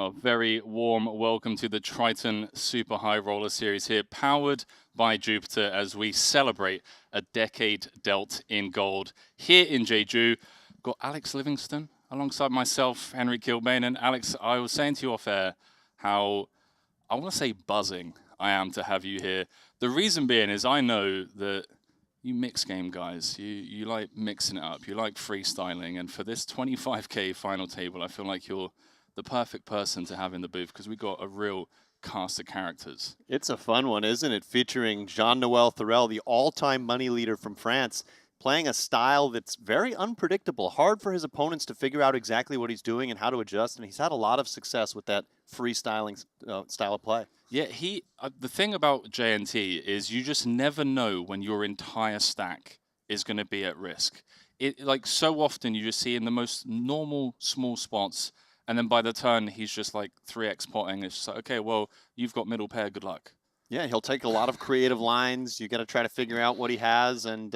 Well, very warm welcome to the Triton Super High Roller Series here, powered by Jupiter as we celebrate a decade dealt in gold here in Jeju. Got Alex Livingston alongside myself, Henry Kilbane. And Alex, I was saying to you off air how, I want to say buzzing I am to have you here. The reason being is I know that you mix game guys, you like mixing it up, you like freestyling, and for this 25K final table, I feel like you're the perfect person to have in the booth because we got a real cast of characters. It's a fun one, isn't it? Featuring Jean-Noël Thorel, the all-time money leader from France, playing a style that's very unpredictable, hard for his opponents to figure out exactly what he's doing and how to adjust, and he's had a lot of success with that freestyling style of play. Yeah, the thing about JNT is you just never know when your entire stack is going to be at risk. Like so often you just see in the most normal small spots, and then by the turn, he's just like 3x potting. It's just like, okay, well, you've got middle pair, good luck. Yeah, he'll take a lot of creative lines. You got to try to figure out what he has, and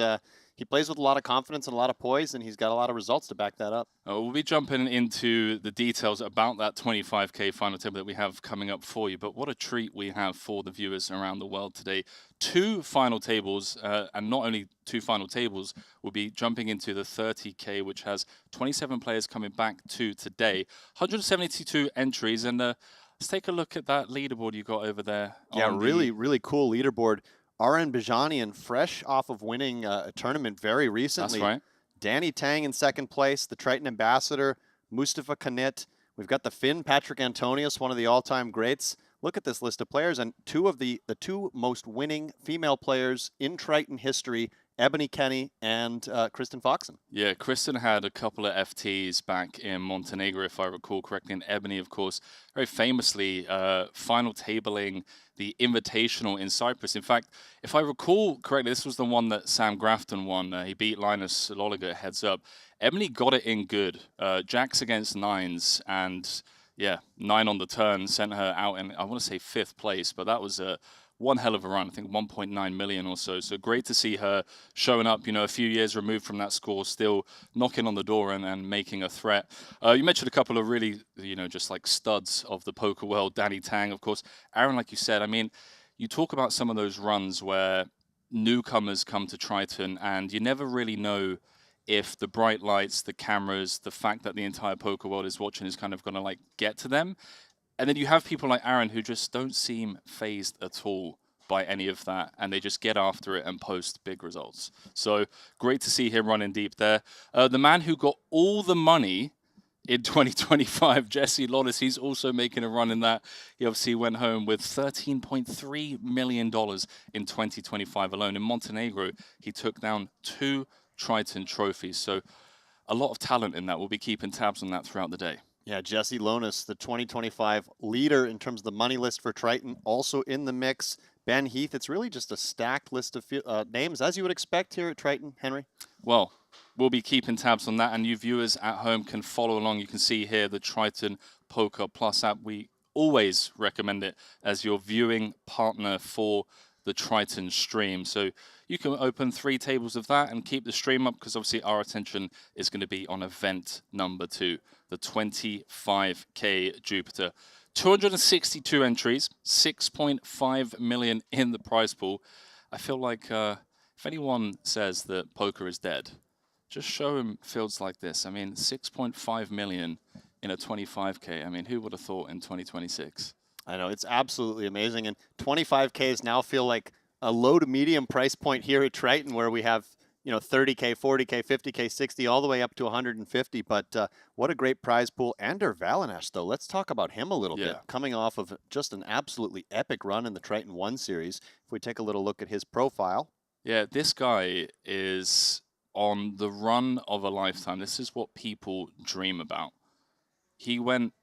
he plays with a lot of confidence and a lot of poise, and he's got a lot of results to back that up. We'll be jumping into the details about that 25K final table that we have coming up for you, but what a treat we have for the viewers around the world today. Two final tables, and not only two final tables, we'll be jumping into the 30K, which has 27 players coming back to today. 172 entries, and let's take a look at that leaderboard you got over there. Yeah, really cool leaderboard. RN Bajanian, fresh off of winning a tournament very recently. That's right. Danny Tang in second place, the Triton Ambassador, Mustafa Kanit. We've got the Finn Patrick Antonius, one of the all-time greats. Look at this list of players, and two of the two most winning female players in Triton history, Ebony Kenny and Kristen Foxen. Yeah, Kristen had a couple of FTs back in Montenegro, if I recall correctly, and Ebony, of course, very famously final tabling the Invitational in Cyprus. In fact, if I recall correctly, this was the one that Sam Grafton won. He beat Linus Lolliger heads up. Ebony got it in good. Jacks against nines, and yeah, 9 on the turn sent her out in, I want to say 5th place, but that was one hell of a run. I think 1.9 million or so. So great to see her showing up, you know, a few years removed from that score, still knocking on the door and making a threat. You mentioned a couple of really, you know, just like studs of the poker world. Danny Tang, of course. Aaron, like you said, I mean, you talk about some of those runs where newcomers come to Triton and you never really know if the bright lights, the cameras, the fact that the entire poker world is watching is kind of going to like get to them. And then you have people like Aaron who just don't seem phased at all by any of that, and they just get after it and post big results. So great to see him running deep there. The man who got all the money in 2025, Jesse Lawless, he's also making a run in that. He obviously went home with $13.3 million in 2025 alone. In Montenegro, he took down 2 Triton trophies. So a lot of talent in that. We'll be keeping tabs on that throughout the day. Yeah, Jesse Lonis, the 2025 leader in terms of the money list for Triton, also in the mix. Ben Heath, it's really just a stacked list of names, as you would expect here at Triton, Henry. Well, we'll be keeping tabs on that, and you viewers at home can follow along. You can see here the Triton Poker Plus app. We always recommend it as your viewing partner for the Triton stream. So you can open 3 tables of that and keep the stream up, because obviously our attention is going to be on event number 2, the 25K Jupiter. 262 entries, 6.5 million in the prize pool. I feel like if anyone says that poker is dead, just show them fields like this. I mean, 6.5 million in a 25K. I mean, who would have thought in 2026? I know, it's absolutely amazing. And 25Ks now feel like a low to medium price point here at Triton, where we have, you know, 30K, 40K, 50K, 60, all the way up to 150. But what a great prize pool. Ander Valenash, though, let's talk about him a little bit. Coming off of just an absolutely epic run in the Triton 1 series. If we take a little look at his profile. Yeah, this guy is on the run of a lifetime. This is what people dream about. He went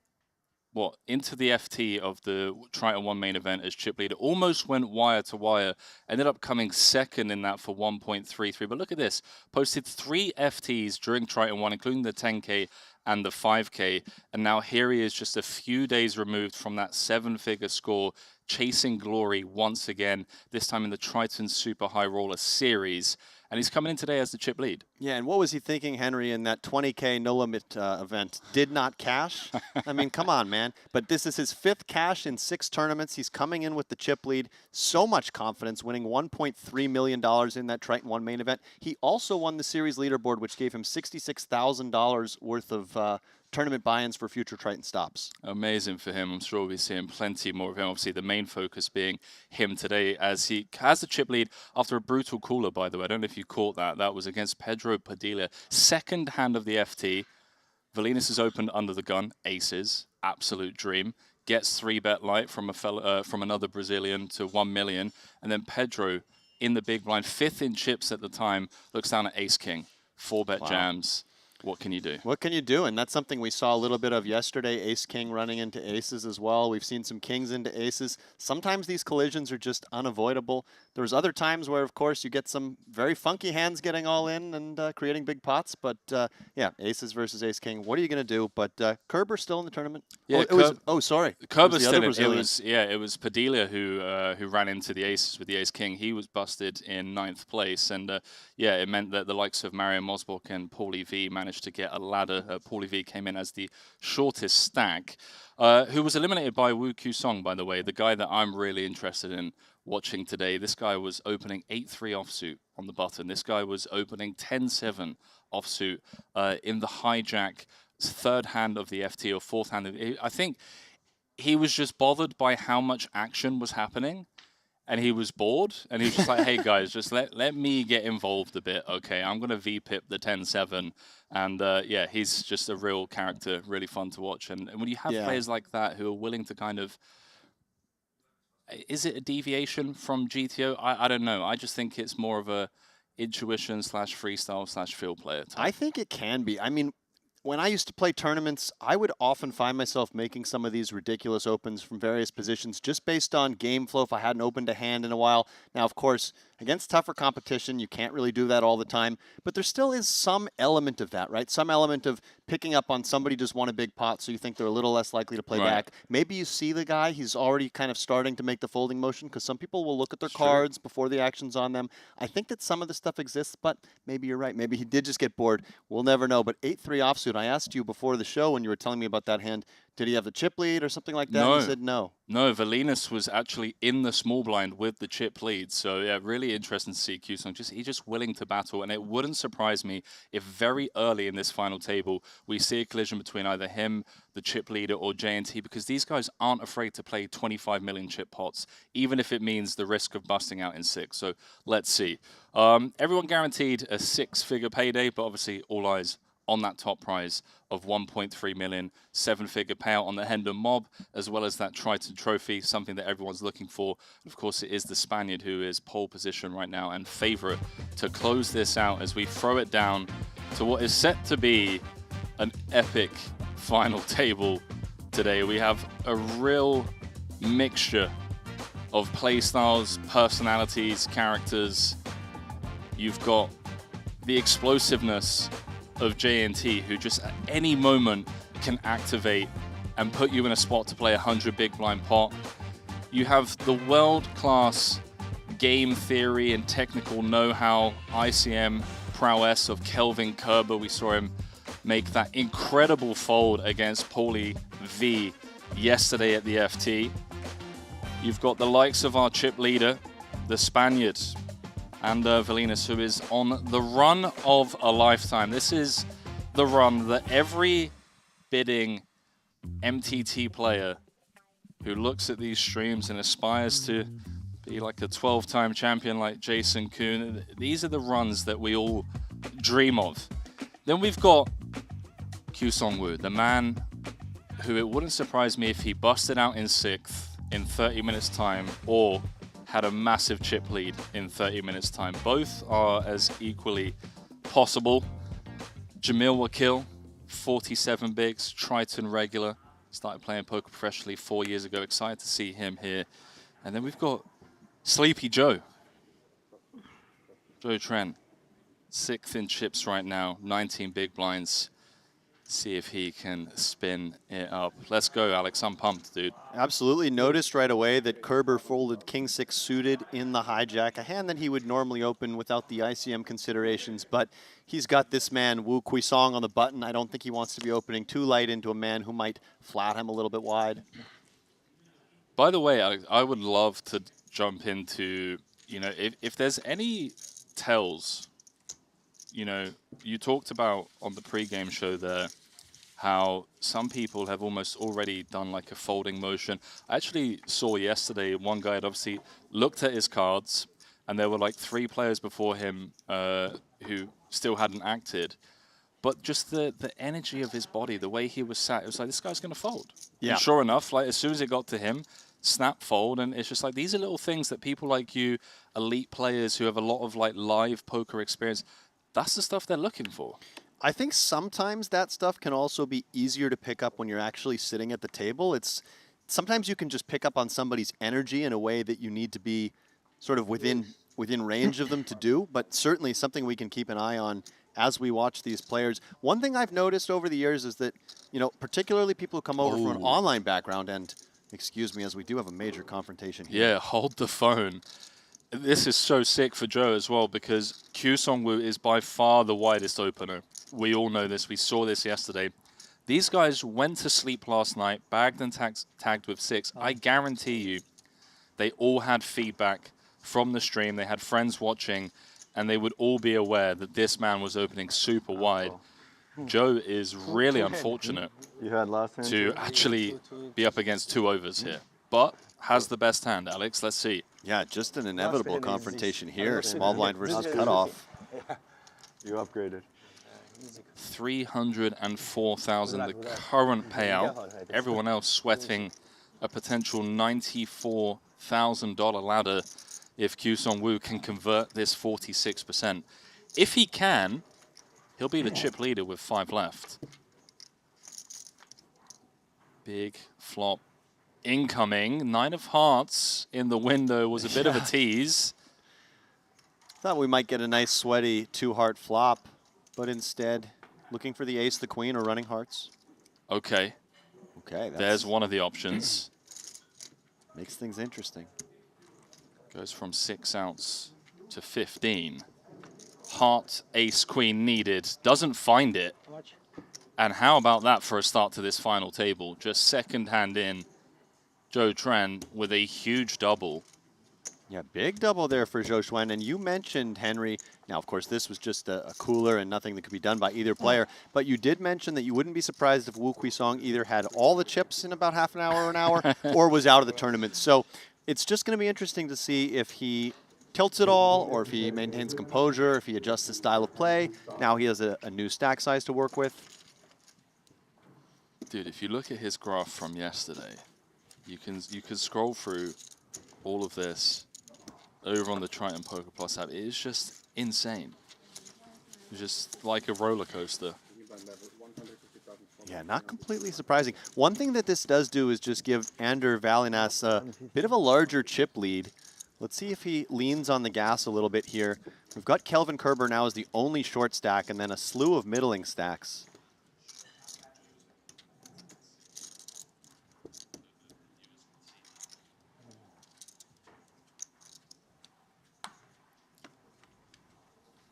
into the FT of the Triton 1 main event as chip leader, almost went wire to wire, ended up coming second in that for 1.33. But look at this, posted 3 FTs during Triton 1, including the 10K and the 5K. And now here he is just a few days removed from that 7-figure score, chasing glory once again, this time in the Triton Super High Roller Series. And he's coming in today as the chip lead. Yeah, and what was he thinking, Henry, in that 20K no limit event? Did not cash? I mean, come on, man. But this is his 5th cash in 6 tournaments. He's coming in with the chip lead. So much confidence, winning $1.3 million in that Triton 1 main event. He also won the series leaderboard, which gave him $66,000 worth of tournament buy-ins for future Triton stops. Amazing for him. I'm sure we'll be seeing plenty more of him. Obviously, the main focus being him today, as he has the chip lead after a brutal caller, by the way. I don't know if you caught that. That was against Pedro Padilla. Second hand of the FT. Valinas is opened under the gun. Aces. Absolute dream. Gets 3-bet light from from another Brazilian to 1 million. And then Pedro in the big blind, 5th in chips at the time, looks down at ace-king. 4-bet jams. What can you do? What can you do? And that's something we saw a little bit of yesterday, ace-king running into aces as well. We've seen some kings into aces. Sometimes these collisions are just unavoidable. There's other times where, of course, you get some very funky hands getting all in and creating big pots. But, yeah, aces versus ace-king. What are you going to do? But Kerber's still in the tournament. Yeah, sorry. Kerber's still in. It was Padilla who ran into the aces with the ace-king. He was busted in 9th place. And, yeah, it meant that the likes of Mario Mosbok and Paulie V managed to get a ladder. Paulie V came in as the shortest stack, who was eliminated by Wu Q Song, by the way, the guy that I'm really interested in watching today. This guy was opening 8-3 offsuit on the button. This guy was opening 10-7 offsuit in the hijack, 3rd hand of the FT or 4th hand. I think he was just bothered by how much action was happening. And he was bored, and he was just like, hey, guys, just let me get involved a bit, okay? I'm going to V-pip the 10-7. And, yeah, he's just a real character, really fun to watch. And when you have players like that who are willing to kind of... Is it a deviation from GTO? I don't know. I just think it's more of a intuition / freestyle / field player type. I think it can be. I mean, when I used to play tournaments, I would often find myself making some of these ridiculous opens from various positions just based on game flow if I hadn't opened a hand in a while. Now, of course, against tougher competition, you can't really do that all the time, but there still is some element of that, right? Some element of picking up on somebody just won a big pot, so you think they're a little less likely to play back. Maybe you see the guy, he's already kind of starting to make the folding motion, because some people will look at their cards before the action's on them. I think that some of this stuff exists, but maybe you're right. Maybe he did just get bored. We'll never know. But 8-3 offsuit, I asked you before the show when you were telling me about that hand, did he have the chip lead or something like that? No. You said no. No, Valinas was actually in the small blind with the chip lead. So, yeah, really interesting to see Q-Song. He's just willing to battle. And it wouldn't surprise me if very early in this final table, we see a collision between either him, the chip leader, or JNT, because these guys aren't afraid to play 25 million chip pots, even if it means the risk of busting out in 6. So, let's see. Everyone guaranteed a 6-figure payday, but obviously all eyes on that top prize of 1.3 million, 7-figure payout on the Hendon Mob, as well as that Triton trophy, something that everyone's looking for. Of course, it is the Spaniard who is pole position right now and favorite to close this out as we throw it down to what is set to be an epic final table today. We have a real mixture of playstyles, personalities, characters. You've got the explosiveness of JNT, who just at any moment can activate and put you in a spot to play 100 big blind pot. You have the world-class game theory and technical know-how, ICM prowess of Kelvin Kerber. We saw him make that incredible fold against Paulie V yesterday at the FT. You've got the likes of our chip leader, the Spaniard, and Valinas, who is on the run of a lifetime. This is the run that every bidding MTT player who looks at these streams and aspires to be like a 12-time champion like Jason Kuhn, these are the runs that we all dream of. Then we've got Q Song-woo, the man who it wouldn't surprise me if he busted out in 6th in 30 minutes time, or had a massive chip lead in 30 minutes time. Both are as equally possible. Jamil Wakil, 47 bigs, Triton regular. Started playing poker professionally 4 years ago. Excited to see him here. And then we've got Sleepy Joe. Joe Tren, 6th in chips right now, 19 big blinds. See if he can spin it up. Let's go, Alex. I'm pumped, dude. Absolutely. Noticed right away that Kerber folded king 6 suited in the hijack, a hand that he would normally open without the ICM considerations, but he's got this man Wu Kuisong on the button. I don't think he wants to be opening too light into a man who might flat him a little bit wide. By the way, Alex, I would love to jump into, you know, if there's any tells, you know, you talked about on the pre-game show there how some people have almost already done like a folding motion. I actually saw yesterday one guy had obviously looked at his cards, and there were like 3 players before him who still hadn't acted. But just the energy of his body, the way he was sat, it was like, this guy's going to fold. Yeah. And sure enough, like as soon as it got to him, snap fold. And it's just like, these are little things that people like you, elite players who have a lot of like live poker experience, that's the stuff they're looking for. I think sometimes that stuff can also be easier to pick up when you're actually sitting at the table. Sometimes you can just pick up on somebody's energy in a way that you need to be sort of within range of them to do, but certainly something we can keep an eye on as we watch these players. One thing I've noticed over the years is that, you know, particularly people who come over from an online background, and excuse me, as we do have a major confrontation here. Yeah, hold the phone. This is so sick for Joe as well, because Kyu Song-woo is by far the widest opener. We all know this. We saw this yesterday. These guys went to sleep last night, bagged and tagged with 6. I guarantee you they all had feedback from the stream. They had friends watching, and they would all be aware that this man was opening super wide. Joe is really unfortunate to actually be up against 2 overs here, but has the best hand. Alex, let's see. Yeah, just an inevitable confrontation here. Small blind versus cutoff. You upgraded. 304,000, the current payout. Everyone else sweating a potential $94,000 ladder if Kyu Song-woo can convert this 46%. If he can, he'll be the chip leader with 5 left. Big flop incoming. 9 of hearts in the window was a bit of a tease. Thought we might get a nice sweaty 2-heart flop, but instead looking for the ace, the queen, or running hearts. Okay. Okay, there's one of the options. Makes things interesting. Goes from 6 outs to 15. Heart, ace, queen needed. Doesn't find it. And how about that for a start to this final table? Just second hand in. Zhou Tran with a huge double. Yeah, big double there for Zhou Xuan. And you mentioned, Henry, now, of course, this was just a cooler and nothing that could be done by either player. But you did mention that you wouldn't be surprised if Wu Kuisong either had all the chips in about half an hour, or was out of the tournament. So it's just going to be interesting to see if he tilts it all, or if he maintains composure, if he adjusts his style of play. Now he has a new stack size to work with. Dude, if you look at his graph from yesterday, you can scroll through all of this over on the Triton Poker Plus app. It is just insane. It's just like a roller coaster. Yeah, not completely surprising. One thing that this does do is just give Ander Valinas a bit of a larger chip lead. Let's see if he leans on the gas a little bit here. We've got Kelvin Kerber now as the only short stack, and then a slew of middling stacks.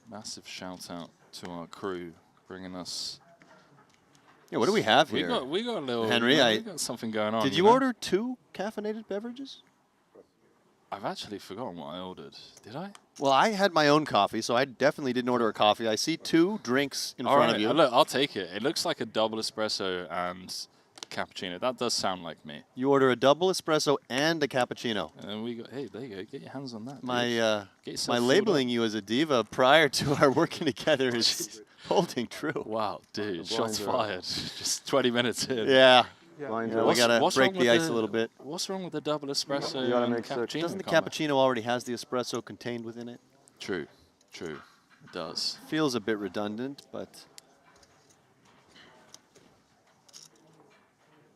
Massive shout out to our crew bringing us. Yeah, what do we have here? We got a little. Henry, we got something going on. Did you order 2 caffeinated beverages? I've actually forgotten what I ordered. Did I? Well, I had my own coffee, so I definitely didn't order a coffee. I see 2 drinks in front of you. Look, I'll take it. It looks like a double espresso and cappuccino. That does sound like me. You order a double espresso and a cappuccino. And we got, hey, there you go. Get your hands on that. My labeling you as a diva prior to our working together is holding true. Wow, dude, shots fired. Just 20 minutes in. Yeah. Yeah, we gotta break the ice a little bit. What's wrong with the double espresso You gotta and make sure- cappuccino? Doesn't the combo? cappuccino already has the espresso contained within it? True, true. It does. Feels a bit redundant, but...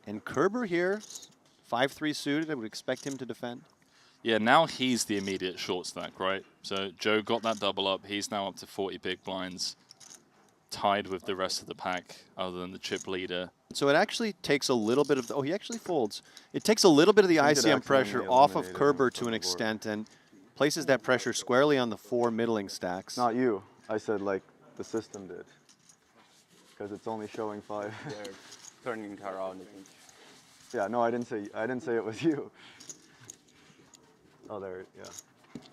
And Kerber here, 5-3 suited. I would expect him to defend. Yeah, now he's the immediate short stack, right? So Joe got that double up. He's now up to 40 big blinds. tied with the rest of the pack other than the chip leader. So it actually takes a little bit of the, oh, he actually folds. It takes a little bit of the I think it ICM pressure accidentally off of eliminated him Kerber from to an the board. extent and places that pressure squarely on the 4 middling stacks. Not you. I said like the system did. Because it's only showing 5. They're turning it around, I think. Yeah, no, I didn't say it was you. Oh, there, yeah.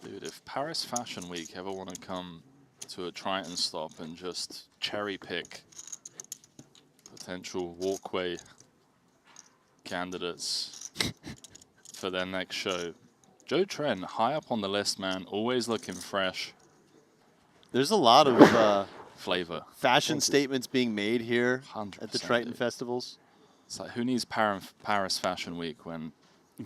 Dude, if Paris Fashion Week ever want to come to a Triton stop and just cherry pick potential walkway candidates for their next show, Joe Trent, high up on the list, man, always looking fresh. There's a lot of Flavor. fashion statements being made here 100%, at the Triton dude. festivals. It's like, who needs Paris Fashion Week when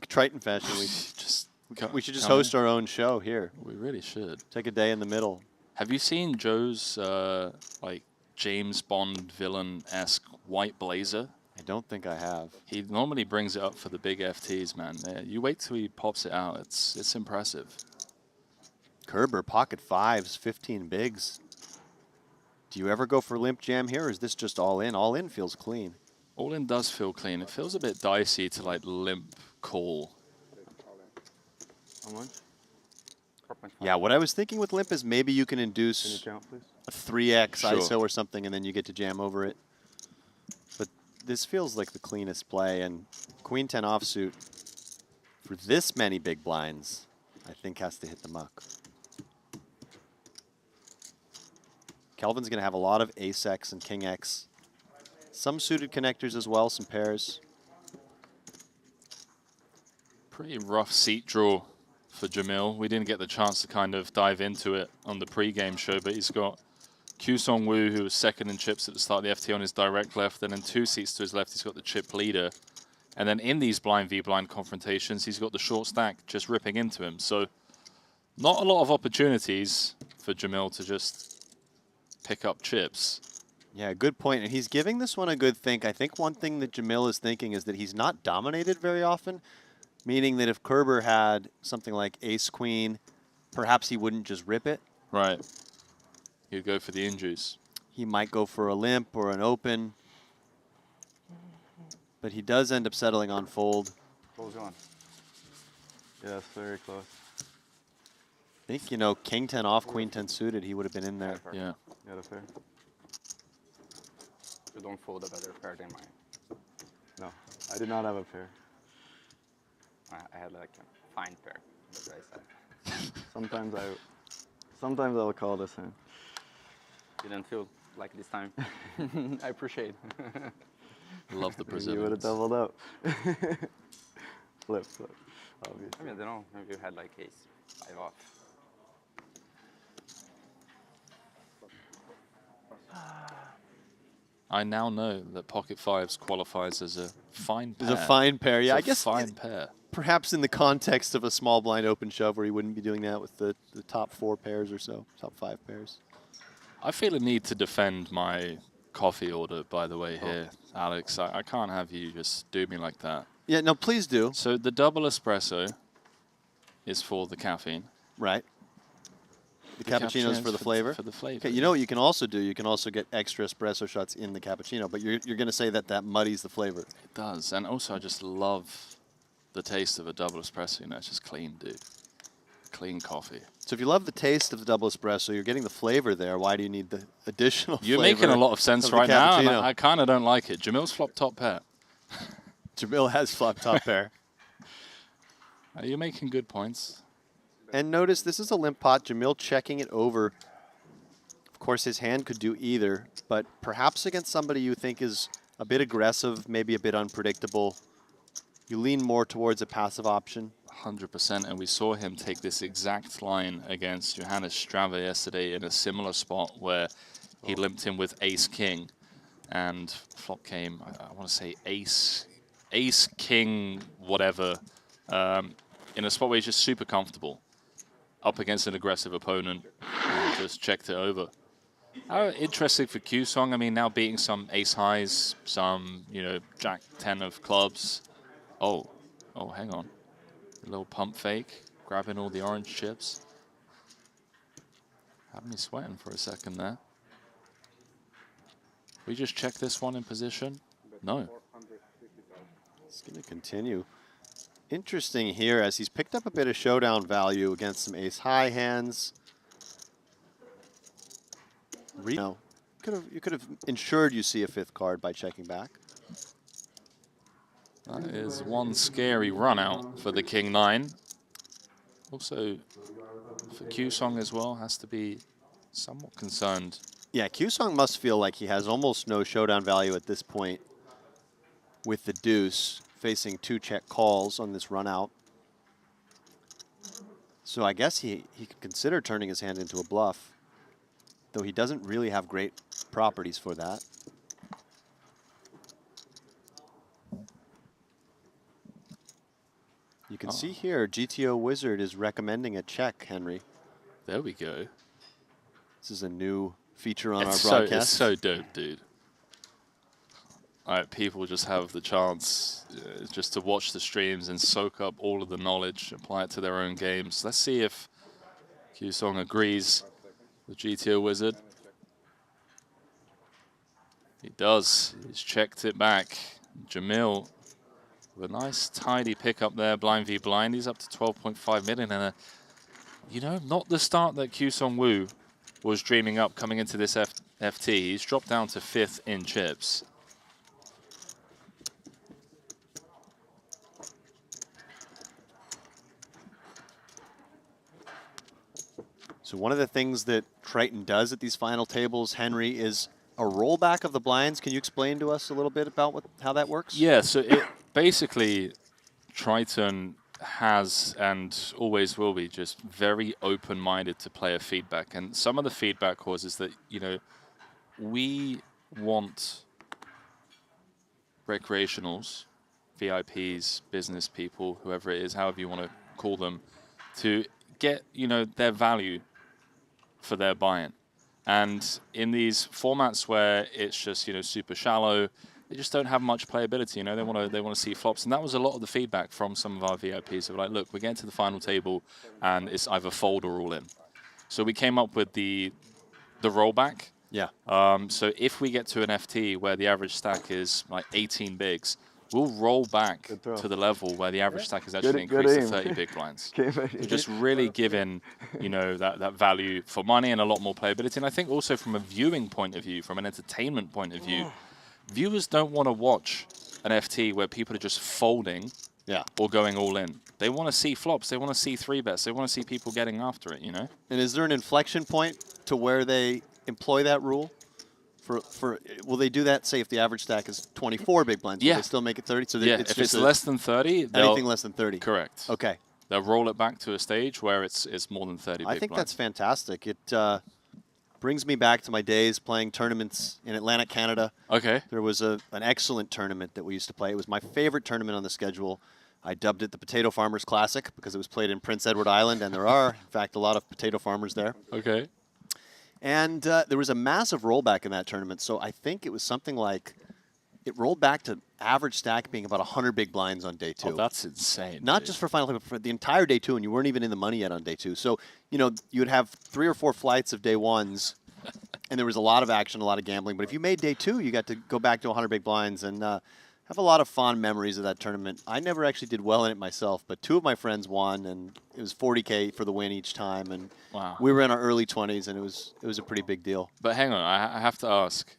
Triton Fashion Week. just We should just come host in. our own show here. We really should. Take a day in the middle. Have you seen Joe's like James Bond villain-esque white blazer? I don't think I have. He normally brings it up for the big FTs, man. Yeah, you wait till he pops it out. It's impressive. Kerber, pocket 5s, 15 bigs. Do you ever go for limp jam here, or is this just all in? All in feels clean. All in does feel clean. It feels a bit dicey to like limp call. How much? 4.5. Yeah, what I was thinking with limp is maybe you can Can you induce count, please? a 3x Sure. ISO or something, and then you get to jam over it. But this feels like the cleanest play, and Queen 10 offsuit for this many big blinds, I think has to hit the muck. Kelvin's going to have a lot of ace X and king X. Some suited connectors as well, some pairs. Pretty rough seat draw for Jamil. We didn't get the chance to kind of dive into it on the pre-game show, but he's got Kyu Song Woo, who was second in chips at the start of the FT on his direct left, and then 2 seats to his left, he's got the chip leader. And then in these blind v blind confrontations, he's got the short stack just ripping into him. So not a lot of opportunities for Jamil to just pick up chips. Yeah, good point. And he's giving this one a good think. I think one thing that Jamil is thinking is that he's not dominated very often, meaning that if Kerber had something like ace-queen, perhaps he wouldn't just rip it. Right. He'd go for the in-juice. He might go for a limp or an open. But he does end up settling on fold. Close on. Yes, very close. I think, you know, king 10 off, queen 10 suited, he would have been in there. Yeah. Yeah, that's fair. You don't fold a better pair than mine. No, I did not have a pair. I had like a fine pair. That's what I said. Sometimes I'll call this in. Didn't feel like this time. I appreciate. Love the You would have persimmons. doubled up. Flip, obviously. I mean, I don't know. Maybe you had like ace 5 off. I now know that pocket fives qualifies as a fine pair. It's a fine pair. Yeah, I It's a guess fine pair. perhaps in the context of a small blind open shove where he wouldn't be doing that with the top 4 pairs or so, top 5 pairs. I feel a need to defend my coffee order, by the way, Oh. here, Alex. I can't have you just do me like that. Yeah, no, please do. So the double espresso is for the caffeine. Right. The cappuccino's for the flavor. For the flavor. Okay, you know what you can also do? You can also get extra espresso shots in the cappuccino, but you're going to say that that muddies the flavor. It does. And also, I just love the taste of a double espresso. You know, it's just clean, dude. Clean coffee. So if you love the taste of the double espresso, you're getting the flavor there. Why do you need the additional You're flavor making a lot of sense of the right now, and cappuccino? I kind of don't like it. Jamil's flop top pair. Jamil has flop top pair. You're making good points. And notice this is a limp pot. Jamil checking it over. Of course, his hand could do either, but perhaps against somebody you think is a bit aggressive, maybe a bit unpredictable, you lean more towards a passive option. 100%, and we saw him take this exact line against Johannes Strava yesterday in a similar spot where he limped him with ace-king, and flop came, I want to say ace-king, whatever, in a spot where he's just super comfortable, up against an aggressive opponent, and just checked it over. Interesting for Kyu Song. I mean, now beating some ace highs, some, you know, jack 10 of clubs. Oh, hang on. A little pump fake, grabbing all the orange chips. Had me sweating for a second there. We just check this one in position. No. It's going to continue. Interesting here as he's picked up a bit of showdown value against some ace-high hands. You could have ensured you see a fifth card by checking back. That is one scary run out for the King 9. Also, for Q-Song as well, has to be somewhat concerned. Yeah, Q-Song must feel like he has almost no showdown value at this point with the deuce, facing 2 check calls on this run out. So I guess he could consider turning his hand into a bluff, though he doesn't really have great properties for that. You can see here, GTO Wizard is recommending a check, Henry. There we go. This is a new feature on It's our broadcast. It's so dope, dude. People just have the chance just to watch the streams and soak up all of the knowledge, apply it to their own games. Let's see if Q-Song agrees with GTO Wizard. He does. He's checked it back. Jamil with a nice tidy pickup there, blind v blind. He's up to 12.5 million. And, you know, not the start that Q-Song Woo was dreaming up coming into this FT. He's dropped down to 5th in chips. So one of the things that Triton does at these final tables, Henry, is a rollback of the blinds. Can you explain to us a little bit about how that works? Yeah, so it basically, Triton has and always will be just very open-minded to player feedback. And some of the feedback causes that, you know, we want recreationals, VIPs, business people, whoever it is, however you want to call them, to get, you know, their value for their buy-in. And in these formats where it's just, you know, super shallow, they just don't have much playability. You know, they want to see flops, and that was a lot of the feedback from some of our VIPs. They were like, look, we're getting to the final table, and it's either fold or all in. So we came up with the rollback. Yeah. So if we get to an FT where the average stack is like 18 bigs, we'll roll back to the level where the average stack is actually increased to 30 big blinds. So just really giving, you know, that value for money and a lot more playability. And I think also from a viewing point of view, from an entertainment point of view, viewers don't want to watch an FT where people are just folding or going all in. They want to see flops. They want to see 3-bets. They want to see people getting after it, you know? And is there an inflection point to where they employ that rule? Will they do that, say, if the average stack is 24 big blinds? Will they still make it 30? So yeah, if it's less than 30, anything less than 30. Correct. Okay. They'll roll it back to a stage where it's more than 30 big I think blinds. that's fantastic. It brings me back to my days playing tournaments in Atlantic, Canada. Okay. There was an excellent tournament that we used to play. It was my favorite tournament on the schedule. I dubbed it the Potato Farmers Classic because it was played in Prince Edward Island, and there are, in fact, a lot of potato farmers there. Okay. And there was a massive rollback in that tournament. So I think it was something like, it rolled back to average stack being about 100 big blinds on day 2. Oh, that's insane. Not just for final, but for the entire day 2, and you weren't even in the money yet on day 2. So, you know, you would have 3 or 4 flights of day 1s, and there was a lot of action, a lot of gambling. But if you made day 2, you got to go back to 100 big blinds and have a lot of fond memories of that tournament. I never actually did well in it myself, but 2 of my friends won, and it was 40K for the win each time. And we were in our early 20s, and it was a pretty big deal. But hang on, I have to ask.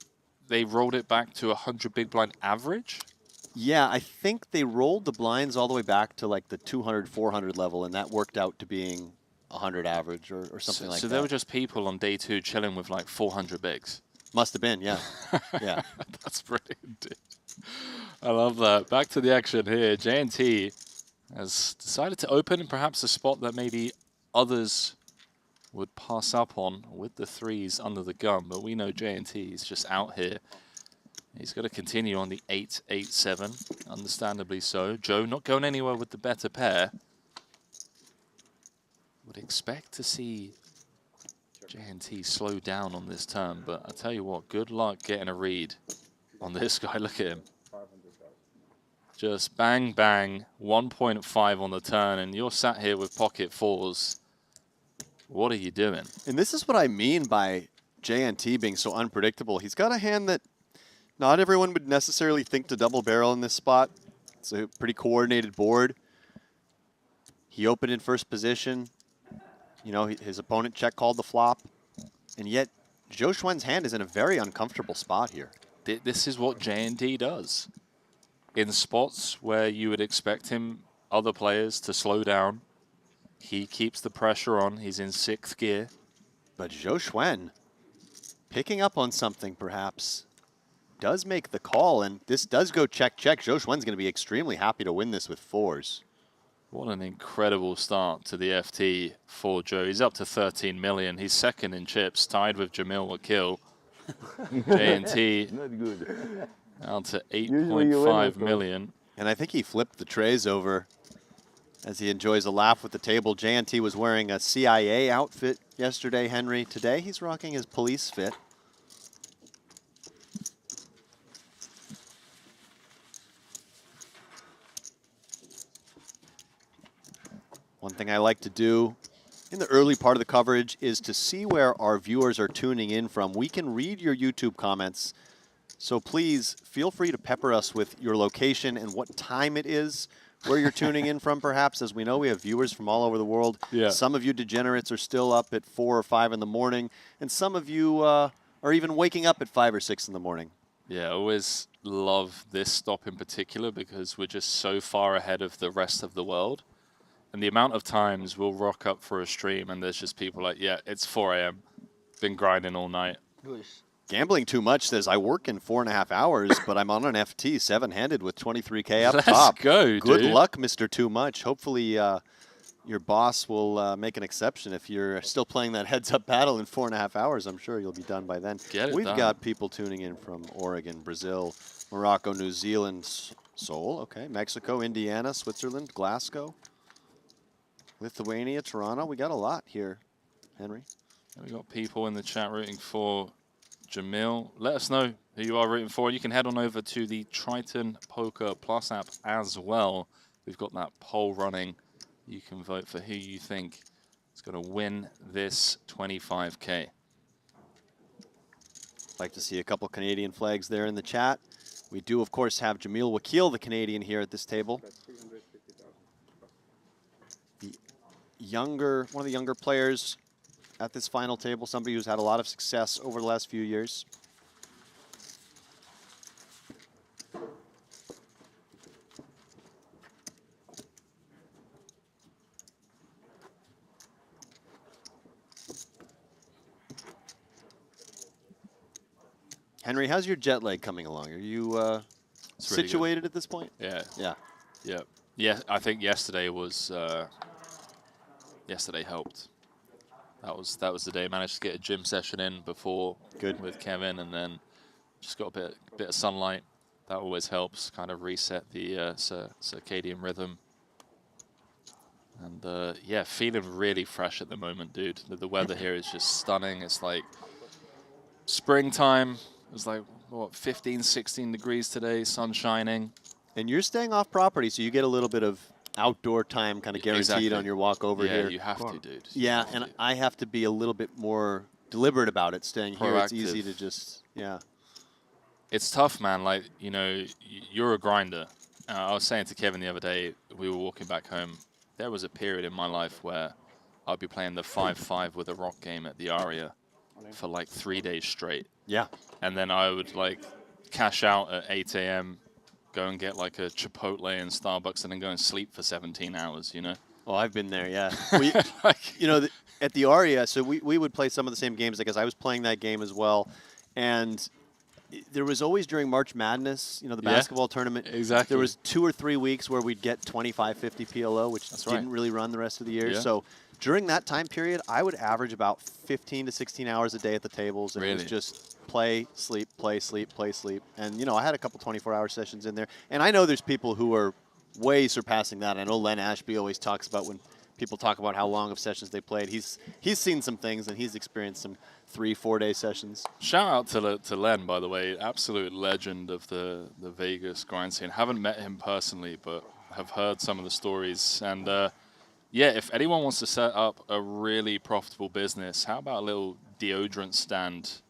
They rolled it back to 100 big blind average? Yeah, I think they rolled the blinds all the way back to like the 200, 400 level, and that worked out to being 100 average or something like that. So there were just people on day 2 chilling with like 400 bigs? Must have been, yeah. Yeah. That's brilliant, dude. I love that. Back to the action here. J&T has decided to open in perhaps a spot that maybe others would pass up on with the 3s under the gun, but we know J&T is just out here. He's got to continue on the 8-8-7, understandably so. Joe not going anywhere with the better pair. Would expect to see J&T slow down on this turn, but I tell you what, good luck getting a read on this guy. Look at him. Just bang, bang, 1.5 on the turn, and you're sat here with pocket 4s. What are you doing? And this is what I mean by J&T being so unpredictable. He's got a hand that Not everyone would necessarily think to double barrel in this spot. It's a pretty coordinated board. He opened in first position. You know, his opponent check called the flop. And yet, Zhou Xuan's hand is in a very uncomfortable spot here. This is what J&D does. In spots where you would expect other players to slow down, he keeps the pressure on. He's in 6th gear. But Zhou Xuan, picking up on something perhaps, does make the call, and this does go check, check. Zhou Xuan's going to be extremely happy to win this with 4s. What an incredible start to the FT for Joe. He's up to 13 million. He's second in chips, tied with Jamil Wakil. J&T Not good. down to Usually you win 8.5 with those. million. And I think he flipped the trays over as he enjoys a laugh with the table. J&T was wearing a CIA outfit yesterday, Henry. Today he's rocking his police fit. One thing I like to do in the early part of the coverage is to see where our viewers are tuning in from. We can read your YouTube comments, so please feel free to pepper us with your location and what time it is where you're tuning in from, perhaps. As we know, we have viewers from all over the world. Yeah. Some of you degenerates are still up at 4 or 5 in the morning, and some of you are even waking up at 5 or 6 in the morning. Yeah, I always love this stop in particular because we're just so far ahead of the rest of the world. And the amount of times we'll rock up for a stream and there's just people like, yeah, it's 4 a.m. Been grinding all night. Gambling Too Much says, I work in 4.5 hours, but I'm on an FT 7-handed with 23K up Let's top. go, Good dude. luck, Mr. Too Much. Hopefully your boss will make an exception. If you're still playing that heads-up battle in 4.5 hours, I'm sure you'll be done by then. Get it We've done. got people tuning in from Oregon, Brazil, Morocco, New Zealand, Seoul, okay, Mexico, Indiana, Switzerland, Glasgow, Lithuania, Toronto. We got a lot here, Henry. We got people in the chat rooting for Jamil. Let us know who you are rooting for. You can head on over to the Triton Poker Plus app as well. We've got that poll running. You can vote for who you think is going to win this 25K. Like to see a couple Canadian flags there in the chat. We do, of course, have Jamil Wakil, the Canadian, here at this table. One of the younger players at this final table, somebody who's had a lot of success over the last few years. Henry, how's your jet lag coming along? Are you It's really good. situated at this point? Yeah. Yeah. Yeah. Yeah, I think yesterday was yesterday helped. That was the day. Managed to get a gym session in before Good. with Kevin, and then just got a bit of sunlight. That always helps kind of reset the circadian rhythm. And yeah, feeling really fresh at the moment, dude. The weather here is just stunning. It's like springtime. It was like, what, 15, 16 degrees today, sun shining. And you're staying off property, so you get a little bit of outdoor time kind of guaranteed Exactly. on your walk over Yeah, here. you have to, dude. You Yeah, have and to. I have to be a little bit more deliberate about it. Staying here, it's easy Proactive. to just, yeah. It's tough, man. Like, you know, you're a grinder. I was saying to Kevin the other day, we were walking back home. There was a period in my life where I'd be playing the 5-5 with a rock game at the Aria for like 3 days straight. Yeah. And then I would like cash out at 8 a.m., go and get like a Chipotle and Starbucks, and then go and sleep for 17 hours, you know? Oh, I've been there, yeah. Like, You know, at the Aria, so we would play some of the same games. I guess I was playing that game as well. And there was always during March Madness, you know, the Yeah, basketball tournament. exactly. There was 2 or 3 weeks where we'd get 25, 50 PLO, which That's right. didn't really run the rest of the year. Yeah. So during that time period, I would average about 15 to 16 hours a day at the tables. And it was Really? just play, sleep, play, sleep, play, sleep. And, you know, I had a couple 24-hour sessions in there. And I know there's people who are way surpassing that. I know Len Ashby always talks about when people talk about how long of sessions they played. He's seen some things, and he's experienced some 3-4 day sessions. shout out to Len, by the way, absolute legend of the Vegas grind scene. Haven't met him personally, but have heard some of the stories. And yeah, if anyone wants to set up a really profitable business, how about a little deodorant stand?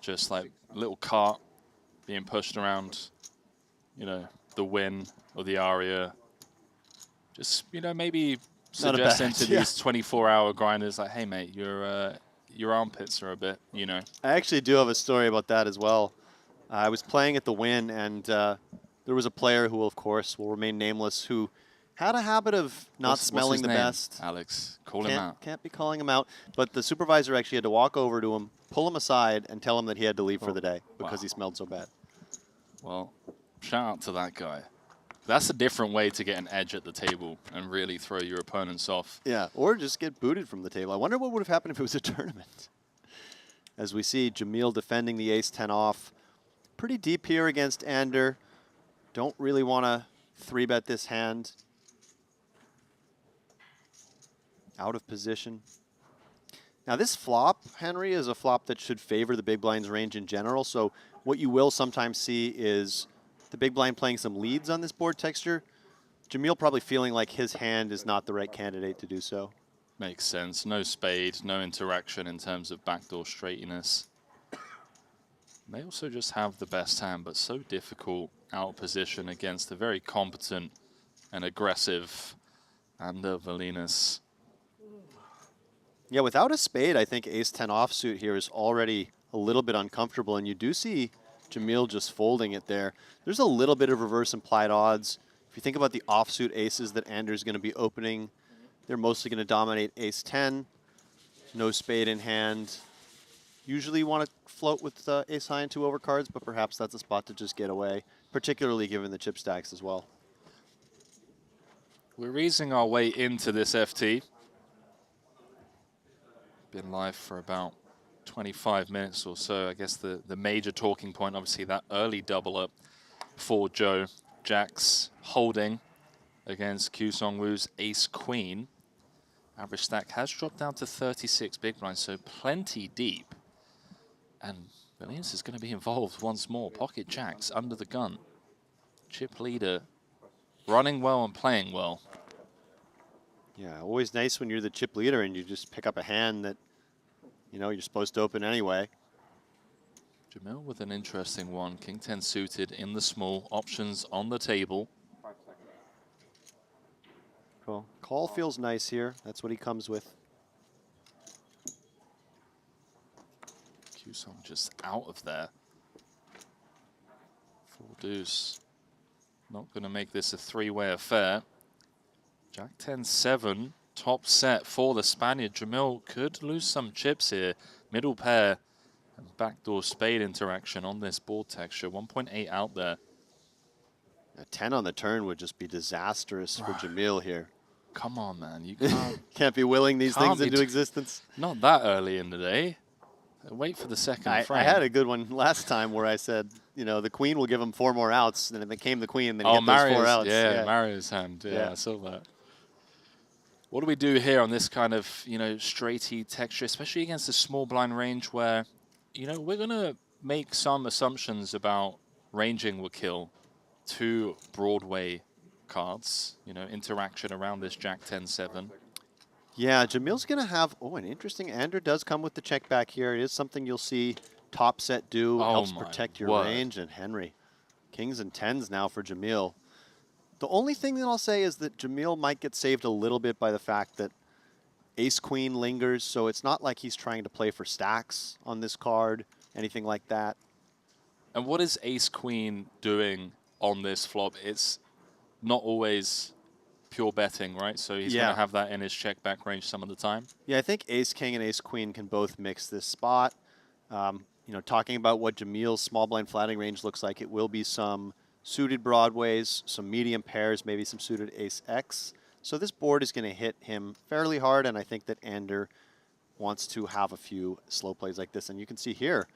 Just like a little cart, being pushed around, you know, the win or the aria. Just, you know, maybe Not a suggesting bad to idea. these 24-hour grinders like, hey, mate, your armpits are a bit, you know. I actually do have a story about that as well. I was playing at the Win, and there was a player who, of course, will remain nameless, who had a habit of not What's smelling his the name, best. Alex? Call him out. Can't be calling him out. But the supervisor actually had to walk over to him, pull him aside, and tell him that he had to leave for the day because he smelled so bad. Well, shout out to that guy. That's a different way to get an edge at the table and really throw your opponents off. Yeah, or just get booted from the table. I wonder what would have happened if it was a tournament. As we see Jamil defending the ace-10 off. Pretty deep here against Ander. Don't really want to 3-bet this hand. Out of position. Now this flop, Henry, is a flop that should favor the big blind's range in general. So what you will sometimes see is the big blind playing some leads on this board texture. Jamil probably feeling like his hand is not the right candidate to do so. Makes sense. No spade, no interaction in terms of backdoor straightiness. They also just have the best hand, but so difficult out of position against a very competent and aggressive Ander Valinas. Yeah, without a spade, I think ace-10 offsuit here is already a little bit uncomfortable, and you do see Jamil just folding it there. There's a little bit of reverse implied odds. If you think about the offsuit aces that Ander's going to be opening, they're mostly going to dominate ace-10, no spade in hand. Usually you want to float with ace high and 2 overcards, but perhaps that's a spot to just get away, particularly given the chip stacks as well. We're easing our way into this FT. Been live for about 25 minutes or so. I guess the major talking point, obviously, that early double up for Joe. Jack's holding against Kyu Song-woo's ace-queen. Average stack has dropped down to 36 big blinds, so plenty deep. And Williams is going to be involved once more. Pocket Jacks under the gun. Chip leader running well and playing well. Yeah, always nice when you're the chip leader and you just pick up a hand that, you know, you're supposed to open anyway. Jamil with an interesting one. King 10 suited in the small. Options on the table. Cool. Call feels nice here. That's what he comes with. Kyu Song just out of there. Full deuce. Not going to make this a three-way affair. Jack 10-7, top set for the Spaniard. Jamil could lose some chips here. Middle pair and backdoor spade interaction on this board texture. 1.8 out there. A 10 on the turn would just be disastrous for Jamil here. Come on, man. You can't. Can't be willing these Can't things be into existence. Not that early in the day. Wait for the second frame. I had a good one last time where I said, you know, the queen will give him 4 more outs, and then it became the queen, and then he hit those 4 outs. Yeah, Mario's hand. Yeah, I saw that. What do we do here on this kind of, you know, straighty texture, especially against a small blind range where, you know, we're going to make some assumptions about ranging will kill 2 Broadway cards, you know, interaction around this Jack 10-7. Yeah, Jamil's going to have, an interesting, Ander does come with the check back here. It is something you'll see top set do, helps protect your range, and Henry. Kings and 10s now for Jamil. The only thing that I'll say is that Jamil might get saved a little bit by the fact that ace-queen lingers, so it's not like he's trying to play for stacks on this card, anything like that. And what is ace-queen doing on this flop? It's not always pure betting, right? So he's going to have that in his check back range some of the time. Yeah, I think ace-king and ace-queen can both mix this spot. You know, talking about what Jamil's small blind flatting range looks like, it will be some suited broadways, some medium pairs, maybe some suited ace-x. So this board is going to hit him fairly hard, and I think that Ander wants to have a few slow plays like this. And you can see here,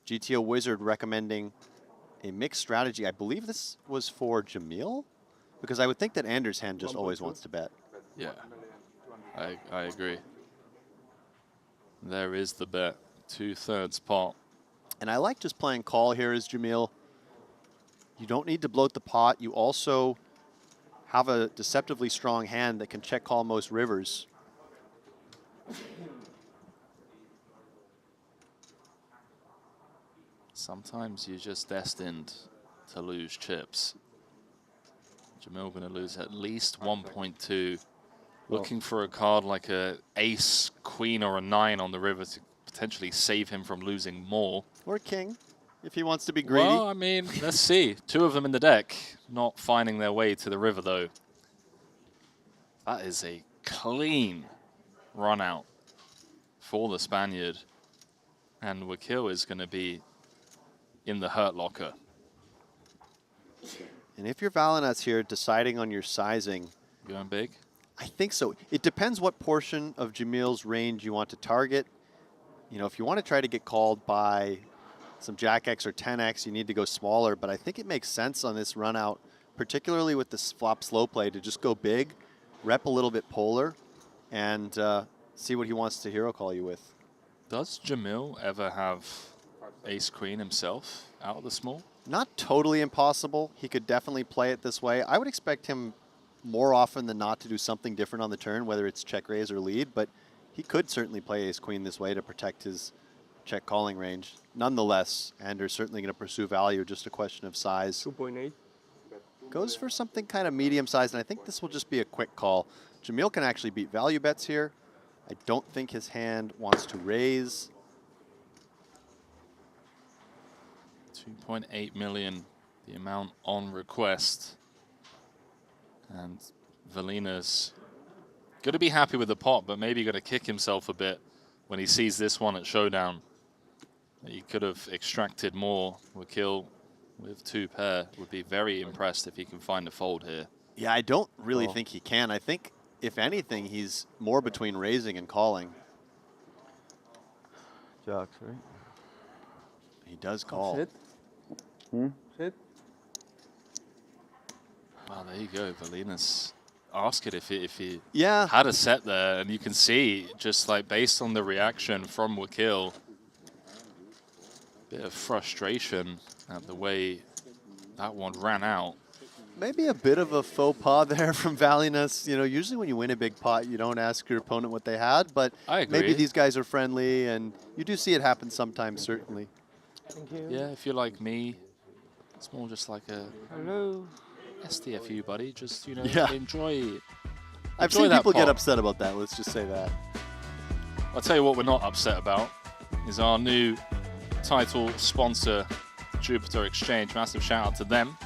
GTO Wizard recommending a mixed strategy. I believe this was for Jamil, because I would think that Ander's hand just always wants to bet. Yeah, I agree. There is the bet, 2/3 pot. And I like just playing call here as Jamil. You don't need to bloat the pot. You also have a deceptively strong hand that can check call most rivers. sometimes you're just destined to lose chips. Jamil going to lose at least 1.2. Looking for a card like a ace, queen, or a 9 on the river to potentially save him from losing more. Or king, if he wants to be greedy. Well, I mean, let's see. 2 of them in the deck, not finding their way to the river, though. That is a clean run out for the Spaniard. And Wakil is going to be in the hurt locker. And if you're Valinus here, deciding on your sizing, Going big? I think so. It depends what portion of Jamil's range you want to target. You know, if you want to try to get called by some Jack X or 10X, you need to go smaller. But I think it makes sense on this run out, particularly with this flop slow play, to just go big, rep a little bit polar, and see what he wants to hero call you with. Does Jamil ever have ace queen himself out of the small? Not totally impossible. He could definitely play it this way. I would expect him more often than not to do something different on the turn, whether it's check raise or lead, but he could certainly play ace queen this way to protect his check calling range. Nonetheless, Anders certainly going to pursue value, just a question of size. 2.8. Goes for something kind of medium sized, and I think this will just be a quick call. Jamil can actually beat value bets here. I don't think his hand wants to raise. 2.8 million, the amount on request. And Valina's going to be happy with the pot, but maybe going to kick himself a bit when he sees this one at Showdown. He could have extracted more. Wakil with 2 pair would be very impressed if he can find a fold here. Yeah, I don't really think he can. I think, if anything, he's more between raising and calling. Jocks, right? He does call. Sit. Sit. Well, there you go. Valina's ask it if he Yeah. had a set there, and you can see, just like based on the reaction from Wakil, bit of frustration at the way that one ran out. Maybe a bit of a faux pas there from Valinus. You know, usually when you win a big pot, you don't ask your opponent what they had, but I agree. maybe these guys are friendly, and you do see it happen sometimes, certainly. Thank you. Yeah, if you're like me, it's more just like a Hello. STFU, buddy. Just, you know, Yeah. enjoy I've Enjoy seen that people get pot. upset about that, let's just say that. I'll tell you what we're not upset about is our new title sponsor, Jupiter Exchange. Massive shout out to them.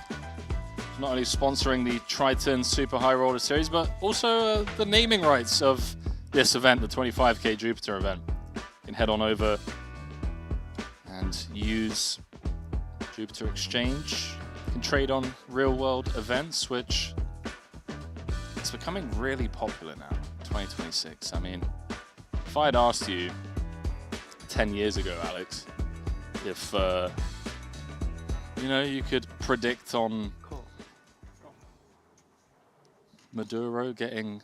Not only sponsoring the Triton Super High Roller Series, but also the naming rights of this event, the 25K Jupiter event. You can head on over and use Jupiter Exchange. You can trade on real world events, which it's becoming really popular now, 2026. I mean, if I had asked you 10 years ago, Alex, if you know, you could predict on Cool. Maduro getting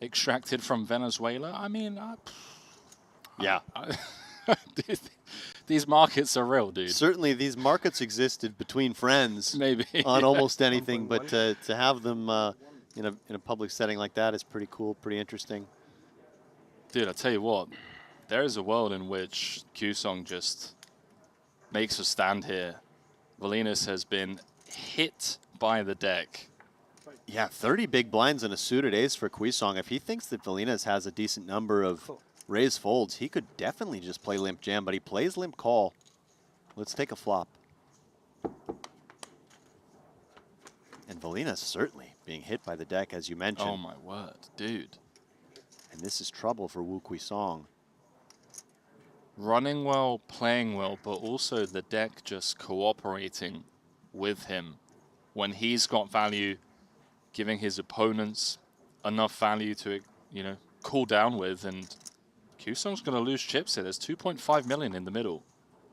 extracted from Venezuela, I mean, Yeah. these markets are real, dude. Certainly these markets existed between friends Maybe. on almost anything, but 1.1. to have them in a public setting like that is pretty cool, pretty interesting. Dude, I tell you what, there is a world in which Q-Song just makes a stand here. Valinus has been hit by the deck. Yeah, 30 big blinds and a suited ace for Quisong. If he thinks that Valinus has a decent number of raise folds, he could definitely just play limp jam, but he plays limp call. Let's take a flop. And Valinus certainly being hit by the deck, as you mentioned. Oh my word, dude. And this is trouble for Wu Quisong. Running well, playing well, but also the deck just cooperating with him. When he's got value, giving his opponents enough value to, you know, cool down with, and Q-Song's going to lose chips here. There's 2.5 million in the middle.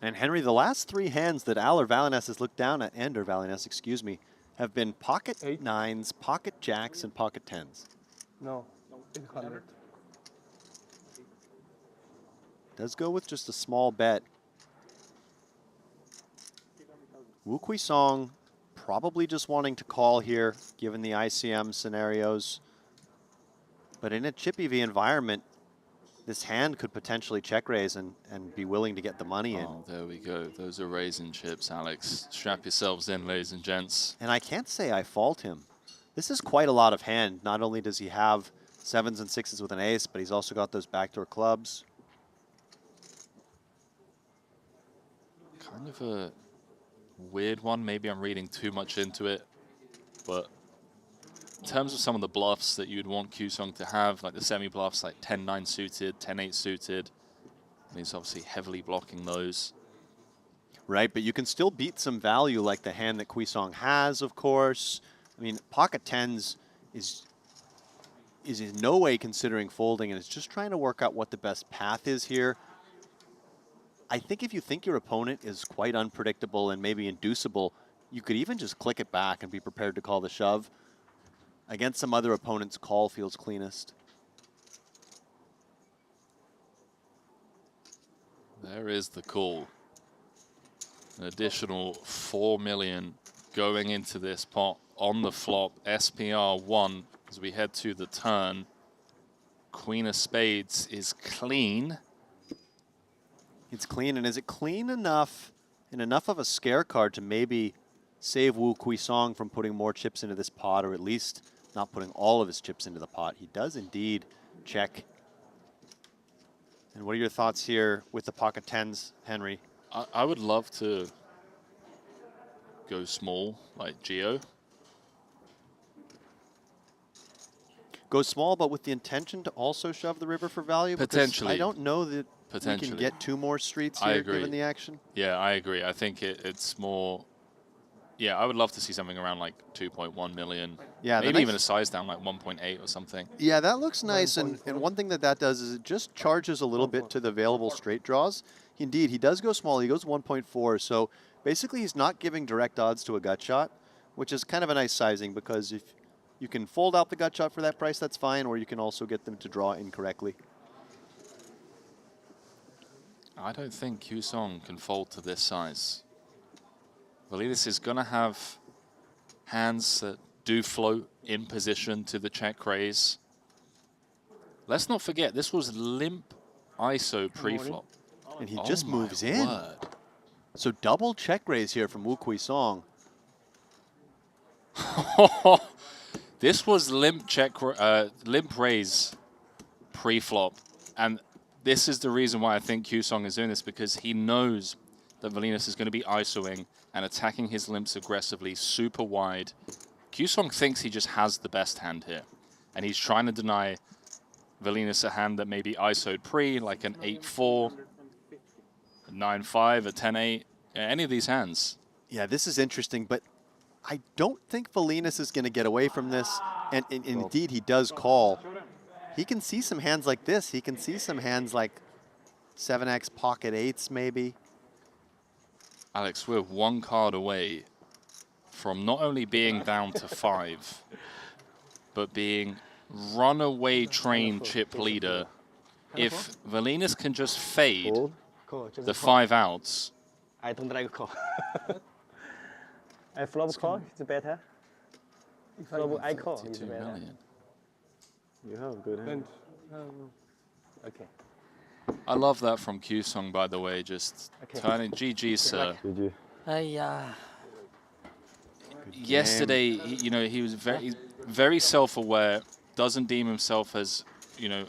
And Henry, the last 3 hands that Al or Valinus has looked down at, and or Valinus, excuse me, have been pocket 8. 9s, pocket jacks, and pocket 10s. No. 800. Does go with just a small bet. Wu Quisong probably just wanting to call here, given the ICM scenarios. But in a chippy V environment, this hand could potentially check raise and be willing to get the money in. Oh, there we go. Those are raisin chips, Alex. Strap yourselves in, ladies and gents. And I can't say I fault him. This is quite a lot of hand. Not only does he have 7s and 6s with an ace, but he's also got those backdoor clubs. Kind of a weird one. Maybe I'm reading too much into it. But in terms of some of the bluffs that you'd want Q-Song to have, like the semi-bluffs, like 10-9 suited, 10-8 suited, and he's obviously heavily blocking those. Right, but you can still beat some value like the hand that Q-Song has, of course. I mean, pocket 10s is in no way considering folding, and it's just trying to work out what the best path is here. I think if you think your opponent is quite unpredictable and maybe inducible, you could even just click it back and be prepared to call the shove. Against some other opponents, call feels cleanest. There is the call. An additional 4 million going into this pot on the flop. SPR 1 as we head to the turn. Queen of spades is clean. It's clean, and is it clean enough and enough of a scare card to maybe save Wu Q-Song from putting more chips into this pot, or at least not putting all of his chips into the pot? He does indeed check. And what are your thoughts here with the pocket 10s, Henry? I would love to go small, like Geo. Go small, but with the intention to also shove the river for value? Because Potentially. I don't know that we Potentially. can get 2 more streets I here, agree. given the action. Yeah, I agree. I think it's more... Yeah, I would love to see something around like 2.1 million. Yeah, maybe even a size down like 1.8 or something. Yeah, that looks nice, and one thing that does is it just charges a little bit to the available straight draws. Indeed, he does go small. He goes 1.4, so basically he's not giving direct odds to a gut shot, which is kind of a nice sizing, because if you can fold out the gut shot for that price, that's fine, or you can also get them to draw incorrectly. I don't think Q-Song can fold to this size. Valinas is going to have hands that do float in position to the check raise. Let's not forget, this was limp ISO pre-flop. And he just moves my in. word. So double check raise here from Wu Q-Song. This was limp raise pre-flop, and this is the reason why I think Q-Song is doing this, because he knows that Valinas is going to be ISOing and attacking his limps aggressively, super wide. Q-Song thinks he just has the best hand here, and he's trying to deny Valinas a hand that may be ISO'd pre, like an 8-4, a 9-5, a 10-8, any of these hands. Yeah, this is interesting, but I don't think Valinas is going to get away from this, and indeed he does call. He can see some hands like this. He can see some hands like 7x pocket 8s maybe. Alex, we're 1 card away from not only being down to 5, but being runaway train chip leader. If Valinas can just fade the 5 outs. I don't like call. I flop call, it's better. Flop I call, it's 52 better. million. You have a good hand. Okay. I love that from Q-Song, by the way, just Okay. turning GG, sir. GG. Yesterday, he was very self-aware, doesn't deem himself as,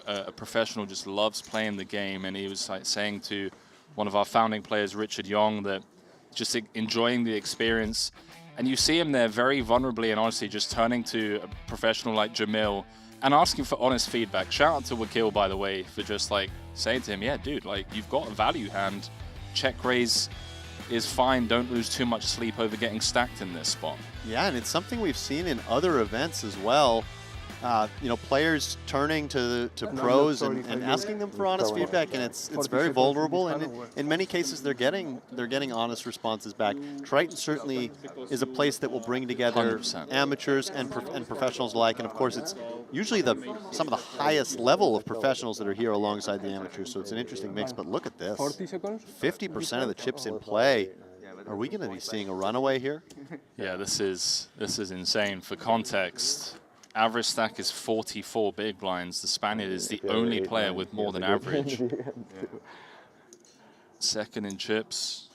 a professional, just loves playing the game, and he was like saying to one of our founding players, Richard Yong, that just enjoying the experience. And you see him there very vulnerably and honestly just turning to a professional like Jamil and asking for honest feedback. Shout out to Wakil, by the way, for just like saying to him, yeah, dude, like you've got a value hand. Check raise is fine. Don't lose too much sleep over getting stacked in this spot. Yeah, and it's something we've seen in other events as well. Players turning to pros and asking them for honest feedback, and it's very vulnerable. And in many cases, they're getting honest responses back. Triton certainly is a place that will bring together 100%. amateurs and professionals alike. And of course, it's usually some of the highest level of professionals that are here alongside the amateurs. So it's an interesting mix. But look at this: 50% of the chips in play. Are we going to be seeing a runaway here? Yeah, this is insane. For context, Average stack is 44 big blinds. The Spaniard is the If you have only 8, player 9, with he more has a than good average. hand at the end, too. Second in chips.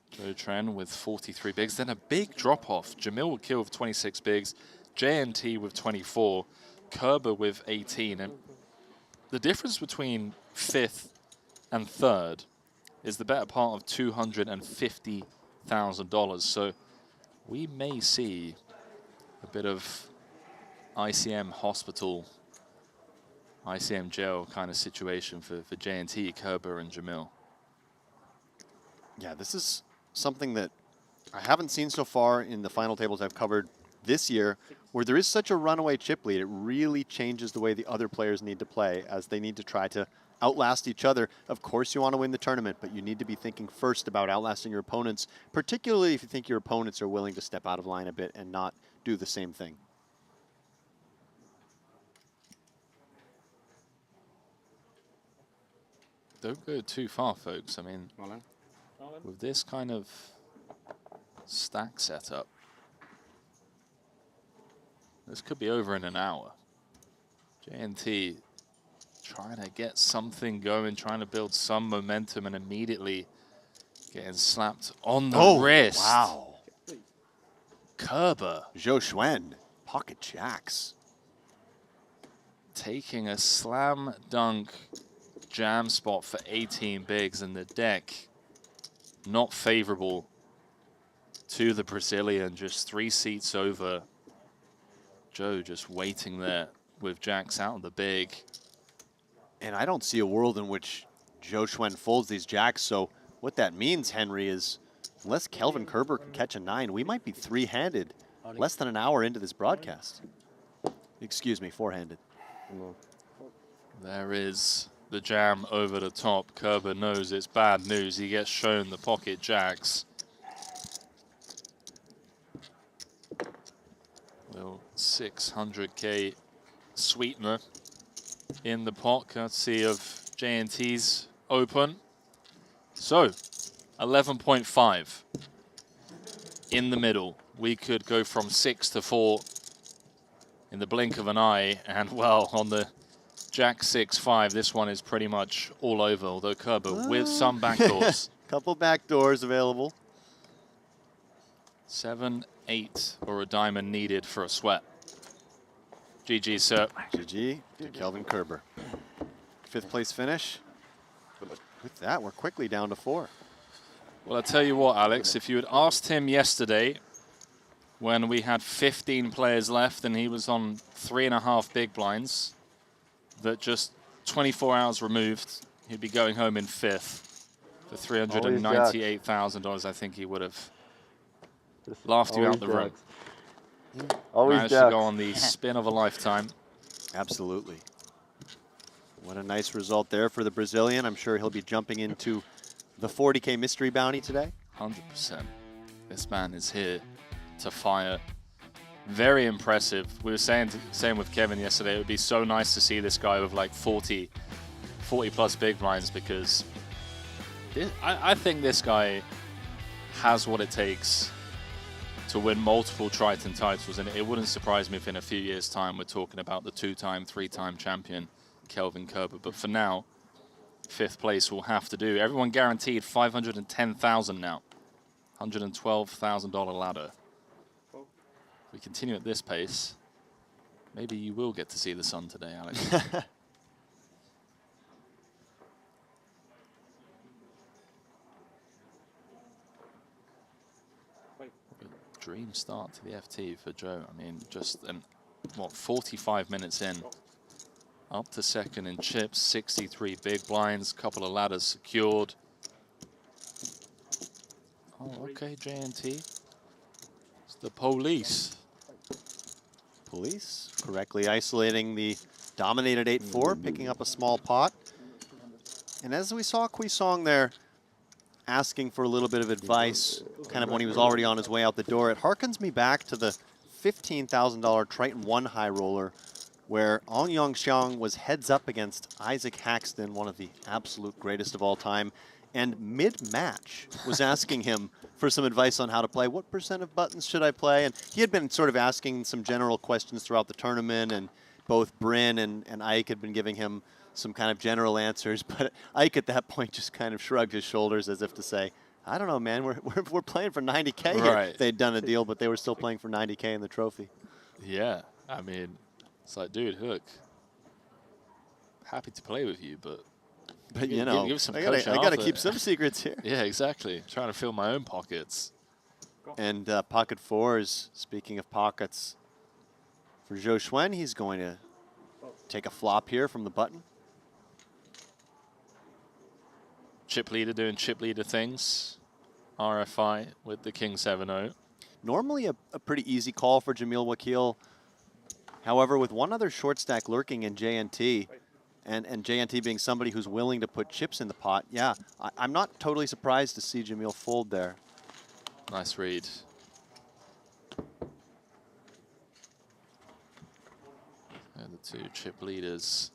Joe Tren with 43 bigs. Then a big drop off. Jamil will kill with 26 bigs. JNT with 24. Kerber with 18. And the difference between 5th and 3rd is the better part of $250,000. So we may see a bit of ICM hospital, ICM jail kind of situation for JNT, Kerber, and Jamil. Yeah, this is something that I haven't seen so far in the final tables I've covered this year, where there is such a runaway chip lead. It really changes the way the other players need to play, as they need to try to outlast each other. Of course you want to win the tournament, but you need to be thinking first about outlasting your opponents, particularly if you think your opponents are willing to step out of line a bit and not do the same thing. Don't go too far, folks. I mean, Well, with this kind of stack setup, this could be over in an hour. JNT trying to get something going, trying to build some momentum, and immediately getting slapped on the wrist. Wow. Kerber Zhou Xuan, pocket jacks. taking a slam dunk jam spot for 18 bigs, and the deck not favorable to the Brazilian, just 3 seats over. Joe just waiting there with jacks out of the big. And I don't see a world in which Zhou Xuan folds these jacks. So what that means, Henry, is unless Kelvin Kerber can catch a 9, we might be 3-handed less than an hour into this broadcast. Excuse me, 4-handed. There is the jam over the top. Kerber knows it's bad news. He gets shown the pocket jacks. Little 600K sweetener in the pot, courtesy of JNT's open. So, 11.5 in the middle. We could go from 6 to 4 in the blink of an eye, and well, on the Jack 6-5, this one is pretty much all over, although Kerber with some backdoors. Couple back doors available. 7, 8, or a diamond needed for a sweat. GG, sir. GG to Kelvin Kerber. 5th place finish. With that, we're quickly down to 4. Well, I'll tell you what, Alex, if you had asked him yesterday when we had 15 players left and he was on 3.5 big blinds, that just 24 hours removed, he'd be going home in 5th for $398,000. I think he would have laughed you out the room. Always Managed to go on the spin of a lifetime. Absolutely. What a nice result there for the Brazilian. I'm sure he'll be jumping into the 40K mystery bounty today. 100%. This man is here to fire. Very impressive. We were saying with Kevin yesterday, it would be so nice to see this guy with like 40 plus big blinds, because I think this guy has what it takes to win multiple Triton titles, and it wouldn't surprise me if in a few years' time we're talking about the 2-time, 3-time champion Kelvin Kerber. But for now, 5th place will have to do. Everyone guaranteed $510,000 now. $112,000 ladder. If we continue at this pace, maybe you will get to see the sun today, Alex. Dream start to the FT for Joe. I mean, just 45 minutes in, up to 2nd in chips, 63 big blinds, couple of ladders secured. Oh, okay, JNT. It's the police. Police correctly isolating the dominated 8-4, picking up a small pot. And as we saw Kwisong there asking for a little bit of advice, kind of when he was already on his way out the door, it harkens me back to the $15,000 Triton 1 high roller where Ong Yong-xiang was heads up against Isaac Haxton, one of the absolute greatest of all time, and mid-match was asking him for some advice on how to play. What % of buttons should I play? And he had been sort of asking some general questions throughout the tournament, and both Bryn and Ike had been giving him some kind of general answers, but Ike at that point just kind of shrugged his shoulders as if to say, I don't know, man, we're playing for 90K here. Right. They'd done a deal, but they were still playing for 90K in the trophy. Yeah, I mean, it's like, dude, Hook, happy to play with you, but you know, give some I coaching gotta after. keep some secrets here. Yeah, exactly. Trying to fill my own pockets. And pocket fours, speaking of pockets, for Zhou Xuan, he's going to take a flop here from the button. Chip leader doing chip leader things. RFI with the King 7-0. Normally a pretty easy call for Jamil Wakil. However, with one other short stack lurking in JNT, and JNT being somebody who's willing to put chips in the pot, yeah, I'm not totally surprised to see Jamil fold there. Nice read. And the two chip leaders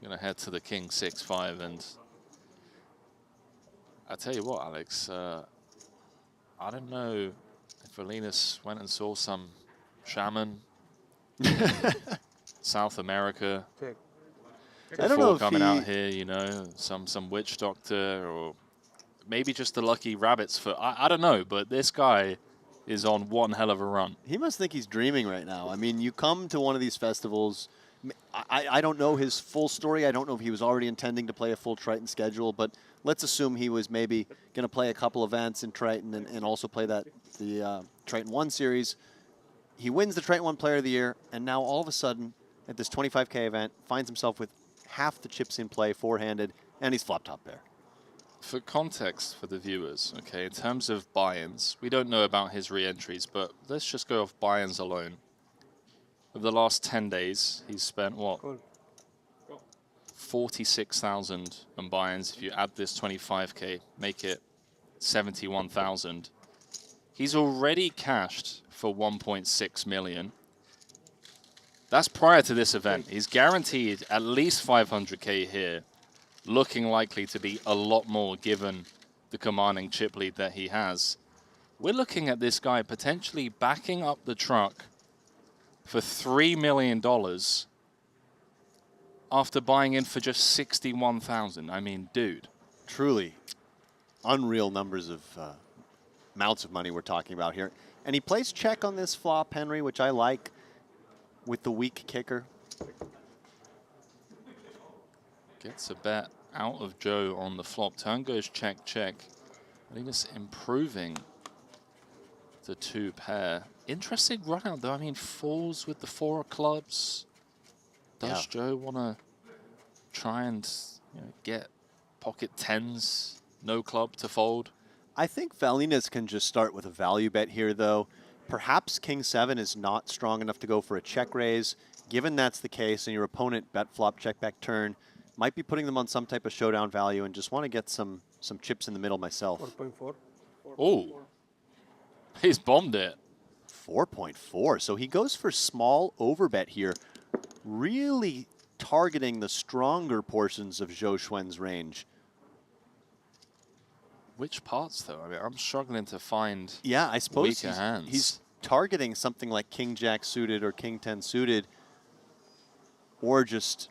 gonna head to the King 6-5, and I tell you what, Alex, I don't know if Alinas went and saw some shaman South America Check. I don't know before if coming he- out here, you know, some witch doctor, or maybe just the lucky rabbit's foot. I don't know, but this guy is on one hell of a run. He must think he's dreaming right now. I mean, you come to one of these festivals. I don't know his full story. I don't know if he was already intending to play a full Triton schedule, but let's assume he was maybe going to play a couple events in Triton and also play the Triton 1 series. He wins the Triton 1 Player of the Year, and now all of a sudden, at this 25K event, finds himself with half the chips in play, four-handed, and he's flop top pair. For context for the viewers, okay, in terms of buy-ins, we don't know about his re-entries, but let's just go off buy-ins alone. Over the last 10 days, he's spent, what, Cool. 46,000 on buy-ins. If you add this 25K, make it 71,000. He's already cashed for 1.6 million. That's prior to this event. He's guaranteed at least 500K here, looking likely to be a lot more given the commanding chip lead that he has. We're looking at this guy potentially backing up the truck for $3 million after buying in for just 61,000. I mean, dude. Truly unreal numbers of amounts of money we're talking about here. And he plays check on this flop, Henry, which I like, with the weak kicker. Gets a bet out of Joe on the flop. Turn goes check, check. Alinas improving the two pair. Interesting run out though. I mean, falls with the 4 of clubs. Does Joe want to try and get pocket 10s, no club to fold? I think Valinas can just start with a value bet here, though. Perhaps King 7 is not strong enough to go for a check raise. Given that's the case and your opponent bet flop, check back turn, might be putting them on some type of showdown value and just want to get some chips in the middle myself. 4.4. Oh, he's bombed it. 4.4. So he goes for small overbet here, really targeting the stronger portions of Zhou Xuan's range. Which parts though? I mean, I'm struggling to find. Yeah, I suppose weaker hands. he's targeting something like King Jack suited or King 10 suited, or just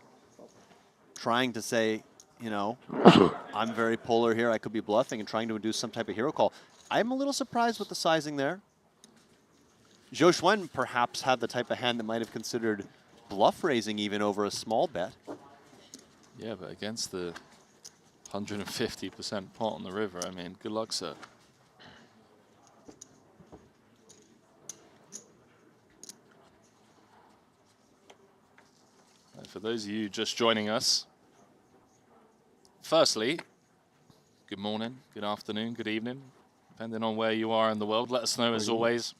trying to say, you know, I'm very polar here, I could be bluffing, and trying to induce some type of hero call. I'm a little surprised with the sizing there. Zhou Xuan perhaps had the type of hand that might have considered bluff raising even over a small bet. Yeah, but against the 150% pot on the river, I mean, good luck, sir. And for those of you just joining us, firstly, good morning, good afternoon, good evening, depending on where you are in the world. Let us know as always.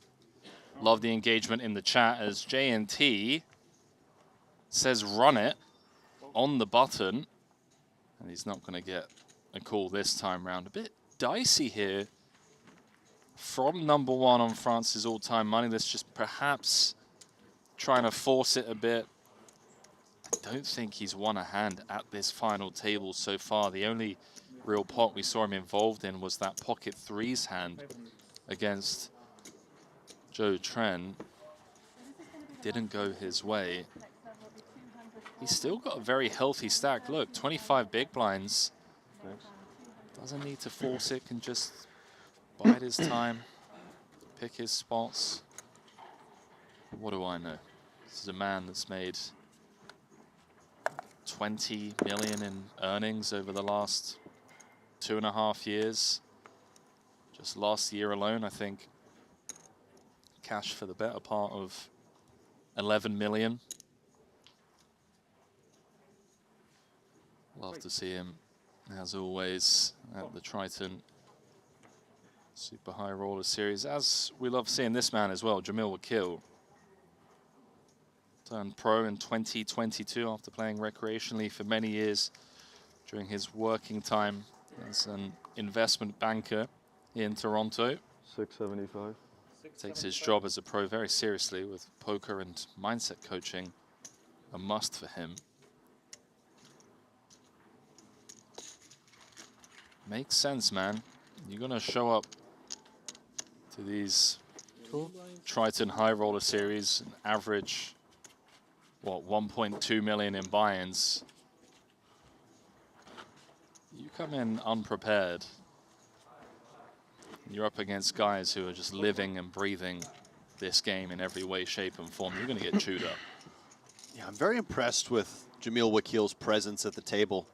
Love the engagement in the chat as JNT says run it on the button. And he's not going to get a call this time round. A bit dicey here from number one on France's all-time money. Let's just perhaps trying to force it a bit. don't think he's won a hand at this final table so far. The only real pot we saw him involved in was that pocket threes hand against Joe Tren. Didn't go his way. He's still got a very healthy stack. Look, 25 big blinds. Thanks. Doesn't need to force it, can just bide his time, pick his spots. What do I know? This is a man that's made 20 million in earnings over the last 2.5 years. Just last year alone, I think, cash for the better part of 11 million. Love to see him, as always, at the Triton Super High Roller Series. As we love seeing this man as well, Jamil Wakil. Turned pro in 2022 after playing recreationally for many years during his working time as an investment banker in Toronto. 675. Takes his job as a pro very seriously, with poker and mindset coaching a must for him. Makes sense, man. You're gonna show up to these Triton High Roller Series, an average, what, 1.2 million in buy-ins. You come in unprepared. You're up against guys who are just living and breathing this game in every way, shape, and form. You're gonna get chewed up. Yeah, I'm very impressed with Jamil Wakil's presence at the table.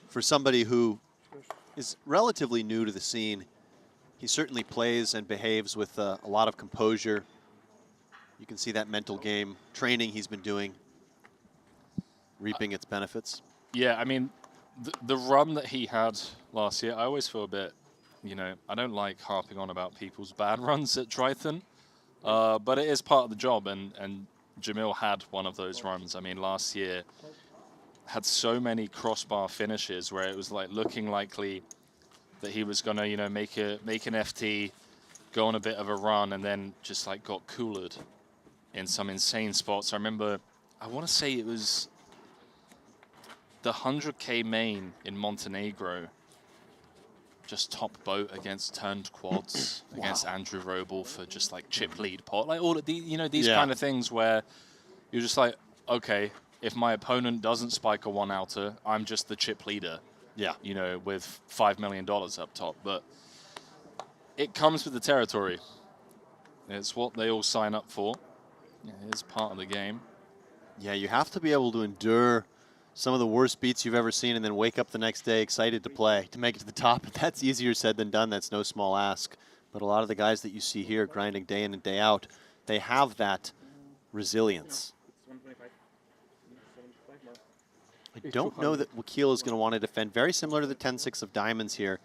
For somebody who is relatively new to the scene, he certainly plays and behaves with a lot of composure. You can see that mental game training he's been doing reaping its benefits. Yeah, I mean, the run that he had last year, I always feel a bit, you know, I don't like harping on about people's bad runs at Triton, but it is part of the job, and Jamil had one of those runs. I mean, last year had so many crossbar finishes where it was like looking likely that he was gonna, you know, make an FT, go on a bit of a run, and then just like got coolered in some insane spots. I remember, I want to say it was the 100K main in Montenegro, just top boat against turned quads against Andrew Roble for just like chip lead pot, like all of the, you know, these kind of things where you're just like, okay, if my opponent doesn't spike a one outer, I'm just the chip leader. Yeah. You know, with $5 million up top, but it comes with the territory. It's what they all sign up for. It's part of the game. Yeah, you have to be able to endure some of the worst beats you've ever seen and then wake up the next day excited to play, to make it to the top. That's easier said than done. That's no small ask. But a lot of the guys that you see here grinding day in and day out, they have that resilience. I don't know that Wakil is going to want to defend. Very similar to the 10-6 of diamonds here.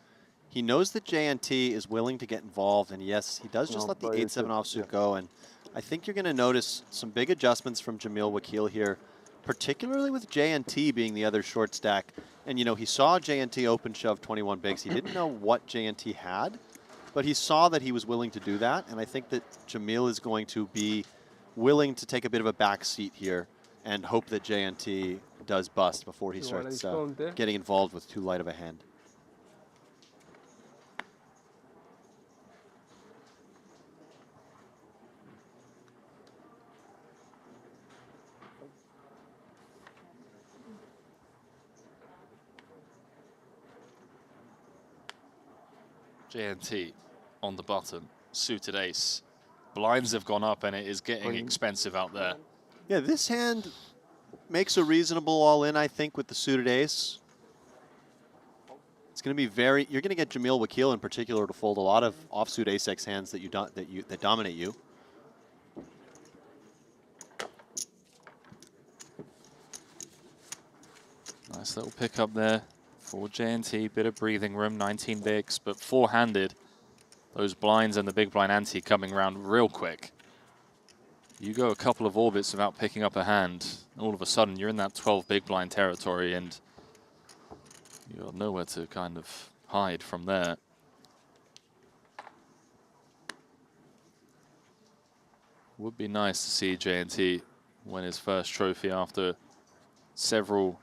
He knows that JNT is willing to get involved, and yes, he does just let the 8-7 offsuit go. And I think you're going to notice some big adjustments from Jamil Wakil here, particularly with JNT being the other short stack. And, you know, he saw JNT open shove 21 bigs. He didn't know what JNT had, but he saw that he was willing to do that. And I think that Jamil is going to be willing to take a bit of a back seat here and hope that JNT does bust before he starts getting involved with too light of a hand. JNT on the button, suited ace. Blinds have gone up and it is getting expensive out there. Yeah, this hand makes a reasonable all-in, I think, with the suited ace. It's going to be very. You're going to get Jamil Wakil in particular to fold a lot of offsuit ace-x hands that dominate you. Nice little pickup there for JNT. Bit of breathing room, 19 bigs, but four-handed. Those blinds and the big blind ante coming around real quick. You go a couple of orbits without picking up a hand, all of a sudden you're in that 12 big blind territory and you got nowhere to kind of hide from there. Would be nice to see JNT win his first trophy after several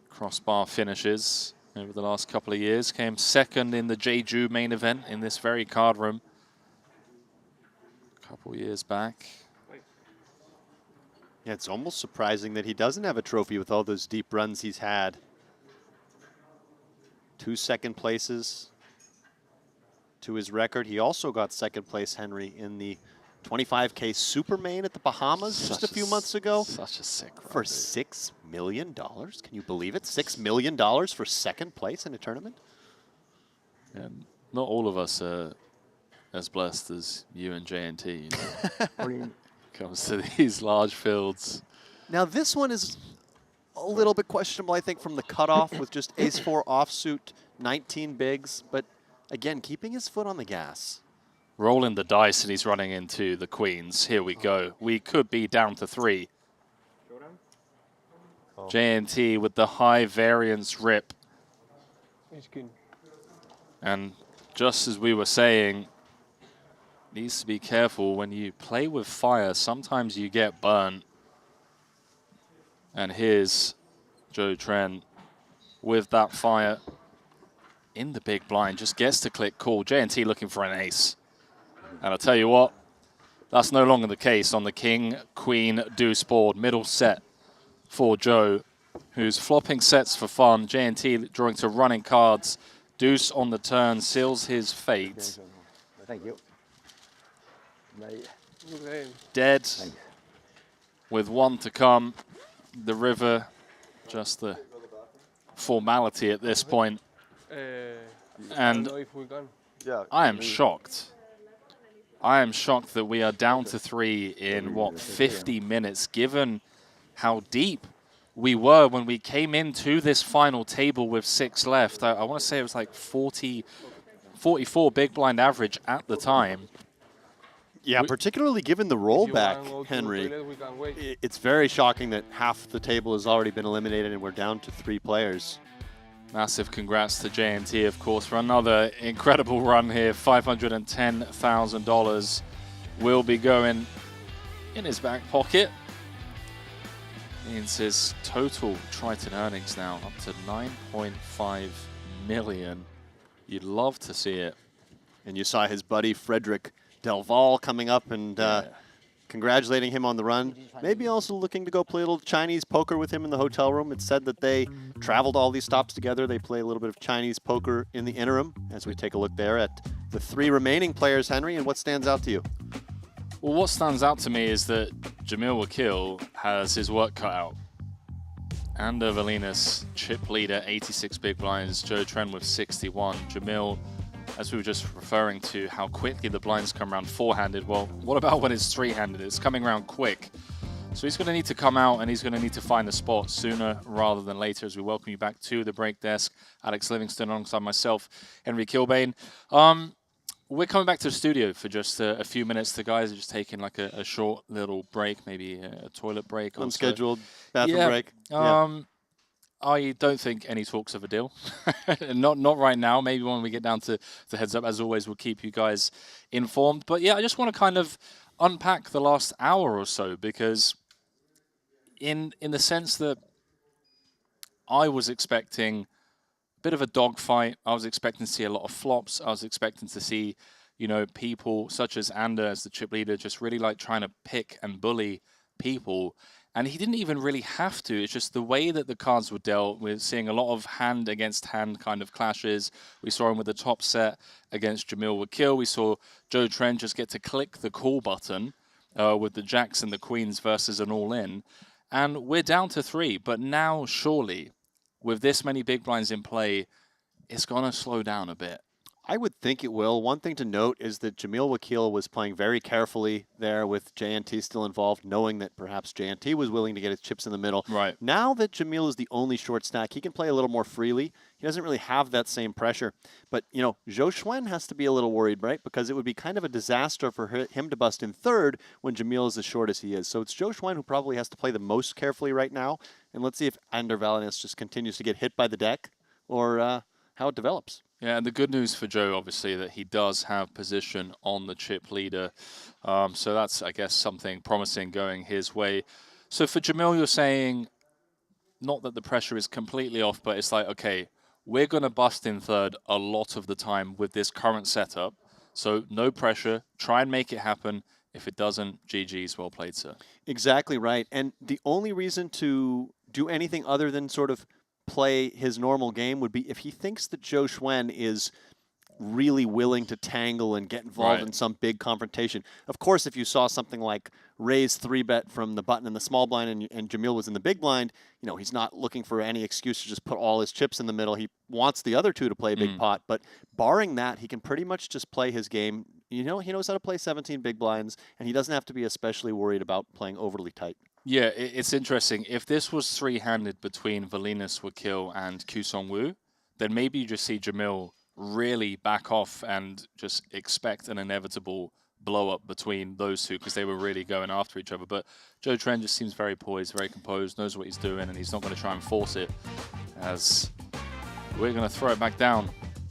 crossbar finishes over the last couple of years. Came second in the Jeju main event in this very card room a couple years back. Yeah, it's almost surprising that he doesn't have a trophy with all those deep runs he's had. 2 second places to his record. He also got second place, Henry, in the 25K Super Main at the Bahamas just a few months ago. Such a sick run, For dude. $6 million. Can you believe it? $6 million for second place in a tournament? And not all of us are as blessed as you and JNT, you know, when it comes to these large fields. Now this one is a little bit questionable, I think, from the cutoff with just ace-4 offsuit, 19 bigs, but again, keeping his foot on the gas. Rolling the dice and he's running into the queens. Here we go. We could be down to 3. JNT with the high variance rip. And just as we were saying, needs to be careful when you play with fire. Sometimes you get burnt. And here's Joe Tren with that fire in the big blind. Just gets to click call. JNT looking for an ace. And I'll tell you what, that's no longer the case on the king, queen, deuce board. Middle set for Joe, who's flopping sets for fun. JNT drawing to running cards. Deuce on the turn, seals his fate. Thank you. Dead with 1 to come. The river, just the formality at this point. And Yeah. I am shocked. I am shocked that we are down to 3 in, what, 50 minutes, given how deep we were when we came into this final table with 6 left. I want to say it was like 44 big blind average at the time. Yeah, particularly given the rollback, Henry. It's very shocking that half the table has already been eliminated and we're down to 3 players. Massive congrats to JNT, of course, for another incredible run here. $510,000 will be going in his back pocket. Means his total Triton earnings now up to 9.5 million. You'd love to see it. And you saw his buddy Frederick Delval coming up and congratulating him on the run. Maybe also looking to go play a little Chinese poker with him in the hotel room. It's said that they traveled all these stops together. They play a little bit of Chinese poker in the interim as we take a look there at the 3 remaining players, Henry, and what stands out to you? Well, what stands out to me is that Jamil Wakil has his work cut out. Ander Valinas, chip leader, 86 big blinds. Joe Tren with 61. Jamil, as we were just referring to how quickly the blinds come around 4-handed. Well, what about when it's 3-handed? It's coming around quick. So he's going to need to come out and he's going to need to find a spot sooner rather than later as we welcome you back to the break desk. Alex Livingston alongside myself, Henry Kilbane. We're coming back to the studio for just a few minutes. The guys are just taking like a short little break, maybe a toilet break. Unscheduled bathroom break. I don't think any talks of a deal. not right now. Maybe when we get down to the heads up. As always, we'll keep you guys informed. But yeah, I just want to kind of unpack the last hour or so because in the sense that I was expecting a bit of a dogfight. I was expecting to see a lot of flops. I was expecting to see, you know, people such as Ander as the chip leader just really like trying to pick and bully people. And he didn't even really have to. It's just the way that the cards were dealt. We're seeing a lot of hand against hand kind of clashes. We saw him with the top set against Jamil Wakil. We saw Joe Tren just get to click the call button with the jacks and the queens versus an all-in. And we're down to 3. But now, surely, with this many big blinds in play, it's going to slow down a bit. I would think it will. One thing to note is that Jamil Wakil was playing very carefully there with JNT still involved, knowing that perhaps JNT was willing to get his chips in the middle. Right. Now that Jamil is the only short stack, he can play a little more freely. He doesn't really have that same pressure. But, you know, Zhou Xuan has to be a little worried, right? Because it would be kind of a disaster for him to bust in third when Jamil is as short as he is. So it's Zhou Xuan who probably has to play the most carefully right now. And let's see if Ander Valinas just continues to get hit by the deck or how it develops. Yeah, and the good news for Joe, obviously, that he does have position on the chip leader. So that's, I guess, something promising going his way. So for Jamil, you're saying not that the pressure is completely off, but it's like, okay, we're going to bust in third a lot of the time with this current setup. So no pressure. Try and make it happen. If it doesn't, GG's, well played, sir. Exactly right. And the only reason to do anything other than sort of play his normal game would be if he thinks that Zhou Xuan is really willing to tangle and get involved in some big confrontation. Of course, if you saw something like raise 3-bet from the button in the small blind and Jamil was in the big blind, you know, he's not looking for any excuse to just put all his chips in the middle. He wants the other two to play big pot, but barring that, he can pretty much just play his game. You know, he knows how to play 17 big blinds, and he doesn't have to be especially worried about playing overly tight. Yeah, it's interesting. If this was three-handed between Valinas Wakil and Kusong Wu, then maybe you just see Jamil really back off and just expect an inevitable blow-up between those two because they were really going after each other. But Zhou Tren just seems very poised, very composed, knows what he's doing, and he's not going to try and force it, as we're going to throw it back down.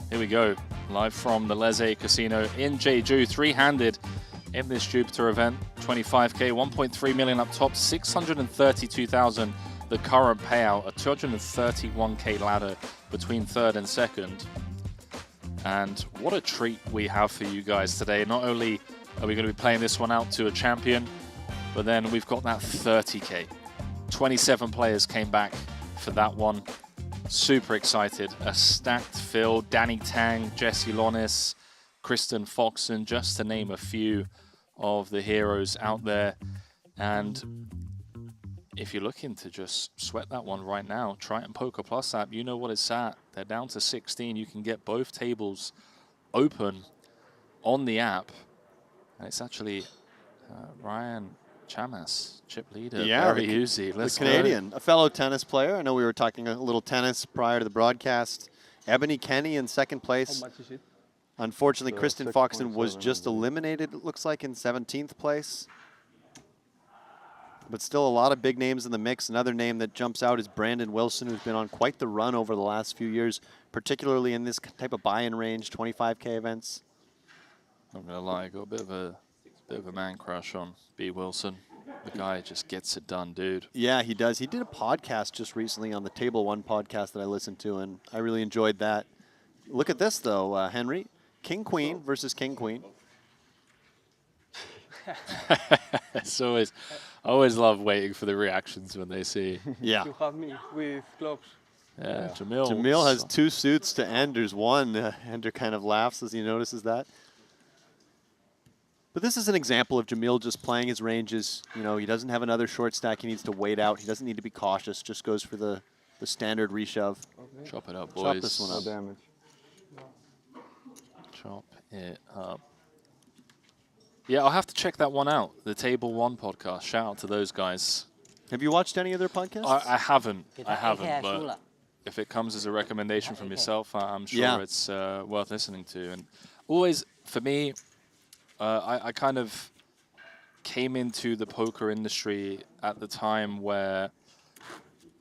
Here we go, live from the Leze Casino in Jeju, three-handed in this Jupiter event. 25K, 1.3 million up top, 632,000 the current payout, a 231K ladder between third and second. And what a treat we have for you guys today. Not only are we going to be playing this one out to a champion, but then we've got that 30K. 27 players came back for that one. Super excited. A stacked field. Danny Tang, Jesse Lonis, Kristen Foxon, just to name a few of the heroes out there. And if you're looking to just sweat that one right now, Triton Poker Plus app, you know what it's at. They're down to 16. You can get both tables open on the app. And it's actually Ryan Chamas, chip leader. Yeah, very easy. Let's the Canadian, a fellow tennis player. I know we were talking a little tennis prior to the broadcast. Ebony Kenny in second place. How much is it? Unfortunately, Kristen Foxon was 6.7, just I believe. eliminated, it looks like, in 17th place. But still a lot of big names in the mix. Another name that jumps out is Brandon Wilson, who's been on quite the run over the last few years, particularly in this type of buy-in range, 25K events. Not gonna lie, I got a bit of a man crush on B. Wilson. The guy just gets it done, dude. Yeah, he does. He did a podcast just recently on the Table One podcast that I listened to, and I really enjoyed that. Look at this, though, Henry. King-Queen versus King-Queen. It's always, I always love waiting for the reactions when they see. Yeah. You have me with clubs. Yeah, Jamil. Jamil has two suits to Ender's one. Ender kind of laughs as he notices that. But this is an example of Jamil just playing his ranges. You know, he doesn't have another short stack he needs to wait out. He doesn't need to be cautious. Just goes for the standard reshove. Okay. Chop it up, boys. Chop this one No up. damage. Chop it up. Yeah, I'll have to check that one out. The Table One podcast. Shout out to those guys. Have you watched any of their podcasts? I haven't. I haven't. But if it comes as a recommendation from yourself, I'm sure it's worth listening to. And always, for me, I kind of came into the poker industry at the time where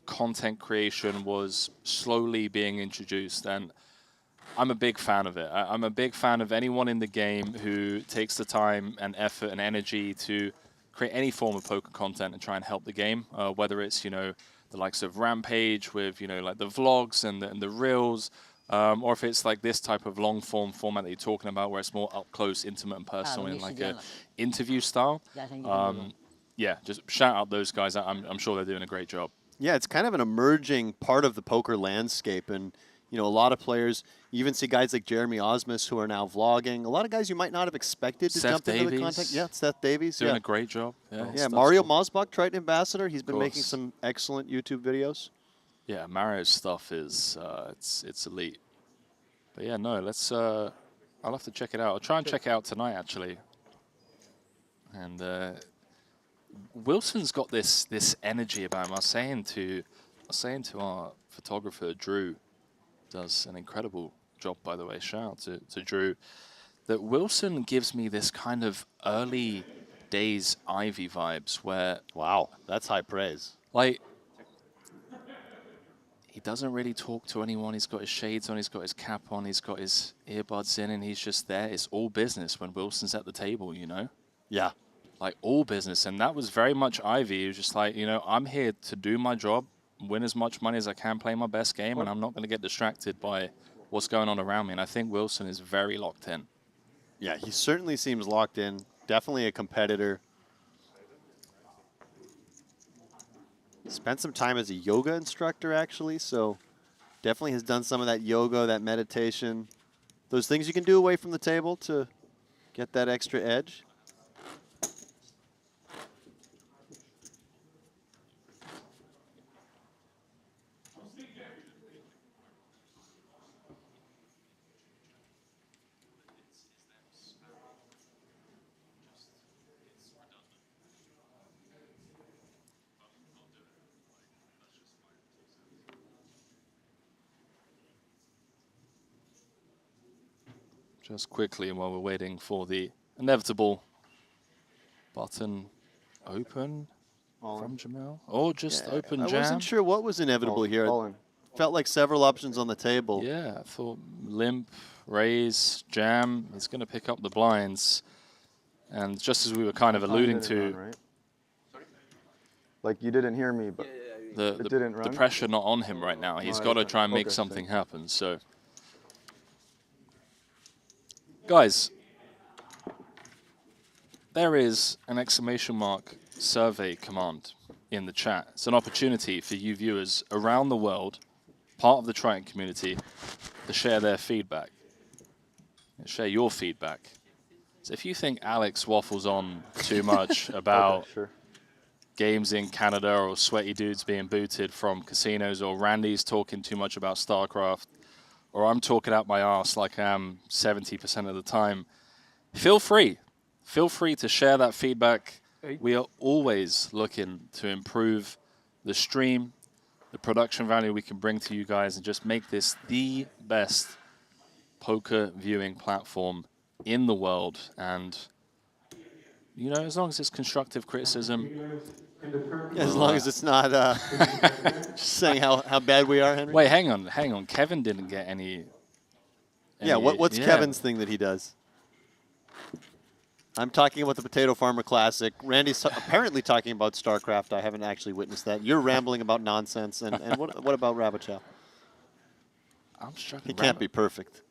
content creation was slowly being introduced, and I'm a big fan of it. I'm a big fan of anyone in the game who takes the time and effort and energy to create any form of poker content and try and help the game, whether it's, you know, the likes of Rampage with, you know, like the vlogs and the reels, or if it's like this type of long form format that you're talking about where it's more up close, intimate and personal in like a interview style. Yeah, just shout out those guys. I'm sure they're doing a great job. Yeah, it's kind of an emerging part of the poker landscape. And, you know, a lot of players, you even see guys like Jeremy Osmus who are now vlogging. A lot of guys you might not have expected to Seth jump into the Davies. content. Yeah, Seth Davies. Doing Yeah, a great job. Yeah, yeah. stuff's Mario cool. Mosbach, Triton Ambassador. He's been making course. some excellent YouTube videos. Yeah, Mario's stuff is it's elite. But yeah, no, let's I'll have to check it out. I'll try and check it out tonight actually. And Wilson's got this energy about him. I was saying to our photographer Drew, does an incredible job by the way. Shout out to Drew. That Wilson gives me this kind of early days Ivy vibes where Wow, that's high praise. like he doesn't really talk to anyone. He's got his shades on, he's got his cap on, he's got his earbuds in, and he's just there. It's all business when Wilson's at the table, you know? Yeah. Like all business. And that was very much Ivy. He was just like, you know, I'm here to do my job. win as much money as I can, play my best game, and I'm not going to get distracted by what's going on around me. And I think Wilson is very locked in. Yeah, he certainly seems locked in. Definitely a competitor. Spent some time as a yoga instructor, actually, so definitely has done some of that yoga, that meditation. Those things you can do away from the table to get that extra edge. Just quickly, while we're waiting for the inevitable button open All from in. Jamil. Or just Yeah, open I jam. wasn't sure what was inevitable here. All in. Felt like several options on the table. Yeah, I thought limp, raise, jam. He's going to pick up the blinds. And just as we were kind of Time alluding didn't to, run, right? Like you didn't hear me, but the didn't run? pressure not on him right now. He's got to okay. try and make Okay, something thanks. happen. So, guys, there is an exclamation mark survey command in the chat. It's an opportunity for you viewers around the world, part of the Triton community, to share their feedback. Share your feedback. So if you think Alex waffles on too much about Okay, sure. games in Canada, or sweaty dudes being booted from casinos, or Randy's talking too much about StarCraft, or I'm talking out my ass like I am 70% of the time, feel free. Feel free to share that feedback. We are always looking to improve the stream, the production value we can bring to you guys, and just make this the best poker viewing platform in the world. And, you know, as long as it's constructive criticism, As long as it's not just saying how bad we are, Henry. Wait, hang on. Kevin didn't get any. Yeah, what's yeah. Kevin's thing that he does? I'm talking about the Potato Farmer Classic. Randy's apparently talking about StarCraft. I haven't actually witnessed that. You're rambling about nonsense. And what about Rabbit Chow? I'm struggling. He can't be perfect.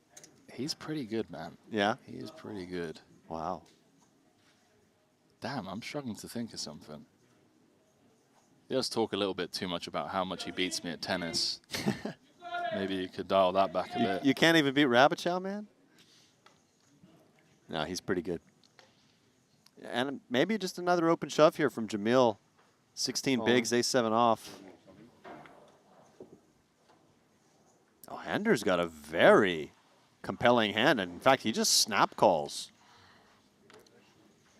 He's pretty good, man. Yeah? He is pretty good. Wow. Damn, I'm struggling to think of something. He does talk a little bit too much about how much he beats me at tennis. Maybe you could dial that back a bit. You can't even beat Rabbit Chow, man? No, he's pretty good. And maybe just another open shove here from Jamil. 16 bigs, ace-7 off. Oh, Hender's got a very compelling hand. And in fact, he just snap calls.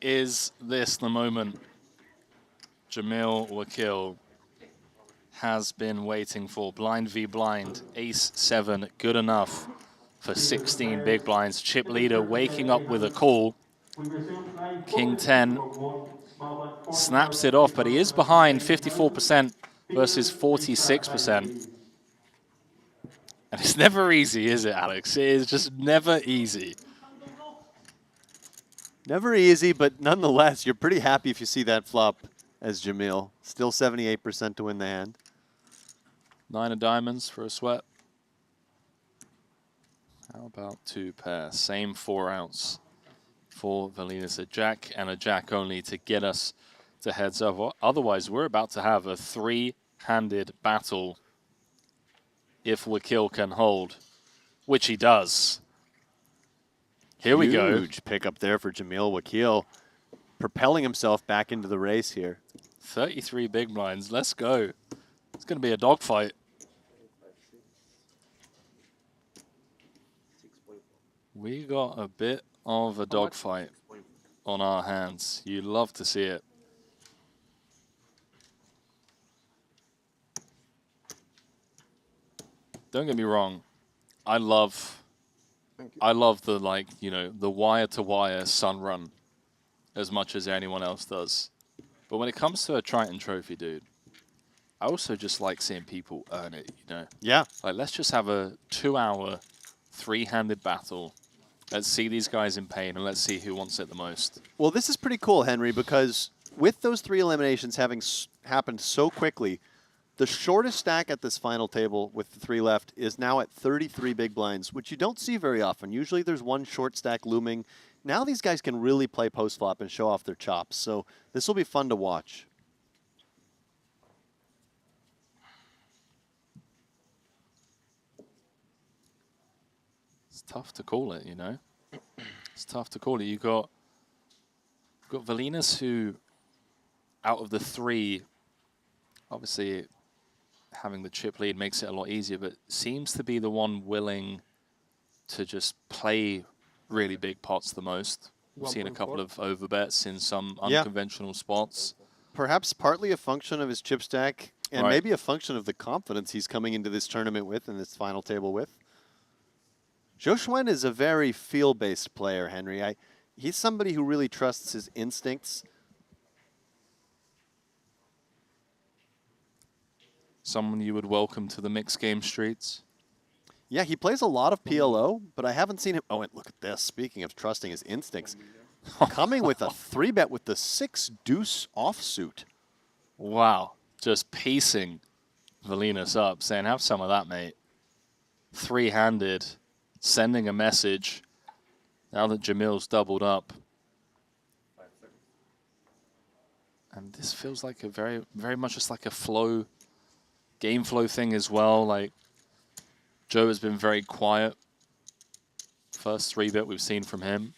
Is this the moment Jamil Wakil has been waiting for? Blind v blind, ace-7, good enough for 16 big blinds. Chip leader waking up with a call. King 10 snaps it off, but he is behind 54% versus 46%. And it's never easy, is it, Alex? It is just never easy. Never easy, but nonetheless, you're pretty happy if you see that flop as Jamil. Still 78% to win the hand. 9 of diamonds for a sweat. How about 2 pair? Same 4 ounce for Valinas. A jack and a jack only to get us to heads up. Otherwise, we're about to have a 3-handed battle if Wakil can hold, which he does. Here we go. Huge pickup there for Jamil Wakil, propelling himself back into the race here. 33 big blinds. Let's go. It's going to be a dogfight. We got a bit of a dogfight on our hands. You love to see it. Don't get me wrong. I love the, like, you know, the wire-to-wire sun run as much as anyone else does. But when it comes to a Triton trophy, dude, I also just like seeing people earn it, you know? Yeah. Like, let's just have a 2-hour, 3-handed battle. Let's see these guys in pain, and let's see who wants it the most. Well, this is pretty cool, Henry, because with those 3 eliminations having happened so quickly, The shortest stack at this final table with the 3 left is now at 33 big blinds, which you don't see very often. Usually there's one short stack looming. Now these guys can really play post flop and show off their chops. So this will be fun to watch. It's tough to call it, you know. It's tough to call it. You've got Valinas, who, out of the 3, obviously having the chip lead makes it a lot easier, but seems to be the one willing to just play really big pots the most. We've seen a couple of overbets in some unconventional spots. Perhaps partly a function of his chip stack, and Right. maybe a function of the confidence he's coming into this tournament with and this final table with. Zhou Xuan is a very feel-based player, Henry. He's somebody who really trusts his instincts. Someone you would welcome to the mixed game streets. Yeah, he plays a lot of PLO, but I haven't seen him. Oh, and look at this. Speaking of trusting his instincts, coming with a 3-bet with the 6-deuce offsuit. Wow. Just pacing Valinas up, saying, have some of that, mate. 3-handed, sending a message. Now that Jamil's doubled up. And this feels like a very much just like a flow, game flow thing as well. Like, Joe has been very quiet. First 3-bet we've seen from him.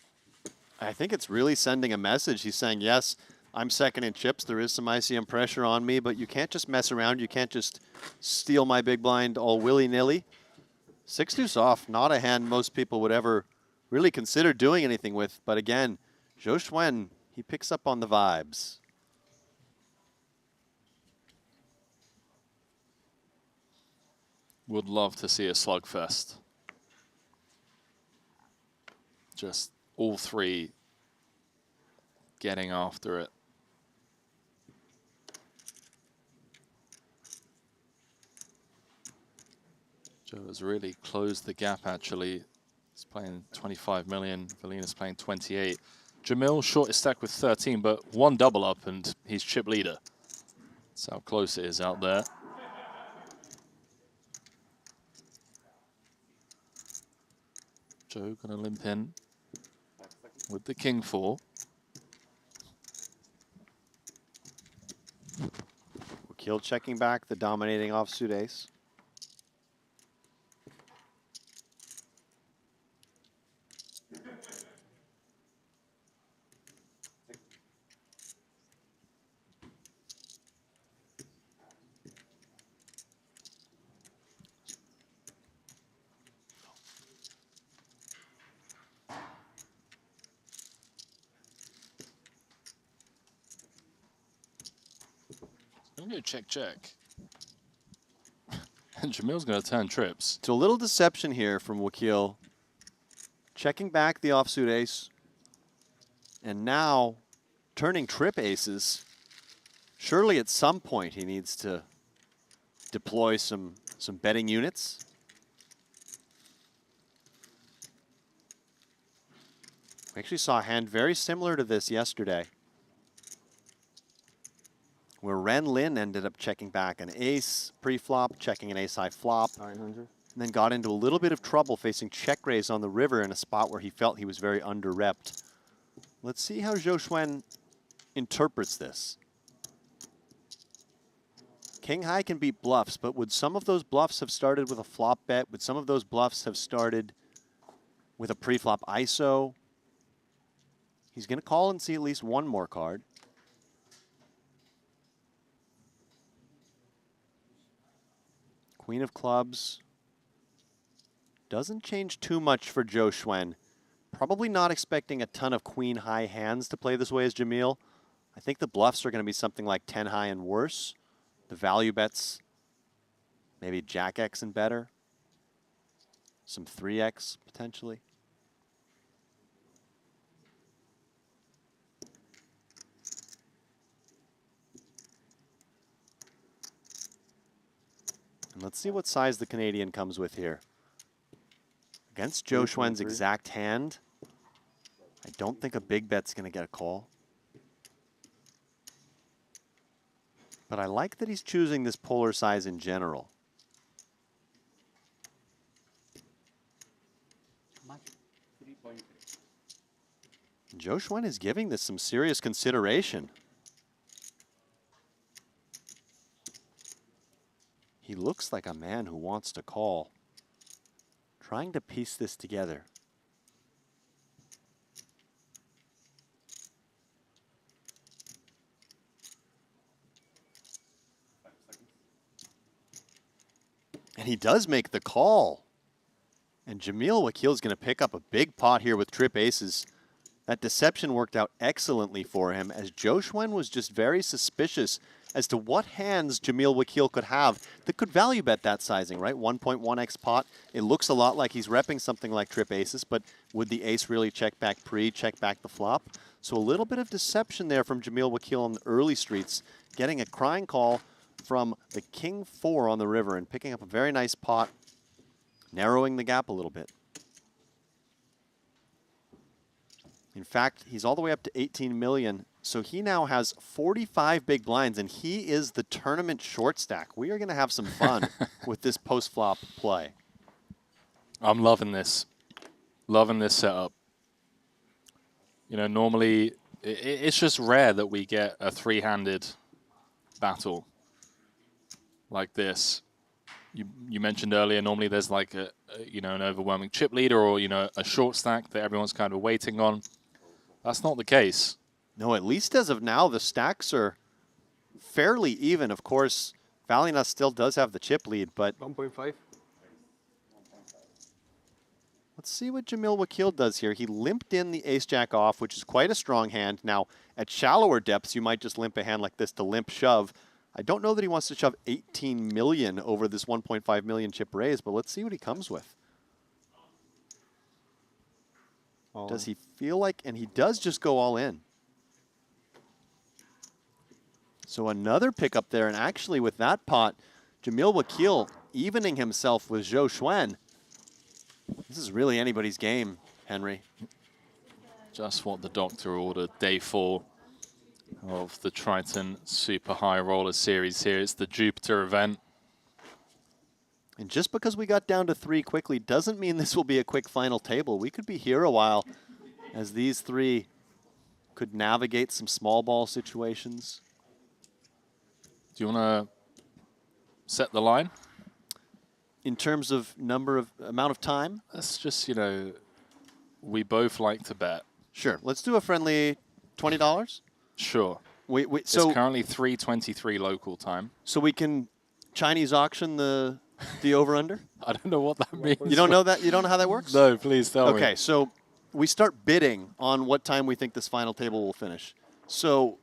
I think it's really sending a message. He's saying, yes, I'm second in chips. There is some ICM pressure on me, but you can't just mess around. You can't just steal my big blind all willy-nilly. 6-deuce off, not a hand most people would ever really consider doing anything with. But again, Zhou Xuan, he picks up on the vibes. Would love to see a slugfest. Just all 3 getting after it. Joe has really closed the gap, actually. He's playing 25 million. Valina's playing 28. Jamil, shortest stack with 13, but 1 double up, and he's chip leader. That's how close it is out there. Joe gonna limp in with the king 4. Wakil checking back the dominating offsuit ace. I'm gonna check. And Jamil's gonna turn trips. So a little deception here from Wakil. Checking back the offsuit ace. And now turning trip aces. Surely at some point he needs to deploy some betting units. We actually saw a hand very similar to this yesterday, where Ren Lin ended up checking back an ace pre-flop, checking an ace-high flop, 900. and then got into a little bit of trouble facing check raise on the river in a spot where he felt he was very under-repped. Let's see how Zhou Xuan interprets this. King high can beat bluffs, but would some of those bluffs have started with a flop bet? Would some of those bluffs have started with a pre-flop ISO? He's going to call and see at least one more card. Queen of clubs. Doesn't change too much for Zhou Xuan. Probably not expecting a ton of queen high hands to play this way as Jamil. I think the bluffs are going to be something like 10 high and worse. The value bets, maybe Jack X and better. Some 3X potentially. And let's see what size the Canadian comes with here. Against Zhou Xuan's exact hand, I don't think a big bet's going to get a call. But I like that he's choosing this polar size in general. Zhou Xuan is giving this some serious consideration. He looks like a man who wants to call. Trying to piece this together. And he does make the call. And Jamil Wakil is going to pick up a big pot here with trip aces. That deception worked out excellently for him, as Zhou Xuan was just very suspicious as to what hands Jamil Wakil could have that could value bet that sizing, right? 1.1x pot. It looks a lot like he's repping something like trip aces, but would the ace really check back pre, check back the flop? So a little bit of deception there from Jamil Wakil on the early streets, getting a crying call from the king 4 on the river and picking up a very nice pot, narrowing the gap a little bit. In fact, he's all the way up to 18 million, so he now has 45 big blinds, and he is the tournament short stack. We are going to have some fun with this post-flop play. I'm loving this. Loving this setup. You know, normally it's just rare that we get a three-handed battle like this. You mentioned earlier, normally there's like a you know, an overwhelming chip leader or, you know, a short stack that everyone's kind of waiting on. That's not the case. No, at least as of now, the stacks are fairly even. Of course, Valinas still does have the chip lead, but 1.5. let's see what Jamil Wakil does here. He limped in the ace-jack off, which is quite a strong hand. Now, at shallower depths, you might just limp a hand like this to limp shove. I don't know that he wants to shove 18 million over this 1.5 million chip raise, but let's see what he comes with. Does he feel like, and he does just go all in. So another pickup there, and actually with that pot, Jamil Wakil evening himself with Zhou Xuan. This is really anybody's game, Henry. Just what the doctor ordered. Day 4 of the Triton Super High Roller Series here. It's the Jupiter event. And just because we got down to 3 quickly doesn't mean this will be a quick final table. We could be here a while as these 3 could navigate some small ball situations. Do you want to set the line? In terms of amount of time? Let's just, you know, we both like to bet. Sure. Let's do a friendly $20. Sure. It's So currently 3:23 local time. So we can Chinese auction the over-under? I don't know what that means. You don't know that? You don't know how that works? No, please tell me. Okay, so we start bidding on what time we think this final table will finish. So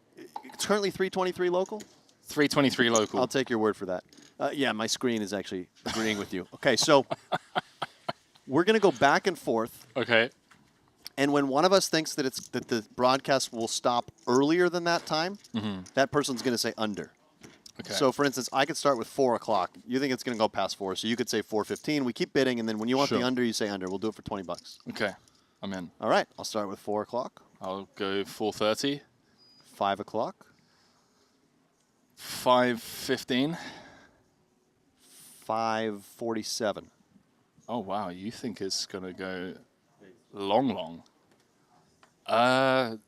it's currently 3:23 local? 3:23 local. I'll take your word for that. Yeah, my screen is actually agreeing with you. Okay, so we're going to go back and forth. Okay. And when one of us thinks that the broadcast will stop earlier than that time, that person's going to say under. Okay. So, for instance, I could start with 4 o'clock. You think it's going to go past 4, so you could say 4:15. We keep bidding, and then when you want Sure. the under, you say under. We'll do it for $20. Okay. I'm in. All right, I'll start with 4 o'clock, I'll go 4:30. 5 o'clock, 5:15. 5:47. Oh wow, you think it's gonna go long? That's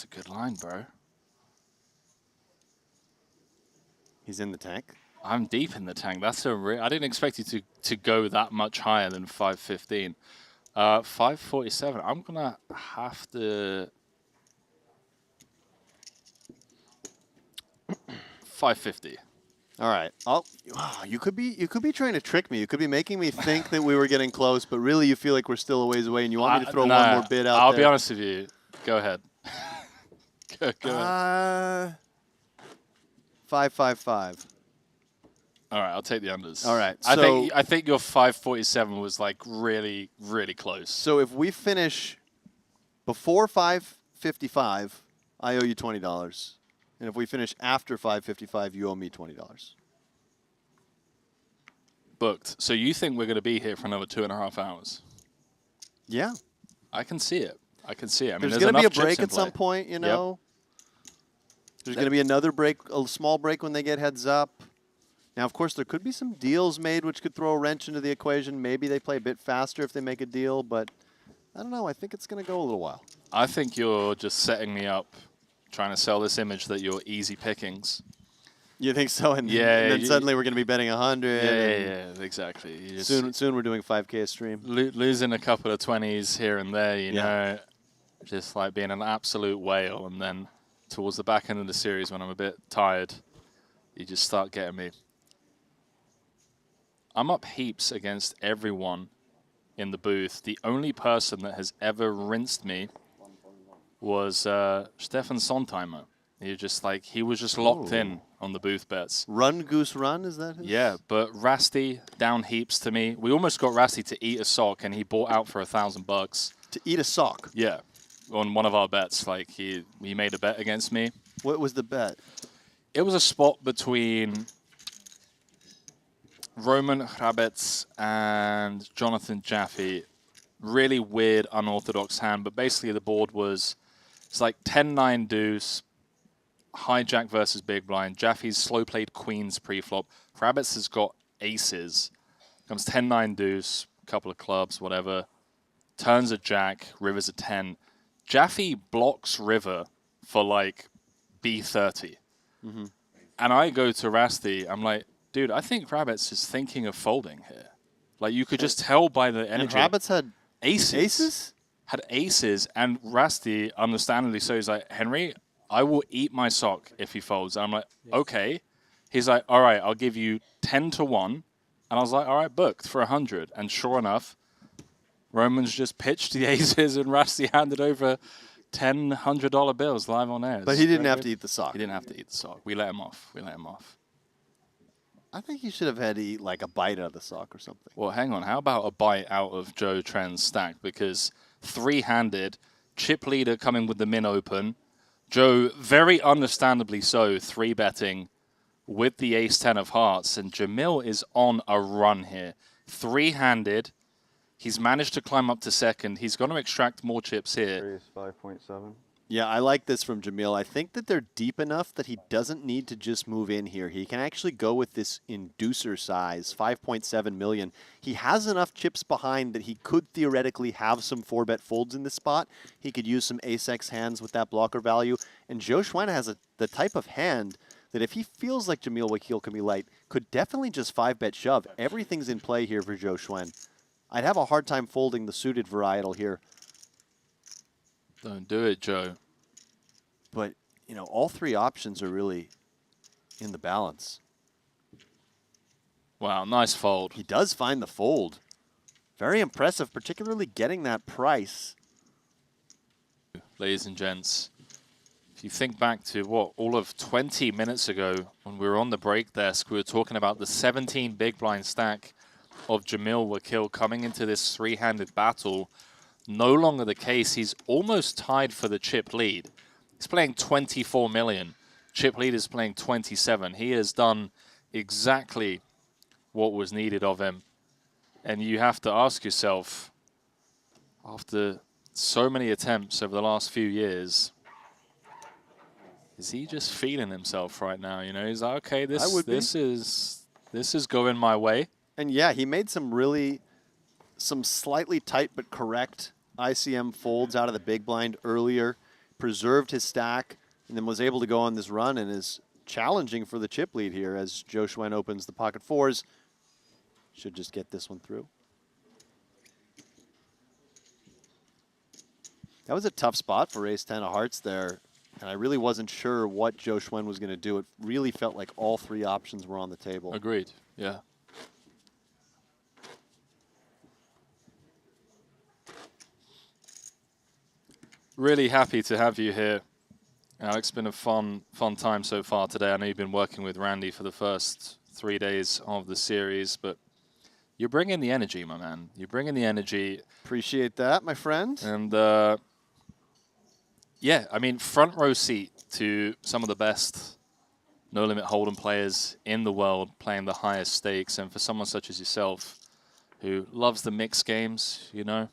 a good line, bro. He's in the tank. I'm deep in the tank. That's I didn't expect you to go that much higher than 5:15. 5:47. I'm gonna have to 5:50. All right. You could be trying to trick me. You could be making me think that we were getting close, but really you feel like we're still a ways away, and you want me to throw one more bid out I'll there. be honest with you. Go ahead. go ahead. 555. All right, I'll take the unders. All right, I think your 5:47 was like really, really close. So if we finish before 555, I owe you $20. And if we finish after 555, you owe me $20. Booked. So you think we're going to be here for another 2.5 hours? Yeah. I can see it. I can see it. I mean, There's going to be a enough chips break in at some play. point, you know. There's going to be another break, a small break when they get heads up. Now, of course, there could be some deals made which could throw a wrench into the equation. Maybe they play a bit faster if they make a deal, but I don't know. I think it's going to go a little while. I think you're just setting me up, trying to sell this image that you're easy pickings. You think so? And, Yeah, and then you- suddenly we're going to be betting 100. Yeah, exactly. You just Soon we're doing 5K a stream. losing a couple of 20s here and there, you Yeah. know, just like being an absolute whale. And then towards the back end of the series, when I'm a bit tired, you just start getting me. I'm up heaps against everyone in the booth. The only person that has ever rinsed me was Stefan Sontheimer. He was just locked in on the booth bets. Run, Goose, Run, is that his? Yeah, but Rasty down heaps to me. We almost got Rasty to eat a sock, and he bought out for $1,000. To eat a sock. Yeah, on one of our bets. Like he made a bet against me. What was the bet? It was a spot between Roman Hrabets and Jonathan Jaffe. Really weird, unorthodox hand, but basically the board was, it's like 10-9 deuce, hijack versus big blind. Jaffe's slow played queens pre-flop. Hrabets has got aces. Comes 10-9 deuce, couple of clubs, whatever. Turns a jack, river's a 10. Jaffe blocks river for like B30. Mm-hmm. And I go to Rasty, I'm like, dude, I think Hrabets is thinking of folding here. Like, you could just tell by the And energy. Rabbits had aces. aces? Had aces, and Rasty, understandably so, he's like, Henry, I will eat my sock if he folds. And I'm like, okay. He's like, all right, I'll give you 10-1. And I was like, all right, booked for 100. And sure enough, Roman's just pitched the aces, and Rasty handed over 10 $100 bills live on air. But he didn't have to eat the sock. He didn't have to eat the sock. We let him off. I think he should have had to eat like a bite out of the sock or something. Well, hang on. How about a bite out of Joe Tren's stack? Because three-handed, chip leader coming with the min open. Joe, very understandably so, three-betting with the ace-10 of hearts. And Jamil is on a run here. Three-handed. He's managed to climb up to second. He's going to extract more chips here. Raise 5.7. Yeah, I like this from Jamil. I think that they're deep enough that he doesn't need to just move in here. He can actually go with this inducer size, 5.7 million. He has enough chips behind that he could theoretically have some 4-bet folds in this spot. He could use some ace-x hands with that blocker value. And Joe Schwen has the type of hand that if he feels like Jamil Wakil can be light, could definitely just 5-bet shove. Everything's in play here for Joe Schwen. I'd have a hard time folding the suited varietal here. Don't do it, Joe. But, you know, all three options are really in the balance. Wow, nice fold. He does find the fold. Very impressive, particularly getting that price. Ladies and gents, if you think back to all of 20 minutes ago when we were on the break desk, we were talking about the 17 big blind stack of Jamil Wakil coming into this three-handed battle. No longer the case. He's almost tied for the chip lead. He's playing 24 million. Chip lead is playing 27. He has done exactly what was needed of him. And you have to ask yourself, after so many attempts over the last few years, is he just feeling himself right now? You know, he's like, okay, this is going my way. And yeah, he made some slightly tight but correct ICM folds out of the big blind earlier, preserved his stack, and then was able to go on this run and is challenging for the chip lead here as Joe Schwen opens the pocket fours. Should just get this one through. That was a tough spot for ace-10 of hearts there, and I really wasn't sure what Joe Schwen was going to do. It really felt like all three options were on the table. Agreed, yeah. Really happy to have you here, Alex. It's been a fun time so far today. I know you've been working with Randy for the first 3 days of the series, but you're bringing the energy, my man. You're bringing the energy. Appreciate that, my friend. And yeah, I mean, front row seat to some of the best No Limit Hold'em players in the world playing the highest stakes. And for someone such as yourself who loves the mixed games, you know,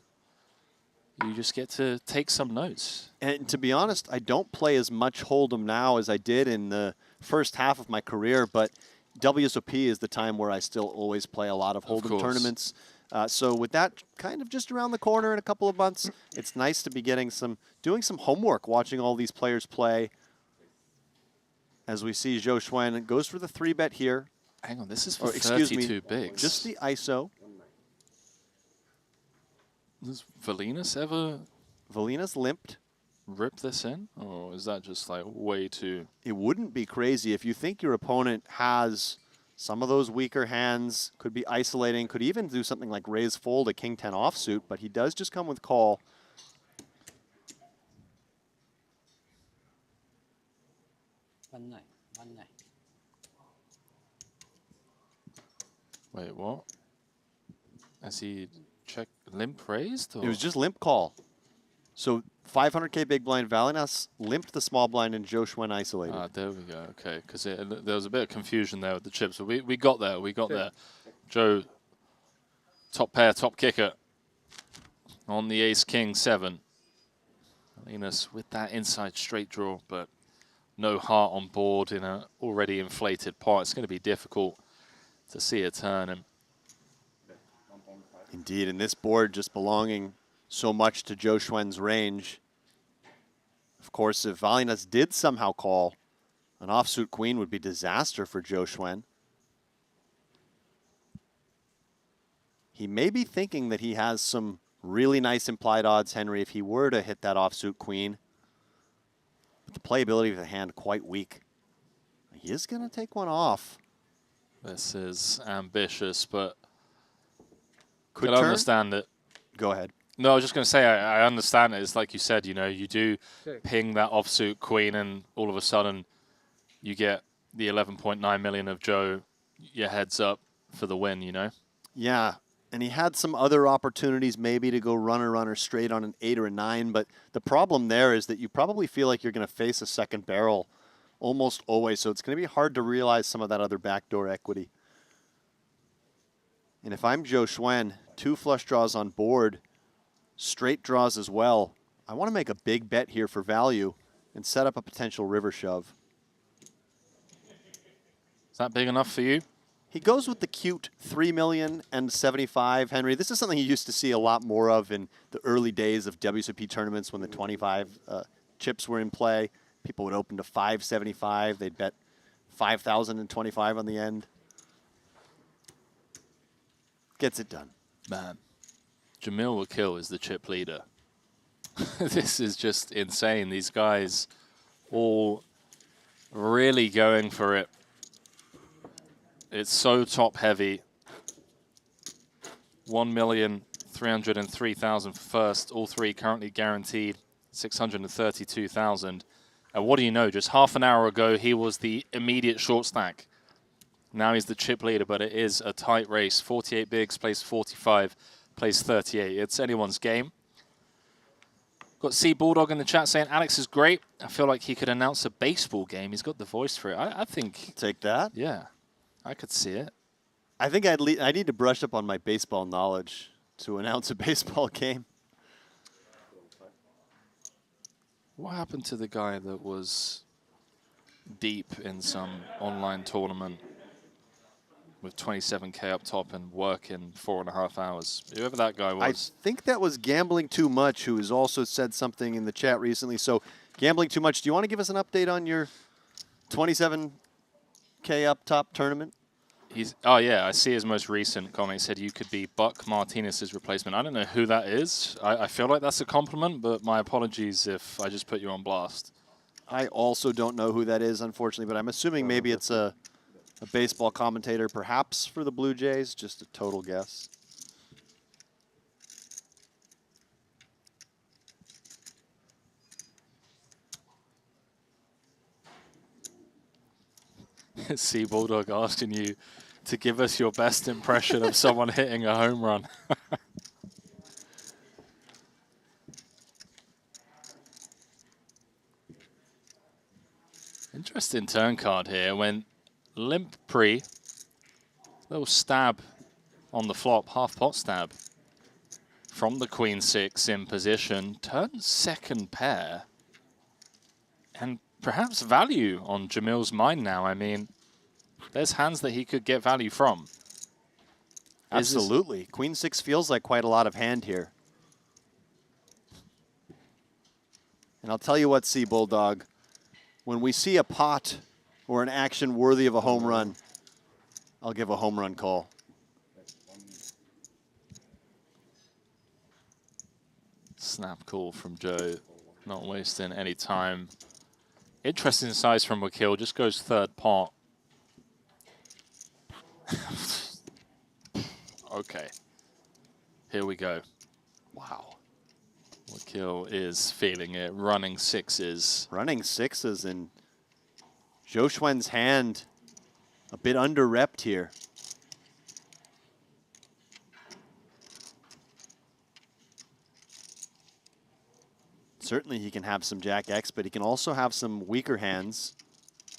you just get to take some notes. And to be honest, I don't play as much Hold'em now as I did in the first half of my career, but WSOP is the time where I still always play a lot of Hold'em tournaments. So with that kind of just around the corner in a couple of months, it's nice to be doing some homework, watching all these players play. As we see Zhou Xuan goes for the 3-bet here. Hang on, this is for excuse 32 me, bigs. just the ISO. Does Valinas ever Valina's limped. rip this in? Or is that just like way too... It wouldn't be crazy if you think your opponent has some of those weaker hands, could be isolating, could even do something like raise fold a king 10 offsuit, but he does just come with call. Wait, what? Has he checked limp raised? Or? It was just limp call. So 500K big blind, Valinas limped the small blind and Zhou Xuan isolated. Ah, there we go. Okay, because there was a bit of confusion there with the chips, but we got there. We got there. Joe, top pair, top kicker on the ace king 7. Valinas with that inside straight draw, but no heart on board in an already inflated pot. It's going to be difficult to see a turn. And indeed, and this board just belonging so much to Zhou Xuan's range. Of course, if Valinas did somehow call, an offsuit queen would be disaster for Zhou Xuan. He may be thinking that he has some really nice implied odds, Henry, if he were to hit that offsuit queen. But the playability of the hand quite weak. He is going to take one off. this is ambitious, but Could I turn? understand it. Go ahead. No, I was just going to say, I understand it. It's like you said, you know, you do ping that offsuit queen and all of a sudden you get the 11.9 million of Joe, your heads up for the win, you know? Yeah, and he had some other opportunities maybe to go runner straight on an 8 or a 9, but the problem there is that you probably feel like you're going to face a second barrel almost always, so it's going to be hard to realize some of that other backdoor equity. And if I'm Zhou Xuan, 2 flush draws on board, straight draws as well, I want to make a big bet here for value and set up a potential river shove. Is that big enough for you? He goes with the cute 3,075,000, Henry. This is something you used to see a lot more of in the early days of WSOP tournaments when the 25 chips were in play. People would open to 575. They'd bet 5,025 on the end. Gets it done. Man, Jamil Wakil is the chip leader. This is just insane. These guys all really going for it. It's so top heavy. 1,303,000 for first. All three currently guaranteed 632,000. And what do you know? Just half an hour ago, he was the immediate short stack. Now he's the chip leader, but it is a tight race. 48 bigs, plays 45, plays 38. It's anyone's game. Got C Bulldog in the chat saying Alex is great. I feel like he could announce a baseball game. He's got the voice for it. I think. Take that. Yeah, I could see it. I think I need to brush up on my baseball knowledge to announce a baseball game. What happened to the guy that was deep in some online tournament with 27K up top and working 4.5 hours? Whoever that guy was. I think that was Gambling Too Much, who has also said something in the chat recently. So, Gambling Too Much, do you want to give us an update on your 27K up top tournament? Oh, yeah, I see his most recent comment. He said you could be Buck Martinez's replacement. I don't know who that is. I feel like that's a compliment, but my apologies if I just put you on blast. I also don't know who that is, unfortunately, but I'm assuming maybe it's a baseball commentator, perhaps for the Blue Jays. Just a total guess. C Bulldog asking you to give us your best impression of someone hitting a home run. Interesting turn card here. When limp pre, little stab on the flop, half pot stab. from the Queen 6 in position, turn second pair, and perhaps value on Jamil's mind now. I mean, there's hands that he could get value from. Absolutely. Queen 6 feels like quite a lot of hand here. And I'll tell you what, Sea Bulldog, when we see a pot or an action worthy of a home run, I'll give a home run call. Snap call from Joe, not wasting any time. Interesting size from Wakil, just goes third pot. Okay, here we go. Wow. Wakil is feeling it, running sixes. Running sixes, and Zhou Xuan's hand a bit under-repped here. Certainly he can have some Jack X, but he can also have some weaker hands.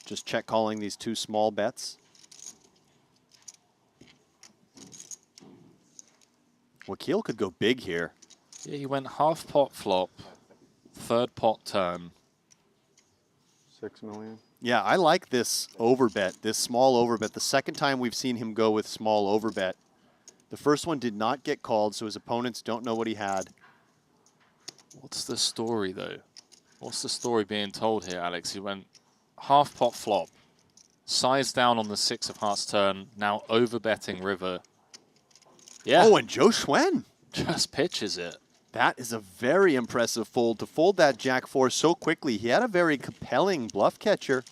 Just check calling these two small bets. Wakil could go big here. Yeah, he went half pot flop, third pot turn. 6 million. Yeah, I like this overbet, this small overbet. The second time we've seen him go with small overbet. The first one did not get called, so his opponents don't know what he had. What's the story, though? What's the story being told here, Alex? He went half pot flop, size down on the 6 of hearts turn, now overbetting river. Yeah. Oh, and Zhou Xuan. Just pitches it. That is a very impressive fold. To fold that Jack 4 so quickly, he had a very compelling bluff catcher.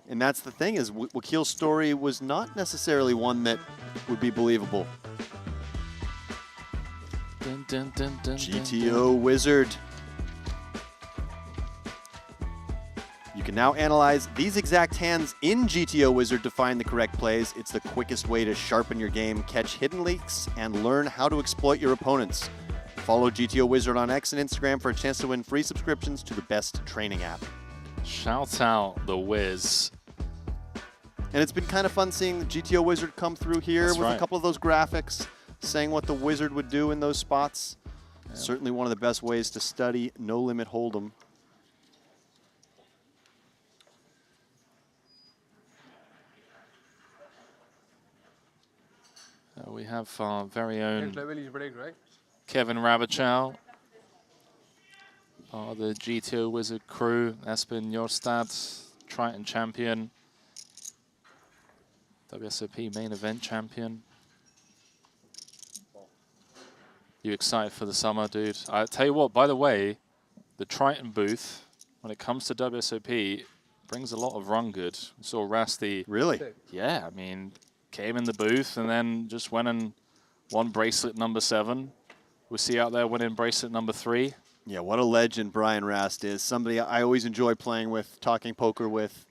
And that's the thing, is Wakil's story was not necessarily one that would be believable. Dun, dun, dun, dun, GTO dun, dun. Wizard. You can now analyze these exact hands in GTO Wizard to find the correct plays. It's the quickest way to sharpen your game, catch hidden leaks, and learn how to exploit your opponents. Follow GTO Wizard on X and Instagram for a chance to win free subscriptions to the best training app. Shout out the Wiz. And it's been kind of fun seeing the GTO Wizard come through here That's with right. a couple of those graphics, saying what the Wizard would do in those spots. Yeah. Certainly one of the best ways to study No Limit Hold'em. We have our very own Next level is break, right? Kevin Rabichow, part of the GTO Wizard crew. Espen Jorstad, Triton champion, WSOP main event champion. You excited for the summer, dude? I tell you what, by the way, the Triton booth, when it comes to WSOP, brings a lot of run good. We saw Rasty. Really? Yeah, I mean, came in the booth and then just went and won bracelet number 7. We'll see out there winning bracelet number 3. Yeah, what a legend Brian Rast is. Somebody I always enjoy playing with, talking poker with.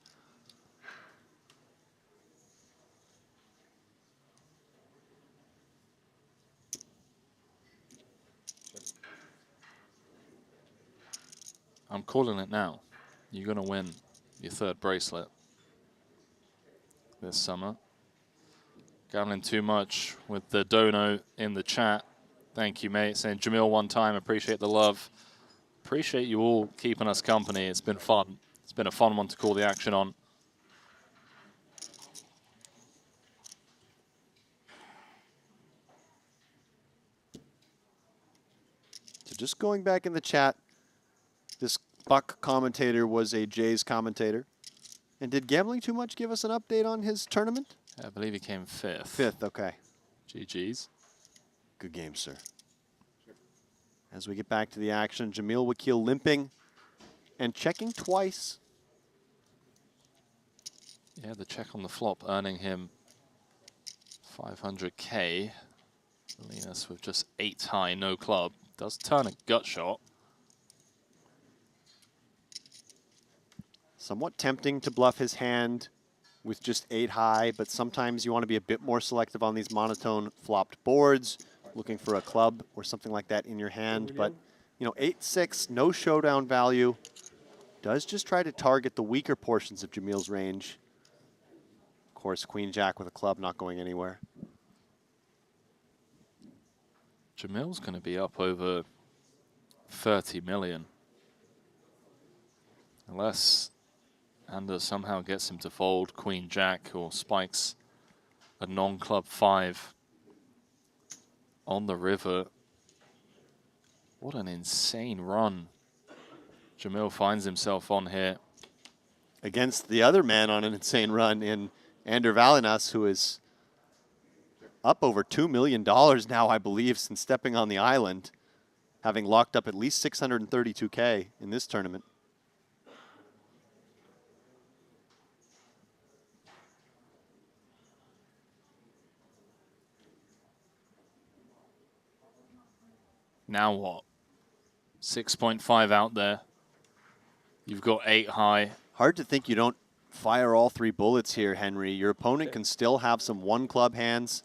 I'm calling it now. You're going to win your 3rd bracelet this summer. Gambling too much with the dono in the chat. Thank you, mate. Saying Jamil one time. Appreciate the love. Appreciate you all keeping us company. It's been fun. It's been a fun one to call the action on. So just going back in the chat, this Buck commentator was a Jays commentator. And did Gambling Too Much give us an update on his tournament? I believe he came 5th. 5th, okay. GG's. Good game, sir. As we get back to the action, Jamil Wakil limping and checking twice. Yeah, the check on the flop earning him 500K. Linus with just 8 high, no club. Does turn a gut shot. Somewhat tempting to bluff his hand with just 8 high, but sometimes you want to be a bit more selective on these monotone flopped boards, looking for a club or something like that in your hand. But, you know, 8-6, no showdown value. Does just try to target the weaker portions of Jamil's range. Of course, Queen Jack with a club not going anywhere. Jamil's going to be up over 30 million. Unless Ander somehow gets him to fold Queen Jack or spikes a non-club 5 on the river. What an insane run Jamil finds himself on here. Against the other man on an insane run in Ander Valinas, who is up over $2 million now, I believe, since stepping on the island, having locked up at least 632K in this tournament. Now what? 6.5 out there. You've got 8 high. Hard to think you don't fire all 3 bullets here, Henry. Your opponent can still have some one-club hands.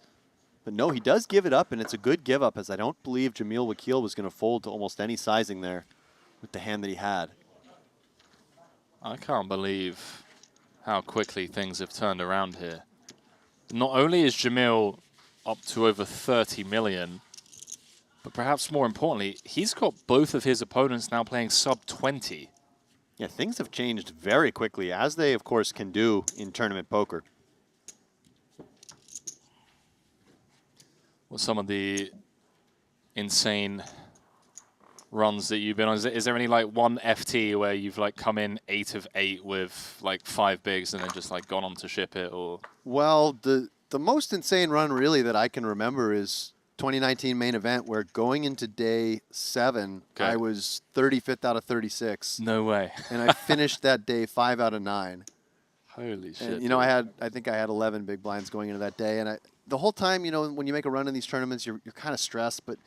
But no, he does give it up, and it's a good give up, as I don't believe Jamil Wakil was going to fold to almost any sizing there with the hand that he had. I can't believe how quickly things have turned around here. Not only is Jamil up to over 30 million, but perhaps more importantly, he's got both of his opponents now playing sub 20. Yeah, things have changed very quickly, as they, of course, can do in tournament poker. What's some of the insane runs that you've been on? Is there any like one FT where you've like come in 8 of 8 with like 5 bigs and then just like gone on to ship it? Or Well, the most insane run really that I can remember is 2019 main event, where going into day 7, Okay. I was 35th out of 36. no way. And I finished that day 5 out of 9. Holy shit. And, you know, dude. I think I had 11 big blinds going into that day. And the whole time, you know, when you make a run in these tournaments, you're kind of stressed. But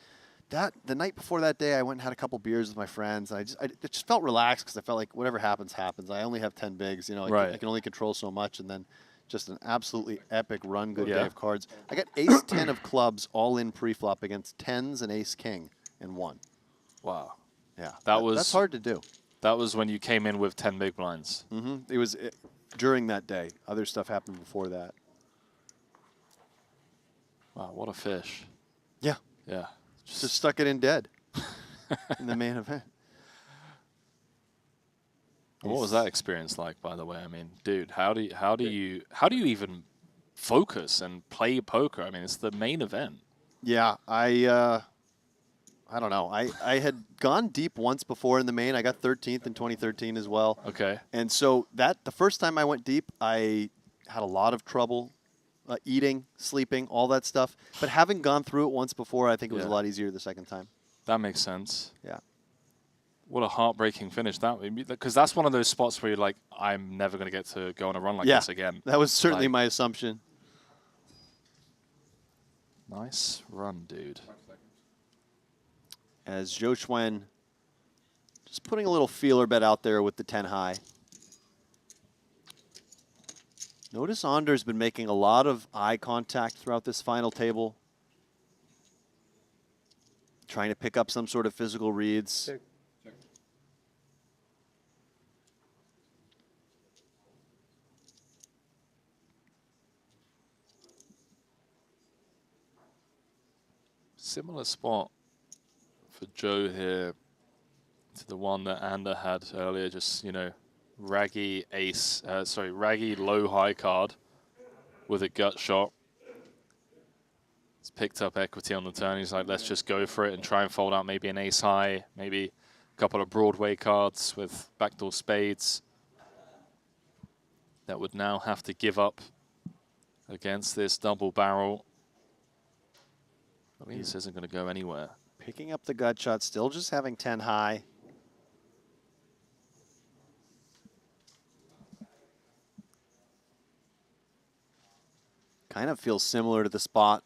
the night before that day, I went and had a couple beers with my friends. And it just felt relaxed, because I felt like whatever happens, happens. I only have 10 bigs. You know, Right. I can only control so much. And then just an absolutely epic run, good Yeah. day of cards. I got ace 10 of clubs all in pre-flop against 10s and ace king and won. Wow. Yeah, That's that's hard to do. That was when you came in with 10 big blinds. It was during that day. Other stuff happened before that. Wow, what a fish. Yeah, Yeah. just stuck it in dead in the main event. What was that experience like, by the way? I mean, dude, how do you even focus and play poker? I mean, it's the main event. Yeah, I don't know. I had gone deep once before in the main. I got 13th in 2013 as well. Okay. And so the first time I went deep, I had a lot of trouble eating, sleeping, all that stuff. But having gone through it once before, I think it was a Yeah. lot easier the second time. That makes sense. Yeah. What a heartbreaking finish that would be, because that's one of those spots where you're like, I'm never going to get to go on a run like Yeah. this again. That was certainly Like- my assumption. Nice run, dude. As Zhou Xuan just putting a little feeler bet out there with the 10 high. Notice Ander's been making a lot of eye contact throughout this final table. Trying to pick up some sort of physical reads. Check. Similar spot for Joe here to the one that Ander had earlier. Just, you know, raggy low high card with a gut shot. He's picked up equity on the turn. He's like, let's just go for it and try and fold out maybe an ace high, maybe a couple of Broadway cards with backdoor spades. That would now have to give up against this double barrel. I mean, this isn't going to go anywhere. Picking up the gut shot, still just having 10 high. Kind of feels similar to the spot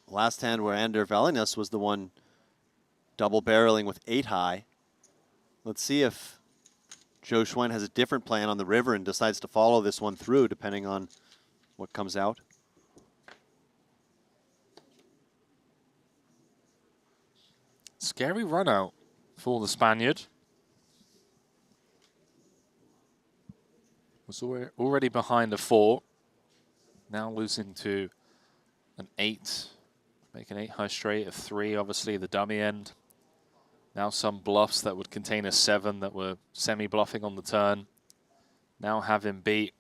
last hand where Ander Valinas was the one double barreling with 8 high. Let's see if Zhou Xuan has a different plan on the river and decides to follow this one through, depending on what comes out. Scary run out for the Spaniard. Was already behind a 4. Now losing to an 8 Making 8 high straight, a 3, obviously the dummy end. Now some bluffs that would contain a 7 that were semi-bluffing on the turn. Now have him beat.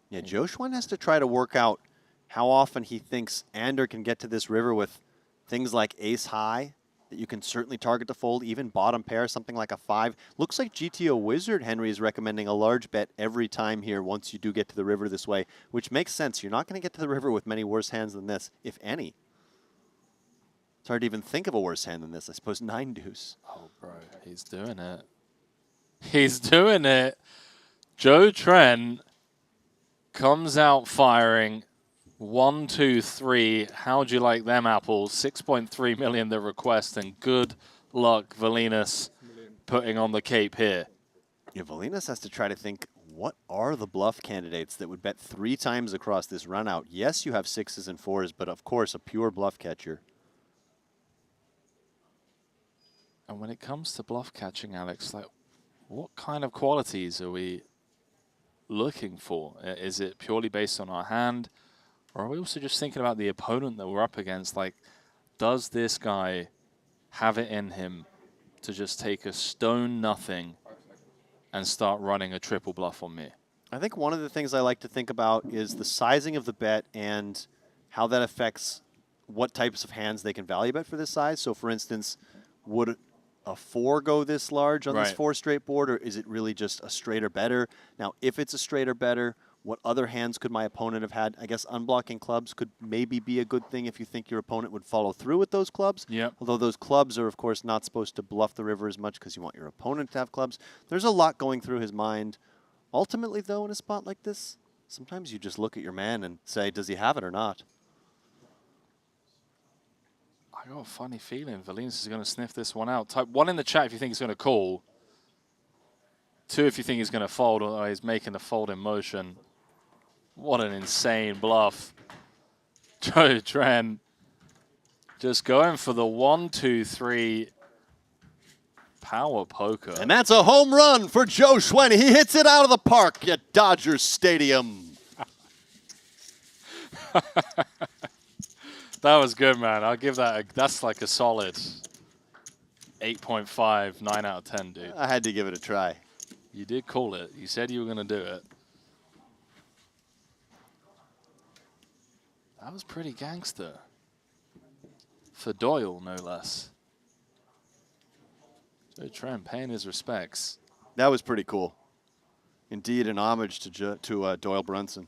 Yeah, Joe Schwen has to try to work out how often he thinks Ander can get to this river with things like ace high that you can certainly target to fold, even bottom pair, something like a 5. Looks like GTO Wizard Henry is recommending a large bet every time here once you do get to the river this way, which makes sense. You're not going to get to the river with many worse hands than this, if any. It's hard to even think of a worse hand than this. I suppose 9 deuce. Oh, bro, he's doing it. He's doing it. Joe Trent comes out firing 1, 2, 3. How'd you like them apples? 6.3 million the request, and good luck, Valinas, putting on the cape here. Yeah, Valinas has to try to think, what are the bluff candidates that would bet 3 times across this run out? Yes, you have 6s and 4s, but of course, a pure bluff catcher. And when it comes to bluff catching, Alex, like, what kind of qualities are we looking for? Is it purely based on our hand? Or are we also just thinking about the opponent that we're up against? Like, does this guy have it in him to just take a stone nothing and start running a triple bluff on me? I think one of the things I like to think about is the sizing of the bet and how that affects what types of hands they can value bet for this size. So, for instance, would a 4 go this large on this 4 straight board, or is it really just a straight or better? Now, if it's a straight or better, what other hands could my opponent have had? I guess unblocking clubs could maybe be a good thing if you think your opponent would follow through with those clubs. Yep. Although those clubs are, of course, not supposed to bluff the river as much because you want your opponent to have clubs. There's a lot going through his mind. Ultimately, though, in a spot like this, sometimes you just look at your man and say, does he have it or not? I got a funny feeling Valinas is going to sniff this one out. Type 1 in the chat if you think he's going to call. 2 if you think he's going to fold, or he's making the fold in motion. What an insane bluff. Joe Trent just going for the 1, 2, 3 power poker. And that's a home run for Joe Schwen. He hits it out of the park at Dodgers Stadium. That was good, man. I'll give that that's like a solid 8.5, 9 out of 10, dude. I had to give it a try. You did call it. You said you were going to do it. That was pretty gangster. For Doyle, no less. Joe Trent paying his respects. That was pretty cool. Indeed, an homage to Doyle Brunson.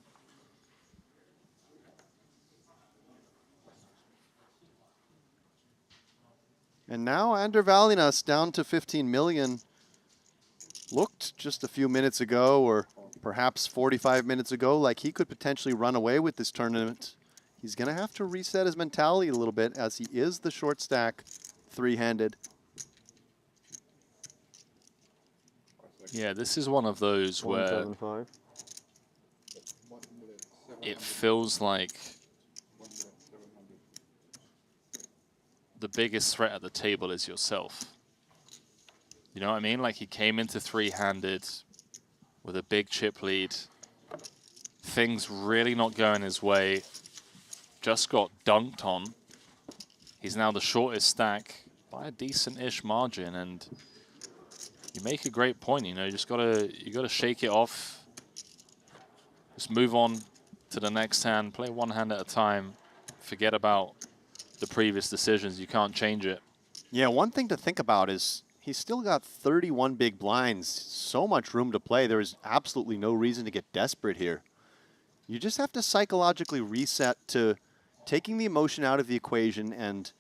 And now Ander Valinas down to 15 million. Looked just a few minutes ago, or perhaps 45 minutes ago, like he could potentially run away with this tournament. He's going to have to reset his mentality a little bit, as he is the short stack, 3-handed. Yeah, this is one of those where 175. it feels like the biggest threat at the table is yourself. You know what I mean? Like, he came into 3-handed with a big chip lead. Things really not going his way. Just got dunked on. He's now the shortest stack by a decent-ish margin, and you make a great point. You know, you gotta shake it off. Just move on to the next hand. Play one hand at a time. Forget about the previous decisions. You can't change it. Yeah, one thing to think about is he's still got 31 big blinds. So much room to play. There is absolutely no reason to get desperate here. You just have to psychologically reset to taking the emotion out of the equation and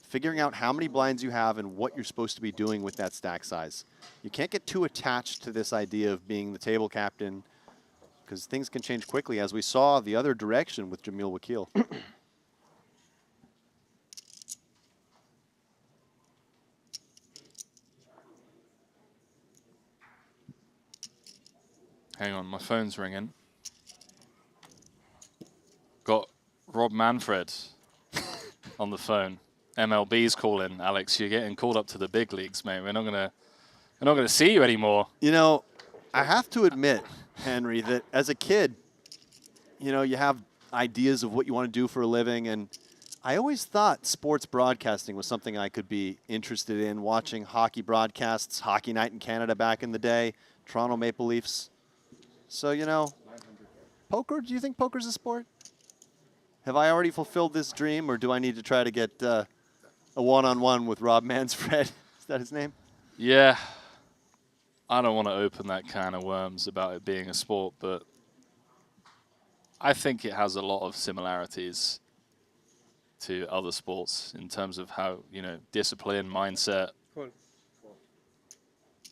figuring out how many blinds you have and what you're supposed to be doing with that stack size. You can't get too attached to this idea of being the table captain, because things can change quickly, as we saw the other direction with Jamil Wakil. Hang on, my phone's ringing. Got Rob Manfred on the phone. MLB's calling. Alex, you're getting called up to the big leagues, mate. We're not gonna see you anymore. You know, I have to admit, Henry, that as a kid, you know, you have ideas of what you want to do for a living, and I always thought sports broadcasting was something I could be interested in, watching hockey broadcasts, Hockey Night in Canada back in the day, Toronto Maple Leafs. So, you know, poker, do you think poker's a sport? Have I already fulfilled this dream, or do I need to try to get a one-on-one with Rob Mansfred? Is that his name? Yeah. I don't want to open that can of worms about it being a sport, but I think it has a lot of similarities to other sports in terms of how, you know, discipline, mindset,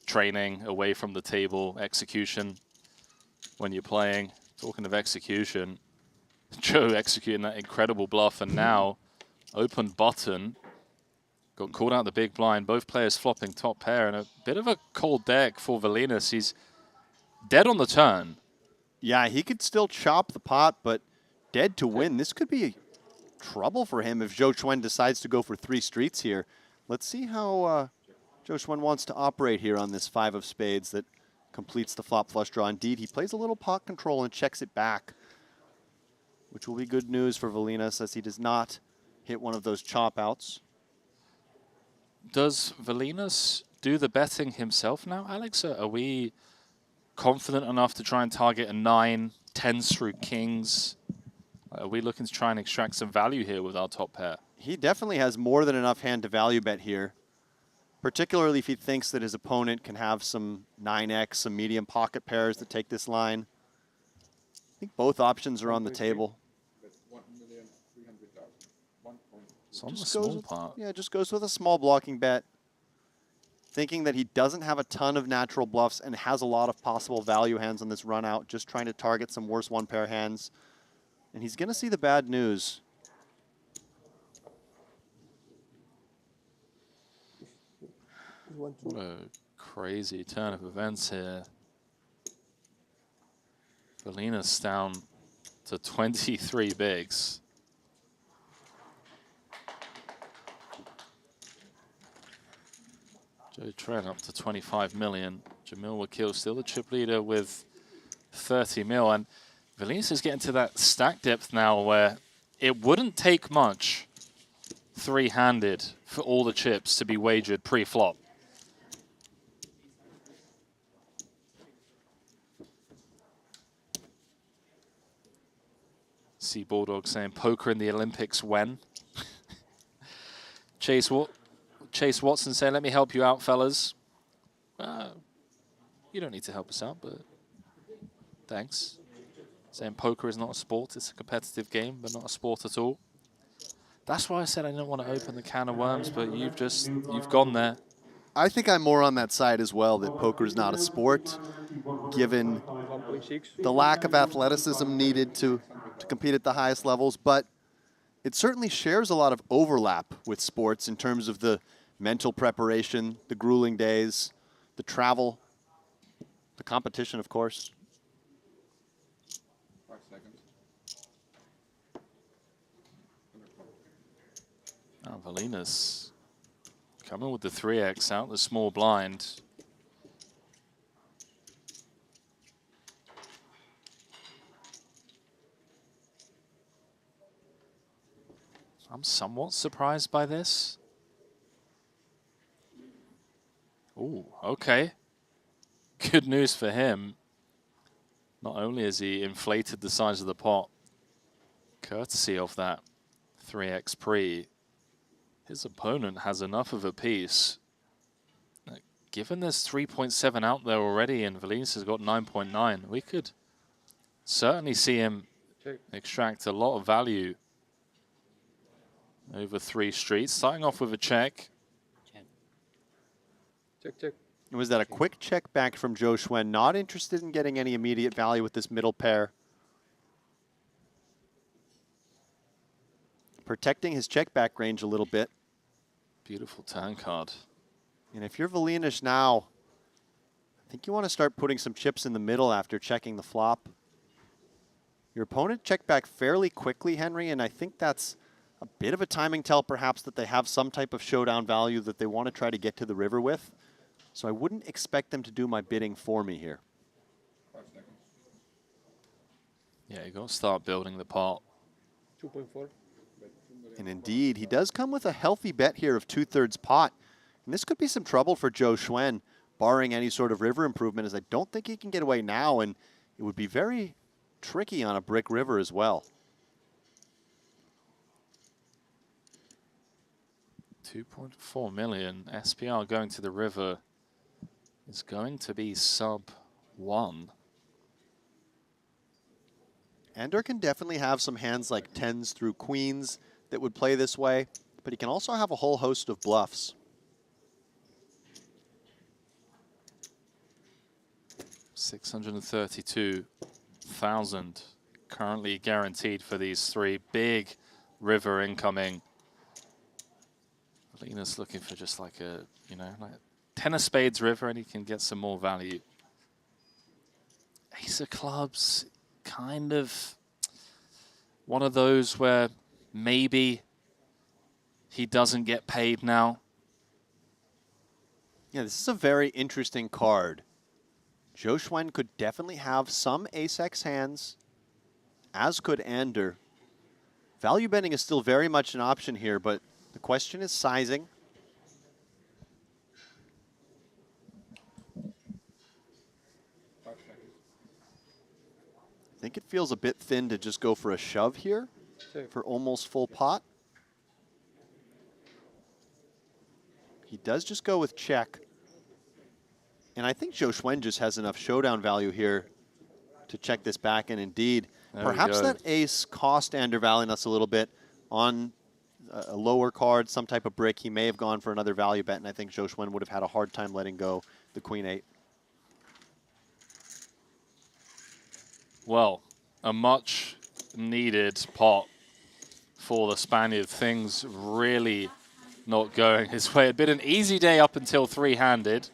training away from the table, execution when you're playing. Talking of execution, Joe executing that incredible bluff, and now open button. Got called out the big blind. Both players flopping top pair, and a bit of a cold deck for Valinas. He's dead on the turn. Yeah, he could still chop the pot, but dead to win. This could be trouble for him if Zhou Chuan decides to go for 3 streets here. Let's see how Zhou Chuan wants to operate here on this 5 of spades that completes the flop flush draw. Indeed, he plays a little pot control and checks it back, which will be good news for Valinas as he does not hit one of those chop outs. Does Valinas do the betting himself now, Alex? Are we confident enough to try and target a 9, 10s through kings? Are we looking to try and extract some value here with our top pair? He definitely has more than enough hand to value bet here, particularly if he thinks that his opponent can have some 9x, some medium pocket pairs that take this line. I think both options are on the table. It's on the Just small part. Yeah, just goes with a small blocking bet, thinking that he doesn't have a ton of natural bluffs and has a lot of possible value hands on this run out, just trying to target some worse one pair hands. And he's going to see the bad news. What a crazy turn of events here. Valinas down to 23 bigs. Joe Trent up to 25 million. Jamil Wakil still the chip leader with 30 mil. And Valinas is getting to that stack depth now where it wouldn't take much three-handed for all the chips to be wagered pre-flop. See Bulldog saying poker in the Olympics when? Chase Watson saying, let me help you out, fellas. You don't need to help us out, but thanks. Saying poker is not a sport, it's a competitive game, but not a sport at all. That's why I said I didn't want to open the can of worms, but you've gone there. I think I'm more on that side as well, that poker is not a sport, given the lack of athleticism needed to compete at the highest levels, but it certainly shares a lot of overlap with sports in terms of the mental preparation, the grueling days, the travel, the competition, of course. 5 seconds. Oh, Valinas coming with the 3x out the small blind. I'm somewhat surprised by this. Ooh, okay. Good news for him. Not only has he inflated the size of the pot, courtesy of that 3x pre, his opponent has enough of a piece. Given there's 3.7 out there already and Valinas has got 9.9, we could certainly see him extract a lot of value over 3 streets. Starting off with a check. Check. Was that a quick check back from Zhou Chuan? Not interested in getting any immediate value with this middle pair. Protecting his check back range a little bit. Beautiful turn card. And if you're Valinas now, I think you want to start putting some chips in the middle after checking the flop. Your opponent checked back fairly quickly, Henry, and I think that's a bit of a timing tell perhaps that they have some type of showdown value that they want to try to get to the river with. So I wouldn't expect them to do my bidding for me here. 5 seconds. Yeah, you got to start building the pot. 2.4. And indeed, he does come with a healthy bet here of 2/3 pot. And this could be some trouble for Zhou Xuan, barring any sort of river improvement, as I don't think he can get away now, and it would be very tricky on a brick river as well. 2.4 million. SPR going to the river is going to be sub 1. Ender can definitely have some hands like 10s through queens that would play this way, but he can also have a whole host of bluffs. 632,000 currently guaranteed for these three. Big river incoming. Lena's looking for just like a, you know, like 10 of spades river, and he can get some more value. Ace of clubs, kind of one of those where maybe he doesn't get paid now. Yeah, this is a very interesting card. Zhou Xuan could definitely have some ace-x hands, as could Ander. Value betting is still very much an option here, but the question is sizing. I think it feels a bit thin to just go for a shove here for almost full pot. He does just go with check. And I think Zhou Xuan just has enough showdown value here to check this back. And indeed, perhaps that ace cost Ander valuing us a little bit on a lower card, some type of brick. He may have gone for another value bet, and I think Zhou Xuan would have had a hard time letting go the queen 8. Well, a much needed pot for the Spaniard. Things really not going his way. It'd been an easy day up until three-handed.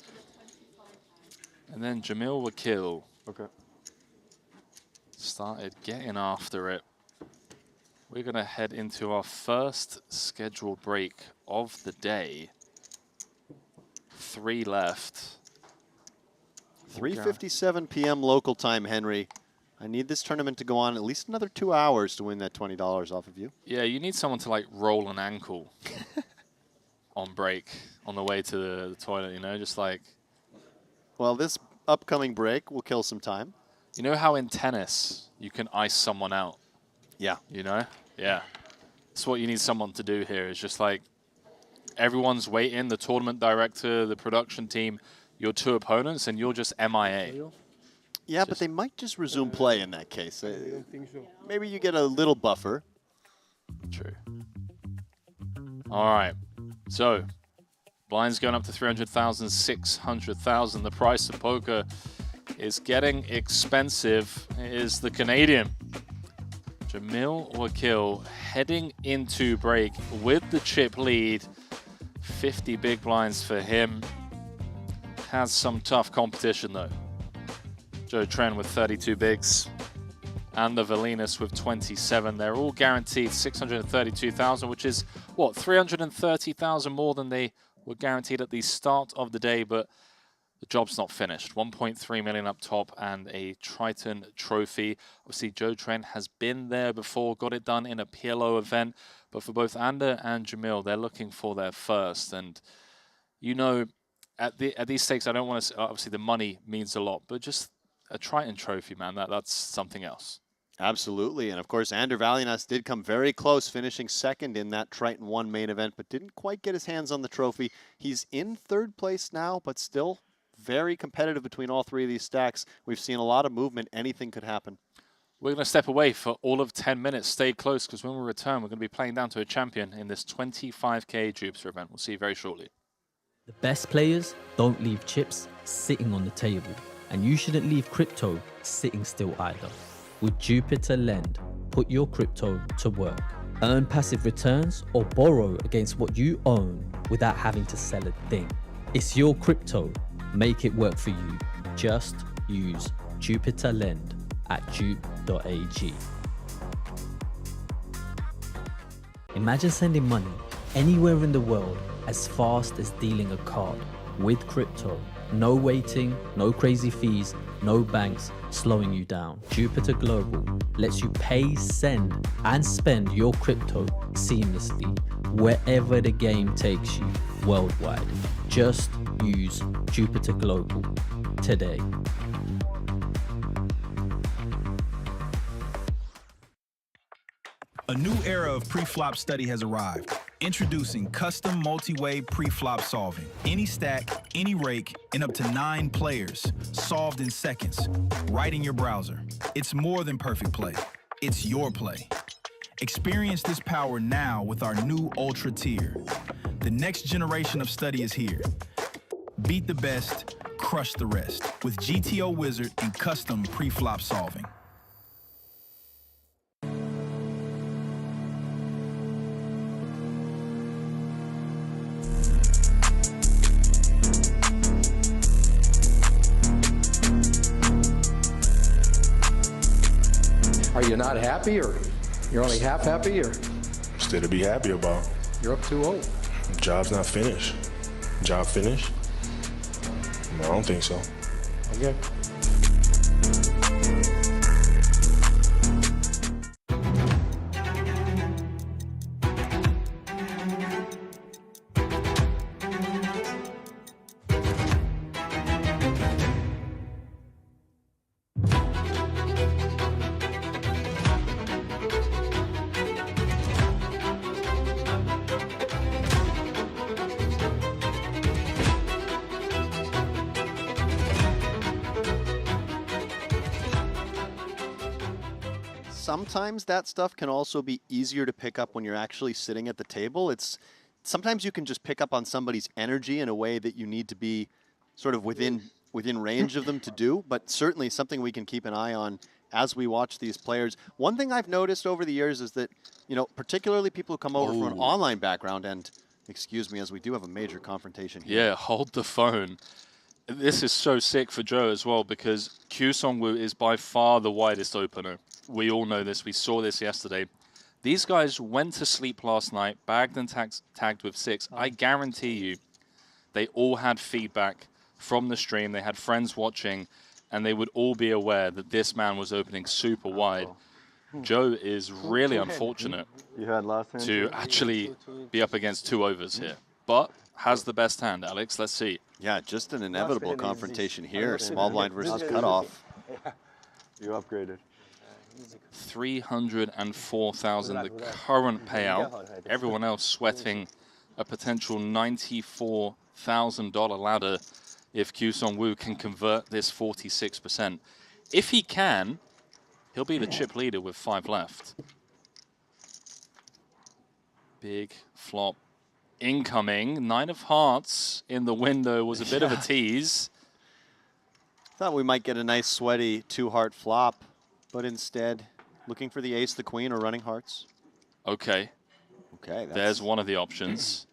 And then Jamil Wakil started getting after it. We're going to head into our first scheduled break of the day. 3 left. 3:57 p.m. local time, Henry. I need this tournament to go on at least another 2 hours to win that $20 off of you. Yeah, you need someone to like roll an ankle on break on the way to the toilet, you know, just like. Well, this upcoming break will kill some time. You know how in tennis you can ice someone out? Yeah. You know? Yeah. That's what you need someone to do here. Is just like everyone's waiting, the tournament director, the production team, your 2 opponents, and you're just MIA. Yeah, but they might just resume play in that case. Maybe you get a little buffer. True. All right. So, blinds going up to 300,000, 600,000. The price of poker is getting expensive. It is the Canadian Jamil Wakil heading into break with the chip lead. 50 big blinds for him. Has some tough competition though. Joe Tren with 32 bigs and the Valinas with 27. They're all guaranteed 632,000, which is what, 330,000 more than they were guaranteed at the start of the day, but the job's not finished. 1.3 million up top and a Triton trophy. Obviously, Joe Tren has been there before, got it done in a PLO event, but for both Ander and Jamil, they're looking for their first. And you know, at these stakes, I don't want to, obviously the money means a lot, but just a Triton trophy, man, that's something else. Absolutely, and of course, Ander Valinas did come very close, finishing second in that Triton 1 main event, but didn't quite get his hands on the trophy. He's in 3rd place now, but still very competitive between all 3 of these stacks. We've seen a lot of movement. Anything could happen. We're going to step away for all of 10 minutes. Stay close, because when we return, we're going to be playing down to a champion in this 25K Jupiter event. We'll see you very shortly. The best players don't leave chips sitting on the table, and you shouldn't leave crypto sitting still either. With Jupiter Lend, put your crypto to work. Earn passive returns or borrow against what you own without having to sell a thing. It's your crypto. Make it work for you. Just use Jupiter Lend at jupe.ag. Imagine sending money anywhere in the world as fast as dealing a card. With crypto, No waiting, no crazy fees, no banks slowing you down. Jupiter Global lets you pay, send, and spend your crypto seamlessly wherever the game takes you worldwide. Just use Jupiter Global today. A new era of pre-flop study has arrived. Introducing custom multi-way pre-flop solving. Any stack, any rake, and up to 9 players. Solved in seconds, right in your browser. It's more than perfect play. It's your play. Experience this power now with our new Ultra tier. The next generation of study is here. Beat the best, crush the rest with GTO Wizard and custom pre-flop solving. Are you not happy, or you're only half happy, or Still to be happy about. you're up 2-0? Job's not finished. Job finished? No, I don't think so. Okay. Sometimes that stuff can also be easier to pick up when you're actually sitting at the table. Sometimes you can just pick up on somebody's energy in a way that you need to be sort of within range of them to do, but certainly something we can keep an eye on as we watch these players. One thing I've noticed over the years is that, particularly people who come over from an online background, and excuse me, as we do have a major confrontation here. Yeah, hold the phone. This is so sick for Joe as well, because Kyu Song-woo is by far the widest opener. We all know this. We saw this yesterday. These guys went to sleep last night, bagged and tagged with 6. I guarantee you they all had feedback from the stream. They had friends watching, and they would all be aware that this man was opening super wide. Joe is really unfortunate You had last hand to too? actually be up against 2 overs here. But has the best hand, Alex. Let's see. Yeah, just an inevitable confrontation here. Easy. Small blind versus cutoff. You upgraded. 304,000, the current payout. Everyone else sweating a potential $94,000 ladder if Kyu Song-woo can convert this 46%. If he can, he'll be the chip leader with 5 left. Big flop incoming. 9 of hearts in the window was a bit of a tease. Thought we might get a nice sweaty 2-heart flop, but instead looking for the ace, the queen, or running hearts. Okay, Okay, there's one of the options.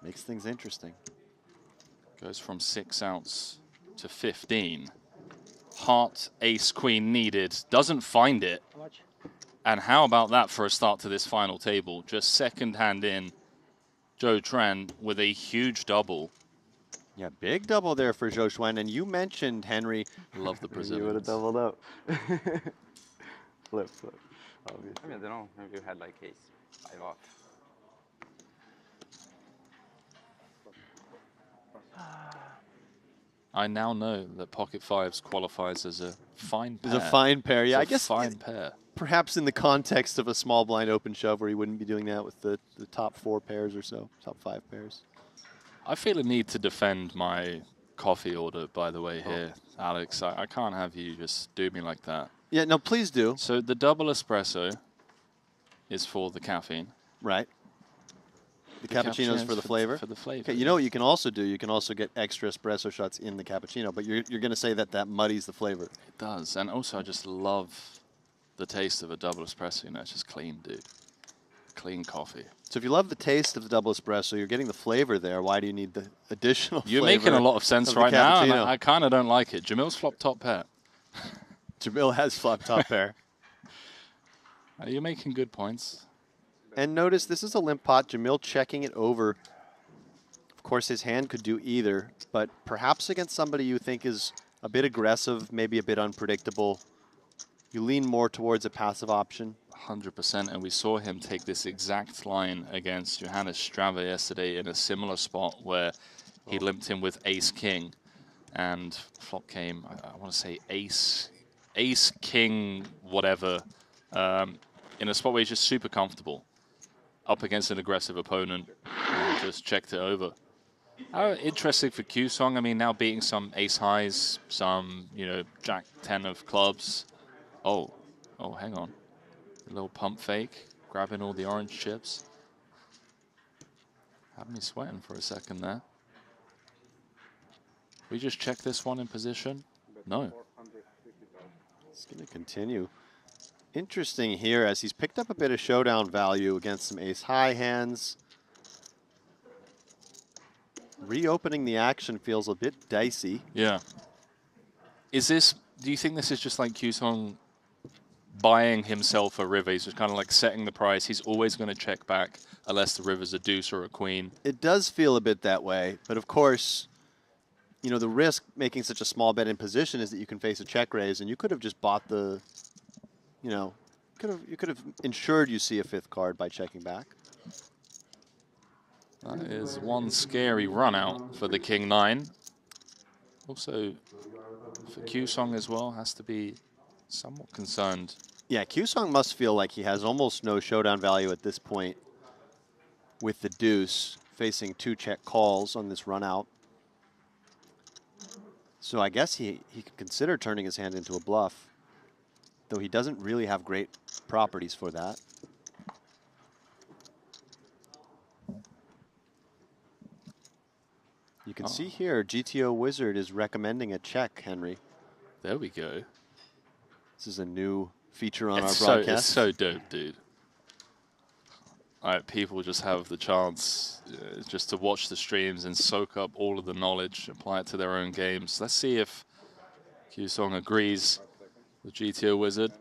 makes things interesting. Goes from 6 outs to 15. Heart, ace, queen needed. Doesn't find it. And how about that for a start to this final table? Just second hand in. Joe Tran with a huge double. Yeah, big double there for Zhou Xuan. And you mentioned, Henry. Love the You would have Brazilians. doubled up. Flip, obviously. I mean, I don't know. Maybe you had like ace 5 off. I now know that pocket fives qualifies as a fine pair. It's a fine pair. Yeah, I It's a guess fine pair. perhaps in the context of a small blind open shove where you wouldn't be doing that with the top 4 pairs or so, top 5 pairs. I feel a need to defend my coffee order, by the way, here, Alex. I can't have you just do me like that. Yeah, no, please do. So the double espresso is for the caffeine. Right. The cappuccino's for the flavor? For the flavor. Okay, you know what you can also do? You can also get extra espresso shots in the cappuccino, but you're going to say that muddies the flavor. It does. And also, I just love the taste of a double espresso. You know, it's just clean, dude. Clean coffee. So if you love the taste of the double espresso, you're getting the flavor there. Why do you need the additional You're flavor making a lot of sense of the right now, and cappuccino? I kind of don't like it. Jamil's flop top pair. Jamil has flop top pair. You're making good points. And notice this is a limp pot. Jamil checking it over. Of course, his hand could do either, but perhaps against somebody you think is a bit aggressive, maybe a bit unpredictable, you lean more towards a passive option. 100%, and we saw him take this exact line against Johannes Strava yesterday in a similar spot where he limped him with ace-king, and flop came, I want to say ace-king, whatever, in a spot where he's just super comfortable, up against an aggressive opponent, and just checked it over. Interesting for Q-Song. I mean, now beating some ace-highs, some, you know, Jack-10 of clubs. Oh, hang on. A little pump fake, grabbing all the orange chips. Had me sweating for a second there. We just check this one in position? No. It's going to continue. Interesting here as he's picked up a bit of showdown value against some ace-high hands. Reopening the action feels a bit dicey. Yeah. Do you think this is just like Q-Song buying himself a river? He's just kind of like setting the price. He's always going to check back unless the river's a deuce or a queen. It does feel a bit that way, but of course, you know, the risk making such a small bet in position is that you can face a check raise, and you could have just bought the, you know, you could have ensured you see a fifth card by checking back. That is one scary run out for the King 9. Also, for Q-Song as well, has to be somewhat concerned. Yeah, Q-Song must feel like he has almost no showdown value at this point with the deuce facing 2 check calls on this run out. So I guess he could consider turning his hand into a bluff, though he doesn't really have great properties for that. You can see here, GTO Wizard is recommending a check, Henry. There we go. This is a new feature on our It's broadcast. so dope, dude. All right, people just have the chance just to watch the streams and soak up all of the knowledge, apply it to their own games. Let's see if Q-Song agrees with GTO Wizard.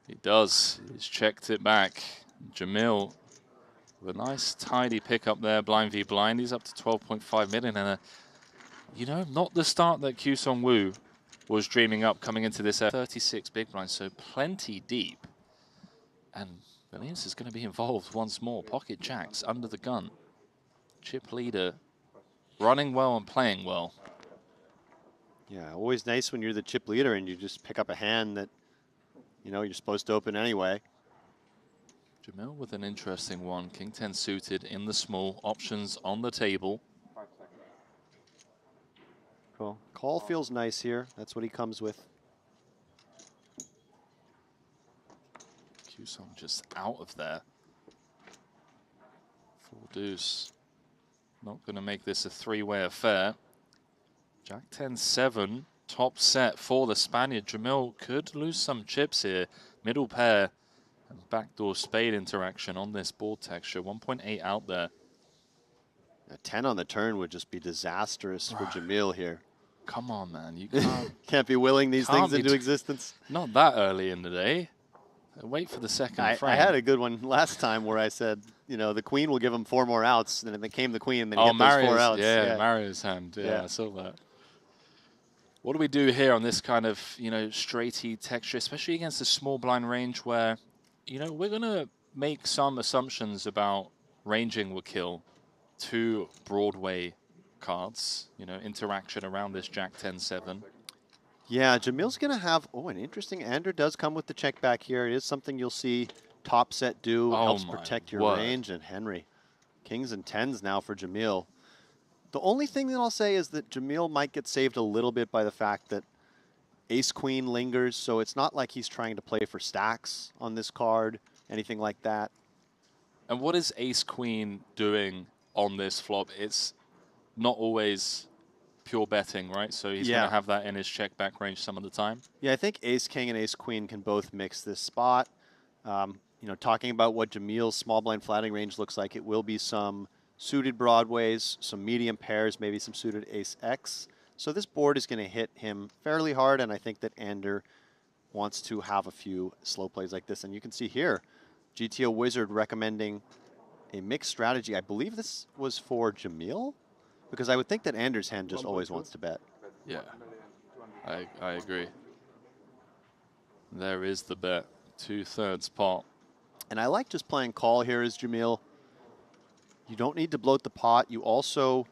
He does. He's checked it back. Jamil with a nice tidy pickup there, blind v blind. He's up to 12.5 million, and you know, not the start that Q-Song Woo was dreaming up coming into this 36 big blind, so plenty deep. And Williams is going to be involved once more. Pocket jacks under the gun. Chip leader running well and playing well. Yeah, always nice when you're the chip leader and you just pick up a hand that, you know, you're supposed to open anyway. Jamil with an interesting one. King 10 suited in the small. Options on the table. Cool. Call feels nice here. That's what he comes with. Q-Song just out of there. Full deuce. Not going to make this a three-way affair. Jack 10-7. Top set for the Spaniard. Jamil could lose some chips here. Middle pair. And backdoor spade interaction on this board texture. 1.8 out there. A 10 on the turn would just be disastrous for Jamil here. Come on, man. You can't. Can't be willing these things into existence. Not that early in the day. Wait for the second frame. I had a good one last time where I said, you know, the queen will give him 4 more outs, and then it became the queen, and then he get those 4 outs. Yeah, Mario's hand. Yeah, I saw that. What do we do here on this kind of, you know, straighty texture, especially against a small blind range where, you know, we're going to make some assumptions about ranging will kill 2 Broadway cards, you know, interaction around this Jack 10-7. Yeah, Jamil's going to have, an interesting, Ander does come with the check back here. It is something you'll see top set do, helps protect your range, and Henry. Kings and 10s now for Jamil. The only thing that I'll say is that Jamil might get saved a little bit by the fact that ace-queen lingers, so it's not like he's trying to play for stacks on this card, anything like that. And what is ace-queen doing on this flop? It's not always pure betting, right? So he's going to have that in his check back range some of the time. Yeah, I think ace-king and ace-queen can both mix this spot. You know, talking about what Jamil's small blind flatting range looks like, it will be some suited broadways, some medium pairs, maybe some suited ace-x. So this board is going to hit him fairly hard, and I think that Ander wants to have a few slow plays like this. And you can see here, GTO Wizard recommending a mixed strategy. I believe this was for Jamil, because I would think that Anders' hand just always wants to bet. Yeah, I agree. There is the bet, 2/3 pot. And I like just playing call here as Jamil. You don't need to bloat the pot. You also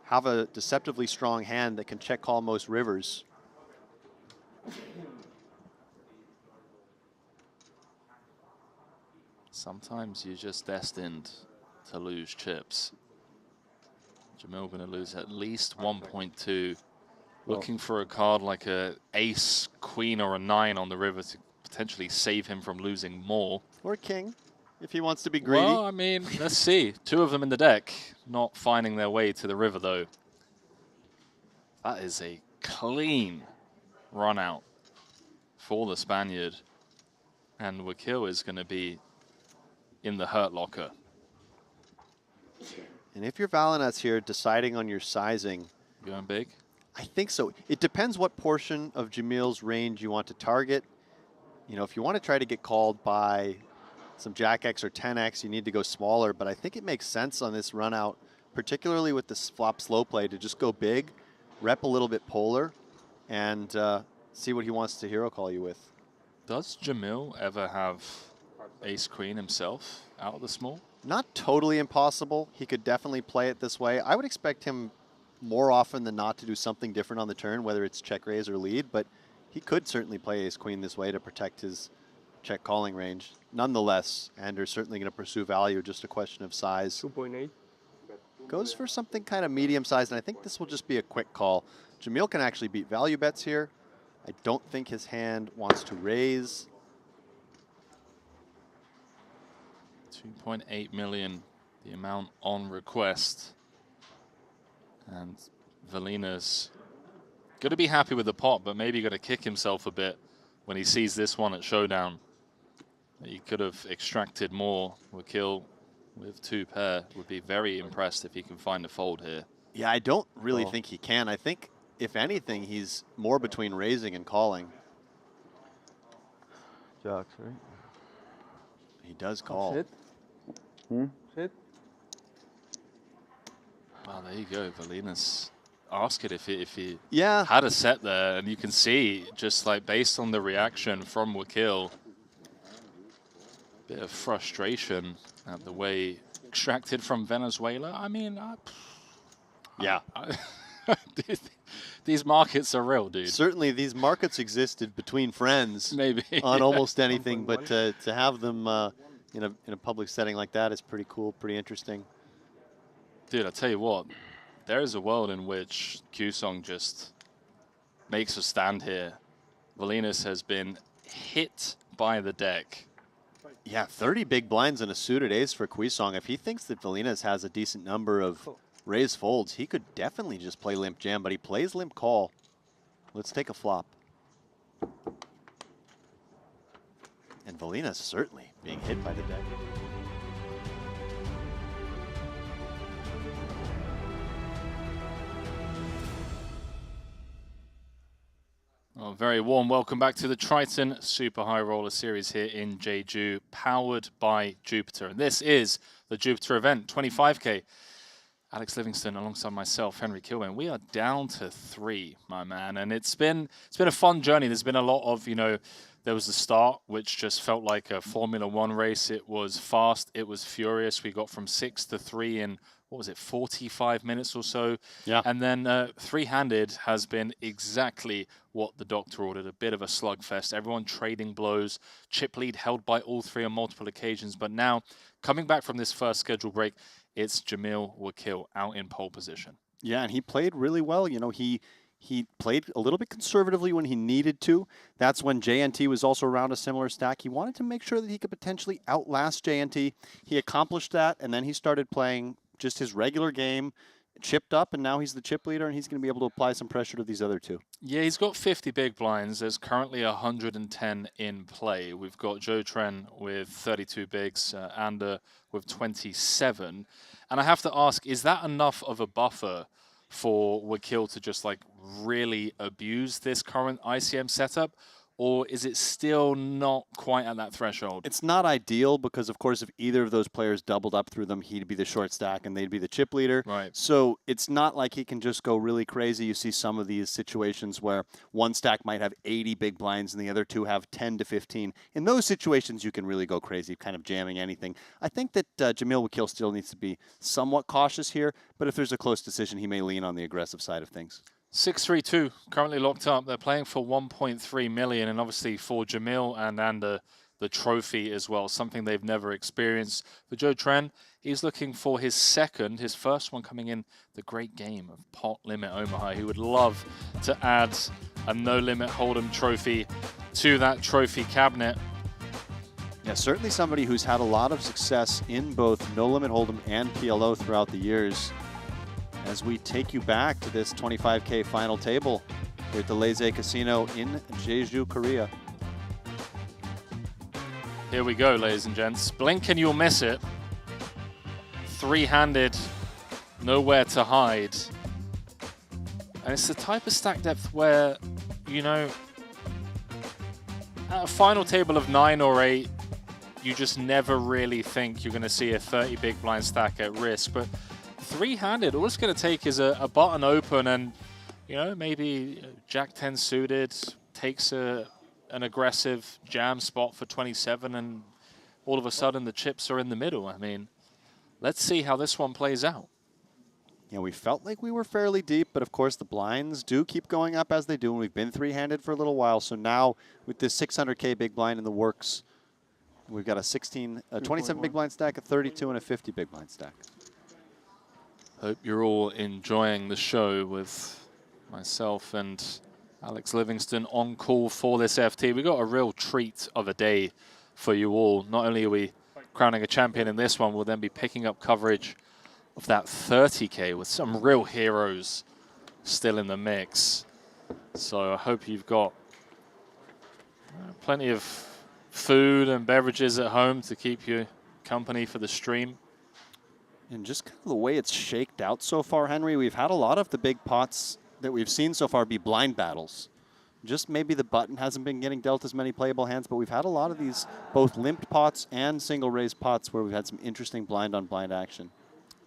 have a deceptively strong hand that can check call most rivers. Sometimes you're just destined to lose chips. Jamil going to lose at least 1.2. Looking for a card like a ace, queen, or a 9 on the river to potentially save him from losing more. Or king, if he wants to be greedy. Well, I mean, let's see. 2 of them in the deck, not finding their way to the river, though. That is a clean run out for the Spaniard. And Wakil is going to be in the hurt locker. And if you're Valinets here, deciding on your sizing. Going big? I think so. It depends what portion of Jamil's range you want to target. You know, if you want to try to get called by some Jack X or 10X, you need to go smaller. But I think it makes sense on this run out, particularly with this flop slow play, to just go big, rep a little bit polar, and see what he wants to hero call you with. Does Jamil ever have ace queen himself out of the small? Not totally impossible. He could definitely play it this way. I would expect him more often than not to do something different on the turn, whether it's check raise or lead, but he could certainly play ace queen this way to protect his check calling range. Nonetheless, Anders certainly going to pursue value, just a question of size. 2.8. Goes for something kind of medium sized, and I think this will just be a quick call. Jamil can actually beat value bets here. I don't think his hand wants to raise. 2.8 million, the amount on request. And Valina's going to be happy with the pot, but maybe going to kick himself a bit when he sees this one at Showdown. He could have extracted more. Wakil with 2 pair would be very impressed if he can find a fold here. Yeah, I don't really think he can. I think, if anything, he's more between raising and calling. Jocks, right? He does call. Sit. Sit. Well, there you go. Valina's ask it if he Yeah. had a set there, and you can see, just like based on the reaction from Wakil, bit of frustration at the way extracted from Venezuela. I mean, Yeah. These markets are real, dude. Certainly, these markets existed between friends Maybe on almost anything, but to have them in a public setting like that is pretty cool, pretty interesting. Dude, I tell you what, there is a world in which Q-Song just makes a stand here. Valinas has been hit by the deck. Yeah, 30 big blinds and a suited ace for Quisong. If he thinks that Valinas has a decent number of raise folds, he could definitely just play limp jam, but he plays limp call. Let's take a flop. And Valinas certainly being hit by the deck. Oh, very warm welcome back to the Triton Super High Roller Series here in Jeju, powered by Jupiter. And this is the Jupiter event, 25K. Alex Livingston alongside myself, Henry Kilburn. We are down to 3, my man. And it's been a fun journey. There's been a lot of, there was the start, which just felt like a Formula One race. It was fast. It was furious. We got from 6 to 3 in, 45 minutes or so. Yeah. And then three-handed has been exactly what the doctor ordered, a bit of a slugfest. Everyone trading blows, chip lead held by all 3 on multiple occasions. But now, coming back from this first schedule break, it's Jamil Wakil out in pole position. Yeah, and he played really well. He played a little bit conservatively when he needed to. That's when JNT was also around a similar stack. He wanted to make sure that he could potentially outlast JNT. He accomplished that, and then he started playing just his regular game, chipped up, and now he's the chip leader, and he's going to be able to apply some pressure to these other 2. Yeah, he's got 50 big blinds. There's currently 110 in play. We've got Joe Tren with 32 bigs, Ander with 27. And I have to ask, is that enough of a buffer for Wakil to just really abuse this current ICM setup? or is it still not quite at that threshold? It's not ideal because, of course, if either of those players doubled up through them, he'd be the short stack and they'd be the chip leader. Right. So it's not like he can just go really crazy. You see some of these situations where one stack might have 80 big blinds and the other two have 10 to 15. In those situations, you can really go crazy, kind of jamming anything. I think that Jamil Wakil still needs to be somewhat cautious here, but if there's a close decision, he may lean on the aggressive side of things. 6-3-2, currently locked up. They're playing for 1.3 million, and obviously for Jamil and Ander, the trophy as well, something they've never experienced. For Joe Tren, he's looking for his first one coming in the great game of Pot Limit Omaha. He would love to add a No Limit Hold'em trophy to that trophy cabinet. Yeah, certainly somebody who's had a lot of success in both No Limit Hold'em and PLO throughout the years. As we take you back to this 25K final table here at the Leze Casino in Jeju, Korea. Here we go, ladies and gents. Blink and you'll miss it. Three-handed, nowhere to hide. And it's the type of stack depth where, you know, at a final table of 9 or 8, you just never really think you're going to see a 30 big blind stack at risk. But three-handed, all it's going to take is a button open and, you know, maybe Jack 10 suited takes an aggressive jam spot for 27 and all of a sudden the chips are in the middle. I mean, let's see how this one plays out. Yeah, we felt like we were fairly deep, but of course the blinds do keep going up as they do, and we've been three-handed for a little while. So now with this 600K big blind in the works, we've got a 27 big blind stack, a 32, and a 50 big blind stack. Hope you're all enjoying the show with myself and Alex Livingston on call for this FT. We got a real treat of a day for you all. Not only are we crowning a champion in this one, we'll then be picking up coverage of that 30K with some real heroes still in the mix. So I hope you've got plenty of food and beverages at home to keep you company for the stream. And just kind of the way it's shaked out so far, Henry, we've had a lot of the big pots that we've seen so far be blind battles. Just maybe the button hasn't been getting dealt as many playable hands, but we've had a lot of these both limped pots and single raised pots where we've had some interesting blind on blind action.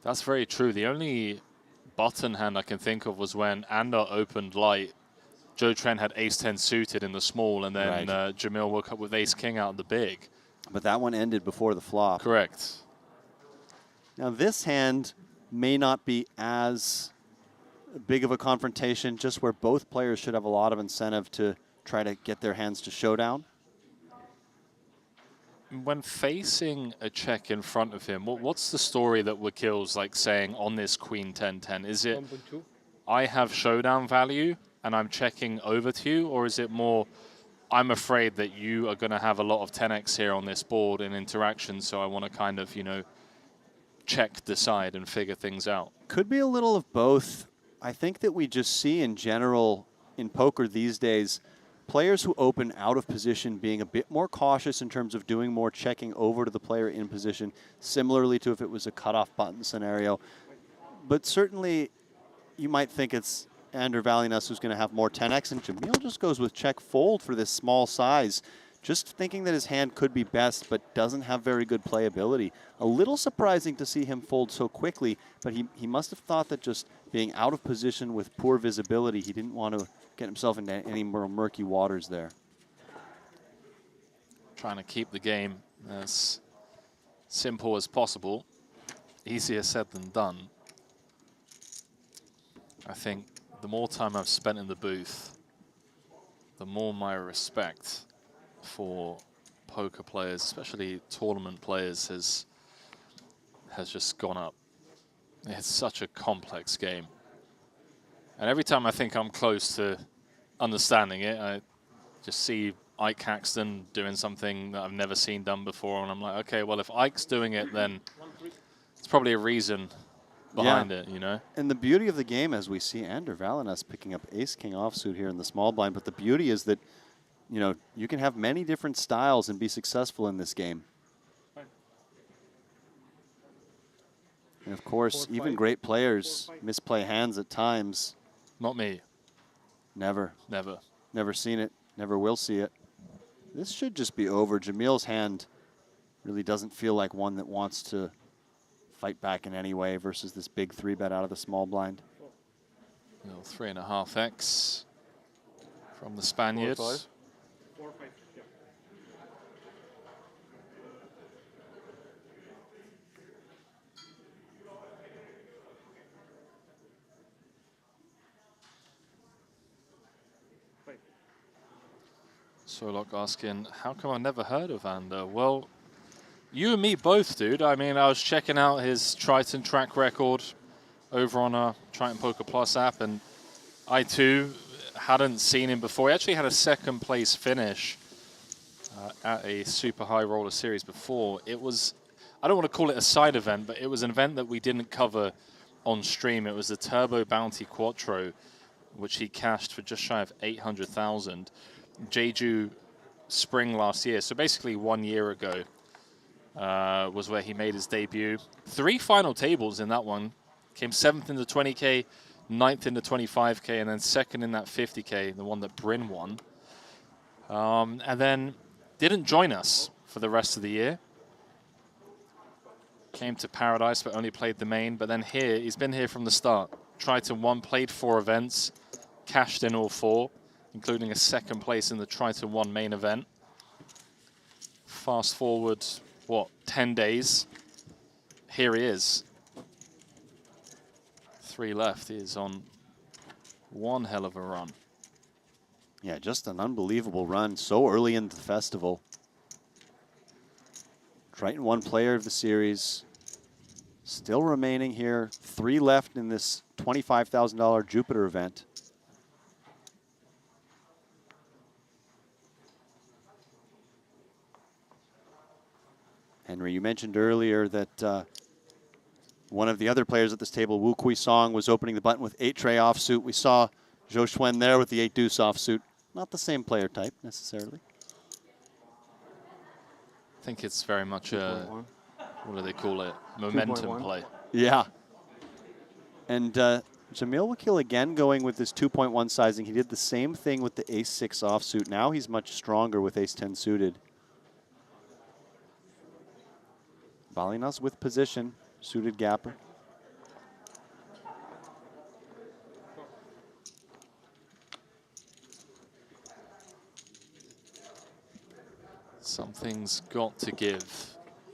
That's very true. The only button hand I can think of was when Ander opened light. Joe Tren had ace-10 suited in the small, and then Jamil woke up with ace-king out of the big. But that one ended before the flop. Correct. Now this hand may not be as big of a confrontation, just where both players should have a lot of incentive to try to get their hands to showdown. When facing a check in front of him, what's the story that Wakil's like saying on this queen 10-10? Is it, I have showdown value and I'm checking over to you, or is it more, I'm afraid that you are going to have a lot of 10x here on this board in interaction, so I want to kind of, you know, check, decide, and figure things out? Could be a little of both. I think that we just see in general in poker these days, players who open out of position being a bit more cautious in terms of doing more checking over to the player in position, similarly to if it was a cutoff button scenario. But certainly you might think it's Ander Valinas who's going to have more 10x, and Jamil just goes with check fold for this small size, just thinking that his hand could be best but doesn't have very good playability. A little surprising to see him fold so quickly, but he must have thought that just being out of position with poor visibility, he didn't want to get himself into any more murky waters there. Trying to keep the game as simple as possible. Easier said than done. I think the more time I've spent in the booth, the more my respect for poker players, especially tournament players, has just gone up. It's such a complex game. And every time I think I'm close to understanding it, I just see Ike Caxton doing something that I've never seen done before, and I'm like, okay, well, if Ike's doing it, then it's probably a reason behind it, you know? And the beauty of the game, as we see Ander Valinas picking up ace-king offsuit here in the small blind, but the beauty is that, you know, you can have many different styles and be successful in this game. And of course, even great players misplay hands at times. Not me. Never. Never. Never seen it. Never will see it. this should just be over. Jamil's hand really doesn't feel like one that wants to fight back in any way versus this big 3-bet out of the small blind. Little 3.5x from the Spaniard. 4-5. Solok asking, how come I never heard of Ander? Well, you and me both, dude. I mean, I was checking out his Triton track record over on our Triton Poker Plus app, and I too hadn't seen him before. He actually had a second place finish at a super high roller series before. It was, I don't want to call it a side event, but it was an event that we didn't cover on stream. It was the Turbo Bounty Quattro, which he cashed for just shy of 800,000. Jeju spring last year, so basically 1 year ago, was where he made his debut. 3 final tables in that one. Came 7th in the 20K, 9th in the 25K, and then 2nd in that 50K, the one that Bryn won. And then didn't join us for the rest of the year. Came to Paradise, but only played the main. But then here, he's been here from the start. Triton 1, played 4 events, cashed in all 4, including a 2nd place in the Triton 1 main event. Fast forward, what, 10 days? Here he is. 3 left. He is on one hell of a run. Yeah, just an unbelievable run so early into the festival. Triton 1 player of the series. Still remaining here. 3 left in this $25,000 Jupiter event. Henry, you mentioned earlier that one of the other players at this table, Wu Kui Song, was opening the button with 8-tray offsuit. We saw Zhou Xuan there with the 8-deuce offsuit. Not the same player type, necessarily. I think it's very much a, what do they call it? Momentum play. Yeah. And Jamil Wakil again going with this 2.1 sizing. He did the same thing with the ace-6 offsuit. Now he's much stronger with ace-10 suited. Balinas with position, suited gapper. Something's got to give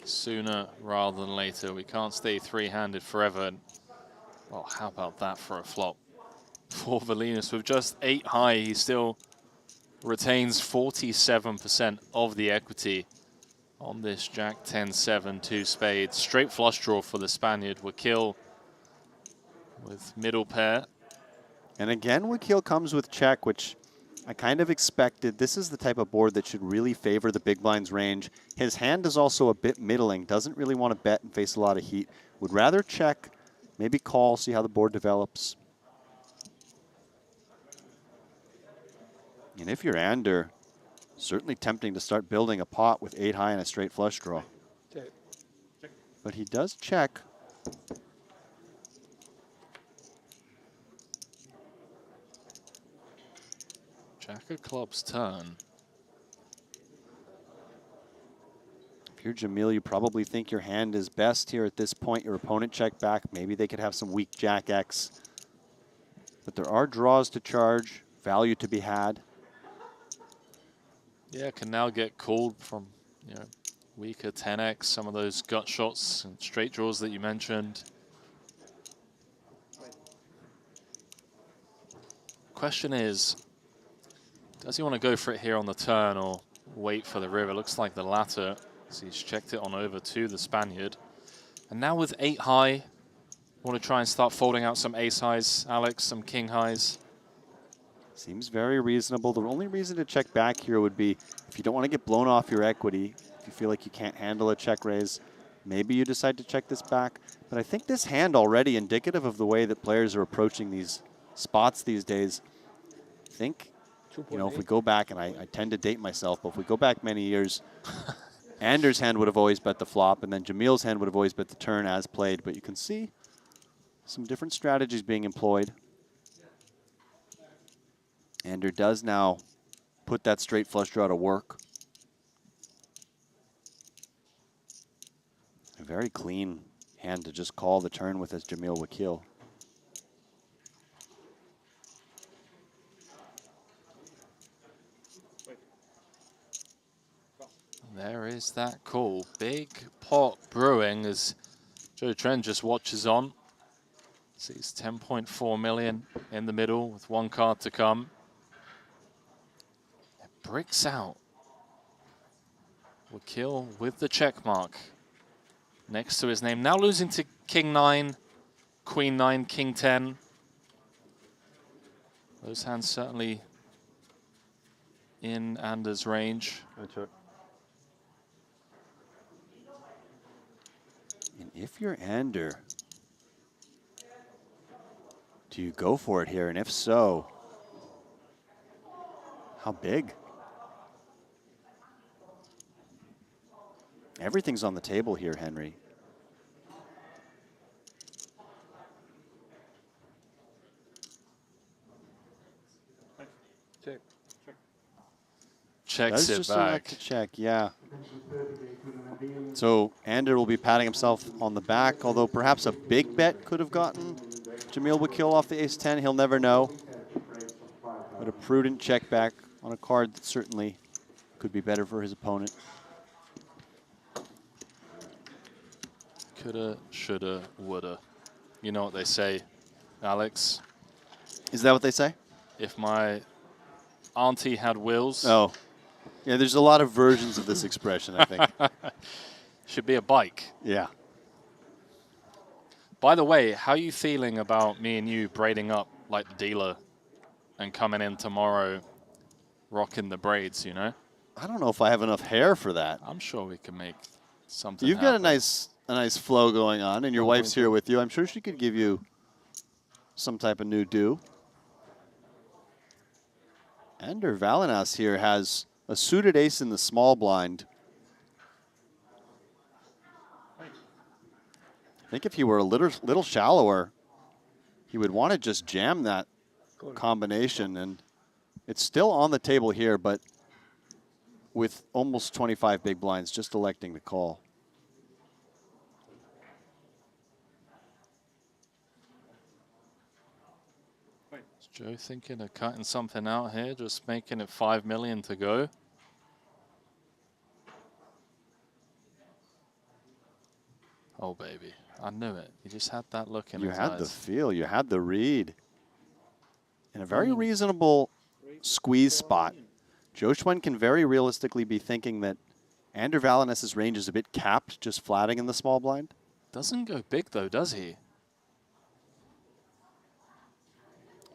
sooner rather than later. We can't stay 3-handed forever. Well, how about that for a flop? For Valinas, with just 8 high, he still retains 47% of the equity on this Jack 10-7, 2 spades. Straight flush draw for the Spaniard. Wakil with middle pair. And again, Wakil comes with check, which I kind of expected. This is the type of board that should really favor the big blind's range. His hand is also a bit middling, doesn't really want to bet and face a lot of heat. Would rather check, maybe call, see how the board develops. And if you're Ander, certainly tempting to start building a pot with 8 high and a straight flush draw. But he does check. Jack of clubs turn. If you're Jamil, you probably think your hand is best here at this point. Your opponent check back. Maybe they could have some weak Jack X. But there are draws to charge, value to be had. Yeah, can now get called from, you know, weaker 10x, some of those gut shots and straight draws that you mentioned. Question is, does he want to go for it here on the turn or wait for the river? Looks like the latter, so he's checked it on over to the Spaniard. And now with 8 high, want to try and start folding out some ace highs, Alex, some king highs. Seems very reasonable. The only reason to check back here would be if you don't want to get blown off your equity, if you feel like you can't handle a check raise, maybe you decide to check this back. But I think this hand already indicative of the way that players are approaching these spots these days. I think, you know, if we go back, and I tend to date myself, but if we go back many years, Anders' hand would have always bet the flop, and then Jamil's hand would have always bet the turn as played. But you can see some different strategies being employed. Ander does now put that straight flush draw to work. A very clean hand to just call the turn with as Jamil Wakil. There is that call. Big pot brewing as Joe Trent just watches on. Sees 10.4 million in the middle with one card to come. It bricks out. Wakil with the check mark next to his name. Now losing to King 9, Queen 9, King 10. Those hands certainly in Anders' range. Good check. And if you're Ander, do you go for it here? And if so, how big? Everything's on the table here, Henry. Check. Checks Does it just elect back. to check, yeah. So Ander will be patting himself on the back, although perhaps a big bet could have gotten Jamil Wakil off the ace-10. He'll never know. But a prudent check back on a card that certainly could be better for his opponent. Coulda, shoulda, woulda. You know what they say, Alex. Is that what they say? If my auntie had wheels, Oh. Yeah, there's a lot of versions of this expression, I think. should be a bike. Yeah. By the way, how are you feeling about me and you braiding up like the dealer and coming in tomorrow rocking the braids, you know? I don't know if I have enough hair for that. I'm sure we can make something You've got happen. a nice flow going on, and your wife's here with you. I'm sure she could give you some type of new do. Ander Valinas here has a suited ace in the small blind. I think if he were a little shallower, he would want to just jam that combination, and it's still on the table here, but with almost 25 big blinds, just electing to call. Is Joe thinking of cutting something out here, just making it 5 million to go? Oh, baby. I knew it. You just had that look in You his had eyes. the feel, you had the read. In a very reasonable squeeze spot. Joe Schwen can very realistically be thinking that Ander Valinas' range is a bit capped, just flatting in the small blind. Doesn't go big, though, does he?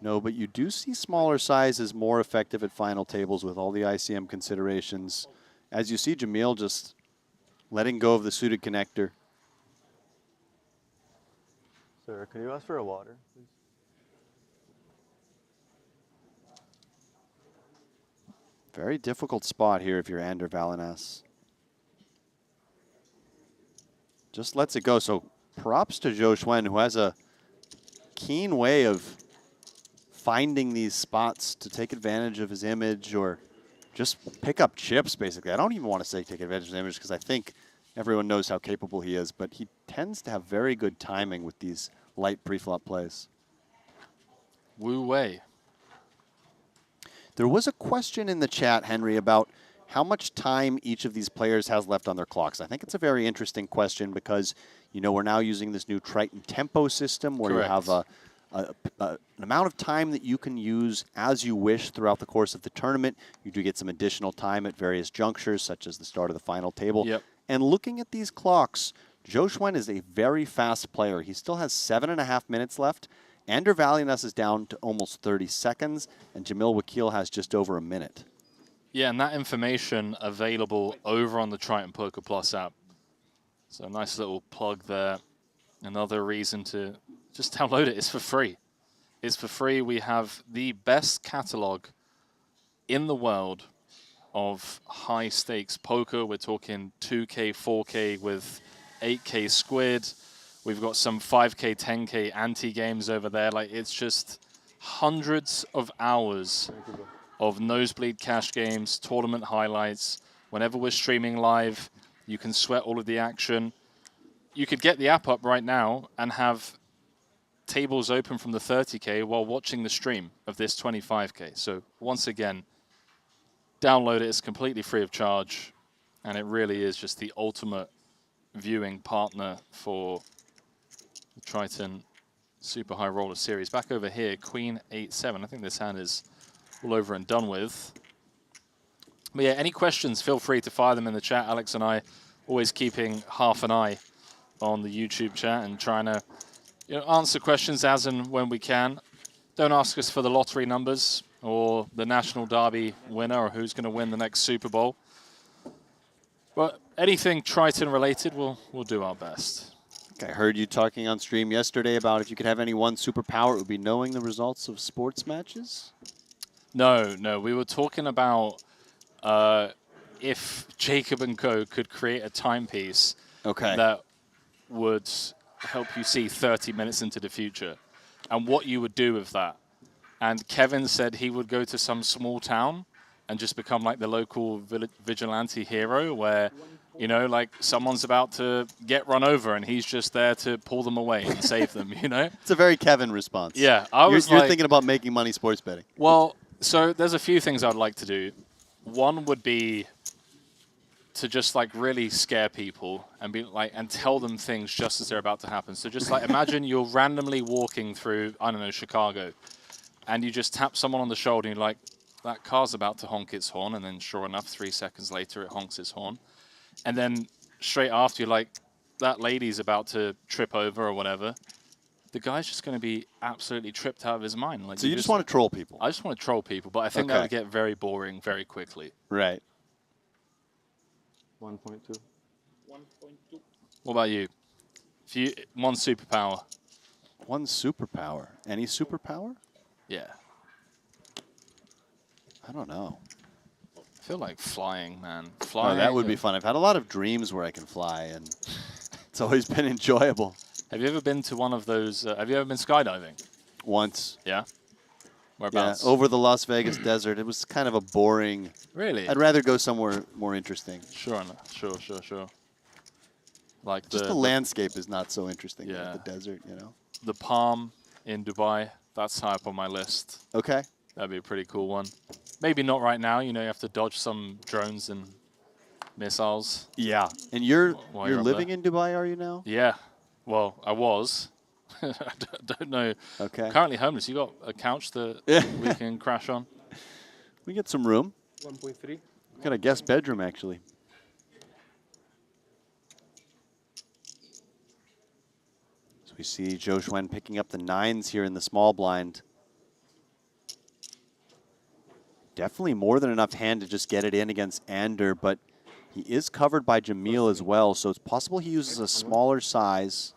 No, but you do see smaller sizes more effective at final tables with all the ICM considerations. As you see Jamil just letting go of the suited connector. Sir, can you ask for a water, please? Very difficult spot here if you're Ander Valinas. Just lets it go. So props to Joe Schwen, who has a keen way of finding these spots to take advantage of his image or just pick up chips, basically. I don't even want to say take advantage of his image because I think everyone knows how capable he is, but he tends to have very good timing with these light pre-flop plays. Wu Wei. There was a question in the chat, Henry, about how much time each of these players has left on their clocks. I think it's a very interesting question because, you know, we're now using this new Triton tempo system where Correct. you have an amount of time that you can use as you wish throughout the course of the tournament. You do get some additional time at various junctures, such as the start of the final table. Yep. And looking at these clocks, Joe Schwen is a very fast player. He still has 7.5 minutes left. Ander Valinas is down to almost 30 seconds, and Jamil Wakil has just over a minute. Yeah, and that information available over on the Triton Poker Plus app. So a nice little plug there. Another reason to just download it. It's for free. It's for free. We have the best catalog in the world of high stakes poker. We're talking 2K, 4K with 8K squid. We've got some 5K, 10K anti-games over there. Like, it's just hundreds of hours of nosebleed cash games, tournament highlights. Whenever we're streaming live, you can sweat all of the action. you could get the app up right now and have tables open from the 30K while watching the stream of this 25K. So once again, download it. It's completely free of charge, and it really is just the ultimate viewing partner for the Triton Super High Roller Series. Back over here, Queen 8-7. I think this hand is all over and done with. But yeah, any questions, feel free to fire them in the chat. Alex and I always keeping half an eye on the YouTube chat and trying to answer questions as and when we can. Don't ask us for the lottery numbers or the National Derby winner or who's going to win the next Super Bowl. But anything Triton related, we'll do our best. I heard you talking on stream yesterday about if you could have any one superpower, it would be knowing the results of sports matches? No, we were talking about if Jacob & Co. could create a timepiece that would help you see 30 minutes into the future and what you would do with that. And Kevin said he would go to some small town and just become like the local vigilante hero where, like someone's about to get run over and he's just there to pull them away and save them, It's a very Kevin response. Yeah, you're thinking about making money sports betting. Well, so there's a few things I'd like to do. One would be to just like really scare people and be like and tell them things just as they're about to happen. So just like imagine you're randomly walking through, I don't know, Chicago, and you just tap someone on the shoulder and you're like, that car's about to honk its horn, and then sure enough, 3 seconds later it honks its horn. And then straight after you're like, that lady's about to trip over or whatever. The guy's just going to be absolutely tripped out of his mind. Like, so you just want to troll people? I just want to troll people, but I think that would get very boring very quickly. Right. 1.2. 1.2. What about you? One superpower. One superpower. Any superpower? Yeah. I don't know. I feel like flying, man. Flying. Oh, that would be fun. I've had a lot of dreams where I can fly, and it's always been enjoyable. Have you ever been to one of those? Have you ever been skydiving? Once. Yeah. Whereabouts? Yeah, over the Las Vegas desert. It was kind of a boring. Really? I'd rather go somewhere more interesting. Sure. Like just the landscape is not so interesting. Yeah. Like the desert, The Palm in Dubai. That's high up on my list. Okay. That'd be a pretty cool one. Maybe not right now. You have to dodge some drones and missiles. Yeah. And you're living there. in Dubai, are you now? Yeah. Well, I was. I don't know. Okay. Currently homeless. You got a couch that we can crash on? We get some room. 1.3. Got a guest bedroom, actually. So we see Zhou Xuan picking up the 9s here in the small blind. Definitely more than enough hand to just get it in against Ander, but he is covered by Jamil as well, so it's possible he uses a smaller size.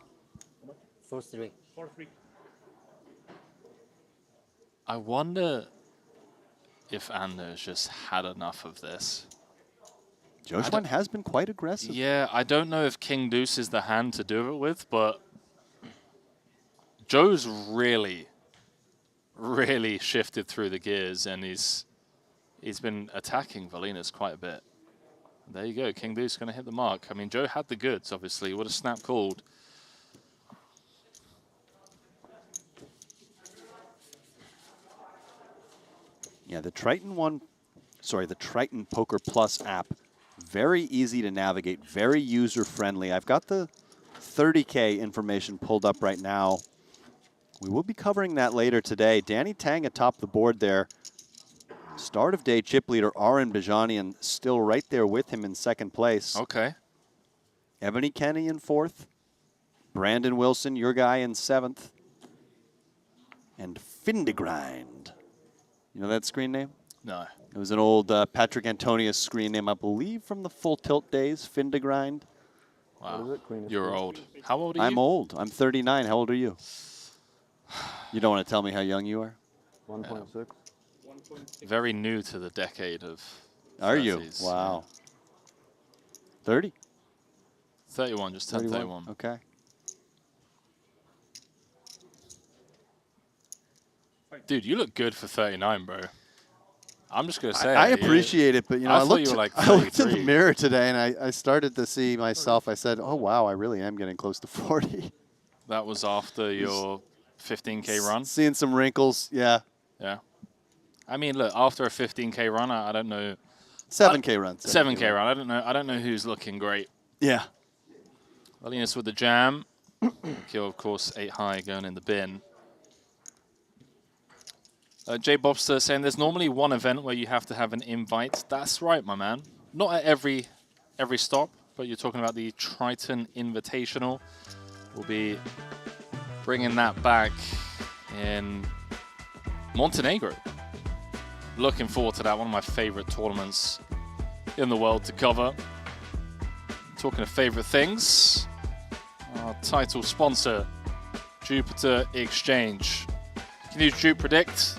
4-3. I wonder if Anders just had enough of this. Zhou Xuan has been quite aggressive. Yeah, I don't know if King Deuce is the hand to do it with, but Joe's really shifted through the gears, and he's been attacking Valinas quite a bit. There you go, King Deuce going to hit the mark. I mean, Joe had the goods, obviously. Would have snap called. Yeah, the Triton Poker Plus app, very easy to navigate, very user-friendly. I've got the 30K information pulled up right now. We will be covering that later today. Danny Tang atop the board there. Start of day chip leader Aaron Bajanian still right there with him in second place. Okay. Ebony Kenny in fourth. Brandon Wilson, your guy, in seventh. And Findegrind. You know that screen name? No. It was an old Patrick Antonius screen name, I believe, from the Full Tilt days, Findegrind. Wow. You're old. How old are you? I'm old. I'm 39. How old are you? You don't want to tell me how young you are? 1.6. Very new to the decade of 30s. Are you? Wow. 30? 31, just turned 31. Okay. Dude, you look good for 39, bro. I'm just going to say I appreciate it, but you know, I thought you were like I looked in the 33. mirror today and I started to see myself. I said, "Oh wow, I really am getting close to 40." That was after your 15K run? Seeing some wrinkles, yeah. Yeah. I mean, look, after a 15K run, I don't know. 7K run. 7K run. I don't know who's looking great. Yeah. Linus with the jam. Kill, of course, 8 high going in the bin. Jay Bobster saying there's normally one event where you have to have an invite. That's right, my man. Not at every stop, but you're talking about the Triton Invitational. We'll be bringing that back in Montenegro. Looking forward to that. One of my favorite tournaments in the world to cover. Talking of favorite things, our title sponsor, Jupiter Exchange. You can use Jupe Predict.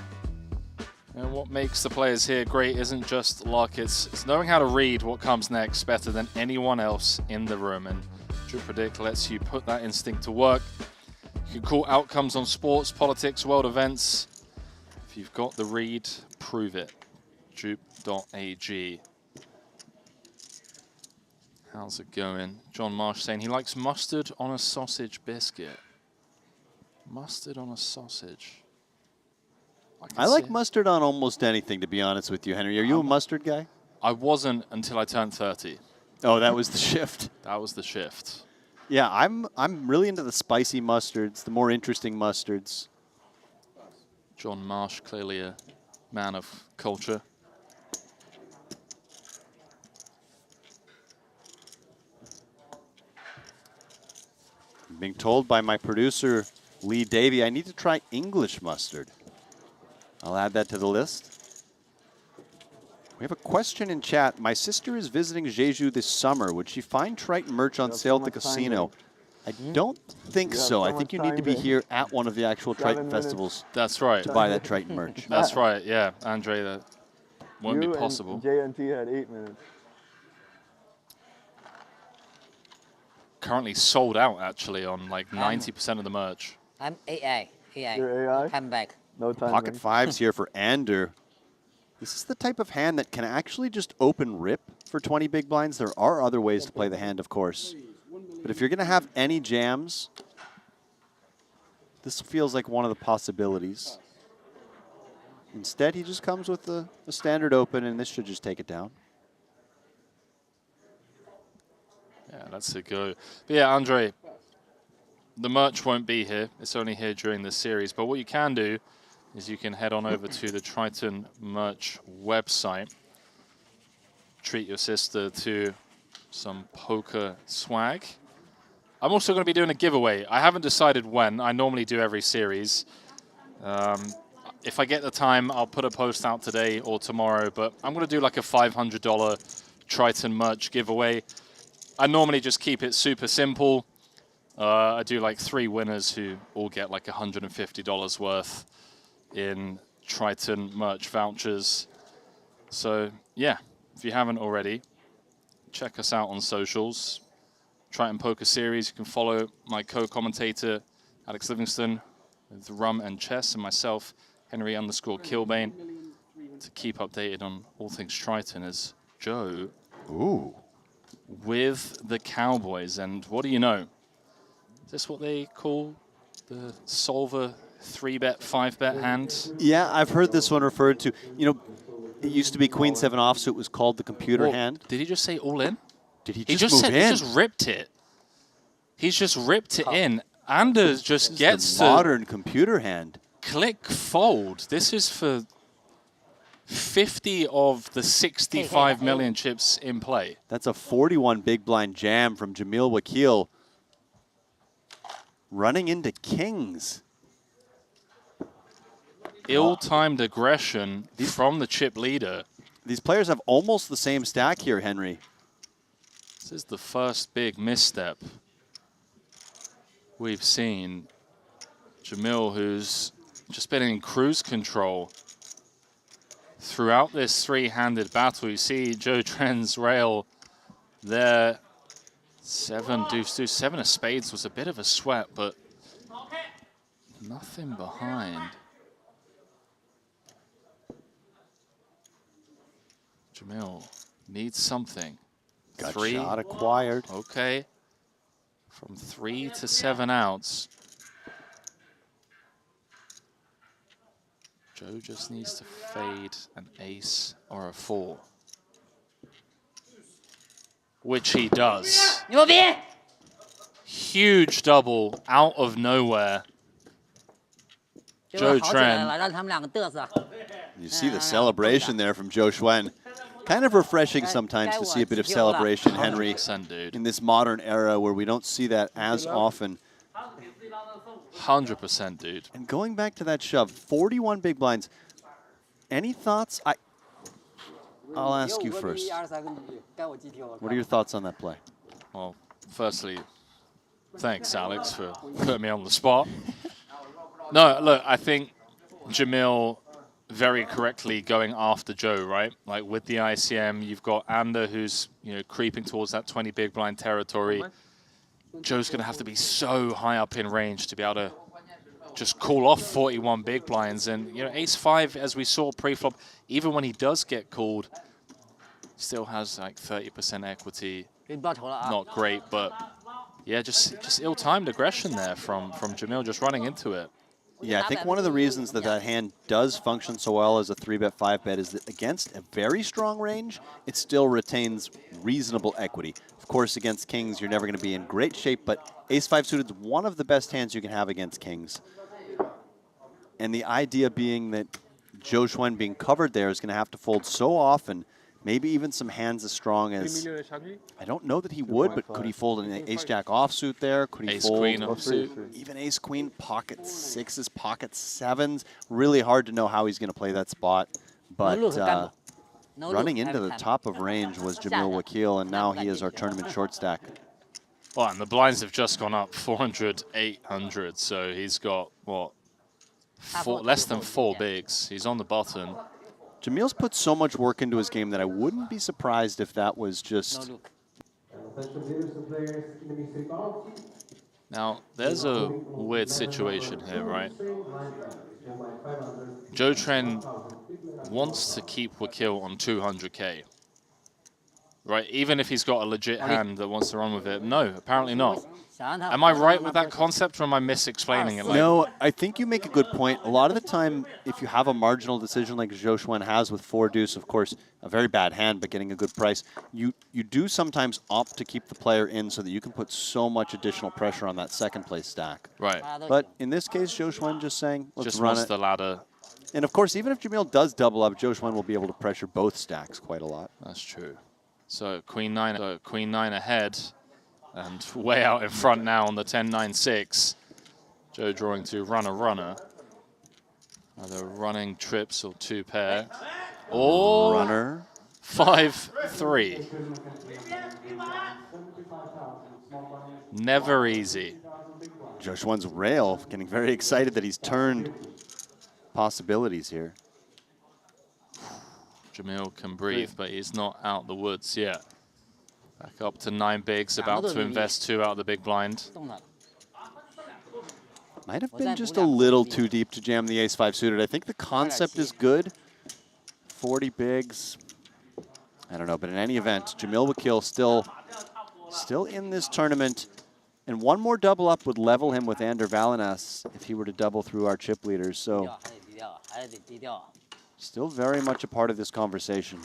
And what makes the players here great isn't just luck, it's knowing how to read what comes next better than anyone else in the room. And Jupe Predict lets you put that instinct to work. You can call outcomes on sports, politics, world events. If you've got the read, prove it. Jupe.ag. How's it going? John Marsh saying he likes mustard on a sausage biscuit. Mustard on a sausage. I like mustard on almost anything, to be honest with you, Henry. Are you a mustard guy? I wasn't until I turned 30. Oh, that was the shift. That was the shift. Yeah, I'm really into the spicy mustards, the more interesting mustards. John Marsh, clearly a man of culture. I'm being told by my producer, Lee Davey, I need to try English mustard. I'll add that to the list. We have a question in chat. My sister is visiting Jeju this summer. Would she find Triton merch on sale at the casino? I don't think so. I think you need to be here at one of the actual Triton festivals. That's right. To buy that Triton merch. That's right, yeah. Andre, that won't be possible. JNT had 8 minutes. Currently sold out, actually, on like 90% of the merch. I'm AI. You're AI? Come back. No time. Pocket fives here for Ander. This is the type of hand that can actually just open rip for 20 big blinds. There are other ways to play the hand, of course. But if you're going to have any jams, this feels like one of the possibilities. Instead, he just comes with the standard open, and this should just take it down. Yeah, that's a go. But yeah, Andre, the merch won't be here. It's only here during the series. But what you can do is you can head on over to the Triton merch website. Treat your sister to some poker swag. I'm also going to be doing a giveaway. I haven't decided when. I normally do every series. If I get the time, I'll put a post out today or tomorrow. But I'm going to do like a $500 Triton merch giveaway. I normally just keep it super simple. I do like 3 winners who all get like $150 worth in Triton merch vouchers. So yeah, if you haven't already, check us out on socials. Triton Poker Series. You can follow my co-commentator Alex Livingston with Rum and Chess, and myself, Henry_Kilbane, to keep updated on all things Triton. As Joe with the Cowboys. And what do you know? Is this what they call the solver 3-bet, 5-bet hand? Yeah, I've heard this one referred to. You know, it used to be Queen 7 off, so it was called the computer hand. Did he just say all in? Did he just move in? He just ripped it. He's just ripped it in. Anders just gets the modern computer hand. Click fold. This is for 50 of the 65 million chips in play. That's a 41 big blind jam from Jamil Wakil. Running into kings. Ill-timed aggression from the chip leader. These players have almost the same stack here, Henry. This is the first big misstep we've seen. Jamil, who's just been in cruise control throughout this 3-handed battle. You see Joe Tren's rail there. 7 deuce deuce. 7 of spades was a bit of a sweat, but nothing behind. Jamil needs something. Gut 3. shot acquired. Okay. From 3 to 7 outs. Joe just needs to fade an ace or a 4. Which he does. Huge double out of nowhere. Joe Tren. You see the celebration there from Zhou Xuan. Kind of refreshing sometimes to see a bit of celebration, Henry, 100%, dude. in this modern era where we don't see that as often. 100%, dude. And going back to that shove, 41 big blinds. Any thoughts? I'll ask you first. What are your thoughts on that play? Well, firstly, thanks, Alex, for putting me on the spot. No, look, I think Jamil very correctly going after Joe, right? Like with the ICM, you've got Ander who's, you know, creeping towards that 20 big blind territory. Joe's going to have to be so high up in range to be able to just call off 41 big blinds. And, you know, ace-5, as we saw pre-flop, even when he does get called, still has like 30% equity. Not great, but yeah, just ill-timed aggression there from Jamil, just running into it. Yeah, I think one of the reasons that hand does function so well as a 3-bet, 5-bet is that against a very strong range, it still retains reasonable equity. Of course, against kings, you're never going to be in great shape, but ace-5 suited is one of the best hands you can have against kings. And the idea being that Zhou Xuan being covered there is going to have to fold so often, maybe even some hands as strong as, I don't know that he would, but could he fold an ace-jack offsuit there? Could he fold ace-queen offsuit? Even ace-queen, pocket 6s, pocket 7s. Really hard to know how he's going to play that spot. But running into the top of range was Jamil Wakil, and now he is our tournament short stack. Well, and the blinds have just gone up 400, 800, so he's got, what, less than 4 bigs. He's on the button. Jamil's put so much work into his game that I wouldn't be surprised if that was just... Now, there's a weird situation here, right? Joe Tren wants to keep Wakil on 200k. Right, even if he's got a legit hand that wants to run with it. No, apparently not. Am I right with that concept, or am I mis-explaining it? No, I think you make a good point. A lot of the time, if you have a marginal decision like Zhou Xuan has with 4 deuce, of course, a very bad hand, but getting a good price, you do sometimes opt to keep the player in so that you can put so much additional pressure on that second place stack. Right. But in this case, Zhou Xuan just saying, let's just run wants it. the ladder. And of course, even if Jamil does double up, Zhou Xuan will be able to pressure both stacks quite a lot. That's true. So Queen 9 ahead. And way out in front now on the 10-9-6. Joe drawing to runner. Either running trips or 2-pair. Or runner. 5-3. Never easy. Zhou Xuan's rail getting very excited that he's turned possibilities here. Jamil can breathe, but he's not out the woods yet. Back up to 9 bigs, about to invest 2 out of the big blind. Might have been just a little too deep to jam the ace-5 suited. I think the concept is good. 40 bigs. I don't know, but in any event, Jamil Wakil still in this tournament. And one more double up would level him with Ander Valinas if he were to double through our chip leaders. So still very much a part of this conversation.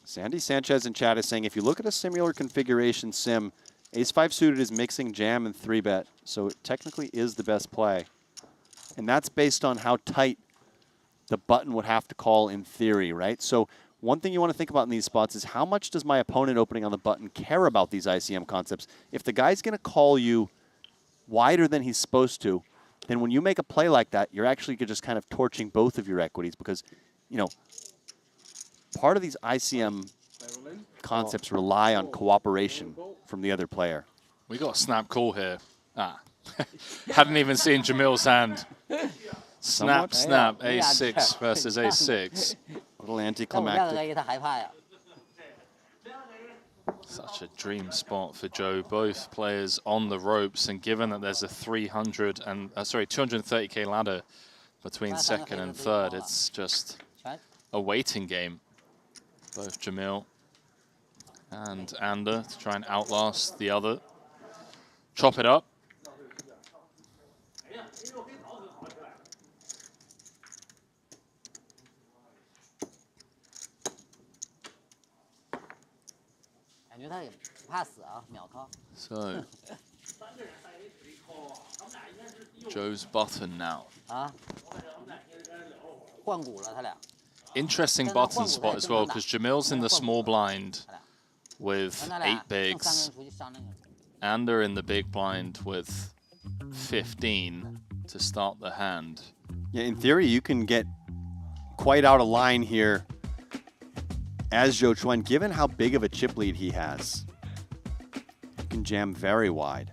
Sandy Sanchez in chat is saying, if you look at a similar configuration sim, ace-5 suited is mixing jam and 3-bet, so it technically is the best play. And that's based on how tight the button would have to call in theory, right? So one thing you want to think about in these spots is how much does my opponent opening on the button care about these ICM concepts? If the guy's going to call you wider than he's supposed to, then when you make a play like that, you're actually just kind of torching both of your equities because, you know, part of these ICM concepts rely on cooperation from the other player. We got a snap call here. Hadn't even seen Jamil's hand. Snap, snap, ace-6 versus ace-6. A little anticlimactic. Such a dream spot for Joe. Both players on the ropes, and given that there's a 230k ladder between second and third, it's just a waiting game. Both Jamil and Ander to try and outlast the other. Chop it up. So, Joe's button now. Interesting button spot as well, because Jamil's in the small blind with 8 bigs. Ander in the big blind with 15 to start the hand. Yeah, in theory, you can get quite out of line here as Zhou Chuan, given how big of a chip lead he has. You can jam very wide.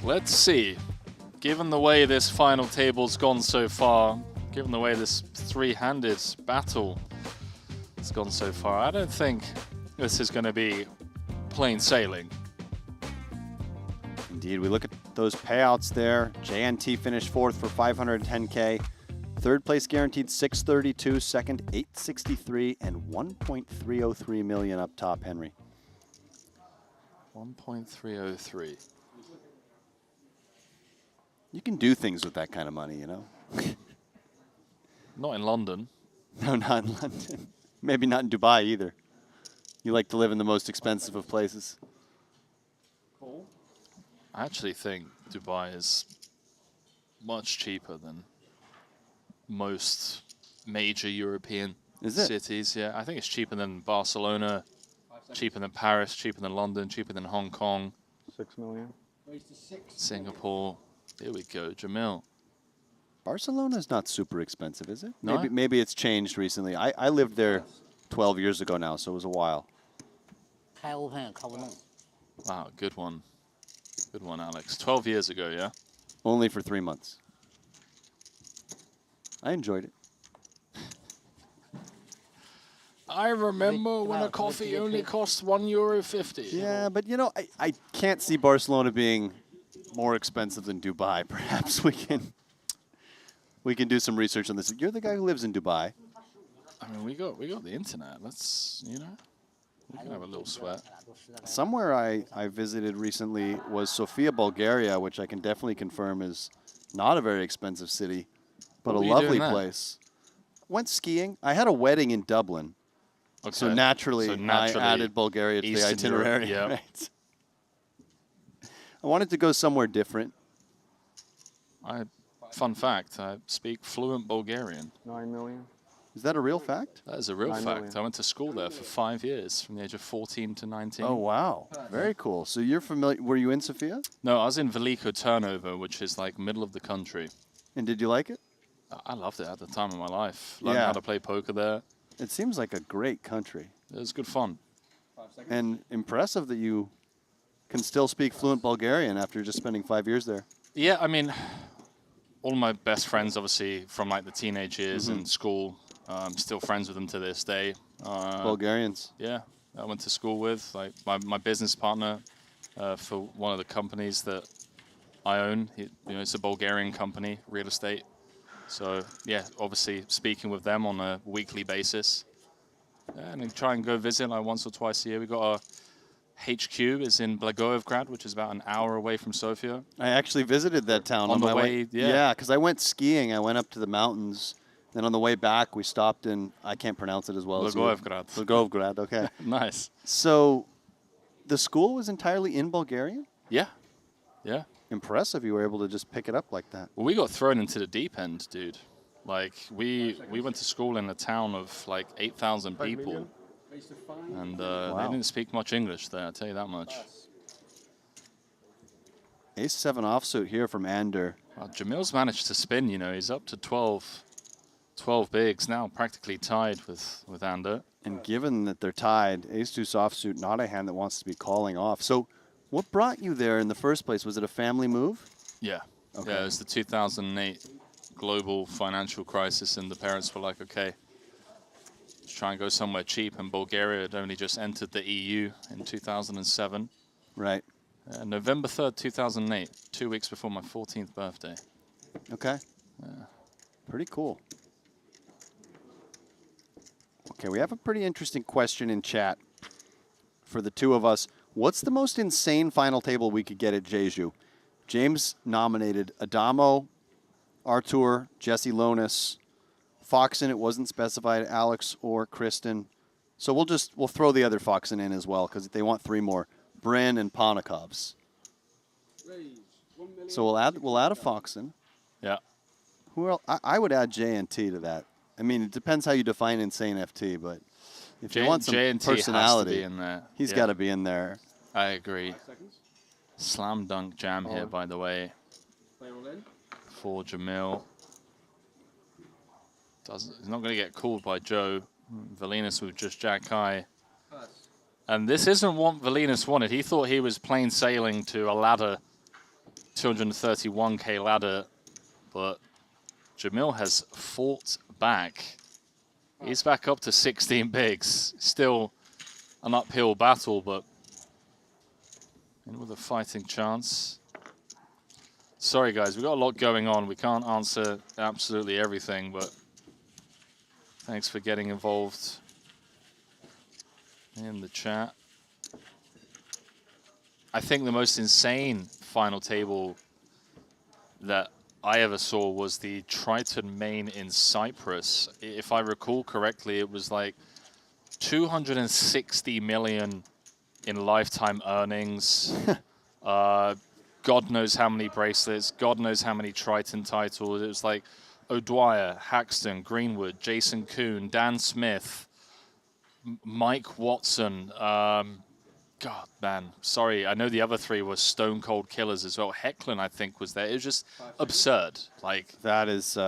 Let's see. Given the way this final table's gone so far, given the way this three-handed battle has gone so far, I don't think this is going to be plain sailing. Indeed, we look at those payouts there. JNT finished 4th for 510K. Third place guaranteed 632, second 863, and 1.303 million up top, Henry. 1.303. You can do things with that kind of money, you know? Not in London. No, not in London. Maybe not in Dubai either. You like to live in the most expensive of places. I actually think Dubai is much cheaper than most major European cities. Yeah, I think it's cheaper than Barcelona, cheaper than Paris, cheaper than London, cheaper than Hong Kong. 6 million. Singapore. Here we go, Jamil. Barcelona's not super expensive, is it? No? Maybe it's changed recently. I lived there 12 years ago now, so it was a while. Wow, good one. Good one, Alex. 12 years ago, yeah? Only for 3 months. I enjoyed it. I remember when a coffee only cost €1.50. Yeah, but you know, I can't see Barcelona being more expensive than Dubai. Perhaps we can do some research on this. You're the guy who lives in Dubai. I mean, we got the internet. Let's, you know, we can have a little sweat. Somewhere I visited recently was Sofia, Bulgaria, which I can definitely confirm is not a very expensive city, but What a were you doing lovely there? place. Went skiing. I had a wedding in Dublin. Okay. So naturally, I added Bulgaria to the Eastern itinerary. Europe, yeah. Right. I wanted to go somewhere different. Fun fact, I speak fluent Bulgarian. 9 million. Is that a real fact? That is a real 9 fact. million. I went to school there for 5 years, from the age of 14 to 19. Oh, wow. Very cool. So you're familiar. Were you in Sofia? No, I was in Veliko Turnovo, which is like middle of the country. And did you like it? I loved it at the time of my life. Learned Yeah. how to play poker there. It seems like a great country. It was good fun. And impressive that you can still speak fluent Bulgarian after just spending 5 years there. Yeah, I mean, all my best friends, obviously, from like the teenage years in school, I'm still friends with them to this day. Bulgarians. Yeah, I went to school with. Like my business partner for one of the companies that I own. It's a Bulgarian company, real estate. So yeah, obviously speaking with them on a weekly basis, and then try and go visit like once or twice a year. We got our HQ is in Blagoevgrad, which is about an hour away from Sofia. I actually visited that town On the my way, yeah. Yeah, because I went skiing. I went up to the mountains. Then on the way back, we stopped in, I can't pronounce it as well. Blagoevgrad. Blagoevgrad, okay. Nice. So the school was entirely in Bulgarian? Yeah, yeah. Impressive you were able to just pick it up like that. Well, we got thrown into the deep end, dude. Like, we went to school in a town of like 8,000 people. And they didn't speak much English there, I'll tell you that much. Ace-7 offsuit here from Ander. Well, Jamil's managed to spin, you know. He's up to 12 bigs now, practically tied with Ander. And given that they're tied, ace-deuce offsuit, not a hand that wants to be calling off. So what brought you there in the first place? Was it a family move? Yeah. Okay. Yeah, it was the 2008 global financial crisis, and the parents were like, okay, let's try and go somewhere cheap, and Bulgaria had only just entered the EU in 2007. Right. November 3rd, 2008, 2 weeks before my 14th birthday. Okay. Pretty cool. Okay, we have a pretty interesting question in chat for the two of us. What's the most insane final table we could get at Jeju? James nominated Adamo, Artur, Jesse Lonis, Foxen, it wasn't specified, Alex or Kristen. So we'll throw the other Foxen in as well because they want 3 more. Bryn and Ponikovs. So we'll add a Foxen. Yeah. Who else? I would add JNT to that. I mean, it depends how you define insane FT, but if you want some JNT personality, has to be in there. He's got to be in there. I agree. Slam dunk jam here, by the way, for Jamil. He's not going to get called by Joe. Valinas with just jack high. And this isn't what Valinas wanted. He thought he was plain sailing to a ladder, 231K ladder, but Jamil has fought back. He's back up to 16 bigs. Still an uphill battle, but in with a fighting chance. Sorry, guys, we've got a lot going on. We can't answer absolutely everything, but thanks for getting involved in the chat. I think the most insane final table that I ever saw was the Triton main in Cyprus. If I recall correctly, it was like 260 million in lifetime earnings. God knows how many bracelets, God knows how many Triton titles. It was like O'Dwyer, Haxton, Greenwood, Jason Kuhn, Dan Smith, Mike Watson. God, man, sorry. I know the other 3 were stone cold killers as well. Hecklin, I think, was there. It was just absurd. Like that is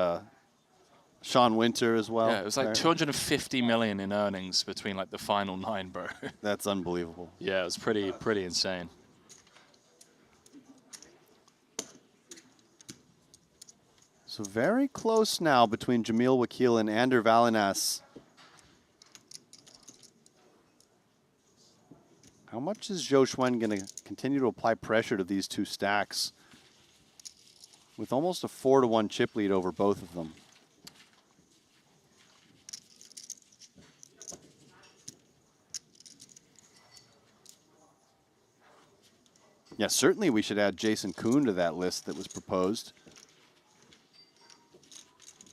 Sean Winter as well. Yeah, it was like 250 million in earnings between like the final 9, bro. That's unbelievable. Yeah, it was pretty insane. So very close now between Jamil Wakil and Ander Valinas. How much is Zhou Xuan going to continue to apply pressure to these 2 stacks with almost a 4-to-1 chip lead over both of them? Yeah, certainly we should add Jason Kuhn to that list that was proposed.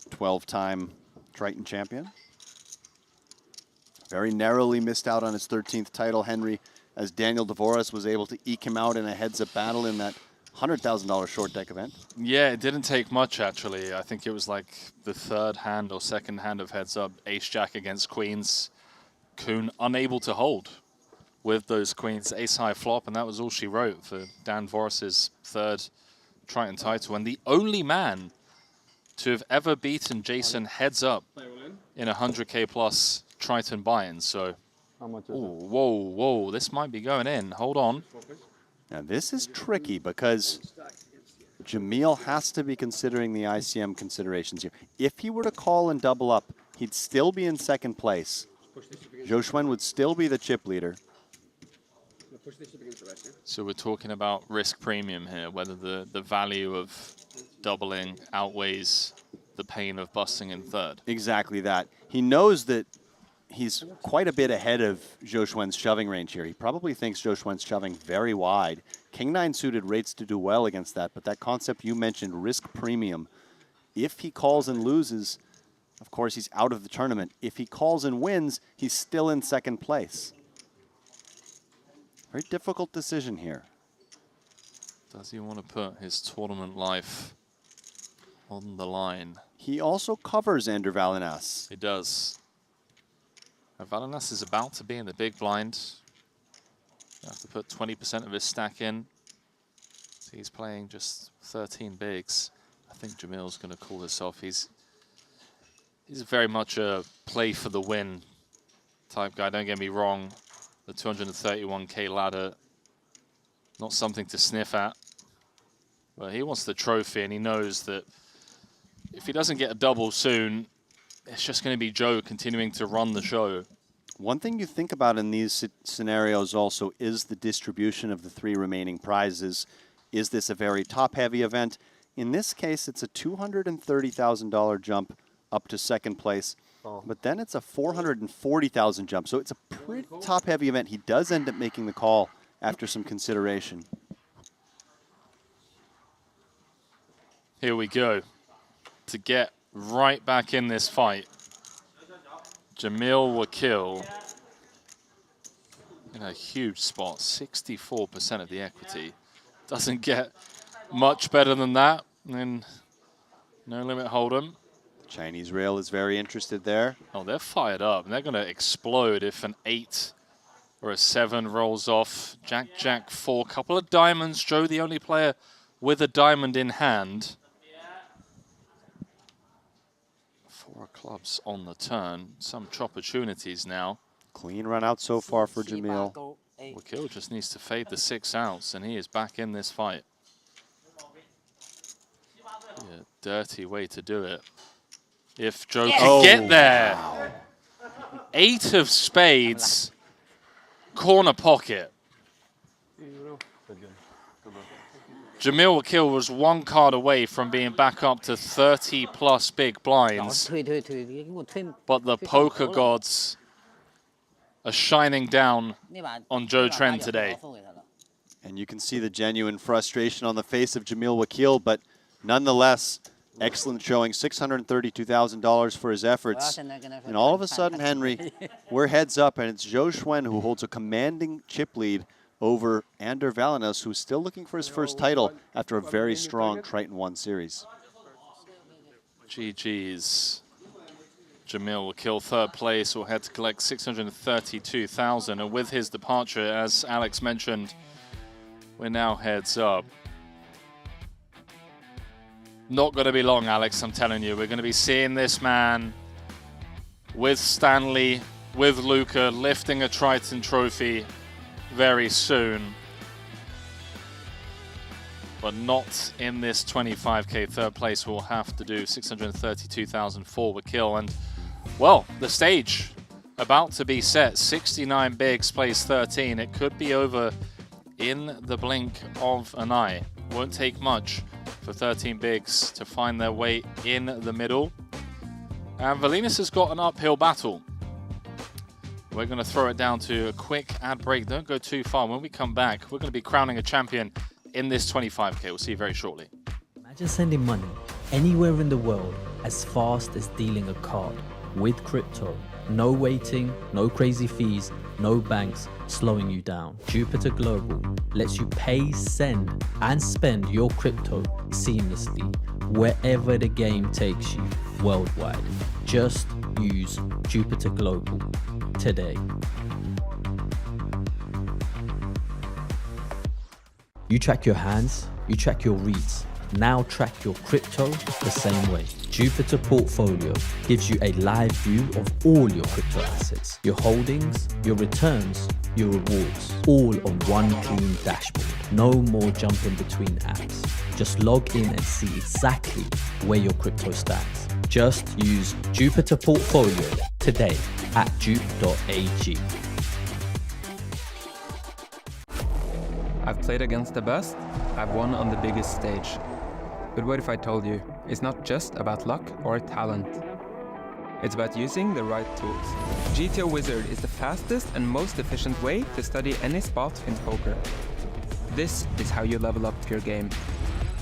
12-time Triton champion. Very narrowly missed out on his 13th title, Henry, as Daniel Dvoras was able to eke him out in a heads-up battle in that $100,000 short deck event. Yeah, it didn't take much, actually. I think it was like the 3rd hand or 2nd hand of heads-up, ace-jack against queens. Kuhn unable to hold with those queens, ace-high flop, and that was all she wrote for Dan Dvoras' 3rd Triton title. And the only man to have ever beaten Jason heads-up in 100K plus Triton buy-ins. So, whoa, this might be going in. Hold on. Now this is tricky because Jamil has to be considering the ICM considerations here. If he were to call and double up, he'd still be in 2nd place. Zhou Xuan would still be the chip leader. So we're talking about risk premium here, whether the value of doubling outweighs the pain of busting in 3rd. Exactly that. He knows that he's quite a bit ahead of Zhou Xuan's shoving range here. He probably thinks Zhou Xuan's shoving very wide. King-9 suited rates to do well against that, but that concept you mentioned, risk premium, if he calls and loses, of course he's out of the tournament. If he calls and wins, he's still in 2nd place. Very difficult decision here. Does he want to put his tournament life on the line? He also covers Ander Valinas. He does. Valinas is about to be in the big blind. You have to put 20% of his stack in. So he's playing just 13 bigs. I think Jamil's going to call this off. He's very much a play for the win type guy. Don't get me wrong. The 231K ladder, not something to sniff at. But he wants the trophy, and he knows that if he doesn't get a double soon, it's just going to be Joe continuing to run the show. One thing you think about in these scenarios also is the distribution of the 3 remaining prizes. Is this a very top-heavy event? In this case, it's a $230,000 jump up to second place, but then it's a $440,000 jump. So it's a pretty top-heavy event. He does end up making the call after some consideration. Here we go. To get right back in this fight, Jamil Wakil in a huge spot, 64% of the equity. Doesn't get much better than that. And No Limit Hold'em. Chinese Rail is very interested there. Oh, they're fired up. And they're going to explode if an 8 or a 7 rolls off. Jack, Jack, 4. Couple of diamonds. Joe, the only player with a diamond in hand. 4 clubs on the turn. Some opportunities now. Clean run out so far for Jamil. Wakil just needs to fade the 6 outs, and he is back in this fight. Yeah, dirty way to do it. If Joe can get there. Wow. 8 of spades. Corner pocket. Jamil Wakil was 1 card away from being back up to 30+ big blinds. But the poker gods are shining down on Joe Trent today. And you can see the genuine frustration on the face of Jamil Wakil, but nonetheless, excellent showing, $632,000 for his efforts. And all of a sudden, Henry, we're heads up, and it's Zhou Xuan who holds a commanding chip lead over Ander Valinos, who's still looking for his first title after a very strong Triton 1 series. GG's. Jamil Wakil, 3rd place, will head to collect $632,000. And with his departure, as Alex mentioned, we're now heads up. Not going to be long, Alex, I'm telling you. We're going to be seeing this man with Stanley, with Luca, lifting a Triton trophy very soon. But not in this 25K. 3rd place will have to do $632,000 for Wakil. And, well, the stage about to be set. 69 bigs, place 13. It could be over in the blink of an eye. Won't take much for 13 bigs to find their way in the middle. And Valinas has got an uphill battle. We're going to throw it down to a quick ad break. Don't go too far. When we come back, we're going to be crowning a champion in this 25K. We'll see you very shortly. Imagine sending money anywhere in the world as fast as dealing a card with crypto. No waiting, no crazy fees, no banks slowing you down. Jupiter Global lets you pay, send, and spend your crypto seamlessly wherever the game takes you worldwide. Just use Jupiter Global today. You track your hands, you track your reads. Now track your crypto the same way. Jupiter Portfolio gives you a live view of all your crypto assets, your holdings, your returns, your rewards, all on one clean dashboard. No more jumping between apps. Just log in and see exactly where your crypto stands. Just use Jupiter Portfolio today at jupe.ag. I've played against the best, I've won on the biggest stage. But what if I told you, it's not just about luck or talent. It's about using the right tools. GTO Wizard is the fastest and most efficient way to study any spot in poker. This is how you level up your game.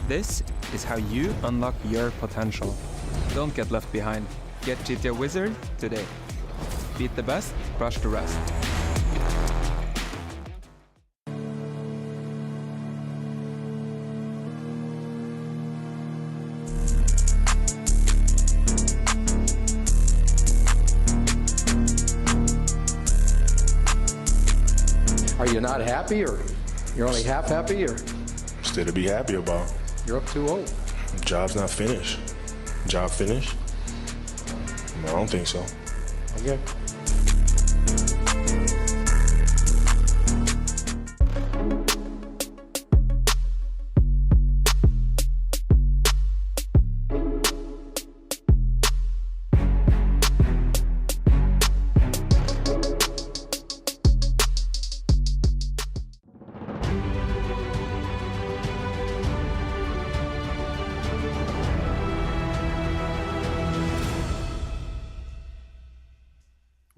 This is how you unlock your potential. Don't get left behind. Get GTO Wizard today. Beat the best, crush the rest. Are you not happy, or you're only half happy, or Still to be happy about. you're up 2-0? Job's not finished. Job finished? No, I don't think so. Okay.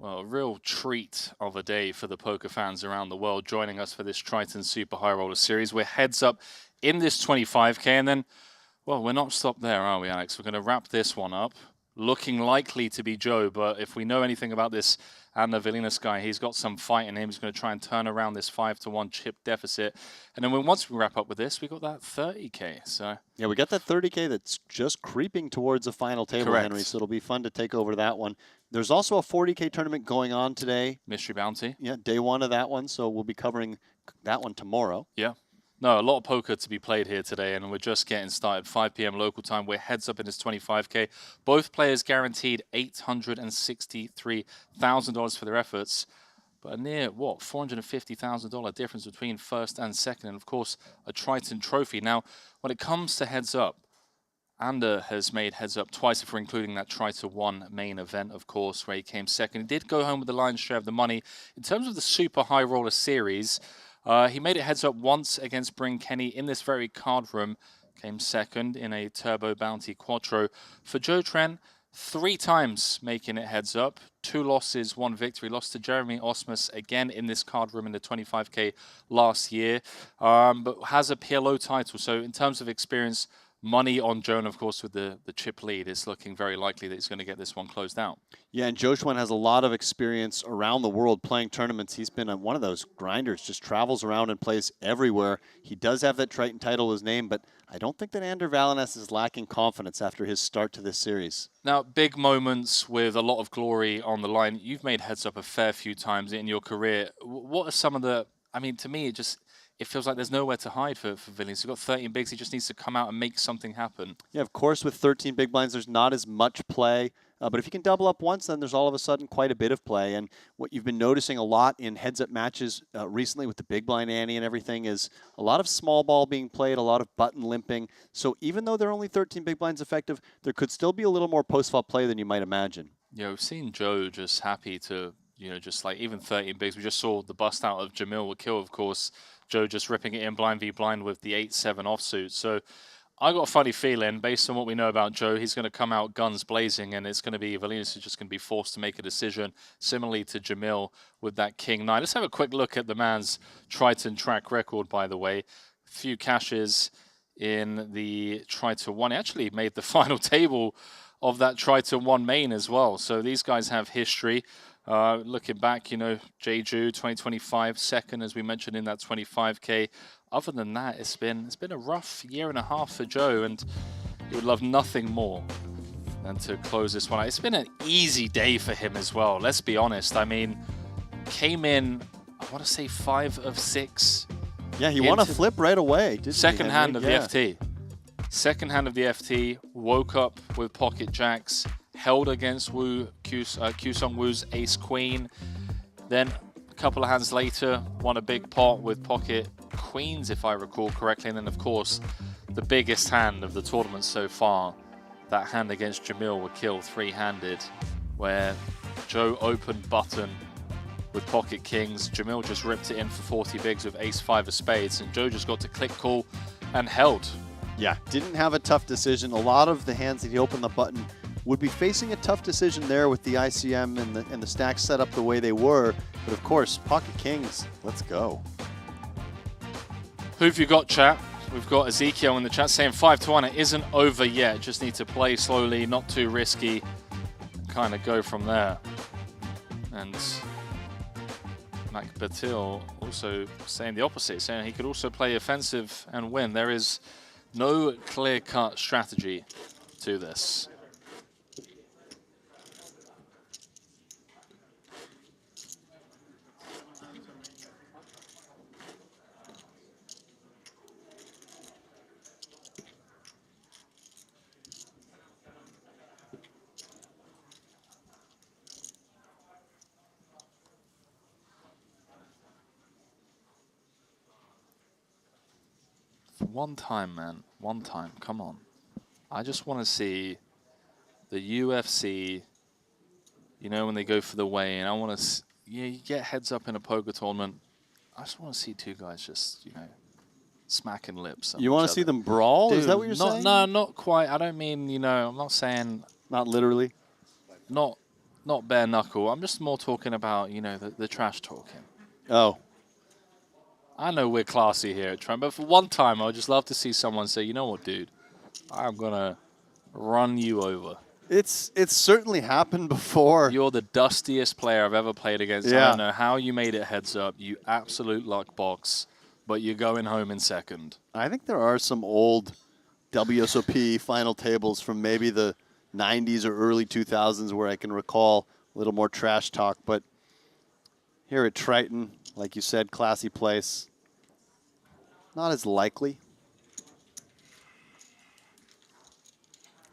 Well, a real treat of a day for the poker fans around the world joining us for this Triton Super High Roller Series. We're heads up in this 25K, and then, well, we're not stopped there, are we, Alex? We're going to wrap this one up. Looking likely to be Joe, but if we know anything about this Anna Vilinas guy, he's got some fight in him. He's going to try and turn around this 5-1 chip deficit. And then once we wrap up with this, we got that 30K. So yeah, we got that 30K that's just creeping towards a final table, correct. Henry. So it'll be fun to take over that one. There's also a 40K tournament going on today. Mystery Bounty. Yeah, day one of that one. So we'll be covering that one tomorrow. Yeah. No, a lot of poker to be played here today, and we're just getting started. 5 p.m. local time. We're heads up in this 25K. Both players guaranteed $863,000 for their efforts, but a near, what, $450,000 difference between first and second, and of course, a Triton trophy. Now, when it comes to heads up, Ander has made heads up twice if we're including that Triton 1 main event, of course, where he came second. He did go home with the lion's share of the money. In terms of the Super High Roller Series, he made it heads up once against Bryn Kenny in this very card room. Came second in a Turbo Bounty Quattro. For Joe Trent, 3 times making it heads up. 2 losses, 1 victory. Lost to Jeremy Osmus again in this card room in the 25K last year. But has a PLO title. So in terms of experience, money on Joan, of course, with the chip lead, it's looking very likely that he's going to get this one closed out. Yeah, and Joshua has a lot of experience around the world playing tournaments. He's been one of those grinders, just travels around and plays everywhere. He does have that Triton title in his name, but I don't think that Ander Valinas is lacking confidence after his start to this series. Now, big moments with a lot of glory on the line. You've made heads up a fair few times in your career. What are some of the, I mean, to me, it feels like there's nowhere to hide for Vilinas. He's got 13 bigs. He just needs to come out and make something happen. Yeah, of course, with 13 big blinds, there's not as much play. But if you can double up once, then there's all of a sudden quite a bit of play. And what you've been noticing a lot in heads-up matches recently with the big blind ante and everything is a lot of small ball being played, a lot of button limping. So even though there are only 13 big blinds effective, there could still be a little more post-flop play than you might imagine. Yeah, we've seen Joe just happy to, just like even 13 bigs. We just saw the bust out of Jamil with kill, of course. Joe just ripping it in blind v blind with the 8-7 offsuit. So I got a funny feeling, based on what we know about Joe, he's going to come out guns blazing, and it's going to be Valinas who's just going to be forced to make a decision, similarly to Jamil with that King 9. Let's have a quick look at the man's Triton track record, by the way. A few cashes in the Triton 1. He actually made the final table of that Triton 1 main as well. So these guys have history. Looking back, Jeju 2025 second, as we mentioned in that 25K. Other than that, it's been a rough year and a half for Joe, and he would love nothing more than to close this one out. It's been an easy day for him as well. Let's be honest. I mean, came in, I want to say 5 of 6. Yeah, he won a flip right away. Second hand of the FT. Second hand of the FT. Woke up with pocket jacks. Held against Q-Sung Woo's ace queen. Then a couple of hands later, won a big pot with pocket queens, if I recall correctly. And then, of course, the biggest hand of the tournament so far, that hand against Jamil would kill 3-handed, where Joe opened button with pocket kings. Jamil just ripped it in for 40 bigs with ace-5 of spades, and Joe just got to click call and held. Yeah, didn't have a tough decision. A lot of the hands that he opened the button would be facing a tough decision there with the ICM and the stacks set up the way they were. But of course, pocket kings, let's go. Who've you got, chat? We've got Ezekiel in the chat saying 5-1. It isn't over yet. Just need to play slowly, not too risky, kind of go from there. And Mac Batil also saying the opposite, saying he could also play offensive and win. There is no clear-cut strategy to this. One time, man. One time. Come on. I just want to see the UFC, when they go for the weigh-in. I want to, you get heads up in a poker tournament. I just want to see 2 guys just, smacking lips. You want to see them brawl? Dude, is that what you're saying? No, not quite. I don't mean, I'm not saying. Not literally? Not not bare knuckle. I'm just more talking about, you know, the trash talking. Oh. I know we're classy here at Triton, but for one time, I would just love to see someone say, you know what, dude, I'm going to run you over. It's certainly happened before. You're the dustiest player I've ever played against. Yeah. I don't know how you made it heads up, you absolute luck box, but you're going home in second. I think there are some old WSOP final tables from maybe the 90s or early 2000s where I can recall a little more trash talk, but here at Triton, like you said, classy place. Not as likely.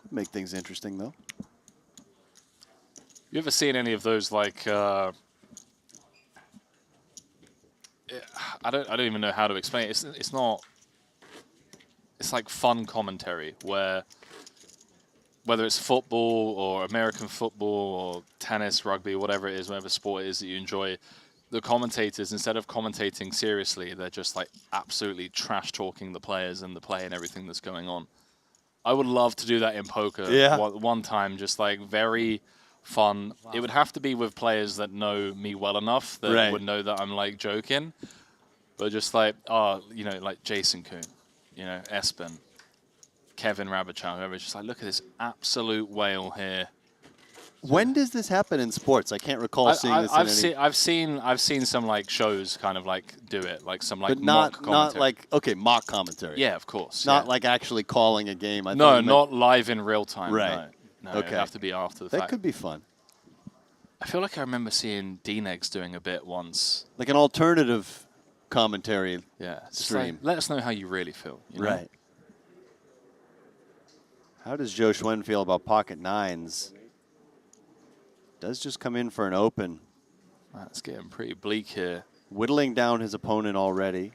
Make things interesting, though. You ever seen any of those, like, I don't even know how to explain it. It's not, it's like fun commentary where, whether it's football or American football or tennis, rugby, whatever it is, whatever sport it is that you enjoy, the commentators, instead of commentating seriously, they're just like absolutely trash talking the players and the play and everything that's going on. I would love to do that in poker. Yeah. One time, just like very fun. Wow. It would have to be with players that know me well enough that would know that I'm like joking. But just like, you know, like Jason Kuhn, you know, Espen, Kevin Rabichow, whoever, just like, look at this absolute whale here. When does this happen in sports? I can't recall seeing this. I've seen some like shows kind of like do it, like some like but mock commentary. Not like mock commentary. Yeah, of course. Not like actually calling a game. No, not live in real time. Right. No, okay. It'd have to be after the fact. That could be fun. I feel like I remember seeing D-Negs doing a bit once. Like an alternative commentary. Yeah. Stream. Like, let us know how you really feel. You know? Right. How does Joe Schwen feel about pocket nines? Does just come in for an open. That's getting pretty bleak here. Whittling down his opponent already.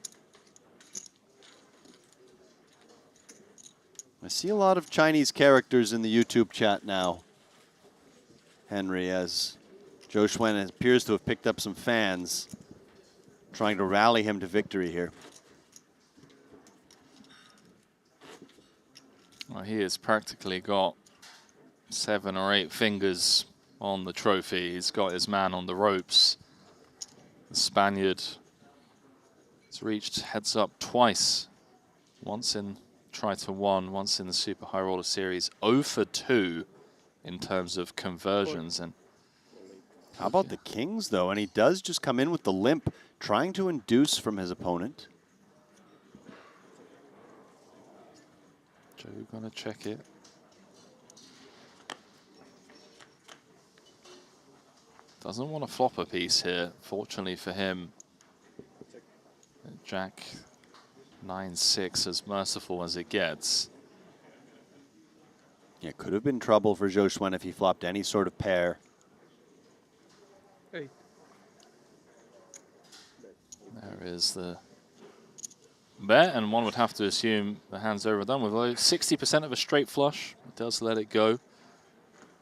I see a lot of Chinese characters in the YouTube chat now, Henry, as Joe Schwen appears to have picked up some fans, trying to rally him to victory here. Well, he has practically got 7 or 8 fingers on the trophy. He's got his man on the ropes. The Spaniard has reached heads up twice. Once in Triton 1, once in the Super High Roller Series. 0 for 2 in terms of conversions. And how about the kings, though? And he does just come in with the limp, trying to induce from his opponent. Joe gonna check it. Doesn't want to flop a piece here, fortunately for him. Jack 9-6, as merciful as it gets. Yeah, could have been trouble for Joe Schwen if he flopped any sort of pair. There is the bet, and one would have to assume the hand's overdone with 60% of a straight flush. It does let it go.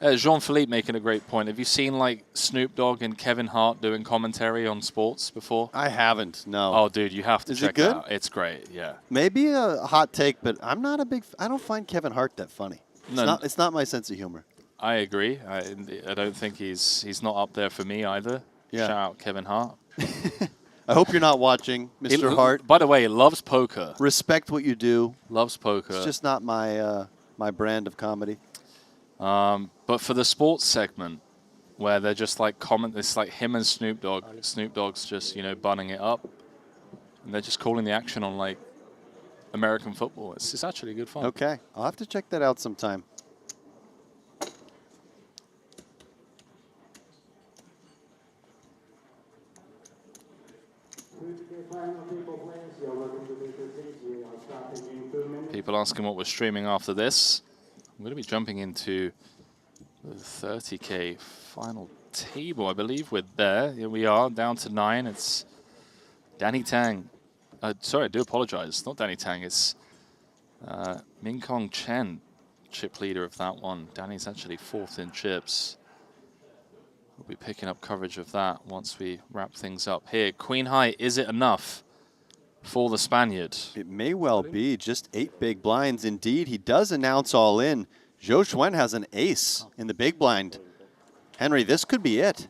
Jean-Philippe making a great point. Have you seen like Snoop Dogg and Kevin Hart doing commentary on sports before? I haven't, no. Oh, dude, you have to check it it good? out. It's great, yeah. Maybe a hot take, but I'm not a big... I don't find Kevin Hart that funny. It's not my sense of humor. I agree. I don't think he's not up there for me either. Yeah. Shout out Kevin Hart. I hope you're not watching, Mr. Hart. By the way, loves poker. Respect what you do. Loves poker. It's just not my my brand of comedy. But for the sports segment, where they're just like it's like him and Snoop Dogg. Snoop Dogg's just, you know, bunning it up, and they're just calling the action on like American football. It's actually good fun. Okay, I'll have to check that out sometime. People asking what we're streaming after this. I'm going to be jumping into the 30K final table. I believe we're there. Here we are, down to 9. It's Danny Tang. Sorry, I do apologize. It's not Danny Tang. It's Min Kong Chen, chip leader of that one. Danny's actually 4th in chips. We'll be picking up coverage of that once we wrap things up here. Queen High, is it enough for the Spaniard? It may well be just 8 big blinds. Indeed, he does announce all in. Joe Schwen has an ace in the big blind. Henry, this could be it.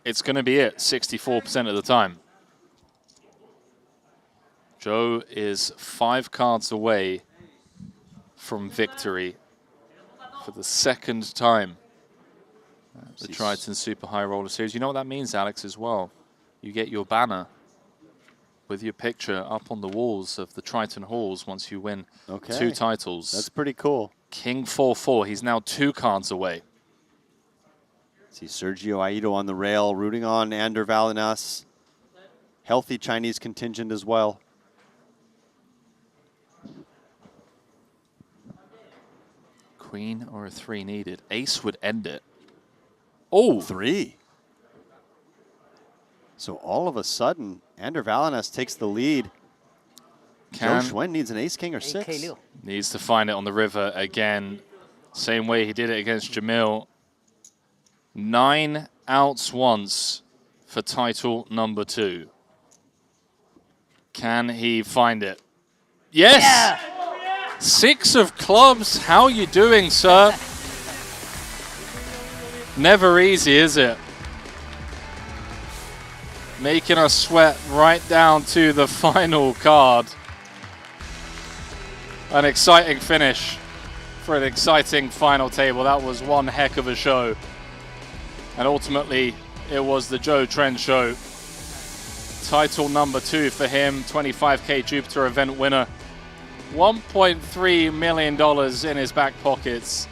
It's going to be it 64% of the time. Joe is 5 cards away from victory for the second time at the Triton Super High Roller Series. You know what that means, Alex, as well? You get your banner with your picture up on the walls of the Triton halls once you win 2 titles. That's pretty cool. King 4-4. He's now 2 cards away. See Sergio Aido on the rail, rooting on Ander Valinas. Healthy Chinese contingent as well. Queen or a 3 needed. Ace would end it. Oh! 3. So all of a sudden, Ander Valinas takes the lead. Joe Schwen needs an ace king or 6. Needs to find it on the river again. Same way he did it against Jamil. 9 outs once for title number 2. Can he find it? Yes! Yeah! 6 of clubs. How you doing, sir? Never easy, is it? Making us sweat right down to the final card. An exciting finish for an exciting final table. That was one heck of a show. And ultimately, it was the Joe Trent show. Title number 2 for him, 25K Jupiter event winner. $1.3 million in his back pockets.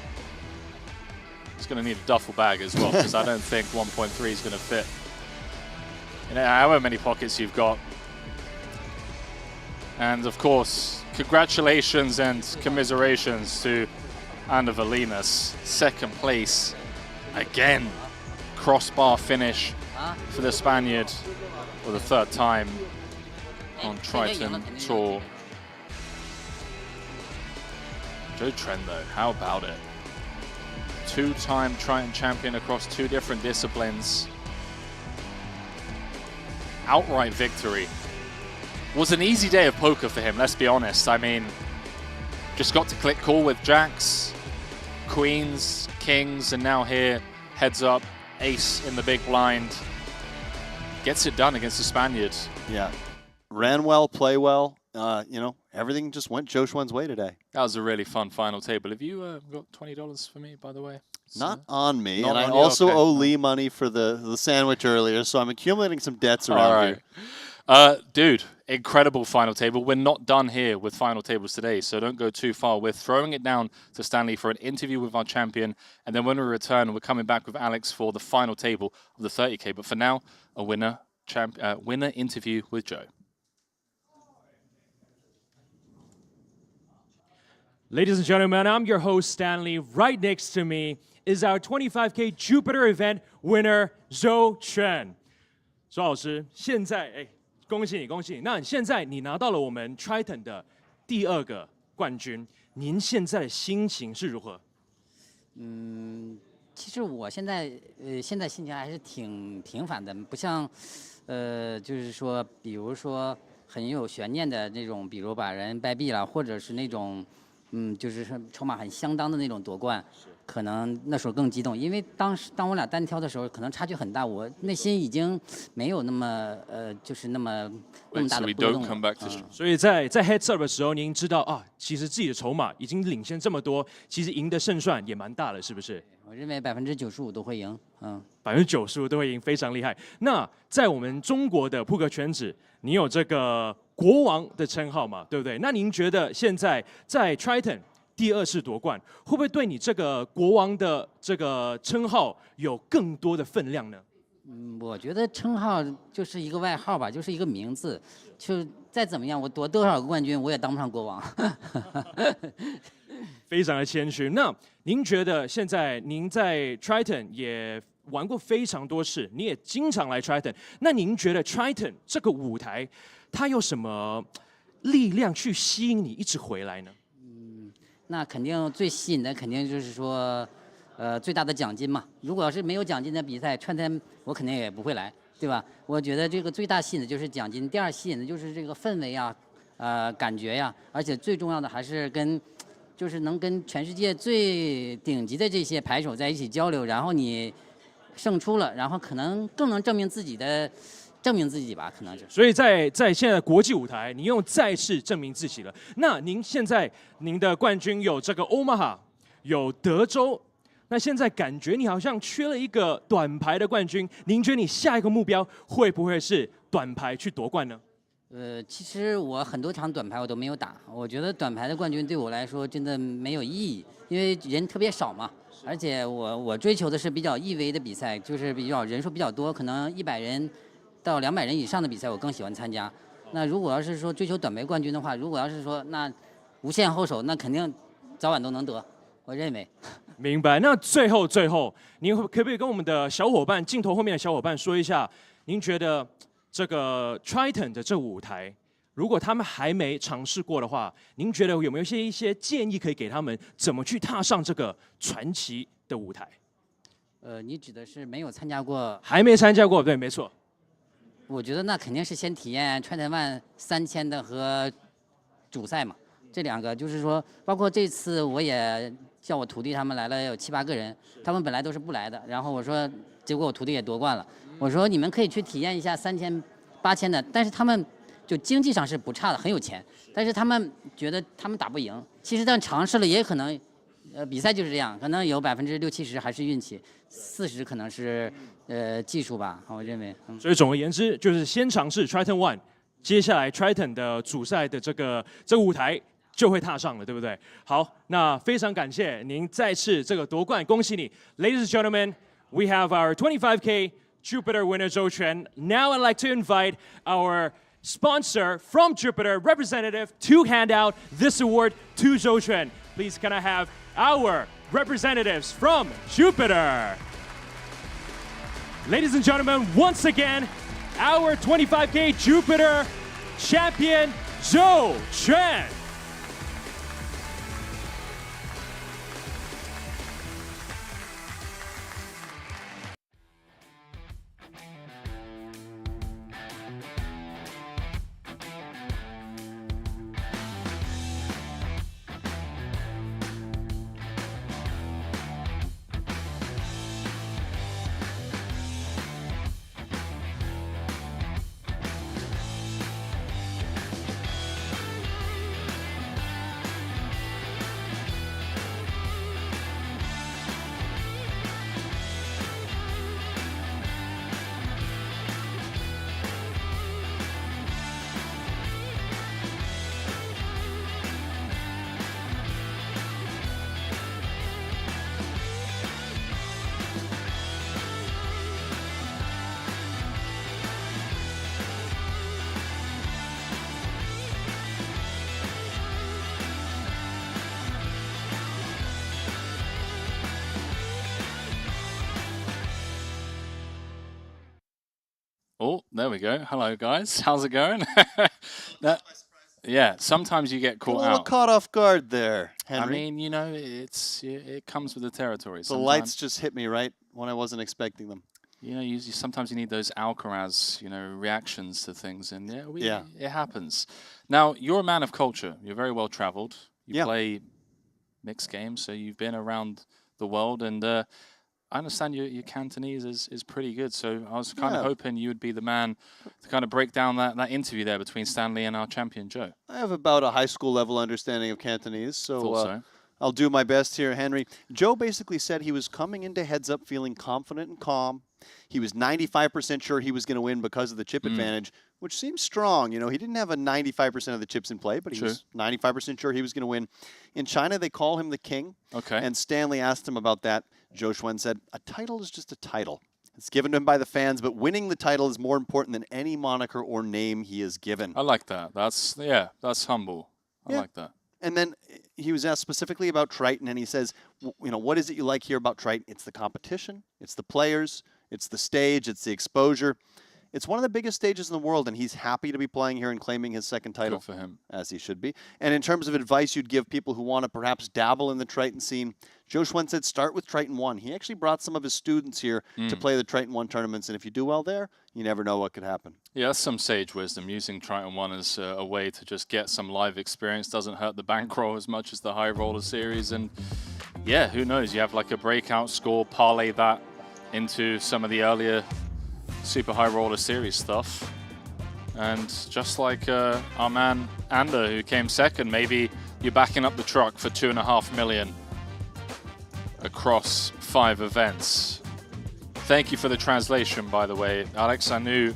He's going to need a duffel bag as well, because I don't think 1.3 is going to fit. You know, however many pockets you've got. And of course, congratulations and commiserations to Ander Valinas. 2nd place again. Crossbar finish for the Spaniard for the 3rd time on Triton Tour. Joe Trent though, how about it? 2-time Triton champion across 2 different disciplines. Outright victory. Was an easy day of poker for him, let's be honest. I mean, just got to click call with jacks, queens, kings, and now here, heads up, ace in the big blind. Gets it done against the Spaniard. Yeah. Ran well, play well. You know, everything just went Joe Schwen's way today. That was a really fun final table. Have you got $20 for me, by the way? Not on me, not and on I you? also Okay. owe Lee money for the sandwich earlier, so I'm accumulating some debts around here. Dude, incredible final table. We're not done here with final tables today, so don't go too far. We're throwing it down to Stanley for an interview with our champion, and then when we return, we're coming back with Alex for the final table of the 30K. But for now, a winner interview with Joe. Ladies and gentlemen, I'm your host, Stanley. Right next to me is our 25K Jupiter event winner, Joe Trent. 周老师，现在恭喜你，恭喜你！那现在你拿到了我们 Triton 的第2个冠军，您现在的心情是如何？其实我现在现在心情还是挺平凡的，不像就是说，比如说很有悬念的那种，比如把人败毙了，或者是那种就是筹码很相当的那种夺冠。可能那时候更激动，因为当我俩单挑的时候，可能差距很大，我内心已经没有那么就是那么大的波动了。所以在 heads up 的时候，您知道啊，其实自己的筹码已经领先这么多，其实赢的胜算也蛮大了，是不是？我认为95%都会赢，95%都会赢，非常厉害。那在我们中国的扑克圈子，你有这个国王的称号嘛，对不对？那您觉得现在在 Triton 第2次夺冠，会不会对你这个国王的这个称号有更多的分量呢？我觉得称号就是一个外号吧，就是一个名字，就再怎么样，我夺多少个冠军，我也当不上国王。非常的谦虚。那您觉得现在您在 Triton 也玩过非常多次，你也经常来 Triton， 那您觉得 Triton 这个舞台，它有什么力量去吸引你一直回来呢？那肯定最吸引的肯定就是说，最大的奖金嘛。如果要是没有奖金的比赛，Triton我肯定也不会来，对吧？我觉得这个最大吸引的就是奖金，第2吸引的就是这个氛围啊，感觉呀，而且最重要的还是就是能跟全世界最顶级的这些牌手在一起交流，然后你胜出了，然后可能更能证明自己吧，可能是。所以在现在国际舞台，你又再次证明自己了。那您现在您的冠军有这个欧马哈，有德州，那现在感觉你好像缺了一个短排的冠军。您觉得你下一个目标会不会是短排去夺冠呢？其实我很多场短排我都没有打，我觉得短排的冠军对我来说真的没有意义，因为人特别少嘛，而且我追求的是比较易微的比赛，就是比较人数比较多，可能100人到200人以上的比赛我更喜欢参加。那如果要是说追求短排冠军的话，如果要是说那无限后手，那肯定早晚都能得，我认为。明白。那最后，您可不可以跟我们的小伙伴，镜头后面的小伙伴说一下，您觉得这个 Triton 的这个舞台，如果他们还没尝试过的话，您觉得有没有一些建议可以给他们，怎么去踏上这个传奇的舞台？你指的是没有参加过？还没参加过，对，没错。我觉得那肯定是先体验 Triton One 3000的和主赛嘛，这2个就是说，包括这次我也叫我徒弟他们来了有7、8个人，他们本来都是不来的，然后我说，结果我徒弟也夺冠了。我说你们可以去体验一下3000、8000的，但是他们就经济上是不差的，很有钱，但是他们觉得他们打不赢。其实但尝试了也可能，比赛就是这样，可能有60%、70%还是运气，40%可能是技术吧，我认为。所以总而言之，就是先尝试 Triton One， 接下来 Triton 的主赛的这个舞台就会踏上了，对不对？好，那非常感谢您再次这个夺冠，恭喜你 ，Ladies and gentlemen, we have our 25K Jupiter winner Zhou Chen. Now I'd like to invite our sponsor from Jupiter representative to hand out this award to Zhou Chen. Please can I have our representatives from Jupiter? Ladies and gentlemen, once again, our 25K Jupiter champion Zhou Chen. Oh, there we go. Hello, guys. How's it going? Yeah, sometimes you get caught a little out. caught off guard there, Henry. I mean, you know, it comes with the territory. The lights just hit me right when I wasn't expecting them. You know, sometimes you need those Alcaraz, reactions to things, and it happens. Now, you're a man of culture. You're very well traveled. You play mixed games, so you've been around the world, and I understand your Cantonese is pretty good, so I was kind of hoping you would be the man to kind of break down that interview there between Stanley and our champion, Joe. I have about a high school level understanding of Cantonese, so I'll do my best here, Henry. Joe basically said he was coming into heads up feeling confident and calm. He was 95% sure he was going to win because of the chip advantage, which seems strong. You know, he didn't have a 95% of the chips in play, but he was 95% sure he was going to win. In China, they call him the king. Okay. And Stanley asked him about that. Zhou Chen said, a title is just a title. It's given to him by the fans, but winning the title is more important than any moniker or name he is given. I like that. That's humble. I like that. And then he was asked specifically about Triton, and he says, you know, what is it you like here about Triton? It's the competition, it's the players, it's the stage, it's the exposure. It's one of the biggest stages in the world, and he's happy to be playing here and claiming his second title. Good for him. As he should be. And in terms of advice you'd give people who want to perhaps dabble in the Triton scene, Zhou Chen said start with Triton 1. He actually brought some of his students here to play the Triton 1 tournaments, and if you do well there, you never know what could happen. Yeah, that's some sage wisdom, using Triton 1 as a way to just get some live experience. Doesn't hurt the bankroll as much as the high roller series, and yeah, who knows? You have like a breakout score, parlay that into some of the earlier Super High Roller Series stuff. And just like our man Ander, who came second, maybe you're backing up the truck for 2.5 million across 5 events. Thank you for the translation, by the way. Alex, I knew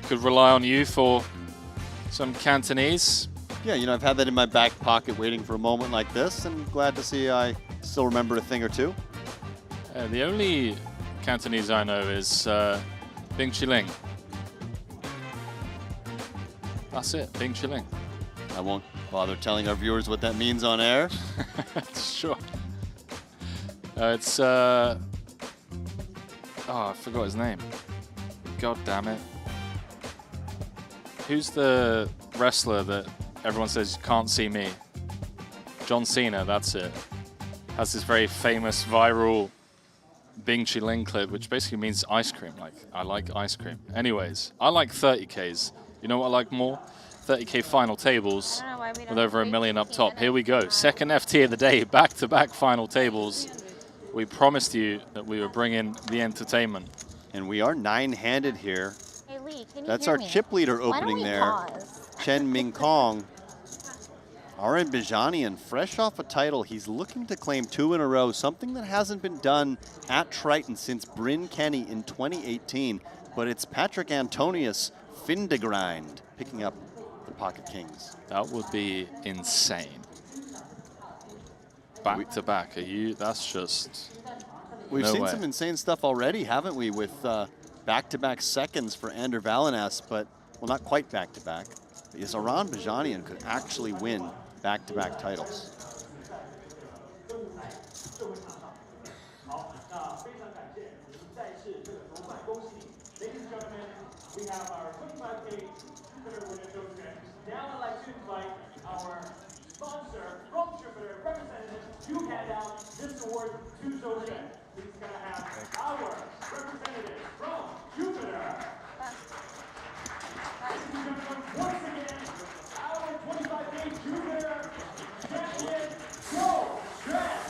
could rely on you for some Cantonese. Yeah, you know, I've had that in my back pocket waiting for a moment like this, and glad to see I still remember a thing or two. The only Cantonese I know is Bing Chiling. That's it, Bing Chiling. I won't bother telling our viewers what that means on air. Sure. It's, oh, I forgot his name. God damn it. Who's the wrestler that everyone says can't see me? John Cena, that's it. Has this very famous viral Bing Chiling clip, which basically means ice cream. Like, I like ice cream. Anyways, I like 30Ks. You know what I like more? 30K final tables with over $1 million up top. Here we go. Second FT of the day, back-to-back final tables. We promised you that we were bringing the entertainment. And we are 9-handed here. Hey Lee, can you That's hear our me? chip leader Why don't opening we there. pause? Chen Ming Kong. Aran Bijanian, fresh off a title, he's looking to claim 2 in a row, something that hasn't been done at Triton since Bryn Kenny in 2018. But it's Patrick Antonius Findegrind picking up the Pocket Kings. That would be insane. Back to back, that's just We've no seen way. some insane stuff already, haven't we, with back-to-back seconds for Ander Valenas, but, well, not quite back-to-back. Yes, Aran Bijanian could actually win back-to-back titles. Ladies and gentlemen, we have our 25K Jupiter winner Joe Trent. Now I'd like to invite our sponsor from Jupiter, representative, to hand out this award to Joe Trent. He's going to have our representative from Jupiter. Ladies and gentlemen, once again, our 25K Jupiter champion, Joe Trent.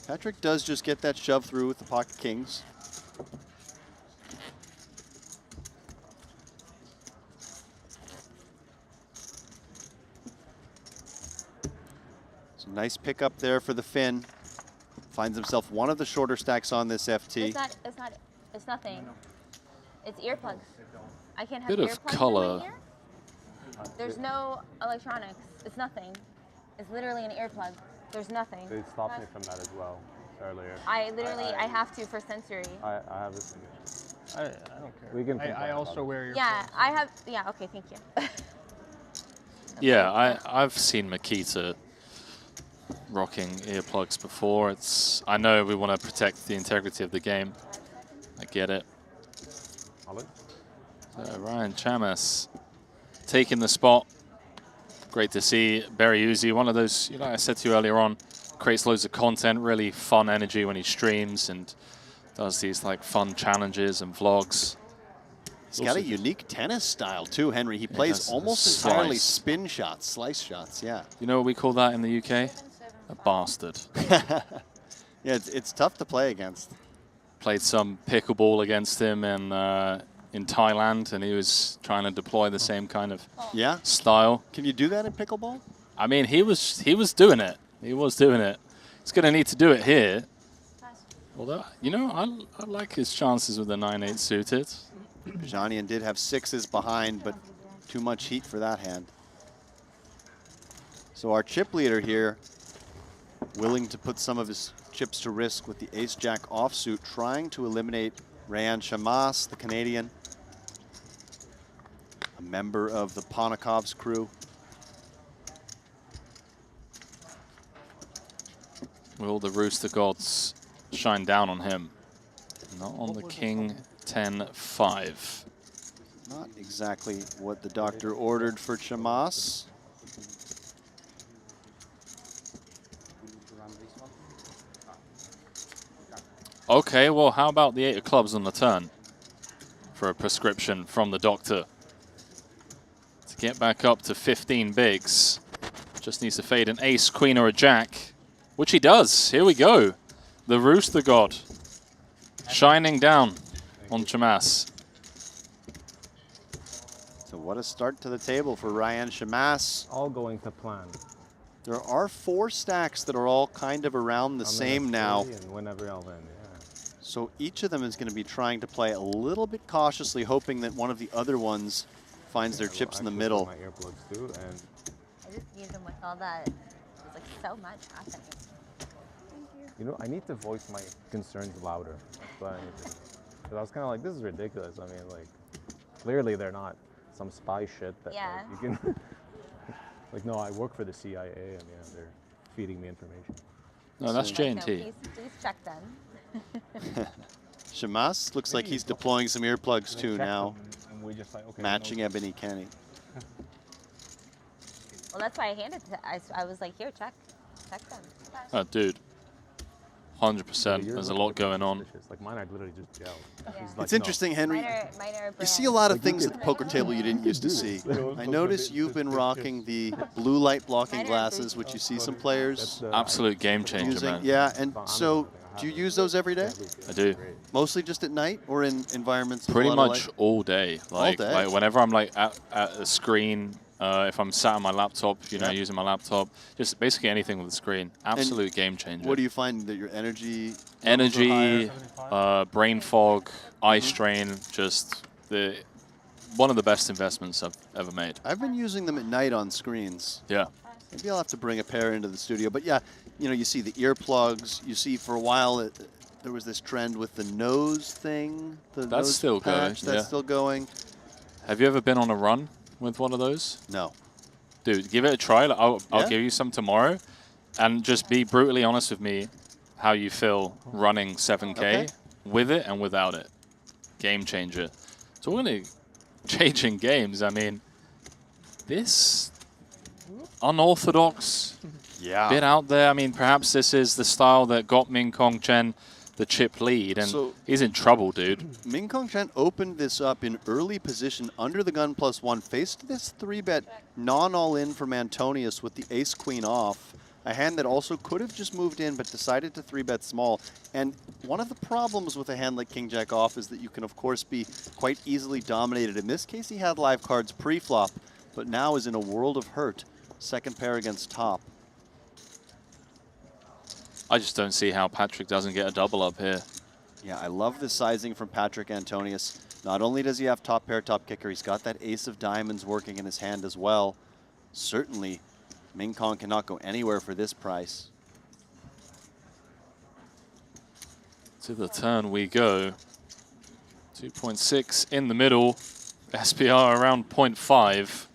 Patrick does just get that shove through with the Pocket Kings. So nice pickup there for the Finn. Finds himself one of the shorter stacks on this FT. It's nothing. It's earplugs. I can't have Bit of earplugs color. in my ear. There's no electronics. It's nothing. It's literally an earplug. There's nothing. They stopped me from that as well earlier. I have to for sensory. I have this thing. I don't care. We can. I also wear your. Yeah, I have. Yeah, okay, thank you. Yeah, I've seen Makita rocking earplugs before. I know we want to protect the integrity of the game. I get it. So Ryan Chamas taking the spot. Great to see Barry Uzi, one of those, like I said to you earlier on, creates loads of content, really fun energy when he streams and does these like fun challenges and vlogs. He's got a unique tennis style too, Henry. He plays almost entirely spin shots, slice shots, yeah. You know what we call that in the UK? A bastard. Yeah, it's tough to play against. Played some pickleball against him in Thailand, and he was trying to deploy the same kind of style. Can you do that in pickleball? I mean, he was doing it. He was doing it. He's going to need to do it here. Although, you know, I like his chances with the 9-8 suited. Bijanian did have 6s behind, but too much heat for that hand. So our chip leader here, willing to put some of his chips to risk with the ace-jack offsuit, trying to eliminate Rayan Shamas, the Canadian, a member of the Ponikov's crew. Will the Rooster Gods shine down on him? Not on the King 10-5. Not exactly what the doctor ordered for Shamas. Okay, well, how about the 8 of clubs on the turn for a prescription from the doctor to to get back up to 15 bigs. Just needs to fade an ace, queen, or a jack, which he does. Here we go. The Rooster God shining down on Chamas. So what a start to the table for Ryan Chamas. All going to plan. There are 4 stacks that are all kind of around the same now. And whenever I'll win, yeah. So each of them is going to be trying to play a little bit cautiously, hoping that one of the other ones finds their chips in the middle. My earplugs too, and I just use them with all that. There's like so much happening. you know, I need to voice my concerns louder. That's what I need to. Because I was kind of like, this is ridiculous. I mean, like, clearly they're not some spy shit that Yeah. like, you can. Like, no, I work for the CIA, and yeah, they're feeding me information. No, that's No, J&T. please check them. Shamas looks like he's deploying some earplugs too now, And we just like, okay, matching Ebony Kenny. Well, that's why I handed it. I was like, here, check them. Oh, dude. 100%. There's a lot going on. Like mine, I literally just gelled. Yeah. It's interesting, Henry. Mine are You see a lot of things at the poker table you didn't used to see. I notice you've been rocking the blue light blocking glasses, which you see some players Absolute game changer, using. man. Yeah, and so do you use those every day? I do. Mostly just at night or in environments? with a Pretty lot of much light? all day. Like whenever I'm like at a screen, if I'm sat on my laptop, you know, using my laptop, just basically anything with a screen. Absolute game changer. What do you find that your energy? Energy, brain fog, eye strain, just one of the best investments I've ever made. I've been using them at night on screens. Yeah. Maybe I'll have to bring a pair into the studio. But yeah, you know, you see the earplugs. You see for a while there was this trend with the nose thing. The That's nose still going, patch, That's yeah. still going. Have you ever been on a run with one of those? No. Dude, give it a try. I'll Yeah? give you some tomorrow. And just be brutally honest with me how you feel running 7K Okay. with it and without it. Game changer. So we're going to changing games. I mean, this unorthodox bit out there. I mean, perhaps this is the style that got Min Kong Chen the chip lead, and So- he's in trouble, dude. Min Kong Chen opened this up in early position under the gun +1, faced this 3-bet non-all-in from Antonius with the ace-queen off, a hand that also could have just moved in but decided to 3-bet small. And one of the problems with a hand like King-Jack off is that you can, of course, be quite easily dominated. In this case, he had live cards pre-flop, but now is in a world of hurt. Second pair against top. I just don't see how Patrick doesn't get a double up here. Yeah, I love the sizing from Patrick Antonius. Not only does he have top pair, top kicker, he's got that ace of diamonds working in his hand as well. Certainly, Min Kong cannot go anywhere for this price. To the turn we go. 2.6 in the middle. SPR around 0.5.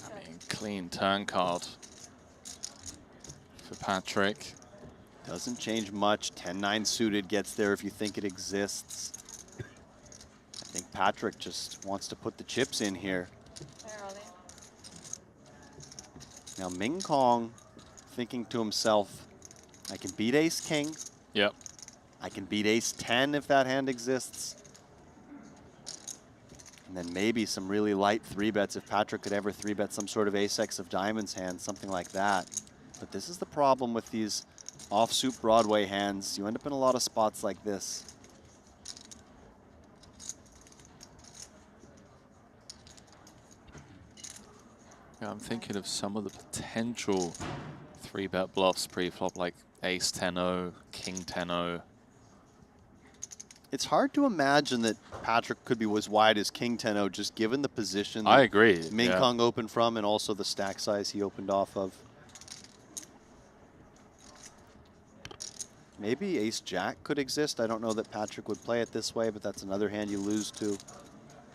I mean, clean turn card for Patrick. Doesn't change much. 10-9 suited gets there if you think it exists. I think Patrick just wants to put the chips in here. Now Min Kong thinking to himself, I can beat ace-king. Yep. I can beat ace-10 if that hand exists. And then maybe some really light 3-bets if Patrick could ever 3-bet some sort of ace-x of diamonds hand, something like that. But this is the problem with these offsuit Broadway hands. You end up in a lot of spots like this. Yeah, I'm thinking of some of the potential 3-bet bluffs pre-flop, like ace 10-0, king 10-0. It's hard to imagine that Patrick could be as wide as king 10-0 just given the position I that agree, Min yeah. Kong opened from and also the stack size he opened off of. Maybe ace-jack could exist. I don't know that Patrick would play it this way, but that's another hand you lose to.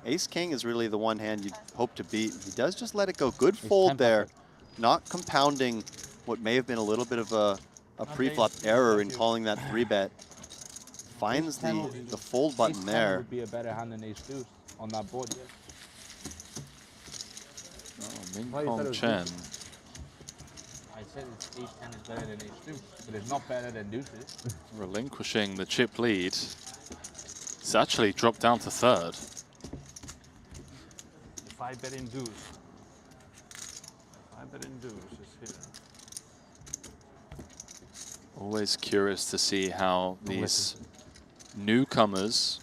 Ace-king is really the one hand you'd hope to beat. He does just let it go. Good fold there. Not compounding what may have been a little bit of a pre-flop error in calling that 3-bet. Finds the fold button there. Would be a better hand than ace deuce on that board. Oh, Min Kong Chen. I said it's ace 10 is better than ace deuce, but it's not better than deuces. Relinquishing the chip lead. It's actually dropped down to third. I bet induced. I bet induced is here. Always curious to see how these newcomers.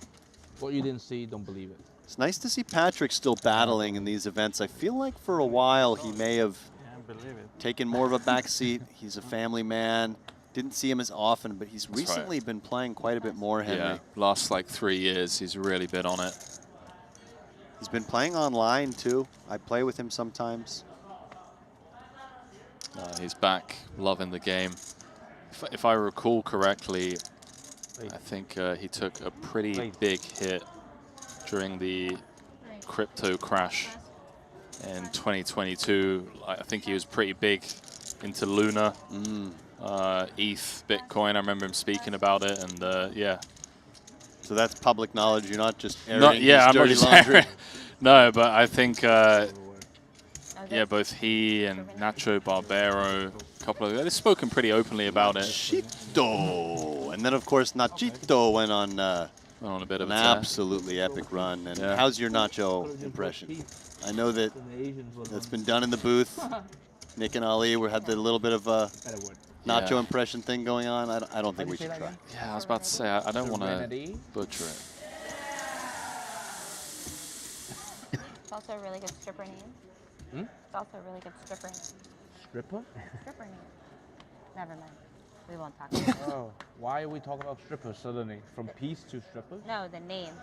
What you didn't see, don't believe it. It's nice to see Patrick still battling in these events. I feel like for a while he may have taken more of a back seat. He's a family man. Didn't see him as often, but he's recently been playing quite a bit more, Henry. Yeah, last like 3 years, he's really been on it. He's been playing online too. I play with him sometimes. He's back, loving the game. If I recall correctly, I think he took a pretty big hit during the crypto crash in 2022. I think he was pretty big into Luna, ETH, Bitcoin. I remember him speaking about it, and yeah. So that's public knowledge. You're not just airing his I'm dirty not just laundry. No, but I think yeah, both he and Nacho Barbero, a couple of they've spoken pretty openly about it. Nachito. And then of course Nachito went on a bit of an absolutely epic run. And how's your Nacho impression? I know that that's been done in the booth. Nick and Ali had the little bit of a Nacho impression thing going on. I don't think we should try. Yeah, I was about to say, I don't want to butcher it. It's also a really good stripper name. It's also a really good stripper name. Stripper? Stripper name. Never mind. We won't talk about it. Oh, why are we talking about strippers suddenly? From peace to strippers? No, the name.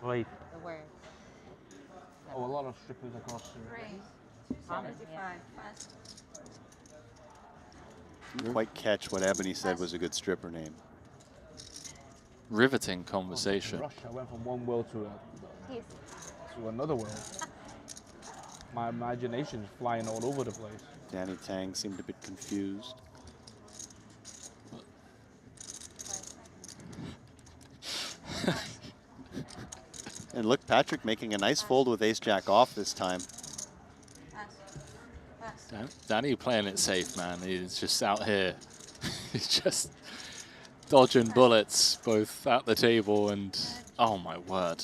Wait. The word. Oh, a lot of strippers across the Didn't quite catch what Ebony said was a good stripper name. Riveting conversation. Rush, I went from one world to another world. My imagination is flying all over the place. Danny Tang seemed a bit confused. And look, Patrick making a nice fold with ace-jack off this time. Danny playing it safe, man. He's just out here. He's just dodging bullets both at the table and, oh my word.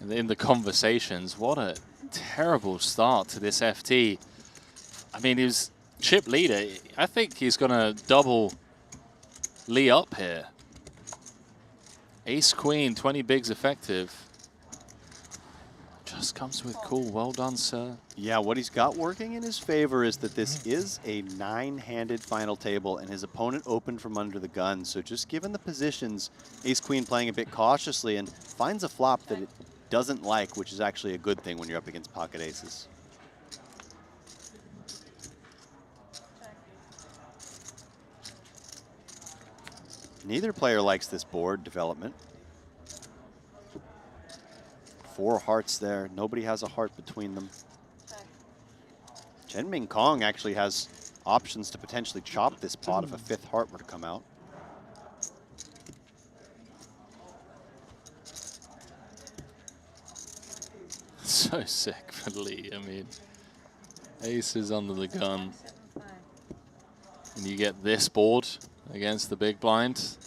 In the conversations, what a terrible start to this FT. I mean, he was chip leader. I think he's going to double Lee up here. Ace Queen, 20 bigs effective. Just comes with cool. Well done, sir. Yeah, what he's got working in his favor is that this is a 9-handed final table, and his opponent opened from under the gun. So just given the positions, Ace Queen playing a bit cautiously and finds a flop that it doesn't like, which is actually a good thing when you're up against pocket aces. Neither player likes this board development. 4 hearts there. Nobody has a heart between them. Chen Ming Kong actually has options to potentially chop this pot if a 5th heart were to come out. So sick for Lee. I mean, ace is under the gun. And you get this board against the big blind.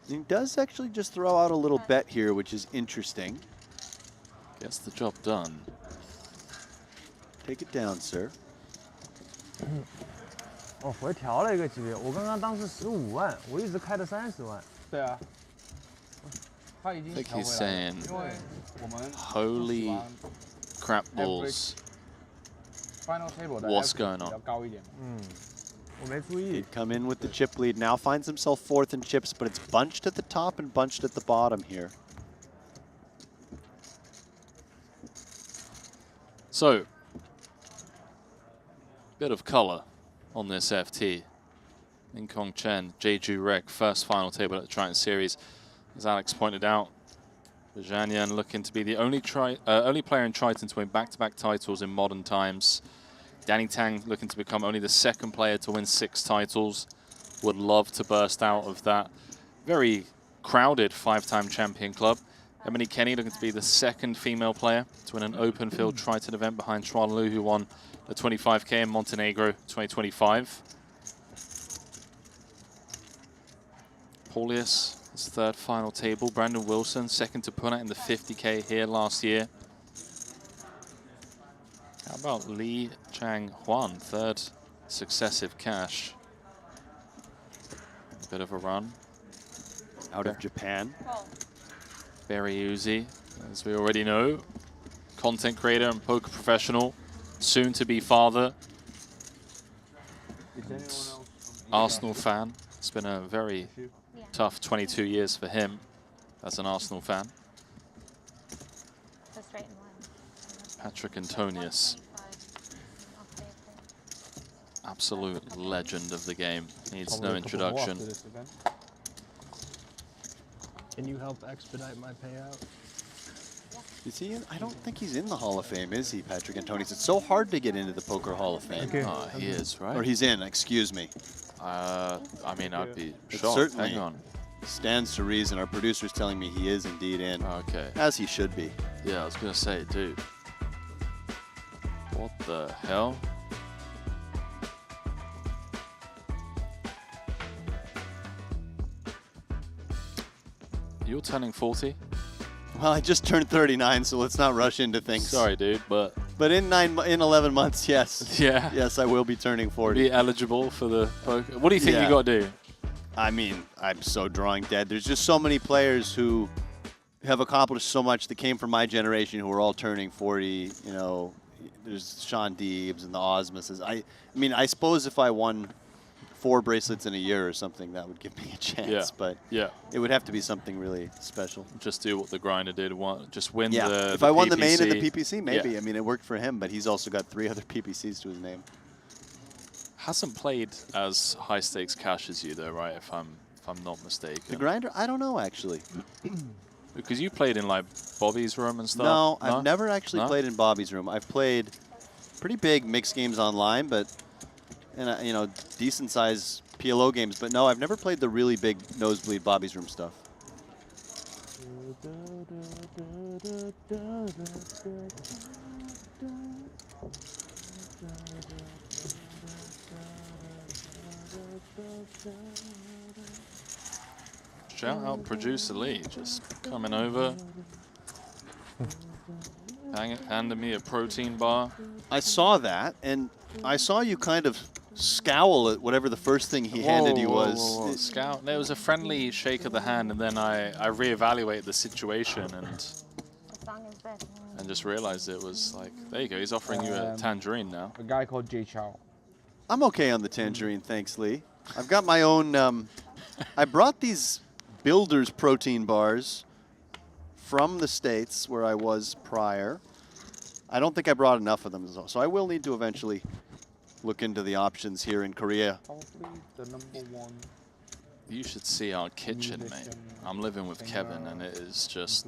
He does actually just throw out a little bet here, which is interesting. Gets the job done. Take it down, sir. 哦，回调了一个级别，我刚刚当时15万，我一直开的30万。对啊，他已 I 经 think 调回 he's 来 saying, 了，因为我们 holy crap balls. final table 的 What's average going 比较 on? 高一点。我没注意。 He'd come in with the chip lead, now finds himself 4th in chips, but it's bunched at the top and bunched at the bottom here. So, bit of color on this FT. Ming Kong Chen, Jeju Rec, first final table at the Triton Series. As Alex pointed out, Zhang Yan looking to be the only player in Triton to win back-to-back titles in modern times. Danny Tang looking to become only the 2nd player to win 6 titles. Would love to burst out of that very crowded 5-time champion club. Emily Kenny looking to be the 2nd female player to win an open field Triton event behind Chuan Lu, who won the 25K in Montenegro 2025. Paulius, his 3rd final table. Brandon Wilson, 2nd to put out in the 50K here last year. How about Lee Chang-hwan, third successive cash? Bit of a run. Out of Japan. Very Uzi, as we already know. Content creator and poker professional, soon to be father. And Arsenal fan. It's been a very tough 22 years for him as an Arsenal fan. Patrick Antonius. Absolute legend of the game. Needs no introduction. Can you help expedite my payout? Is he in? I don't think he's in the Hall of Fame, is he, Patrick Antonius? It's so hard to get into the Poker Hall of Fame. Oh, he is, right? Or he's in, excuse me. I mean, I'd be It shocked. certainly Hang on. stands to reason. Our producer's telling me he is indeed in. Okay. As he should be. Yeah, I was going to say, dude. What the hell? You're turning 40? Well, I just turned 39, so let's not rush into things. Sorry, dude, but in 11 months, yes. Yeah. Yes, I will be turning 40. Be eligible for the poker. What do you think you got to do? I mean, I'm so drawing dead. There's just so many players who have accomplished so much that came from my generation who are all turning 40. You know, there's Sean Deebs and the Osmuses. I mean, I suppose if I won 4 bracelets in a year or something, that would give me a chance. Yeah. But Yeah. it would have to be something really special. Just do what the grinder did. Just win Yeah, the if I won the main and the PPC. PPC, maybe. Yeah. I mean, it worked for him, but he's also got 3 other PPCs to his name. Hasn't played as high stakes cash as you though, right? If I'm not mistaken. The grinder, I don't know actually. Because you played in like Bobby's room and stuff. No, I've never actually played in Bobby's room. I've played pretty big mixed games online, but you know, decent size PLO games. But no, I've never played the really big nosebleed Bobby's room stuff. Shout out producer Lee, just coming over, handing me a protein bar. I saw that, and I saw you kind of scowl at whatever the first thing he handed you was. Whoa. Scout. There was a friendly shake of the hand, and then I reevaluated the situation and just realized it was like, there you go. He's offering you a tangerine now. A guy called Jay Chow. I'm okay on the tangerine, thanks, Lee. I've got my own. I brought these Builder's protein bars from the States where I was prior. I don't think I brought enough of them, so I will need to eventually look into the options here in Korea. Probably the #1. You should see our kitchen, mate. I'm living with Kevin, and it is just.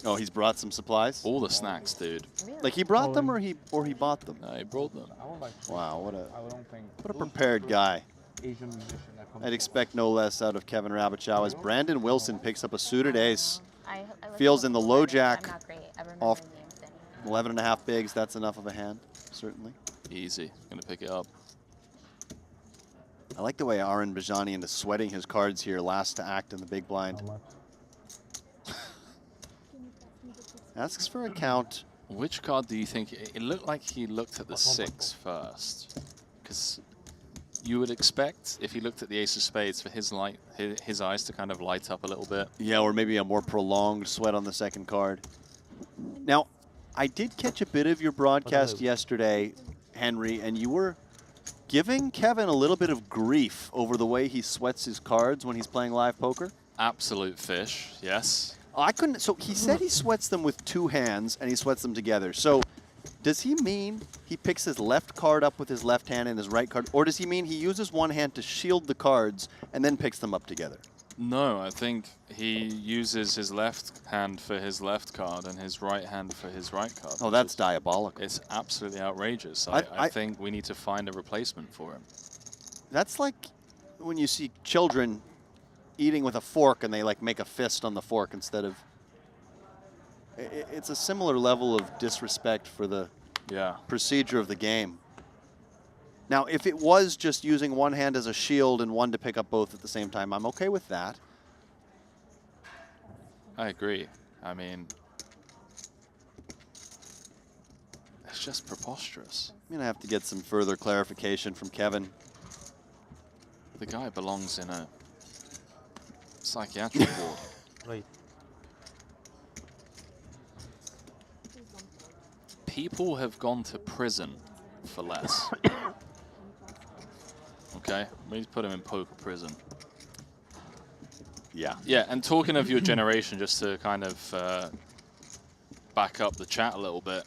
Oh, he's brought some supplies? All the snacks, dude. Like he brought them, or he bought them? No, he brought them. Wow, what don't think a prepared guy. Asian musician that comes I'd expect no less out of Kevin Rabichow as Brandon Wilson picks up a suited ace. I Feels in the low jack I'm not great at remembering off names anymore. 11 and a half bigs. That's enough of a hand, certainly. Easy. Gonna pick it up. I like the way Aaron Bajanian is sweating his cards here, last to act in the big blind. Asks for a count. Which card do you think? It looked like he looked at the 6 first. Because you would expect, if he looked at the ace of spades, for his eyes to kind of light up a little bit. Yeah, or maybe a more prolonged sweat on the second card. Now, I did catch a bit of your broadcast yesterday, Henry, and you were giving Kevin a little bit of grief over the way he sweats his cards when he's playing live poker. Absolute fish, yes. I couldn't. So he said he sweats them with 2 hands and he sweats them together. So does he mean he picks his left card up with his left hand and his right card, or does he mean he uses one hand to shield the cards and then picks them up together? No, I think he uses his left hand for his left card and his right hand for his right card. Oh, that's diabolical. It's absolutely outrageous. I think we need to find a replacement for him. That's like when you see children eating with a fork and they like make a fist on the fork instead of. It's a similar level of disrespect for the procedure of the game. Now, if it was just using one hand as a shield and one to pick up both at the same time, I'm okay with that. I agree. I mean, It's just preposterous. I'm going to have to get some further clarification from Kevin. The guy belongs in a psychiatric ward. Right. People have gone to prison for less. Okay, we put him in poker prison. Yeah. Yeah, and talking of your generation, just to kind of back up the chat a little bit.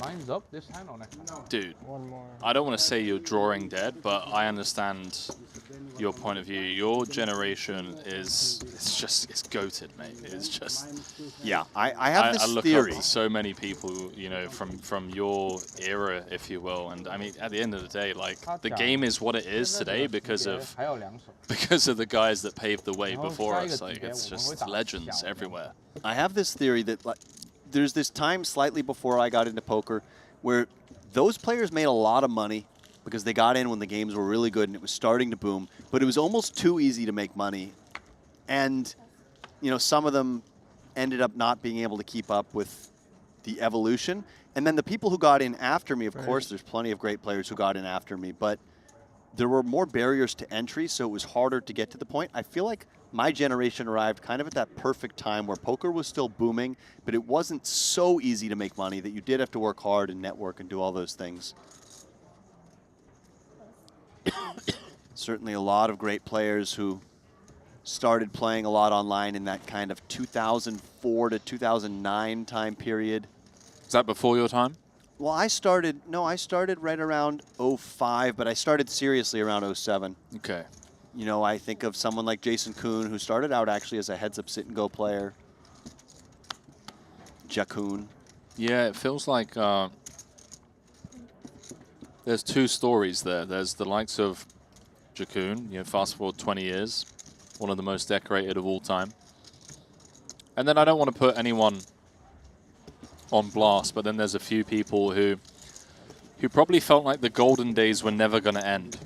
Line's up this hand or next hand? Dude, One more. I don't want to say you're drawing dead, but I understand your point of view. Your generation is, it's goated, mate. It's just... Yeah, I have this I look theory. up to so many people, you know, from your era, if you will. And I mean, at the end of the day, like, the game is what it is today because of the guys that paved the way before us. Like, it's just legends everywhere. I have this theory that, like, there's this time slightly before I got into poker where those players made a lot of money because they got in when the games were really good and it was starting to boom, but it was almost too easy to make money. And, you know, some of them ended up not being able to keep up with the evolution. And then the people who got in after me, of course, there's plenty of great players who got in after me, but there were more barriers to entry, so it was harder to get to the point. I feel like my generation arrived kind of at that perfect time where poker was still booming, but it wasn't so easy to make money that you did have to work hard and network and do all those things. Certainly a lot of great players who started playing a lot online in that kind of 2004 to 2009 time period. Is that before your time? Well, I started right around 05, but I started seriously around 07. Okay. You know, I think of someone like Jason Kuhn, who started out actually as a heads-up sit-and-go player. Jakun. Yeah, it feels like there's two stories there. There's the likes of Jakun, you know, fast forward 20 years, one of the most decorated of all time. And then I don't want to put anyone on blast, but then there's a few people who probably felt like the golden days were never going to end.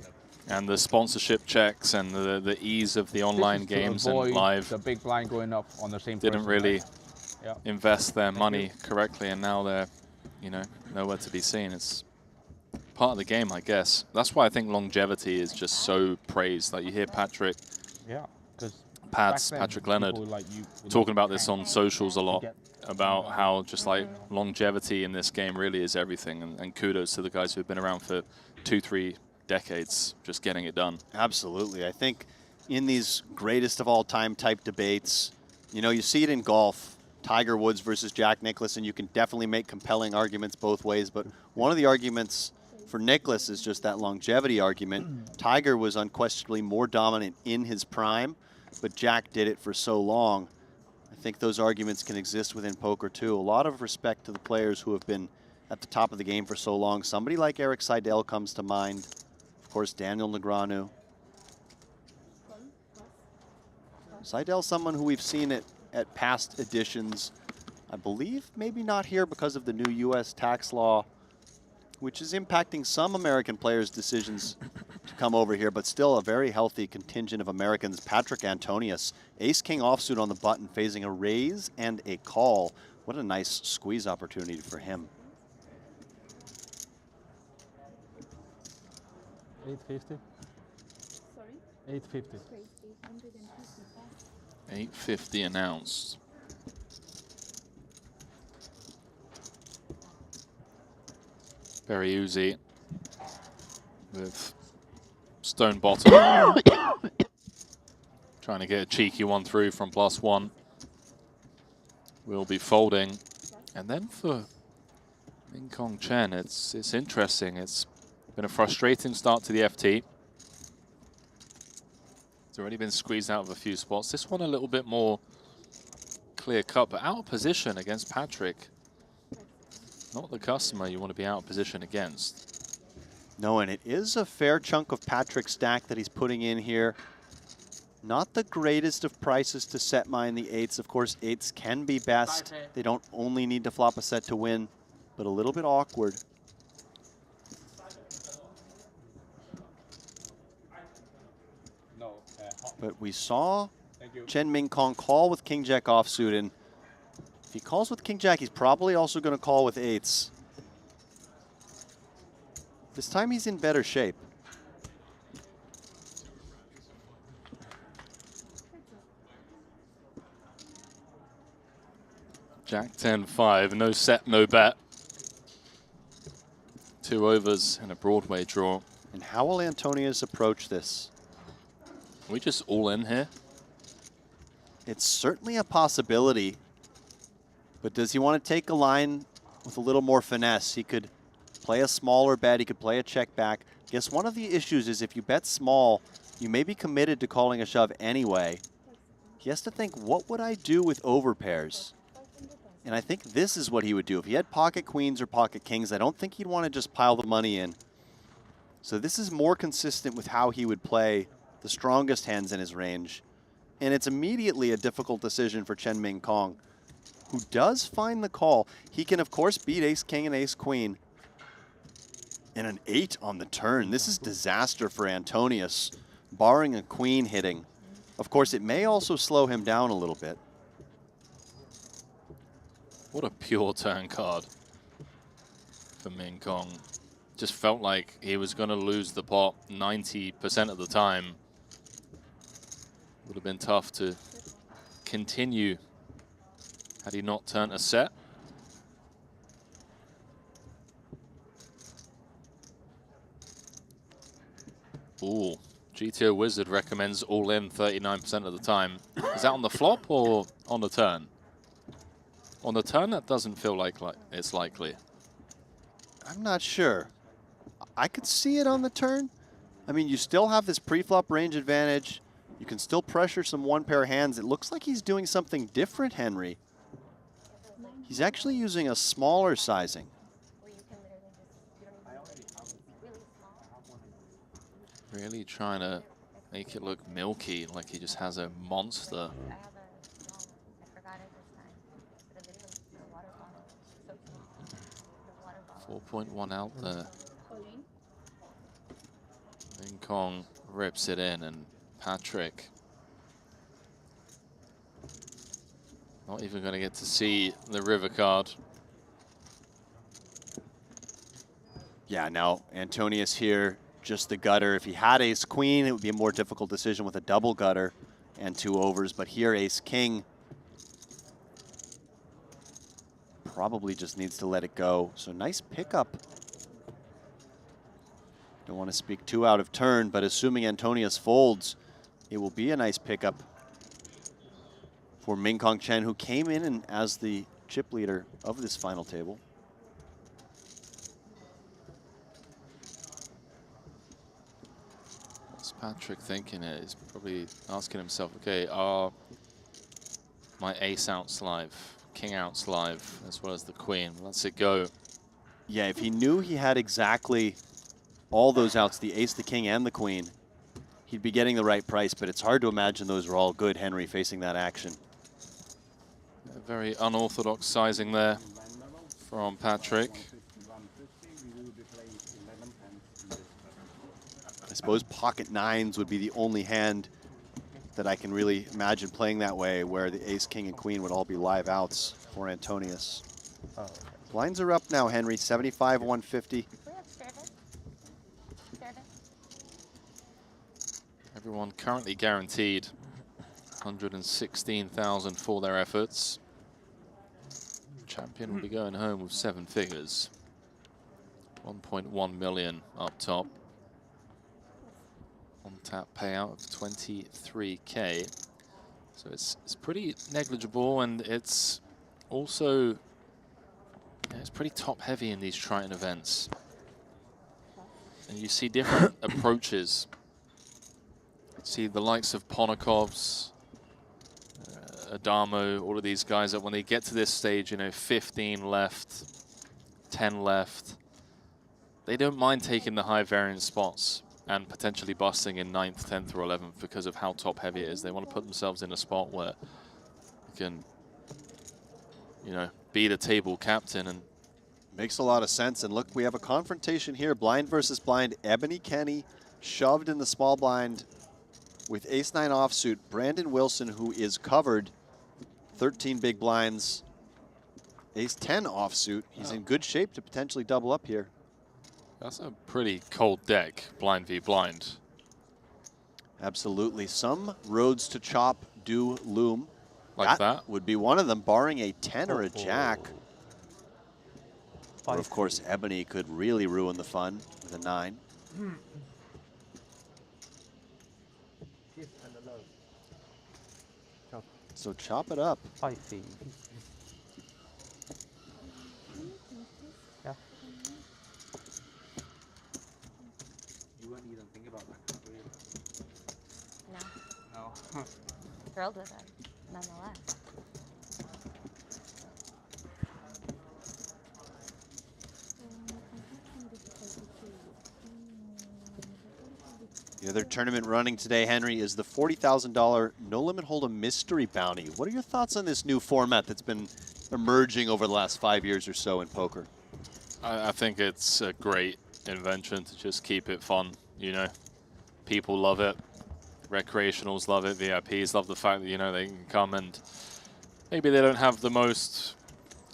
And the sponsorship checks and the ease of the online games and live the big blind going up on the same didn't person, really right? invest their money correctly, and now they're, you know, nowhere to be seen. It's part of the game, I guess. That's why I think longevity is just so praised. Like, you hear Patrick, Patrick Leonard, talking about this on socials a lot, about how just like longevity in this game really is everything, and kudos to the guys who've been around for 2-3 decades just getting it done. Absolutely. I think in these greatest of all time type debates, you know, you see it in golf, Tiger Woods versus Jack Nicklaus, and you can definitely make compelling arguments both ways, but one of the arguments for Nicklaus is just that longevity argument. Tiger was unquestionably more dominant in his prime, but Jack did it for so long. I think those arguments can exist within poker too. A lot of respect to the players who have been at the top of the game for so long. Somebody like Eric Seidel comes to mind. Of course, Daniel Negreanu. Seidel's someone who we've seen at past editions. I believe maybe not here because of the new U.S. tax law, which is impacting some American players' decisions to come over here, but still a very healthy contingent of Americans. Patrick Antonius, ace-king offsuit on the button, facing a raise and a call. What a nice squeeze opportunity for him. 850. Sorry? 850. 850 announced. Very easy with stone bottom. Trying to get a cheeky one through from +1. We'll be folding. And then for Min Kong Chen, it's interesting. It's been a frustrating start to the FT. It's already been squeezed out of a few spots. This one a little bit more clear cut, but out of position against Patrick. Not the customer you want to be out of position against. No, and it is a fair chunk of Patrick's stack that he's putting in here. Not the greatest of prices to set mine the eights. Of course, eights can be best. They don't only need to flop a set to win, but a little bit awkward. But we saw Chen Min Kong call with King Jack offsuit, and if he calls with King Jack, he's probably also going to call with eights. This time he's in better shape. Jack 10-5, no set, no bet. 2 overs and a Broadway draw. And how will Antonius approach this? We just all in here? It's certainly a possibility. But does he want to take a line with a little more finesse? He could play a smaller bet. He could play a check back. I guess one of the issues is if you bet small, you may be committed to calling a shove anyway. He has to think, what would I do with overpairs? And I think this is what he would do. If he had pocket queens or pocket kings, I don't think he'd want to just pile the money in. So this is more consistent with how he would play the strongest hands in his range. And it's immediately a difficult decision for Chen Ming Kong, who does find the call. He can, of course, beat ace-king and ace-queen. And an 8 on the turn. This is disaster for Antonius, barring a queen hitting. Of course, it may also slow him down a little bit. What a pure turn card for Ming Kong. Just felt like he was going to lose the pot 90% of the time. Would have been tough to continue had he not turned a set. Ooh, GTO Wizard recommends all in 39% of the time. Is that on the flop or on the turn? On the turn, that doesn't feel like it's likely. I'm not sure. I could see it on the turn. I mean, you still have this pre-flop range advantage. You can still pressure some one-pair hands. It looks like he's doing something different, Henry. He's actually using a smaller sizing. Really trying to make it look milky, like he just has a monster. 4.1 out there. Ming Kong rips it in, and Patrick not even going to get to see the river card. Yeah, now Antonius here, just the gutter. If he had ace-queen, it would be a more difficult decision with a double gutter and 2 overs. But here, ace-king probably just needs to let it go. So nice pickup. Don't want to speak too out of turn, but assuming Antonius folds, it will be a nice pickup for Ming Kong Chen, who came in as the chip leader of this final table. What's Patrick thinking? He's probably asking himself, okay, are my ace outs live, king outs live, as well as the queen? Let's it go. Yeah, if he knew he had exactly all those outs, the ace, the king, and the queen, he'd be getting the right price, but it's hard to imagine those are all good, Henry, facing that action. A very unorthodox sizing there from Patrick. I suppose pocket nines would be the only hand that I can really imagine playing that way, where the ace, king, and queen would all be live outs for Antonius. Oh, okay. Blinds are up now, Henry, 75, 150. Everyone currently guaranteed 116,000 for their efforts. Champion will be going home with 7 figures. 1.1 million up top. On-tap payout of 23K. So it's pretty negligible, and it's also, yeah, it's pretty top heavy in these Triton events. And you see different approaches. See the likes of Ponakov's, Adamo, all of these guys that when they get to this stage, you know, 15 left, 10 left, they don't mind taking the high variance spots and potentially busting in 9th, 10th, or 11th because of how top heavy it is. They want to put themselves in a spot where they can, you know, be the table captain. And makes a lot of sense. And look, we have a confrontation here, blind versus blind. Ebony Kenny shoved in the small blind with ace-9 offsuit. Brandon Wilson, who is covered, 13 big blinds, ace-10 offsuit. He's in good shape to potentially double up here. That's a pretty cold deck, blind v blind. Absolutely. Some roads to chop do loom. Like that? Would be one of them, barring a 10 or a jack. Or of course, Ebony could really ruin the fun with a 9. So chop it up. Spicy. Yeah. You wouldn't even think about that, would you? No. No. Thrilled with it, nonetheless. The other tournament running today, Henry, is the $40,000 No Limit Hold'em Mystery Bounty. What are your thoughts on this new format that's been emerging over the last 5 years or so in poker? I think it's a great invention to just keep it fun, you know. People love it. Recreationals love it. VIPs love the fact that, you know, they can come and maybe they don't have the most,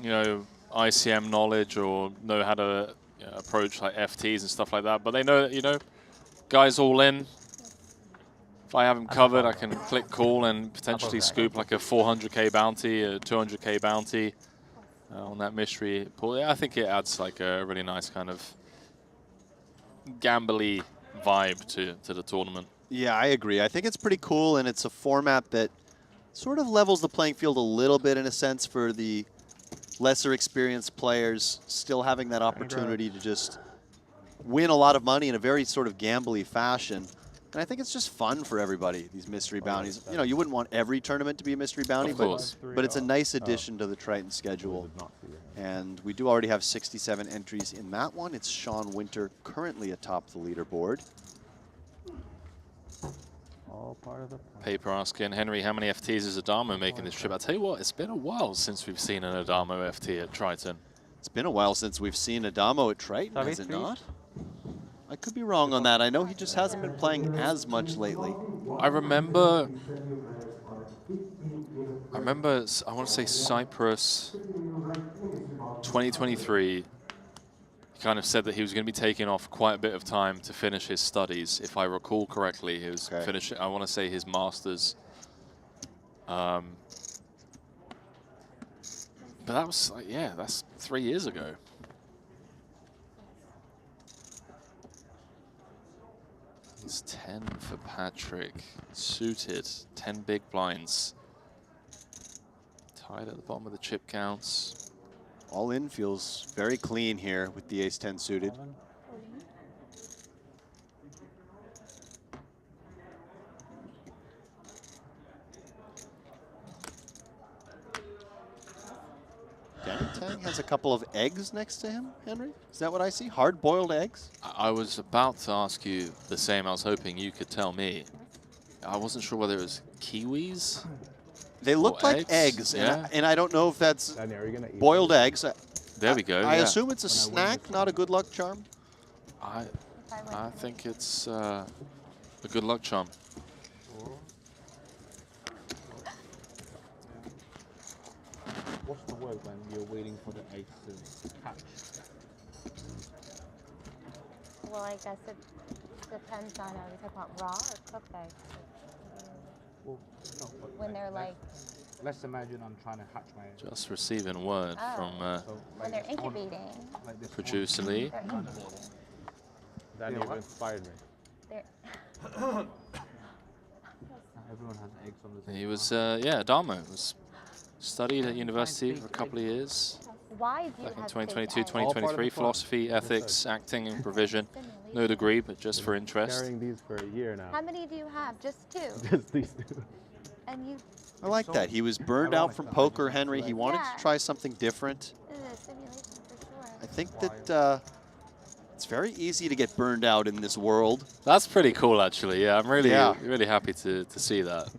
you know, ICM knowledge or know how to approach like FTs and stuff like that, but they know that, you know, guys all in. If I have them covered, I can click call and potentially scoop like a 400k bounty, a 200k bounty on that mystery pool. Yeah, I think it adds like a really nice kind of gambly vibe to the tournament. Yeah, I agree. I think it's pretty cool, and it's a format that sort of levels the playing field a little bit in a sense for the lesser experienced players, still having that opportunity to just win a lot of money in a very sort of gambly fashion. And I think it's just fun for everybody, these mystery bounties. You know, you wouldn't want every tournament to be a mystery bounty, but it's a nice addition to the Triton schedule. And we do already have 67 entries in that one. It's Sean Winter currently atop the leaderboard. All part of the plan. Paper asking, Henry, how many FTs is Adamo making this trip? I'll tell you what, it's been a while since we've seen an Adamo FT at Triton. It's been a while since we've seen Adamo at Triton, has it not? I could be wrong on that. I know he just hasn't been playing as much lately. I remember, I want to say Cyprus 2023. He kind of said that he was going to be taking off quite a bit of time to finish his studies. If I recall correctly, he was finishing, I want to say, his master's. But that was, like, yeah, that's 3 years ago. It's 10 for Patrick. Suited, 10 big blinds. Tied at the bottom of the chip counts. All in feels very clean here with the ace-10 suited. Danny Tang has a couple of eggs next to him, Henry? Is that what I see? Hard-boiled eggs? I was about to ask you the same. I was hoping you could tell me. I wasn't sure whether it was kiwis. They look like eggs, yeah. and I don't know if that's boiled eggs. There we go. I yeah. assume it's a snack, not a good luck charm. I think it's a good luck charm. What's the word when you're waiting for the eggs to hatch? Well, I guess it depends on, are we talking about raw or cooked eggs? Well, no, When they're like... Let's imagine I'm trying to hatch my eggs. Just receiving word from when they're incubating. producer Lee. They're incubating. That even inspired me. They're Everyone has eggs on the He was, yeah, Adamo was studied at university for a couple of years. Why do you Back in have 2022, eggs? 2023, philosophy, ethics, acting, and provision. No degree, but just for interest. Carrying these for a year now. How many do you have? Just 2? Just these two. And you... I like that. He was burned out from poker, Henry. He wanted to try something different. I think that it's very easy to get burned out in this world. That's pretty cool, actually. Yeah, I'm really, really happy to see that.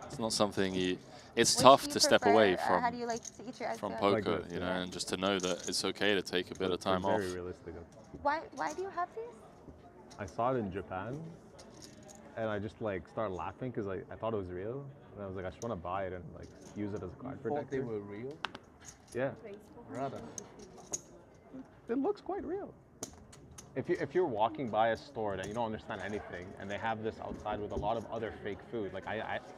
It's not something you... It's tough to step away from, how do you like to eat your eggs from out? poker, you know, and just to know that it's okay to take a bit of time off. Very realistic. Why do you have these? I saw it in Japan, and I just like started laughing because I thought it was real, and I was like, I just want to buy it and like use it as a card You thought protector. they were real? Yeah. Rather. It looks quite real. if you're walking by a store that you don't understand anything, and they have this outside with a lot of other fake food, like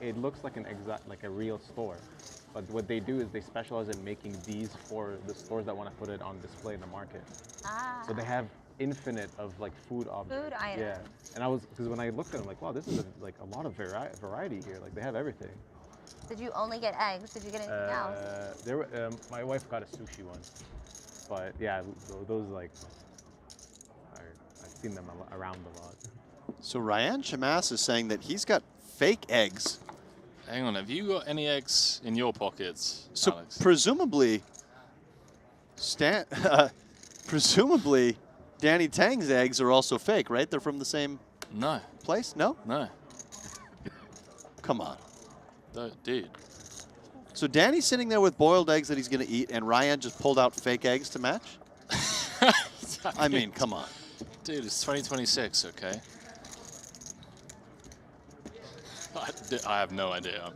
it looks like a real store, but what they do is they specialize in making these for the stores that want to put it on display in the market. So they have infinite of like food objects. Food items. Yeah, and because when I looked at them, like, wow, this is like a lot of variety here. Like they have everything. Did you only get eggs? Did you get anything else? There were, my wife got a sushi one, but yeah, those like I've seen them around a lot. So Ryan Shamas is saying that he's got fake eggs. Hang on, have you got any eggs in your pockets, So Alex? presumably, presumably, Danny Tang's eggs are also fake, right? They're from the same place? No? No. Come on. Dude. So Danny's sitting there with boiled eggs that he's going to eat, and Ryan just pulled out fake eggs to match? I mean, come on. Dude, it's 2026, okay? I have no idea.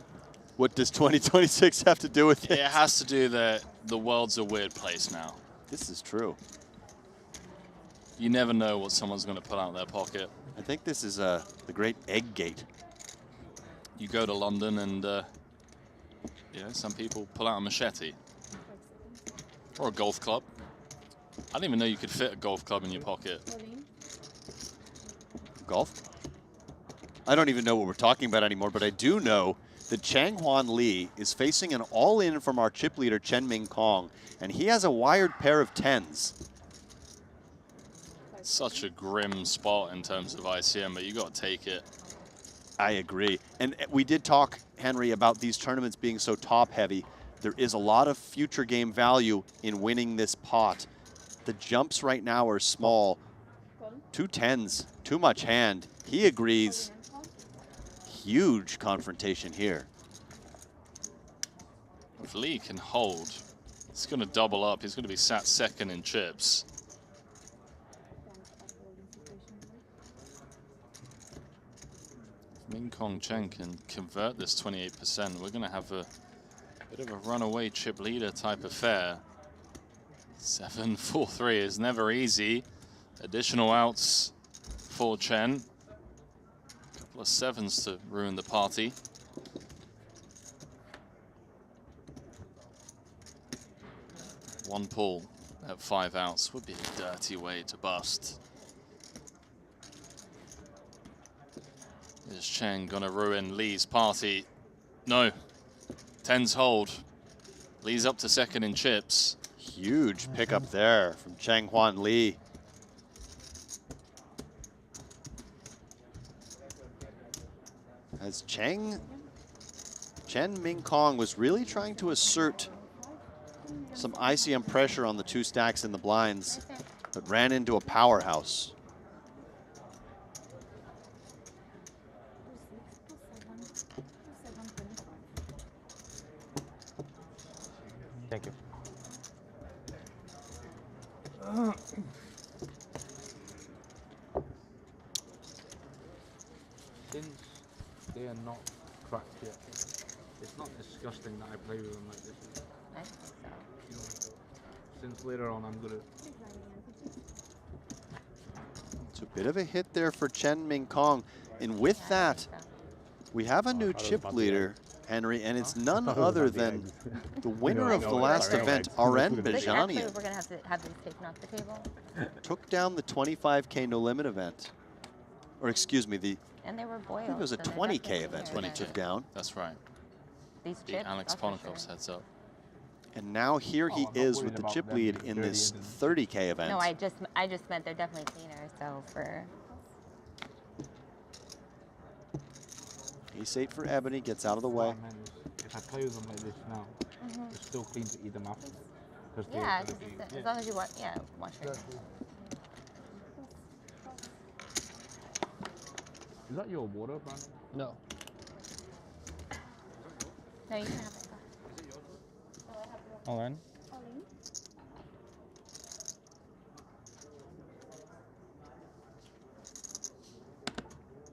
What does 2026 have to do with it? It has to do that the world's a weird place now. This is true. You never know what someone's going to pull out of their pocket. I think this is the great egg gate. You go to London and, you know, some people pull out a machete. Or a golf club. I didn't even know you could fit a golf club in your pocket. Golf? I don't even know what we're talking about anymore, but I do know that Chang-Hwan Lee is facing an all-in from our chip leader, Chen Ming Kong, and he has a wired pair of 10s. Such a grim spot in terms of ICM, but you got to take it. I agree. And we did talk, Henry, about these tournaments being so top-heavy. There is a lot of future game value in winning this pot. The jumps right now are small. 2 10s, too much hand. He agrees. Huge confrontation here. If Lee can hold, it's going to double up. He's going to be sat second in chips. If Ming Kong Chen can convert this 28%, we're going to have a bit of a runaway chip leader type affair. 7-4-3 is never easy. Additional outs for Chen. A couple of 7s to ruin the party. One pull at 5 outs would be a dirty way to bust. Is Chen gonna ruin Lee's party? No. 10s hold. Lee's up to second in chips. Huge pickup there from Chang-Hwan Lee. As Chen Ming Kong was really trying to assert some ICM pressure on the 2 stacks in the blinds, but ran into a powerhouse. Thank you. Since they are not cracked yet, it's not disgusting that I play with them like this. I think so. You know, since later on I'm gonna. It's a bit of a hit there for Chen Ming Kong. And with that, we have a new chip leader, Henry, and it's none other than the winner of the last event, RN Actually, Bajanian. we're going to have to have these taken off the table. Took down the 25K No Limit event. Or excuse me, And they were boiled. I think it was a so they're 20K definitely event here when he today. took down. That's right. These The chips, Alex that's for Ponikov's sure. heads up. And now here he I'm not is worried with the about chip them lead being in dirty this and- 30K event. No, I just meant they're definitely cleaner. So for Ace 8 for Ebony, gets out of the way. What I meant is, if I play with them like this now, it's still clean to eat them after. Because yeah, as long as you wash your hands. Is that your water, Brandon? No. No, you can have it. All in.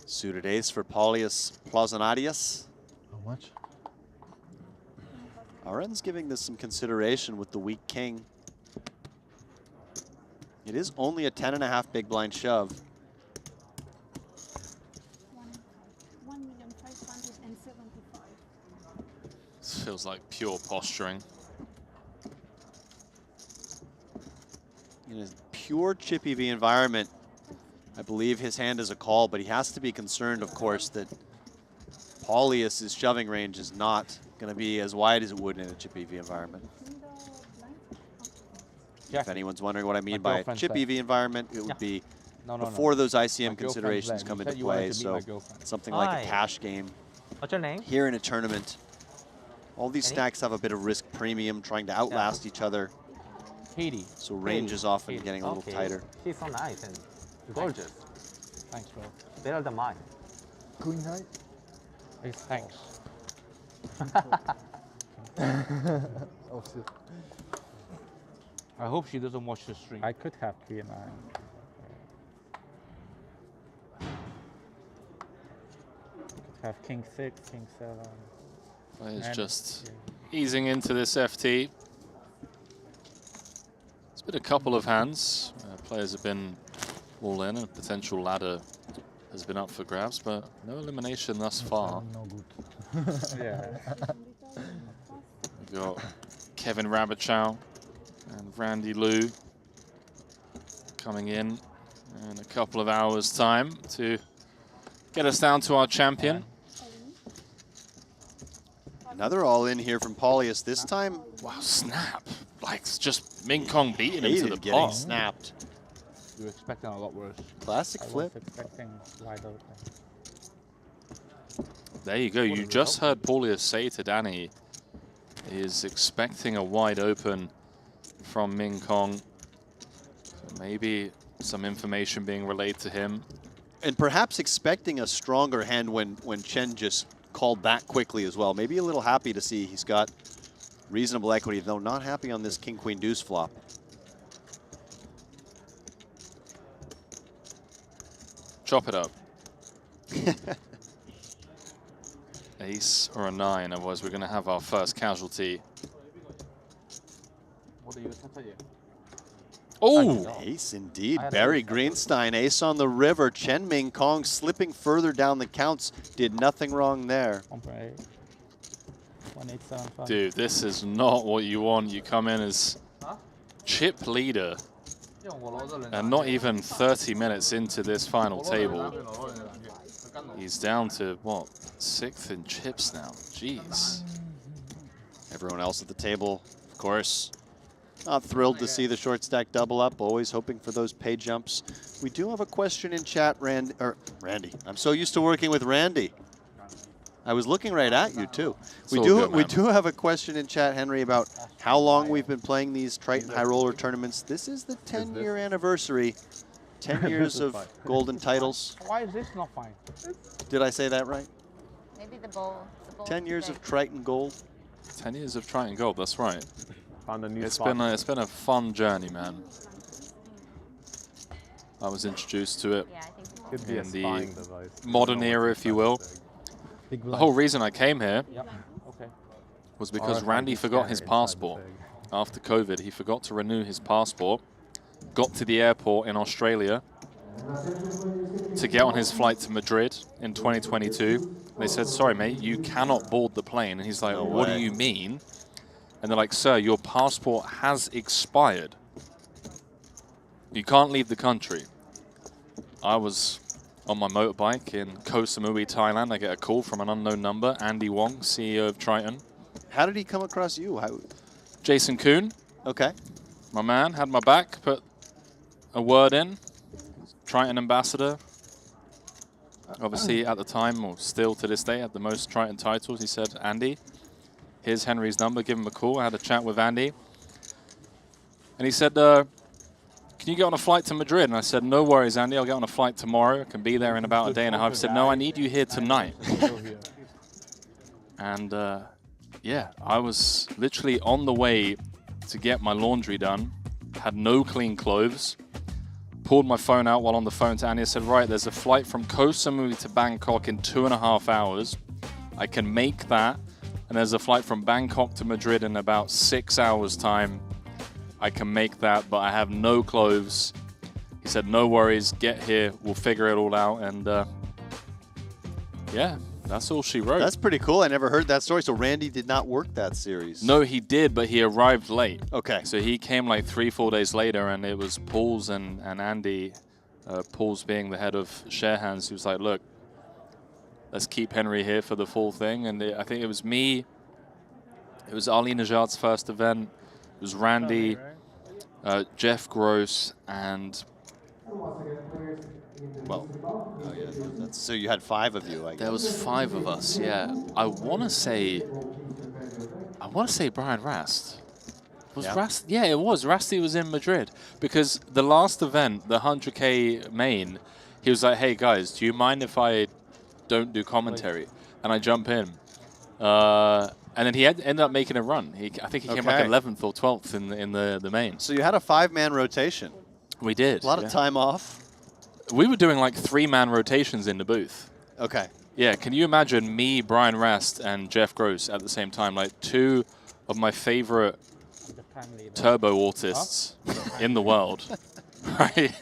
Suited ace for Paulius Plazanadius. How much? RN's giving this some consideration with the weak king. It is only a 10.5 big blind shove. 1,575,000. This feels like pure posturing. In a pure chip EV environment, I believe his hand is a call, but he has to be concerned, of course, that Paulius's shoving range is not going to be as wide as it would in a chip EV environment. If anyone's wondering what I mean by a chip EV environment, it would be before those ICM considerations come into play. So something like a cash game. What's your name? Here in a tournament, all these stacks have a bit of risk premium, trying to outlast each other. Katie. So range is often getting a little tighter. She's so nice and gorgeous. Thanks, bro. Better than mine. Queen height? Thanks. Oh, shit. I hope she doesn't watch the stream. I could have Queen 9. Could have King 6, King 7. Players just easing into this FT. It's been a couple of hands. Players have been all in, and a potential ladder has been up for grabs, but no elimination thus far. No good. Yeah. We've got Kevin Rabbitchow and Randy Liu coming in a couple of hours' time to get us down to our champion. Another all-in here from Paulius. This time, wow, snap! Like it's just Ming Kong beating him to the getting pot. snapped. You were expecting a lot worse. Classic flip. I was expecting wide open. There you go. You just heard Paulius say to Danny, he is expecting a wide open from Ming Kong. So maybe some information being relayed to him. And perhaps expecting a stronger hand when Chen just called back quickly as well. Maybe a little happy to see he's got reasonable equity, though not happy on this King Queen Deuce flop. Chop it up. Ace or a 9, otherwise we're going to have our first casualty. Oh! Ace indeed. Barry Greenstein, ace on the river. Chen Ming Kong slipping further down the counts. Did nothing wrong there. 1875. Dude, this is not what you want. You come in as chip leader. And not even 30 minutes into this final table. He's down to, what, 6th in chips now. Jeez. Everyone else at the table, of course, not thrilled to see the short stack double up, always hoping for those pay jumps. We do have a question in chat, Randy. I'm so used to working with Randy. I was looking right at you too. We do have a question in chat, Henry, about how long we've been playing these Triton High Roller tournaments. This is the 10-year anniversary. 10 years of golden titles. Why is this not fine? Did I say that right? Maybe the bowl. 10 years of Triton Gold. 10 years of Triton Gold, that's right. Found a new It's spot. been a fun journey, man. I was introduced to it Could be a in spying the device. modern era, if you will. The whole reason I came here was because Randy forgot his passport. After COVID, he forgot to renew his passport. Got to the airport in Australia to get on his flight to Madrid in 2022. They said, sorry, mate, you cannot board the plane. And he's like, what do you mean? And they're like, sir, your passport has expired. You can't leave the country. I was on my motorbike in Koh Samui, Thailand. I get a call from an unknown number, Andy Wong, CEO of Triton. How did he come across you? Jason Kuhn. Okay. My man had my back, put a word in. Triton ambassador. Obviously, at the time, or still to this day, had the most Triton titles. He said, Andy, here's Henry's number. Give him a call. I had a chat with Andy. And he said, can you get on a flight to Madrid? And I said, no worries, Andy. I'll get on a flight tomorrow. I can be there in about a day and a half. He said, no, I need you here tonight. And yeah, I was literally on the way to get my laundry done. Had no clean clothes. Pulled my phone out while on the phone to Andy. I said, right, there's a flight from Koh Samui to Bangkok in 2.5 hours. I can make that. And there's a flight from Bangkok to Madrid in about 6 hours' time. I can make that, but I have no clothes. He said, no worries, get here, we'll figure it all out. And yeah, that's all she wrote. That's pretty cool. I never heard that story. So Randy did not work that series. No, he did, but he arrived late. Okay. So he came like 3-4 days later, and it was Paul's and Andy, Paul's being the head of SHRS, he was like, look, let's keep Henry here for the full thing. And I think it was me, it was Ali Najad's first event, it was Randy, Jeff Gross, and... Well, oh yeah, so you had 5 of you, I guess. There was 5 of us, yeah. I want to say Brian Rast. Was Rast? Yeah, it was. Rasty was in Madrid because the last event, the 100K main, he was like, "Hey guys, do you mind if I don't do commentary?" And I jump in, and then he ended up making a run. I think he came like 11th or 12th in the main. So you had a 5-man rotation. We did. A lot of time off. We were doing like 3-man rotations in the booth. Okay. Yeah, can you imagine me, Brian Rast, and Jeff Gross at the same time? Like 2 of my favorite turbo autists in the world, right?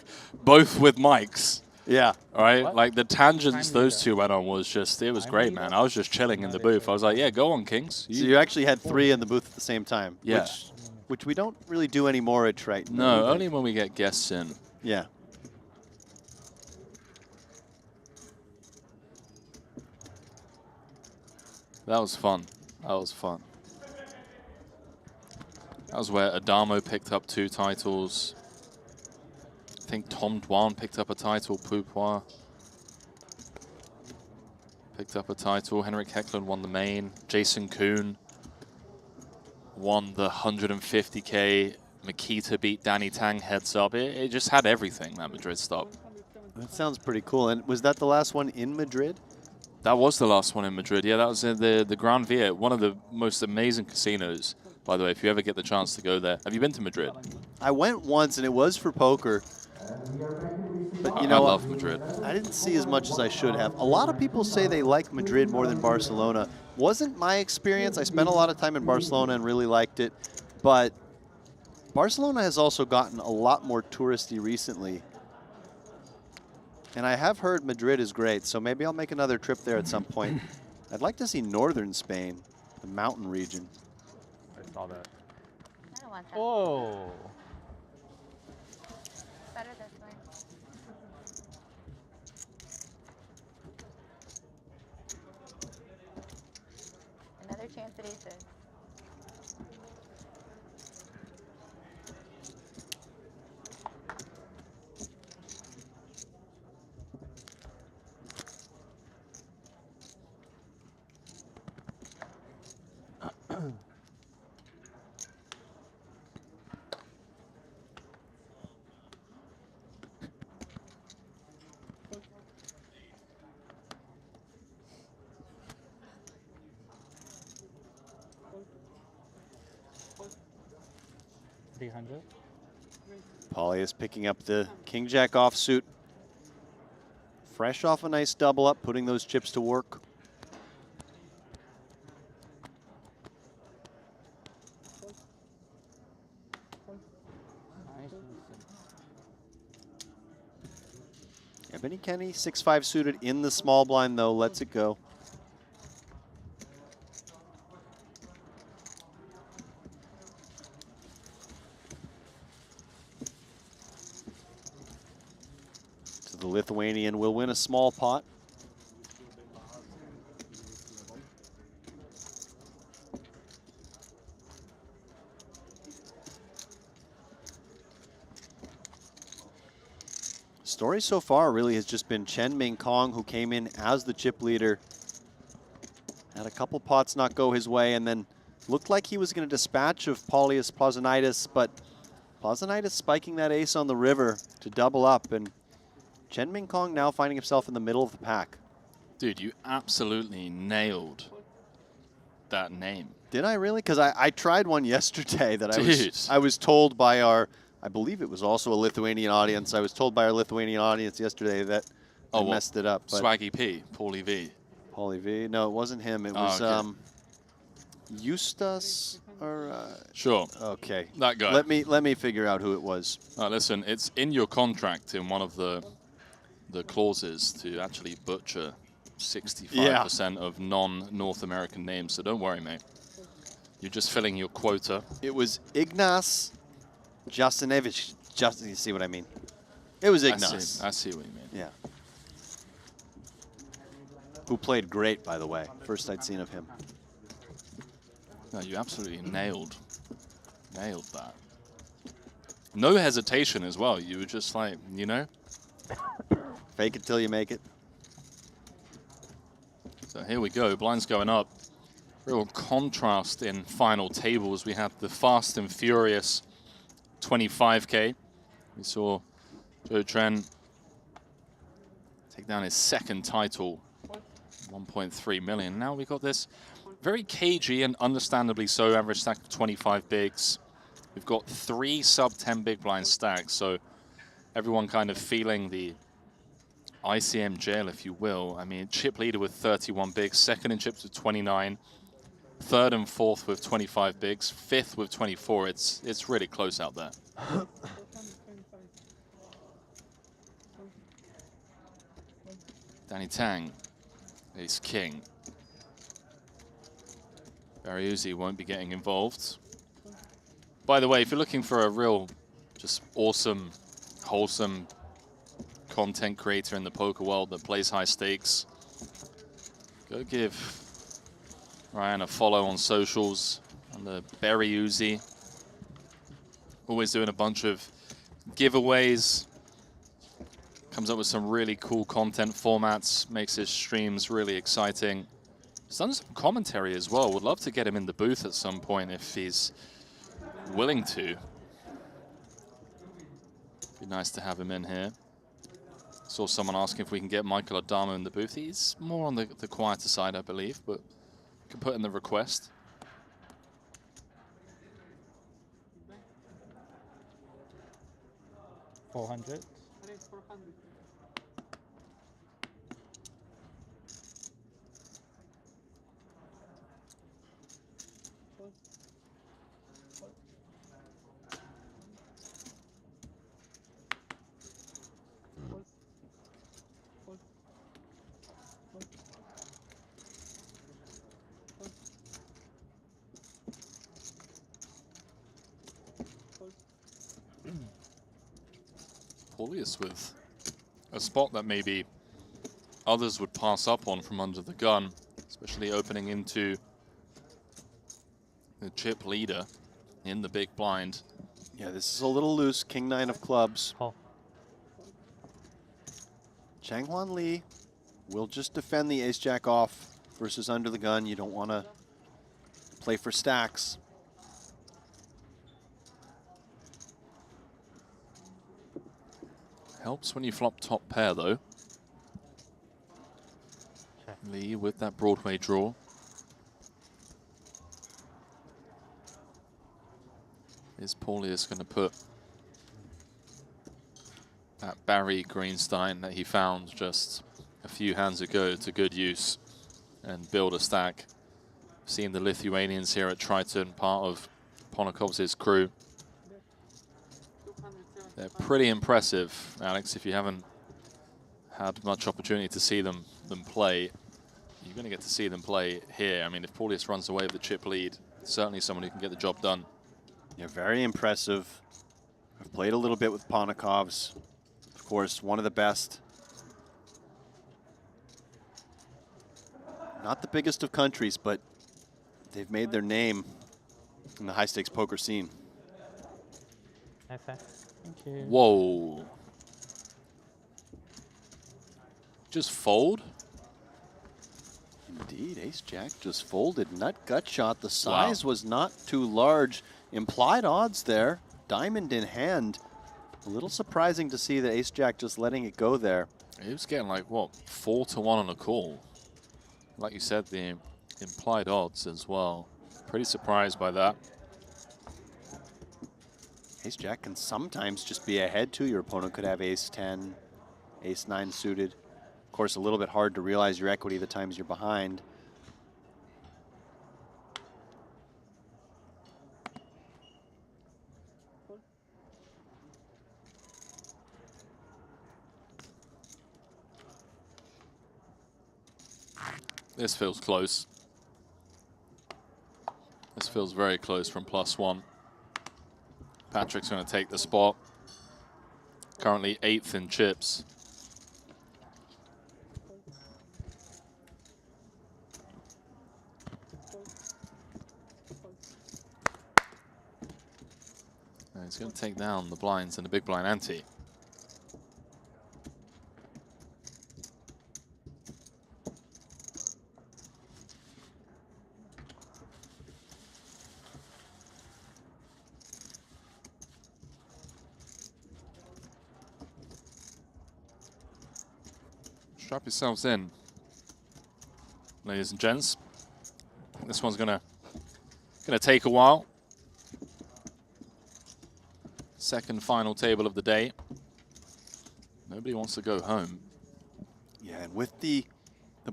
Both with mics. Yeah. Right? Like the tangents those 2 went on was just, it was great, man. I was just chilling in the booth. I was like, yeah, go on, Kings. So you actually had 3 in the booth at the same time. Yeah. Which we don't really do anymore at Triton. No, only when we get guests in. Yeah. That was fun. That was fun. That was where Adamo picked up 2 titles. I think Tom Dwan picked up a title. Poupois picked up a title. Henrik Hecklund won the main. Jason Kuhn won the 150K. Makita beat Danny Tang heads up. It just had everything, that Madrid stop. That sounds pretty cool. And was that the last one in Madrid? That was the last one in Madrid. Yeah, that was in the Gran Via, one of the most amazing casinos, by the way, if you ever get the chance to go there. Have you been to Madrid? I went once, and it was for poker. But you know, I love Madrid. I didn't see as much as I should have. A lot of people say they like Madrid more than Barcelona. Wasn't my experience. I spent a lot of time in Barcelona and really liked it. But Barcelona has also gotten a lot more touristy recently. And I have heard Madrid is great, so maybe I'll make another trip there at some point. I'd like to see northern Spain, the mountain region. I saw that. I don't want that. Oh. Better this way. Another chance at aces. Pauly is picking up the King Jack offsuit. Fresh off a nice double up, putting those chips to work. Ebony Kenny, 6-5 suited in the small blind though, lets it go. So the Lithuanian will win a small pot. Story so far really has just been Chen Ming Kong, who came in as the chip leader. Had a couple pots not go his way, and then looked like he was going to dispatch of Paulius Plazonitis, but Plazonitis spiking that ace on the river to double up, and Chen Ming Kong now finding himself in the middle of the pack. Dude, you absolutely nailed that name. Did I really? Because I tried one yesterday that I was told by our, I believe it was also a Lithuanian audience. I was told by our Lithuanian audience yesterday that I messed it up. But Swaggy P, Paulie V. Paulie V. No, it wasn't him. It was Justas, Or Sure. okay, That guy. Let me figure out who it was. Listen, it's in your contract in one of the clauses to actually butcher 65% of non-North American names. So don't worry, mate. You're just filling your quota. It was Ignace Justinevich. You see what I mean? It was Ignace. I see what you mean. Yeah. Who played great, by the way. First I'd seen of him. No, you absolutely nailed that. No hesitation as well. You were just like, you know. Fake it till you make it. So here we go. Blinds going up. Real contrast in final tables. We had the fast and furious 25K. We saw Joe Chen take down his second title, 1.3 million. Now we got this very cagey and understandably so average stack of 25 bigs. We've got 3 sub-10 big blind stacks, so everyone kind of feeling the ICM jail, if you will. I mean, chip leader with 31 bigs, second in chips with 29, third and fourth with 25 bigs, fifth with 24. It's really close out there. Danny Tang, ace king. Barry Uzi won't be getting involved. By the way, if you're looking for a real, just awesome, wholesome content creator in the poker world that plays high stakes, go give Ryan a follow on socials on the Barry Uzi. Always doing a bunch of giveaways. Comes up with some really cool content formats, makes his streams really exciting. He's done some commentary as well. Would love to get him in the booth at some point if he's willing to. Be nice to have him in here. Saw someone asking if we can get Michael Adamo in the booth. He's more on the quieter side, I believe, but can put in the request. $400. Paulius with a spot that maybe others would pass up on from under the gun, especially opening into the chip leader in the big blind. Yeah, this is a little loose. King 9 of clubs. Changwon Lee will just defend the ace-jack off versus under the gun. You don't want to play for stacks. Helps when you flop top pair, though. Lee with that Broadway draw. Is Paulius going to put that Barry Greenstein that he found just a few hands ago to good use and build a stack? Seeing the Lithuanians here at Triton, part of Ponakov's crew. They're pretty impressive, Alex. If you haven't had much opportunity to see them play, you're going to get to see them play here. I mean, if Paulius runs away with the chip lead, certainly someone who can get the job done. Yeah, very impressive. I've played a little bit with Ponakovs. Of course, one of the best. Not the biggest of countries, but they've made their name in the high-stakes poker scene. Okay. Thank you. Whoa. Just fold? Indeed, ace-jack just folded. Nut gut shot. The size was not too large. Implied odds there. Diamond in hand. A little surprising to see the ace-jack just letting it go there. He was getting like, what, 4-1 on a call. Like you said, the implied odds as well. Pretty surprised by that. Ace-jack can sometimes just be ahead too. Your opponent could have ace-10, ace-9 suited. Of course, a little bit hard to realize your equity the times you're behind. This feels close. This feels very close from +1. Patrick's going to take the spot. Currently 8th in chips. And he's going to take down the blinds and the big blind ante. Strap yourselves in, ladies and gents. This one's gonna take a while. Second final table of the day. Nobody wants to go home. Yeah, and with the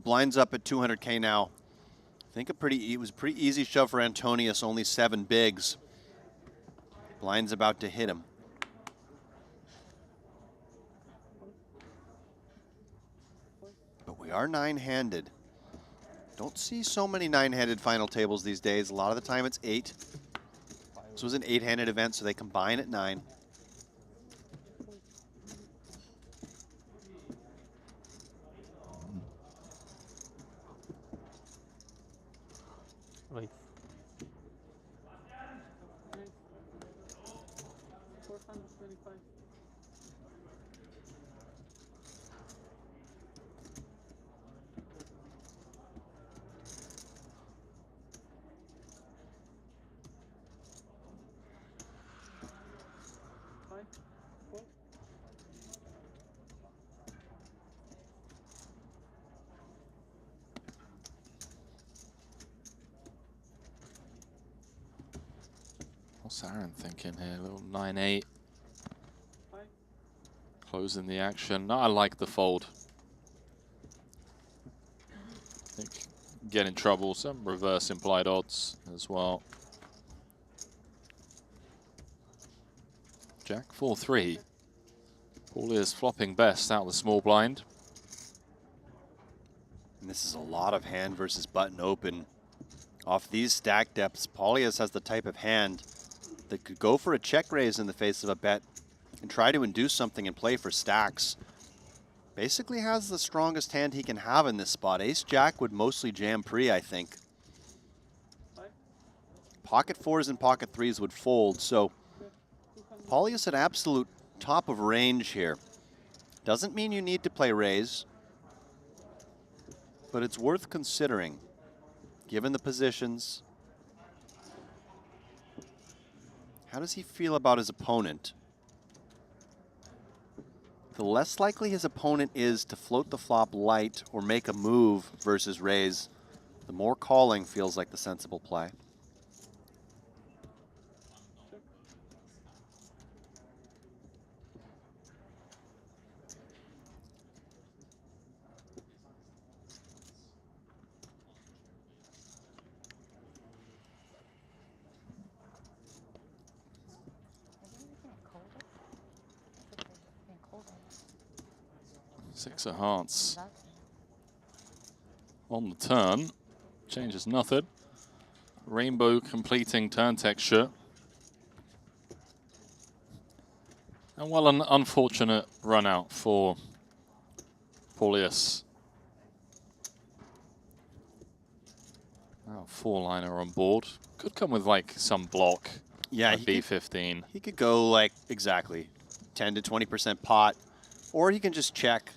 blinds up at 200K now, I think it was a pretty easy shove for Antonius, only 7 bigs. Blinds about to hit him. But we are 9-handed. Don't see so many 9-handed final tables these days. A lot of the time it's 8. This was an 8-handed event, so they combine at 9. Right. What's Aaron thinking here? A little 9-8. Closing the action. No, I like the fold. I think get in trouble. Some reverse implied odds as well. Jack 4-3. Paul is flopping best out of the small blind. And this is a lot of hand versus button open. Off these stack depths, Paulius has the type of hand that could go for a check raise in the face of a bet and try to induce something and play for stacks. Basically has the strongest hand he can have in this spot. Ace-Jack would mostly jam pre, I think. Pocket 4s and pocket 3s would fold, so Paulius at absolute top of range here. Doesn't mean you need to play raise, but it's worth considering, given the positions. How does he feel about his opponent? The less likely his opponent is to float the flop light or make a move versus raise, the more calling feels like the sensible play. Six of hearts on the turn, changes nothing. Rainbow completing turn texture. And well, an unfortunate run out for Paulius. Now 4-liner on board. Could come with like some block. Yeah, B15. He could go like exactly 10 to 20% pot, or he can just check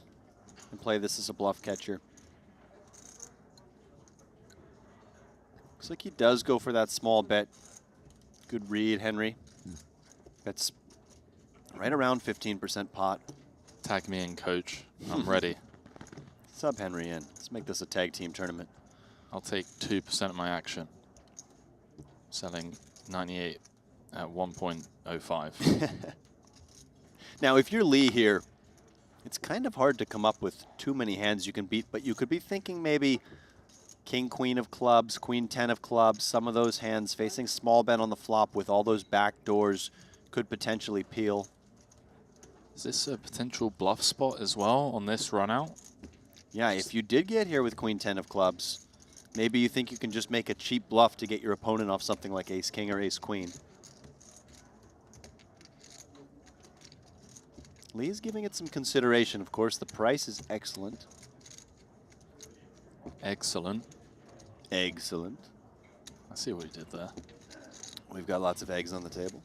and play this as a bluff catcher. Looks like he does go for that small bet. Good read, Henry. That's right around 15% pot. Tag me in, coach. I'm ready. Sub Henry in. Let's make this a tag team tournament. I'll take 2% of my action. Selling 98 at 1.05. Now, if you're Lee here, it's kind of hard to come up with too many hands you can beat, but you could be thinking maybe King, Queen of clubs, Queen, 10 of clubs, some of those hands facing small bet on the flop with all those back doors could potentially peel. Is this a potential bluff spot as well on this run out? Yeah, if you did get here with Queen 10 of clubs, maybe you think you can just make a cheap bluff to get your opponent off something like Ace King or Ace Queen. Lee's giving it some consideration. Of course, the price is excellent. Excellent. Excellent. I see what he did there. We've got lots of eggs on the table.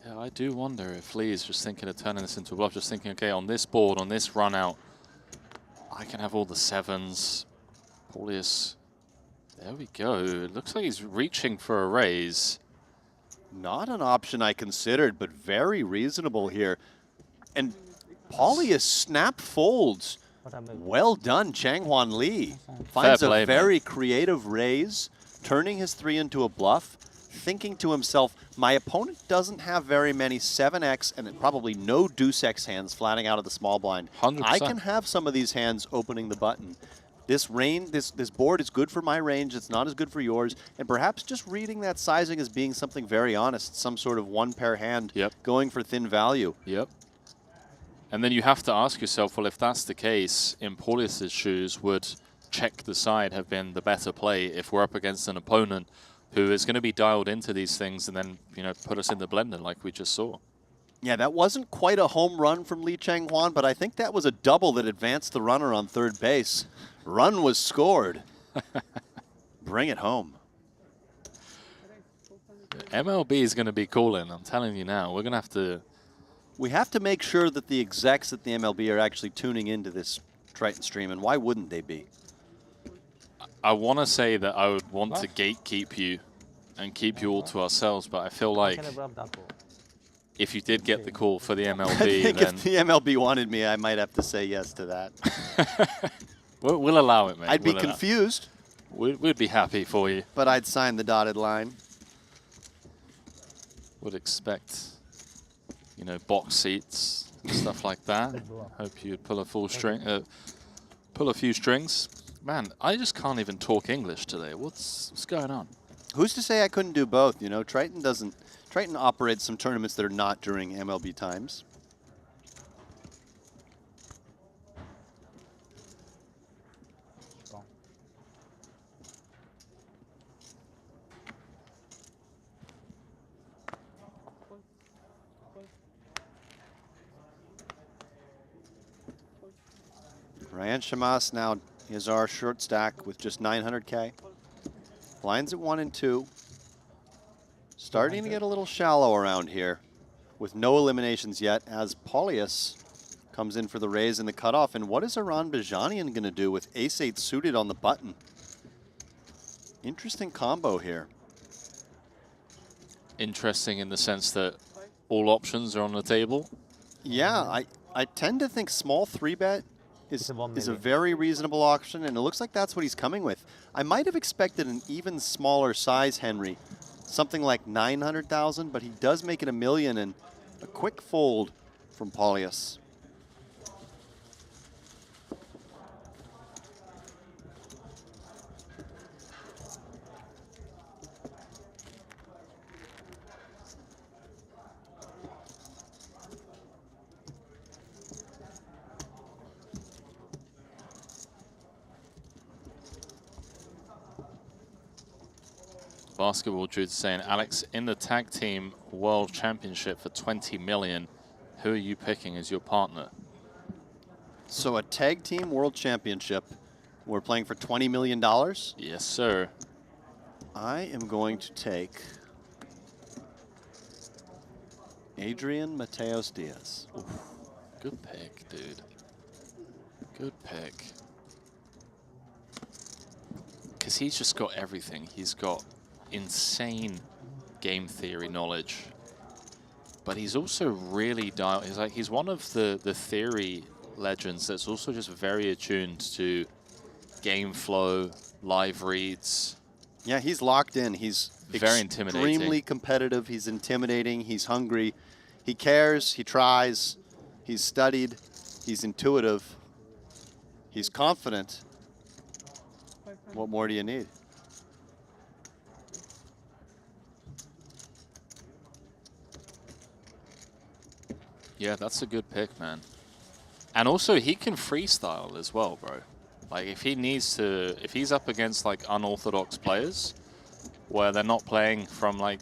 Yeah, I do wonder if Lee is just thinking of turning this into a bluff, just thinking, okay, on this board, on this run out, I can have all the sevens. Paulius, there we go. It looks like he's reaching for a raise. Not an option I considered, but very reasonable here. And Paulius snap folds. Well done, Changhuan Lee. Finds play, a very man. creative raise, turning his 3 into a bluff, thinking to himself, my opponent doesn't have very many 7x and probably no deuce x hands flatting out of the small blind. 100%. I can have some of these hands opening the button. This board is good for my range. It's not as good for yours. And perhaps just reading that sizing as being something very honest, some sort of one pair hand going for thin value. Yep. And then you have to ask yourself, well, if that's the case, in Paulius's shoes, would check the side have been the better play if we're up against an opponent who is going to be dialed into these things and then, you know, put us in the blender like we just saw? Yeah, that wasn't quite a home run from Lee Changhuan, but I think that was a double that advanced the runner on third base. Run was scored. Bring it home. MLB is going to be calling, I'm telling you now. We're going to have to... We have to make sure that the execs at the MLB are actually tuning into this Triton stream, and why wouldn't they be? I want to say that I would want to gatekeep you and keep you all to ourselves, but I feel like if you did get the call for the MLB, I think then... if the MLB wanted me, I might have to say yes to that. We'll allow it, mate. I'd be We'll allow it. confused. We'd be happy for you. But I'd sign the dotted line. Would expect, you know, box seats, stuff like that. Hope you'd pull a full string, pull a few strings. Man, I just can't even talk English today. What's going on? Who's to say I couldn't do both? You know, Triton operates some tournaments that are not during MLB times. Ryan Shamas now is our short stack with just 900K. Blinds at 1 and 2. Starting to get a little shallow around here with no eliminations yet as Paulius comes in for the raise and the cutoff. And what is Iran Bajanian going to do with ace-8 suited on the button? Interesting combo here. Interesting in the sense that all options are on the table. Yeah, I tend to think small 3-bet is a very reasonable option, and it looks like that's what he's coming with. I might have expected an even smaller size Henry, something like 900,000, but he does make it $1 million, and a quick fold from Paulius. Basketball Dude saying, Alex, in the tag team world championship for 20 million, who are you picking as your partner? So a tag team world championship, we're playing for $20 million? Yes, sir. I am going to take Adrian Mateos Diaz. Oof, good pick, dude. Good pick. Because he's just got everything. He's got insane game theory knowledge, but he's also really dialed. He's one of the theory legends that's also just very attuned to game flow, live reads. Yeah, he's locked in. He's very intimidating. Extremely competitive. He's intimidating. He's hungry. He cares. He tries. He's studied. He's intuitive. He's confident. What more do you need? Yeah, that's a good pick, man. And also, he can freestyle as well, bro. Like, if he needs to, if he's up against, like, unorthodox players, where they're not playing from, like,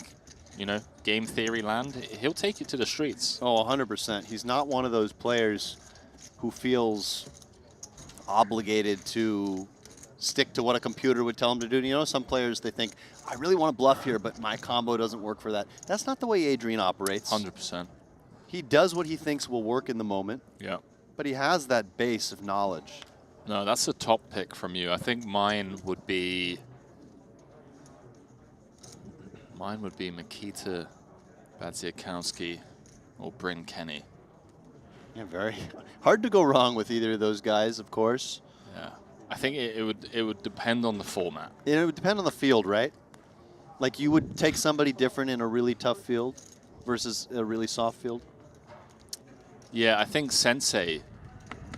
you know, game theory land, he'll take you to the streets. Oh, 100%. He's not one of those players who feels obligated to stick to what a computer would tell him to do. You know, some players, they think, I really want to bluff here, but my combo doesn't work for that. That's not the way Adrian operates. 100%. He does what he thinks will work in the moment. Yeah. But he has that base of knowledge. No, that's a top pick from you. I think mine would be Makita Badziakowski or Bryn Kenny. Yeah, very hard to go wrong with either of those guys, of course. Yeah. I think it would depend on the format. It would depend on the field, right? Like you would take somebody different in a really tough field versus a really soft field. Yeah, I think Sensei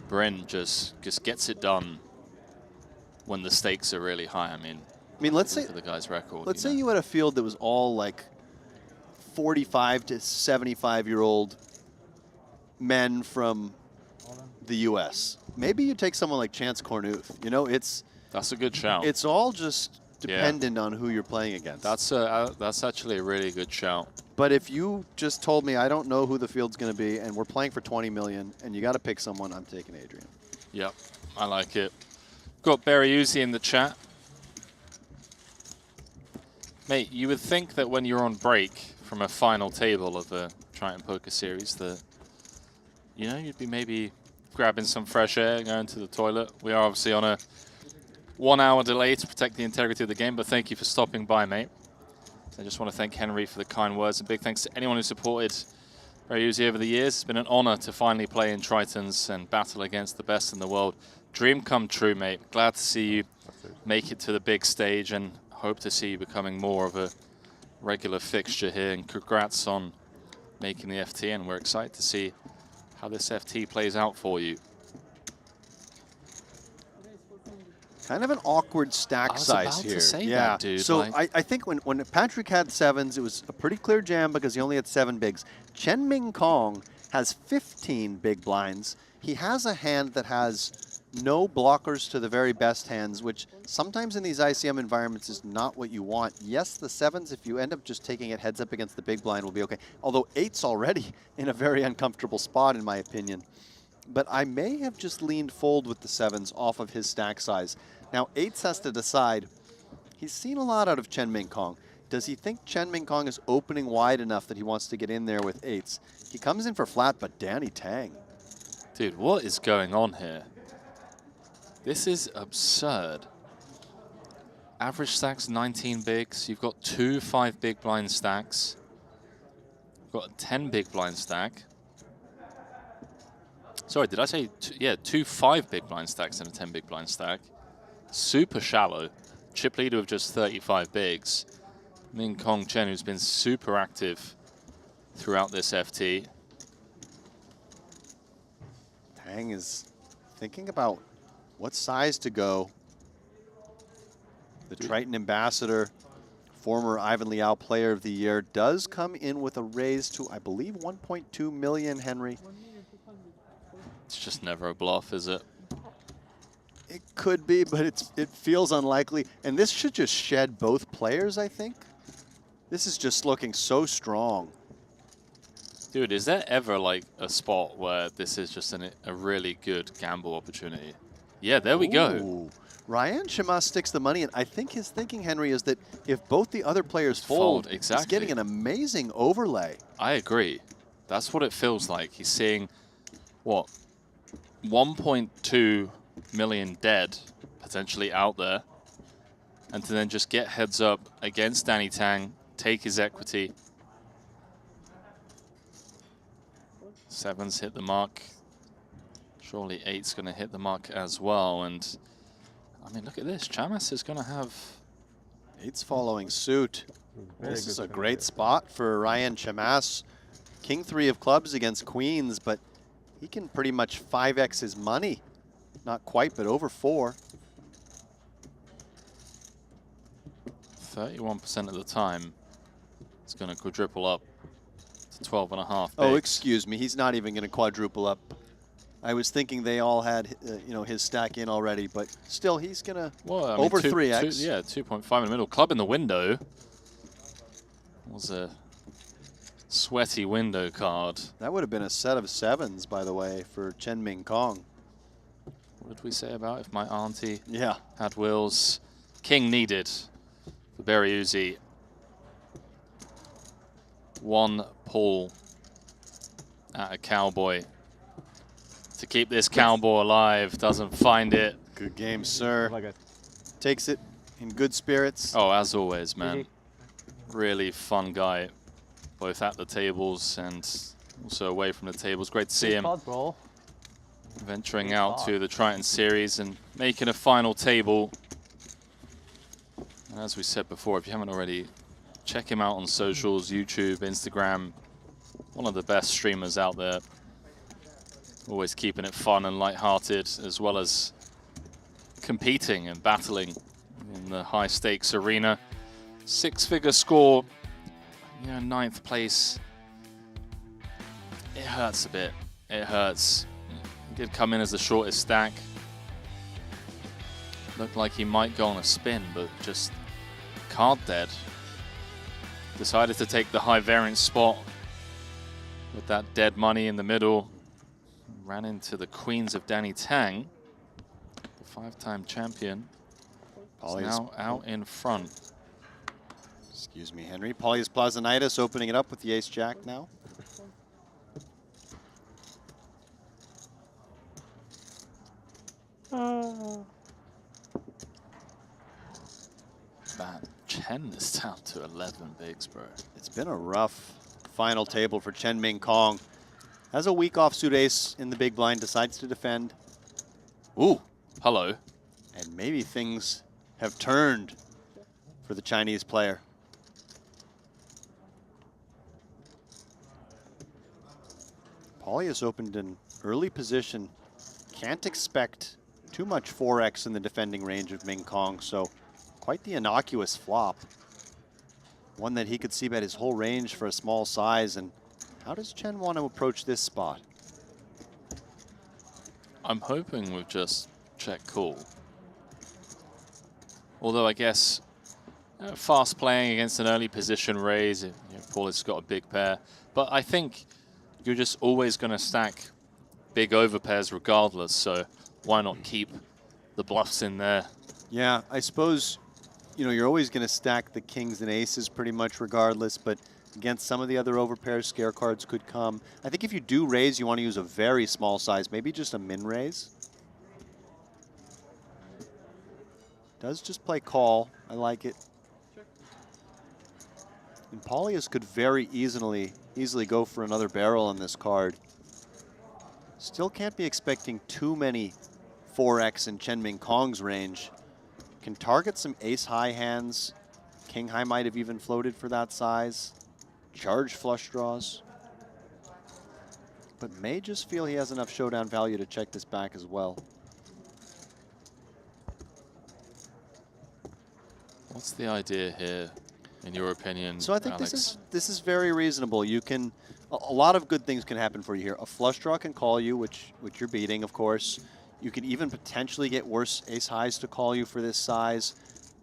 Bryn just gets it done when the stakes are really high. I mean, let's say for the guy's record. Let's say you had a field that was all like 45 to 75-year-old men from the U.S. Maybe you take someone like Chance Cornuth. You know, that's a good shout. It's all just dependent on who you're playing against. That's actually a really good shout. But if you just told me I don't know who the field's going to be and we're playing for 20 million and you got to pick someone, I'm taking Adrian. Yep, I like it. Got Berryuzi in the chat. Mate, you would think that when you're on break from a final table of the Triton Poker Series that, you know, you'd be maybe grabbing some fresh air, going to the toilet. We are obviously on a 1 hour delay to protect the integrity of the game, but thank you for stopping by, mate. I just want to thank Henry for the kind words, and big thanks to anyone who supported Berryuzi over the years. It's been an honor to finally play in Tritons and battle against the best in the world. Dream come true, mate. Glad to see you make it to the big stage, and hope to see you becoming more of a regular fixture here. And congrats on making the FT, and we're excited to see how this FT plays out for you. Kind of an awkward stack size here. That, dude. So like, I think when Patrick had sevens, it was a pretty clear jam because he only had 7 bigs. Chen Ming Kong has 15 big blinds. He has a hand that has no blockers to the very best hands, which sometimes in these ICM environments is not what you want. Yes, the 7s, if you end up just taking it heads up against the big blind, will be okay. Although 8's already in a very uncomfortable spot, in my opinion. But I may have just leaned fold with the 7s off of his stack size. Now, 8s has to decide. He's seen a lot out of Chen Ming Kong. Does he think Chen Ming Kong is opening wide enough that he wants to get in there with 8s? He comes in for flat, but Danny Tang. dude, what is going on here? This is absurd. Average stacks 19 bigs. You've got 2 5 big blind stacks. You've got a 10 big blind stack. Sorry, did I say yeah, 2 5 big blind stacks and a 10 big blind stack. Super shallow. Chip leader with just 35 bigs. Ming Kong Chen, who's been super active throughout this FT. Tang is thinking about what size to go. The Triton ambassador, former Ivan Liao Player of the Year, does come in with a raise to, I believe, 1.2 million, Henry. It's just never a bluff, is it? It could be, but it feels unlikely. And this should just shed both players, I think. This is just looking so strong. Dude, is there ever like a spot where this is just a really good gamble opportunity? Yeah, there we go. Ryan Shima sticks the money in. I think his thinking, Henry, is that if both the other players fold, exactly. He's getting an amazing overlay. I agree. That's what it feels like. He's seeing, what, 1.2 million dead potentially out there, and to then just get heads up against Danny Tang, take his equity. 7's hit the mark. Surely 8's going to hit the mark as well. And I mean, look at this. Chamas is going to have 8's following suit. This is a great spot for Ryan Chamas. King 3 of clubs against queens, but he can pretty much 5x his money. Not quite, but over 4. 31% of the time, it's going to quadruple up to 12.5 bigs. Oh, excuse me. He's not even going to quadruple up. I was thinking they all had, you know, his stack in already, but still, he's gonna Well, I mean, over 3x. Yeah, 2.5 in the middle. Club in the window was a sweaty window card. That would have been a set of 7s, by the way, for Chen Ming Kong. What did we say about if my auntie Yeah. had wheels? King needed for Berryuzi. 1 pull at a cowboy. To keep this cowboy alive, doesn't find it. Good game, sir. Takes it in good spirits. Oh, as always, man. Really fun guy, both at the tables and also away from the tables. Great to see him venturing out to the Triton Series and making a final table. And as we said before, if you haven't already, check him out on socials, YouTube, Instagram. One of the best streamers out there. Always keeping it fun and lighthearted, as well as competing and battling in the high stakes arena. 6-figure score, you know, 9th place. It hurts a bit. It hurts. He did come in as the shortest stack. Looked like he might go on a spin, but just card dead. Decided to take the high variance spot with that dead money in the middle. Ran into the queens of Danny Tang, the 5-time champion. Is now out in front. Excuse me, Henry. Paulius Plazonitis opening it up with the ace-jack now. Man, Chen is down to 11 bigs, bro. It's been a rough final table for Chen Ming Kong. Has a weak offsuit ace in the big blind, decides to defend. Ooh, hello. And maybe things have turned for the Chinese player. Paulius opened an early position. Can't expect too much 4x in the defending range of Ming Kong, so quite the innocuous flop. One that he could see bet his whole range for a small size. And how does Chen want to approach this spot? I'm hoping with just check call. Although I guess fast playing against an early position raise, you know, Paul has got a big pair. But I think you're just always going to stack big overpairs regardless, so why not keep the bluffs in there? Yeah, I suppose, you know, you're always going to stack the kings and aces pretty much regardless, but against some of the other overpairs, scare cards could come. I think if you do raise, you want to use a very small size, maybe just a min raise. Does just play call. I like it. And Paulius could very easily go for another barrel on this card. Still can't be expecting too many 4x in Chen Ming Kong's range. Can target some ace-high hands. King high might have even floated for that size. Charge flush draws. But may just feel he has enough showdown value to check this back as well. What's the idea here, in your opinion, So I think Alex? this is very reasonable. You can a lot of good things can happen for you here. A flush draw can call you, which you're beating, of course. You could even potentially get worse ace highs to call you for this size,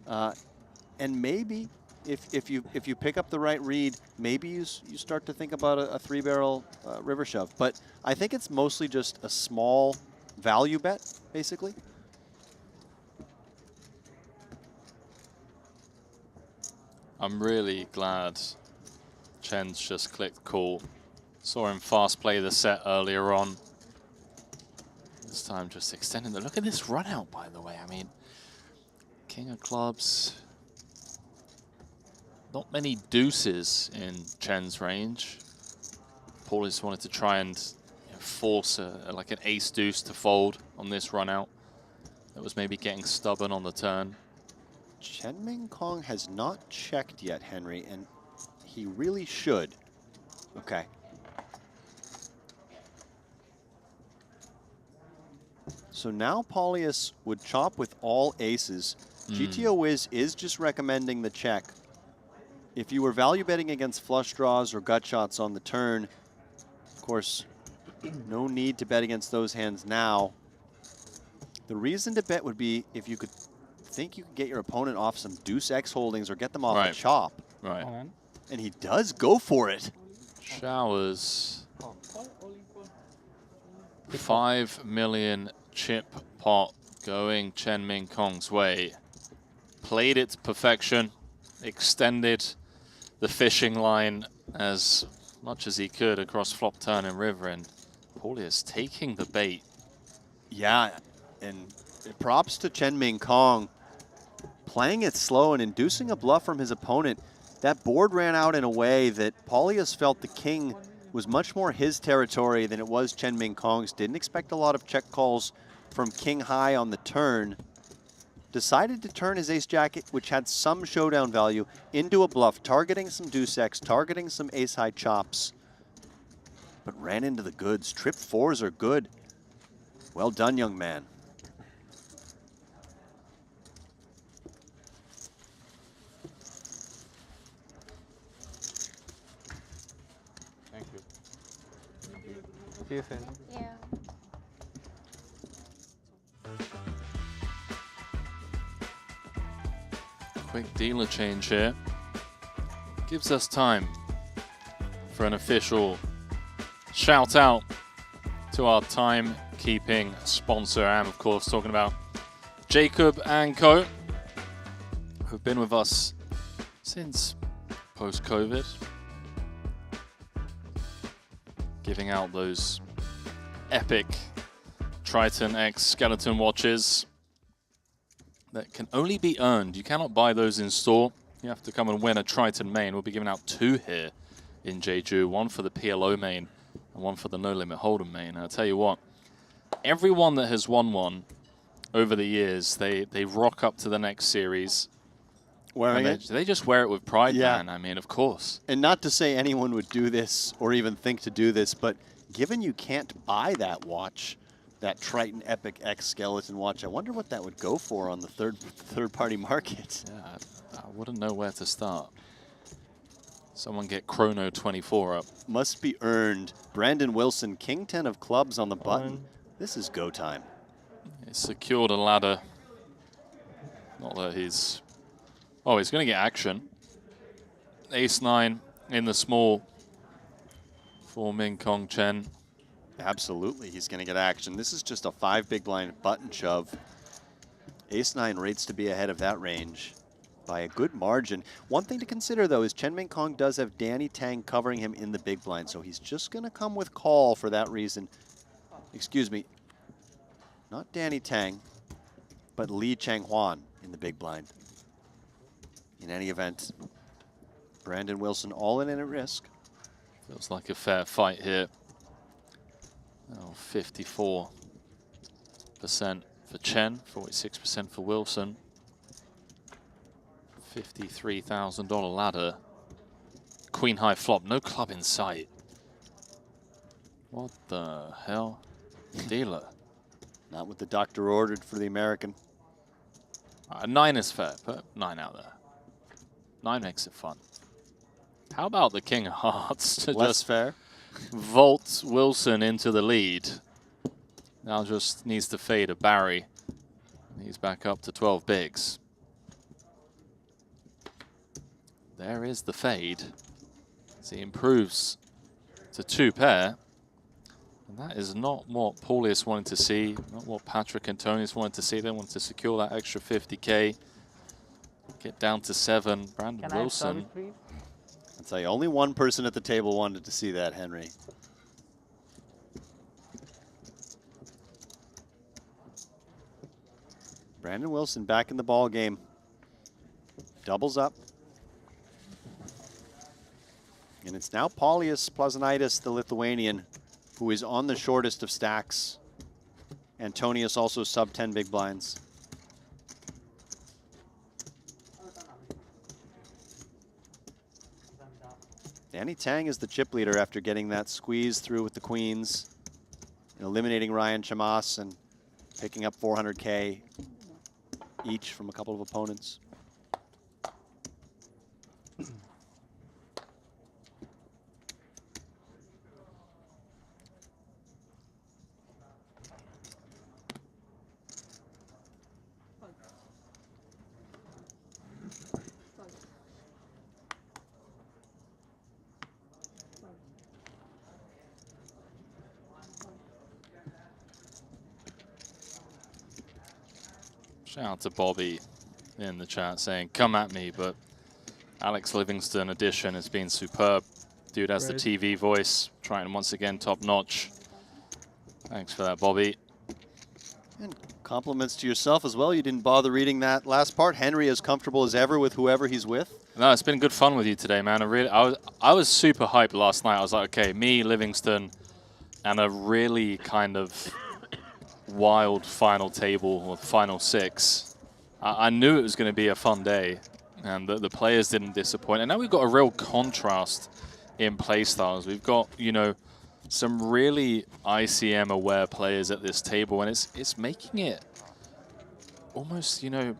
and maybe if you pick up the right read, maybe you start to think about a 3-barrel river shove. But I think it's mostly just a small value bet, basically. I'm really glad Chen's just clicked call. Saw him fast play the set earlier on. This time just extending the, look at this run out, by the way. I mean, king of clubs. Not many deuces in Chen's range. Paul just wanted to try and force like an ace deuce to fold on this run out. That was maybe getting stubborn on the turn. Chen Ming Kong has not checked yet, Henry, and he really should. Okay. So now Paulius would chop with all aces. GTO Wiz is just recommending the check. If you were value betting against flush draws or gut shots on the turn, of course, No need to bet against those hands now. The reason to bet would be if you could think you could get your opponent off some deuce X holdings or get them off a chop. Right. And he does go for it. Showers. 5 million chip pot going Chen Min Kong's way. Played it to perfection, extended the fishing line as much as he could across flop, turn, and river, and Paulius taking the bait. Yeah, and props to Chen Min Kong. Playing it slow and inducing a bluff from his opponent. That board ran out in a way that Paulius felt the king was much more his territory than it was Chen Min Kong's. Didn't expect a lot of check calls from king high on the turn. Decided to turn his ace jacket, which had some showdown value, into a bluff, targeting some deuce X, targeting some ace high chops. But ran into the goods. Trip fours are good. Well done, young man. Thank you. See you soon. Yeah. Quick dealer change here. Gives us time for an official shout out to our timekeeping sponsor. And of course, talking about Jacob & Co, who've been with us since post-COVID. Giving out those epic Triton X skeleton watches that can only be earned. You cannot buy those in store. You have to come and win a Triton main. We'll be giving out 2 here in Jeju, one for the PLO main and one for the No Limit Hold'em main. And I'll tell you what, everyone that has won one over the years, they rock up to the next series. Wearing it? They just wear it with pride, Yeah. man. I mean, of course. And not to say anyone would do this or even think to do this, but given you can't buy that watch, that Triton Epic X skeleton watch, I wonder what that would go for on the third-party market. Yeah, I wouldn't know where to start. Someone get Chrono 24 up. Must be earned. Brandon Wilson, King 10 of clubs on the button. This is go time. He secured a ladder. Not that he's... Oh, he's going to get action. Ace-9 in the small for Min Kong Chen. Absolutely, he's going to get action. This is just a 5 big blind button shove. Ace-9 rates to be ahead of that range by a good margin. One thing to consider, though, is Chen Min Kong does have Danny Tang covering him in the big blind, so he's just going to come with call for that reason. Excuse me, not Danny Tang, but Li Changhuan in the big blind. In any event, Brandon Wilson all in at risk. Feels like a fair fight here. Oh, 54% for Chen, 46% for Wilson. $53,000 ladder. Queen high flop, no club in sight. What the hell? Dealer. Not what the doctor ordered for the American. 9 is fair, put 9 out there. 9 makes it fun. How about the King of Hearts to Less just fair. Vault Wilson into the lead? Now just needs to fade a Barry. He's back up to 12 bigs. There is the fade. As he improves to 2 pair. And that is not what Paulius wanted to see, not what Patrick and Tony's wanted to see. They wanted to secure that extra 50K. Get down to 7. Brandon Wilson. I'll tell you, only one person at the table wanted to see that, Henry. Brandon Wilson back in the ball game. Doubles up. And it's now Paulius Plazanitis, the Lithuanian, who is on the shortest of stacks. Antonius also sub 10 big blinds. Danny Tang is the chip leader after getting that squeeze through with the queens, and eliminating Ryan Chamas and picking up 400K each from a couple of opponents. Shout out to Bobby in the chat saying, come at me, but Alex Livingston edition has been superb. Dude has the TV voice, trying once again top notch. Thanks for that, Bobby. And compliments to yourself as well. You didn't bother reading that last part. Henry as comfortable as ever with whoever he's with. No, it's been good fun with you today, man. I was super hyped last night. I was like, okay, me, Livingston, and a really kind of wild final table or final 6. I knew it was going to be a fun day, and the players didn't disappoint. And now we've got a real contrast in play styles. We've got, you know, some really ICM aware players at this table, and it's making it almost, you know,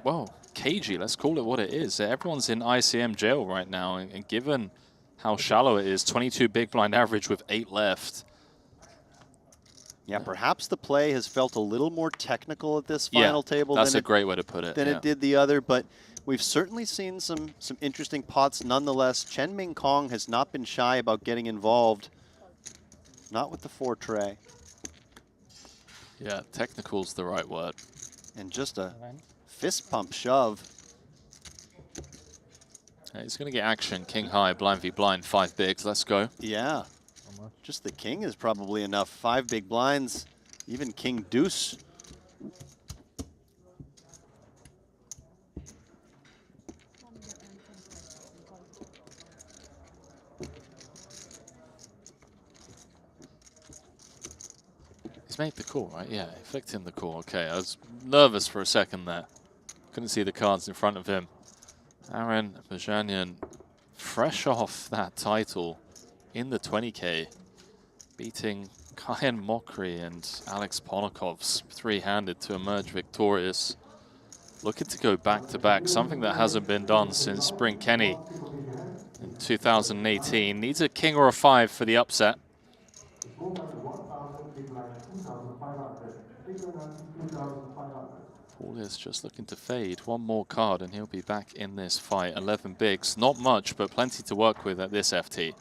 well, cagey, let's call it what it is. Everyone's in ICM jail right now, and given how shallow it is, 22 big blind average with 8 left. Yeah, perhaps the play has felt a little more technical at this final table. That's a great way to put it. Than it did the other, but we've certainly seen some interesting pots nonetheless. Chen Ming Kong has not been shy about getting involved. Not with the 4 tray. Yeah, technical's the right word. And just a fist pump shove. He's going to get action. King high, blind v blind, 5 bigs. Let's go. Yeah. Just the king is probably enough. 5 big blinds, even king deuce. He's made the call, right? Yeah, he flicked in the call. Okay, I was nervous for a second there. Couldn't see the cards in front of him. Aaron Bajanyan, fresh off that title in the 20K, beating Kayan Mokri and Alex Ponokov's 3-handed to emerge victorious. Looking to go back-to-back, something that hasn't been done since Spring Kenny in 2018. Needs a king or a 5 for the upset. Paul is just looking to fade. One more card and he'll be back in this fight. 11 bigs, not much, but plenty to work with at this FT.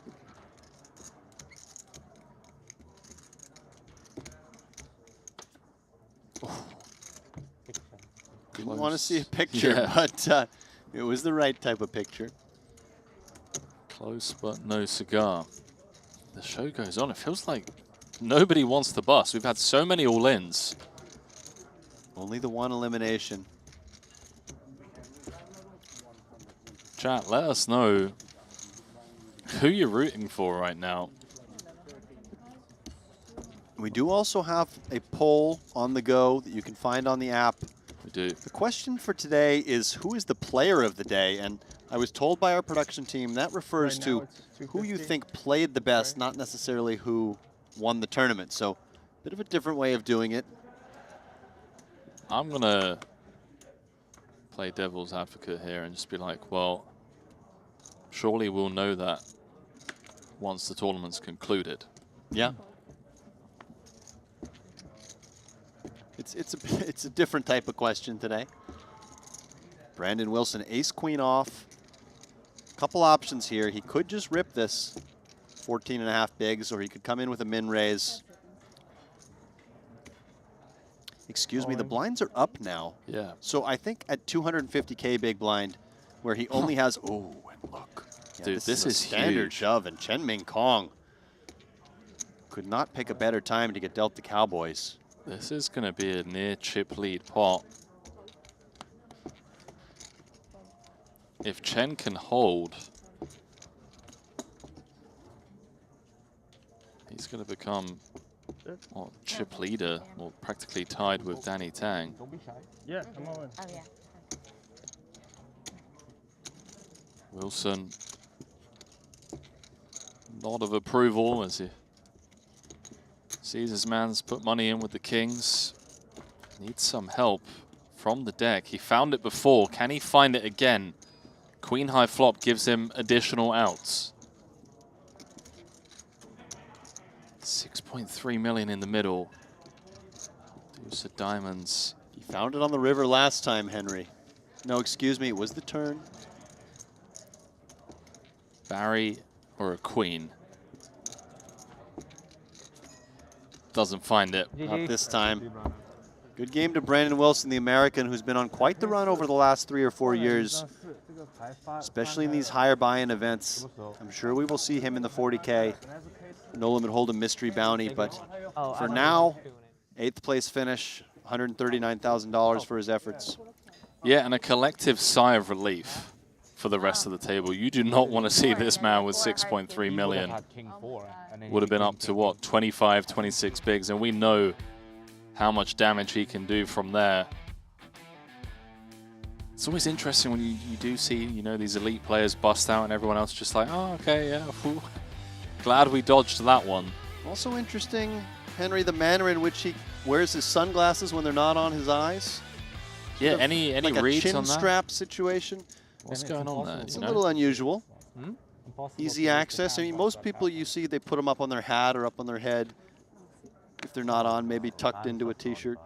Didn't want to see a picture, but it was the right type of picture. Close, but no cigar. The show goes on. It feels like nobody wants to bust. We've had so many all-ins. Only the one elimination. Chat, let us know who you're rooting for right now. We do also have a poll on the go that you can find on the app. We do. The question for today is, who is the player of the day? And I was told by our production team that refers to who you think played the best, not necessarily who won the tournament. So a bit of a different way of doing it. I'm going to play devil's advocate here and just be like, well, surely we'll know that once the tournament's concluded. Yeah. It's a different type of question today. Brandon Wilson, ace queen off. Couple options here. He could just rip this 14.5 bigs, or he could come in with a min raise. Excuse me, the blinds are up now. Yeah. So I think at 250K big blind, where he only has, oh, and look. Yeah, Dude, this is standard huge. shove, and Chen Ming Kong could not pick a better time to get dealt the Cowboys. This is going to be a near chip lead pot. If Chen can hold, he's going to become chip leader, or practically tied with Danny Tang. Don't be shy. Yeah, come on. Oh, yeah. Wilson, nod of approval as he sees his man's put money in with the kings. Needs some help from the deck. He found it before. Can he find it again? Queen high flop gives him additional outs. 6.3 million in the middle. Deuce of diamonds. He found it on the river last time, Henry. No, excuse me, it was the turn. Barry or a queen? Doesn't find it. Not this time. Good game to Brandon Wilson, the American, who's been on quite the run over the last 3 or 4 years, especially in these higher buy-in events. I'm sure we will see him in the 40K. No Limit Hold'em mystery bounty, but for now, 8th place finish, $139,000 for his efforts. Yeah, and a collective sigh of relief for the rest of the table. You do not want to see this man with 6.3 million. Would have been up to what, 25, 26 bigs, and we know how much damage he can do from there. It's always interesting when you do see, you know, these elite players bust out and everyone else just like, oh, okay, yeah, whew. Glad we dodged that one. Also interesting, Henry, the manner in which he wears his sunglasses when they're not on his eyes. Yeah, any like reads a chin on that? strap situation. What's going on there? It's a little unusual. Easy access. I mean, most people you see, they put them up on their hat or up on their head. If they're not on, maybe tucked into a t-shirt.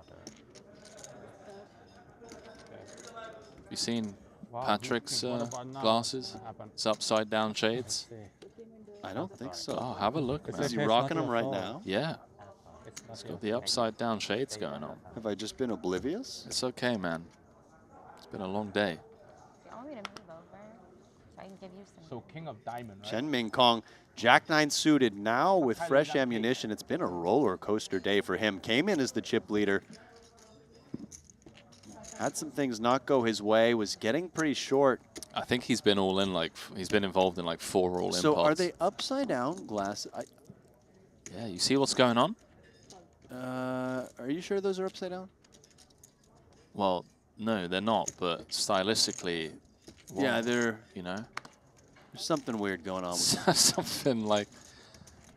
You seen Patrick's glasses? It's upside down shades. I don't think so. Oh, have a look. Is he rocking them right now? Yeah. It's got the upside down shades going on. Have I just been oblivious? It's okay, man. It's been a long day. You want me to move over so I can give you some? So King of Diamond, right? Chen Ming Kong, Jack 9 suited, now with fresh ammunition. It's been a roller coaster day for him. Came in as the chip leader. Had some things not go his way, was getting pretty short. I think he's been all in, like, he's been involved in like 4 all-in So pots. are they upside down glasses? Yeah, you see what's going on? Are you sure those are upside down? Well, no, they're not, but stylistically, well, Yeah, they're, you know, there's something weird going on with them. something like,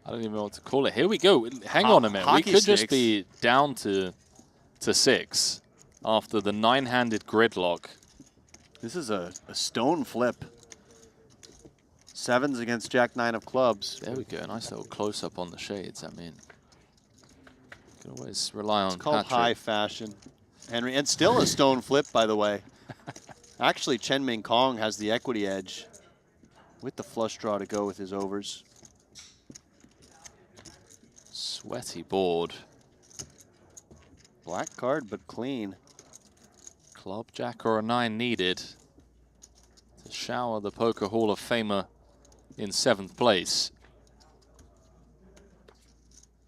I don't even know what to call it. Here we go. Hang Ho- on a minute. We hockey could just sticks. be down to 6 after the 9-handed gridlock. This is a stone flip. 7s against Jack 9 of clubs. There we go. Nice little close-up on the shades. I mean, you can always rely on It's called Patrick. high fashion, Henry. And still a stone flip, by the way. Actually, Chen Ming Kong has the equity edge with the flush draw to go with his overs. Sweaty board. Black card, but clean. Club jack or a 9 needed to shower the Poker Hall of Famer in 7th place.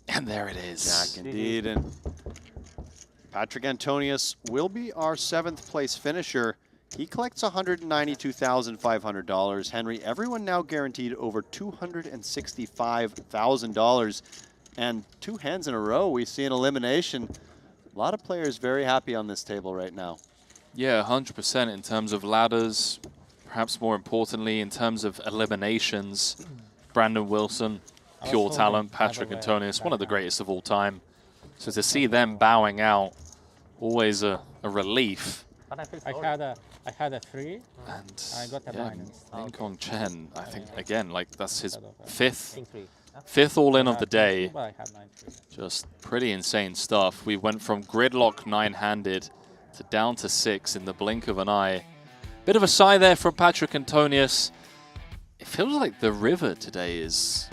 And there it is. Jack indeed. And Patrick Antonius will be our 7th place finisher. He collects $192,500. Henry, everyone now guaranteed over $265,000. And 2 hands in a row, we see an elimination. A lot of players very happy on this table right now. Yeah, 100% in terms of ladders. Perhaps more importantly, in terms of eliminations. Brandon Wilson, pure talent. Patrick Antonius, one of the greatest of all time. So to see them bowing out, always a relief. I had a 3, and I got a yeah, minus. Ming Kong Chen, I think, again, like that's his fifth all-in of the day. Just pretty insane stuff. We went from gridlock 9-handed to down to 6 in the blink of an eye. Bit of a sigh there from Patrick Antonius. It feels like the river today is,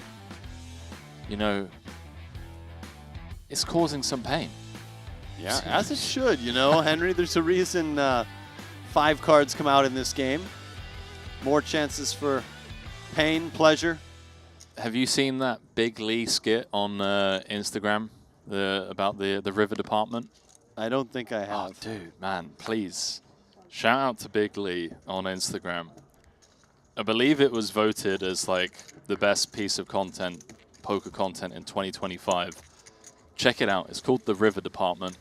you know, it's causing some pain. Yeah, as it should, you know, Henry. There's a reason 5 cards come out in this game. More chances for pain, pleasure. Have you seen that Big Lee skit on Instagram about the river department? I don't think I have. Oh, dude, man, please. Shout out to Big Lee on Instagram. I believe it was voted as like the best piece of content, poker content in 2025. Check it out. It's called The River Department.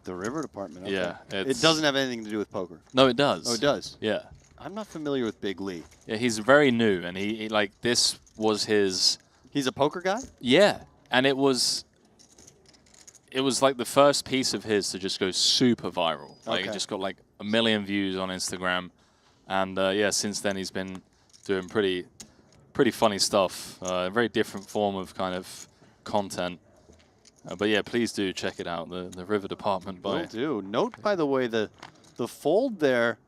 The River Department, okay. Yeah. It doesn't have anything to do with poker. No, it does. Oh, it does? Yeah. I'm not familiar with Big Lee. Yeah, he's very new, and he like, this was his... He's a poker guy? Yeah, and it was like the first piece of his to just go super viral. Like, Okay. it just got like 1 million views on Instagram. And yeah, since then he's been doing pretty funny stuff. A very different form of kind of content. But yeah, please do check it out. The River Department by... Will do. Note, by the way, the fold there,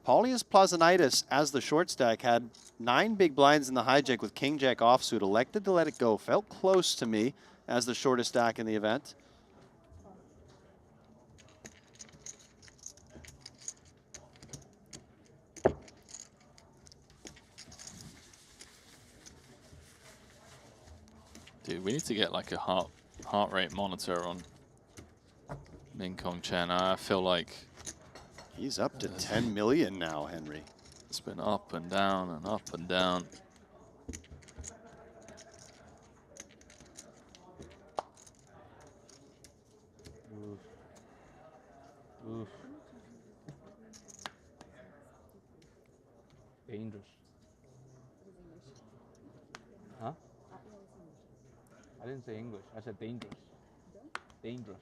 Paulius Plazonitis, as the short stack, had 9 big blinds in the hijack with King Jack offsuit. Elected to let it go. Felt close to me as the shortest stack in the event. Dude, we need to get like a heart rate monitor on Min Kong Chen. I feel like he's up to 10 million now, Henry. It's been up and down and up and down. Oof. Dangerous. Huh? I didn't say English. I said dangerous. Dangerous.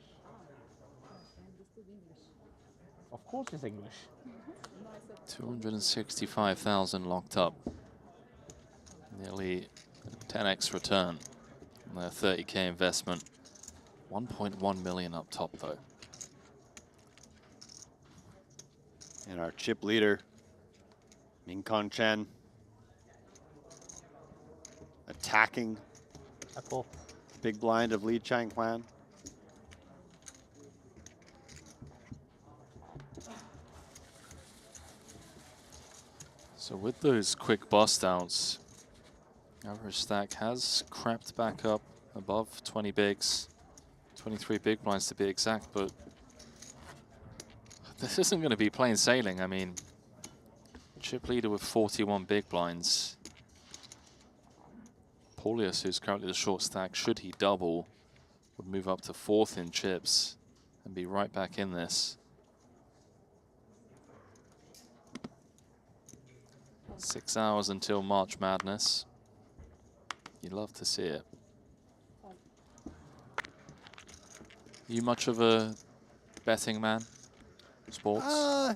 Of course it's English. 265,000 locked up. Nearly 10x return on their 30K investment. 1.1 million up top though. And our chip leader, Min Kong Chen, attacking big blind of Li Changquan. So with those quick bust outs, average stack has crept back up above 20 bigs, 23 big blinds to be exact, but this isn't going to be plain sailing. I mean, chip leader with 41 big blinds. Paulius, who's currently the short stack, should he double, would move up to 4th in chips and be right back in this. 6 hours until March Madness. You'd love to see it. You much of a betting man? Sports?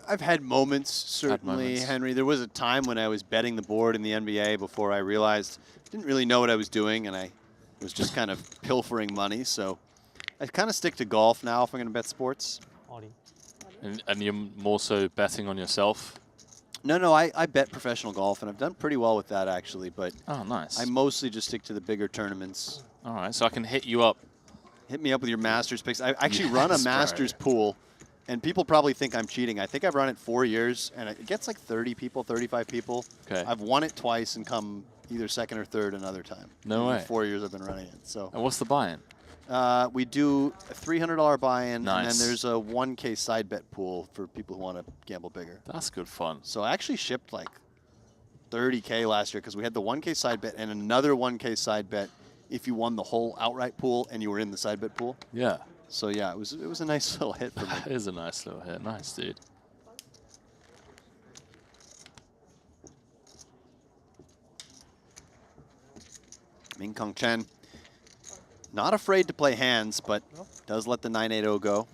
I've had moments, certainly, Henry. There was a time when I was betting the board in the NBA before I realized I didn't really know what I was doing, and I was just kind of pilfering money. So I kind of stick to golf now if I'm going to bet sports. And you're more so betting on yourself? No, I bet professional golf, and I've done pretty well with that, actually. But oh, nice. I mostly just stick to the bigger tournaments. All right, so I can hit you up. Hit me up with your Masters picks. I actually run a Masters pool, and people probably think I'm cheating. I think I've run it 4 years, and it gets like 30 people, 35 people. Okay. I've won it twice and come either second or third another time. No way. 4 years I've been running it. So. And what's the buy-in? We do a $300 buy-in, Nice. and then there's a 1K side bet pool for people who want to gamble bigger. That's good fun. So I actually shipped like 30K last year because we had the 1K side bet and another 1K side bet if you won the whole outright pool and you were in the side bet pool. Yeah. So yeah, it was a nice little hit for me. It is a nice little hit. Nice, dude. Min Kong Chen, not afraid to play hands, but does let the 980 go.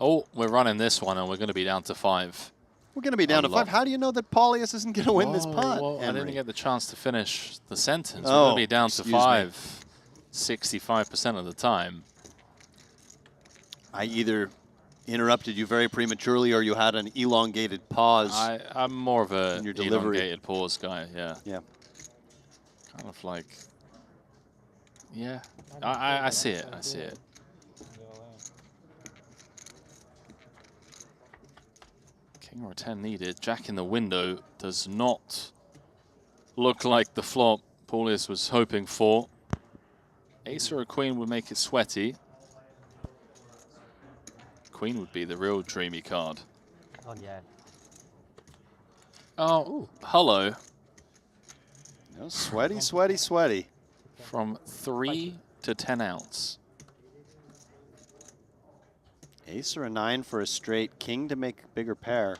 Oh, we're running this one, and we're going to be down to 5. We're going to be down to 5. How do you know that Paulius isn't going to win this pot? Well, I Henry? didn't get the chance to finish the sentence. Oh, we're going to be down to excuse me. 5 65% of the time. I either interrupted you very prematurely or you had an elongated pause. I'm more of a in your delivery. elongated pause guy, yeah. Yeah. Kind of like, yeah. I see it, I see it. King or 10 needed. Jack in the window does not look like the flop Paulius was hoping for. Ace or a queen would make it sweaty. Queen would be the real dreamy card. Oh, yeah. Oh, hello. No, sweaty, sweaty, sweaty. From 3 to 10 outs. Ace or a 9 for a straight. King to make a bigger pair.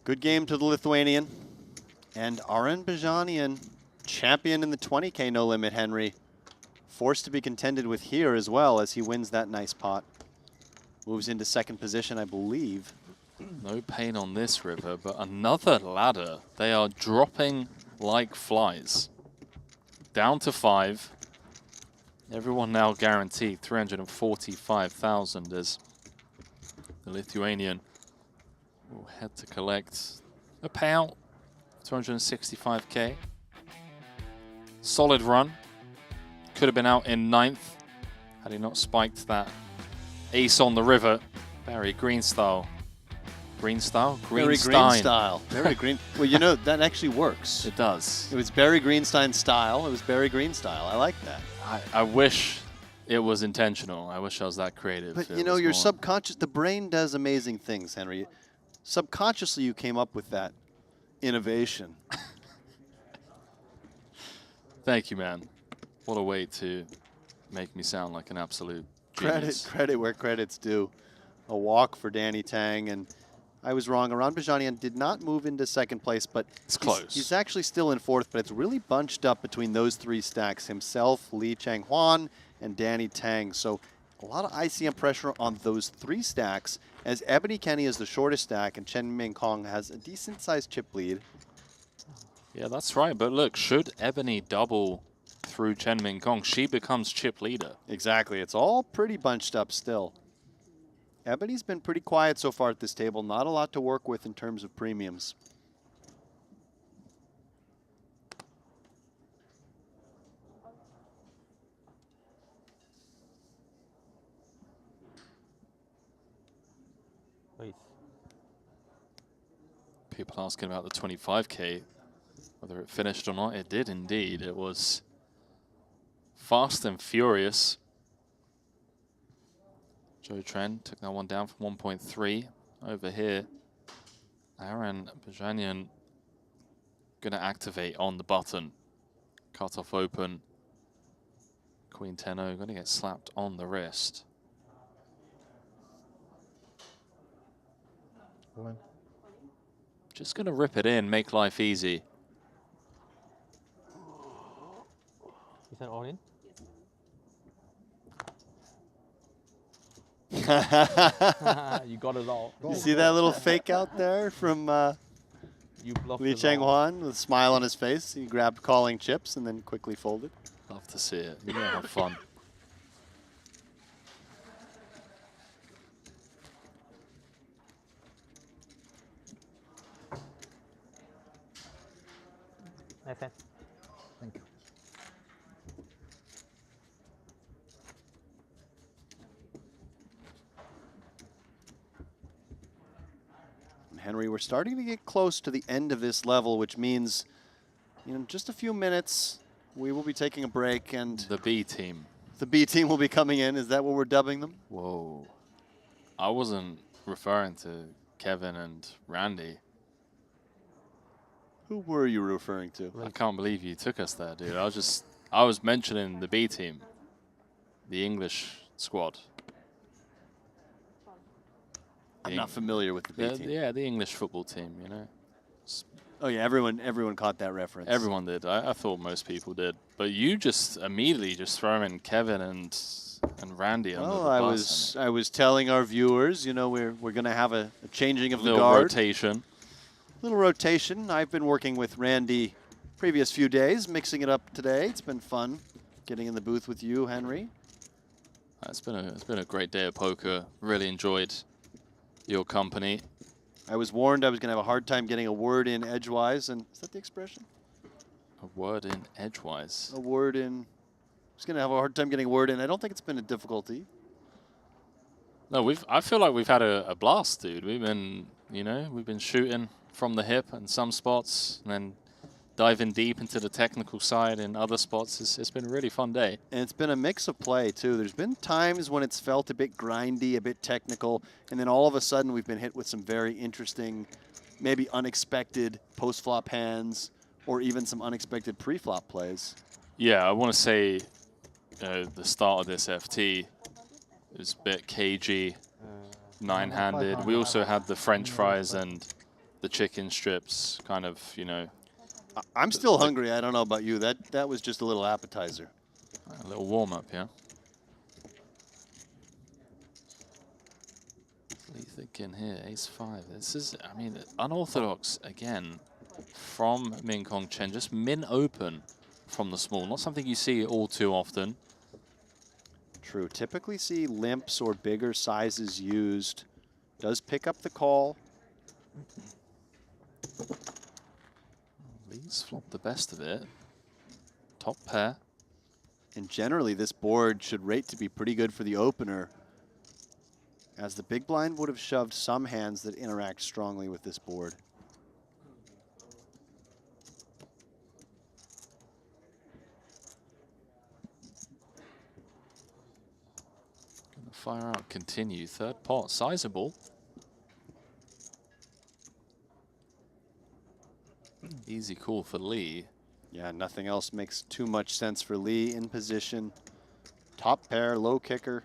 Good game to the Lithuanian. And Aren Bajanian, champion in the 20K no limit, Henry. Forced to be contended with here as well as he wins that nice pot. Moves into second position, I believe. No pain on this river, but another ladder. They are dropping like flies. Down to 5. Everyone now guaranteed 345,000 as the Lithuanian will head to collect a payout, 265K. Solid run. Could have been out in 9th had he not spiked that ace on the river. Barry Green style. Green style? Very green style. Very green. Well, you know, that actually works. It does. It was Barry Greenstein style. It was Barry Green style. I like that. I wish it was intentional. I wish I was that creative. But, you know, your subconscious, the brain does amazing things, Henry. Subconsciously, you came up with that innovation. Thank you, man. What a way to make me sound like an absolute genius. Credit where credit's due. A walk for Danny Tang, and I was wrong. Aran Bajanian did not move into second place, but it's close. He's actually still in fourth, but it's really bunched up between those three stacks, himself, Lee Chang-hwan, and Danny Tang. So a lot of ICM pressure on those three stacks, as Ebony Kenny is the shortest stack, and Chen Min Kong has a decent-sized chip lead. Yeah, that's right. But look, should Ebony double through Chen Min Kong, she becomes chip leader. Exactly. It's all pretty bunched up still. Ebony's been pretty quiet so far at this table. Not a lot to work with in terms of premiums. People asking about the 25K, whether it finished or not. It did indeed. It was fast and furious. Joe Tren took that one down from 1.3. Over here, Aran Bajanian going to activate on the button. Cut off open. Queen 10-0 going to get slapped on the wrist. Just going to rip it in, make life easy. Is that all in? You got it all. You see that little fake out there from Lee Chang-hwan with a smile on his face? He grabbed calling chips and then quickly folded. Love to see it. You know, have fun. Thank you. Henry, we're starting to get close to the end of this level, which means, you know, just a few minutes, we will be taking a break, and the B team. The B team will be coming in. Is that what we're dubbing them? Whoa. I wasn't referring to Kevin and Randy. Who were you referring to? I can't believe you took us there, dude. I was mentioning the B team, the English squad. I'm not familiar with the B team. Yeah, the English football team, you know. Oh yeah, everyone caught that reference. Everyone did. I thought most people did. But you just immediately just throw in Kevin and Randy under the bus. I was telling our viewers, you know, we're going to have a changing of the little guard. rotation. Little rotation. I've been working with Randy previous few days, mixing it up today. It's been fun getting in the booth with you, Henry. It's been a great day of poker. Really enjoyed your company. I was warned I was going to have a hard time getting a word in edgewise, and is that the expression? A word in edgewise. A word in. I was going to have a hard time getting a word in. I don't think it's been a difficulty. No, I feel like we've had a blast, dude. We've been shooting from the hip in some spots, and then diving deep into the technical side in other spots. It's been a really fun day. And it's been a mix of play, too. There's been times when it's felt a bit grindy, a bit technical, and then all of a sudden we've been hit with some very interesting, maybe unexpected post-flop hands, or even some unexpected pre-flop plays. Yeah, I want to say the start of this FT was a bit cagey, nine-handed. We also had the French fries and the chicken strips, kind of, you know. I'm still hungry. I don't know about you. That was just a little appetizer. A little warm-up, yeah. What are you thinking here? Ace-5. This is, I mean, unorthodox again from Min Kong Chen. Just min open from the small. Not something you see all too often. True. Typically see limps or bigger sizes used. Does pick up the call. Lee's flopped the best of it. Top pair. And generally, this board should rate to be pretty good for the opener. as the big blind would have shoved some hands that interact strongly with this board. Gonna fire out, continue. Third pot, sizable. Easy call for Lee. Yeah, nothing else makes too much sense for Lee in position. Top pair, low kicker.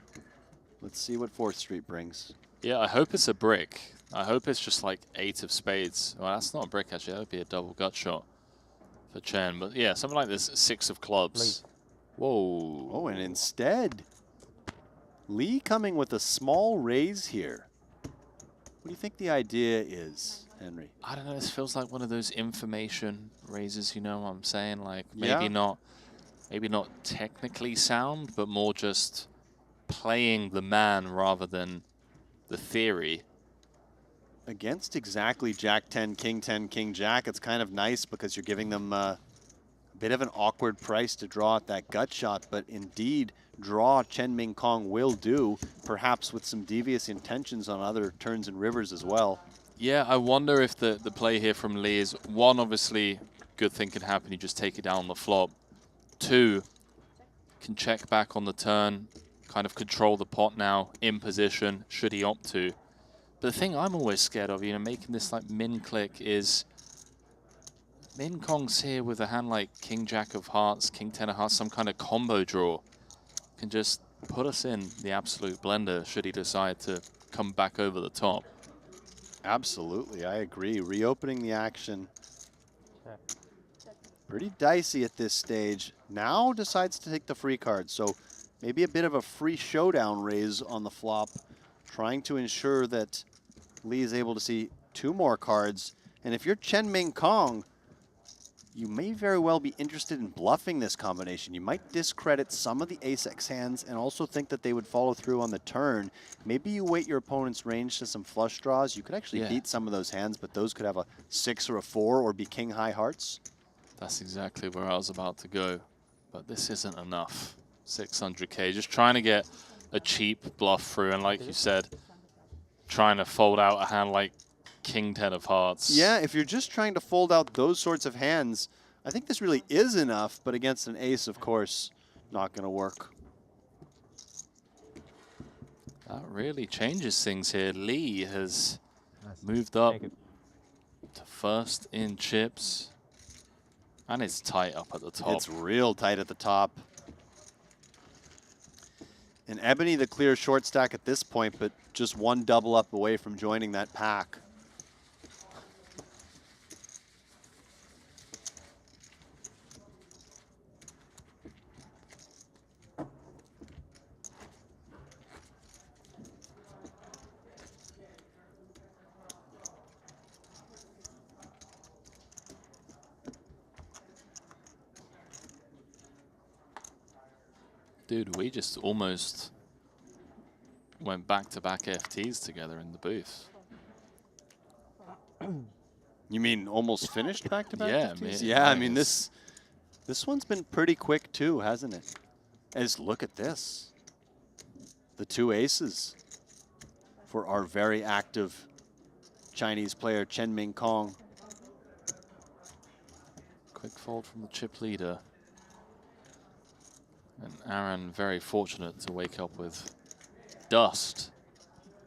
Let's see what 4th Street brings. Yeah, I hope it's a brick. I hope it's just like 8 of spades. Well, that's not a brick actually. That would be a double gut shot for Chen. But yeah, something like this, 6 of clubs. Whoa. Oh, and instead, Lee coming with a small raise here. What do you think the idea is, Henry? I don't know. This feels like one of those information raises. You know what I'm saying? Like Yeah. maybe not technically sound, but more just playing the man rather than the theory. Against exactly Jack 10, King 10, King Jack, it's kind of nice because you're giving them a bit of an awkward price to draw at that gut shot, but indeed, draw Chen Ming Kong will do, perhaps with some devious intentions on other turns and rivers as well. Yeah, I wonder if the play here from Lee is, one, obviously, good thing can happen, you just take it down on the flop. 2, can check back on the turn, kind of control the pot now, in position, should he opt to. But the thing I'm always scared of, you know, making this like min click is, Min Kong's here with a hand like King Jack of Hearts, King 10 of Hearts, some kind of combo draw. Can just put us in the absolute blender should he decide to come back over the top. Absolutely, I agree. Reopening the action. Pretty dicey at this stage. Now decides to take the free card, so maybe a bit of a free showdown raise on the flop, trying to ensure that Lee is able to see 2 more cards. And if you're Chen Ming Kong, you may very well be interested in bluffing this combination. You might discredit some of the ace-x hands and also think that they would follow through on the turn. Maybe you weight your opponent's range to some flush draws. You could actually beat some of those hands, but those could have a 6 or a 4 or be king high hearts. That's exactly where I was about to go, but this isn't enough. 600K, just trying to get a cheap bluff through, and like you said, trying to fold out a hand like King 10 of Hearts. Yeah, if you're just trying to fold out those sorts of hands, I think this really is enough, but against an ace, of course, not going to work. That really changes things here. Lee has moved up to first in chips, and it's tight up at the top. It's real tight at the top. And Ebony, the clear short stack at this point, but just 1 double up away from joining that pack. Dude, we just almost went back-to-back FTs together in the booth. You mean almost finished back-to-back? Yeah, FTs? man, Yeah, I mean, this one's been pretty quick too, hasn't it? As look at this. The 2 aces for our very active Chinese player, Chen Ming Kong. Quick fold from the chip leader. And Aaron very fortunate to wake up with dust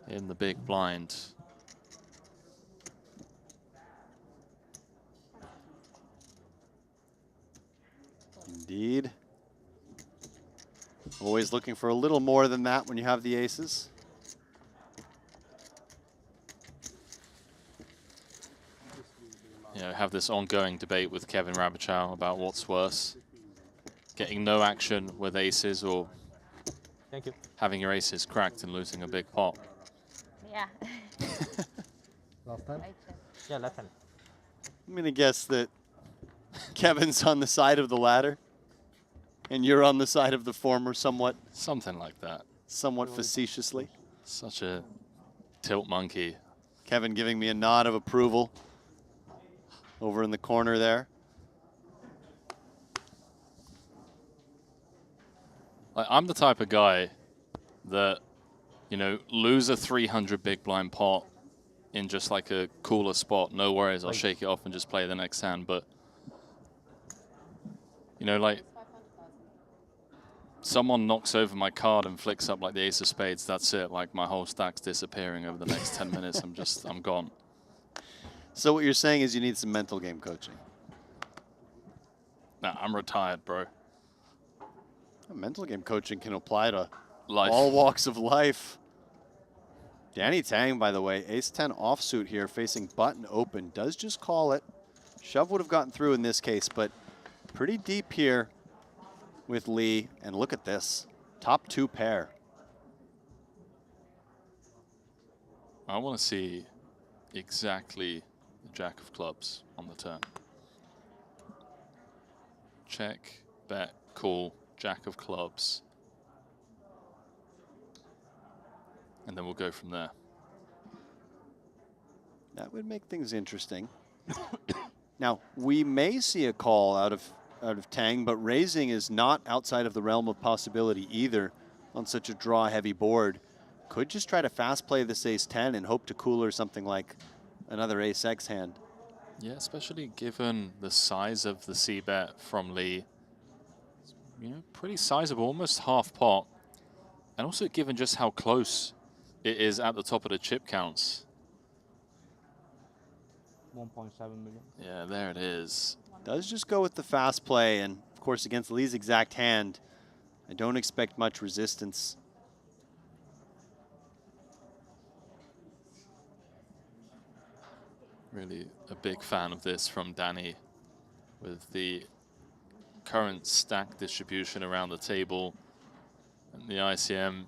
in the big blind. Indeed. Always looking for a little more than that when you have the aces. You know, have this ongoing debate with Kevin Rabichow about what's worse. Getting no action with aces or Thank you. having your aces cracked and losing a big pot. Yeah. Last time? Yeah, last time. I'm going to guess that Kevin's on the side of the ladder and you're on the side of the former somewhat. Something like that. Somewhat facetiously. Such a tilt monkey. Kevin giving me a nod of approval over in the corner there. Like, I'm the type of guy that You know, lose a 300 big blind pot in just like a cooler spot. No worries, I'll shake it off and just play the next hand. But, you know, like, someone knocks over my card and flicks up like the ace of spades, that's it. Like, my whole stack's disappearing over the next 10 minutes. I'm gone. So what you're saying is you need some mental game coaching. Nah, I'm retired, bro. Mental game coaching can apply to life. All walks of life. Danny Tang, by the way, ace-10 offsuit here, facing button open, does just call it. Shove would have gotten through in this case, but pretty deep here with Lee. And look at this, top 2 pair. I want to see exactly the jack of clubs on the turn. Check, bet, call, jack of clubs. And then we'll go from there. That would make things interesting. Now, we may see a call out of Tang, but raising is not outside of the realm of possibility either on such a draw-heavy board. Could just try to fast play this ace-10 and hope to cooler something like another ace-X hand. Yeah, especially given the size of the c-bet from Lee. You know, pretty sizable, almost half pot. And also given just how close it is at the top of the chip counts. 1.7 million. Yeah, there it is. Does just go with the fast play, and of course against Lee's exact hand, I don't expect much resistance. Really a big fan of this from Danny, with the current stack distribution around the table and the ICM,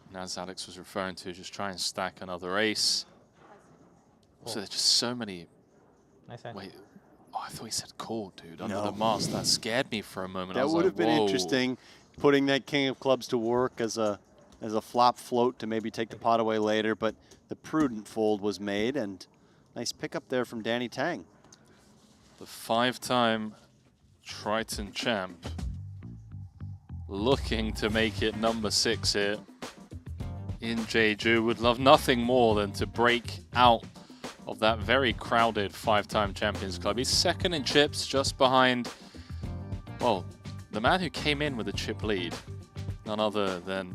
and as Alex was referring to, just try and stack another ace. So there's just so many. Nice hand. Wait, oh, I thought he said call, dude. Under the mask, that scared me for a moment. That would have been interesting, putting that king of clubs to work as a flop float to maybe take the pot away later, but the prudent fold was made, and nice pickup there from Danny Tang. The 5-time Triton champ looking to make it number 6 here in Jeju. Would love nothing more than to break out of that very crowded 5-time Champions Club. He's second in chips, just behind, well, the man who came in with a chip lead, none other than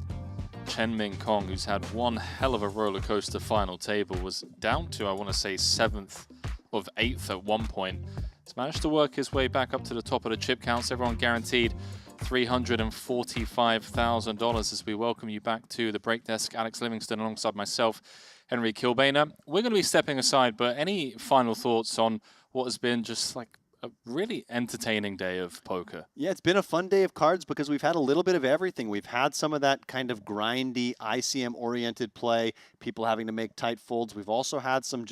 Chen Ming Kong, who's had one hell of a roller coaster final table, was down to, I want to say, 7th of 8th at one point. He's managed to work his way back up to the top of the chip counts. Everyone guaranteed $345,000 as we welcome you back to the break desk. Alex Livingston alongside myself, Henry Kilbane. We're going to be stepping aside, but any final thoughts on what has been just like a really entertaining day of poker? Yeah, it's been a fun day of cards because we've had a little bit of everything. We've had some of that kind of grindy, ICM-oriented play, people having to make tight folds. We've also had some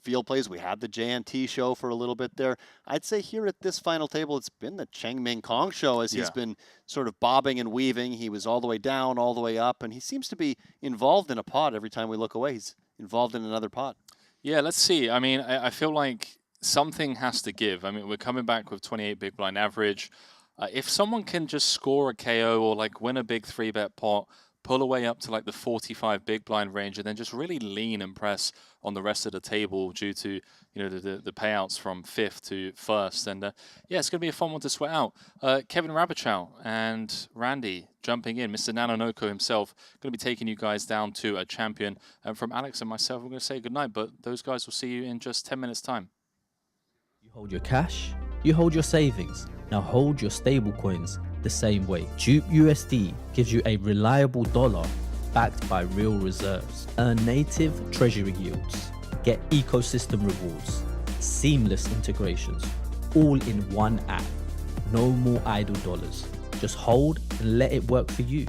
field plays. We had the JNT show for a little bit there. I'd say here at this final table, it's been the Chen Ming Kong show as he's been sort of bobbing and weaving. He was all the way down, all the way up, and he seems to be involved in a pot every time we look away. He's involved in another pot. Yeah, let's see. I mean, I feel like something has to give. I mean, we're coming back with 28 big blind average. If someone can just score a KO or like win a big 3-bet pot, pull away up to like the 45 big blind range, and then just really lean and press on the rest of the table due to, you know, the payouts from 5th to 1st. And yeah, it's going to be a fun one to sweat out. Kevin Rabichow and Randy jumping in. Mr. Nanonoko himself going to be taking you guys down to a champion. And from Alex and myself, we're going to say goodnight, but those guys will see you in just 10 minutes time. You hold your cash, you hold your savings. Now hold your stable coins the same way. Jupe USD gives you a reliable dollar backed by real reserves. Earn native treasury yields. Get ecosystem rewards. Seamless integrations. All in one app. No more idle dollars. Just hold and let it work for you.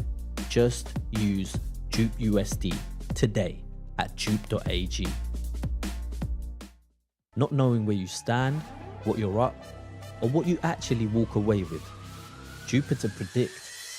Just use Jupe USD today at jupe.ag. Not knowing where you stand, what you're up, or what you actually walk away with. Jupiter Predict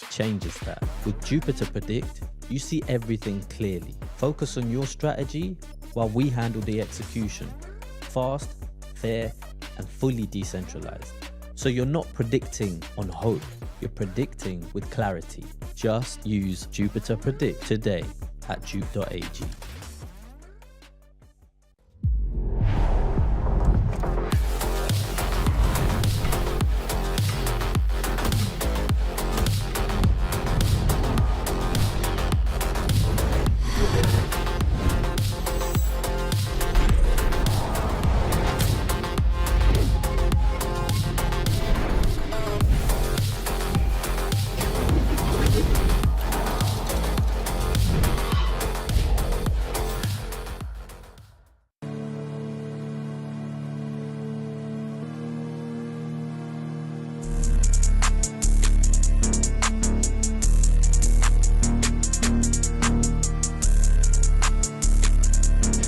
changes that. With Jupiter Predict, you see everything clearly. Focus on your strategy while we handle the execution. Fast, fair, and fully decentralized. So you're not predicting on hope, you're predicting with clarity. Just use Jupiter Predict today at dupe.ag.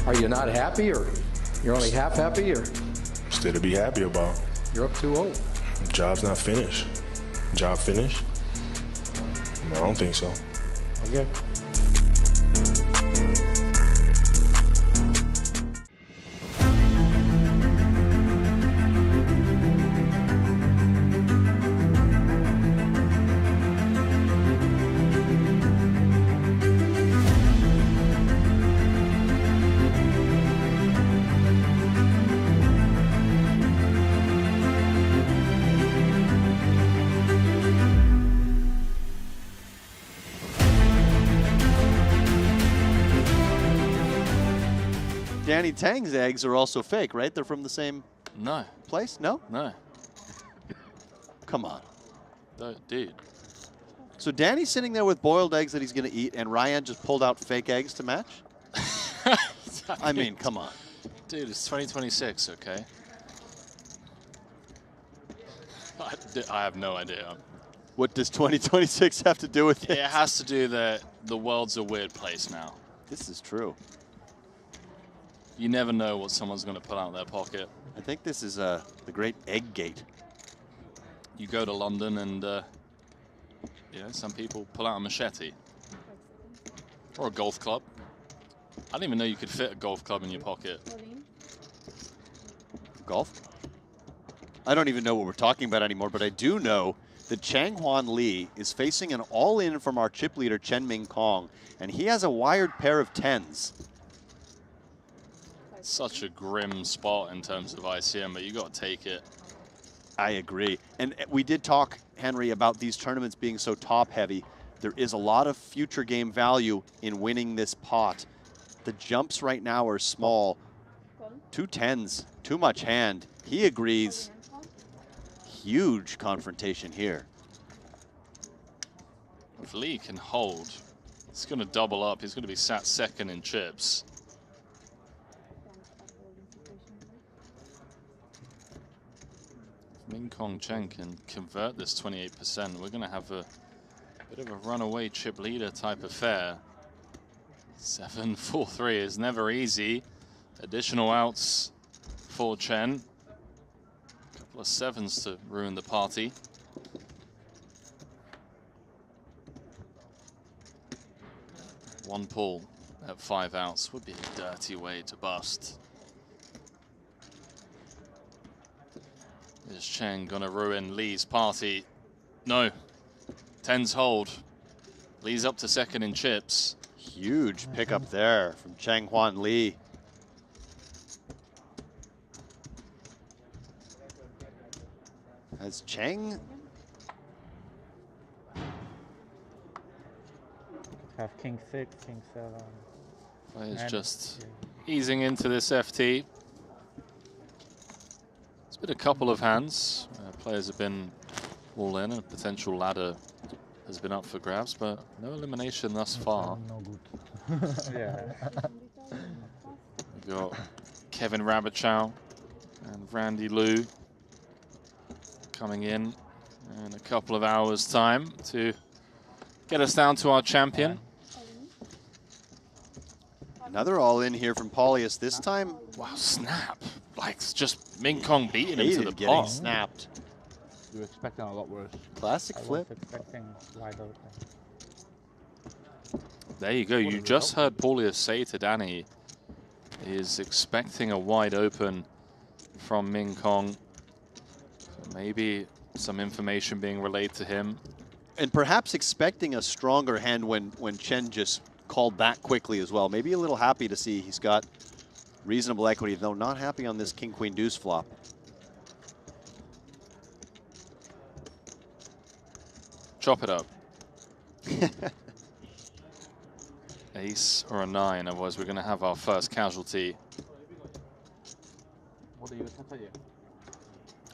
Are you not happy, or you're only half happy, or Still to be happy about. you're up 2-0? Job's not finished. Job finished? No, I don't think so. Okay. Danny Tang's eggs are also fake, right? They're from the same No, place? No? no, Come on. dude. So Danny's sitting there with boiled eggs that he's going to eat, and Ryan just pulled out fake eggs to match? I mean, come on. Dude, it's 2026, okay? I have no idea. What does 2026 have to do with it? It has to do that the world's a weird place now. This is true. You never know what someone's going to pull out of their pocket. I think this is the great egg gate. You go to London and, some people pull out a machete. Or a golf club. I didn't even know you could fit a golf club in your pocket. Golf? I don't even know what we're talking about anymore, but I do know that Chang-Hwan Lee is facing an all-in from our chip leader, Chen Ming Kong, and he has a wired pair of 10s. Such a grim spot in terms of ICM, but you got to take it. I agree. And we did talk, Henry, about these tournaments being so top-heavy. There is a lot of future game value in winning this pot. The jumps right now are small. 2 10s, too much hand. He agrees. Huge confrontation here. If Lee can hold, it's going to double up. He's going to be sat second in chips. If Ming Kong Chen can convert this 28%, we're going to have a bit of a runaway chip leader type affair. 7-4-3 is never easy. Additional outs for Chen. A couple of 7s to ruin the party. One pull at 5 outs would be a dirty way to bust. Is Chen gonna ruin Lee's party? No. 10s hold. Lee's up to second in chips. Huge pickup there from Chang-Hwan Lee. As Cheng Have king 6, king 7. Players And- just easing into this FT. It's been a couple of hands. Players have been all in, and a potential ladder has been up for grabs, but no elimination thus far. No good. Yeah. We've got Kevin Rabbitchow and Randy Liu coming in a couple of hours' time to get us down to our champion. Another all-in here from Paulius. This time, wow, snap! Like it's just Ming Kong beating him to the getting pot. snapped. You were expecting a lot worse. Classic I was flip. expecting wide open. There you go. You just heard Paulius say to Danny, he is expecting a wide open from Ming Kong. So maybe some information being relayed to him. And perhaps expecting a stronger hand when Chen just called back quickly as well. Maybe a little happy to see he's got reasonable equity, though not happy on this king queen deuce flop. Chop it up. Ace or a 9, otherwise we're going to have our first casualty.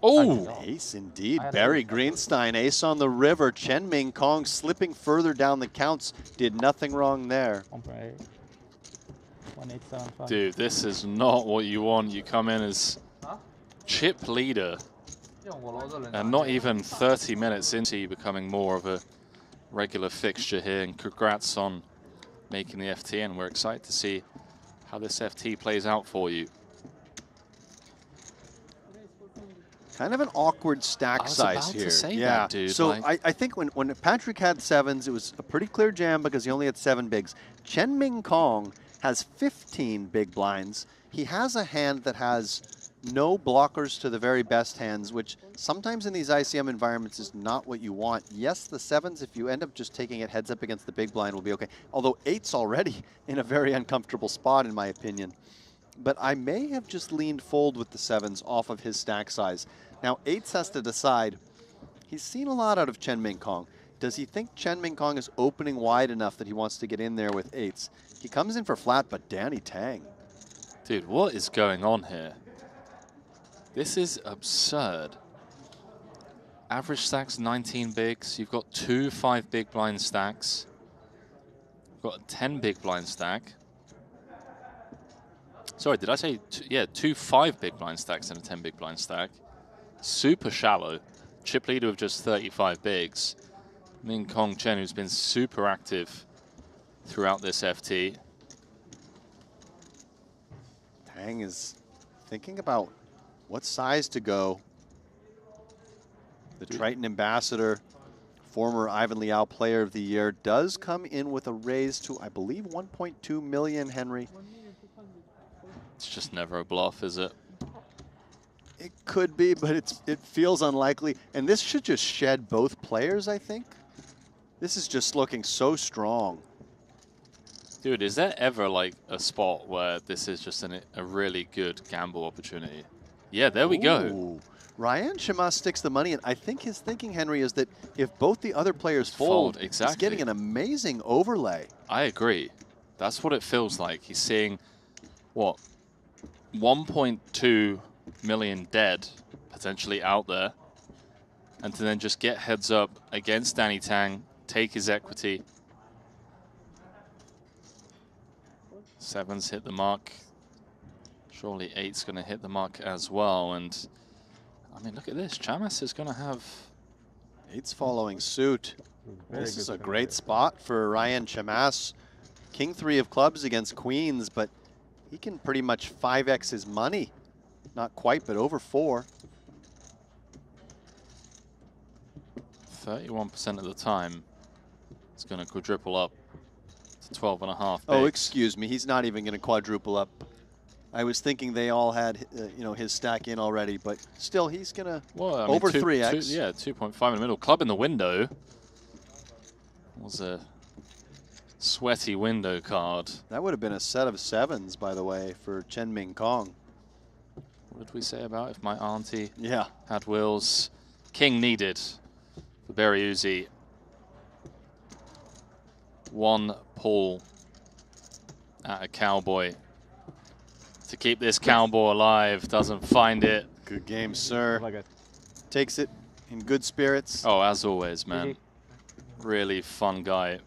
Oh! Ace indeed. Barry Greenstein, ace on the river. Chen Ming Kong slipping further down the counts. Did nothing wrong there. 1875. Dude, this is not what you want. You come in as chip leader, and not even 30 minutes into you becoming more of a regular fixture here. And congrats on making the FT, and we're excited to see how this FT plays out for you. Kind of an awkward stack size here. That, dude. So like, I think when Patrick had 7s, it was a pretty clear jam because he only had 7 bigs. Chen Ming Kong has 15 big blinds. He has a hand that has no blockers to the very best hands, which sometimes in these ICM environments is not what you want. Yes, the 7s, if you end up just taking it heads up against the big blind, will be okay. Although 8's already in a very uncomfortable spot, in my opinion. But I may have just leaned fold with the 7s off of his stack size. Now, 8's has to decide. He's seen a lot out of Chen Ming Kong. Does he think Chen Ming Kong is opening wide enough that he wants to get in there with 8's? He comes in for flat, but Danny Tang. dude, what is going on here? This is absurd. Average stacks 19 bigs. You've got 2 5 big blind stacks. You've got a 10 big blind stack. Sorry, did I say yeah, 2 5 big blind stacks and a 10 big blind stack. Super shallow. Chip leader with just 35 bigs. Ming Kong Chen, who's been super active throughout this FT. Tang is thinking about what size to go. The Triton ambassador, former Ivan Liao Player of the Year, does come in with a raise to, I believe, 1.2 million, Henry. It's just never a bluff, is it? It could be, but it feels unlikely. And this should just shed both players, I think. This is just looking so strong. Dude, is there ever like a spot where this is just a really good gamble opportunity? Yeah, there we go. Ooh. Ryan Shima sticks the money in. I think his thinking, Henry, is that if both the other players fold, exactly. He's getting an amazing overlay. I agree. That's what it feels like. He's seeing, what, 1.2 million dead potentially out there, and to then just get heads up against Danny Tang, take his equity. 7's hit the mark. Surely 8's going to hit the mark as well. And I mean, look at this. Chamas is going to have 8's following suit. This is a great spot for Ryan Chamas. King 3 of clubs against queens, but he can pretty much 5x his money. Not quite, but over 4. 31% of the time, it's going to quadruple up to 12.5. Oh, excuse me. He's not even going to quadruple up. I was thinking they all had, you know, his stack in already, but still, he's going to over 3x. Yeah, 2.5 in the middle. Club in the window was a sweaty window card. That would have been a set of 7s, by the way, for Chen Ming Kong. What did we say about if my auntie yeah. had wheels? King needed for Barry Uzi. 1 pull at a cowboy to keep this cowboy alive. Doesn't find it. Good game, sir. Takes it in good spirits. Oh, as always, man. Really fun guy,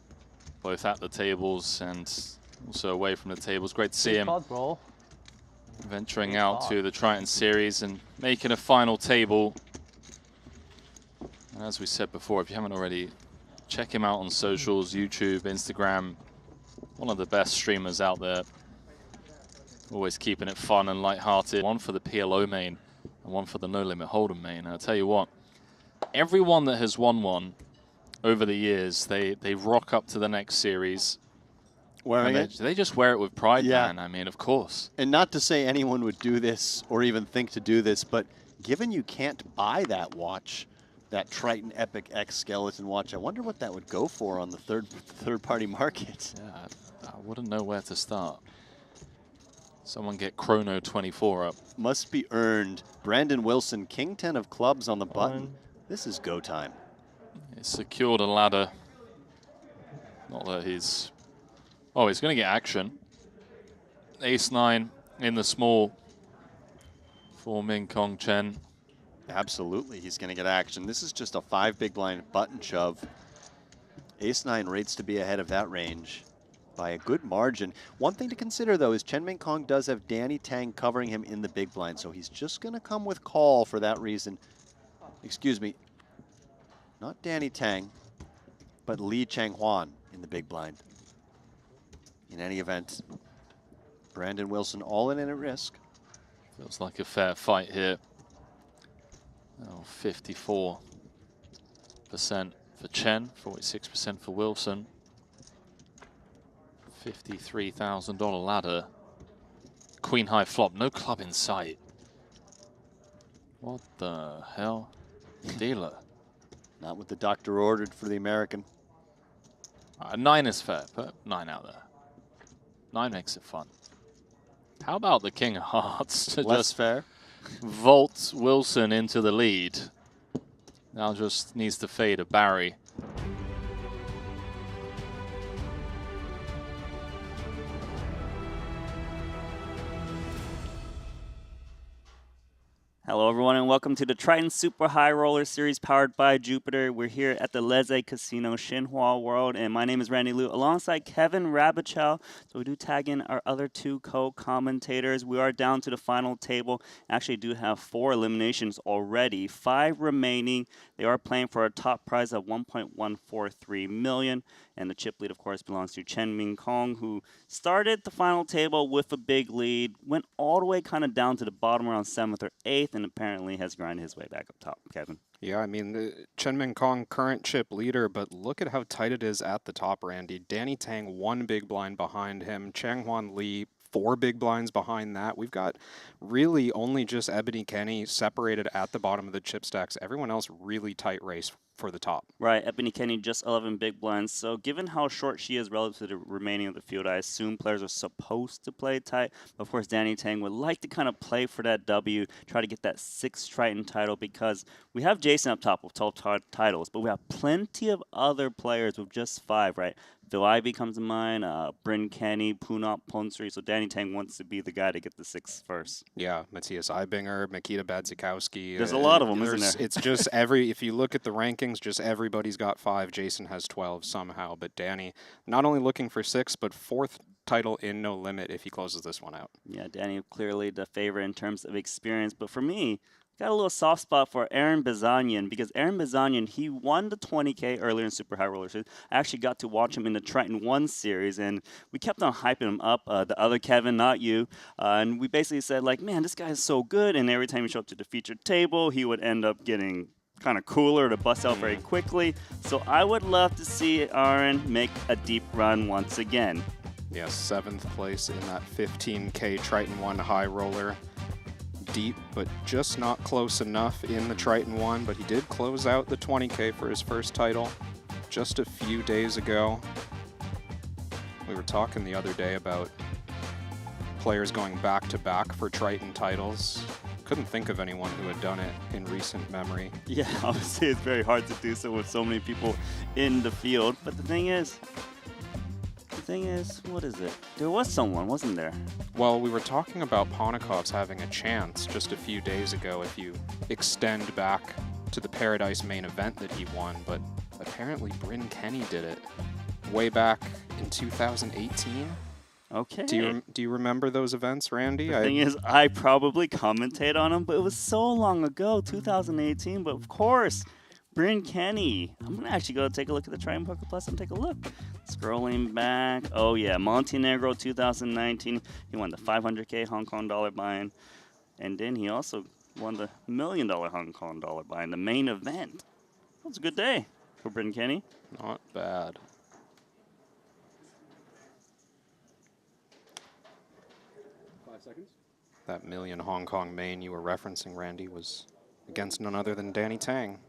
both at the tables and also away from the tables. Great to see him venturing out to the Triton Series and making a final table. And as we said before, if you haven't already, check him out on socials, YouTube, Instagram. One of the best streamers out there. Always keeping it fun and lighthearted. One for the PLO main and one for the No Limit Hold'em main. And I'll tell you what, everyone that has won one over the years, they rock up to the next series. Wearing it? They just wear it with pride, man. I mean, of course. And not to say anyone would do this or even think to do this, but given you can't buy that watch that Triton Epic X skeleton watch. I wonder what that would go for on the third-party market. Yeah, I wouldn't know where to start. Someone get Chrono 24 up. Must be earned. Brandon Wilson, King 10 of clubs on the button. This is go time. He secured a ladder. Not that he's... Oh, he's going to get action. Ace-9 in the small for Min Kong Chen. Absolutely, he's going to get action. This is just a 5 big blind button shove. Ace-9 rates to be ahead of that range by a good margin. One thing to consider, though, is Chen Min Kong does have Danny Tang covering him in the big blind, so he's just going to come with call for that reason. Excuse me, not Danny Tang, but Li Changhuan in the big blind. In any event, Brandon Wilson all in at risk. Feels like a fair fight here. Oh, 54% for Chen, 46% for Wilson. $53,000 ladder. Queen high flop, no club in sight. What the hell? Dealer. Not what the doctor ordered for the American. 9 is fair, put 9 out there. 9 makes it fun. How about the King of Hearts to Less just fair. Vault Wilson into the lead? Now just needs to fade a Barry. Hello everyone and welcome to the Triton Super High Roller Series powered by Jupiter. We're here at the Leze Casino Shinhwa World and my name is Randy Liu alongside Kevin Rabichow. So we do tag in our other 2 co-commentators. We are down to the final table. Actually do have 4 eliminations already, 5 remaining. They are playing for a top prize of $1.143 million. And the chip lead, of course, belongs to Chen Min Kong, who started the final table with a big lead, went all the way kind of down to the bottom around 7th or 8th, and apparently has grinded his way back up top. Kevin? Yeah, I mean, Chen Min Kong, current chip leader, but look at how tight it is at the top, Randy. Danny Tang, 1 big blind behind him. Changhuan Li, 4 big blinds behind that. We've got really only just Ebony Kenny separated at the bottom of the chip stacks. Everyone else really tight race for the top. Right, Ebony Kenny just 11 big blinds. So given how short she is relative to the remaining of the field, I assume players are supposed to play tight. But of course, Danny Tang would like to kind of play for that W, try to get that 6th Triton title because we have Jason up top with 12 titles, but we have plenty of other players with just 5, right? Phil Ivey comes to mind, Bryn Kenny, Punop Ponsri. So Danny Tang wants to be the guy to get the 6th first. Yeah, Matthias Eibinger, Makita Badzikowski. There's a lot of them, isn't there? It's just if you look at the rankings, just everybody's got 5. Jason has 12 somehow. But Danny, not only looking for 6, but 4th title in No Limit if he closes this one out. Yeah, Danny clearly the favorite in terms of experience. But for me, got a little soft spot for Aaron Bazanian because Aaron Bazanian, he won the 20K earlier in Super High Roller Series. I actually got to watch him in the Triton 1 series, and we kept on hyping him up, the other Kevin, not you. And we basically said, like, man, this guy is so good. And every time he showed up to the featured table, he would end up getting kind of cooler to bust out very quickly. So I would love to see Aaron make a deep run once again. Yes, 7th place in that 15K Triton 1 High Roller. Deep, but just not close enough in the Triton 1, but he did close out the 20K for his first title just a few days ago. We were talking the other day about players going back-to-back for Triton titles. Couldn't think of anyone who had done it in recent memory. Yeah, obviously it's very hard to do so with so many people in the field, but the thing is, what is it? There was someone, wasn't there? Well, we were talking about Ponikov's having a chance just a few days ago if you extend back to the Paradise main event that he won, but apparently Bryn Kenny did it way back in 2018. Okay. Do you remember those events, Randy? The thing is, I probably commentate on them, but it was so long ago, 2018, but of course, Bryn Kenny. I'm going to actually go take a look at the Triton Poker Plus and take a look. Scrolling back. Oh, yeah. Montenegro 2019. He won the 500K Hong Kong dollar buy-in. And then he also won the $1 million Hong Kong dollar buy-in, the main event. That was a good day for Bryn Kenny. Not bad. That $1 million Hong Kong main you were referencing, Randy, was against none other than Danny Tang.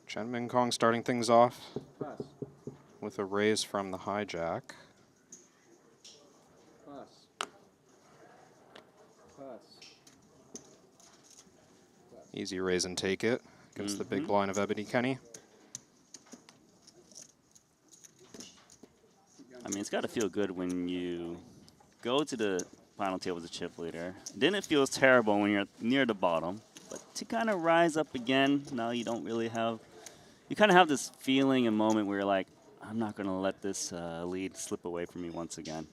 Chen Min Kong starting things off with a raise from the hijack. Easy raise and take it against the big blind of Ebony Kenny. I mean, it's got to feel good when you go to the final table as a chip leader. Then it feels terrible when you're near the bottom. But to kind of rise up again, now you don't really have... You kind of have this feeling and moment where you're like, I'm not going to let this lead slip away from me once again.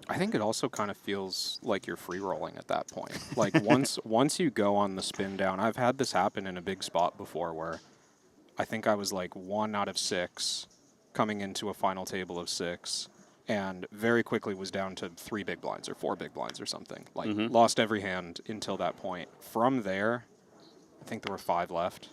I think it also kind of feels like you're free rolling at that point. Like once you go on the spin down, I've had this happen in a big spot before where I think I was like 1 out of 6 coming into a final table of 6 and very quickly was down to 3 big blinds or 4 big blinds or something. Like lost every hand until that point. From there, I think there were 5 left.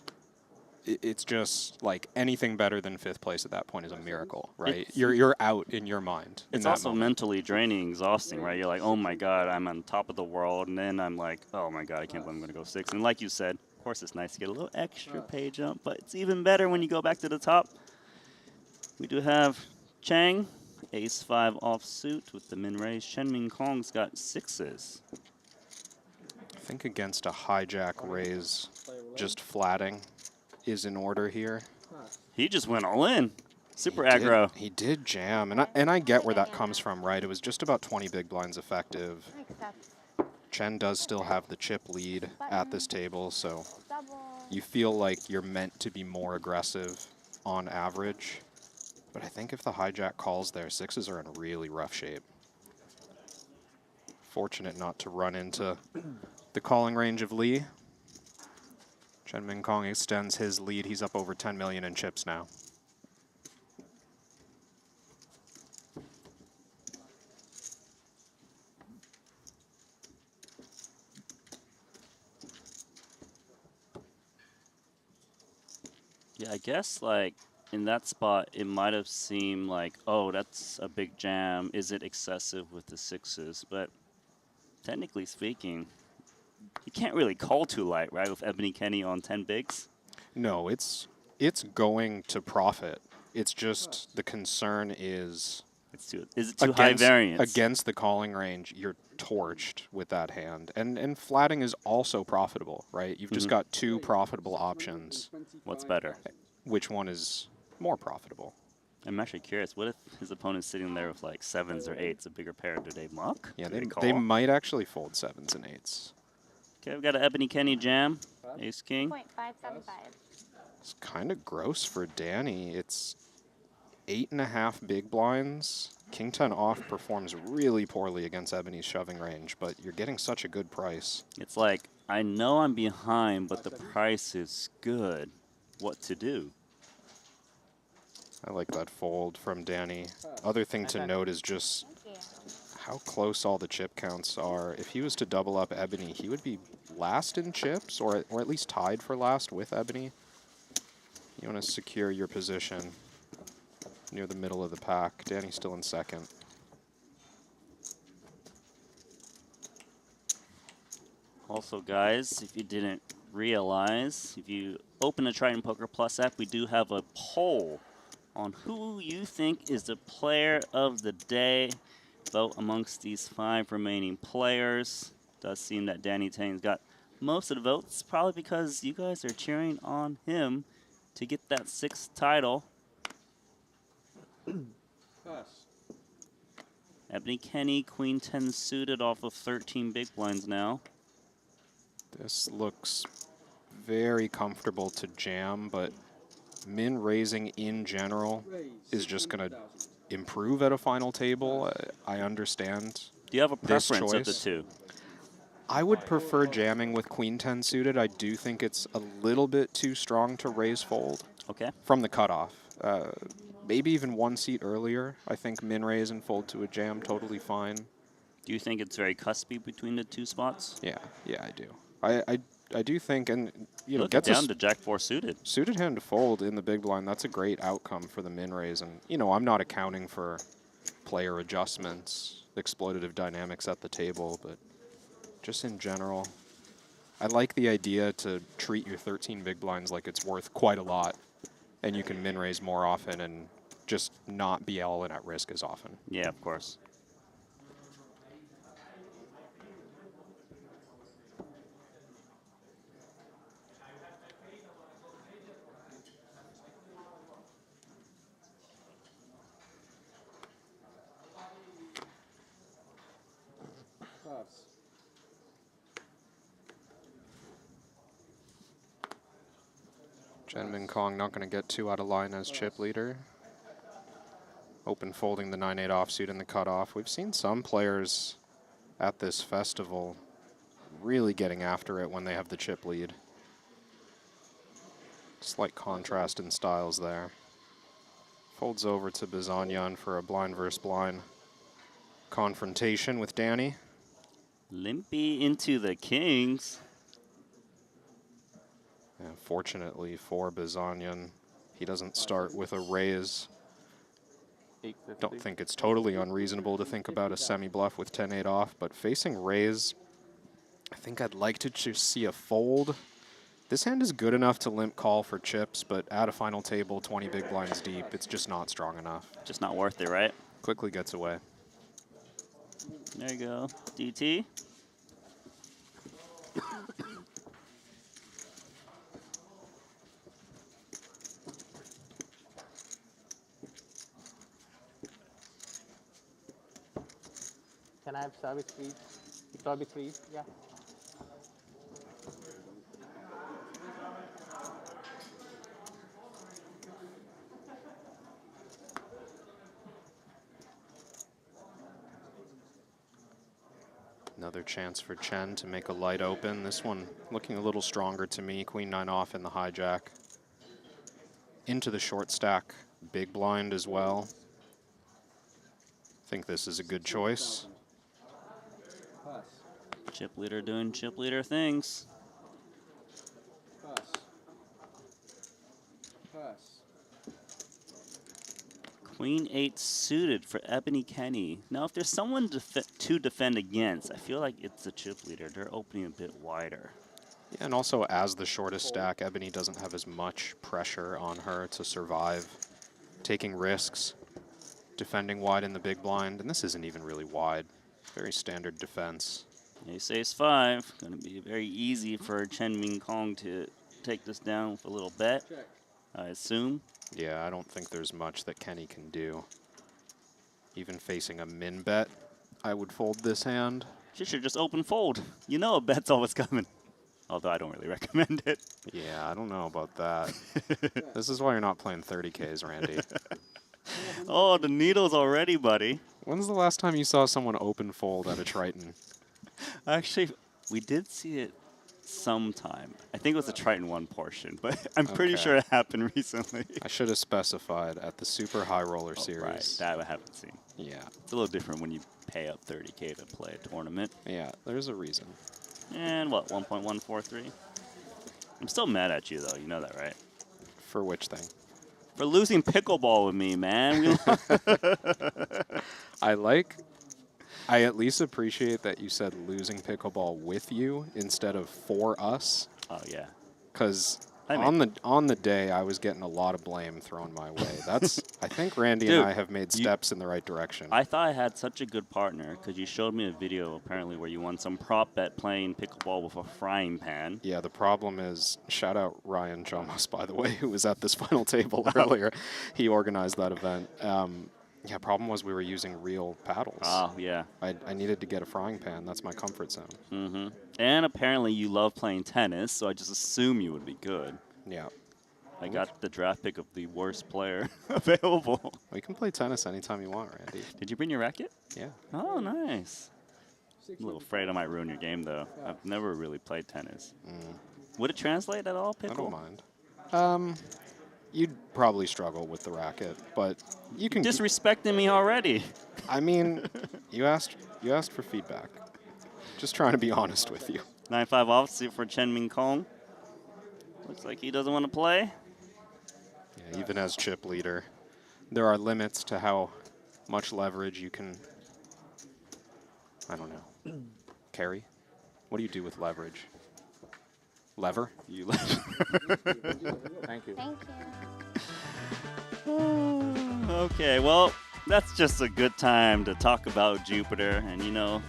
It's just like anything better than 5th place at that point is a miracle, right? You're out in your mind. It's also mentally draining, exhausting, right? You're like, oh my God, I'm on top of the world. And then I'm like, oh my God, I can't believe I'm going to go 6. And like you said, of course it's nice to get a little extra pay jump, but it's even better when you go back to the top. We do have Chang, ace-5 offsuit with the min raise. Chen Min Kong's got 6s. I think against a hijack raise, just flatting is in order here. He just went all in. Super aggro. He did jam, and I get where that comes from, right? It was just about 20 big blinds effective. Chen does still have the chip lead at this table, so you feel like you're meant to be more aggressive on average. But I think if the hijack calls there, 6s are in really rough shape. Fortunate not to run into the calling range of Lee. Chen Min Kong extends his lead. He's up over 10 million in chips now. Yeah, I guess like in that spot, it might have seemed like, oh, that's a big jam. Is it excessive with the 6s? But technically speaking, you can't really call too light, right, with Ebony Kenny on 10 bigs? No, it's going to profit. It's just the concern is... Is it too high variance? Against the calling range, you're torched with that hand. And flatting is also profitable, right? You've just got 2 profitable options. What's better? Which one is more profitable? I'm actually curious. What if his opponent's sitting there with like 7s or 8s, a bigger pair? Do they muck? Yeah, Do they might actually fold 7s and 8s. Okay, we've got an Ebony Kenny jam. Ace King. 0.575. It's kind of gross for Danny. It's 8.5 big blinds. King 10 off performs really poorly against Ebony's shoving range, but you're getting such a good price. It's like, I know I'm behind, but the price is good. What to do? I like that fold from Danny. Other thing to note is just how close all the chip counts are. If he was to double up Ebony, he would be last in chips, or at least tied for last with Ebony. You want to secure your position near the middle of the pack. Danny's still in second. Also, guys, if you didn't realize, if you open the Triton Poker Plus app, we do have a poll on who you think is the player of the day. Vote amongst these 5 remaining players. Does seem that Danny Tang's got most of the votes, probably because you guys are cheering on him to get that 6th title. Ebony Kenny, Queen 10 suited off of 13 big blinds now. This looks very comfortable to jam, but min raising in general is just going to improve at a final table. I understand. Do you have a this preference of the choice. 2? I would prefer jamming with Queen 10 suited. I do think it's a little bit too strong to raise fold. Okay. From the cutoff. Maybe even 1 seat earlier. I think min raise and fold to a jam totally fine. Do you think it's very cuspy between the 2 spots? Yeah, I do. I do think, and you know, Look, gets down to Jack 4 suited. Suited hand to fold in the big blind. That's a great outcome for the min raise. And you know, I'm not accounting for player adjustments, exploitative dynamics at the table, but just in general, I like the idea to treat your 13 big blinds like it's worth quite a lot, and you can min raise more often and just not be all in at risk as often. Yeah, of course. Min Kong not going to get too out of line as chip leader. Open folding the 9-8 offsuit in the cutoff. We've seen some players at this festival really getting after it when they have the chip lead. Slight contrast in styles there. Folds over to Bazanyan for a blind versus blind confrontation with Danny. Limpy into the kings. And fortunately for Bazanyan, he doesn't start with a raise. Don't think it's totally unreasonable to think about a semi-bluff with 10-8 off, but facing raise, I think I'd like to just see a fold. This hand is good enough to limp call for chips, but at a final table, 20 big blinds deep, it's just not strong enough. Just not worth it, right? Quickly gets away. There you go. DT. Can I have service, please? Service, please. Yeah. Another chance for Chen to make a light open. This one looking a little stronger to me. Queen 9 off in the hijack. Into the short stack. Big blind as well. Think this is a good choice. Chip leader doing chip leader things. Queen 8 suited for Ebony Kenny. Now, if there's someone to defend against, I feel like it's the chip leader. They're opening a bit wider. Yeah, and also as the shortest stack, Ebony doesn't have as much pressure on her to survive. Taking risks, defending wide in the big blind, and this isn't even really wide. Very standard defense. Ace Ace 5. Going to be very easy for Chen Min Kong to take this down with a little bet, I assume. Yeah, I don't think there's much that Kenny can do. Even facing a min bet, I would fold this hand. She should just open fold. You know a bet's always coming. Although I don't really recommend it. Yeah, I don't know about that. This is why you're not playing 30Ks, Randy. Oh, the needles already, buddy. When's the last time you saw someone open fold at a Triton? Actually, we did see it sometime. I think it was the Triton 1 portion, but I'm pretty sure it happened recently. I should have specified at the Super High Roller Series. Right, that I haven't seen. Yeah. It's a little different when you pay up 30K to play a tournament. Yeah, there's a reason. And what, 1.143? I'm still mad at you, though. You know that, right? For which thing? For losing pickleball with me, man. I at least appreciate that you said losing pickleball with you instead of for us. Oh, yeah. Because on the day, I was getting a lot of blame thrown my way. That's I think Randy and I have made steps in the right direction. I thought I had such a good partner because you showed me a video apparently where you won some prop bet playing pickleball with a frying pan. Yeah, the problem is, shout out Ryan Chamos, by the way, who was at this final table earlier. He organized that event. Yeah, problem was we were using real paddles. Oh, yeah. I needed to get a frying pan. That's my comfort zone. Mm-hmm. And apparently you love playing tennis, so I just assume you would be good. Yeah. I got the draft pick of the worst player available. We can play tennis anytime you want, Randy. Did you bring your racket? Yeah. Oh, nice. I'm a little afraid I might ruin your game, though. I've never really played tennis. Would it translate at all, Pickle? I don't mind. You'd probably struggle with the racket, but you can... Disrespecting me already. I mean, you asked for feedback. Just trying to be honest with you. 9-5 offsuit for Chen Min Kong. Looks like he doesn't want to play. Yeah, even as chip leader, there are limits to how much leverage you can, I don't know, carry. What do you do with leverage? Lever? You lever. Thank you. Thank you. Okay, well, that's just a good time to talk about Jupiter. And you know,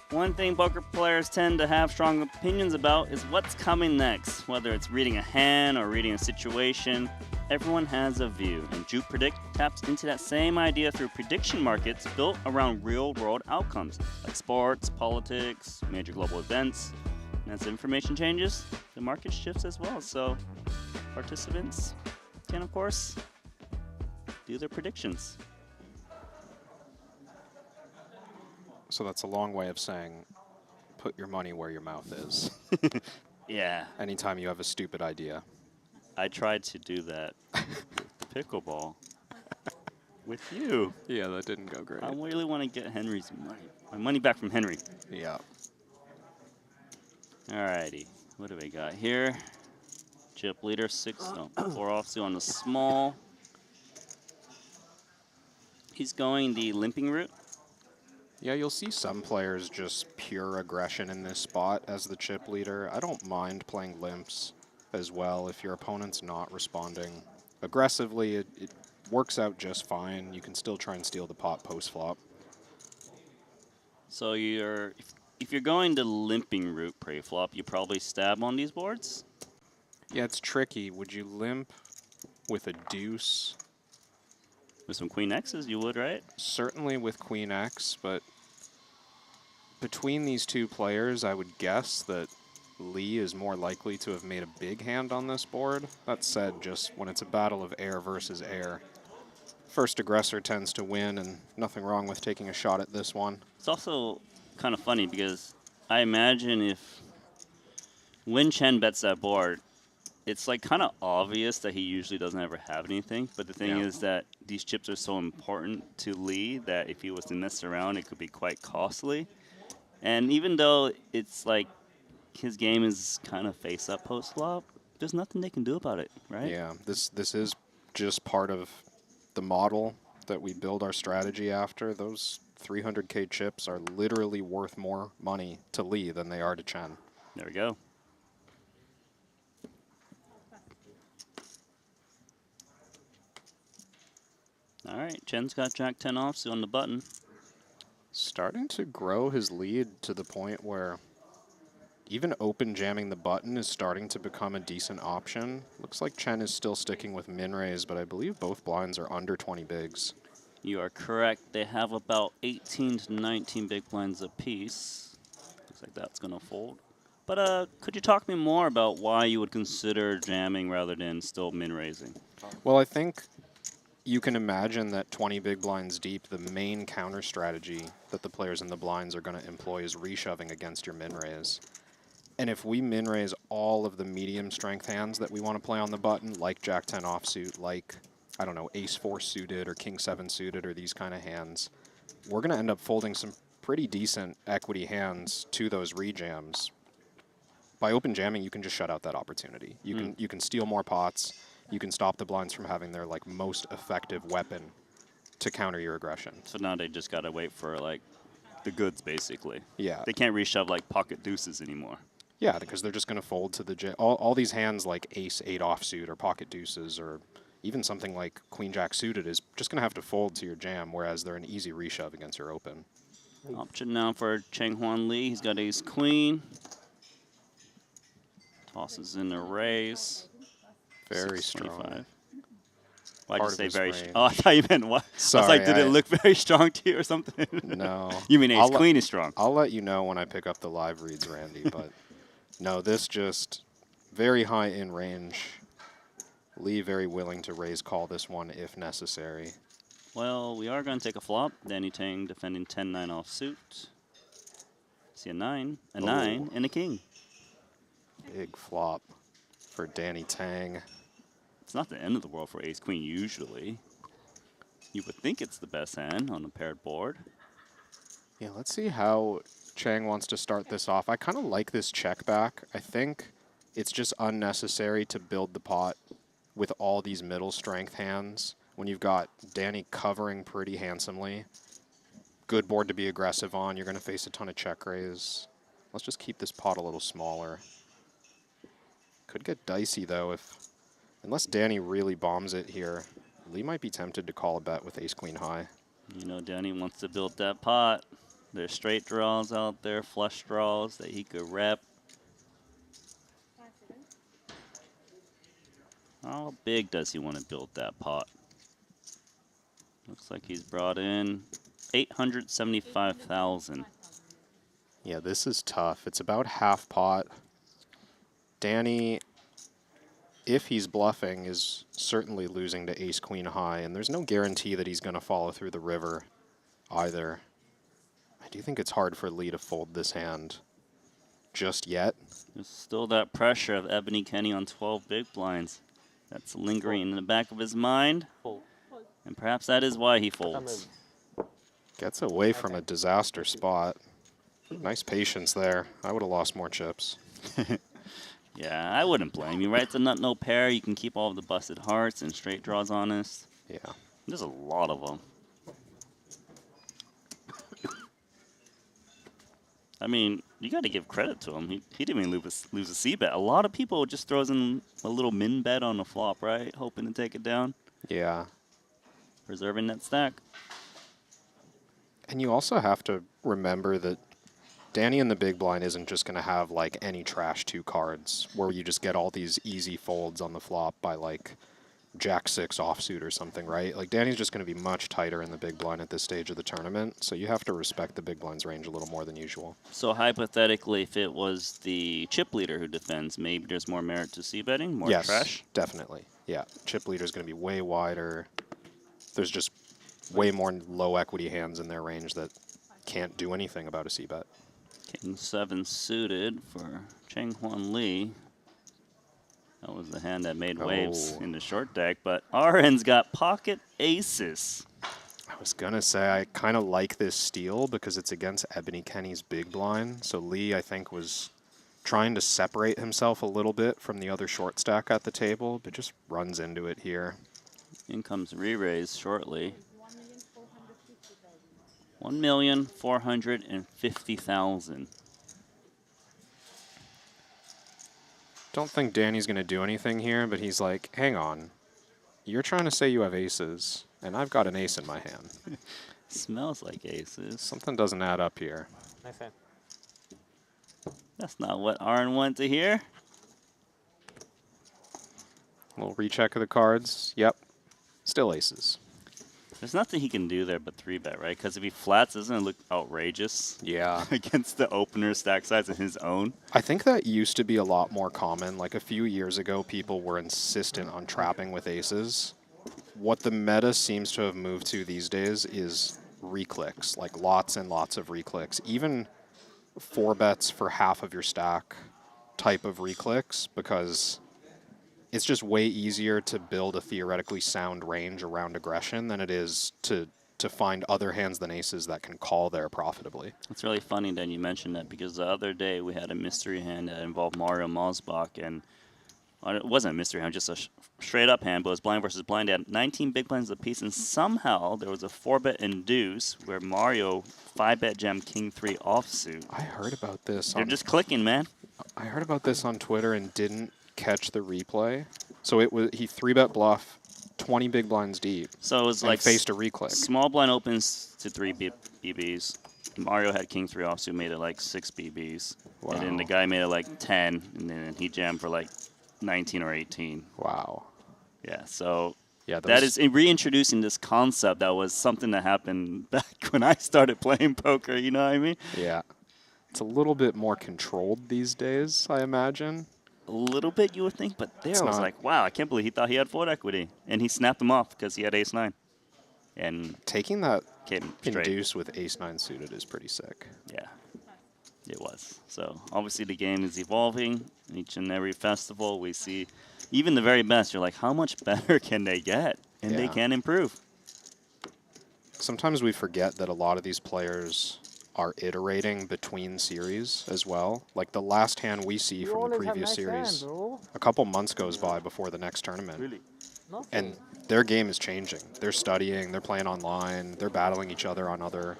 one thing poker players tend to have strong opinions about is what's coming next. Whether it's reading a hand or reading a situation, everyone has a view. And Jupe Predict taps into that same idea through prediction markets built around real-world outcomes, like sports, politics, major global events. And as information changes, the market shifts as well. So participants can, of course, do their predictions. So that's a long way of saying, put your money where your mouth is. Yeah. Anytime you have a stupid idea. I tried to do that with the pickleball. With you. Yeah, that didn't go great. I really want to get Henry's money. My money back from Henry. Yeah. Alrighty. What do we got here? Chip leader, 4 offsuit on the small. He's going the limping route. Yeah, you'll see some players just pure aggression in this spot as the chip leader. I don't mind playing limps as well if your opponent's not responding aggressively. It works out just fine. You can still try and steal the pot post-flop. So if you're going the limping route pre-flop, you probably stab on these boards? Yeah, it's tricky. Would you limp with a deuce? With some queen X's, you would, right? Certainly with queen X, but between these two players, I would guess that Lee is more likely to have made a big hand on this board. That said, just when it's a battle of air versus air, first aggressor tends to win, and nothing wrong with taking a shot at this one. It's also kind of funny because I imagine when Chen bets that board, it's like kind of obvious that he usually doesn't ever have anything. But the thing is that these chips are so important to Lee that if he was to mess around, it could be quite costly. And even though it's like his game is kind of face up post flop, there's nothing they can do about it, right? Yeah, this is just part of the model that we build our strategy after. Those 300K chips are literally worth more money to Lee than they are to Chen. There we go. All right, Chen's got Jack 10 offsuit on the button. Starting to grow his lead to the point where even open jamming the button is starting to become a decent option. Looks like Chen is still sticking with min raise, but I believe both blinds are under 20 bigs. You are correct. They have about 18 to 19 big blinds apiece. Looks like that's going to fold. But could you talk to me more about why you would consider jamming rather than still min raising? Well, I think you can imagine that 20 big blinds deep, the main counter strategy that the players in the blinds are going to employ is reshoving against your min raise. And if we min raise all of the medium strength hands that we want to play on the button, like Jack 10 offsuit, like, I don't know, Ace 4 suited or King 7 suited or these kind of hands, we're going to end up folding some pretty decent equity hands to those rejams. By open jamming, you can just shut out that opportunity. You can steal more pots. You can stop the blinds from having their like most effective weapon to counter your aggression. So now they just got to wait for like the goods, basically. Yeah. They can't reshove like pocket deuces anymore. Yeah, because they're just going to fold to the jam. All these hands like Ace 8 offsuit or pocket deuces or even something like Queen Jack suited is just going to have to fold to your jam, whereas they're an easy reshove against your open. Option now for Cheng Huan Lee. He's got Ace Queen. Tosses in a raise. Very strong. Why'd you Part say of his very range. Oh, I thought you meant what? Sorry, I was like, did it look very strong to you or something? No. You mean Ace Queen is strong? I'll let you know when I pick up the live reads, Randy, but no, this just very high in range. Lee very willing to raise call this one if necessary. Well, we are going to take a flop. Danny Tang defending 10-9 offsuit. See a 9, a 9, and a king. Big flop for Danny Tang. It's not the end of the world for Ace Queen usually. You would think it's the best hand on a paired board. Yeah, let's see how Chang wants to start this off. I kind of like this check back. I think it's just unnecessary to build the pot with all these middle strength hands when you've got Danny covering pretty handsomely. Good board to be aggressive on. You're going to face a ton of check raise. Let's just keep this pot a little smaller. Could get dicey, though, unless Danny really bombs it here. Lee might be tempted to call a bet with ace-queen high. You know, Danny wants to build that pot. There's straight draws out there, flush draws that he could rep. How big does he want to build that pot? Looks like he's brought in 875,000. Yeah, this is tough. It's about half pot. Danny, if he's bluffing, is certainly losing to ace-queen high, and there's no guarantee that he's going to follow through the river either. I do think it's hard for Lee to fold this hand just yet. There's still that pressure of Ebony Kenny on 12 big blinds. That's lingering in the back of his mind. And perhaps that is why he folds. Gets away from a disaster spot. Nice patience there. I would have lost more chips. Yeah, I wouldn't blame you, right? It's a nut no pair. You can keep all of the busted hearts and straight draws honest. Yeah. There's a lot of them. I mean, you got to give credit to him. He didn't even lose a C bet. A lot of people just throws in a little min bet on the flop, right? Hoping to take it down. Yeah. Preserving that stack. And you also have to remember that Danny in the big blind isn't just going to have like any trash 2 cards where you just get all these easy folds on the flop by like Jack-6 offsuit or something, right? Like Danny's just going to be much tighter in the big blind at this stage of the tournament, so you have to respect the big blind's range a little more than usual. So hypothetically, if it was the chip leader who defends, maybe there's more merit to c-betting, more yes, trash? Definitely. Yeah, chip leader's going to be way wider. There's just way more low equity hands in their range that can't do anything about a c-bet. King 7 suited for Cheng Hwan Lee. That was the hand that made waves in the short deck, but RN's got pocket aces. I was going to say, I kind of like this steal because it's against Ebony Kenny's big blind. So Lee, I think, was trying to separate himself a little bit from the other short stack at the table, but just runs into it here. In comes re-raise shortly. 1,450,000. Don't think Danny's going to do anything here, but he's like, hang on. You're trying to say you have aces, and I've got an ace in my hand. Smells like aces. Something doesn't add up here. Nice hand. That's not what RN wanted to hear. A little recheck of the cards. Yep. Still aces. There's nothing he can do there but 3-bet, right? Because if he flats, doesn't it look outrageous? Yeah. Against the opener stack size of his own. I think that used to be a lot more common. Like a few years ago, people were insistent on trapping with aces. What the meta seems to have moved to these days is reclicks, like lots and lots of reclicks. Even 4-bets for half of your stack type of reclicks, because it's just way easier to build a theoretically sound range around aggression than it is to find other hands than aces that can call there profitably. It's really funny that you mentioned that, because the other day we had a mystery hand that involved Mario Mosbach, and it wasn't a mystery hand, just a straight up hand, but it was blind versus blind. They had 19 big blinds apiece, and somehow there was a 4-bet induce where Mario 5-bet jammed King 3 offsuit. I heard about this. They're just clicking, man. I heard about this on Twitter and didn't catch the replay. So it was he 3-bet bluff 20 big blinds deep. So it was like faced a reclick. Small blind opens to 3 BBs. Mario had King 3 offsuit, made it like 6 BBs. Wow. And then the guy made it like 10, and then he jammed for like 19 or 18. Wow. Yeah, so yeah, that is reintroducing this concept that was something that happened back when I started playing poker, you know what I mean? Yeah. It's a little bit more controlled these days, I imagine. A little bit, you would think, but there I was like, wow, I can't believe he thought he had fold equity. And he snapped him off because he had ace-9. And taking that came induce with ace-9 suited is pretty sick. Yeah, it was. So obviously the game is evolving. Each and every festival we see, even the very best, you're like, how much better can they get? And they can improve. Sometimes we forget that a lot of these players are iterating between series as well. Like the last hand we see from the previous series, a couple months goes by before the next tournament. Really? And their game is changing. They're studying, they're playing online, they're battling each other on other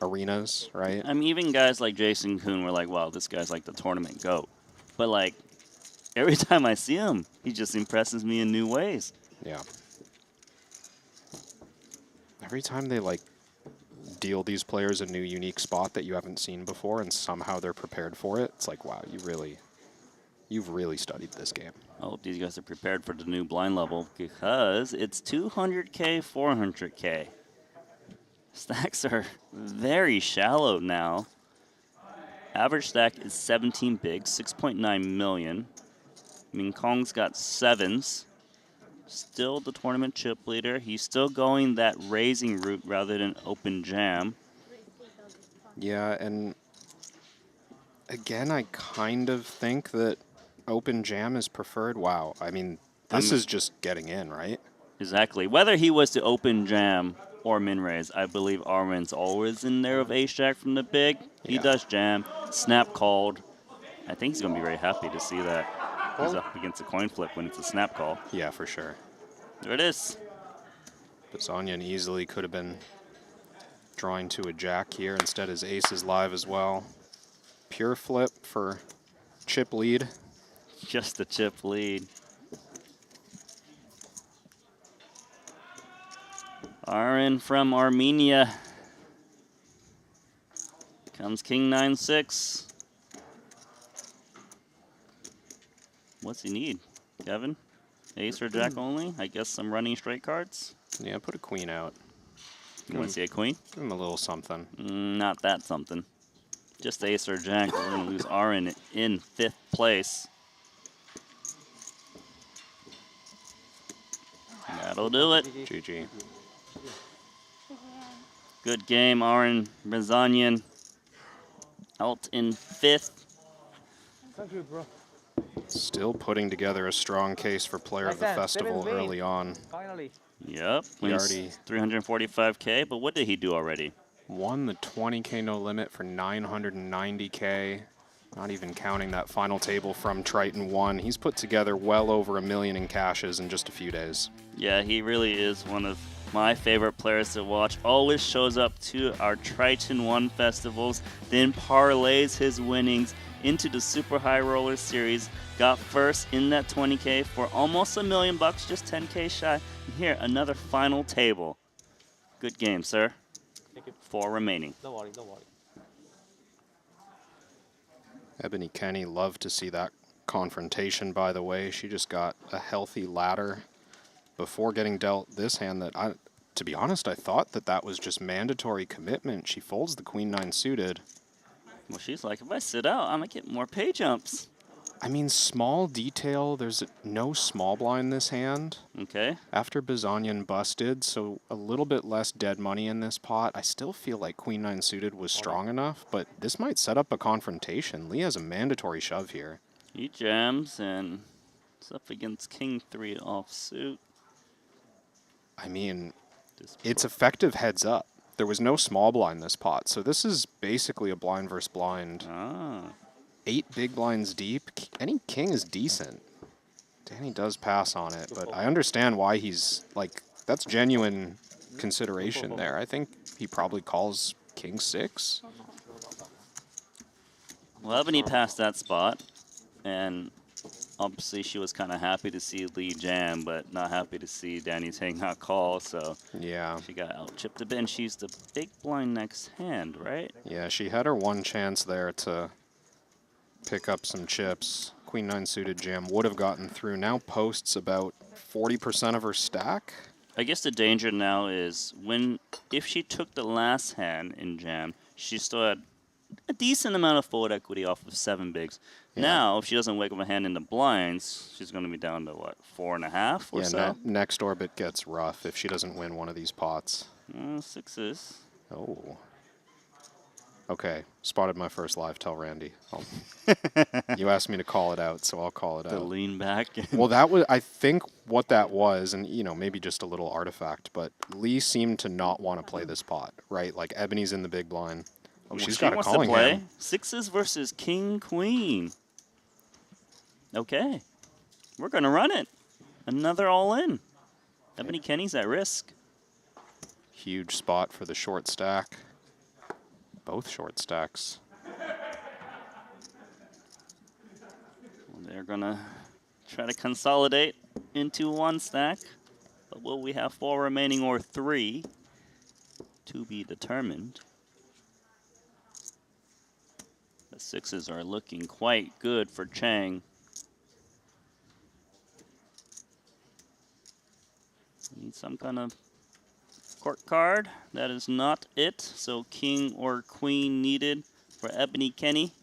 arenas, right? I mean, even guys like Jason Kuhn were like, wow, this guy's like the tournament GOAT. But like, Every time I see him, he just impresses me in new ways. Yeah. Every time they like deal these players a new unique spot that you haven't seen before and somehow they're prepared for it, it's like, wow, you've really studied this game. I hope these guys are prepared for the new blind level because it's 200K, 400K. Stacks are very shallow now. Average stack is 17 bigs, 6.9 million. Ming Kong's got 7s. Still the tournament chip leader. He's still going that raising route rather than open jam. Yeah, and again, I kind of think that open jam is preferred. Wow, I mean, this is just getting in, right? Exactly. Whether he was to open jam or min raise, I believe Armin's always in there with ace-jack from the big. He does jam, snap called. I think he's going to be very happy to see that he's up against a coin flip when it's a snap call. Yeah, for sure. There it is. Bazanian easily could have been drawing to a jack here. Instead, his ace is live as well. Pure flip for chip lead. Just a chip lead. Armin from Armenia. Comes king 9-6. What's he need, Kevin? Ace or jack only? I guess some running straight cards? Yeah, put a queen out. You want to see a queen? Give him a little something. Not that something. Just ace or jack. We're going to lose Armin in 5th place. That'll do it. GG. Good game, Aaron Bazanian. Out in 5th. Thank you, bro. Still putting together a strong case for player of the festival early on. Finally. Yep. He already 345K, but what did he do already? Won the 20K no limit for 990K. Not even counting that final table from Triton 1. He's put together well over $1 million in cashes in just a few days. Yeah, he really is one of my favorite players to watch. Always shows up to our Triton 1 festivals, then parlays his winnings into the Super High Roller Series. Got first in that 20K for almost $1 million, just 10K shy. And here, another final table. Good game, sir. Thank you. 4 remaining. Don't worry, don't worry. Ebony Kenny, love to see that confrontation, by the way. She just got a healthy ladder before getting dealt this hand that, to be honest, I thought that was just mandatory commitment. She folds the queen 9 suited. Well, she's like, if I sit out, I'm going to get more pay jumps. I mean, small detail, there's no small blind this hand. Okay. After Bazanian busted, so a little bit less dead money in this pot. I still feel like queen 9 suited was strong enough, but this might set up a confrontation. Lee has a mandatory shove here. He jams, and it's up against king 3 offsuit. I mean, it's effective heads up. There was no small blind this pot, so this is basically a blind versus blind. 8 big blinds deep. Any king is decent. Danny does pass on it, but I understand why he's, like, that's genuine consideration there. I think he probably calls king 6. Well, Ebony passed that spot, and obviously she was kind of happy to see Lee jam, but not happy to see Danny's hangout call, so yeah, she got out chipped a bit, and she's the big blind next hand, right? Yeah, she had her one chance there to pick up some chips. Queen 9 suited jam would have gotten through. Now posts about 40% of her stack. I guess the danger now is if she took the last hand in jam, she still had a decent amount of forward equity off of 7 bigs. Yeah. Now, if she doesn't wake up a hand in the blinds, she's going to be down to, what, 4.5 or so? Next orbit gets rough if she doesn't win one of these pots. 6s. Oh. Okay, spotted my first live. Tell Randy. You asked me to call it out, so I'll call it out. The lean back. Well, that was, I think what that was, and maybe just a little artifact, but Lee seemed to not want to play this pot, right? Like Ebony's in the big blind. Oh, she's got a calling hand. 6s versus king queen. Okay, we're gonna run it. Another all in. Ebony Kenny's at risk. Huge spot for the short stack. Both short stacks. Well, they're gonna Try to consolidate into one stack. But will we have 4 remaining or 3? To be determined. The 6s are looking quite good for Chang. Need some kind of court card. That is not it. So king or queen needed for Ebony Kenny.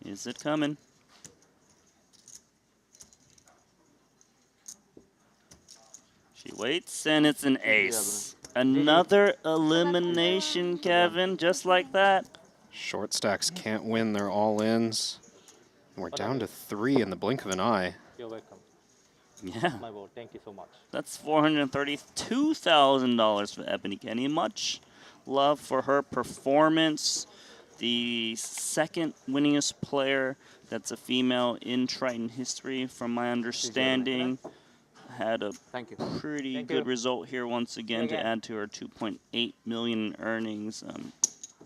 Is it coming? She waits, and it's an ace. Another elimination, Kevin, just like that. Short stacks can't win their all-ins. We're down to 3 in the blink of an eye. You're welcome. Yeah. My board. Thank you so much. That's $432,000 for Ebony Kenny. Much love for her performance. The second winningest player that's a female in Triton history, from my understanding. Had a pretty good result here once again to add to her 2.8 million in earnings.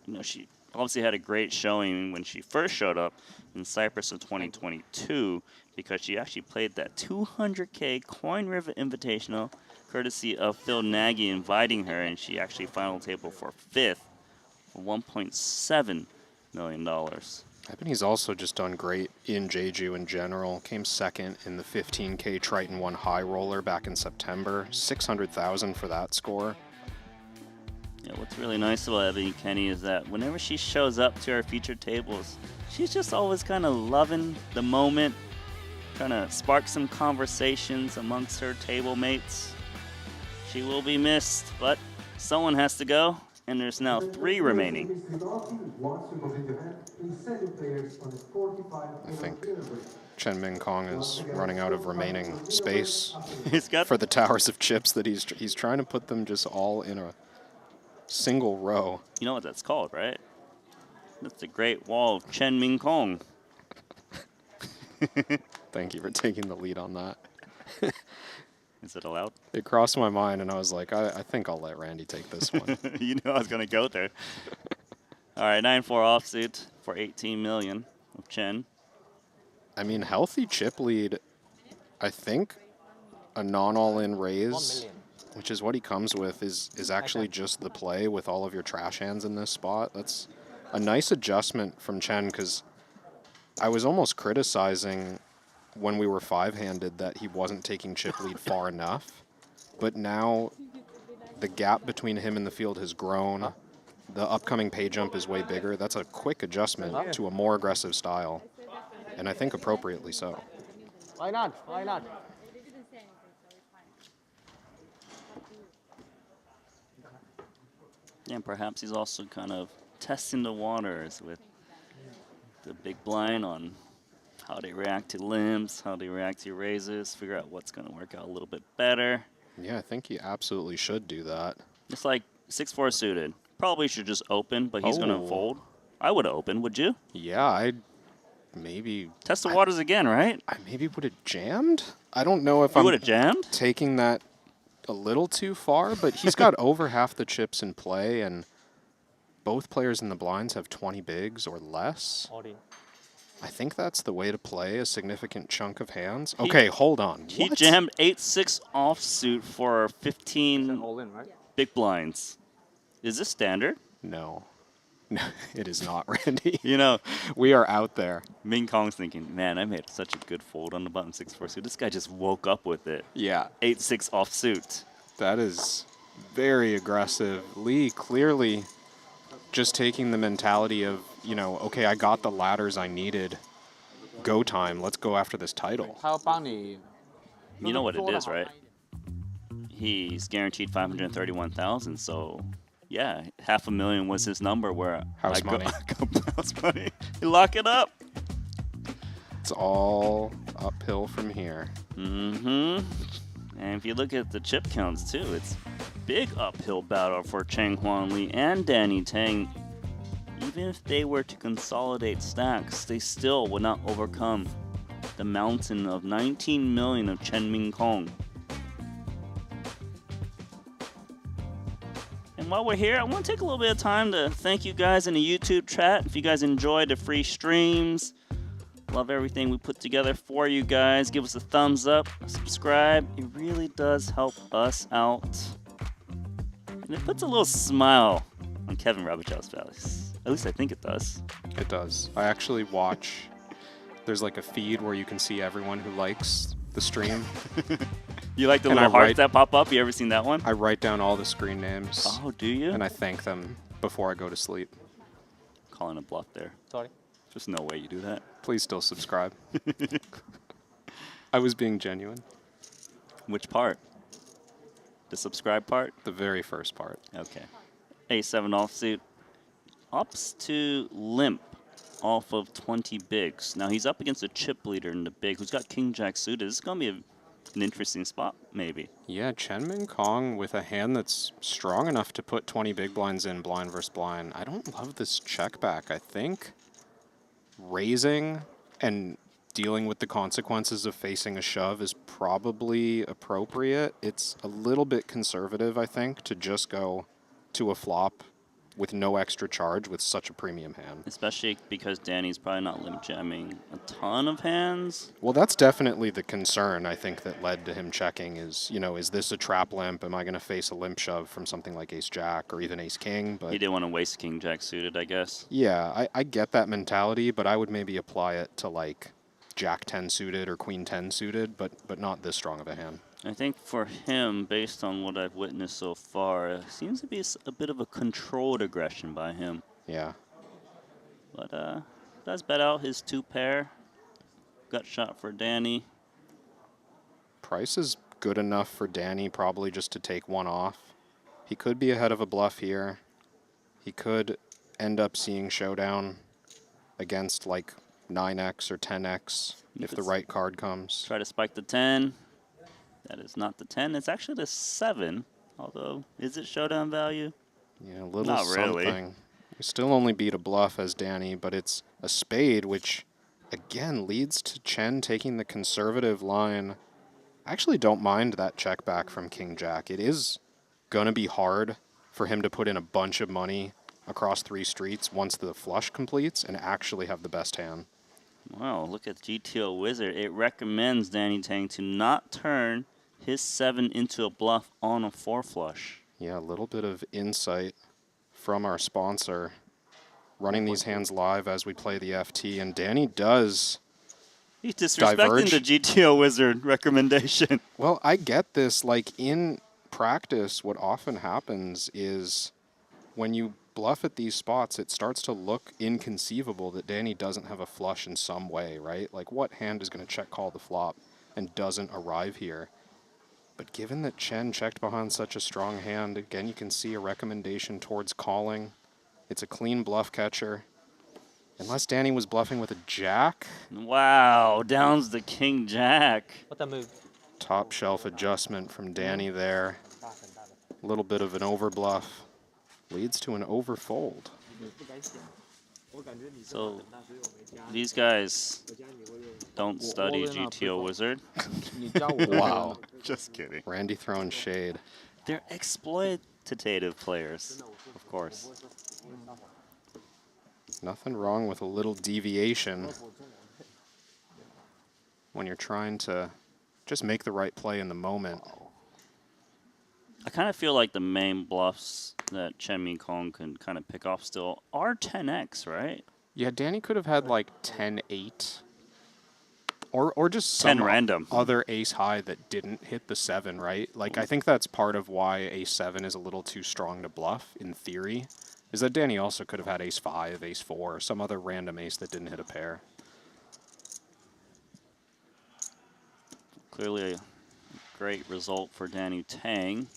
You know, she obviously had a great showing when she first showed up in Cyprus in 2022, because she actually played that 200K Coin River Invitational, courtesy of Phil Nagy inviting her, and she actually final table for 5th for $1.7 million. Ebony's also just done great in Jeju in general. Came second in the 15K Triton 1 high roller back in September. 600,000 for that score. Yeah, what's really nice about Ebony Kenny is that whenever she shows up to our featured tables, she's just always kind of loving the moment, trying to spark some conversations amongst her table mates. She will be missed, but someone has to go, and there's now 3 remaining. I think Chen Min Kong is running out of remaining space for the towers of chips that he's trying to put them just all in a single row. You know what that's called, right? That's the Great Wall of Chen Min Kong. Thank you for taking the lead on that. Is it allowed? It crossed my mind, and I was like, I think I'll let Randy take this one. You knew I was going to go there. All right, 9-4 offsuit for 18 million of Chen. I mean, healthy chip lead. I think a non-all-in raise, which is what he comes with, is actually just the play with all of your trash hands in this spot. That's a nice adjustment from Chen, because I was almost criticizing when we were 5-handed that he wasn't taking chip lead far enough. But now the gap between him and the field has grown. The upcoming pay jump is way bigger. That's a quick adjustment to a more aggressive style, and I think appropriately so. Why not? Why not? Yeah, and perhaps he's also kind of testing the waters with the big blind on how they react to limbs, how they react to raises, figure out what's going to work out a little bit better. Yeah, I think he absolutely should do that. It's like 6-4 suited. Probably should just open, but he's going to fold. I would open, would you? Yeah, I'd maybe... Test the waters again, right? I maybe would have jammed. I don't know if you I'm would have jammed? Taking that a little too far, but he's got over half the chips in play, and both players in the blinds have 20 bigs or less. I think that's the way to play a significant chunk of hands. Okay, hold on. He jammed 8-6 offsuit for 15 big blinds. Is this standard? No. No, it is not, Randy. You know, we are out there. Min Kong's thinking, man, I made such a good fold on the bottom 6-4 suit. This guy just woke up with it. Yeah. 8-6 offsuit. That is very aggressive. Lee clearly just taking the mentality of, you know, okay, I got the ladders I needed. Go time. Let's go after this title. You know what it is, right? He's guaranteed 531,000, so yeah, $500,000 was his number. Where house money. House money. You lock it up. It's all uphill from here. Mm-hmm. And if you look at the chip counts too, it's big uphill battle for Cheng Huan Lee and Danny Tang. Even if they were to consolidate stacks, they still would not overcome the mountain of 19 million of Chen Min Kong. And while we're here, I want to take a little bit of time to thank you guys in the YouTube chat. If you guys enjoyed the free streams, love everything we put together for you guys. Give us a thumbs up, subscribe. It really does help us out. And it puts a little smile on Kevin Rabichel's face. At least I think it does. It does. I actually watch. There's like a feed where you can see everyone who likes the stream. You like the And little I hearts write- that pop up? You ever seen that one? I write down all the screen names. Oh, do you? And I thank them before I go to sleep. Calling a bluff there. Sorry. There's no way you do that. Please still subscribe. I was being genuine. Which part? The subscribe part? The very first part. Okay. A7 offsuit. Ups to limp off of 20 bigs. Now he's up against a chip leader in the big who's got king jack suited. This is going to be an interesting spot, maybe. Yeah, Chen Min Kong with a hand that's strong enough to put 20 big blinds in blind versus blind. I don't love this check back. I think raising and dealing with the consequences of facing a shove is probably appropriate. It's a little bit conservative, I think, to just go to a flop with no extra charge with such a premium hand. Especially because Danny's probably not limp jamming a ton of hands. Well, that's definitely the concern, I think, that led to him checking is, you know, is this a trap limp? Am I going to face a limp shove from something like ace-jack or even ace-king? But He didn't want to waste king jack suited, I guess. yeah, I get that mentality, but I would maybe apply it to, like, jack 10 suited or queen 10 suited, but not this strong of a hand. I think for him, based on what I've witnessed so far, it seems to be a bit of a controlled aggression by him. Yeah. But does bet out his 2-pair. Gut shot for Danny. Price is good enough for Danny probably just to take one off. He could be ahead of a bluff here. He could end up seeing showdown against like 9x or 10x if the right card comes. Try to spike the 10. That is not the 10. It's actually the 7. Although, is it showdown value? Yeah, a little Not something. really. We still only beat a bluff as Danny, but it's a spade, which again leads to Chen taking the conservative line. I actually don't mind that check back from King Jack. It is going to be hard for him to put in a bunch of money across 3 streets once the flush completes and actually have the best hand. Wow, look at GTO Wizard. It recommends Danny Tang to not turn his 7 into a bluff on a 4 flush. Yeah, a little bit of insight from our sponsor. Running these hands live as we play the FT, and Danny does He's disrespecting diverge. the GTO Wizard recommendation. Well, I get this. Like, in practice, what often happens is when you bluff at these spots, it starts to look inconceivable that Danny doesn't have a flush in some way, right? Like, what hand is going to check call the flop and doesn't arrive here? But given that Chen checked behind such a strong hand, again, you can see a recommendation towards calling. It's a clean bluff catcher. Unless Danny was bluffing with a jack. Wow, downs the king jack. What the move? Top shelf adjustment from Danny there. A little bit of an overbluff. Leads to an overfold. So these guys don't study GTO Wizard. Wow. Just kidding. Randy throwing shade. They're exploitative players, of course. Nothing wrong with a little deviation when you're trying to just make the right play in the moment. I kind of feel like the main bluffs that Chen Min Kong can kind of pick off still are 10x, right? Yeah, Danny could have had like 10-8. Or just 10 some random. other ace high that didn't hit the 7, right? Like, I think that's part of why ace 7 is a little too strong to bluff, in theory, is that Danny also could have had ace 5, ace 4, or some other random ace that didn't hit a pair. Clearly a great result for Danny Tang.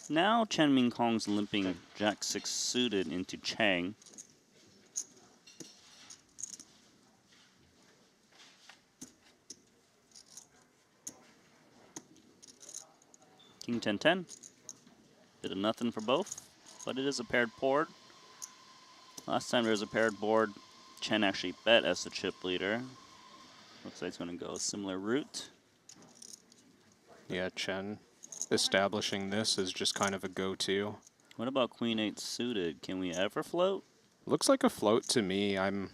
Now Chen Min Kong's limping jack 6 suited into Chang. King 10-10. Bit of nothing for both, but it is a paired board. Last time there was a paired board, Chen actually bet as the chip leader. Looks like it's going to go a similar route. Yeah, Chen establishing this as just kind of a go-to. What about Queen 8 suited? Can we ever float? Looks like a float to me. I'm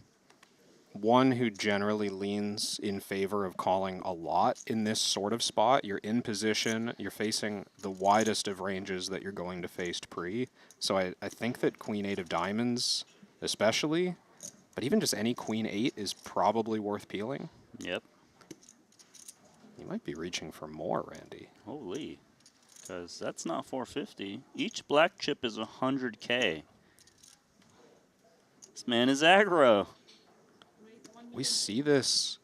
one who generally leans in favor of calling a lot in this sort of spot. You're in position, you're facing the widest of ranges that you're going to face pre. So I think that Queen 8 of diamonds especially, but even just any Queen 8 is probably worth peeling. Yep. You might be reaching for more, Randy. Holy. Because that's not 450. Each black chip is 100K. This man is aggro. We see this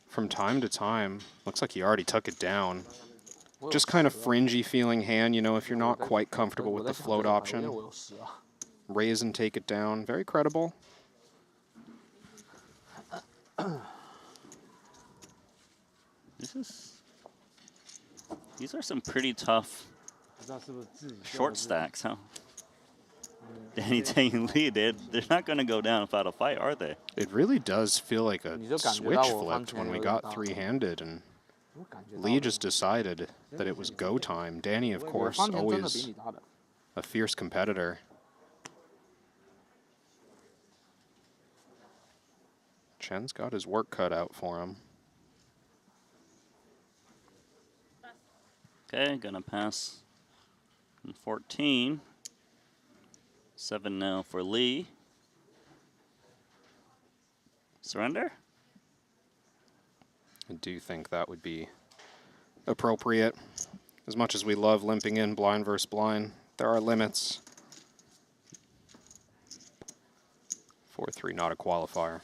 from time to time. Looks like he already took it down. Just kind of fringy feeling hand, you know, if you're not quite comfortable with the float option. Raise and take it down. Very credible. These are some pretty tough short stacks, huh? Danny Tang and Lee, they're not going to go down without a fight, are they? It really does feel like a switch flipped when we got three-handed, and Lee just decided that it was go time. Danny, of course, always a fierce competitor. Chen's got his work cut out for him. Okay, gonna pass 14. 7 now for Lee. Surrender? I do think that would be appropriate. As much as we love limping in blind versus blind, there are limits. 4-3, not a qualifier.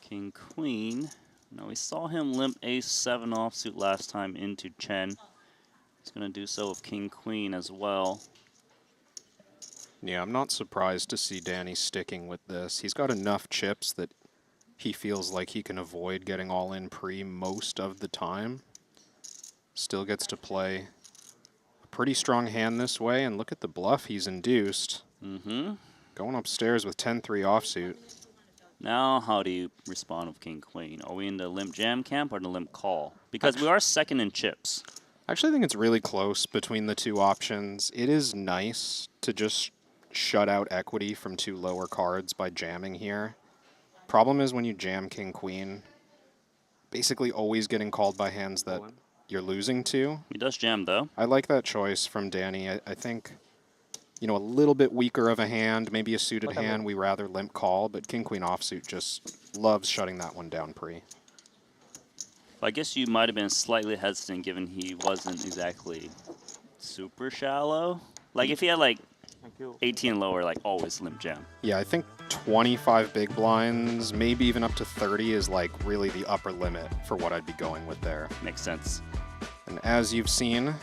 King Queen. Now we saw him limp Ace-7 offsuit last time into Chen. He's going to do so with King Queen as well. Yeah, I'm not surprised to see Danny sticking with this. He's got enough chips that he feels like he can avoid getting all in pre most of the time. Still gets to play a pretty strong hand this way, and look at the bluff he's induced. Going upstairs with 10-3 offsuit. Now, how do you respond with King Queen? Are we in the limp jam camp or the limp call? Because we are second in chips. I actually think it's really close between the two options. It is nice to just shut out equity from two lower cards by jamming here. Problem is when you jam King Queen, basically always getting called by hands that you're losing to. He does jam though. I like that choice from Danny. I think, you know, a little bit weaker of a hand, maybe a suited hand, we rather limp call, but King Queen offsuit just loves shutting that one down pre. I guess you might have been slightly hesitant given he wasn't exactly super shallow. Like if he had like 18 lower, like always limp jam. Yeah, I think 25 big blinds, maybe even up to 30 is like really the upper limit for what I'd be going with there. Makes sense. And as you've seen,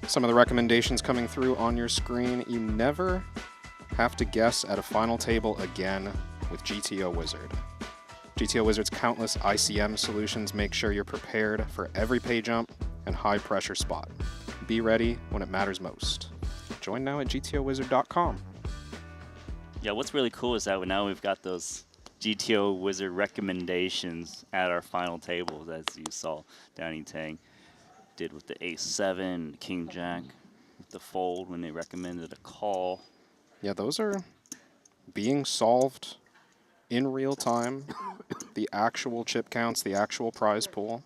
some of the recommendations coming through on your screen, you never have to guess at a final table again with GTO Wizard. GTO Wizard's countless ICM solutions make sure you're prepared for every pay jump and high pressure spot. Be ready when it matters most. Join now at gtowizard.com. Yeah, what's really cool is that now we've got those GTO Wizard recommendations at our final tables, as you saw Danny Tang did with the Ace-7, King Jack, with the fold when they recommended a call. Yeah, those are being solved in real time. The actual chip counts, the actual prize pool.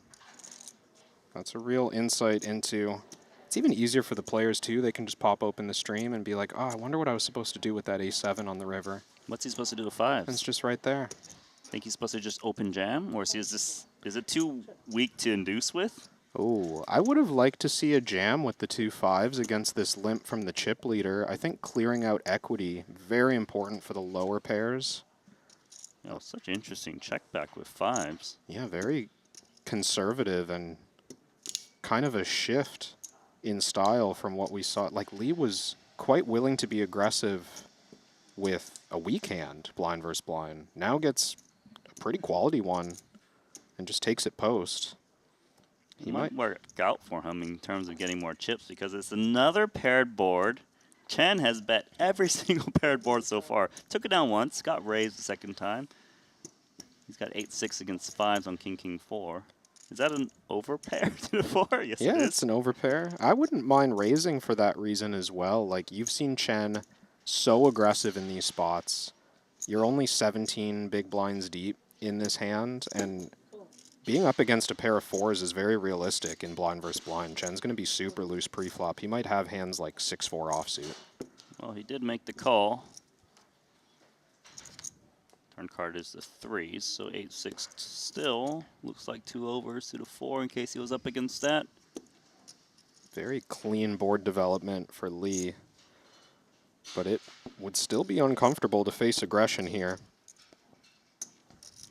That's a real insight into... It's even easier for the players, too. They can just pop open the stream and be like, oh, I wonder what I was supposed to do with that Ace-7 on the river. What's he supposed to do with fives? It's just right there. Think he's supposed to just open jam? Or is it too weak to induce with? Oh, I would have liked to see a jam with the 2 5s against this limp from the chip leader. I think clearing out equity, very important for the lower pairs. You know, such interesting check back with fives. Yeah, very conservative and kind of a shift in style from what we saw. Like, Lee was quite willing to be aggressive with a weak hand, blind versus blind. Now gets a pretty quality one and just takes it post. He might work out for him in terms of getting more chips because it's another paired board. Chen has bet every single paired board so far. Took it down once, got raised the second time. He's got 8-6 against 5s on King, King, 4. Is that an overpair to the 4? Yes, Yeah, it is. it's an overpair. I wouldn't mind raising for that reason as well. Like, you've seen Chen so aggressive in these spots. You're only 17 big blinds deep in this hand, and being up against a pair of 4s is very realistic in blind versus blind. Chen's going to be super loose pre-flop. He might have hands like 6-4 offsuit. Well, he did make the call. Turn card is the 3s, so 8-6 still. Looks like 2 overs to the 4 in case he was up against that. Very clean board development for Lee, but it would still be uncomfortable to face aggression here.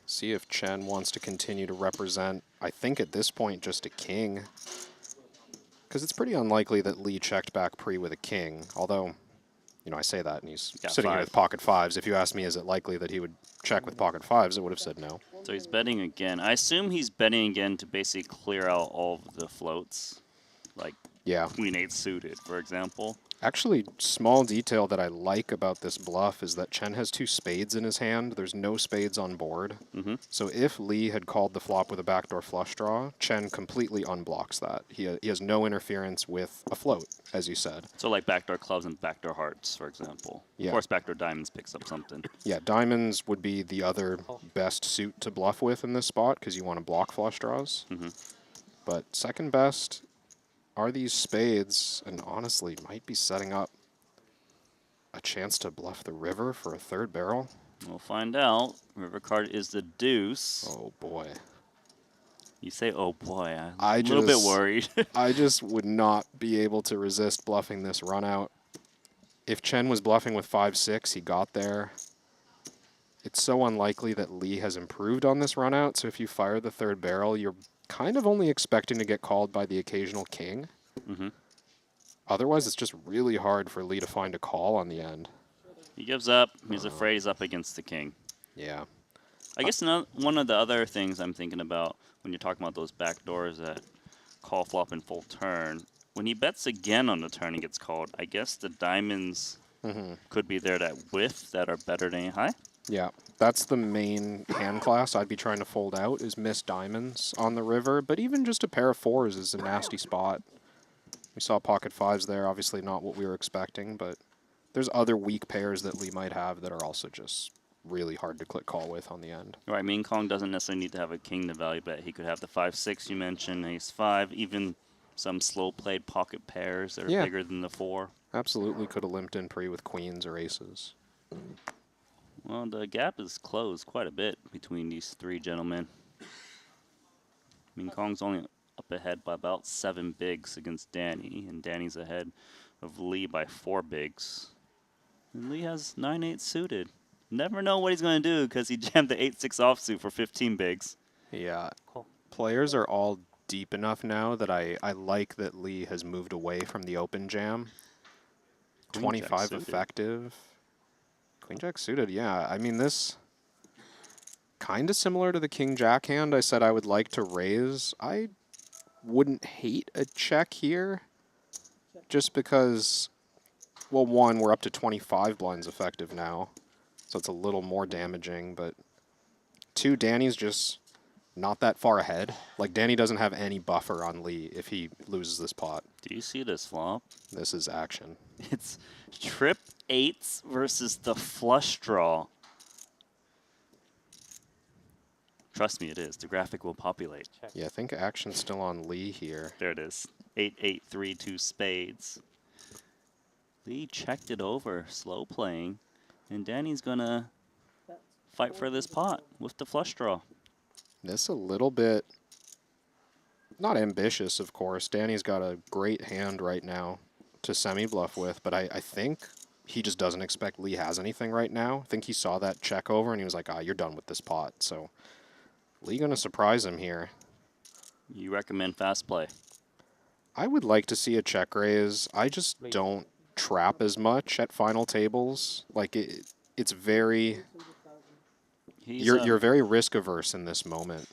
See if Chen wants to continue to represent, I think at this point, just a king. Because it's pretty unlikely that Lee checked back pre with a king, although, you know, I say that and he's sitting here with pocket 5s. If you asked me, is it likely that he would check with pocket 5s, I would have said no. So he's betting again. I assume he's betting again to basically clear out all of the floats, like Queen 8 suited, for example. Actually, small detail that I like about this bluff is that Chen has 2 spades in his hand. There's no spades on board. So if Lee had called the flop with a backdoor flush draw, Chen completely unblocks that. He has no interference with a float, as you said. So like backdoor clubs and backdoor hearts, for example. Yeah. Of course, backdoor diamonds picks up something. Yeah, diamonds would be the other best suit to bluff with in this spot because you want to block flush draws. But second best are these spades, and honestly might be setting up a chance to bluff the river for a third barrel. We'll find out. River card is the deuce. Oh boy. You say, oh boy, I'm a little bit worried. I just would not be able to resist bluffing this run out. If Chen was bluffing with 5-6, he got there. It's so unlikely that Lee has improved on this run out, so if you fire the third barrel, you're kind of only expecting to get called by the occasional king. Otherwise, it's just really hard for Lee to find a call on the end. He gives up. He's afraid he's up against the king. Yeah. I guess one of the other things I'm thinking about when you're talking about those back doors that call flop in full turn, when he bets again on the turn and gets called, I guess the diamonds could be there that whiff that are better than high. Yeah, that's the main hand class I'd be trying to fold out is miss diamonds on the river, but even just a pair of 4s is a nasty spot. We saw pocket 5s there, obviously not what we were expecting, but there's other weak pairs that Lee might have that are also just really hard to click call with on the end. Right, Mean Kong doesn't necessarily need to have a king to value bet. He could have the 5-6 you mentioned, ace 5, even some slow played pocket pairs that are bigger than the 4. Absolutely could have limped in pre with queens or aces. Well, the gap is closed quite a bit between these 3 gentlemen. Mean Kong's only up ahead by about 7 bigs against Danny, and Danny's ahead of Lee by 4 bigs. And Lee has 9-8 suited. Never know what he's going to do because he jammed the 8-6 offsuit for 15 bigs. Yeah. Players are all deep enough now that I like that Lee has moved away from the open jam. 25 effective. Queen Jack suited, yeah. I mean, this kind of similar to the King Jack hand I said I would like to raise. I wouldn't hate a check here just because, well, one, we're up to 25 blinds effective now, so it's a little more damaging, but 2, Danny's just not that far ahead. Like, Danny doesn't have any buffer on Lee if he loses this pot. Do you see this flop? This is action. It's trip 8s versus the flush draw. Trust me, it is. The graphic will populate. Yeah, I think action's still on Lee here. There it is. 8-8, 3-2 spades. Lee checked it over, slow playing, and Danny's gonna fight for this pot with the flush draw. This a little bit, not ambitious, of course. Danny's got a great hand right now to semi-bluff with, but I think he just doesn't expect Lee has anything right now. I think he saw that check over and he was like, you're done with this pot. So Lee gonna surprise him here. You recommend fast play? I would like to see a check raise. I just don't trap as much at final tables. Like it's very. You're very risk averse in this moment.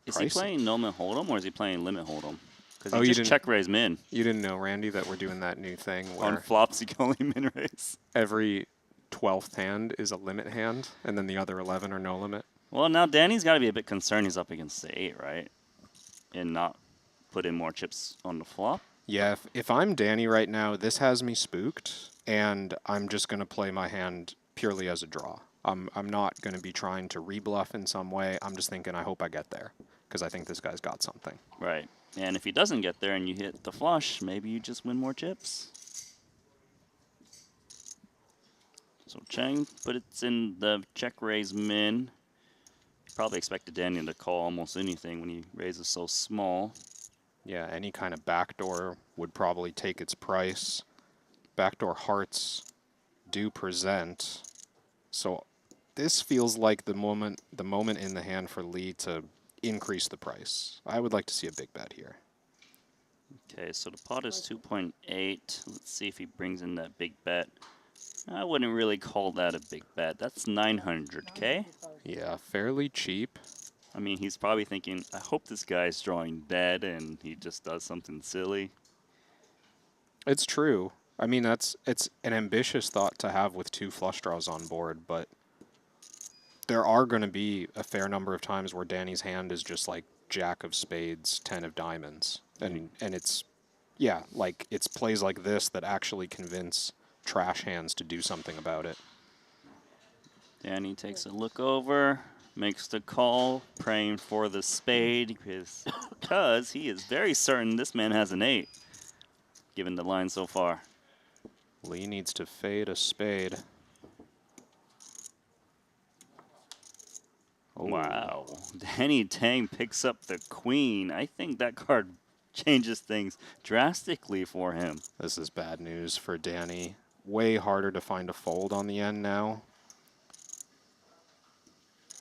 Is he playing no limit hold'em or is he playing limit hold'em? Because Oh, he just check raise min. You didn't know, Randy, that we're doing that new thing where On flops you can only min raise. every 12th hand is a limit hand, and then the other 11 are no limit. Well, now Danny's got to be a bit concerned he's up against the 8, right? And not put in more chips on the flop. Yeah, if I'm Danny right now, this has me spooked, and I'm just going to play my hand purely as a draw. I'm not going to be trying to rebluff in some way. I'm just thinking, I hope I get there, because I think this guy's got something. Right. And if he doesn't get there and you hit the flush, maybe you just win more chips. So Cheng put it in the check raise min. You probably expected Danny to call almost anything when he raises so small. Yeah, any kind of backdoor would probably take its price. Backdoor hearts do present. So this feels like the moment in the hand for Lee to increase the price. I would like to see a big bet here. Okay, so the pot is 2.8. Let's see if he brings in that big bet. I wouldn't really call that a big bet. That's 900K. Yeah, fairly cheap. I mean, he's probably thinking, I hope this guy's drawing dead and he just does something silly. It's true. I mean, it's an ambitious thought to have with 2 flush draws on board, but there are going to be a fair number of times where Danny's hand is just like Jack of spades, 10 of diamonds. And it's, yeah, like it's plays like this that actually convince trash hands to do something about it. Danny takes a look over, makes the call, praying for the spade because he is very certain this man has an 8, given the line so far. Lee needs to fade a spade. Oh. Wow. Danny Tang picks up the queen. I think that card changes things drastically for him. This is bad news for Danny. Way harder to find a fold on the end now.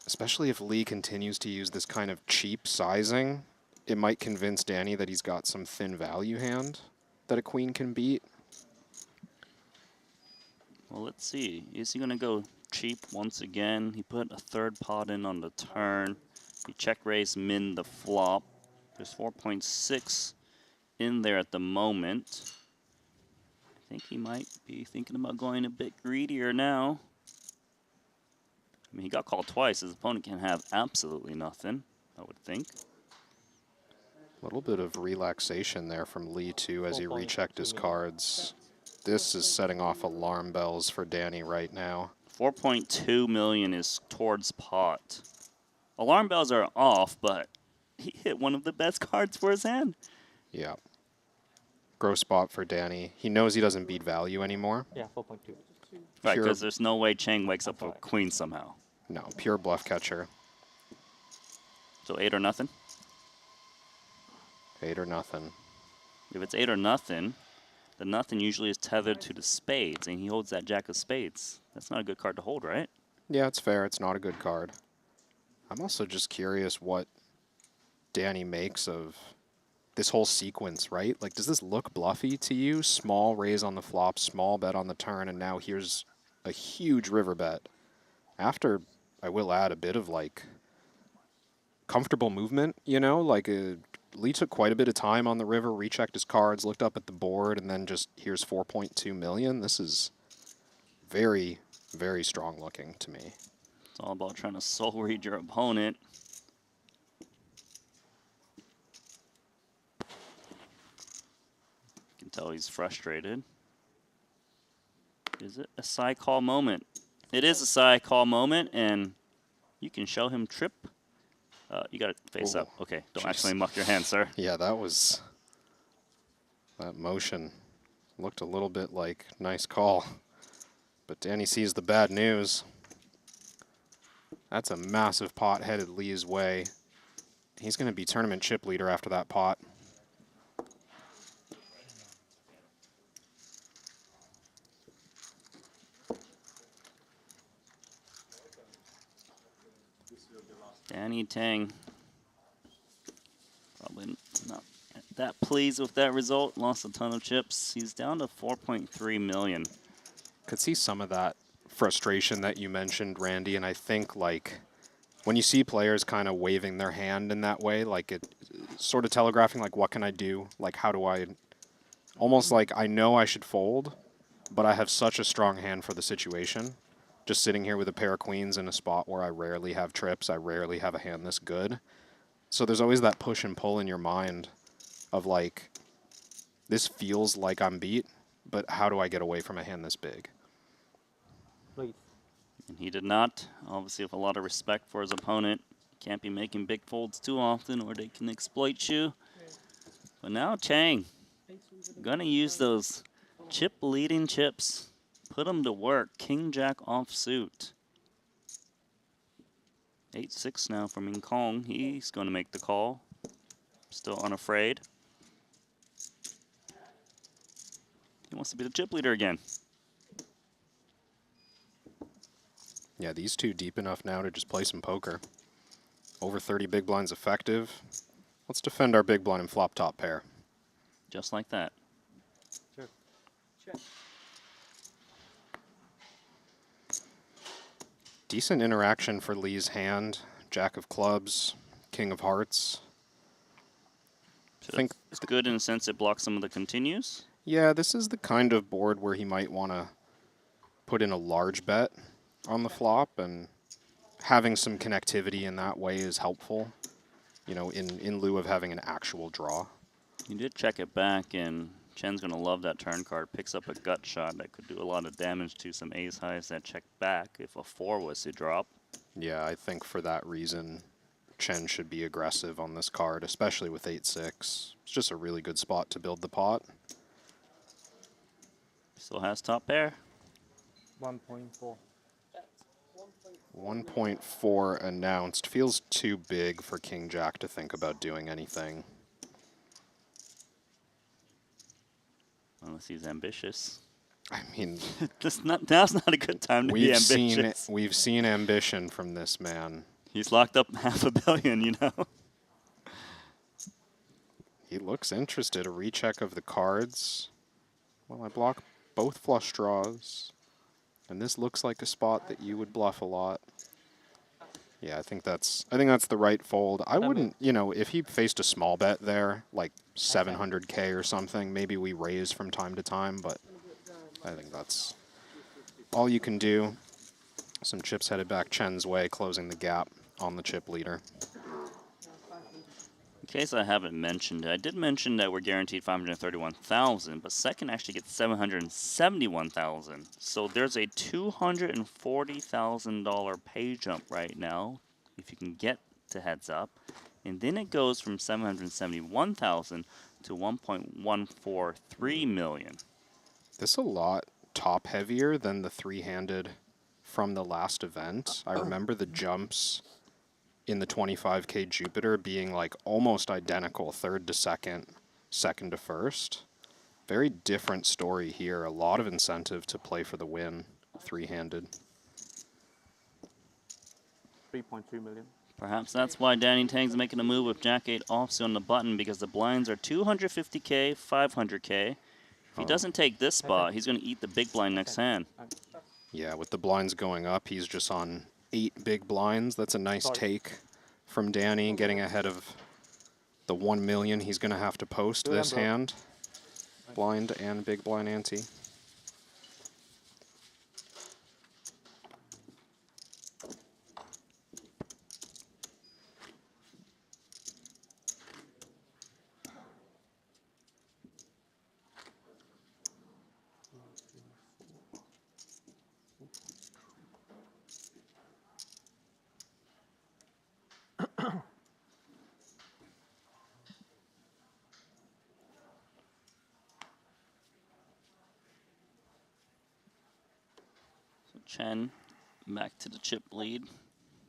Especially if Lee continues to use this kind of cheap sizing. It might convince Danny that he's got some thin value hand that a queen can beat. Well, let's see. Is he going to go cheap once again? He put a 3rd pot in on the turn. He check raised min the flop. There's 4.6 in there at the moment. I think he might be thinking about going a bit greedier now. I mean, he got called twice. His opponent can have absolutely nothing, I would think. A little bit of relaxation there from Lee, too, as he rechecked his cards. This is setting off alarm bells for Danny right now. 4.2 million is towards pot. Alarm bells are off, but he hit one of the best cards for his hand. Yeah. Gross spot for Danny. He knows he doesn't beat value anymore. Yeah, 4.2. Right, because there's no way Cheng wakes up with queen somehow. No, pure bluff catcher. So 8 or nothing? 8 or nothing. If it's 8 or nothing, the nothing usually is tethered to the spades, and he holds that jack of spades. That's not a good card to hold, right? Yeah, it's fair. It's not a good card. I'm also just curious what Danny makes of this whole sequence, right? Like, does this look bluffy to you? Small raise on the flop, small bet on the turn, and now here's a huge river bet. After, I will add, a bit of, like, comfortable movement, you know? Like, Lee took quite a bit of time on the river, rechecked his cards, looked up at the board, and then just, here's 4.2 million. This is very, very strong looking to me. It's all about trying to soul read your opponent. You can tell he's frustrated. Is it a side call moment? It is a side call moment, and you can show him trip. You got to face up. Okay, don't actually muck your hand, sir. Yeah, that motion looked a little bit like nice call. But Danny sees the bad news. That's a massive pot headed Lee's way. He's going to be tournament chip leader after that pot. Danny Tang. Probably not that pleased with that result. Lost a ton of chips. He's down to 4.3 million. Could see some of that frustration that you mentioned, Randy, and I think like when you see players kind of waving their hand in that way, like it sort of telegraphing like what can I do? Like how do I almost like I know I should fold, but I have such a strong hand for the situation. Just sitting here with a pair of queens in a spot where I rarely have trips, I rarely have a hand this good. So there's always that push and pull in your mind of like, this feels like I'm beat, but how do I get away from a hand this big? Please. And he did not. Obviously, with a lot of respect for his opponent. Can't be making big folds too often or they can exploit you. But now Chang, gonna use those chip leading chips. Put them to work. King Jack offsuit. 8-6 now for Ming Kong. He's going to make the call. Still unafraid. He wants to be the chip leader again. Yeah, these two deep enough now to just play some poker. Over 30 big blinds effective. Let's defend our big blind and flop top pair. Just like that. Sure. Check. Decent interaction for Lee's hand. Jack of clubs, king of hearts. So I think it's good in a sense it blocks some of the continues. Yeah, this is the kind of board where he might want to put in a large bet on the flop, and having some connectivity in that way is helpful, you know, in lieu of having an actual draw. He did check it back, and Chen's going to love that turn card. Picks up a gut shot that could do a lot of damage to some ace highs that check back if a 4 was to drop. Yeah, I think for that reason, Chen should be aggressive on this card, especially with 8-6. It's just a really good spot to build the pot. Still has top pair. 1.4. 1.4 announced. Feels too big for King Jack to think about doing anything. Unless he's ambitious. I mean, now's not a good time to be ambitious. We've seen ambition from this man. He's locked up $500 million, you know. He looks interested. A recheck of the cards. Well, I block both flush draws. And this looks like a spot that you would bluff a lot. Yeah, I think that's the right fold. I wouldn't, you know, if he faced a small bet there, like 700K or something, maybe we raise from time to time, but I think that's all you can do. Some chips headed back Chen's way, closing the gap on the chip leader. In case I haven't mentioned, I did mention that we're guaranteed 531,000, but second actually gets 771,000. So there's a $240,000 pay jump right now, if you can get to heads up. And then it goes from 771,000 to 1.143 million. This a lot top heavier than the three-handed from the last event. I remember the jumps in the 25K Jupiter being like almost identical, third to second, second to first. Very different story here. A lot of incentive to play for the win, three-handed. 3.3 million. Perhaps that's why Danny Tang's making a move with Jack-8 offsuit on the button, because the blinds are 250K, 500K. If he doesn't take this spot, he's going to eat the big blind next hand. Yeah, with the blinds going up, he's just on 8 big blinds. That's a nice take from Danny, getting ahead of the 1 million he's going to have to post this hand. Blind and big blind ante. Chen back to the chip lead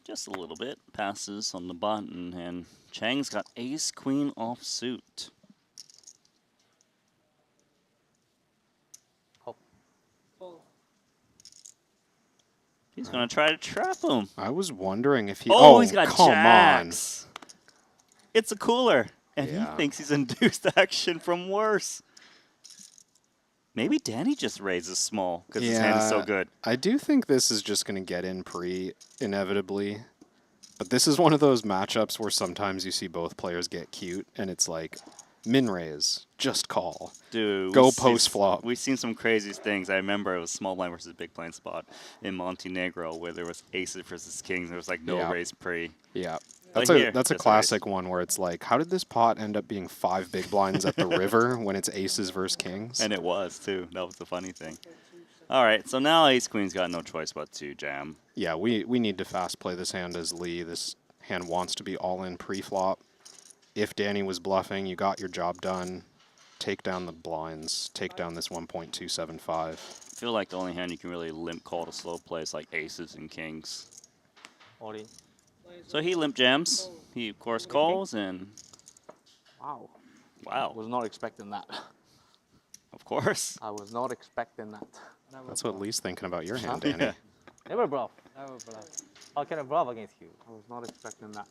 just a little bit. Passes on the button, and Chang's got ace-queen offsuit. He's going to try to trap him. I was wondering if he... Oh, he's got come jacks. It's a cooler. And he Yeah. thinks he's induced action from worse. Maybe Danny just raises small because his hand is so good. I do think this is just going to get in inevitably. But this is one of those matchups where sometimes you see both players get cute, and it's like, min raise, just call. Dude, Go post flop. We've seen some crazy things. I remember it was small blind versus big blind spot in Montenegro where there was aces versus kings. There was like no Yeah. raise pre. Yeah. But That's a classic one where it's like, how did this pot end up being 5 big blinds at the river when it's aces versus kings? And it was, too. That was the funny thing. All right, so now ace-queen's got no choice but to jam. Yeah, we need to fast play this hand as Lee. This hand wants to be all in pre-flop. If Danny was bluffing, you got your job done. Take down the blinds. Take down this 1.275. I feel like the only hand you can really limp call to slow play is like aces and kings. All in. So he limp jams. He, of course, calls and... Wow. Wow. Was not expecting that. Of course. I was not expecting that. That's what Lee's thinking about your hand, Huh? Danny. Yeah. Never bluff. Never bluff. How can I bluff against you? I was not expecting that.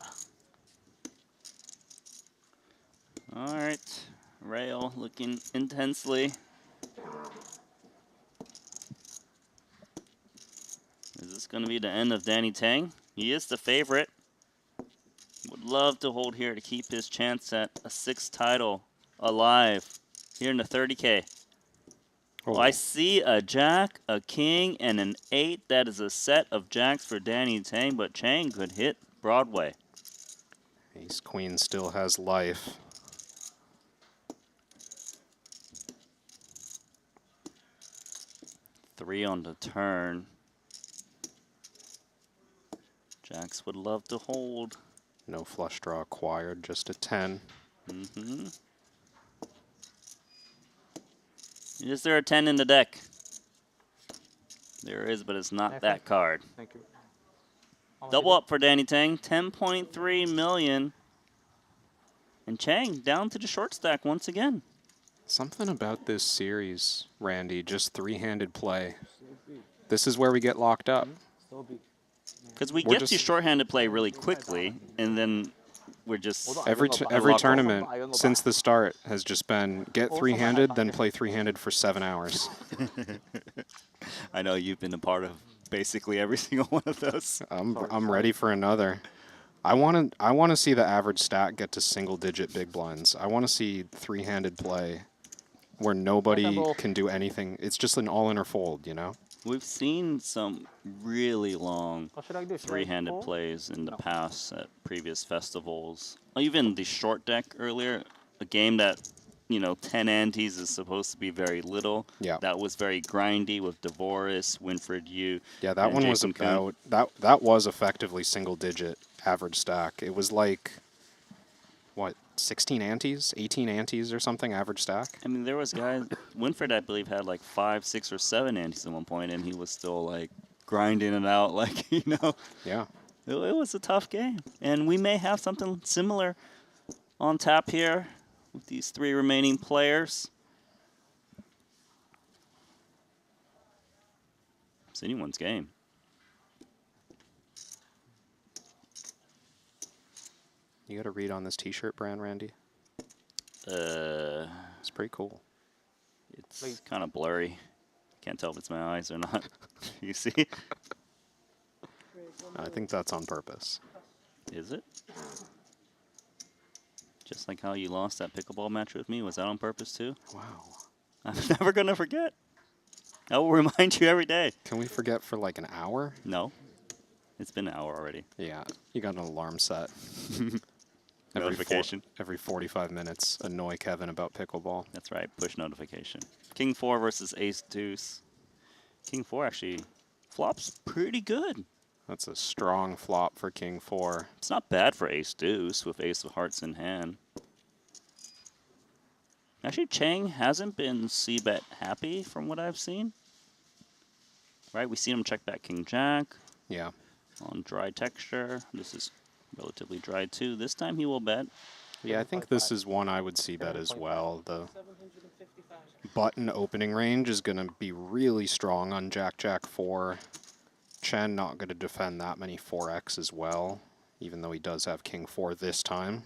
All right. Rail looking intensely. Is this going to be the end of Danny Tang? He is the favorite. Would love to hold here to keep his chance at a 6th title alive here in the 30K. Oh. Well, I see a jack, a king, and an 8. That is a set of jacks for Danny Tang, but Chang could hit Broadway. Ace queen still has life. Three on the turn. Jacks would love to hold. No flush draw acquired, just a 10. Mm-hmm. Is there a 10 in the deck? There is, but it's not that card. Thank you. Double up for Danny Tang, 10.3 million. And Chang down to the short stack once again. Something about this series, Randy, just 3-handed play. This is where we get locked up. Because we We're get just- to short-handed play really quickly, and then we're just... Every tournament since the start has just been get 3-handed, then play 3-handed for 7 hours. I know you've been a part of basically every single one of those. I'm ready for another. I want to see the average stack get to single-digit big blinds. I want to see 3-handed play where nobody can do anything. It's just an all-in or fold, you know? We've seen some really long What should I do? Should I three-handed fold? plays in the past at previous festivals. Even the short deck earlier, a game that, 10 antes is supposed to be very little. Yeah. That was very grindy with Devoris, Winfred Yu. Yeah, that and one was Jason Kuhn. about that was effectively single-digit average stack. It was like what, 16 antes, 18 antes or something average stack? I mean, there was guys, Winfred, I believe, had like 5, 6, or 7 antes at one point, and he was still like grinding it out, like, Yeah. It was a tough game. And we may have something similar on tap here with these 3 remaining players. It's anyone's game. You got a read on this T-shirt brand, Randy? It's pretty cool. It's kind of blurry. Can't tell if it's my eyes or not. You see? I think that's on purpose. Is it? Just like how you lost that pickleball match with me. Was that on purpose too? Wow. I'm never going to forget. I will remind you every day. Can we forget for like an hour? No. It's been an hour already. Yeah. You got an alarm set. Notification. Every 45 minutes, annoy Kevin about pickleball. That's right. Push notification. King 4 versus Ace Deuce. King 4 actually flops pretty good. That's a strong flop for King 4. It's not bad for Ace Deuce with Ace of Hearts in hand. Actually, Chang hasn't been C-bet happy from what I've seen. Right, we see him check back King Jack. Yeah. On dry texture. This is relatively dry too. This time he will bet. Yeah, I think this is one I would see bet as well. The button opening range is going to be really strong on Jack-Jack 4. Chen not going to defend that many 4x as well, even though he does have King 4 this time.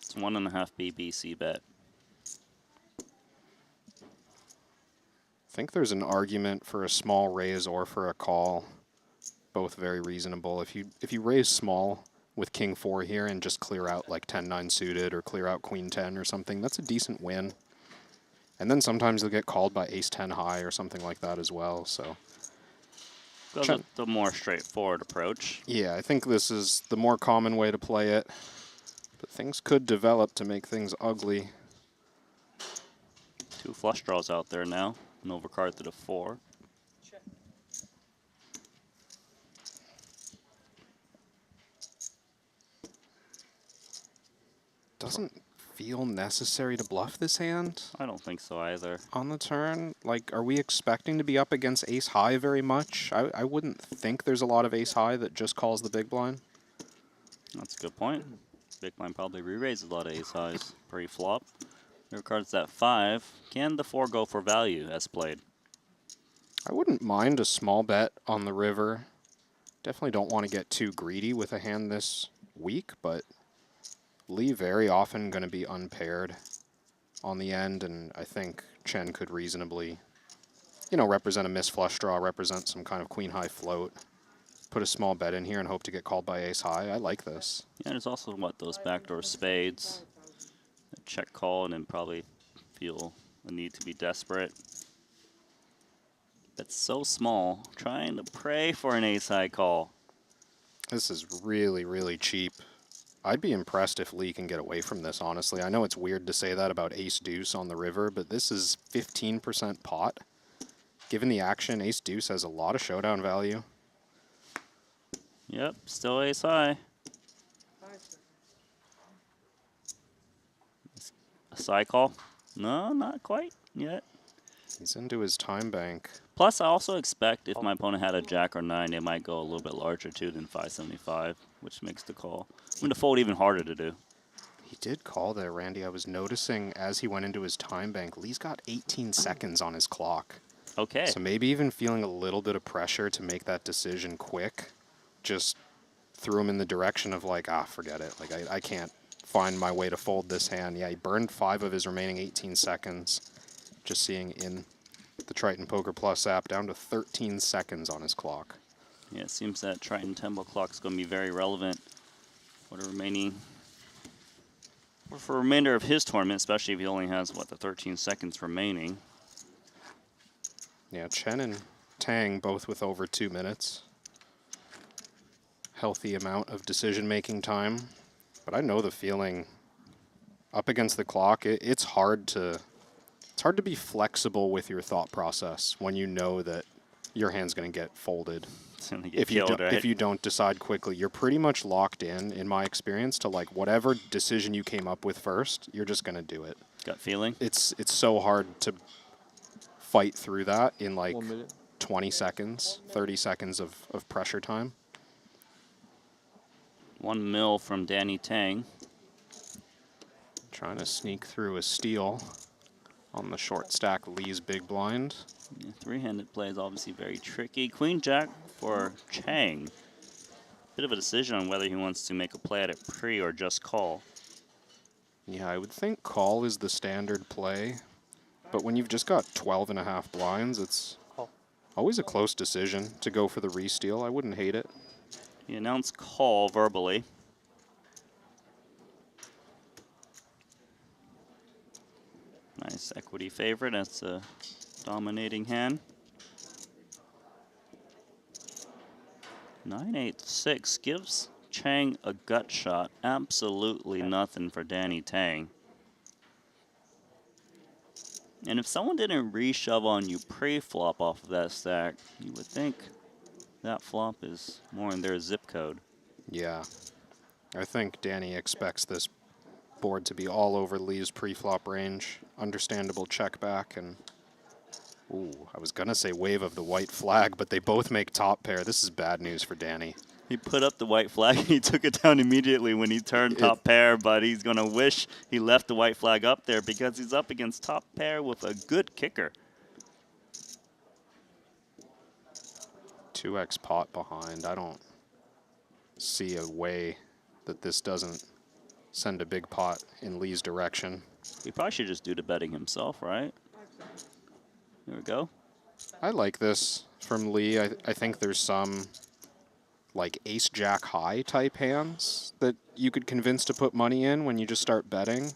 It's 1.5 BBC bet. I think there's an argument for a small raise or for a call. Both very reasonable. If you raise small with King 4 here and just clear out like 10-9 suited or clear out Queen 10 or something, that's a decent win. And then sometimes they'll get called by Ace 10 high or something like that as well. So Goes with the more straightforward approach. yeah, I think this is the more common way to play it. But things could develop to make things ugly. 2 flush draws out there now. An overcard to the 4. Doesn't feel necessary to bluff this hand. I don't think so either. On the turn, like, are we expecting to be up against ace high very much? I wouldn't think there's a lot of ace high that just calls the big blind. That's a good point. Big blind probably re-raises a lot of ace highs pre-flop. Your card's at 5. Can the 4 go for value as played? I wouldn't mind a small bet on the river. Definitely don't want to get too greedy with a hand this weak, but Lee very often going to be unpaired on the end, and I think Chen could reasonably, you know, represent a missed flush draw, represent some kind of queen high float. Put a small bet in here and hope to get called by ace high. I like this. Yeah, there's also those backdoor spades. A check call and then probably feel a need to be desperate. That's so small. Trying to pray for an ace high call. This is really, really cheap. I'd be impressed if Lee can get away from this, honestly. I know it's weird to say that about ace deuce on the river, but this is 15% pot. Given the action, ace deuce has a lot of showdown value. Yep, still ace high. A side call? No, not quite yet. He's into his time bank. Plus, I also expect if my opponent had a jack or 9, they might go a little bit larger too than 575, which makes the call. I'm going to fold even harder to do. He did call there, Randy. I was noticing as he went into his time bank, Lee's got 18 seconds on his clock. Okay. So maybe even feeling a little bit of pressure to make that decision quick, just threw him in the direction of like, forget it. Like, I can't find my way to fold this hand. Yeah, he burned 5 of his remaining 18 seconds. Just seeing in the Triton Poker Plus app, down to 13 seconds on his clock. Yeah, it seems that Triton tempo clock is going to be very relevant for the remainder of his tournament, especially if he only has, what, the 13 seconds remaining. Yeah, Chen and Tang both with over 2 minutes. Healthy amount of decision-making time. But I know the feeling up against the clock, it's hard to be flexible with your thought process when you know that your hand's going to get folded. It's gonna get killed, right? If you don't decide quickly, you're pretty much locked in my experience, to like whatever decision you came up with first, you're just going to do it. Gut feeling? It's so hard to fight through that in like 20 seconds, 30 seconds of pressure time. 1 mil from Danny Tang. Trying to sneak through a steal on the short stack Lee's big blind. Yeah, 3-handed play is obviously very tricky. Queen Jack for Chang. Bit of a decision on whether he wants to make a play at it pre or just call. Yeah, I would think call is the standard play, but when you've just got 12.5 blinds, it's always a close decision to go for the re-steal. I wouldn't hate it. He announced call verbally. Nice equity favorite. That's a dominating hand. 9-8-6 gives Chang a gut shot. Absolutely nothing for Danny Tang. And if someone didn't re-shove on you pre-flop off of that stack, you would think that flop is more in their zip code. Yeah. I think Danny expects this board to be all over Lee's pre-flop range. Understandable check back, and ooh, I was gonna say wave of the white flag, but they both make top pair. This is bad news for Danny. He put up the white flag and he took it down immediately when he turned top pair, but he's gonna wish he left the white flag up there because he's up against top pair with a good kicker. 2x pot behind. I don't see a way that this doesn't send a big pot in Lee's direction. He probably should just do the betting himself, right? There we go. I like this from Lee. I think there's some like ace-jack high type hands that you could convince to put money in when you just start betting.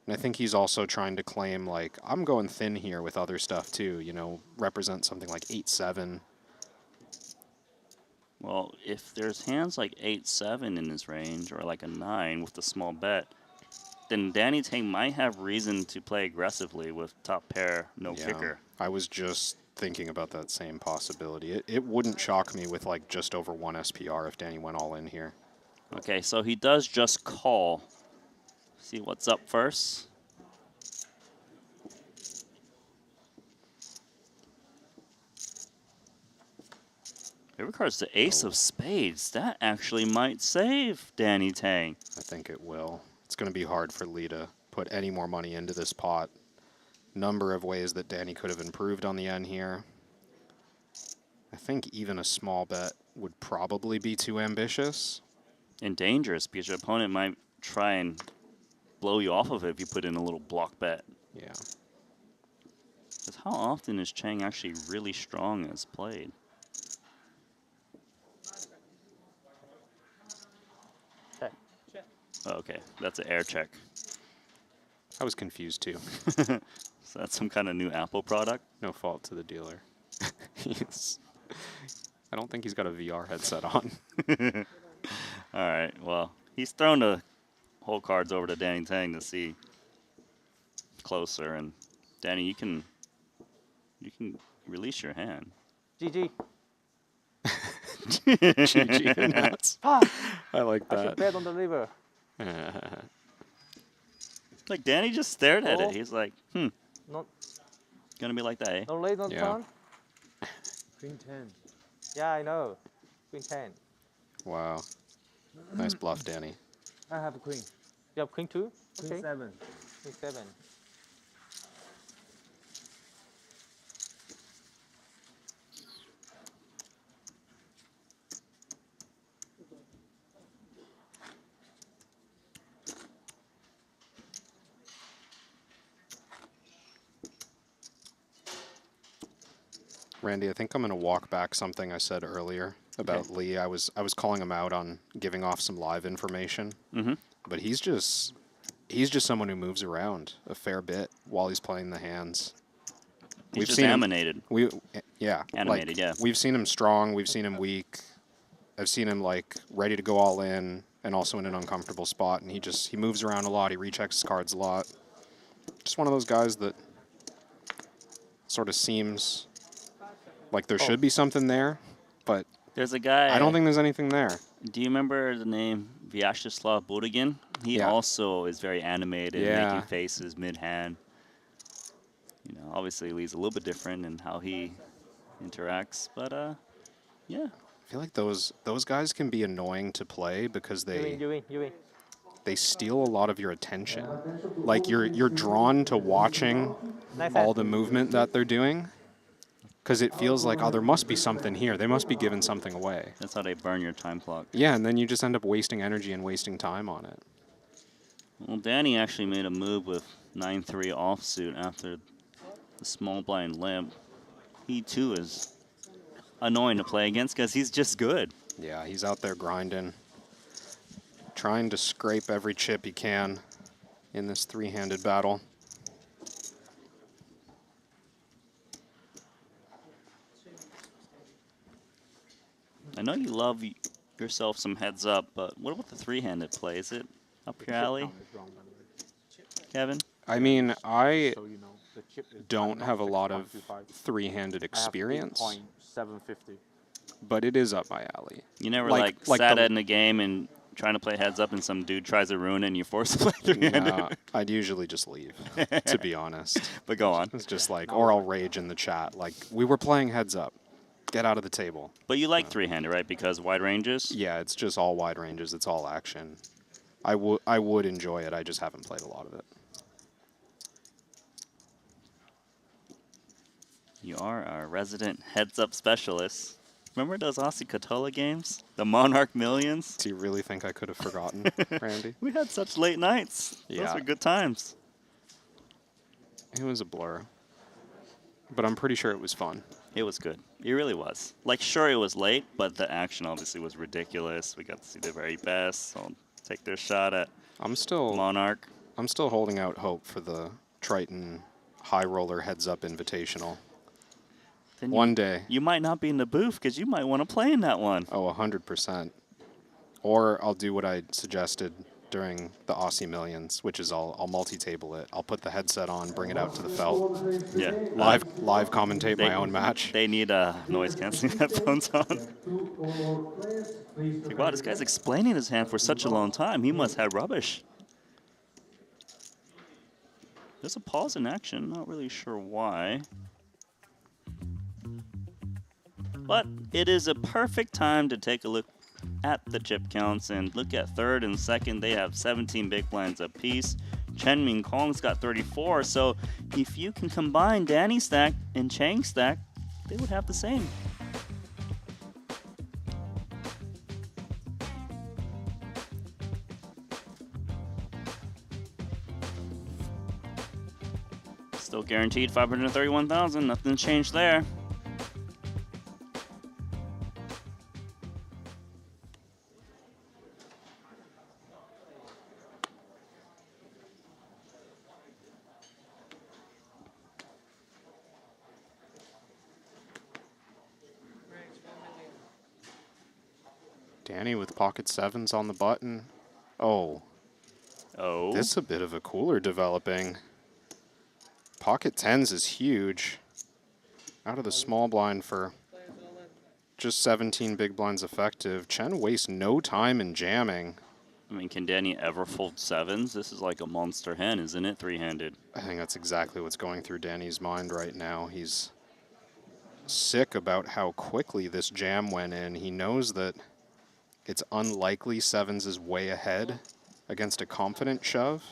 And I think he's also trying to claim, like, I'm going thin here with other stuff too, you know, represent something like 8-7. Well, if there's hands like 8-7 in his range, or like a 9 with the small bet, then Danny Tang might have reason to play aggressively with top pair, no kicker. I was just thinking about that same possibility. It wouldn't shock me with like just over 1 SPR if Danny went all in here. Okay, so he does just call. See what's up first. Here regards the ace of spades. That actually might save Danny Tang. I think it will. It's going to be hard for Lee to put any more money into this pot. Number of ways that Danny could have improved on the end here. I think even a small bet would probably be too ambitious. And dangerous, because your opponent might try and blow you off of it if you put in a little block bet. Yeah. Because how often is Chang actually really strong as played? Check. Oh, okay, that's an air check. I was confused too. So that's some kind of new Apple product? No fault to the dealer. I don't think he's got a VR headset on. All right, well, he's thrown the whole cards over to Danny Tang to see closer. And Danny, you can release your hand. GG. GG announced. I like I should that. bet on the river. Like Danny just stared at Oh. it. He's like, Not, gonna be like that, eh? no late on Yeah. turn? Queen 10. Yeah, I know. Queen 10. Wow. Nice bluff, Danny. I have a queen. You have queen 2? Queen Okay. 7. Queen 7. Randy, I think I'm going to walk back something I said earlier about Lee. I was calling him out on giving off some live information, but he's just someone who moves around a fair bit while he's playing the hands. He's just animated. Animated, yeah. We've seen him strong. We've seen him weak. I've seen him like ready to go all in and also in an uncomfortable spot. And he moves around a lot. He rechecks his cards a lot. Just one of those guys that sort of seems like there should be something there, but there's a guy. I don't think there's anything there. Do you remember the name Vyacheslav Budygin? He also is very animated, making faces mid-hand. You know, obviously Lee's a little bit different in how he interacts, but yeah. I feel like those guys can be annoying to play because You win. they steal a lot of your attention. Like you're drawn to watching all the movement that they're doing because it feels like, oh, there must be something here. They must be giving something away. That's how they burn your time clock. Yeah, and then you just end up wasting energy and wasting time on it. Well, Danny actually made a move with 9-3 offsuit after the small blind limp. He too is annoying to play against because he's just good. Yeah, he's out there grinding, trying to scrape every chip he can in this three-handed battle. I know you love yourself some heads up, but what about the three-handed play? Is it up your alley, Kevin? I mean, I don't have a lot of three-handed experience, 750. but it is up my alley. You never sat in a game and trying to play heads up and some dude tries to ruin it and you're forced to play three-handed? Nah, I'd usually just leave, to be honest. But go on. It's just like, or I'll rage in the chat. Like, we were playing heads up. Get out of the table. But you like three-handed, right? Because wide ranges? Yeah, it's just all wide ranges. It's all action. I would enjoy it. I just haven't played a lot of it. You are our resident heads-up specialist. Remember those Aussie Katola games? The Monarch Millions? Do you really think I could have forgotten, Randy? We had such late nights. Yeah. Those were good times. It was a blur. But I'm pretty sure it was fun. It was good. It really was. Like, sure, it was late, but the action obviously was ridiculous. We got to see the very best. So take their shot at Monarch. I'm still holding out hope for the Triton High Roller Heads Up Invitational. Then One day. You might not be in the booth because you might want to play in that one. Oh, 100%. Or I'll do what I suggested during the Aussie Millions, which is I'll multi-table it. I'll put the headset on, bring it out to the felt. Yeah. Live commentate my own match. They need noise canceling headphones on. Like, wow, this guy's explaining his hand for such a long time. He must have rubbish. There's a pause in action. Not really sure why. But it is a perfect time to take a look at the chip counts and look at third and second. They have 17 big blinds apiece. Chen Min Kong's got 34. So if you can combine Danny's stack and Chang's stack, they would have the same. Still guaranteed 531,000. Nothing changed there. Danny with pocket sevens on the button. Oh. Oh. This is a bit of a cooler developing. Pocket tens is huge. Out of the small blind for just 17 big blinds effective. Chen wastes no time in jamming. I mean, can Danny ever fold sevens? This is like a monster hand, isn't it? Three-handed. I think that's exactly what's going through Danny's mind right now. He's sick about how quickly this jam went in. He knows that it's unlikely sevens is way ahead against a confident shove.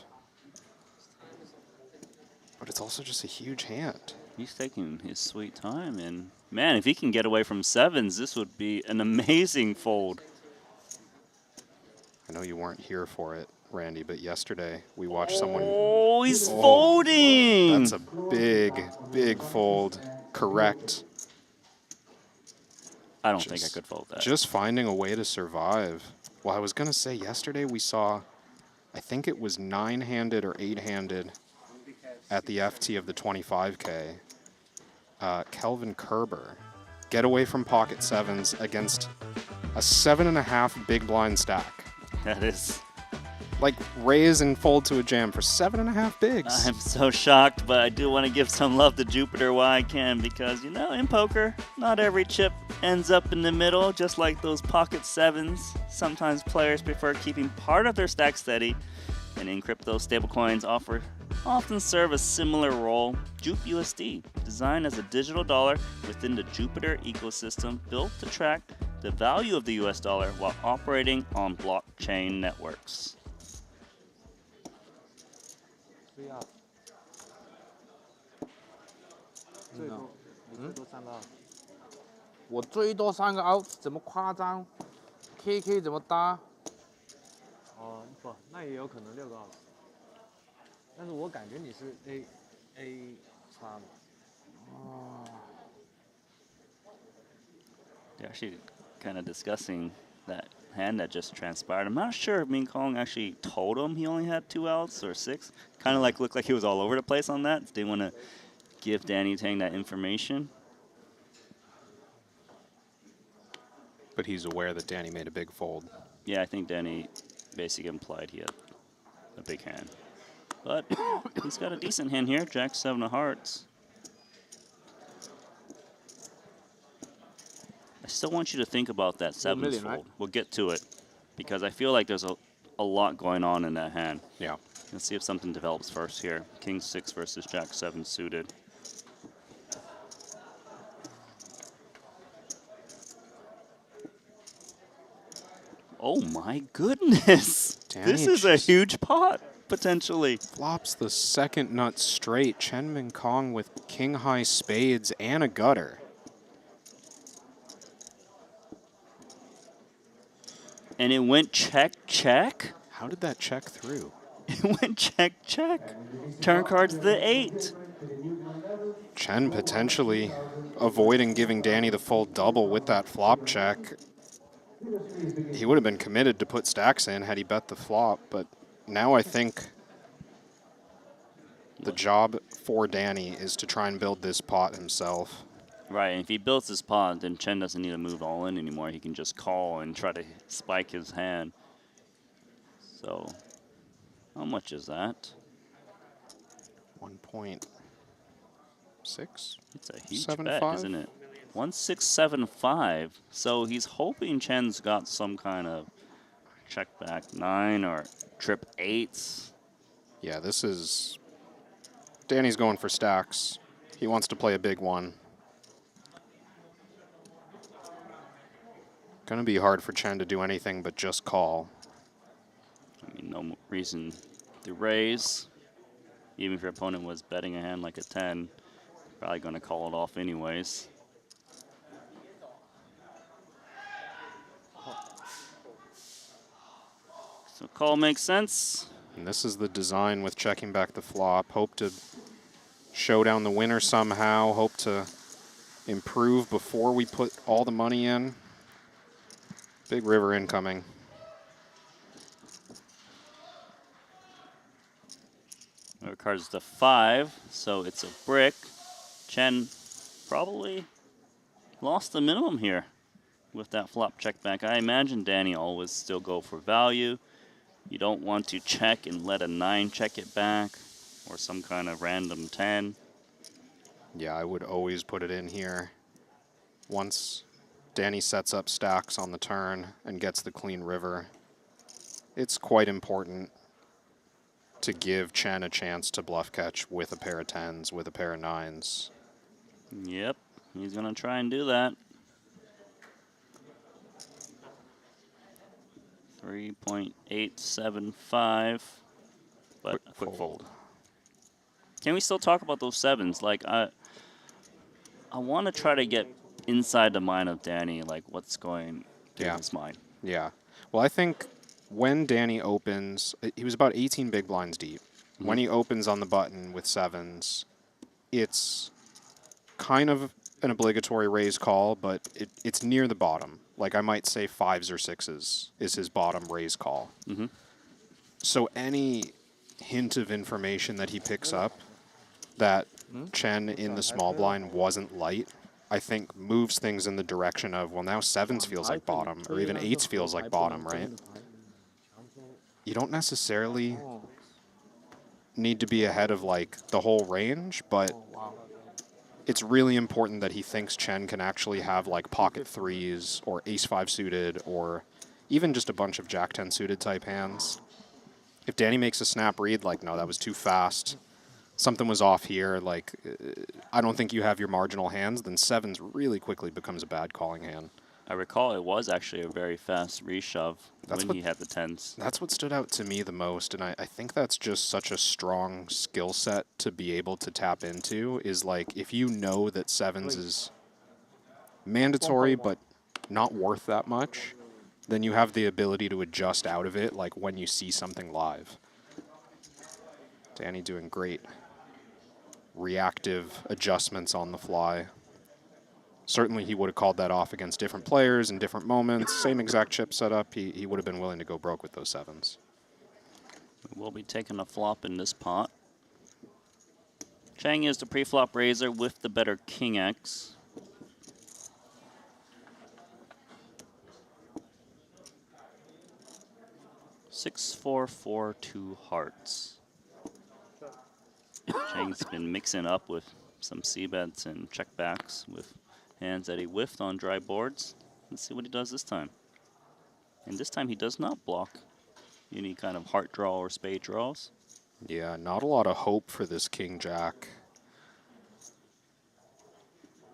But it's also just a huge hand. He's taking his sweet time, and man, if he can get away from sevens, this would be an amazing fold. I know you weren't here for it, Randy, but yesterday we watched someone... Oh, he's folding! That's a big, big fold. Correct. I don't think I could fold that. Just finding a way to survive. Well, I was going to say, yesterday we saw, I think it was 9-handed or 8-handed at the FT of the 25K. Kelvin Kerber get away from pocket sevens against a 7.5 big blind stack. That is... Like, raise and fold to a jam for 7.5 bigs. I'm so shocked, but I do want to give some love to Jupiter while I can, because, you know, in poker, not every chip ends up in the middle, just like those pocket sevens. Sometimes players prefer keeping part of their stack steady, and in crypto, stablecoins often serve a similar role. Jupe USD, designed as a digital dollar within the Jupiter ecosystem, built to track the value of the US dollar while operating on blockchain networks. 我最多3个 out， 怎么夸张 ？KK 怎么搭？哦，不，那也有可能6个 out， 但是我感觉你是 A 差的。哦。 They're actually kind of discussing that hand that just transpired. I'm not sure if Min Kong actually told him he only had 2 outs or 6. Kind of like looked like he was all over the place on that. Didn't want to give Danny Tang that information. But he's aware that Danny made a big fold. Yeah, I think Danny basically implied he had a big hand. But he's got a decent hand here, Jack 7 of hearts. I still want you to think about that sevens fold. Right? We'll get to it, because I feel like there's a lot going on in that hand. Yeah. Let's see if something develops first here. King 6 versus Jack 7 suited. Oh my goodness! Danny, this is a huge pot, potentially. Flops the second nut straight. Chen Min Kong with king high spades and a gutter. And it went check, check. How did that check through? It went check, check. Turn card's the 8. Chen potentially avoiding giving Danny the full double with that flop check. He would have been committed to put stacks in had he bet the flop, but now I think the job for Danny is to try and build this pot himself. Right, and if he builds his pot, then Chen doesn't need to move all in anymore. He can just call and try to spike his hand. So, how much is that? 1.6? It's a huge 7, bet, 5? isn't it? 1675. So he's hoping Chen's got some kind of check back 9 or trip 8s. Yeah, this is... Danny's going for stacks. He wants to play a big one. Gonna be hard for Chen to do anything but just call. I mean, no reason to raise. Even if your opponent was betting a hand like a 10, probably going to call it off anyways. So call makes sense. And this is the design with checking back the flop. Hope to show down the winner somehow. Hope to improve before we put all the money in. Big river incoming. Our card's the 5, so it's a brick. Chen probably lost the minimum here with that flop check back. I imagine Danny always still go for value. You don't want to check and let a 9 check it back or some kind of random 10. Yeah, I would always put it in here. Once Danny sets up stacks on the turn and gets the clean river, it's quite important to give Chen a chance to bluff catch with a pair of 10s, with a pair of 9s. Yep, he's going to try and do that. 3.875, but a quick fold. Can we still talk about those 7s? Like, I want to try to get inside the mind of Danny, like what's going through his mind. Yeah. Well, I think when Danny opens, he was about 18 big blinds deep. Mm-hmm. When he opens on the button with 7s, it's kind of an obligatory raise call, but it's near the bottom. Like I might say 5s or 6s is his bottom raise call. Mm-hmm. So any hint of information that he picks up that Chen in the small blind wasn't light, I think moves things in the direction of, well, now 7s feels like bottom, or even 8s feels like bottom, right? You don't necessarily need to be ahead of like the whole range, but it's really important that he thinks Chen can actually have like pocket 3s or ace-5 suited or even just a bunch of jack-10 suited type hands. If Danny makes a snap read, like, no, that was too fast, something was off here, like, I don't think you have your marginal hands, then 7s really quickly becomes a bad calling hand. I recall it was actually a very fast reshove when he had the 10s. That's what stood out to me the most, and I think that's just such a strong skill set to be able to tap into, is like, if you know that 7s is mandatory but not worth that much, then you have the ability to adjust out of it, like when you see something live. Danny doing great reactive adjustments on the fly. Certainly he would have called that off against different players in different moments. Same exact chip setup. He would have been willing to go broke with those 7s. We'll be taking a flop in this pot. Chang is the pre-flop raiser with the better King X. Six, 4, 4, 2 hearts. Chang's been mixing up with some c-bets and checkbacks with hands that he whiffed on dry boards. Let's see what he does this time. And this time he does not block any kind of heart draw or spade draws. Yeah, not a lot of hope for this King-Jack.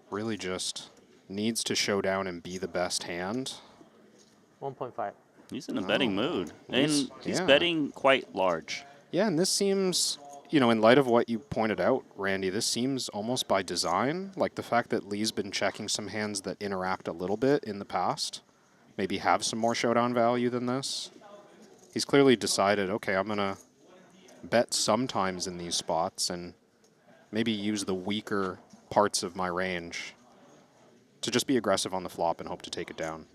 Really just needs to show down and be the best hand. 1.5. He's in a betting mood. And he's yeah. betting quite large. Yeah, and this seems, you know, in light of what you pointed out, Randy, this seems almost by design. Like the fact that Lee's been checking some hands that interact a little bit in the past maybe have some more showdown value than this. He's clearly decided, okay, I'm going to bet sometimes in these spots and maybe use the weaker parts of my range to just be aggressive on the flop and hope to take it down.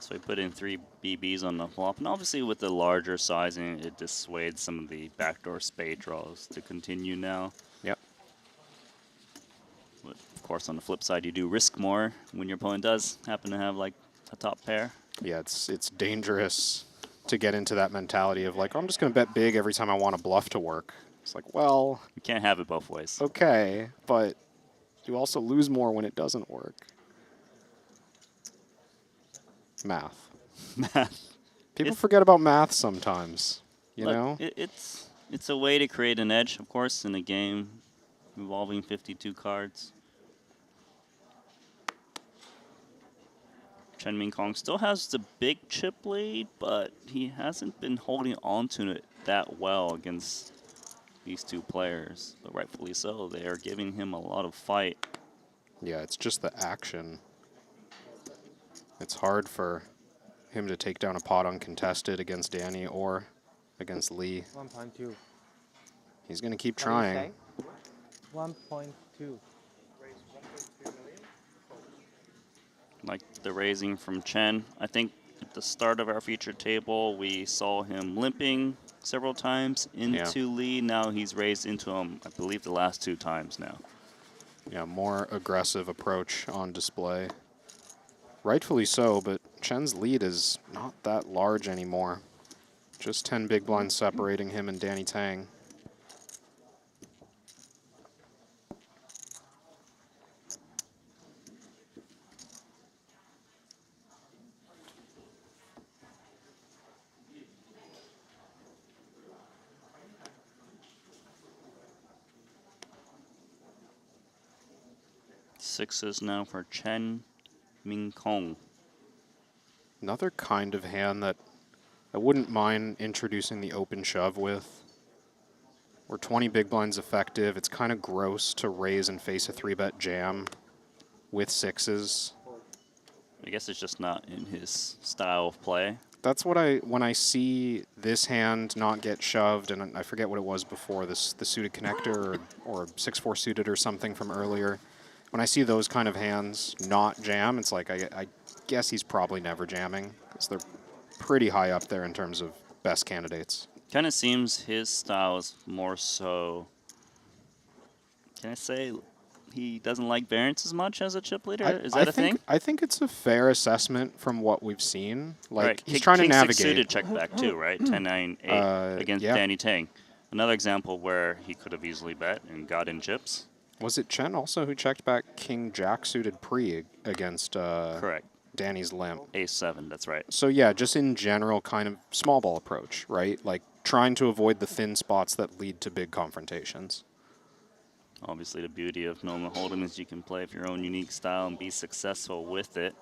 So we put in 3 BBs on the flop, and obviously with the larger sizing, it dissuades some of the backdoor spade draws to continue now. Yep. But of course, on the flip side, you do risk more when your opponent does happen to have like a top pair. Yeah, it's dangerous to get into that mentality of like, oh, I'm just going to bet big every time I want a bluff to work. It's like, well, you can't have it both ways. Okay, but you also lose more when it doesn't work. Math. Math. People forget about math sometimes, you know? It's a way to create an edge, of course, in a game involving 52 cards. Chen Min Kong still has the big chip lead, but he hasn't been holding on to it that well against these two players. But rightfully so, they are giving him a lot of fight. Yeah, it's just the action. It's hard for him to take down a pot uncontested against Danny or against Lee. 1.2. He's going to keep What do you trying. say? 1.2. Like the raising from Chen. I think at the start of our featured table, we saw him limping several times into Lee. Now he's raised into him, I believe, the last 2 times now. Yeah, more aggressive approach on display. Rightfully so, but Chen's lead is not that large anymore. Just 10 big blinds separating him and Danny Tang. Sixes now for Chen Min Kong. Another kind of hand that I wouldn't mind introducing the open shove with. Where 20 big blinds effective. It's kind of gross to raise and face a 3-bet jam with sixes. I guess it's just not in his style of play. That's what when I see this hand not get shoved, and I forget what it was before, the suited connector or 6-4 suited or something from earlier. When I see those kind of hands not jam, it's like I guess he's probably never jamming because they're pretty high up there in terms of best candidates. Kind of seems his style is more so, can I say, he doesn't like variance as much as a chip leader? Is that a thing? I think it's a fair assessment from what we've seen. Like, right. he's trying to navigate. King 6 suited check back too, right? 10-9-8 against Danny Tang. Another example where he could have easily bet and got in chips. Was it Chen also who checked back King Jack suited pre against correct Danny's limp? A7, that's right. So yeah, just in general kind of small ball approach, right? Like trying to avoid the thin spots that lead to big confrontations. Obviously the beauty of Noma Hold'em is you can play with your own unique style and be successful with it.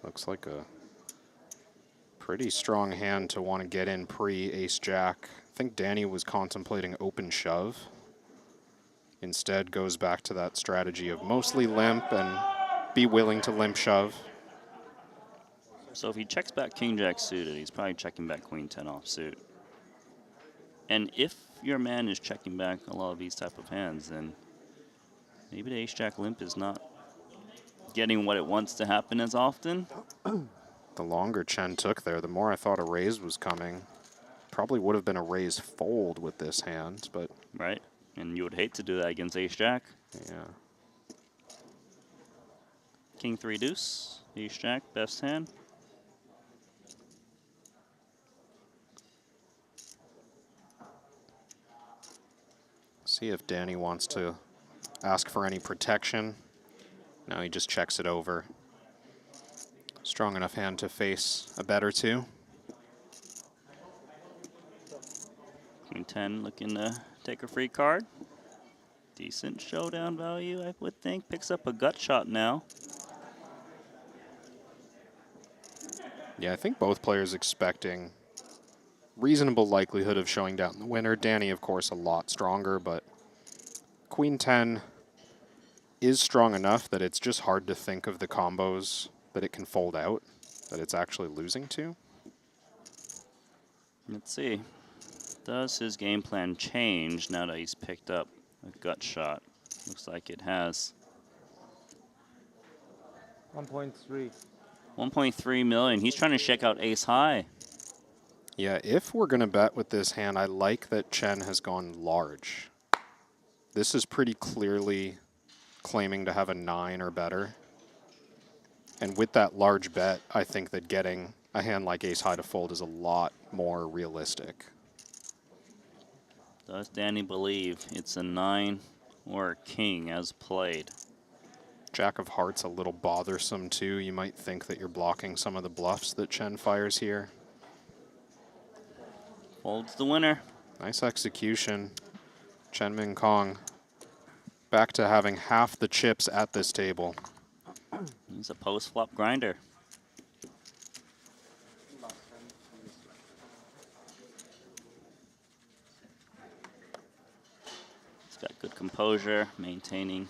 Looks like a pretty strong hand to want to get in pre-ace-jack. I think Danny was contemplating open shove. Instead goes back to that strategy of mostly limp and be willing to limp shove. So if he checks back King Jack suited, he's probably checking back Queen 10 offsuit. And if your man is checking back a lot of these type of hands, then maybe the ace-jack limp is not getting what it wants to happen as often. The longer Chen took there, the more I thought a raise was coming. Probably would have been a raise fold with this hand, but... Right, and you would hate to do that against ace-jack. Yeah. King 3 deuce, ace-jack, best hand. See if Danny wants to ask for any protection. No, he just checks it over. Strong enough hand to face a bet or two. Queen 10 looking to take a free card. Decent showdown value, I would think. Picks up a gut shot now. Yeah, I think both players expecting reasonable likelihood of showing down the winner. Danny, of course, a lot stronger, but Queen 10 is strong enough that it's just hard to think of the combos that it can fold out, that it's actually losing to. Let's see. Does his game plan change now that he's picked up a gut shot? Looks like it has. 1.3. 1.3 million. He's trying to check out ace high. Yeah, if we're going to bet with this hand, I like that Chen has gone large. This is pretty clearly claiming to have a 9 or better. And with that large bet, I think that getting a hand like ace high to fold is a lot more realistic. Does Danny believe it's a 9 or a king as played? Jack of hearts a little bothersome too. You might think that you're blocking some of the bluffs that Chen fires here. Folds the winner. Nice execution. Chen Min Kong back to having half the chips at this table. He's a post-flop grinder. He's got good composure, maintaining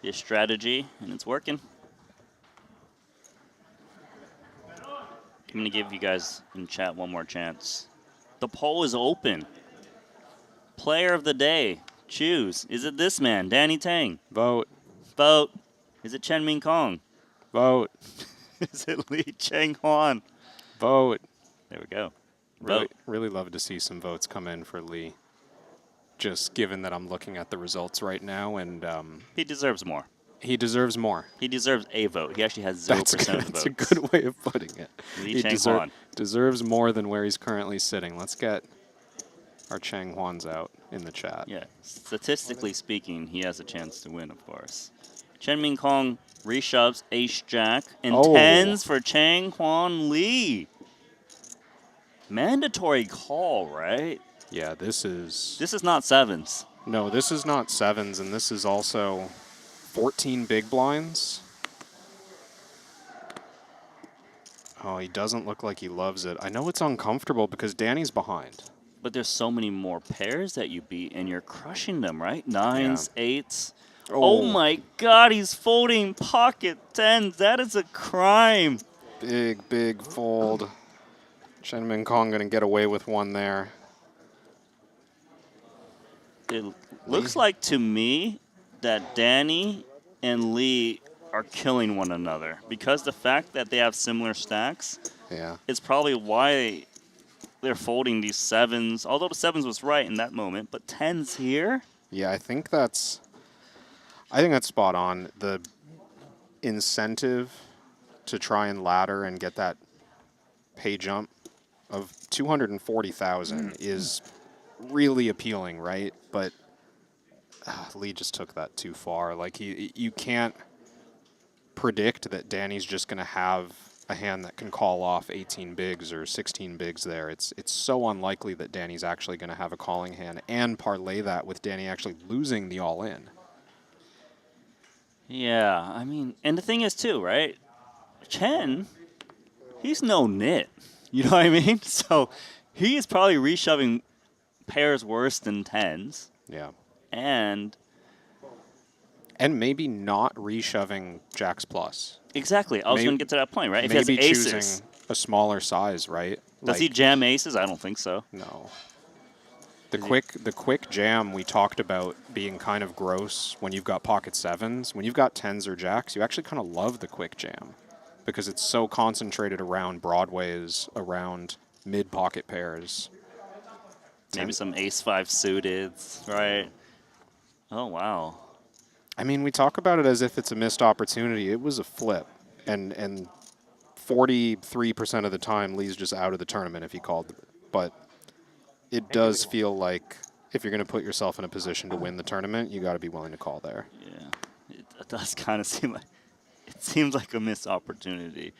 his strategy, and it's working. I'm going to give you guys in chat one more chance. The poll is open. Player of the day. Choose. Is it this man, Danny Tang? Vote. Vote. Is it Chen Min Kong? Vote. Is it Lee Cheng Huan? Vote. There we go. Really love to see some votes come in for Lee. Just given that I'm looking at the results right now, and he deserves more. He deserves more. He deserves a vote. He actually has 0% of the votes. That's a good way of putting it. Lee Cheng Huan. Deserves more than where he's currently sitting. Let's get our Cheng Huans out in the chat. Yeah, statistically speaking, he has a chance to win, of course. Chen Min Kong reshoves ace-jack and tens for Cheng Huan Lee. Mandatory call, right? Yeah, this is... This is not sevens. No, this is not sevens, and this is also 14 big blinds. Oh, he doesn't look like he loves it. I know it's uncomfortable because Danny's behind. But there's so many more pairs that you beat, and you're crushing them, right? Nines, eights. Oh my God, he's folding pocket tens. That is a crime. Big fold. Chen Min Kong going to get away with one there. It looks like to me that Danny and Lee are killing one another because the fact that they have similar stacks, it's probably why they're folding these sevens. Although the sevens was right in that moment, but tens here. Yeah, I think that's spot on. The incentive to try and ladder and get that pay jump of 240,000 is really appealing, right? But Lee just took that too far. Like you can't predict that Danny's just going to have a hand that can call off 18 bigs or 16 bigs there. It's so unlikely that Danny's actually going to have a calling hand and parlay that with Danny actually losing the all-in. Yeah, I mean, and the thing is too, right? Chen, he's no nit. You know what I mean? So he is probably reshoving pairs worse than tens. Yeah. And maybe not reshoving jacks plus. Exactly. I was going to get to that point, right? If he has maybe aces, choosing a smaller size, right? Does he jam aces? I don't think so. No. The quick jam we talked about being kind of gross when you've got pocket sevens. When you've got tens or jacks, you actually kind of love the quick jam because it's so concentrated around broadways, around mid-pocket pairs. Maybe some ace-5 suited, right? Oh, wow. I mean, we talk about it as if it's a missed opportunity. It was a flip. And 43% of the time, Lee's just out of the tournament if he called. But it does feel like if you're going to put yourself in a position to win the tournament, you got to be willing to call there. Yeah, it does kind of seem like, it seems like a missed opportunity.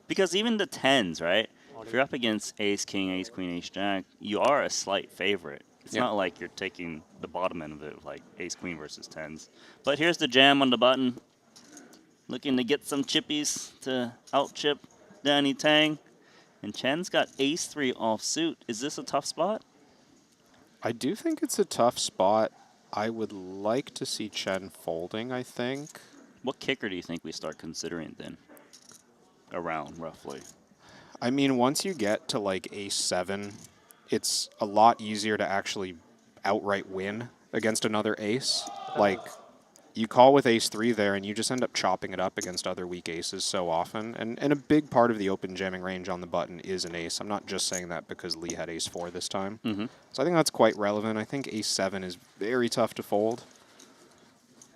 Because even the tens, right? If you're up against ace, king, ace, queen, ace, jack, you are a slight favorite. It's not like you're taking the bottom end of it, like ace, queen versus tens. But here's the jam on the button. Looking to get some chippies to out-chip Danny Tang. And Chen's got ace-3 offsuit. Is this a tough spot? I do think it's a tough spot. I would like to see Chen folding, I think. What kicker do you think we start considering then? Around, roughly. I mean, once you get to like ace-7, it's a lot easier to actually outright win against another ace. Like, you call with ace-3 there, and you just end up chopping it up against other weak aces so often. And a big part of the open jamming range on the button is an ace. I'm not just saying that because Lee had ace-4 this time. So I think that's quite relevant. I think ace-7 is very tough to fold.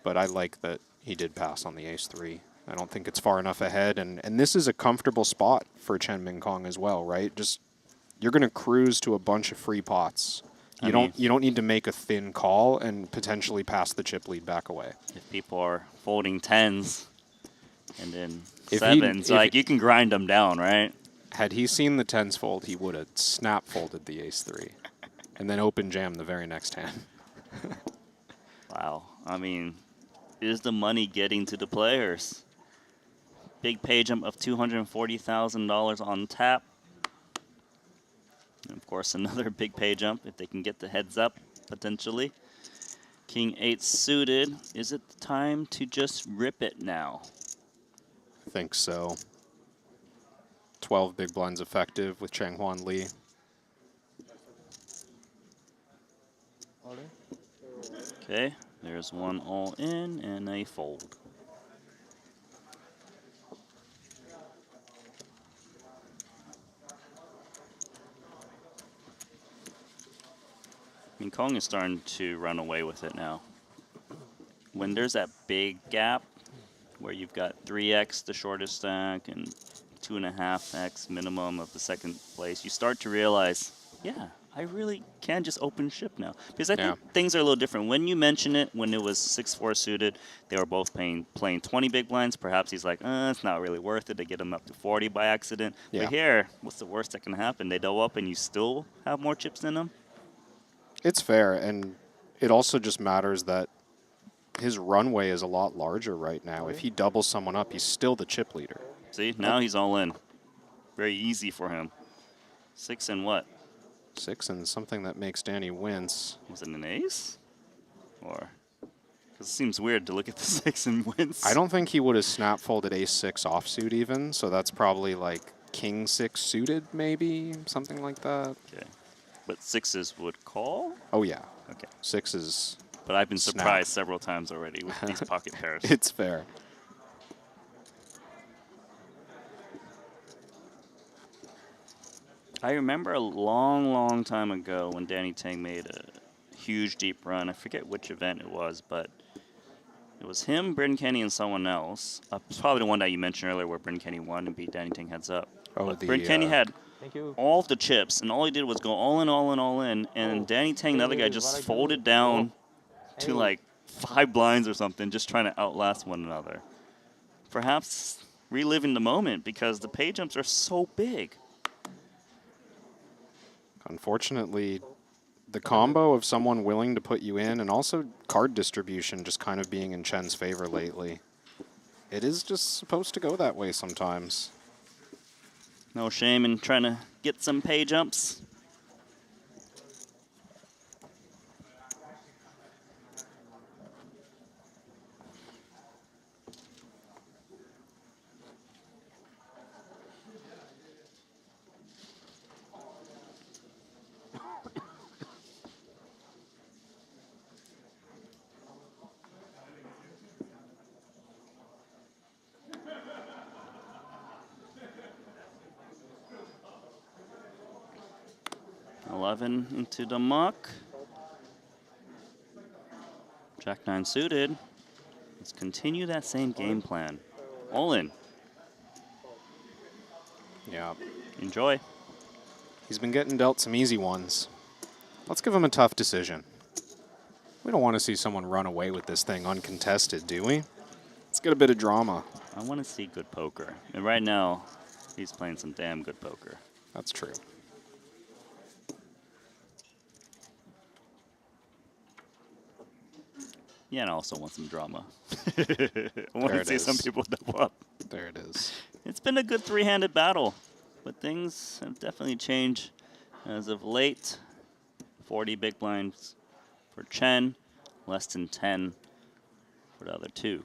But I like that he did pass on the ace-3. I don't think it's far enough ahead, and this is a comfortable spot for Chen Min Kong as well, right? Just you're going to cruise to a bunch of free pots. You don't need to make a thin call and potentially pass the chip lead back away. If people are folding 10s and then 7s, like you can grind them down, right? Had he seen the 10s fold, he would have snap folded the ace-3 and then open jam the very next hand. Wow. I mean, is the money getting to the players? Big pay jump of $240,000 on tap. And of course, another big pay jump if they can get the heads up, potentially. King 8 suited. Is it time to just rip it now? I think so. 12 big blinds effective with Chang Hwan Lee. Okay, there's one all in and a fold. I mean, Kong is starting to run away with it now. When there's that big gap where you've got 3x the shortest stack and 2.5x minimum of the second place, you start to realize, yeah, I really can just open ship now. Because I think things are a little different. When you mention it, when it was 6-4 suited, they were both playing 20 big blinds. Perhaps he's like, it's not really worth it to get him up to 40 by accident. Yeah. But here, what's the worst that can happen? They double up and you still have more chips than them? It's fair, and it also just matters that his runway is a lot larger right now. If he doubles someone up, he's still the chip leader. See, now he's all in. Very easy for him. 6 and what? 6 and something that makes Danny wince. Was it an ace? Or? Because it seems weird to look at the 6 and wince. I don't think he would have snap folded ace-6 offsuit even, so that's probably like king 6 suited maybe, something like that. Okay. But 6s would call? Oh, yeah. Okay. 6s. But I've been surprised several times already with these pocket pairs. It's fair. I remember a long, long time ago when Danny Tang made a huge deep run. I forget which event it was, but it was him, Britton Kenny, and someone else. It's probably the one that you mentioned earlier where Britton Kenny won and beat Danny Tang heads up. Oh, Britton Kenny had all of the chips, and all he did was go all in, all in, all in, and Danny Tang, the other guy, just folded down to like 5 blinds or something, just trying to outlast one another. Perhaps reliving the moment because the pay jumps are so big. Unfortunately, the combo of someone willing to put you in and also card distribution just kind of being in Chen's favor lately. It is just supposed to go that way sometimes. No shame in trying to get some pay jumps. Into the muck. Jack-9 suited. Let's continue that same game plan. All in. Yeah. Enjoy. He's been getting dealt some easy ones. Let's give him a tough decision. We don't want to see someone run away with this thing uncontested, do we? Let's get a bit of drama. I want to see good poker. And right now, he's playing some damn good poker. That's true. Yeah, and I also want some drama. I want to see some people double up. There it is. It's been a good three-handed battle, but things have definitely changed as of late. 40 big blinds for Chen, less than 10 for the other two.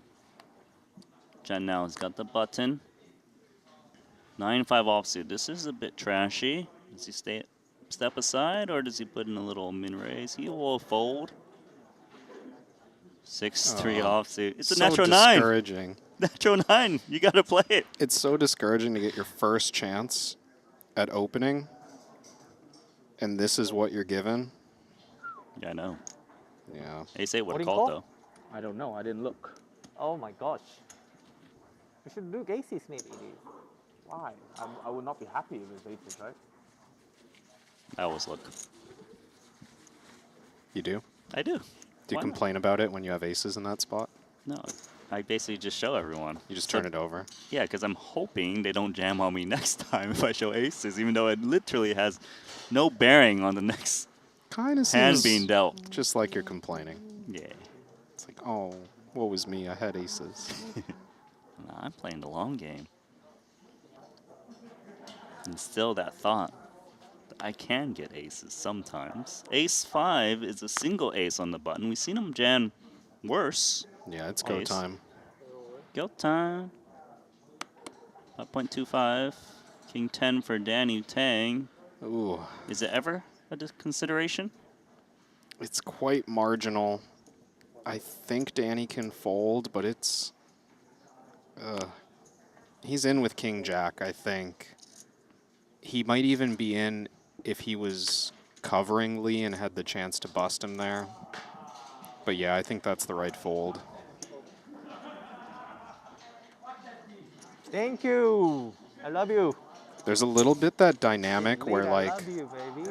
Chen now has got the button. 9-5 offsuit. This is a bit trashy. Does he step aside, or does he put in a little min raise? He will fold. 6-3 offsuit. It's a so natural 9. discouraging. Natural 9. You got to play it. It's so discouraging to get your first chance at opening, and this is what you're given. Yeah, I know. Yeah. Ace 8 would What have do you called, call? though. I don't know. I didn't look. Oh my gosh. You should do aces maybe. Why? I would not be happy if it's aces, right? I always look. You do? I do. Do you Why not? complain about it when you have aces in that spot? No. I basically just show everyone. You just turn it over? Yeah, because I'm hoping they don't jam on me next time if I show aces, even though it literally has no bearing on the next kind of hand being dealt. Just like you're complaining. Yeah. It's like, oh, woe is me, I had aces. Nah, I'm playing the long game. And still that thought that I can get aces sometimes. Ace 5 is a single ace on the button. We've seen him jam worse. Yeah, it's go Ace. time. Go time. 5.25. King 10 for Danny Tang. Ooh. Is it ever a consideration? It's quite marginal. I think Danny can fold, but it's... he's in with King Jack, I think. He might even be in if he was covering Lee and had the chance to bust him there. But yeah, I think that's the right fold. Thank you. I love you. There's a little bit that dynamic where, I like, love you, baby.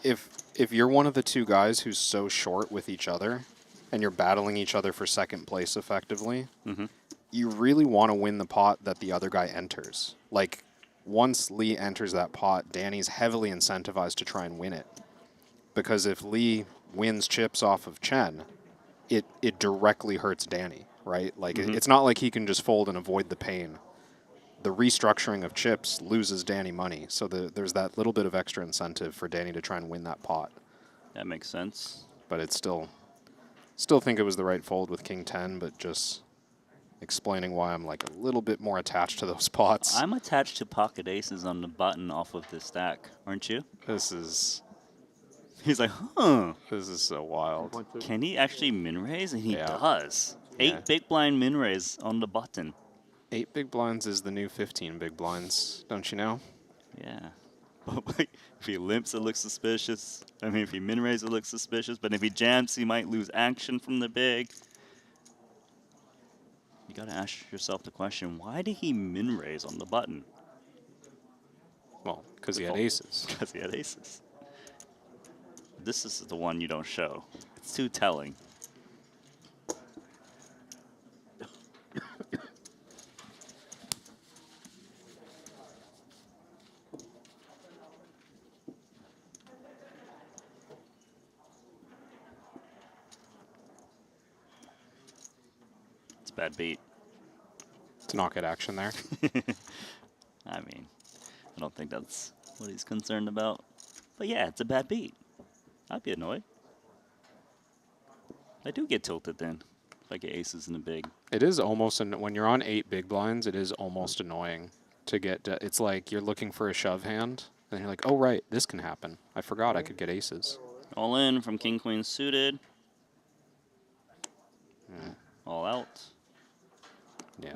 if you're one of the two guys who's so short with each other and you're battling each other for second place effectively, you really want to win the pot that the other guy enters. Like, once Lee enters that pot, Danny's heavily incentivized to try and win it. Because if Lee wins chips off of Chen, it directly hurts Danny, right? Like, it's not like he can just fold and avoid the pain. The restructuring of chips loses Danny money, so there's that little bit of extra incentive for Danny to try and win that pot. That makes sense. But it's still think it was the right fold with King 10, but just explaining why I'm like a little bit more attached to those pots. I'm attached to pocket aces on the button off of this stack, aren't you? This is... He's like, huh. This is so wild. Can he actually min raise? And he Yeah. does. Yeah. 8 big blind min raise on the button. 8 big blinds is the new 15 big blinds, don't you know? Yeah. But like, if he limps, it looks suspicious. I mean, if he min raise, it looks suspicious. But if he jams, he might lose action from the big. You gotta ask yourself the question, why did he min raise on the button? Well, because he had aces. Because he had aces. This is the one you don't show. It's too telling. It's a bad beat. To not get action there. I mean, I don't think that's what he's concerned about. But yeah, it's a bad beat. I'd be annoyed. I do get tilted then if I get aces in the big. It is almost, when you're on 8 big blinds, it is almost annoying to get, it's like you're looking for a shove hand, and you're like, oh right, this can happen. I forgot I could get aces. All in from King Queen suited. All out. Yeah.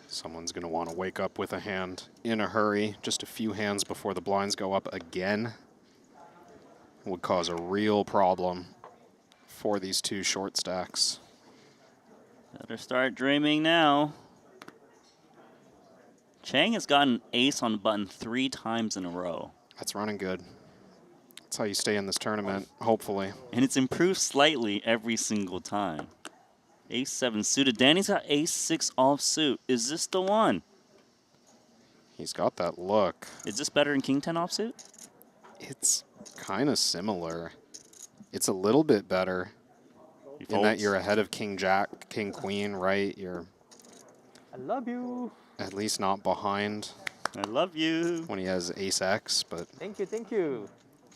Someone's going to want to wake up with a hand in a hurry, just a few hands before the blinds go up again. Would cause a real problem for these two short stacks. Better start dreaming now. Chang has gotten ace on the button 3 times in a row. That's running good. That's how you stay in this tournament, hopefully. And it's improved slightly every single time. Ace-7 suited. Danny's got Ace-6 offsuit. Is this the one? He's got that look. Is this better than King-10 offsuit? It's kind of similar. It's a little bit better in that you're ahead of King-Jack, King-Queen, right? You're I love you. at least not behind. I love you. When he has Ace-X, but Thank you, thank you.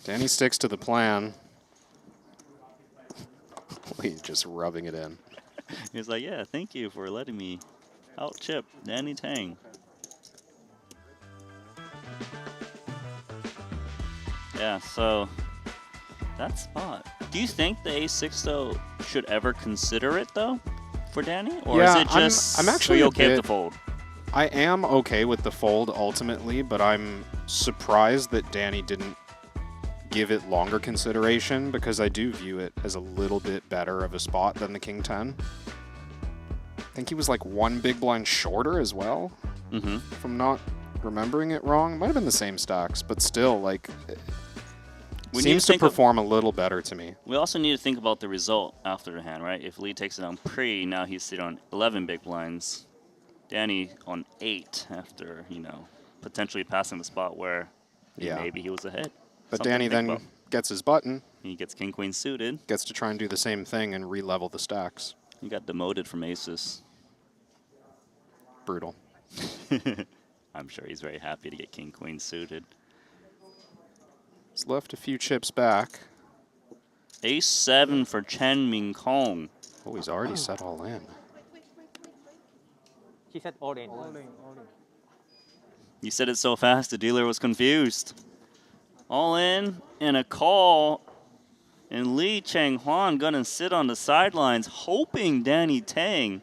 Danny sticks to the plan. He's just rubbing it in. He's like, yeah, thank you for letting me out-chip Danny Tang. Yeah, so that spot. Do you think the Ace-6, though, should ever consider it, though, for Danny? Or is it just, I'm actually are you okay with the fold? I am okay with the fold ultimately, but I'm surprised that Danny didn't give it longer consideration because I do view it as a little bit better of a spot than the King-10. I think he was like one big blind shorter as well, if I'm not remembering it wrong. It might have been the same stacks, but still, like, We seems need to to perform a little better to me. We also need to think about the result after the hand, right? If Lee takes it on pre, now he's sitting on 11 big blinds. Danny on 8 after, you know, potentially passing the spot where maybe he was ahead. But Something Danny to think then about. gets his button. He gets King-Queen suited. Gets to try and do the same thing and re-level the stacks. He got demoted from aces. Brutal. I'm sure he's very happy to get King-Queen suited. He's left a few chips back. Ace-7 for Chen Ming-Kong. Oh, he's already set all in. She said all in. You said it so fast, the dealer was confused. All in and a call. And Lee Chang-Hwan gonna sit on the sidelines, hoping Danny Tang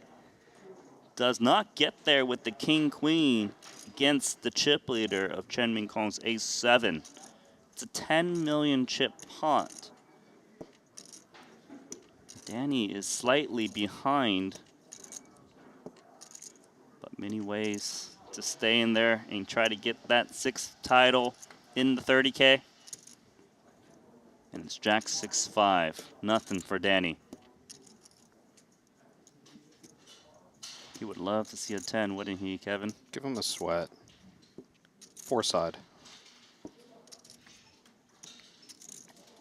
does not get there with the King-Queen against the chip leader of Chen Ming-Kong's Ace-7. It's a 10 million chip pot. Danny is slightly behind, but many ways to stay in there and try to get that 6th title in the 30K. And it's Jack 6-5. Nothing for Danny. He would love to see a 10, wouldn't he, Kevin? Give him a sweat. 4-side.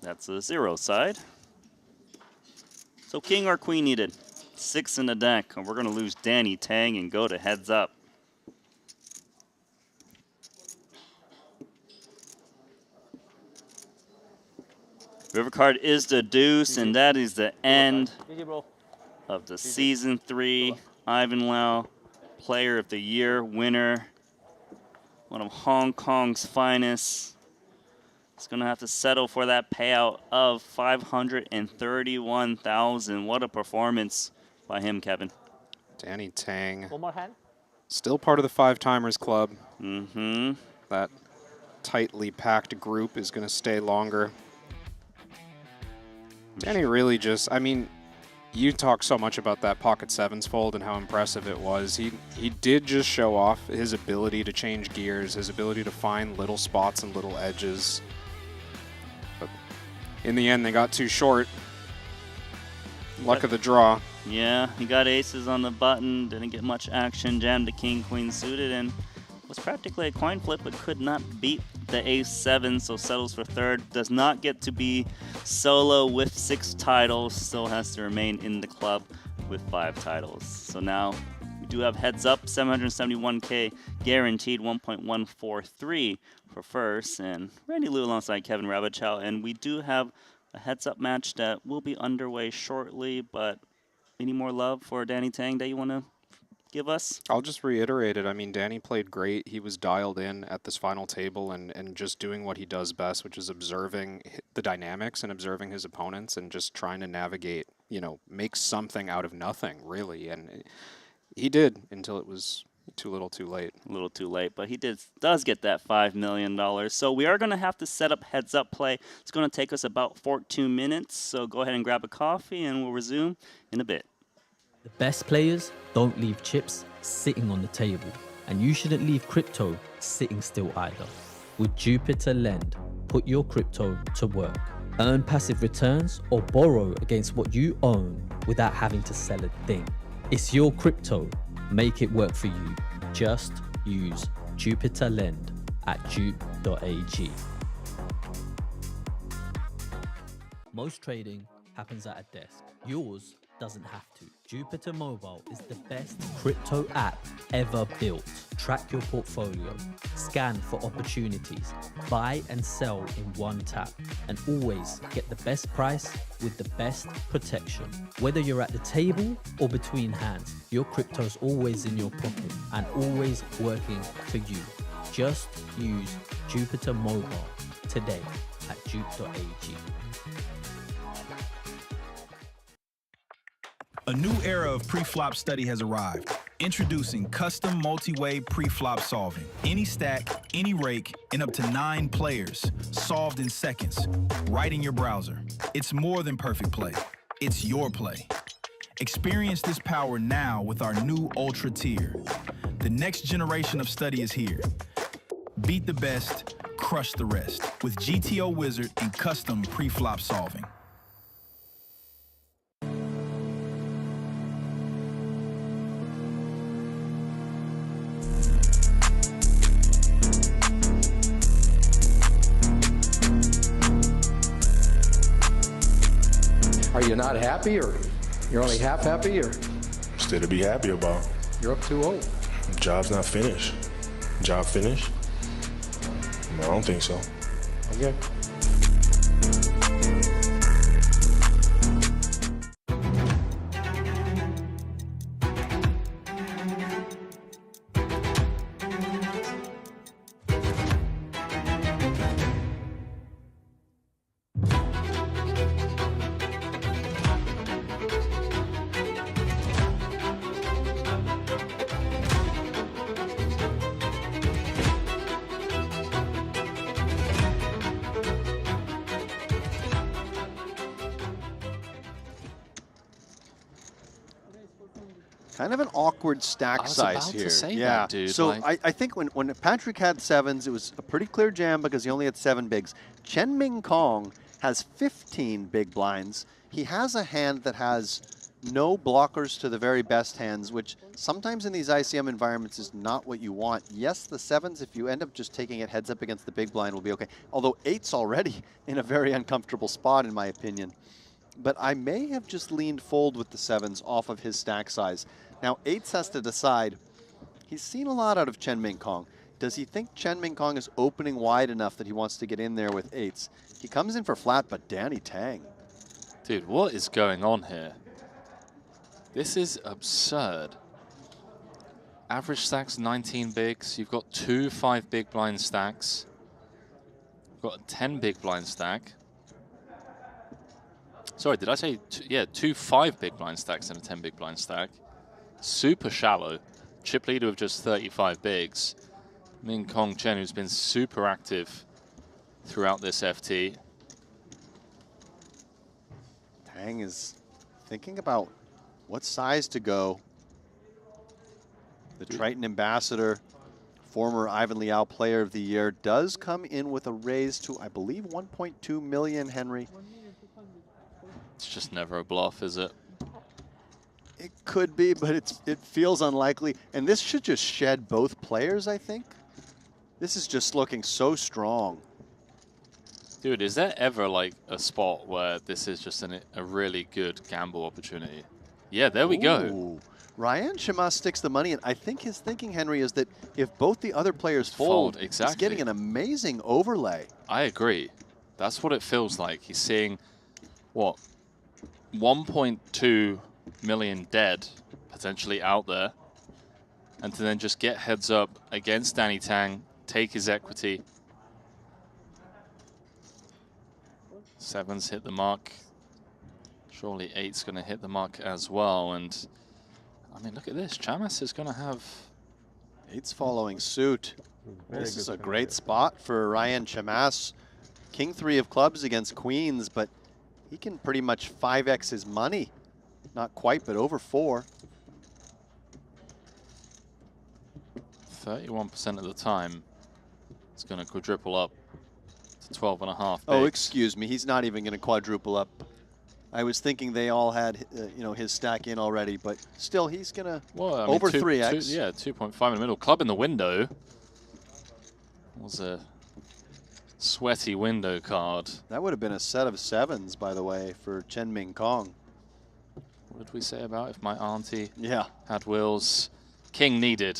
That's a 0 side. So king or queen needed. 6 in the deck, and we're going to lose Danny Tang and go to heads up. River card is the deuce, and that is the end of the Season 3 Ivan Lau Player of the Year winner. One of Hong Kong's finest. He's going to have to settle for that payout of $531,000. What a performance by him, Kevin. Danny Tang. One more hand. Still part of the 5-timers club. Mm-hmm. That tightly packed group is going to stay longer. Danny really just, I mean, you talk so much about that pocket sevens fold and how impressive it was. He did just show off his ability to change gears, his ability to find little spots and little edges. But in the end, they got too short. Luck of the draw. Yeah, he got aces on the button, didn't get much action, jammed the king, queen suited, and was practically a coin flip, but could not beat the Ace-7, so settles for third. Does not get to be solo with 6 titles, still has to remain in the club with 5 titles. So now we do have heads up, 771K guaranteed, 1.143 for first, and Randy Liu alongside Kevin Rabichow, and we do have a heads up match that will be underway shortly, but any more love for Danny Tang that you want to give us? I'll just reiterate it. I mean, Danny played great. He was dialed in at this final table and just doing what he does best, which is observing the dynamics and observing his opponents and just trying to navigate, you know, make something out of nothing, really. And he did until it was too little too late. A little too late, but he does get that $5 million. So we are going to have to set up heads up play. It's going to take us about 14 minutes. So go ahead and grab a coffee and we'll resume in a bit. The best players don't leave chips sitting on the table, and you shouldn't leave crypto sitting still either. With Jupiter Lend, put your crypto to work. Earn passive returns or borrow against what you own without having to sell a thing. It's your crypto. Make it work for you. Just use Jupiter Lend at jupe.ag. Most trading happens at a desk. Yours doesn't have to. Jupiter Mobile is the best crypto app ever built. Track your portfolio, scan for opportunities, buy and sell in one tap, and always get the best price with the best protection. Whether you're at the table or between hands, your crypto's always in your pocket and always working for you. Just use Jupiter Mobile today at jupe.ag. A new era of pre-flop study has arrived. Introducing custom multi-way pre-flop solving. Any stack, any rake, and up to 9 players. Solved in seconds, right in your browser. It's more than perfect play. It's your play. Experience this power now with our new Ultra tier. The next generation of study is here. Beat the best, crush the rest with GTO Wizard and custom pre-flop solving. Are you not happy, or you're only half happy, or Still to be happy about. you're up 2-0? Job's not finished. Job finished? No, I don't think so. Okay. Kind of an awkward stack size here. That, dude. So like, I think when Patrick had 7s, it was a pretty clear jam because he only had 7 bigs. Chen Ming Kong has 15 big blinds. He has a hand that has no blockers to the very best hands, which sometimes in these ICM environments is not what you want. Yes, the 7s, if you end up just taking it heads up against the big blind, will be okay. Although 8's already in a very uncomfortable spot, in my opinion. But I may have just leaned fold with the 7s off of his stack size. Now, 8s has to decide. He's seen a lot out of Chen Ming Kong. Does he think Chen Ming Kong is opening wide enough that he wants to get in there with 8s? He comes in for flat, but Danny Tang. dude, what is going on here? This is absurd. Average stacks 19 bigs. You've got 2 5 big blind stacks. You've got a 10 big blind stack. Sorry, did I say yeah, 2 5 big blind stacks and a 10 big blind stack. Super shallow. Chip leader with just 35 bigs. Ming Kong Chen, who's been super active throughout this FT. Tang is thinking about what size to go. The Triton ambassador, former Ivan Liao Player of the Year, does come in with a raise to, I believe, 1.2 million, Henry. It's just never a bluff, is it? It could be, but it feels unlikely. And this should just shed both players, I think. This is just looking so strong. Dude, is there ever like a spot where this is just a really good gamble opportunity? Yeah, there we go. Ryan Shima sticks the money in. I think his thinking, Henry, is that if both the other players fold, exactly. he's getting an amazing overlay. I agree. That's what it feels like. He's seeing, what, 1.2 million dead potentially out there. And to then just get heads up against Danny Tang, take his equity. 7's hit the mark. Surely 8's going to hit the mark as well. And I mean, look at this. Chamas is going to have 8's following suit. This is a great spot for Ryan Chamas. King 3 of clubs against queens, but he can pretty much 5x his money. Not quite, but over 4. 31% of the time. It's going to quadruple up to 12.5 bigs. Oh, excuse me. He's not even going to quadruple up. I was thinking they all had, you know, his stack in already, but still, he's gonna Well, I mean, over 3x. yeah, 2.5 in the middle. Club in the window was a sweaty window card. That would have been a set of 7s, by the way, for Chen Ming Kong. What did we say about if my auntie Yeah. had wheels? King needed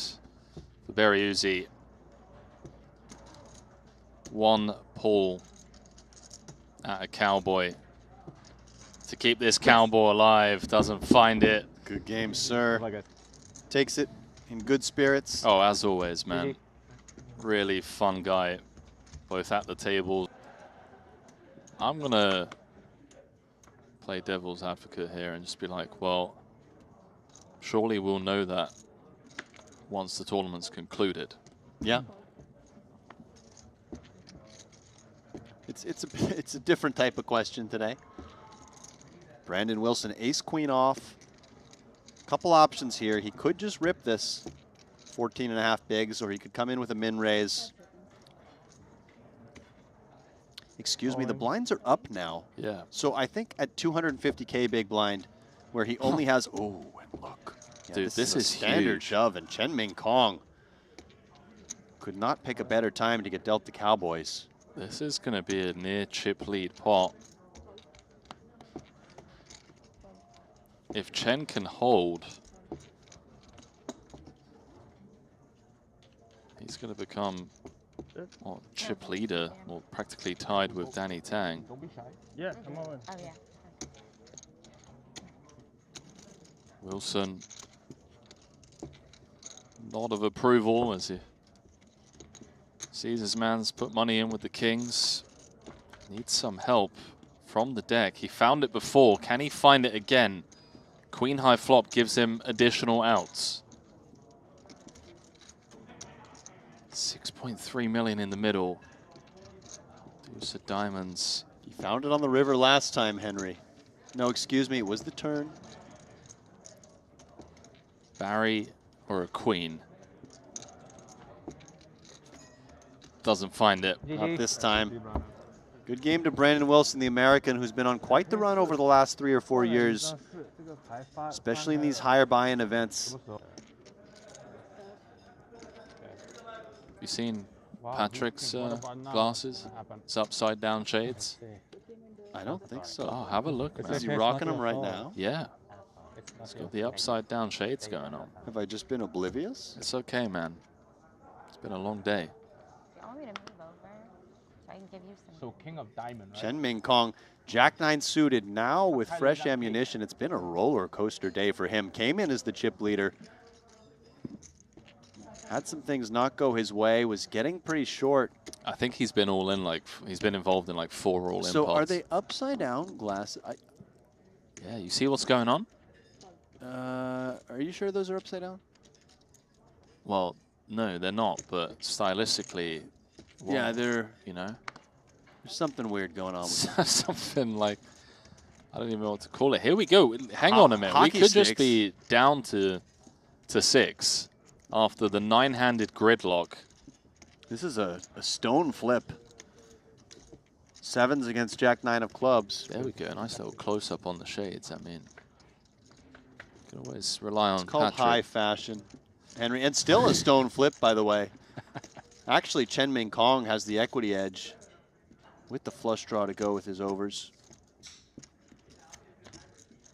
for Berryuzi. 1 pull at a cowboy. To keep this cowboy alive, doesn't find it. Good game, sir. Takes it in good spirits. Oh, as always, man. Really fun guy, both at the table. I'm gonna play devil's advocate here and just be like, well, surely we'll know that once the tournament's concluded. Yeah. It's a different type of question today. Brandon Wilson, ace queen off. Couple options here. He could just rip this 14.5 bigs, or he could come in with a min raise. Excuse me, the blinds are up now. Yeah. So I think at 250K big blind, where he only has, oh, and look. Yeah, Dude, this a is standard huge. shove, and Chen Ming Kong could not pick a better time to get dealt the Cowboys. This is going to be a near chip lead pot. If Chen can hold, he's going to become chip leader, or practically tied with Danny Tang. Don't be shy. Yeah, come on. Oh, yeah. Wilson, nod of approval as he sees his man's put money in with the kings. Needs some help from the deck. He found it before. Can he find it again? Queen high flop gives him additional outs. 6.3 million in the middle. Deuce of diamonds. He found it on the river last time, Henry. No, excuse me, it was the turn. Barry or a queen? Doesn't find it. Not this time. Good game to Brandon Wilson, the American, who's been on quite the run over the last 3 or 4 years, especially in these higher buy-in events. You seen Patrick's glasses? It's upside down shades. I don't think so. Oh, have a look, man. Is he rocking them right now? Yeah. It's got the upside down shades going on. Have I just been oblivious? It's okay, man. It's been a long day. You want me to move over so I can give you some? So king of diamond, right? Chen Ming Kong, Jack 9 suited now with fresh ammunition. It's been a roller coaster day for him. Came in as the chip leader. Had some things not go his way, was getting pretty short. I think he's been all in, like, he's been involved in like 4 all in So pots. are they upside down glasses? Yeah, you see what's going on? Are you sure those are upside down? Well, no, they're not, but stylistically, well, Yeah, they're, you know, there's something weird going on with them. something like, I don't even know what to call it. Here we go. Hang on a minute. We hockey could just sticks. be down to 6 after the 9-handed gridlock. This is a stone flip. 7s against Jack 9 of clubs. There we go. Nice little close-up on the shades. I mean, you can always rely on It's called Patrick. high fashion, Henry. And still a stone flip, by the way. Actually, Chen Ming Kong has the equity edge with the flush draw to go with his overs.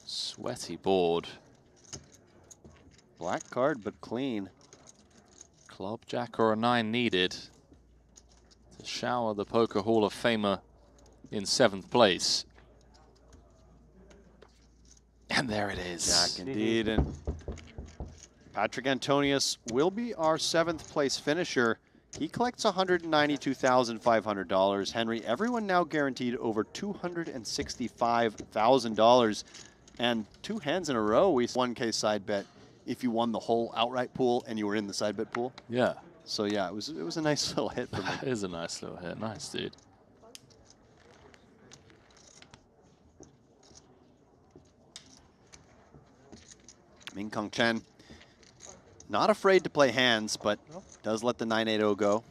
Sweaty board. Black card, but clean. Club, jack, or a 9 needed to shower the Poker Hall of Famer in 7th place. And there it is. Jack indeed. And Patrick Antonius will be our 7th place finisher. He collects $192,500. Henry, everyone now guaranteed over $265,000. And 2 hands in a row, we 1K side bet if you won the whole outright pool and you were in the side bet pool. Yeah. So yeah, it was a nice little hit for me. It is a nice little hit. Nice, dude. Ming Kong Chen, not afraid to play hands, but does let the 980 go.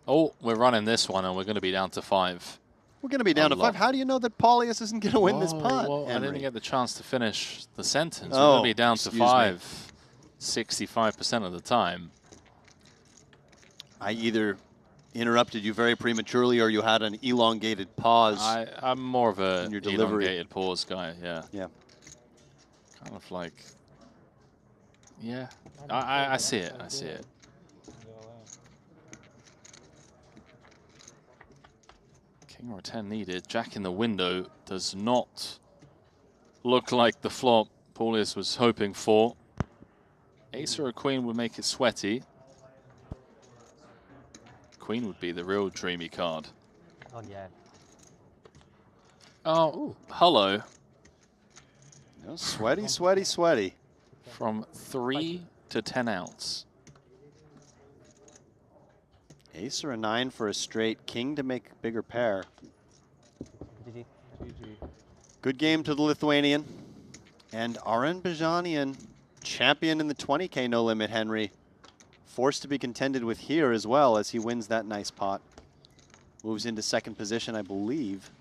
Oh, we're running this one, and we're going to be down to 5. We're going to be down to 5. How do you know that Paulius isn't going to win this pot? Whoa, I Henry? didn't get the chance to finish the sentence. We're Oh, going to be down to excuse 5, 65% of the time. I either interrupted you very prematurely or you had an elongated pause. I'm more of a in your delivery. elongated pause guy, yeah. Yeah. Kind of like, yeah, I see it, I see it. King or a 10 needed. Jack in the window does not look like the flop Paulius was hoping for. Ace or a queen would make it sweaty. Queen would be the real dreamy card. Not yet. Oh, hello. No, sweaty, sweaty, sweaty. From 3 to 10 outs. Ace or a 9 for a straight. King to make a bigger pair. GG. Good game to the Lithuanian. And Aren Bajanian, champion in the 20K no limit, Henry. Forced to be contended with here as well as he wins that nice pot. Moves into second position, I believe.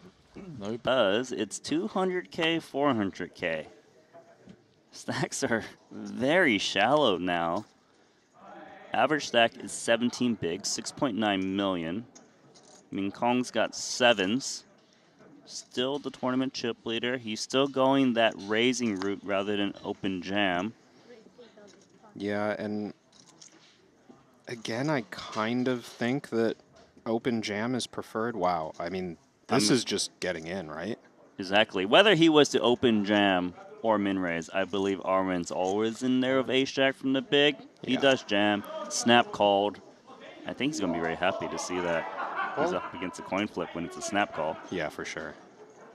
No buzz. It's 200K, 400K. Stacks are very shallow now. Average stack is 17 bigs, 6.9 million. Ming Kong's got 7s. Still the tournament chip leader. He's still going that raising route rather than open jam. Yeah, and again, I kind of think that open jam is preferred. Wow, I mean, this is just getting in, right? Exactly. Whether he was to open jam or min raise, I believe Armin's always in there with ace jack from the big. He does jam, snap called. I think he's going to be very happy to see that. He's up against a coin flip when it's a snap call. Yeah, for sure.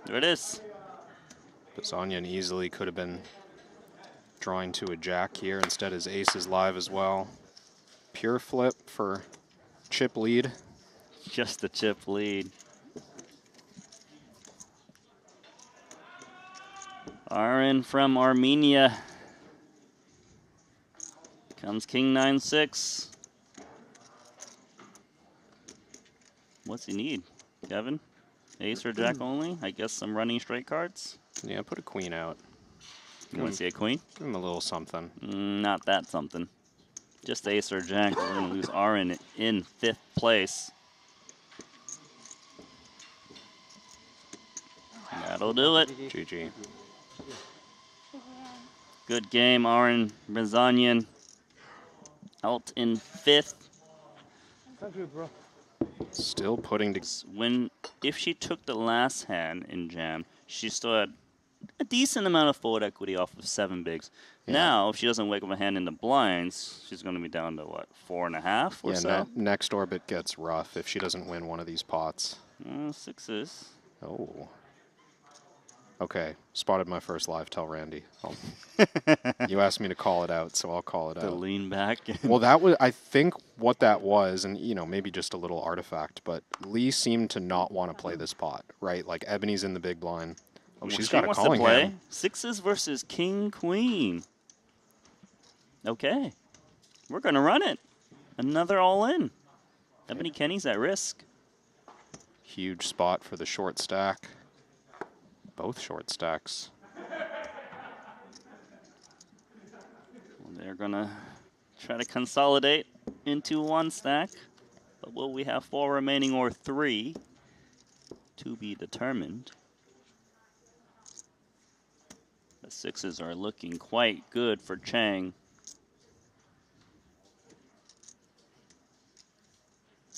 There it is. Bazanian easily could have been drawing to a jack here. Instead, his ace is live as well. Pure flip for chip lead. Just the chip lead. Aren from Armenia. Comes king 9-6. What's he need, Kevin? Ace or jack only? I guess some running straight cards? Yeah, put a queen out. You want to see a queen? Give him a little something. Not that something. Just ace or jack. We're going to lose Aren in 5th place. That'll do it. GG. Good game, Aren Bazanian. Out in 5th. Thank you, bro. Still putting to if she took the last hand in jam, she still had a decent amount of forward equity off of 7 bigs. Yeah. Now, if she doesn't wake up a hand in the blinds, she's going to be down to what, 4.5 or so? Next orbit gets rough if she doesn't win one of these pots. 6s. Oh. Okay, spotted my first live. Tell Randy. You asked me to call it out, so I'll call it out. To lean back. Well, that was, I think, what that was, and maybe just a little artifact. But Lee seemed to not want to play this pot, right? Like Ebony's in the big blind. Oh, she's got a calling hand. 6s versus king queen. Okay, we're gonna run it. Another all in. Ebony Kenny's at risk. Huge spot for the short stack. Both short stacks. Well, they're gonna try to consolidate into 1 stack, but will we have 4 remaining or 3 to be determined? The 6s are looking quite good for Chang.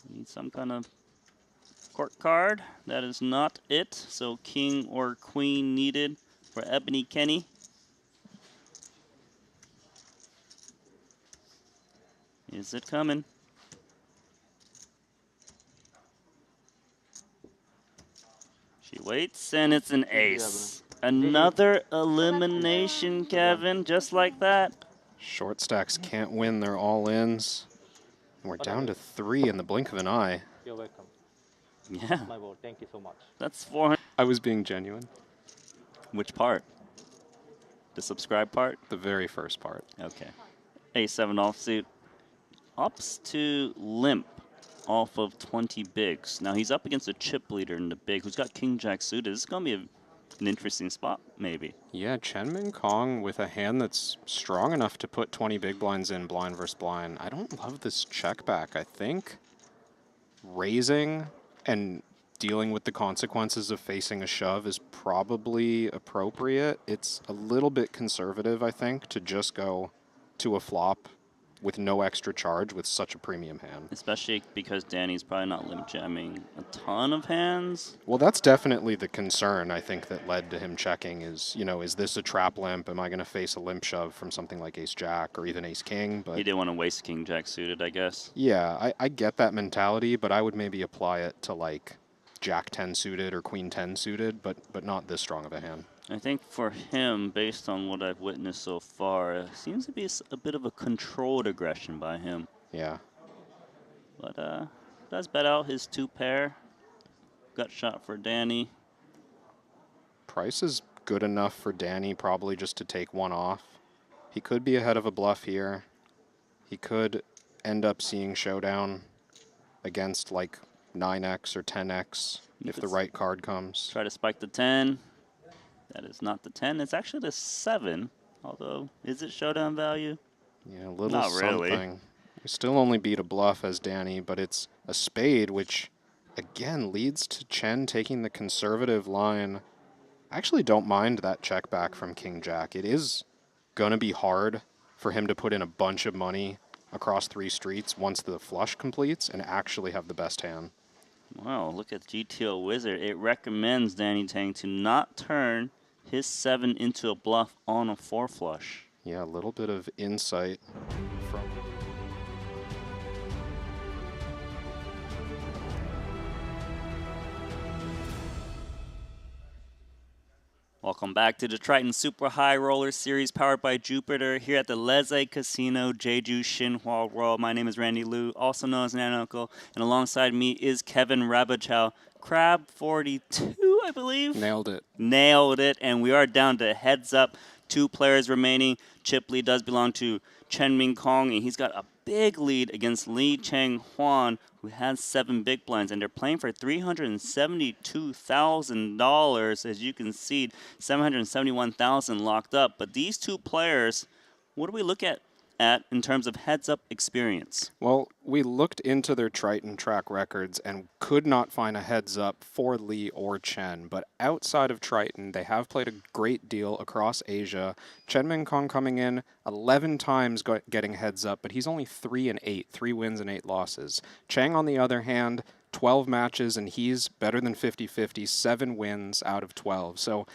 Need some kind of court card. That is not it. So king or queen needed for Ebony Kenny. Is it coming? She waits, and it's an ace. Another elimination, Kevin, just like that. Short stacks can't win their all-ins. And we're down to 3 in the blink of an eye. You're welcome. Yeah. My board. Thank you so much. That's 400. I was being genuine. Which part? The subscribe part? The very first part. Okay. A7 offsuit. Ups to limp. off of 20 bigs. Now he's up against a chip leader in the big who's got King Jack suited. This is going to be an interesting spot, maybe. Yeah, Chen Min Kong with a hand that's strong enough to put 20 big blinds in blind versus blind. I don't love this check back. I think raising and dealing with the consequences of facing a shove is probably appropriate. It's a little bit conservative, I think, to just go to a flop with no extra charge with such a premium hand. Especially because Danny's probably not limp jamming a ton of hands. Well, that's definitely the concern, I think, that led to him checking is, you know, is this a trap limp? Am I going to face a limp shove from something like ace-jack or even ace-king? But He didn't want to waste King Jack suited, I guess. yeah, I get that mentality, but I would maybe apply it to, like, Jack 10 suited or Queen 10 suited, but not this strong of a hand. I think for him, based on what I've witnessed so far, it seems to be a bit of a controlled aggression by him. Yeah. But does bet out his 2-pair. Gut shot for Danny. Price is good enough for Danny probably just to take one off. He could be ahead of a bluff here. He could end up seeing showdown against like 9x or 10x if the right card comes. Try to spike the 10. That is not the 10. It's actually the 7. Although, is it showdown value? Yeah, a little Not something. really. We still only beat a bluff as Danny, but it's a spade, which again leads to Chen taking the conservative line. I actually don't mind that check back from King Jack. It is going to be hard for him to put in a bunch of money across 3 streets once the flush completes and actually have the best hand. Wow, look at GTO Wizard. It recommends Danny Tang to not turn his 7 into a bluff on a 4 flush. Yeah, a little bit of insight from... Welcome back to the Triton Super High Roller Series powered by Jupiter here at the Leze Casino, Jeju, Shinhwa World. My name is Randy Liu, also known as Nan Uncle, and alongside me is Kevin Rabachow. Crab 42, I believe. Nailed it. Nailed it, and we are down to heads up. 2 players remaining. Chip lead does belong to Chen Min Kong, and he's got a big lead against Lee Cheng Huan, who has 7 big blinds, and they're playing for $372,000. As you can see, $771,000 locked up. But these 2 players, what do we look at in terms of heads-up experience? Well, we looked into their Triton track records and could not find a heads-up for Lee or Chen, but outside of Triton, they have played a great deal across Asia. Chen Min Kong coming in 11 times getting heads-up, but he's only 3-8, 3 wins and 8 losses. Cheng, on the other hand, 12 matches, and he's better than 50-50, 7 wins out of 12. So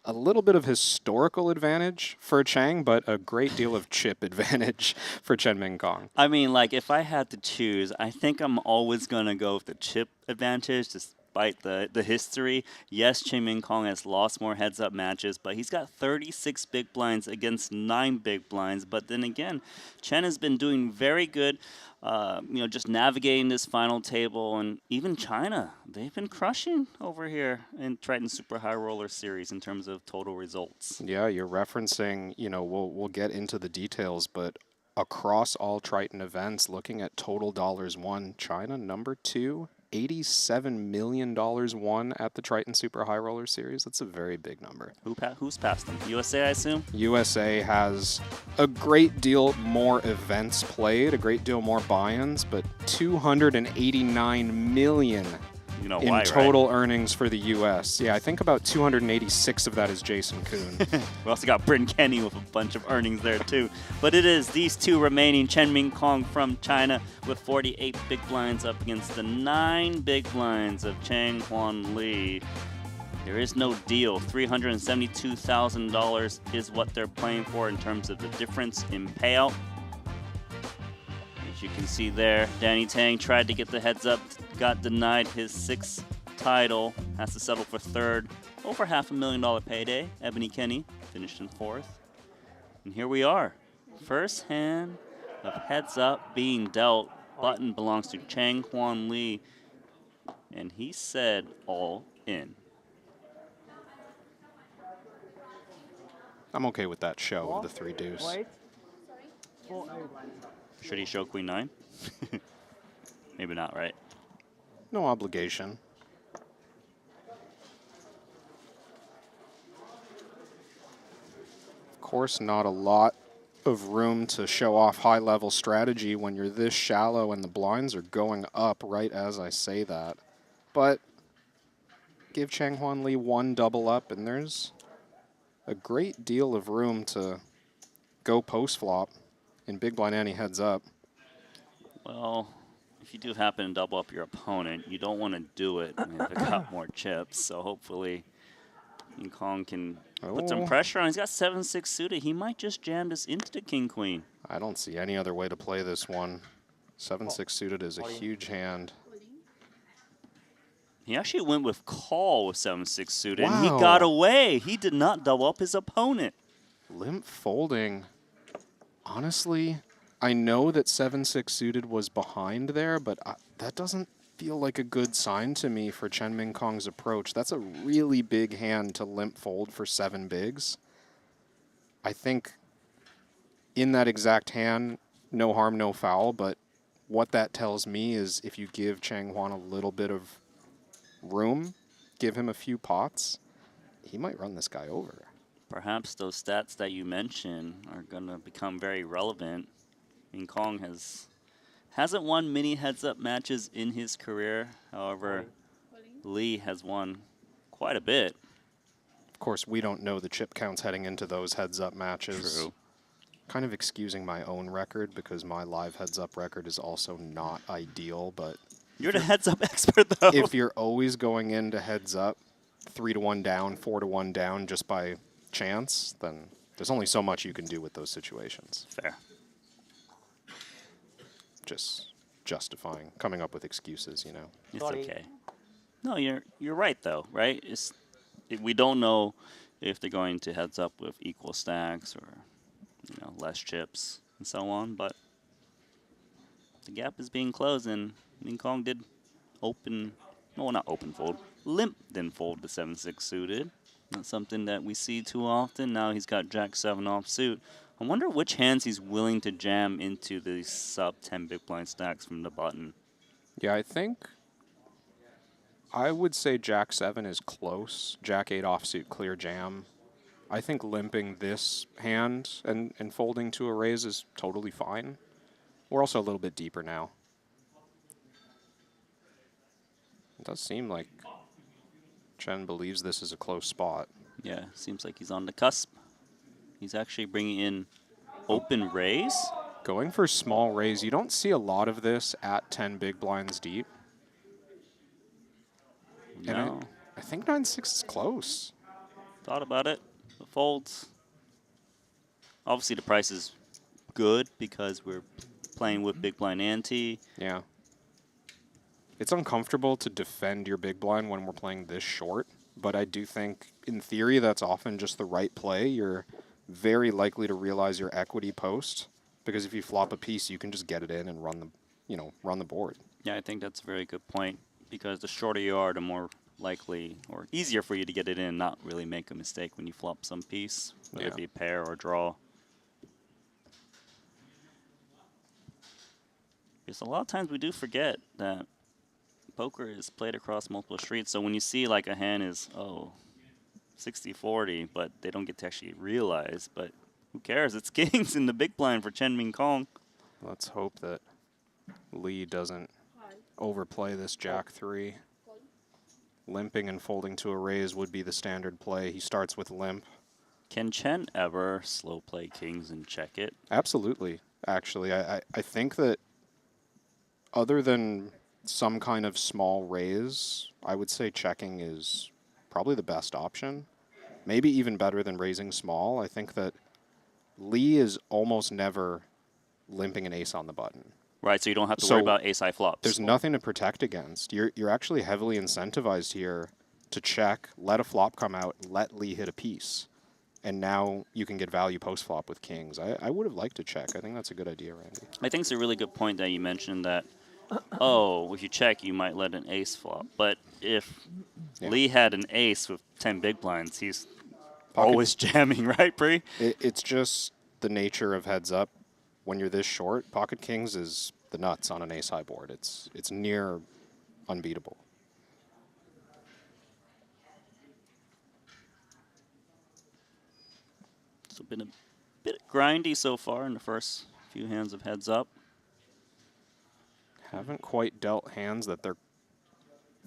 a little bit of historical advantage for Cheng, but a great deal of chip advantage for Chen Min Kong. I mean, like, if I had to choose, I think I'm always going to go with the chip advantage, despite the history. Yes, Chen Min Kong has lost more heads-up matches, but he's got 36 big blinds against 9 big blinds. But then again, Chen has been doing very good, just navigating this final table. And even China, they've been crushing over here in Triton Super High Roller Series in terms of total results. Yeah, you're referencing, we'll get into the details, but across all Triton events, looking at total dollars won, China number 2, $87 million won at the Triton Super High Roller Series. That's a very big number. Who's passed them? USA, I assume? USA has a great deal more events played, a great deal more buy-ins, but $289 million in total earnings for the U.S. Yeah, I think about 286 of that is Jason Kuhn. We also got Bryn Kenny with a bunch of earnings there too. But it is these 2 remaining, Chen Min Kong from China with 48 big blinds up against the 9 big blinds of Cheng Huan Lee. There is no deal. $372,000 is what they're playing for in terms of the difference in payout. As you can see there, Danny Tang tried to get the heads up, got denied his 6th title, has to settle for 3rd. Over $500,000 payday. Ebony Kenny finished in 4th. And here we are. First hand of heads up being dealt. Button belongs to Cheng Huan Lee. And he said all in. I'm okay with that show of the 3 deuce. Should he show Queen 9? Maybe not, right? No obligation. Of course, not a lot of room to show off high-level strategy when you're this shallow and the blinds are going up right as I say that. But give Changhwan Lee one double up, and there's a great deal of room to go post-flop in big blind ante heads up. Well, if you do happen to double up your opponent, you don't want to do it when they've got more chips. So hopefully King Kong can put some pressure on. He's got 7-6 suited. He might just jam this into the king-queen. I don't see any other way to play this one. 7-6 suited is a huge hand. He actually went with call with 7-6 suited, and he Wow. got away. He did not double up his opponent. Limp folding. Honestly, I know that 7-6 suited was behind there, but that doesn't feel like a good sign to me for Chen Ming Kong's approach. That's a really big hand to limp fold for 7 bigs. I think in that exact hand, no harm, no foul, but what that tells me is if you give Changhwan a little bit of room, give him a few pots, he might run this guy over. Perhaps those stats that you mentioned are going to become very relevant. King Kong hasn't won many heads-up matches in his career. However, Lee has won quite a bit. Of course, we don't know the chip counts heading into those heads-up matches. True. Kind of excusing my own record because my live heads-up record is also not ideal, but... You're the heads-up expert, though. If you're always going into heads-up, 3-1 down, 4-1 down just by chance, then there's only so much you can do with those situations. Fair. Just justifying, coming up with excuses, you know. It's okay. No, you're right, though, right? We don't know if they're going to heads up with equal stacks or less chips and so on, but the gap is being closed, and King Kong did not open fold, limp then fold the 7-6 suited. Not something that we see too often. Now he's got Jack 7 offsuit. I wonder which hands he's willing to jam into the sub 10 big blind stacks from the button. Yeah, I think I would say Jack 7 is close. Jack 8 offsuit clear jam. I think limping this hand and folding to a raise is totally fine. We're also a little bit deeper now. It does seem like Chen believes this is a close spot. Yeah, seems like he's on the cusp. He's actually bringing in open raise. Going for small raise. You don't see a lot of this at 10 big blinds deep. No. And I think 9-6 is close. Thought about it. The folds. Obviously, the price is good because we're playing with big blind ante. Yeah. It's uncomfortable to defend your big blind when we're playing this short, but I do think, in theory, that's often just the right play. You're very likely to realize your equity post, because if you flop a piece, you can just get it in and run the board. Yeah, I think that's a very good point, because the shorter you are, the more likely or easier for you to get it in and not really make a mistake when you flop some piece, whether it be pair or draw. Because a lot of times we do forget that poker is played across multiple streets. So when you see like a hand is, 60-40, but they don't get to actually realize. But who cares? It's kings in the big blind for Chen Ming Kong. Let's hope that Lee doesn't overplay this Jack 3. Limping and folding to a raise would be the standard play. He starts with limp. Can Chen ever slow play kings and check it? Absolutely, actually. I think that other than some kind of small raise, I would say checking is probably the best option. Maybe even better than raising small. I think that Lee is almost never limping an ace on the button. Right, so you don't have to worry about ace-high flops. There's nothing to protect against. You're actually heavily incentivized here to check, let a flop come out, let Lee hit a piece. And now you can get value post-flop with kings. I would have liked to check. I think that's a good idea, Randy. I think it's a really good point that you mentioned that, if you check, you might let an ace flop. But if Lee had an ace with 10 big blinds, he's always jamming, right, Bree? It's just the nature of heads up. When you're this short, pocket kings is the nuts on an ace-high board. It's near unbeatable. It's been a bit grindy so far in the first few hands of heads up. Haven't quite dealt hands that they're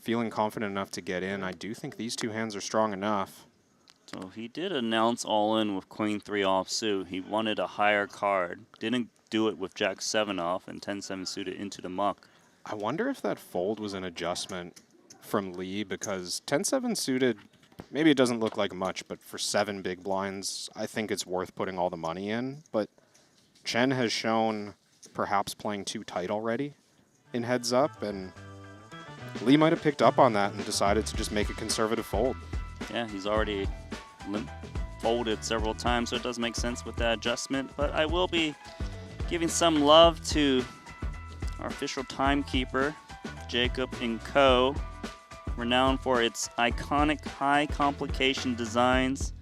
feeling confident enough to get in. I do think these two hands are strong enough. So he did announce all in with Queen 3 offsuit. He wanted a higher card. Didn't do it with Jack 7 off and 10-7 suited into the muck. I wonder if that fold was an adjustment from Lee, because 10-7 suited, maybe it doesn't look like much, but for 7 big blinds, I think it's worth putting all the money in. But Chen has shown perhaps playing too tight already in heads up, and Lee might have picked up on that and decided to just make a conservative fold. Yeah, he's already folded several times, so it does make sense with that adjustment. But I will be giving some love to our official timekeeper, Jacob & Co., renowned for its iconic high complication designs.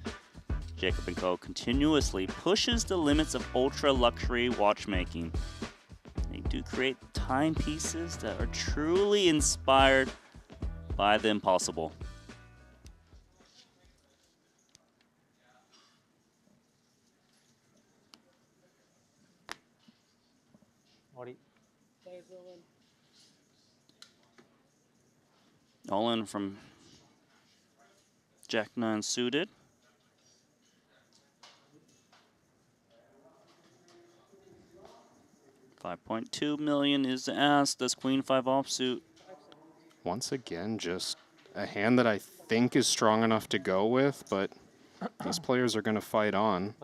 Jacob & Co. continuously pushes the limits of ultra luxury watchmaking. They do create timepieces that are truly inspired by the impossible. All in from Jack 9 suited. $5.2 million is asked. Does Queen 5 offsuit? Once again, just a hand that I think is strong enough to go with, but these players are going to fight on.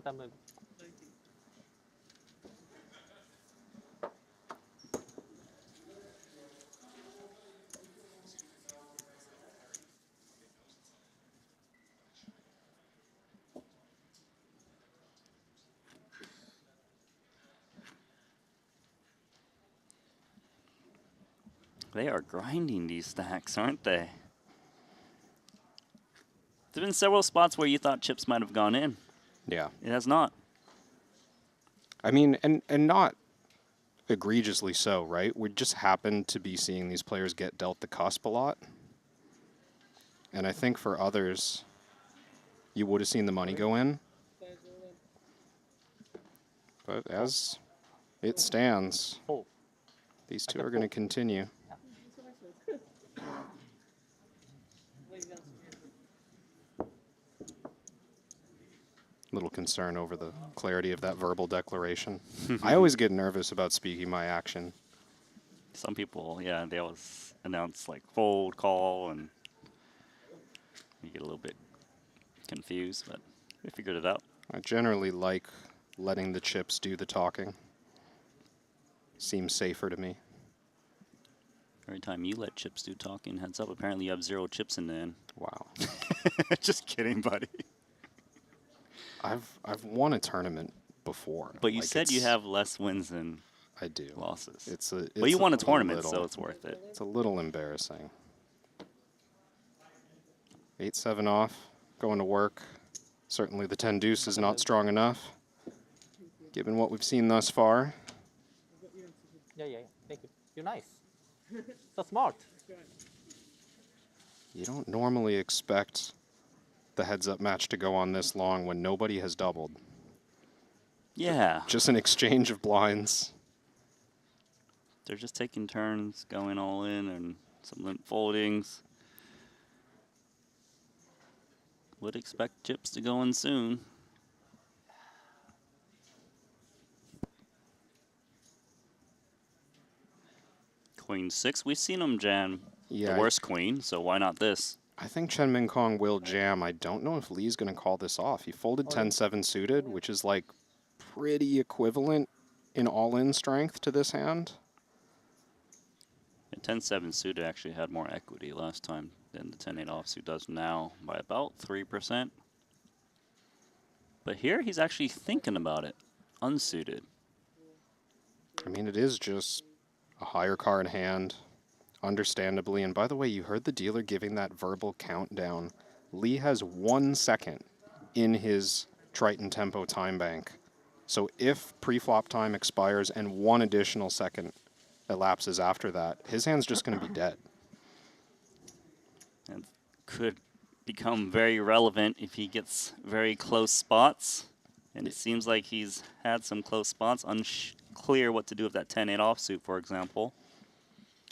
They are grinding these stacks, aren't they? There's been several spots where you thought chips might have gone in. Yeah. It has not. I mean, and not egregiously so, right? We just happen to be seeing these players get dealt the cusp a lot. And I think for others, you would have seen the money go in. But as it stands, these two are going to continue. Little concern over the clarity of that verbal declaration. I always get nervous about speaking my action. Some people, yeah, they always announce like fold, call, and you get a little bit confused, but we figured it out. I generally like letting the chips do the talking. Seems safer to me. Every time you let chips do talking, heads up, apparently you have 0 chips in the end. Wow. Just kidding, buddy. I've won a tournament before. But you said you have less wins than I do losses. It's but you won a tournament, so it's worth it. It's a little embarrassing. 8-7 off, going to work. Certainly the 10 deuce is not strong enough, given what we've seen thus far. Yeah. Thank you. You're nice. So smart. You don't normally expect the heads-up match to go on this long when nobody has doubled. Yeah. Just an exchange of blinds. They're just taking turns, going all in, and some limp foldings. Would expect chips to go in soon. Queen 6, we've seen him jam the worst queen, so why not this? I think Chen Min Kong will jam. I don't know if Lee's going to call this off. He folded 10-7 suited, which is like pretty equivalent in all-in strength to this hand. 10-7 suited actually had more equity last time than the 10-8 offsuit does now by about 3%. But here he's actually thinking about it, unsuited. I mean, it is just a higher card hand, understandably. And by the way, you heard the dealer giving that verbal countdown. Lee has 1 second in his Triton tempo time bank. So if pre-flop time expires and 1 additional second elapses after that, his hand's just going to be dead. could become very relevant if he gets very close spots. And it seems like he's had some close spots. Unclear what to do with that 10-8 offsuit, for example.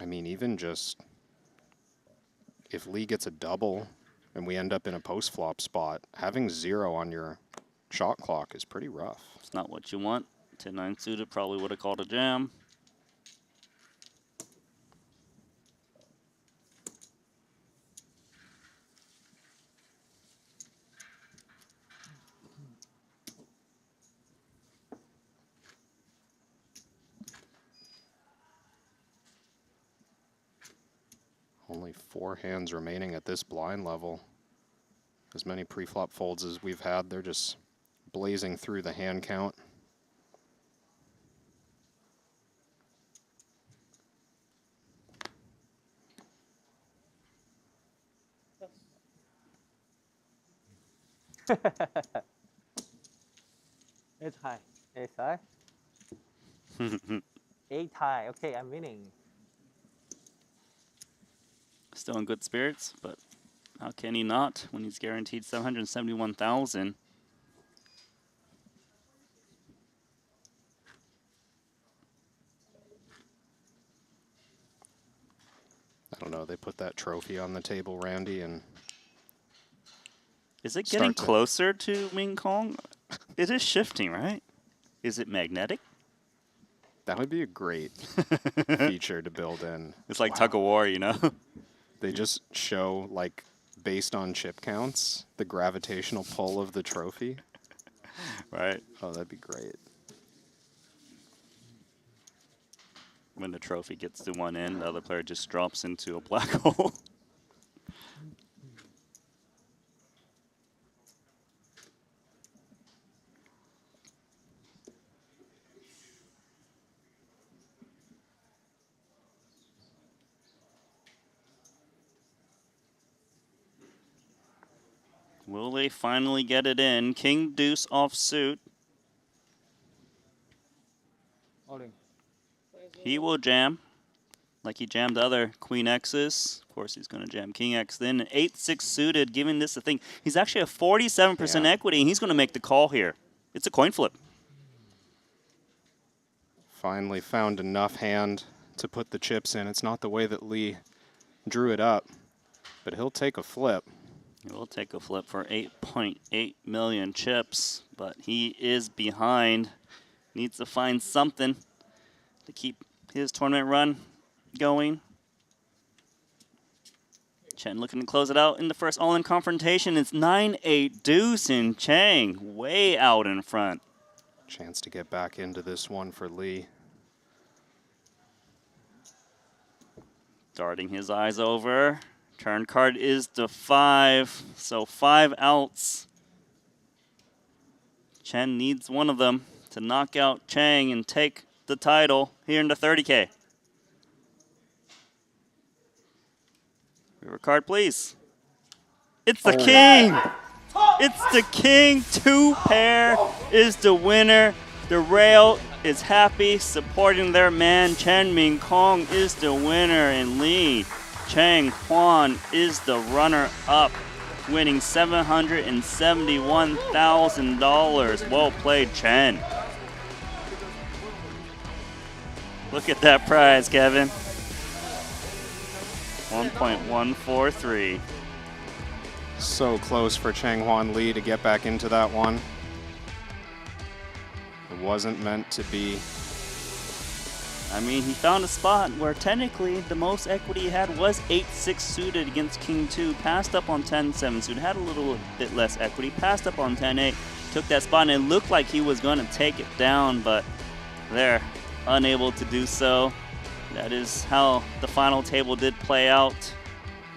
I mean, even just if Lee gets a double and we end up in a post-flop spot, having 0 on your shot clock is pretty rough. It's not what you want. 10-9 suited probably would have called a jam. Only 4 hands remaining at this blind level. As many pre-flop folds as we've had, they're just blazing through the hand count. It's high. It's high. 8 high. Okay, I'm winning. Still in good spirits, but how can he not when he's guaranteed 771,000? I don't know, they put that trophy on the table, Randy, and is it getting closer to Ming Kong? It is shifting, right? Is it magnetic? That would be a great feature to build in. It's like tug of war, you know? They just show, like, based on chip counts, the gravitational pull of the trophy. Right. Oh, that'd be great. When the trophy gets to one end, the other player just drops into a black hole. Will they finally get it in? King deuce off suit. He will jam, like he jammed the other Queen X's. Of course, he's going to jam King X then. 8-6 suited, giving this a thing. He's actually a 47% equity, and he's going to make the call here. It's a coin flip. Finally found enough hand to put the chips in. It's not the way that Lee drew it up, but he'll take a flip. He will take a flip for 8.8 million chips, but he is behind. Needs to find something to keep his tournament run going. Chen looking to close it out in the first all-in confrontation. It's 9-8 deuce in Chang, way out in front. Chance to get back into this one for Lee. Darting his eyes over. Turn card is the 5, so 5 outs. Chen needs one of them to knock out Chang and take the title here in the 30K. River card, please. It's the king! It's the king! 2 pair is the winner. The rail is happy, supporting their man. Chen Ming Kong is the winner, and Lee Chang Huan is the runner-up, winning $771,000. Well played, Chen. Look at that prize, Kevin. 1.143. So close for Chang Huan Lee to get back into that one. It wasn't meant to be. I mean, he found a spot where technically the most equity he had was 8-6 suited against King 2. Passed up on 10-7 suited, had a little bit less equity. Passed up on 10-8, took that spot, and it looked like he was going to take it down, but they're unable to do so. That is how the final table did play out.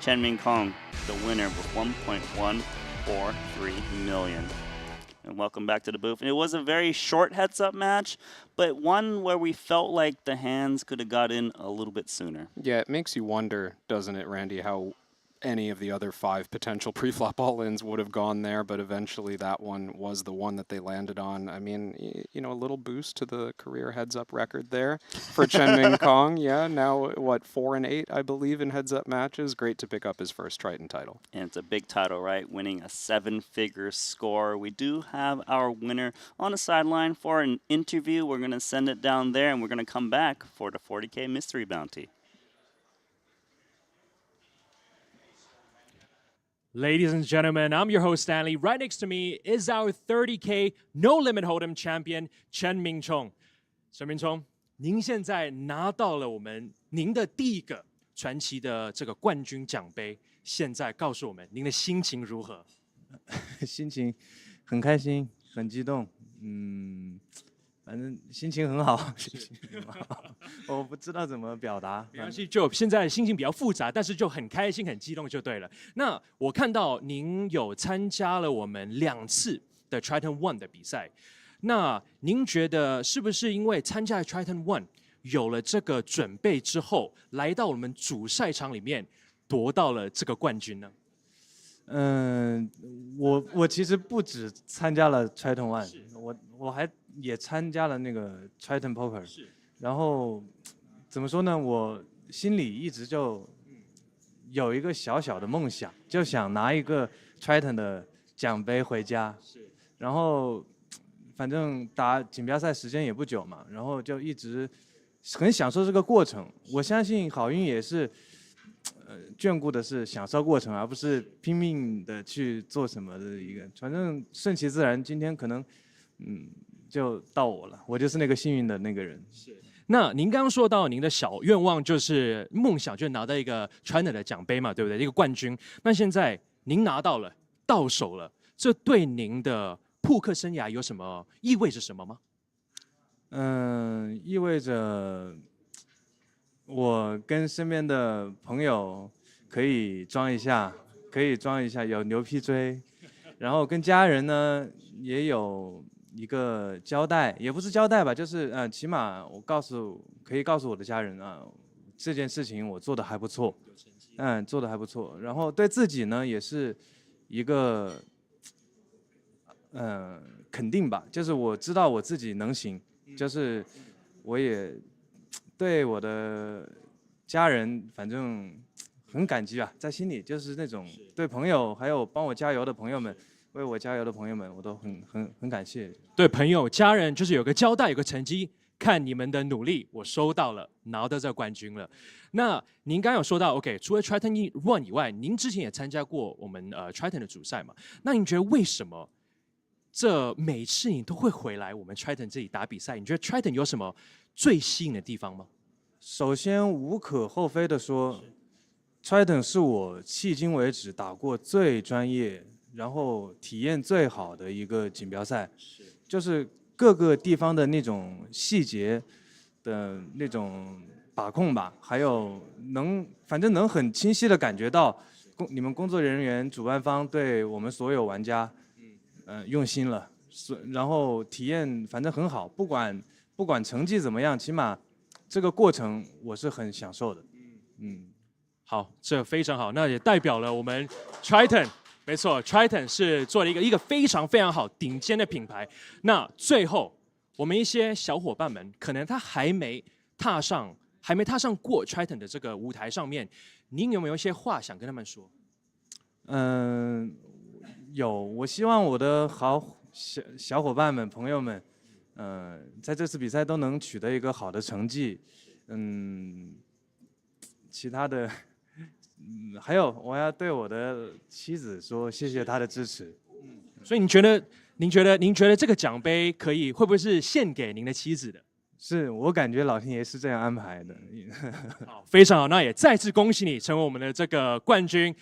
Chen Ming Kong, the winner with 1.143 million. And welcome back to the booth. And it was a very short heads-up match, but one where we felt like the hands could have got in a little bit sooner. Yeah, it makes you wonder, doesn't it, Randy, how any of the other 5 potential pre-flop all-ins would have gone there, but eventually that one was the one that they landed on. I mean, you know, a little boost to the career heads-up record there for Chen Ming Kong. Yeah, now, what, 4-8, I believe, in heads-up matches. Great to pick up his first Triton title. And it's a big title, right? Winning a 7-figure score. We do have our winner on the sideline for an interview. We're going to send it down there, and we're going to come back for the 40K mystery bounty. Ladies and gentlemen, I'm your host Stanley. Right next to me is our 30K No Limit Hold'em champion Chen Mingchong. 陈明聪，您现在拿到了您的第一个传奇的这个冠军奖杯，现在告诉我们您的心情如何？心情很开心，很激动，反正心情很好，心情很好，我不知道怎么表达。没关系，就现在心情比较复杂，但是就很开心、很激动就对了。那我看到您有参加了我们2次的 Triton One 的比赛，那您觉得是不是因为参加 Triton One 有了这个准备之后，来到我们主赛场里面夺到了这个冠军呢？我其实不止参加了 Triton One， 我还也参加了那个 Triton Poker， 然后怎么说呢？我心里一直就有一个小小的梦想，就想拿一个 Triton 的奖杯回家。然后反正打锦标赛时间也不久嘛，然后就一直很享受这个过程。我相信好运也是。眷顾的是享受过程，而不是拼命的去做什么的一个。反正顺其自然，今天可能，就到我了，我就是那个幸运的那个人。是。那您刚刚说到您的小愿望就是梦想，就是拿到一个 China 的奖杯嘛，对不对？一个冠军。那现在您拿到了，到手了，这对您的扑克生涯有什么意味着什么吗？意味着。我跟身边的朋友可以装一下，有牛皮追，然后跟家人呢也有一个交代，也不是交代吧，就是起码我可以告诉我的家人啊，这件事情我做的还不错，做的还不错，然后对自己呢也是一个肯定吧，就是我知道我自己能行，就是我也。对我的家人，反正很感激吧，在心里就是那种对朋友还有帮我加油的朋友们，为我加油的朋友们，我都很感谢。对朋友、家人，就是有个交代，有个成绩，看你们的努力，我收到了，拿到这个冠军了。那您刚刚有说到 ，OK， 除了 Triton One 以外，您之前也参加过我们Triton 的主赛嘛？那您觉得为什么这每次你都会回来我们 Triton 这里打比赛？你觉得 Triton 有什么最吸引的地方吗？首先无可厚非的说 ，Triton 是我迄今为止打过最专业，然后体验最好的一个锦标赛，就是各个地方的那种细节的那种把控吧，还有反正能很清晰的感觉到你们工作人员、主办方对我们所有玩家，用心了，然后体验反正很好，不管成绩怎么样，起码。这个过程我是很享受的，好，这非常好，那也代表了我们 Triton， 没错 ，Triton 是做了一个非常非常好、顶尖的品牌。那最后，我们一些小伙伴们，可能他还没踏上过 Triton 的这个舞台上面，您有没有一些话想跟他们说？有，我希望我的小伙伴们、朋友们。在这次比赛都能取得一个好的成绩，其他的，还有我要对我的妻子说谢谢她的支持。所以您觉得这个奖杯会不会是献给您的妻子的？是我感觉老天爷是这样安排的。好，非常好，那也再次恭喜你成为我们的这个冠军。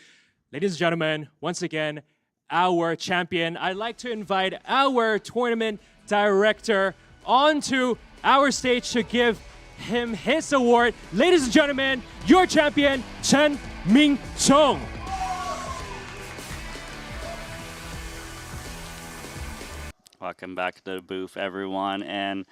Ladies and gentlemen, once again, our champion. I'd like to invite our tournament director onto our stage to give him his award. Ladies and gentlemen, your champion, Chen Mingchong. Welcome back to the booth, everyone. And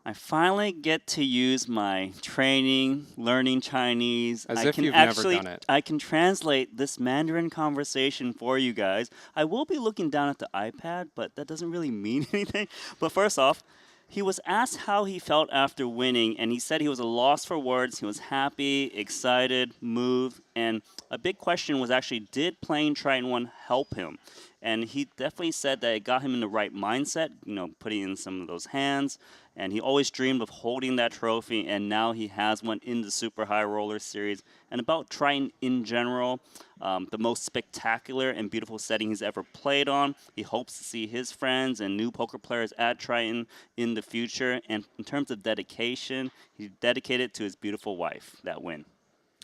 I finally get to use my training, learning Chinese. As I if can you've actually, never done it. I can translate this Mandarin conversation for you guys. I will be looking down at the iPad, but that doesn't really mean anything. But first off, he was asked how he felt after winning, and he said he was a loss for words. He was happy, excited, moved, and a big question was actually, did playing Triton 1 help him? And he definitely said that it got him in the right mindset, you know, putting in some of those hands. And he always dreamed of holding that trophy, and now he has one in the Super High Roller Series. And about Triton in general, the most spectacular and beautiful setting he's ever played on. He hopes to see his friends and new poker players at Triton in the future. And in terms of dedication, he dedicated to his beautiful wife that win.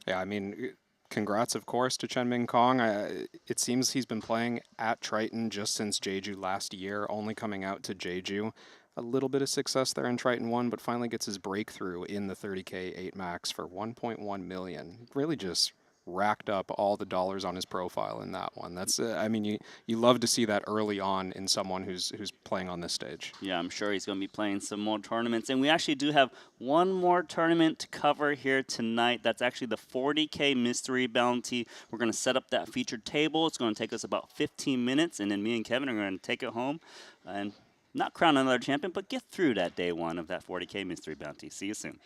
Yeah, I mean, congrats, of course, to Chen-Ming Kong. It seems he's been playing at Triton just since Jeju last year, only coming out to Jeju. A little bit of success there in Triton 1, but finally gets his breakthrough in the 30K 8 max for 1.1 million. Really just racked up all the dollars on his profile in that one. That's, I mean, you love to see that early on in someone who's playing on this stage. Yeah, I'm sure he's going to be playing some more tournaments. And we actually do have one more tournament to cover here tonight. That's actually the 40K Mystery Bounty. We're going to set up that featured table. It's going to take us about 15 minutes, and then me and Kevin are going to take it home and not crown another champion, but get through that day one of that 40K Mystery Bounty. See you soon.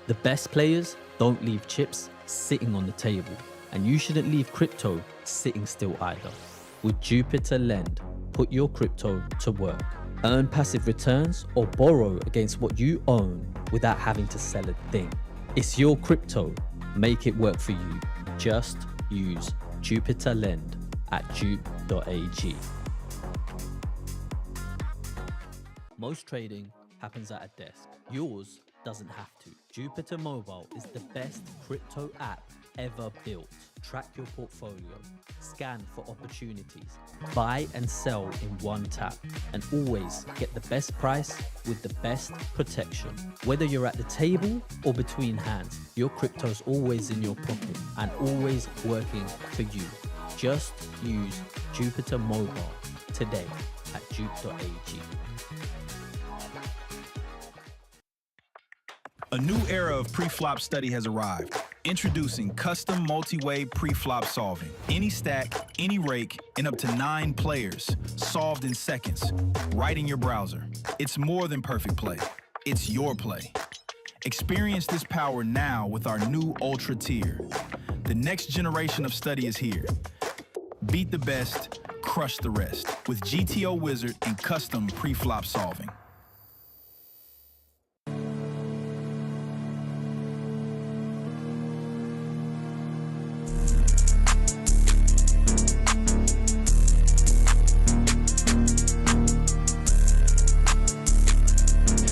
The best players don't leave chips sitting on the table, and you shouldn't leave crypto sitting still either. With Jupiter Lend, put your crypto to work. Earn passive returns or borrow against what you own without having to sell a thing. It's your crypto. Make it work for you. Just use Jupiter Lend at jupe.ag. Most trading happens at a desk. Yours doesn't have to. Jupiter Mobile is the best crypto app ever built. Track your portfolio, scan for opportunities, buy and sell in one tap, and always get the best price with the best protection. Whether you're at the table or between hands, your crypto's always in your pocket and always working for you. Just use Jupiter Mobile today at jupe.ag. A new era of pre-flop study has arrived. Introducing custom multi-way pre-flop solving. Any stack, any rake, and up to 9 players. Solved in seconds. Right in your browser. It's more than perfect play. It's your play. Experience this power now with our new Ultra tier. The next generation of study is here. Beat the best, crush the rest. With GTO Wizard and custom pre-flop solving.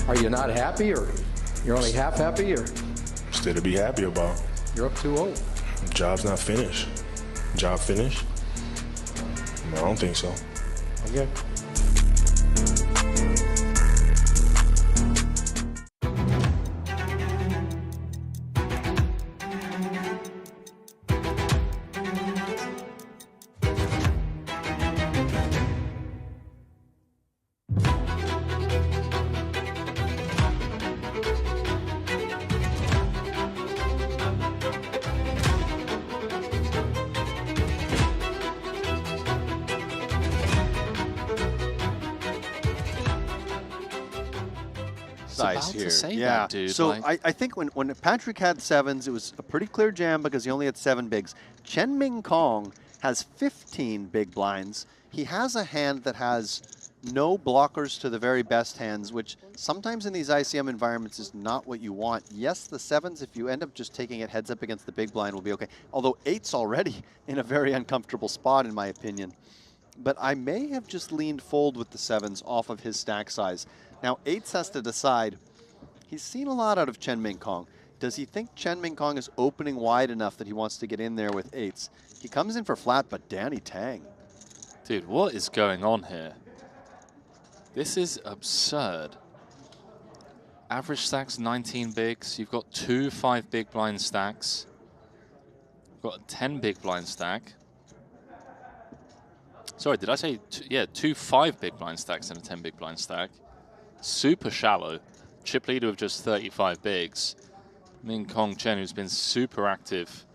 Are you not happy, or you're only half happy, or? Still to be happy about. You're up 2-0. Job's not finished. Job finished? No, I don't think so. Okay. size about here. to say yeah. that, dude. So like, I think when Patrick had sevens, it was a pretty clear jam because he only had 7 bigs. Chen Ming Kong has 15 big blinds. He has a hand that has no blockers to the very best hands, which sometimes in these ICM environments is not what you want. Yes, the 7s, if you end up just taking it heads up against the big blind, will be okay. Although 8's already in a very uncomfortable spot, in my opinion. But I may have just leaned fold with the 7s off of his stack size. Now, 8's has to decide. He's seen a lot out of Chen Ming Kong. Does he think Chen Ming Kong is opening wide enough that he wants to get in there with 8's? He comes in for flat, but Danny Tang. dude, what is going on here? This is absurd. Average stacks 19 bigs. You've got 2 5 big blind stacks. You've got a 10 big blind stack. Sorry, did I say yeah, 2 5 big blind stacks and a 10 big blind stack. Super shallow. Chip leader with just 35 bigs. Ming Kong Chen, who's been super active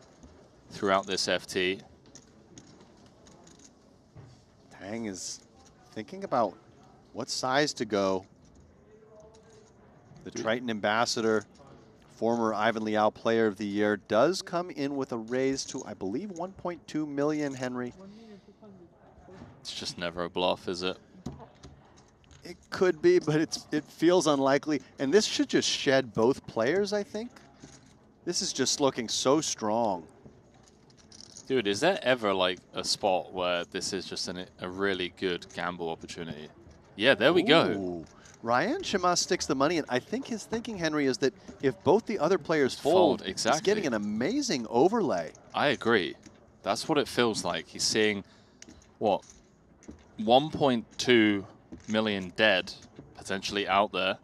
throughout this FT. Tang is thinking about what size to go. The Triton ambassador, former Ivan Liao Player of the Year, does come in with a raise to, I believe, 1.2 million, Henry. It's just never a bluff, is it? It could be, but it feels unlikely. And this should just shed both players, I think. This is just looking so strong. Dude, is there ever like a spot where this is just a really good gamble opportunity? Yeah, there we go. Ooh. Ryan Shima sticks the money in. I think his thinking, Henry, is that if both the other players fold, exactly. he's getting an amazing overlay. I agree. That's what it feels like. He's seeing, what, 1.2 million dead potentially out there.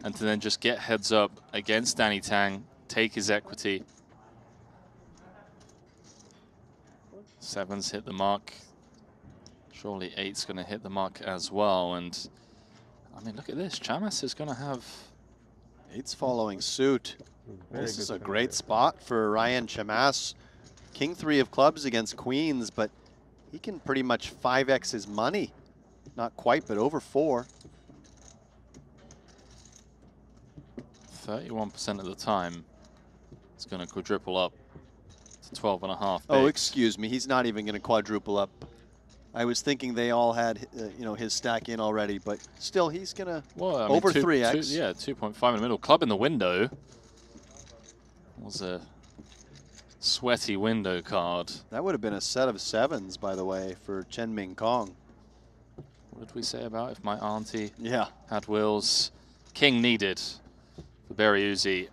And to then just get heads up against Danny Tang, take his equity. 7's hit the mark. Surely 8's going to hit the mark as well. And I mean, look at this. Chamas is going to have 8's following suit. This is a great spot for Ryan Chamas. King 3 of clubs against queens, but he can pretty much 5x his money. Not quite, but over 4. 31% of the time. It's going to quadruple up to 12.5. Oh, excuse me. He's not even going to quadruple up. I was thinking they all had, you know, his stack in already, but still, he's going to over 3x. Yeah, 2.5 in the middle. Club in the window was a sweaty window card. That would have been a set of 7s, by the way, for Chen Ming Kong. What did we say about if my auntie yeah. had wheels? King needed for Barry Uzi.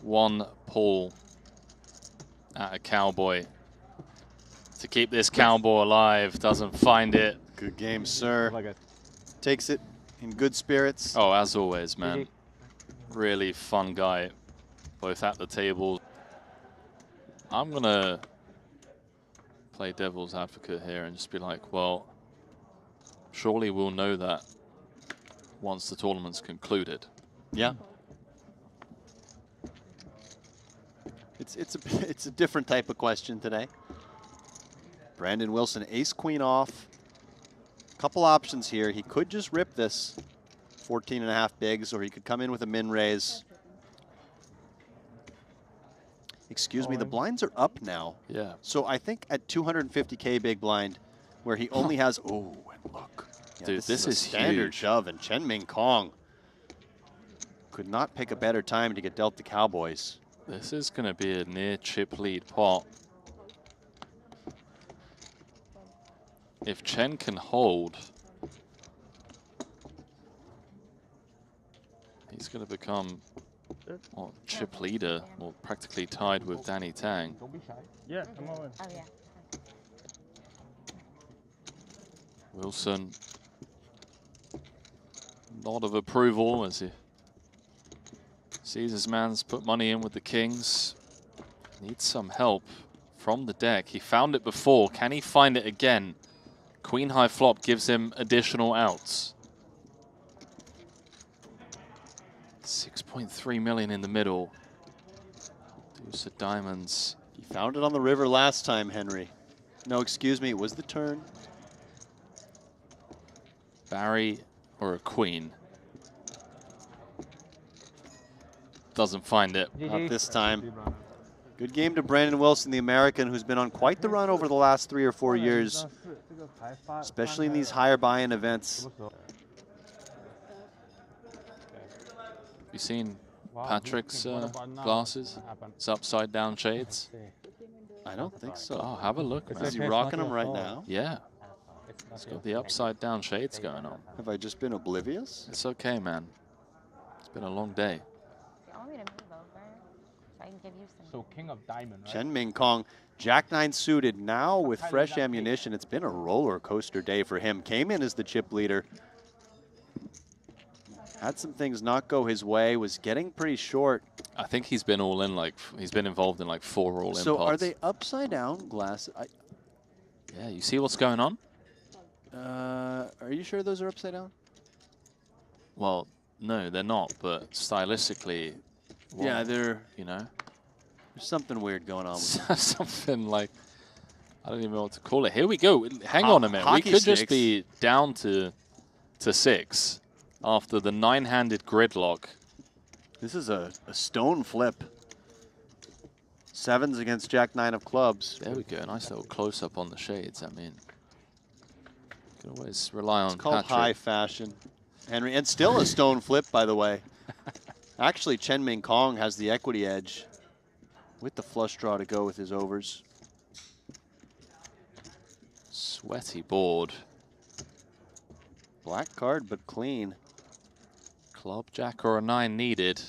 1 pull at a cowboy. To keep this cowboy alive, doesn't find it. Good game, sir. Takes it in good spirits. Oh, as always, man. Really fun guy, both at the table. I'm going to play devil's advocate here and just be like, well, surely we'll know that once the tournament's concluded. Yeah. It's a different type of question today. Brandon Wilson, ace queen off. Couple options here. He could just rip this 14.5 bigs, or he could come in with a min raise. Excuse me, the blinds are up now. Yeah. So I think at 250K big blind, where he only has, oh, and look. Yeah, dude, this is standard huge. shove, and Chen Ming Kong could not pick a better time to get dealt the Cowboys. This is going to be a near chip lead pot. If Chen can hold, he's going to become chip leader, or practically tied with Danny Tang. Don't be shy. Yeah, come on. Oh, yeah. Wilson, nod of approval as he sees his man's put money in with the kings. Needs some help from the deck. He found it before. Can he find it again? Queen high flop gives him additional outs. 6.3 million in the middle. Deuce of diamonds. He found it on the river last time, Henry. No, excuse me, it was the turn. Barry or a queen. Doesn't find it. Not this time. Good game to Brandon Wilson, the American, who's been on quite the run over the last 3 or 4 years, especially in these higher buy-in events. You seen Patrick's glasses? It's upside down shades. I don't think so. Oh, have a look, man. Is he rocking them right now? Yeah. It's got the upside down shades going on. Have I just been oblivious? It's okay, man. It's been a long day. You want me to move over so I can give you some? So King of Diamond, right? Chen Ming Kong, Jack 9 suited now with fresh ammunition. It's been a roller coaster day for him. Came in as the chip leader. Had some things not go his way, was getting pretty short. I think he's been all in, like, he's been involved in like 4 all-in So pots. are they upside down glass? Yeah, you see what's going on? Are you sure those are upside down? Well, no, they're not, but stylistically, well, Yeah, they're, you know, there's something weird going on with them. something like, I don't even know what to call it. Here we go. Hang Ho- on a minute. We hockey could just sticks. be down to 6 after the 9-handed gridlock. This is a stone flip. 7s against Jack 9 of clubs. There we go. Nice little close-up on the shades. I mean, you can always rely on It's called Patrick. high fashion, Henry. And still a stone flip, by the way. Actually, Chen Ming Kong has the equity edge with the flush draw to go with his overs. Sweaty board. Black card, but clean. Club jack or a 9 needed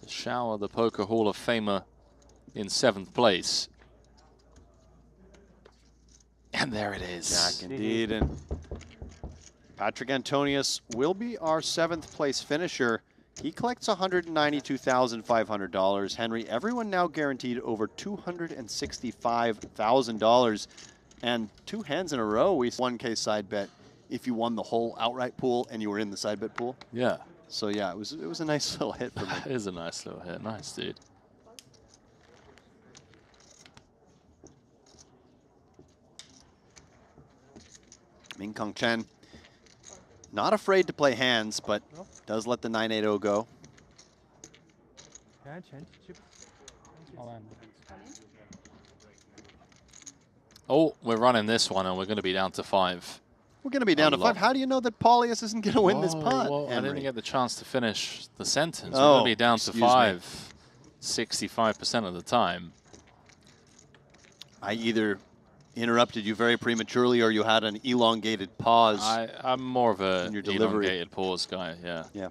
to shower the Poker Hall of Famer in 7th place. And there it is. Jack indeed. And Patrick Antonius will be our 7th place finisher. He collects $192,500. Henry, everyone now guaranteed over $265,000. And 2 hands in a row, we 1K side bet if you won the whole outright pool and you were in the side bet pool. Yeah. So yeah, it was a nice little hit for me. It is a nice little hit. Nice, dude. Ming Kong Chen, not afraid to play hands, but does let the 980 go. Oh, we're running this one, and we're going to be down to 5. We're going to be down to 5. How do you know that Paulius isn't going to win this pot? Well, I Henry? didn't get the chance to finish the sentence. Oh, we're going to be down to excuse me. 5 65% of the time. I either interrupted you very prematurely or you had an elongated pause. I'm more of a in your delivery. elongated pause guy, yeah. Yeah.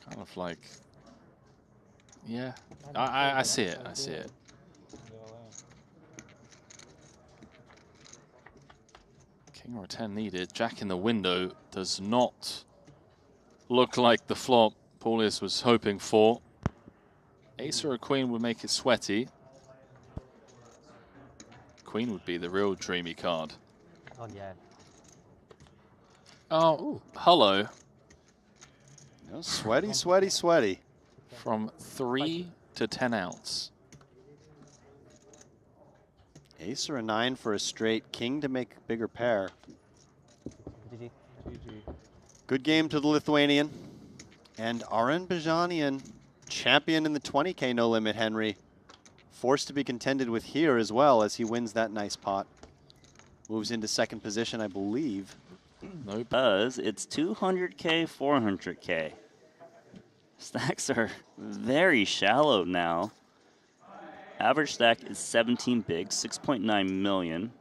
Kind of like, yeah. I see it, I see it. King or a 10 needed. Jack in the window does not look like the flop Paulius was hoping for. Ace or a queen would make it sweaty. Queen would be the real dreamy card. Oh, yeah. Oh, hello. No, sweaty, sweaty, sweaty. From 3 to 10 outs. Ace or a 9 for a straight. King to make a bigger pair. GG. Good game to the Lithuanian. And Aren Bajanian, champion in the 20K no limit, Henry. Forced to be contended with here as well as he wins that nice pot. Moves into 2nd position, I believe. No buzz. It's 200K, 400K. Stacks are very shallow now. Average stack is 17 big, 6.9 million.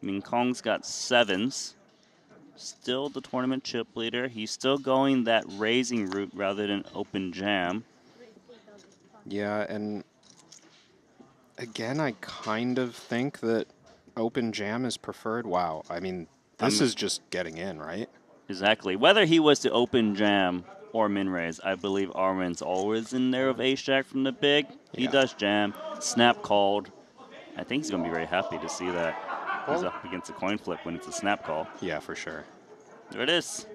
Ming Kong's got 7s. Still the tournament chip leader. He's still going that raising route rather than open jam. Yeah, and again, I kind of think that open jam is preferred. Wow, I mean, this is just getting in, right? Exactly. Whether he was to open jam or min raise, I believe Armin's always in there with ace jack from the big. He does jam, snap called. I think he's going to be very happy to see that. He's up against a coin flip when it's a snap call. Yeah, for sure. There it is.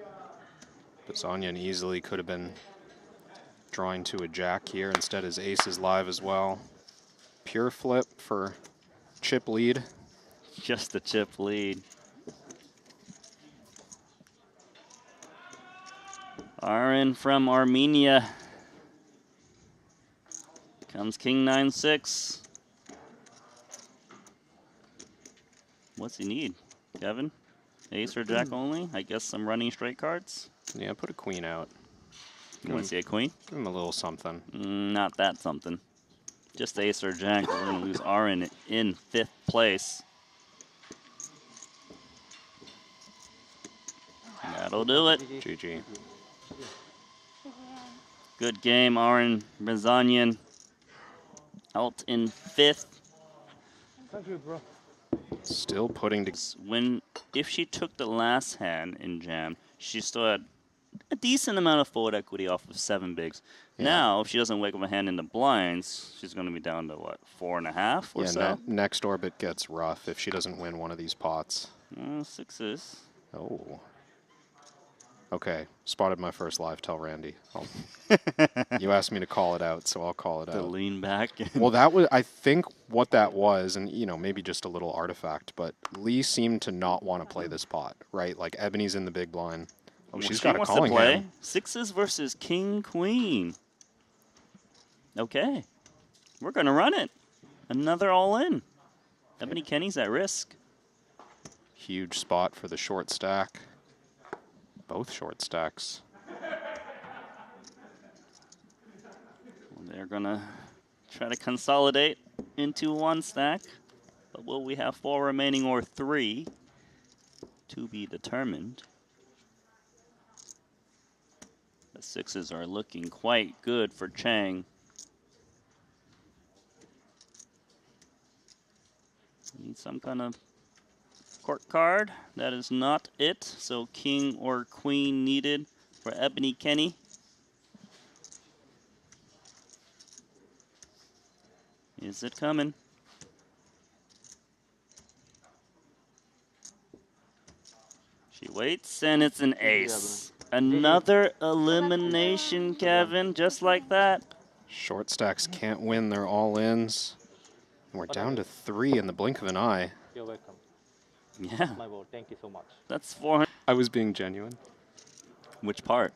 Bazanian easily could have been drawing to a jack here. Instead, his ace is live as well. Pure flip for chip lead. Just the chip lead. Aaron from Armenia. Comes King 9-6. What's he need, Kevin? Ace or Jack only? I guess some running straight cards? Yeah, put a queen out. You want to see a queen? Give him a little something. Not that something. Just Ace or Jack. We're going to lose Aaron in 5th place. That'll do it. GG. Good game, Aaron Rezanian. Out in 5th. Thank you, bro. Still putting to if she took the last hand in jam, she still had a decent amount of forward equity off of 7 bigs. Yeah. Now, if she doesn't wake up a hand in the blinds, she's going to be down to what, 4.5 or so? Next orbit gets rough if she doesn't win one of these pots. 6s. Oh. Okay, spotted my first live. Tell Randy. You asked me to call it out, so I'll call it out. To lean back. Well, that was, I think, what that was, and maybe just a little artifact. But Lee seemed to not want to play this pot, right? Like Ebony's in the big blind. Oh, she's got a calling hand. 6s versus King Queen. Okay, we're gonna run it. Another all in. Ebony Kenny's at risk. Huge spot for the short stack. Both short stacks. They're gonna try to consolidate into 1 stack, but will we have 4 remaining or 3 to be determined? The 6s are looking quite good for Chang. Need some kind of court card. That is not it. So king or queen needed for Ebony Kenny. Is it coming? She waits, and it's an ace. Another elimination, Kevin, just like that. Short stacks can't win their all-ins. And we're down to 3 in the blink of an eye. You're welcome. Yeah. My board. Thank you so much. That's 400. I was being genuine. Which part?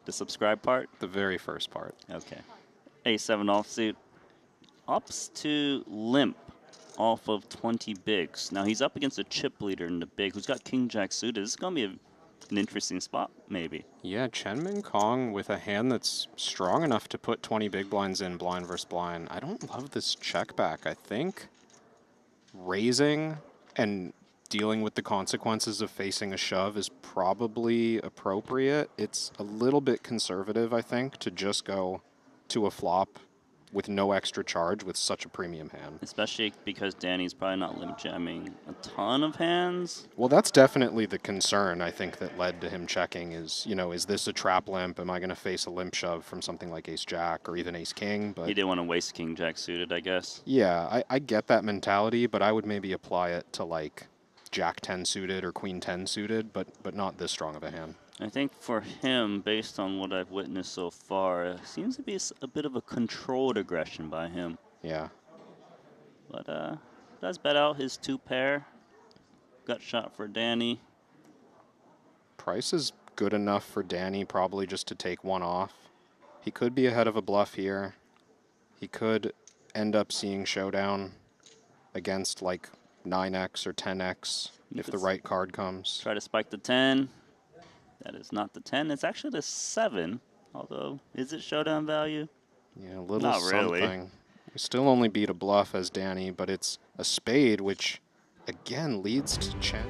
The subscribe part? The very first part. Okay. A7 offsuit. Ups to limp off of 20 bigs. Now he's up against a chip leader in the big who's got king jack suited. This is going to be an interesting spot, maybe. Yeah, Chen Min Kong with a hand that's strong enough to put 20 big blinds in blind versus blind. I don't love this check back. I think raising and dealing with the consequences of facing a shove is probably appropriate. It's a little bit conservative, I think, to just go to a flop with no extra charge with such a premium hand. Especially because Danny's probably not limp jamming a ton of hands. Well, that's definitely the concern, I think, that led to him checking is, is this a trap limp? Am I going to face a limp shove from something like ace-jack or even ace-king? But he didn't want to waste king-jack suited, I guess. Yeah, I get that mentality, but I would maybe apply it to, like, jack-10 suited or queen-10 suited, but not this strong of a hand. I think for him, based on what I've witnessed so far, it seems to be a bit of a controlled aggression by him. Yeah. But does bet out his 2 pair. Gut shot for Danny. Price is good enough for Danny probably just to take 1 off. He could be ahead of a bluff here. He could end up seeing showdown against like 9x or 10x if the right card comes. Try to spike the 10. That is not the 10. It's actually the 7. Although, is it showdown value? Yeah, a little not something. Really. We still only beat a bluff as Danny, but it's a spade, which again leads to Chen.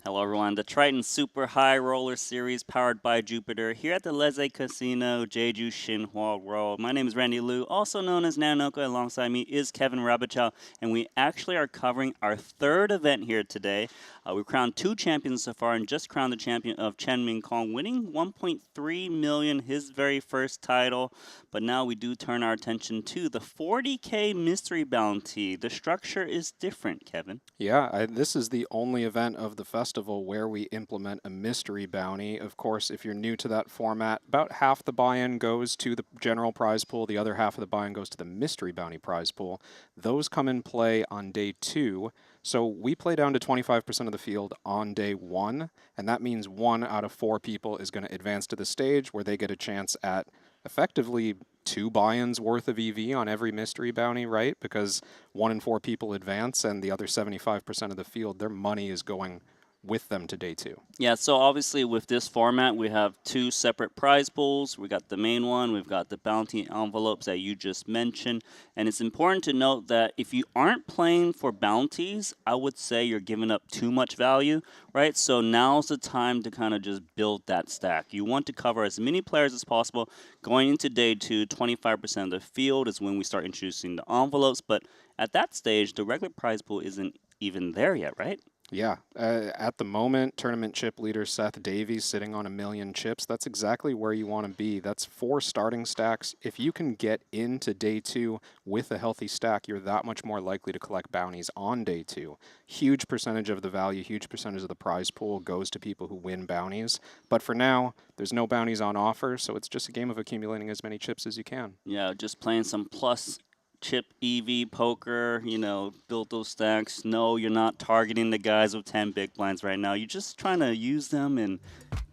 Hello everyone, the Triton Super High Roller Series powered by Jupiter here at the Leze Casino, Jeju, Shinhwa World. My name is Randy Liu, also known as Nanoka. Alongside me is Kevin Rabichow, and we actually are covering our 3rd event here today. We've crowned 2 champions so far and just crowned the champion of Chen Min Kong, winning $1.3 million, his very first title. But now we do turn our attention to the 40K Mystery Bounty. The structure is different, Kevin. Yeah, this is the only event of the festival Festival where we implement a mystery bounty. Of course, if you're new to that format, about half the buy-in goes to the general prize pool, the other half of the buy-in goes to the mystery bounty prize pool. Those come in play on day 2. So we play down to 25% of the field on day 1, and that means 1 out of 4 people is going to advance to the stage where they get a chance at effectively 2 buy-ins worth of EV on every mystery bounty, right? Because 1 in 4 people advance, and the other 75% of the field, their money is going with them to day 2. Yeah, so obviously with this format, we have 2 separate prize pools. We got the main one, we've got the bounty envelopes that you just mentioned. And it's important to note that if you aren't playing for bounties, I would say you're giving up too much value, right? So now's the time to kind of just build that stack. You want to cover as many players as possible. Going into day 2, 25% of the field is when we start introducing the envelopes. But at that stage, the regular prize pool isn't even there yet, right? Yeah, at the moment, tournament chip leader Seth Davies sitting on 1 million chips. That's exactly where you want to be. That's 4 starting stacks. If you can get into day 2 with a healthy stack, you're that much more likely to collect bounties on day 2. Huge percentage of the value, huge percentage of the prize pool goes to people who win bounties. But for now, there's no bounties on offer, so it's just a game of accumulating as many chips as you can. Yeah, just playing some plus chip EV poker, you know, build those stacks. No, you're not targeting the guys with 10 big blinds right now. You're just trying to use them and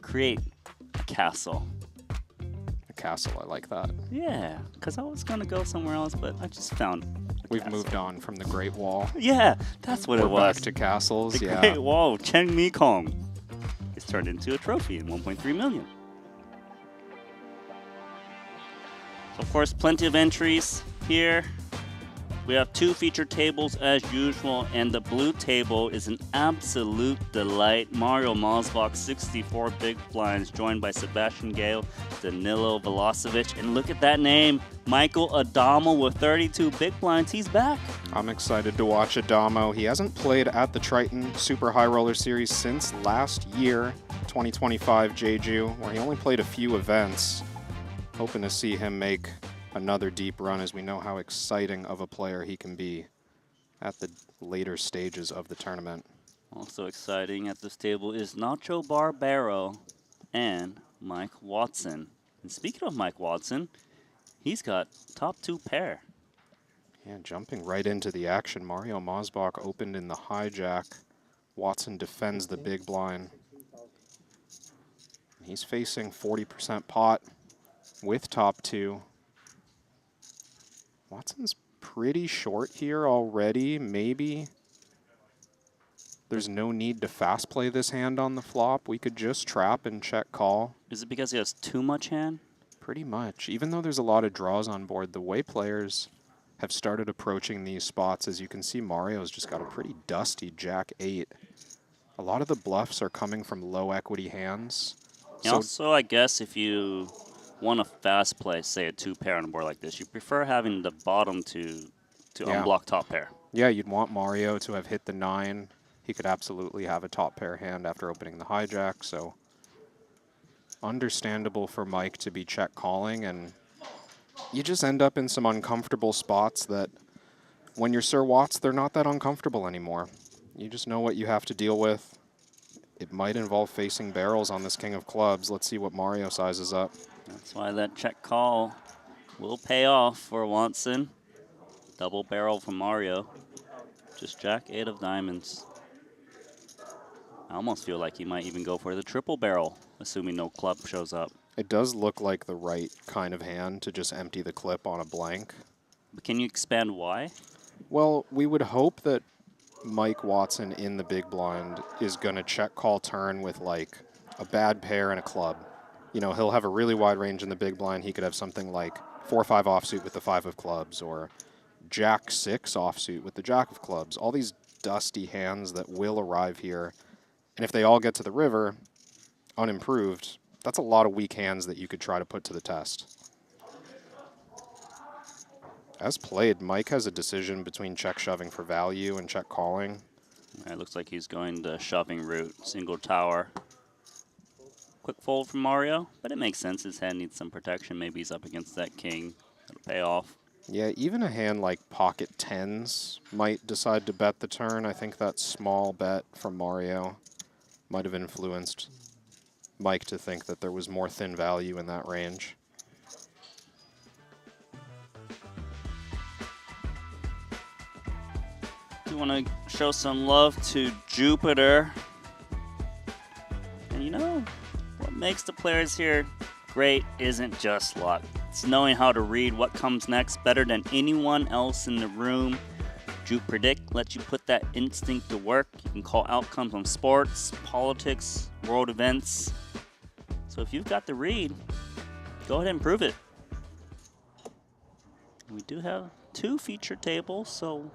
create a castle. A castle, I like that. Yeah, because I was going to go somewhere else, but I just found We've moved on from the Great Wall. Yeah, that's what We're it was. back to castles, the yeah. Great Wall, Cheng Mi Kong, is turned into a trophy in 1.3 million. So of course, plenty of entries here. We have 2 featured tables as usual, and the blue table is an absolute delight. Mario Mosbach, 64 big blinds, joined by Sebastian Gale, Danilo Velocevic, and look at that name, Michael Adamo with 32 big blinds. He's back. I'm excited to watch Adamo. He hasn't played at the Triton Super High Roller Series since last year, 2025 Jeju, where he only played a few events. Hoping to see him make another deep run, as we know how exciting of a player he can be at the later stages of the tournament. Also exciting at this table is Nacho Barbero and Mike Watson. And speaking of Mike Watson, he's got top 2 pair. Yeah, jumping right into the action. Mario Mosbach opened in the hijack. Watson defends the big blind. He's facing 40% pot with top 2. Watson's pretty short here already, maybe. There's no need to fast play this hand on the flop. We could just trap and check call. Is it because he has too much hand? Pretty much. Even though there's a lot of draws on board, the way players have started approaching these spots, as you can see, Mario's just got a pretty dusty Jack-8. A lot of the bluffs are coming from low equity hands. And also, I guess if you want to fast play, say a 2 pair on a board like this, you prefer having the bottom to unblock top pair. Yeah, you'd want Mario to have hit the 9. He could absolutely have a top pair hand after opening the hijack, so understandable for Mike to be check calling, and you just end up in some uncomfortable spots that when you're Sir Watts, they're not that uncomfortable anymore. You just know what you have to deal with. It might involve facing barrels on this King of Clubs. Let's see what Mario sizes up. That's why that check call will pay off for Watson. Double barrel from Mario. Just Jack-8 of diamonds. I almost feel like he might even go for the triple barrel, assuming no club shows up. It does look like the right kind of hand to just empty the clip on a blank. But can you expand why? Well, we would hope that Mike Watson in the big blind is going to check call turn with like a bad pair and a club. You know, he'll have a really wide range in the big blind. He could have something like 4-5 offsuit with the 5 of clubs, or Jack-6 offsuit with the Jack of clubs. All these dusty hands that will arrive here. And if they all get to the river unimproved, that's a lot of weak hands that you could try to put to the test. As played, Mike has a decision between check shoving for value and check calling. It looks like he's going the shoving route, single tower. Quick fold from Mario, but it makes sense. His hand needs some protection. Maybe he's up against that king. It'll pay off. Yeah, even a hand like pocket 10s might decide to bet the turn. I think that small bet from Mario might have influenced Mike to think that there was more thin value in that range. Do want to show some love to Jupiter. And you know, what makes the players here great isn't just luck. It's knowing how to read what comes next better than anyone else in the room. Jupe Predict lets you put that instinct to work. You can call outcomes on sports, politics, world events. So if you've got the read, go ahead and prove it. We do have 2 feature tables, so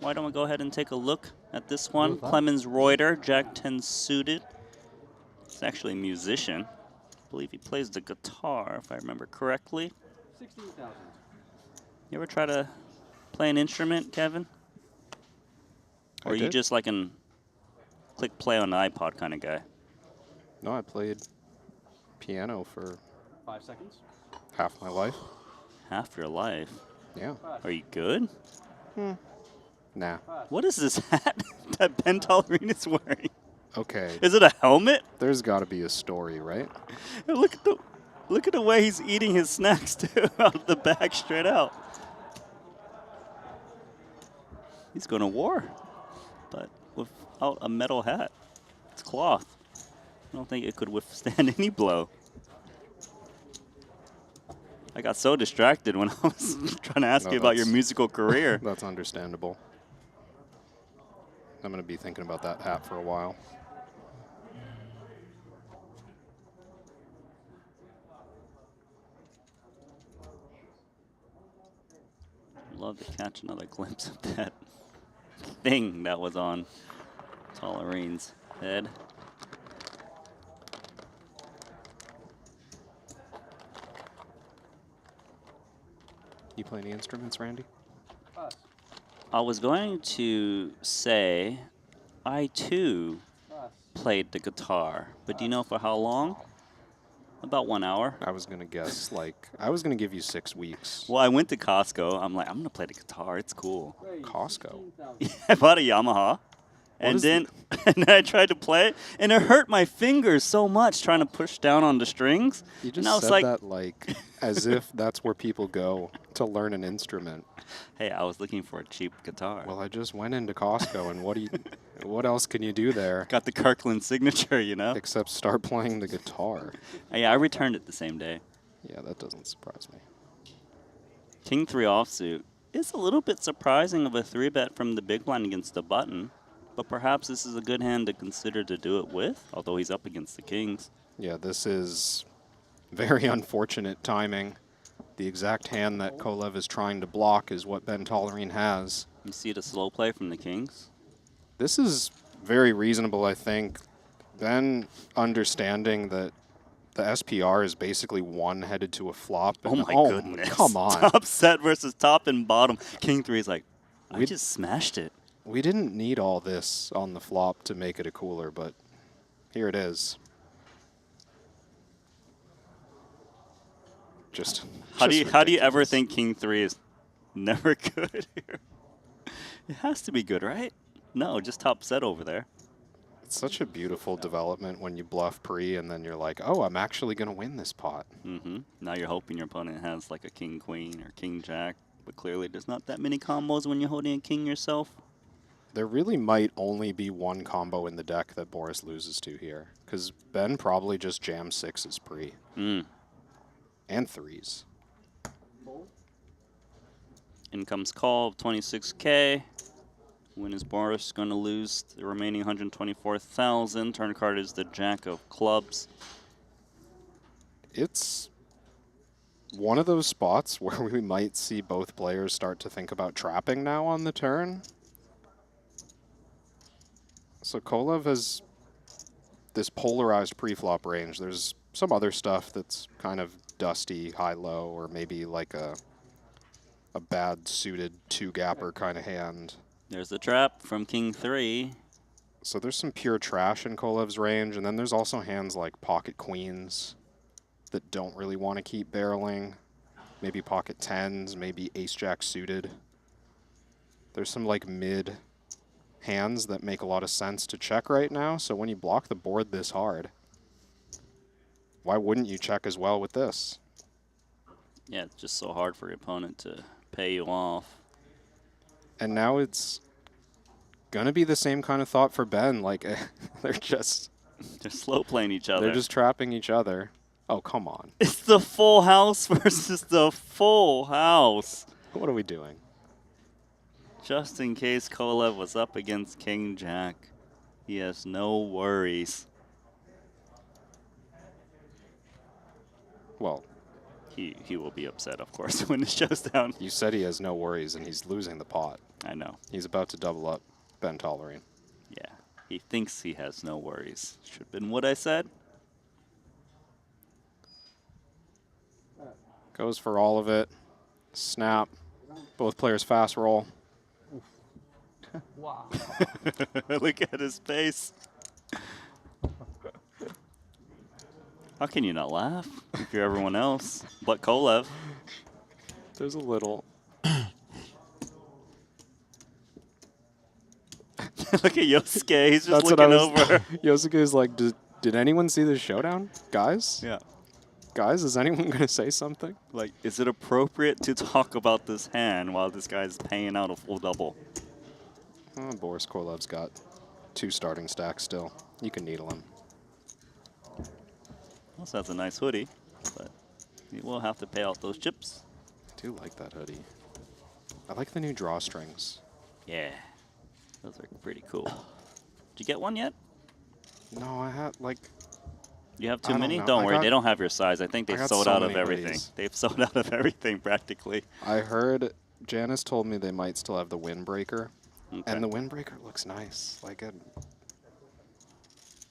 why don't we go ahead and take a look at this one. Clemens Reuter, Jack 10 suited. He's actually a musician. I believe he plays the guitar, if I remember correctly. 16,000. You ever try to play an instrument, Kevin? Or are you just like an click play on the iPod kind of guy? No, I played piano for 5 seconds. half my life. Half your life? Yeah. Are you good? Nah. What is this hat that Ben Tollerine is wearing? Okay. Is it a helmet? There's got to be a story, right? Look at the way he's eating his snacks too, out of the bag straight out. He's going to war, but without a metal hat. It's cloth. I don't think it could withstand any blow. I got so distracted when I was trying to ask you about your musical career. That's understandable. I'm going to be thinking about that hat for a while. Love to catch another glimpse of that thing that was on Tollerine's head. You play any instruments, Randy? I was going to say I too played the guitar, but do you know for how long? About 1 hour. I was going to guess, I was going to give you 6 weeks. Well, I went to Costco. I'm like, I'm going to play the guitar. It's cool. Costco? Yeah, I bought a Yamaha. And then I tried to play it, and it hurt my fingers so much trying to push down on the strings. You and I just was said like, that as if that's where people go to learn an instrument. Hey, I was looking for a cheap guitar. Well, I just went into Costco, and what else can you do there? Got the Kirkland signature, you know? Except start playing the guitar. Yeah, I returned it the same day. Yeah, that doesn't surprise me. King 3 offsuit. It's a little bit surprising of a 3-bet from the big blind against the button. But perhaps this is a good hand to consider to do it with, although he's up against the kings. Yeah, this is very unfortunate timing. The exact hand that Kolev is trying to block is what Ben Tollerine has. You see the slow play from the kings? This is very reasonable, I think. Ben understanding that the SPR is basically one headed to a flop. Oh my goodness. Come on. Top set versus top and bottom. King 3 is like, I just smashed it. We didn't need all this on the flop to make it a cooler, but here it is. How do you ever think King 3 is never good here? It has to be good, right? No, just top set over there. It's such a beautiful development when you bluff pre and then you're like, oh, I'm actually going to win this pot. Now you're hoping your opponent has like a king queen or king jack, but clearly there's not that many combos when you're holding a king yourself. There really might only be one combo in the deck that Boris loses to here, because Ben probably just jams 6s pre. And 3s. In comes call of 26K. When is Boris going to lose the remaining 124,000? Turn card is the Jack of Clubs. It's one of those spots where we might see both players start to think about trapping now on the turn. So Kolev has this polarized preflop range. There's some other stuff that's kind of dusty, high-low, or maybe like a bad suited 2-gapper kind of hand. There's the trap from King 3. So there's some pure trash in Kolev's range, and then there's also hands like pocket queens that don't really want to keep barreling. Maybe pocket 10s, maybe ace-jack suited. There's some like mid hands that make a lot of sense to check right now. So when you block the board this hard, why wouldn't you check as well with this? Yeah, it's just so hard for your opponent to pay you off. And now it's going to be the same kind of thought for Ben. Like, they're slow playing each other. They're just trapping each other. Oh, come on. It's the full house versus the full house. What are we doing? Just in case Kolev was up against King Jack, he has no worries. Well, he will be upset, of course, when it shows down. You said he has no worries, and he's losing the pot. I know. He's about to double up Ben Tollerine. Yeah, he thinks he has no worries. Should have been what I said. Goes for all of it. Snap. Both players fast roll. Wow. Look at his face. How can you not laugh if you're everyone else but Kolev? There's a little. Look at Yosuke. He's just looking over. Yosuke is like, did anyone see the showdown? Guys? Yeah. Guys, is anyone going to say something? Like, is it appropriate to talk about this hand while this guy's paying out a full double? Boris Kolev's got 2 starting stacks still. You can needle him. Also has a nice hoodie, but he will have to pay out those chips. I do like that hoodie. I like the new drawstrings. Yeah, those are pretty cool. Did you get one yet? No, I had like... You have too I many? know. Don't I worry, got- they don't have your size. I think I they've got sold so out of many everything. hoodies. They've sold out of everything practically. I heard Janice told me they might still have the windbreaker. Okay. And the windbreaker looks nice. Like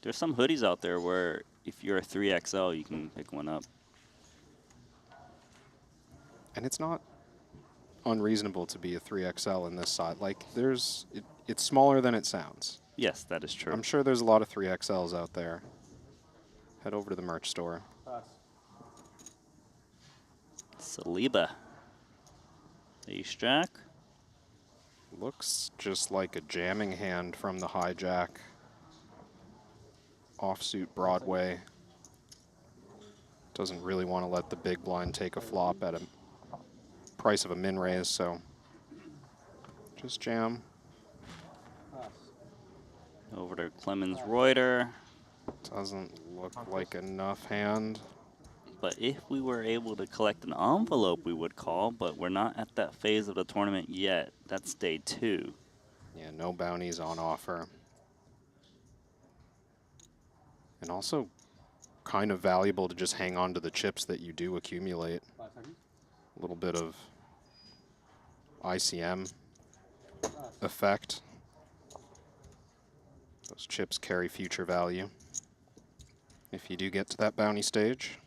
There's some hoodies out there where if you're a 3XL, you can pick one up. And it's not unreasonable to be a 3XL in this side. Like, it's smaller than it sounds. Yes, that is true. I'm sure there's a lot of 3XLs out there. Head over to the merch store. Saliba. Ace Jack. Looks just like a jamming hand from the hijack. Offsuit Broadway. Doesn't really want to let the big blind take a flop at a price of a min raise, so just jam. Over to Clemens Reuter. Doesn't look like enough hand. But if we were able to collect an envelope, we would call, but we're not at that phase of the tournament yet. That's day 2. Yeah, no bounties on offer. And also kind of valuable to just hang on to the chips that you do accumulate. A little bit of ICM effect. Those chips carry future value if you do get to that bounty stage.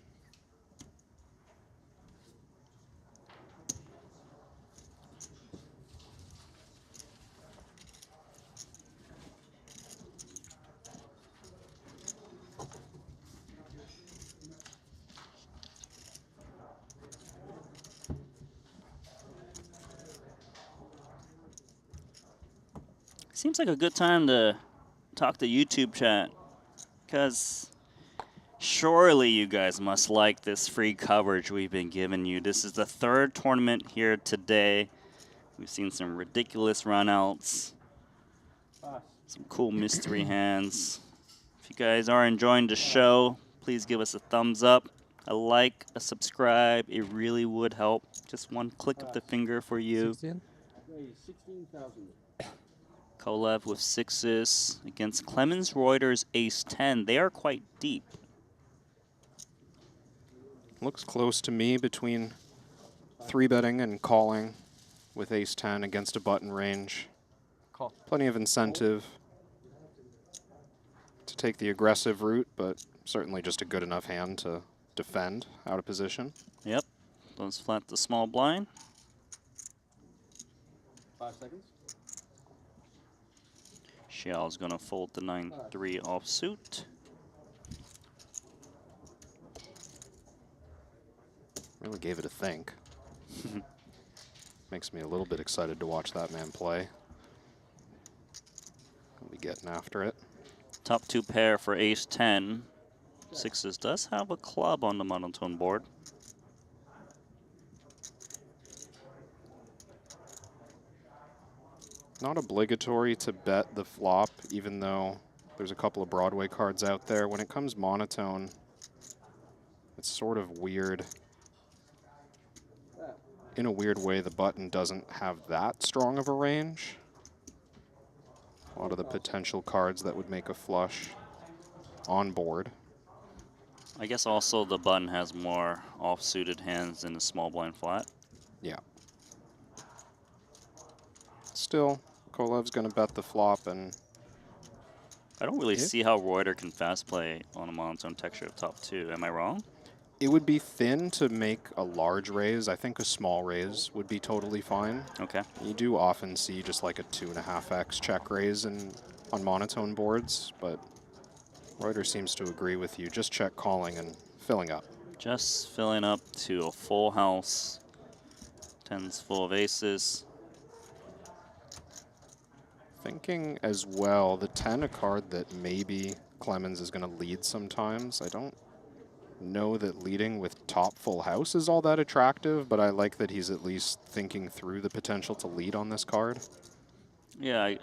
Seems like a good time to talk to YouTube chat, because surely you guys must like this free coverage we've been giving you. This is the 3rd tournament here today. We've seen some ridiculous runouts, some cool mystery hands. If you guys are enjoying the show, please give us a thumbs up, a like, a subscribe. It really would help. Just one click of the finger for you. 16,000. Kolev with 6s against Clemens Reuter's ace-10. They are quite deep. Looks close to me between 3-betting and calling with ace-10 against a button range. Call. Plenty of incentive to take the aggressive route, but certainly just a good enough hand to defend out of position. Yep. Those flat the small blind. 5 seconds. Xiao's going to fold the 9-3 offsuit. Really gave it a think. Makes me a little bit excited to watch that man play. getting after it. Top 2 pair for ace 10. Sixes does have a club on the monotone board. Not obligatory to bet the flop, even though there's a couple of Broadway cards out there. When it comes monotone, it's sort of weird. In a weird way, the button doesn't have that strong of a range. A lot of the potential cards that would make a flush on board. I guess also the button has more off-suited hands than the small blind flat. Yeah. Still, Kolev's going to bet the flop, and I don't really see how Reuter can fast play on a monotone texture of top 2. Am I wrong? it would be thin to make a large raise. I think a small raise would be totally fine. Okay. You do often see just like a 2.5x check raise on monotone boards, but Reuter seems to agree with you. Just check calling and filling up. Just filling up to a full house. 10's full of aces. Thinking as well, the 10, a card that maybe Clemens is going to lead sometimes. I don't know that leading with top full house is all that attractive, but I like that he's at least thinking through the potential to lead on this card. Yeah,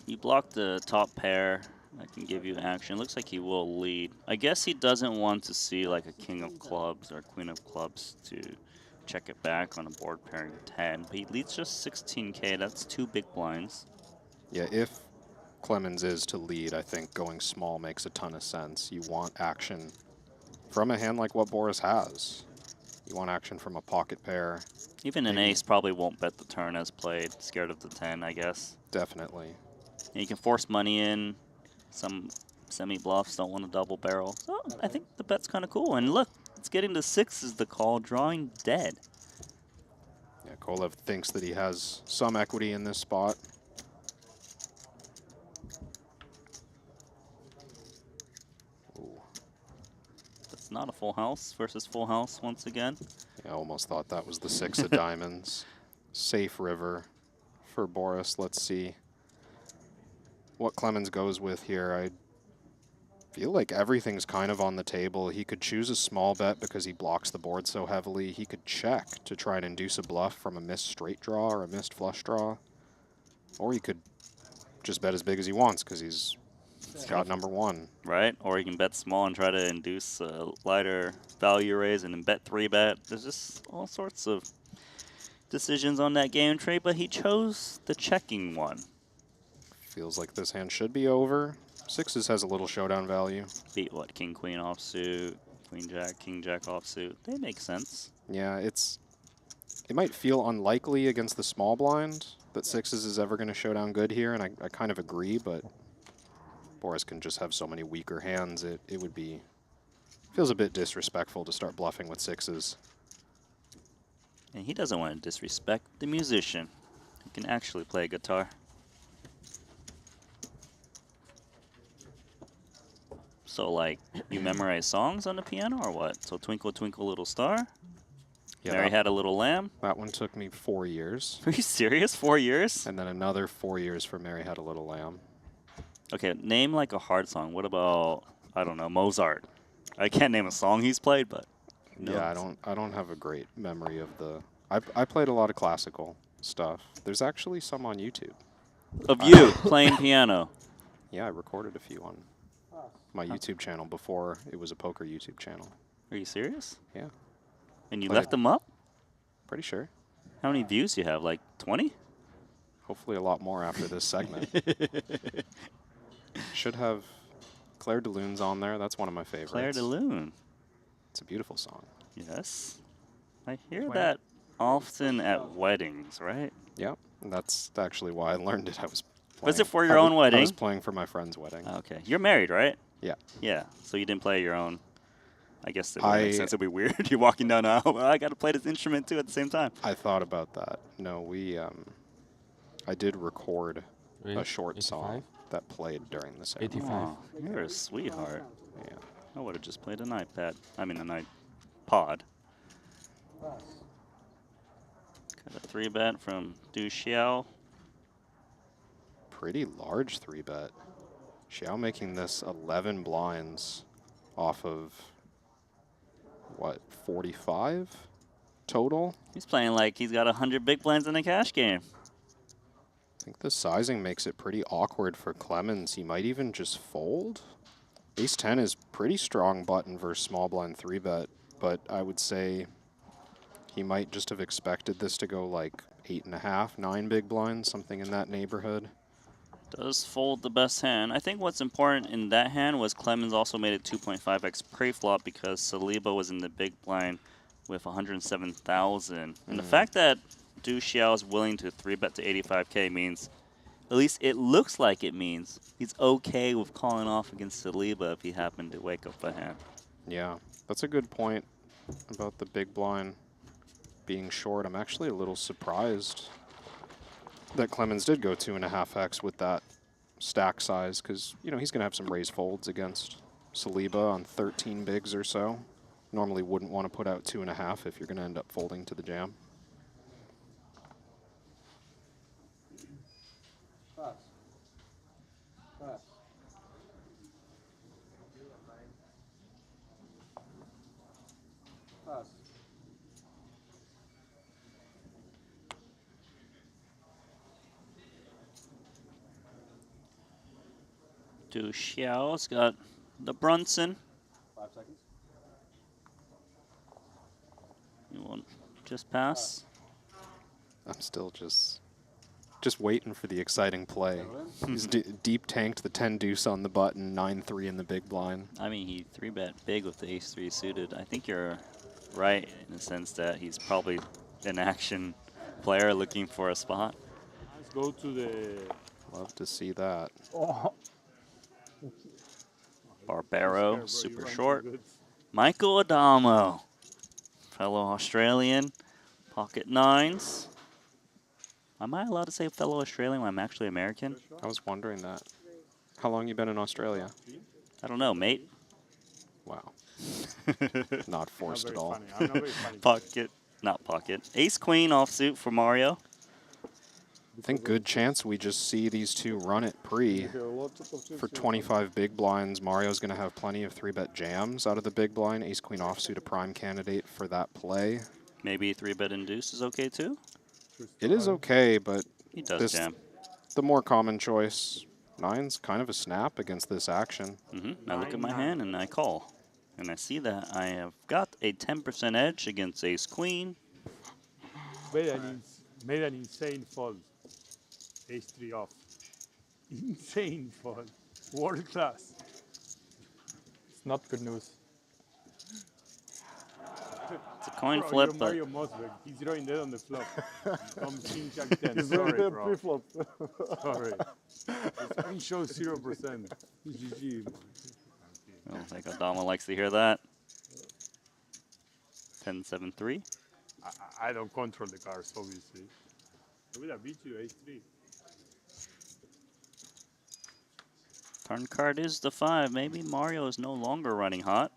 you block the top pair. I can give you action. Looks like he will lead. I guess he doesn't want to see like a king of clubs or queen of clubs to check it back on a board pairing 10. But he leads just 16K. That's 2 big blinds. Yeah, if Clemens is to lead, I think going small makes a ton of sense. You want action from a hand like what Boris has. You want action from a pocket pair. Even an ace probably won't bet the turn as played. Scared of the 10, I guess. Definitely. And you can force money in. Some semi-bluffs don't want to double barrel. So I think the bet's kind of cool. And look, it's getting to 6 is the call, drawing dead. Yeah, Kolev thinks that he has some equity in this spot. It's not a full house versus full house once again. Yeah, I almost thought that was the 6 of diamonds. Safe river for Boris. Let's see what Clemens goes with here. I feel like everything's kind of on the table. He could choose a small bet because he blocks the board so heavily. He could check to try and induce a bluff from a missed straight draw or a missed flush draw. Or he could just bet as big as he wants because he's got number 1. Right, or he can bet small and try to induce a lighter value raise and then bet 3-bet. There's just all sorts of decisions on that game tree, but he chose the checking one. Feels like this hand should be over. 6s has a little showdown value. Beat what, king, queen offsuit, queen, jack, king, jack offsuit. They make sense. Yeah, it might feel unlikely against the small blind that 6s is ever going to show down good here, and I kind of agree, but Boris can just have so many weaker hands. It would be, feels a bit disrespectful to start bluffing with 6s. And he doesn't want to disrespect the musician who can actually play guitar. So, like, you memorize songs on the piano or what? So, Twinkle, Twinkle, Little Star? Yeah, Mary Had a Little Lamb? That one took me 4 years. Are you serious? 4 years? And then another 4 years for Mary Had a Little Lamb. Okay, name like a hard song. What about, I don't know, Mozart? I can't name a song he's played, but... Yeah, I don't have a great memory of the... I played a lot of classical stuff. There's actually some on YouTube. Of you playing piano? Yeah, I recorded a few on my YouTube channel before it was a poker YouTube channel. Are you serious? Yeah. And you left them up? Pretty sure. How many views do you have? Like 20? Hopefully a lot more after this segment. Should have Claire de Lune's on there. That's one of my favorites. Claire de Lune. It's a beautiful song. Yes. I hear that often at weddings, right? Yeah, that's actually why I learned it. Was it for your own wedding? I was playing for my friend's wedding. Okay. You're married, right? Yeah. Yeah. So you didn't play your own. I guess it would make sense. It'd be weird. You're walking down the aisle. Well, I got to play this instrument too at the same time. I thought about that. No, I did record a short 85? song that played during the ceremony. 85. Oh, you're a sweetheart. Yeah. I would have just played an iPad. I mean, an iPod. Got a 3-bet from Du Xiao. pretty large 3-bet. Xiao making this 11 blinds off of, what, 45 total? He's playing like he's got 100 big blinds in a cash game. I think the sizing makes it pretty awkward for Clemens. He might even just fold. Ace 10 is pretty strong button versus small blind 3-bet, but I would say he might just have expected this to go like 8.5, 9 big blinds, something in that neighborhood. Does fold the best hand. I think what's important in that hand was Clemens also made it 2.5x pre-flop because Saliba was in the big blind with 107,000. And the fact that Du Xiao is willing to 3-bet to 85K means, at least it looks like it means, he's okay with calling off against Saliba if he happened to wake up a hand. Yeah, that's a good point about the big blind being short. I'm actually a little surprised that Clemens did go 2.5x with that stack size because, you know, he's going to have some raise folds against Saliba on 13 bigs or so. Normally wouldn't want to put out 2.5 if you're going to end up folding to the jam. Du Xiao's got the Brunson. 5 seconds. You want just pass? I'm still just waiting for the exciting play. He's deep tanked the 10 deuce on the button, 9-3 in the big blind. I mean, he 3-bet big with the ace-3 suited. I think you're right in the sense that he's probably an action player looking for a spot. Let's go to the... Love to see that. Oh. Barbaro, super short. Michael Adamo, fellow Australian, pocket nines. Am I allowed to say fellow Australian when I'm actually American? I was wondering that. How long you been in Australia? I don't know, mate. Wow. Not forced at all. Pocket, not pocket. Ace Queen offsuit for Mario. I think good chance we just see these two run it pre. For 25 big blinds, Mario's going to have plenty of 3-bet jams out of the big blind. Ace Queen offsuit, a prime candidate for that play. Maybe 3-bet induce is okay too? It is okay, but he does jam. The more common choice. 9's kind of a snap against this action. I look at my hand and I call. And I see that I have got a 10% edge against Ace Queen. Made an insane fold. Ace 3 off. Insane fold. World class. It's not good news. It's a coin flip, but Mario Mosberg. He's throwing that on the flop. King Jack 10. Sorry, bro. Pre-flop. Sorry. The screen shows 0%. GG. I don't think Adama likes to hear that. 10-7-3. I don't control the cards, obviously. I would have beat you Ace 3. Turn card is the 5. Maybe Mario is no longer running hot.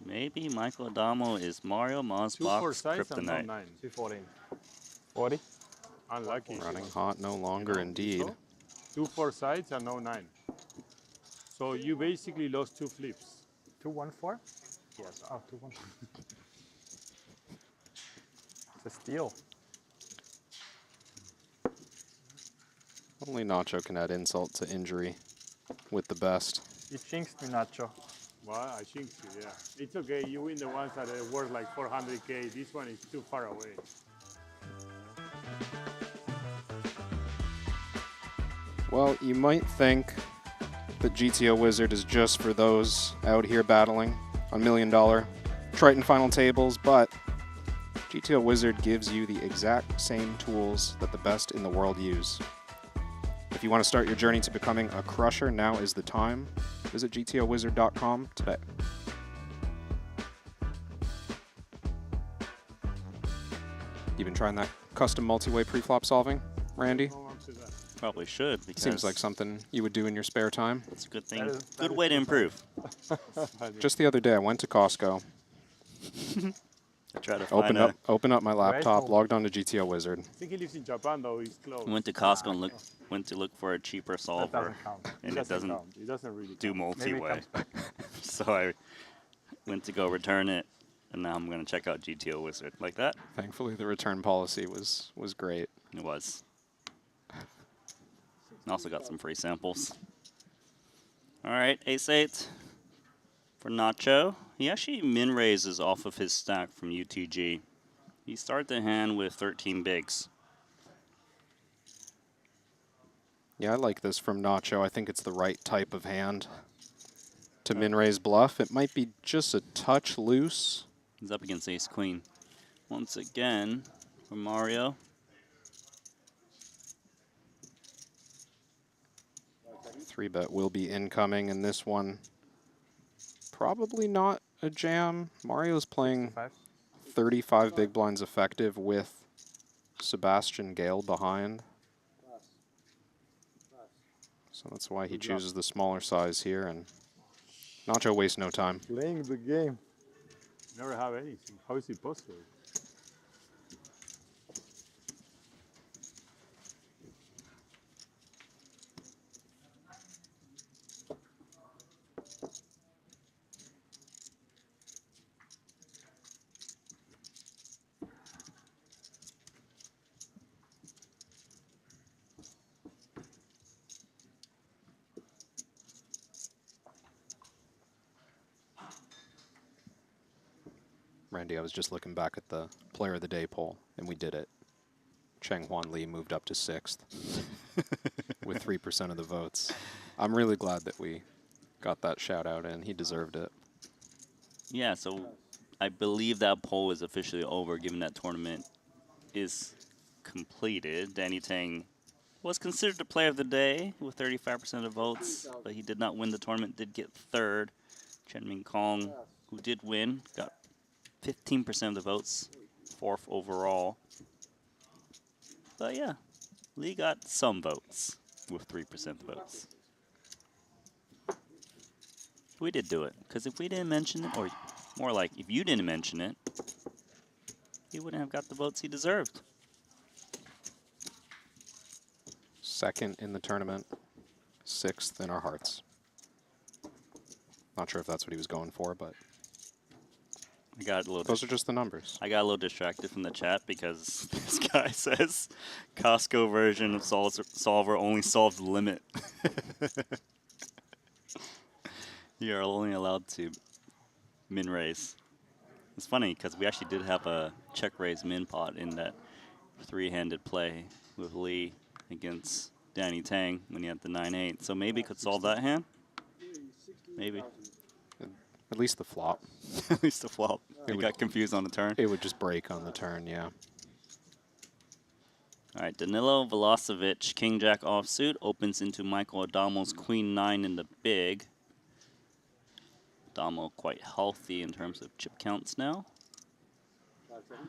Maybe Michael Adamo is Mario Mosbox 2-4 sides and no Kryptonite. 9. 214. 40. Unlucky. Running hot no longer indeed. 2-4 sides and no 9. So you basically lost 2 flips. 214? Yes. Oh, 214. It's a steal. Only Nacho can add insult to injury with the best. You jinxed me, Nacho. Well, I think so, yeah. It's okay. You win the ones that are worth like 400K. This one is too far away. Well, you might think that GTO Wizard is just for those out here battling on $1 million Triton final tables, but GTO Wizard gives you the exact same tools that the best in the world use. If you want to start your journey to becoming a crusher, now is the time. Visit gtowizard.com today. You been trying that custom multi-way pre-flop solving, Randy? Probably should, because Seems like something you would do in your spare time. It's a good thing. Good way to improve. Just the other day, I went to Costco. I tried to find open up my laptop, home? logged on to GTO Wizard. I think he lives in Japan, though. He's close. went to Costco and went to look for a cheaper That solver, doesn't count. and it doesn't count. It doesn't really do count. Maybe it multi-way. comes back. So I went to go return it, and now I'm going to check out GTO Wizard like that. Thankfully, the return policy was great. It was. Also got some free samples. All right, ace-8 for Nacho. He actually min raises off of his stack from UTG. He started the hand with 13 bigs. Yeah, I like this from Nacho. I think it's the right type of hand to min-raise bluff. It might be just a touch loose. He's up against ace-queen. Once again, for Mario. Three bet will be incoming, and this one probably not a jam. Mario's playing 35 big blinds effective with Sebastian Gale behind. So that's why he chooses the smaller size here, and Nacho wastes no time. Playing the game. Never have anything. How is it possible? Randy, I was just looking back at the Player of the Day poll, and we did it. Cheng Huan Lee moved up to 6th with 3% of the votes. I'm really glad that we got that shout out in. He deserved it. Yeah, so I believe that poll is officially over, given that tournament is completed. Danny Tang was considered the player of the day with 35% of the votes, but he did not win the tournament, did get 3rd. Chen Ming Kong, who did win, got 15% of the votes, 4th overall. But yeah, Lee got some votes with 3% of the votes. We did do it, because if we didn't mention it, or more like if you didn't mention it, he wouldn't have got the votes he deserved. 2nd in the tournament, 6th in our hearts. Not sure if that's what he was going for, but I got a little. Those are just the numbers. I got a little distracted from the chat because this guy says Costco version of solver only solves the limit. You're only allowed to min raise. It's funny because we actually did have a check raise min pot in that 3-handed play with Lee against Danny Tang when he had the 9-8. So maybe could solve that hand. Maybe. At least the flop. At least the flop. He got confused on the turn. It would just break on the turn, yeah. All right, Danilo Velocevic, King-Jack offsuit, opens into Michael Adamo's Queen-9 in the big. Adamo quite healthy in terms of chip counts now.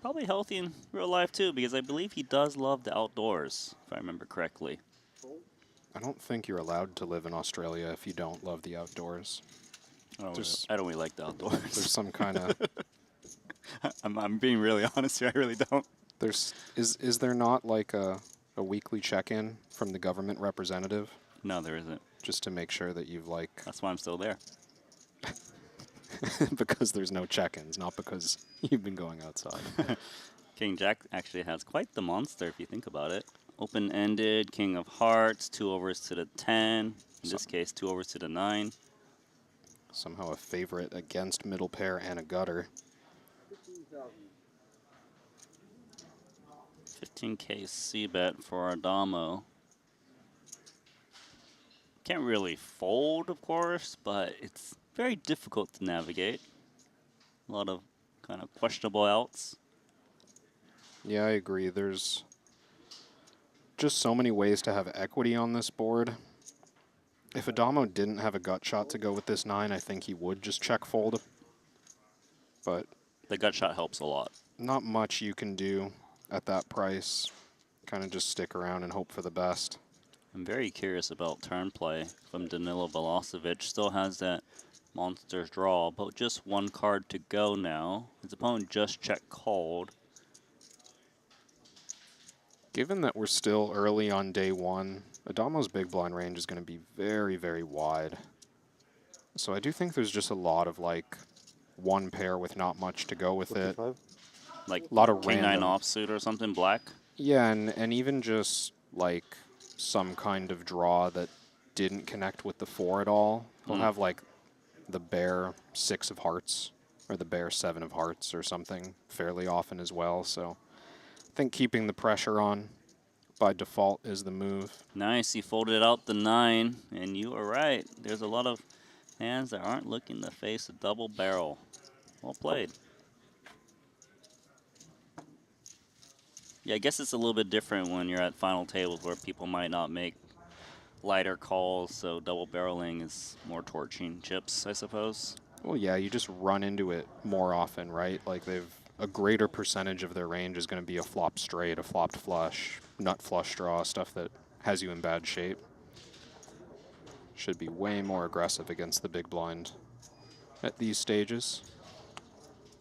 Probably healthy in real life too, because I believe he does love the outdoors, if I remember correctly. I don't think you're allowed to live in Australia if you don't love the outdoors. I don't really like the outdoors. There's some kind of... I'm being really honest here, I really don't. Is there not like a weekly check-in from the government representative? No, there isn't. Just to make sure that you've like... That's why I'm still there. Because there's no check-ins, not because you've been going outside. King Jack actually has quite the monster if you think about it. Open-ended, King of Hearts, 2 overs to the 10. In this case, 2 overs to the 9. Somehow a favorite against middle pair and a gutter. 15K C-bet for Adamo. Can't really fold, of course, but it's very difficult to navigate. A lot of kind of questionable outs. Yeah, I agree. There's just so many ways to have equity on this board. If Adamo didn't have a gut shot to go with this 9, I think he would just check fold. But the gut shot helps a lot. Not much you can do at that price. Kind of just stick around and hope for the best. I'm very curious about turn play from Danilo Velocevic. Still has that monster's draw, but just one card to go now. His opponent just check called. Given that we're still early on day one, Adamo's big blind range is going to be very, very wide. So I do think there's just a lot of like one pair with not much to go with it. Like a lot of King 9 random. offsuit or something, black. Yeah, and even just like some kind of draw that didn't connect with the 4 at all. He'll have like the bare 6 of hearts or the bare 7 of hearts or something fairly often as well. So I think keeping the pressure on by default is the move. Nice, he folded out the 9, and you are right. There's a lot of hands that aren't looking to face a double barrel. Well played. Yeah, I guess it's a little bit different when you're at final tables where people might not make lighter calls, so double barreling is more torching chips, I suppose. Well, yeah, you just run into it more often, right? Like a greater percentage of their range is going to be a flop straight, a flopped flush, nut flush draw, stuff that has you in bad shape. Should be way more aggressive against the big blind at these stages.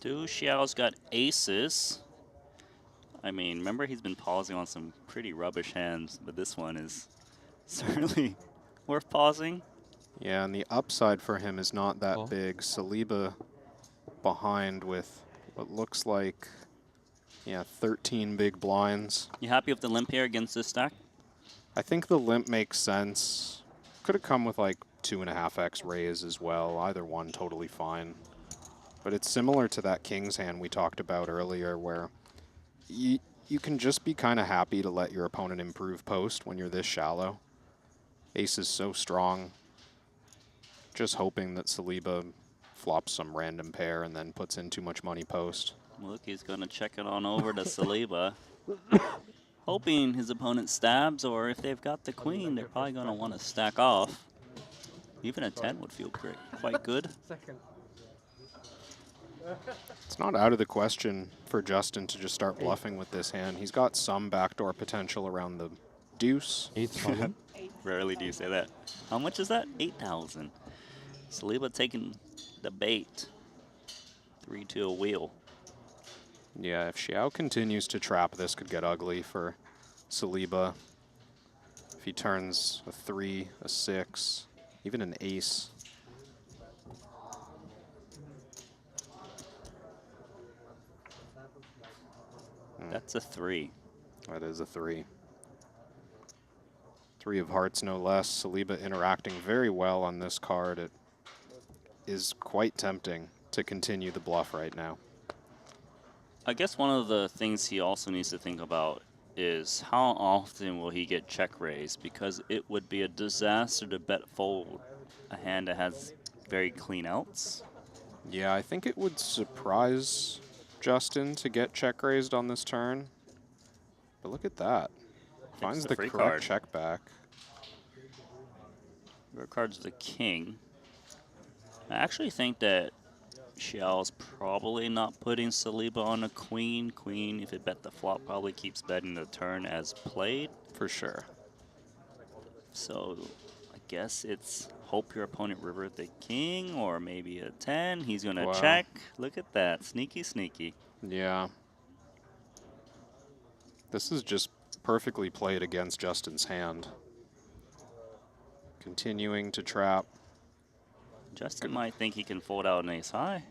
Du Xiao's got aces. I mean, remember he's been pausing on some pretty rubbish hands, but this one is certainly worth pausing. Yeah, and the upside for him is not that big. Saliba behind with what looks like, 13 big blinds. You happy with the limp here against this stack? I think the limp makes sense. Could have come with like 2.5x raise as well. Either one totally fine. But it's similar to that king's hand we talked about earlier where you can just be kind of happy to let your opponent improve post when you're this shallow. Ace is so strong. Just hoping that Saliba flops some random pair and then puts in too much money post. Look, he's going to check it on over to Saliba. Hoping his opponent stabs, or if they've got the queen, they're probably going to want to stack off. Even a 10 would feel quite good. It's not out of the question for Justin to just start bluffing with this hand. He's got some backdoor potential around the deuce. 8,000. Rarely do you say that. How much is that? 8,000. Saliba taking the bait. 3-2 a wheel. Yeah, if Xiao continues to trap, this could get ugly for Saliba. If he turns a 3, a 6, even an ace. That's a 3. That is a 3. 3 of hearts, no less. Saliba interacting very well on this card. It is quite tempting to continue the bluff right now. I guess one of the things he also needs to think about is how often will he get check raised, because it would be a disaster to bet fold a hand that has very clean outs. Yeah, I think it would surprise Justin to get check raised on this turn. But look at that. Finds the correct card. check back. Your card's the king. I actually think that Xiao's probably not putting Saliba on a queen. Queen, if it bet the flop, probably keeps betting the turn as played. For sure. So I guess it's hope your opponent rivered the king, or maybe a 10. He's going to check. Look at that. Sneaky, sneaky. Yeah. This is just perfectly played against Justin's hand. Continuing to trap. Justin might think he can fold out an ace high.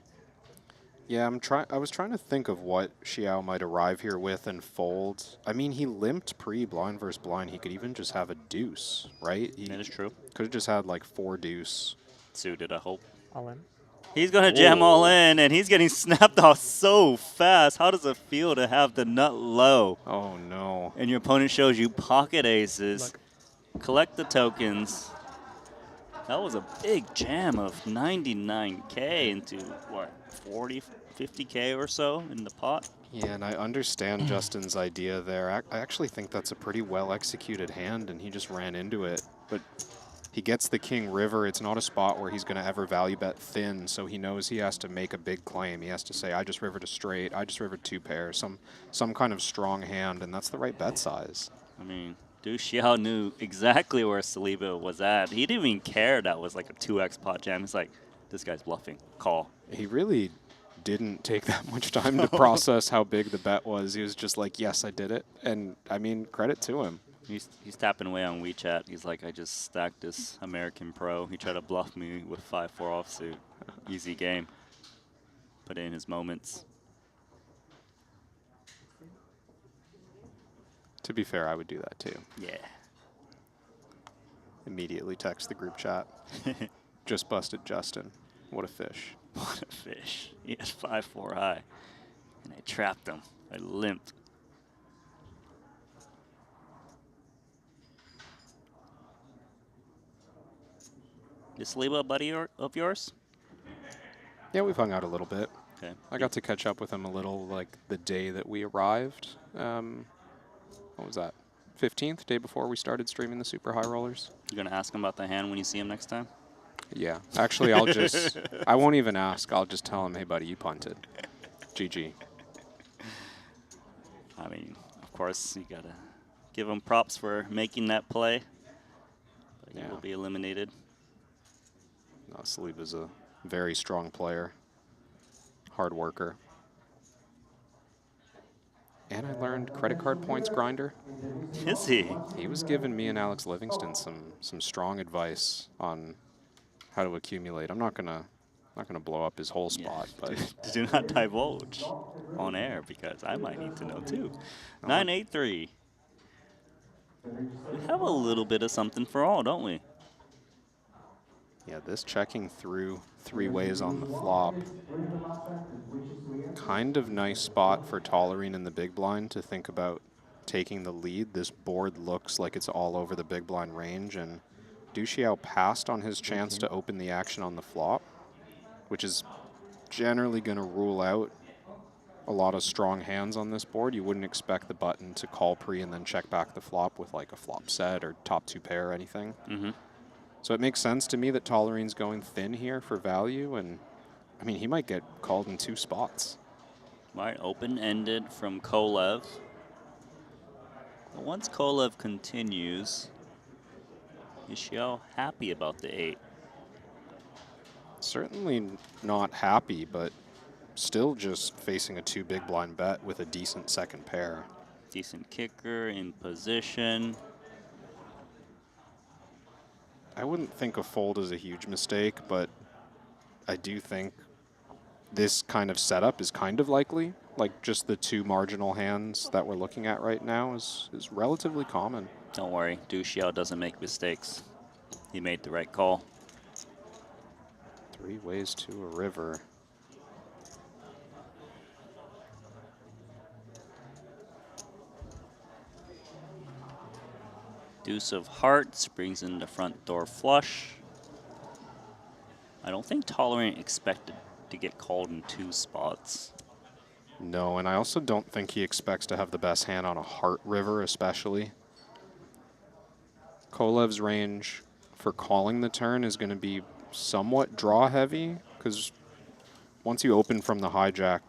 Yeah, I was trying to think of what Xiao might arrive here with and fold. I mean, he limped pre-blind versus blind. He could even just have a deuce, right? That is true. Could have just had like 4 deuce. Suited, I hope. All in. He's going to jam all in, and he's getting snapped off so fast. How does it feel to have the nut low? Oh, no. And your opponent shows you pocket aces. Collect the tokens. That was a big jam of 99K into, what, 40, 50K or so in the pot? Yeah, and I understand Justin's idea there. I actually think that's a pretty well-executed hand, and he just ran into it. But he gets the king river. It's not a spot where he's going to ever value bet thin, so he knows he has to make a big claim. He has to say, I just rivered a straight, I just rivered 2 pairs, some kind of strong hand, and that's the right bet size. I mean, Du Xiao knew exactly where Saliba was at. He didn't even care that was like a 2x pot jam. He's like, this guy's bluffing. Call. He really didn't take that much time to process how big the bet was. He was just like, yes, I did it. And, I mean, credit to him. He's tapping away on WeChat. He's like, I just stacked this American pro. He tried to bluff me with 5-4 offsuit. Easy game. Put in his moments. To be fair, I would do that too. Yeah. Immediately text the group chat. Just busted Justin. What a fish. What a fish. He had 5-4 high. And I trapped him. I limped. Is Saliba a buddy of yours? Yeah, we've hung out a little bit. Okay. I got to catch up with him a little like the day that we arrived. What was that? 15th, day before we started streaming the Super High Rollers. You gonna ask him about the hand when you see him next time? Yeah. Actually, I'll just, I won't even ask. I'll just tell him, hey, buddy, you punted. GG. I mean, of course, you gotta give him props for making that play. But he will be eliminated. No, Saliba's a very strong player. Hard worker. And I learned credit card points grinder. Is he? He was giving me and Alex Livingston some strong advice on how to accumulate. I'm not gonna blow up his whole spot, but do not divulge on air because I might need to know too. 983. We have a little bit of something for all, don't we? yeah, this checking through 3 ways on the flop. Kind of nice spot for Tollerine in the big blind to think about taking the lead. This board looks like it's all over the big blind range, and Du Xiao passed on his chance to open the action on the flop, which is generally going to rule out a lot of strong hands on this board. You wouldn't expect the button to call pre and then check back the flop with like a flop set or top 2 pair or anything. So it makes sense to me that Tollerine's going thin here for value, and I mean, he might get called in 2 spots. Right, open-ended from Kolev. But once Kolev continues, is Xiao happy about the 8? Certainly not happy, but still just facing a 2 big blind bet with a decent second pair. Decent kicker in position. I wouldn't think a fold is a huge mistake, but I do think this kind of setup is kind of likely. Like just the 2 marginal hands that we're looking at right now is relatively common. Don't worry, Du Xiao doesn't make mistakes. He made the right call. 3 ways to a river. Deuce of hearts brings in the front door flush. I don't think Tolerant expected to get called in 2 spots. No, and I also don't think he expects to have the best hand on a heart river, especially. Kolev's range for calling the turn is going to be somewhat draw heavy, because once you open from the hijack,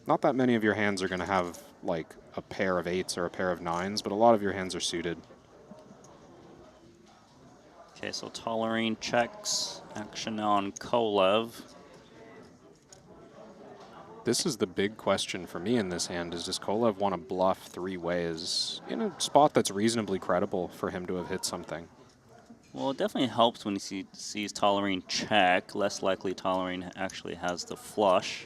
not that many of your hands are going to have like a pair of 8s or a pair of 9s, but a lot of your hands are suited. Okay, so Tolerine checks. Action on Kolev. This is the big question for me in this hand, is does Kolev want to bluff 3 ways in a spot that's reasonably credible for him to have hit something? Well, it definitely helps when he sees Tolerine check. Less likely Tolerine actually has the flush.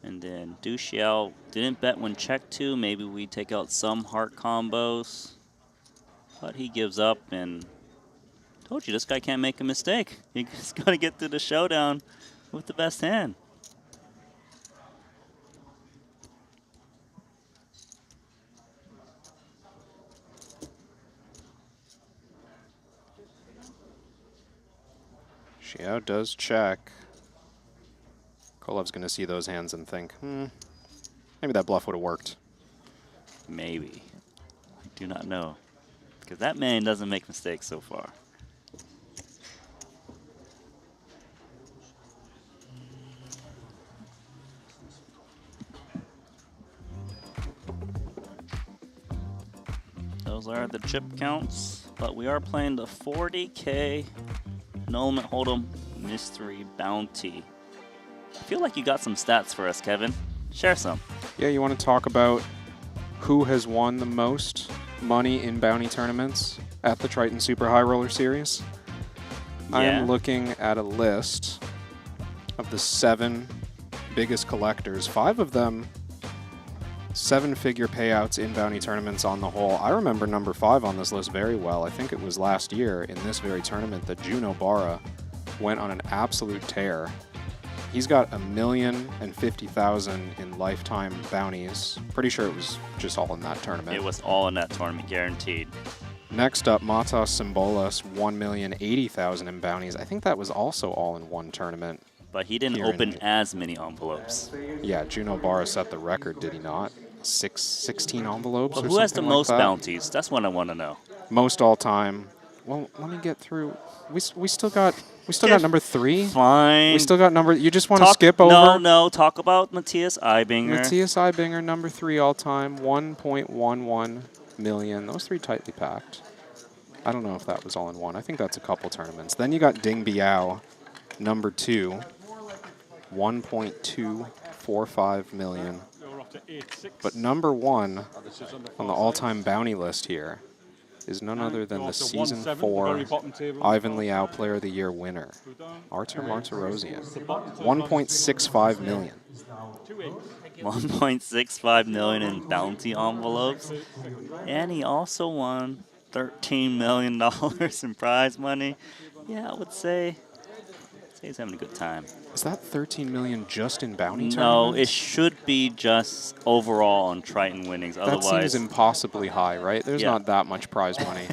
And then Du Xiao didn't bet when check 2. Maybe we take out some heart combos. But he gives up, and told you this guy can't make a mistake. He's got to get to the showdown with the best hand. Xiao does check. Kolev's going to see those hands and think, maybe that bluff would have worked. Maybe. I do not know. Because that man doesn't make mistakes so far. Those are the chip counts, but we are playing the 40K No Limit Hold'em Mystery Bounty. I feel like you got some stats for us, Kevin. Share some. Yeah, you want to talk about who has won the most money in bounty tournaments at the Triton Super High Roller Series? I am looking at a list of the 7 biggest collectors. 5 of them 7-figure payouts in bounty tournaments on the whole. I remember number 5 on this list very well. I think it was last year in this very tournament that Juno Barra went on an absolute tear. He's got $1,050,000 in lifetime bounties. Pretty sure it was just all in that tournament. It was all in that tournament, guaranteed. Next up, Matas Symbolas, $1,080,000 in bounties. I think that was also all in one tournament. But he didn't open as many envelopes. Yeah, Juno Barra set the record, did he not? 16 envelopes But or who has the something like most that? bounties? That's what I want to know. Most all time. Well, let me get through. We still got number 3. Fine. We still got number. You just want to skip over? No. Talk about Matthias Eibinger. Matthias Eibinger, number 3 all time, 1.11 million. Those 3 tightly packed. I don't know if that was all in one. I think that's a couple tournaments. Then you got Ding Biao, number 2, 1.245 million. But number 1 on the all-time bounty list here is none other than the Season 4 Ivan Liao Player of the Year winner, Artur Martirosyan. 1.65 million. 1.65 million in bounty envelopes. And he also won $13 million in prize money. Yeah, I would say he's having a good time. Is that 13 million just in bounty No, tournaments? it should be just overall on Triton winnings. That Otherwise, seems impossibly high, right? There's not that much prize money.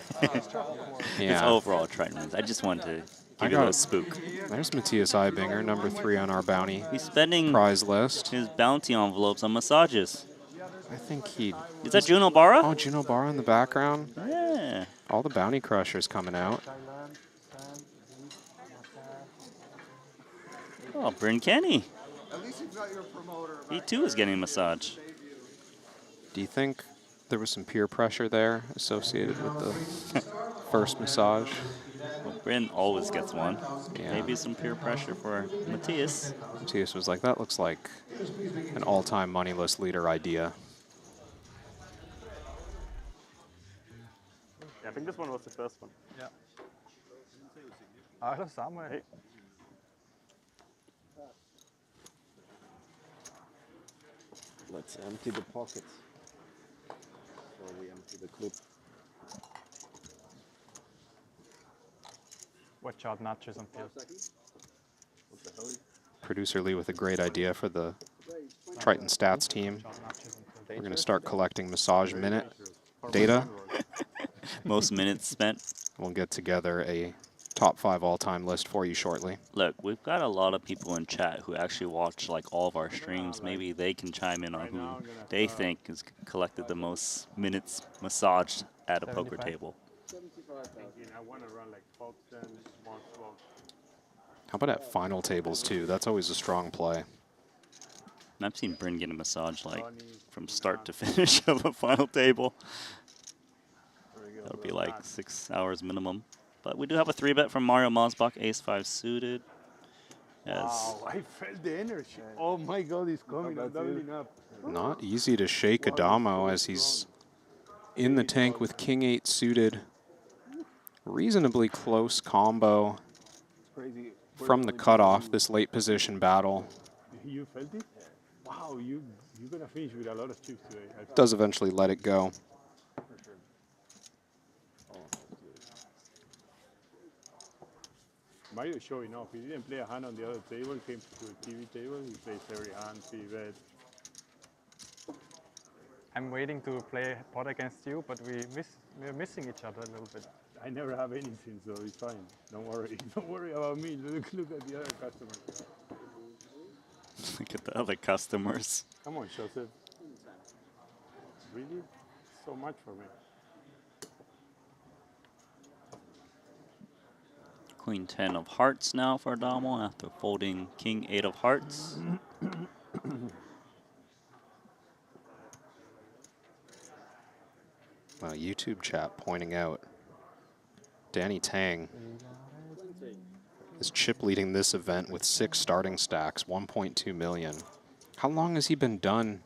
It's overall Triton winnings. I just wanted to give you a little spook. There's Matthias Eibinger, number 3 on our bounty He's spending prize list. his bounty envelopes on massages. I think he... Is that Juno Barra? Oh, Juno Barra in the background. Yeah. All the bounty crushers coming out. Oh, Bryn Kenny. He too is getting a massage. Do you think there was some peer pressure there associated with the first massage? Well, Bryn always gets one. Yeah. Maybe some peer pressure for Matthias. Matthias was like, that looks like an all-time money list leader idea. Yeah, I think this one was the first one. Ja. Allesamme. Hey. Let's empty the pockets. So we empty the clip. Watch out, nachos on field. Producer Lee with a great idea for the Triton Stats team. We're going to start collecting massage minute data. Most minutes spent. We'll get together a top 5 all-time list for you shortly. Look, we've got a lot of people in chat who actually watch like all of our streams. Maybe they can chime in on who they think has collected the most minutes massaged at a poker table. I want to run like pops and more slow. How about at final tables too? That's always a strong play. And I've seen Bryn get a massage like from start to finish of a final table. That would be like 6 hours minimum. But we do have a 3-bet from Mario Mosbach, Ace-5 suited. Yes. Wow, I felt the energy. Oh my God, he's coming. I'm doubling up. Not easy to shake Adamo as he's in the tank with King-8 suited. Reasonably close combo from the cutoff, this late position battle. You felt it? Wow, you're going to finish with a lot of chips today. Does eventually let it go. Mario is showing off. He didn't play a hand on the other table. Came to the TV table. He plays every hand, 3-bet. I'm waiting to play pot against you, but we're missing each other a little bit. I never have anything, so it's fine. Don't worry. Don't worry about me. Look at the other customers. Look at the other customers. Come on, Joseph. Really? So much for me. Queen 10 of hearts now for Adamo after folding King 8 of hearts. YouTube chat pointing out Danny Tang is chip leading this event with 6 starting stacks, 1.2 million. How long has he been done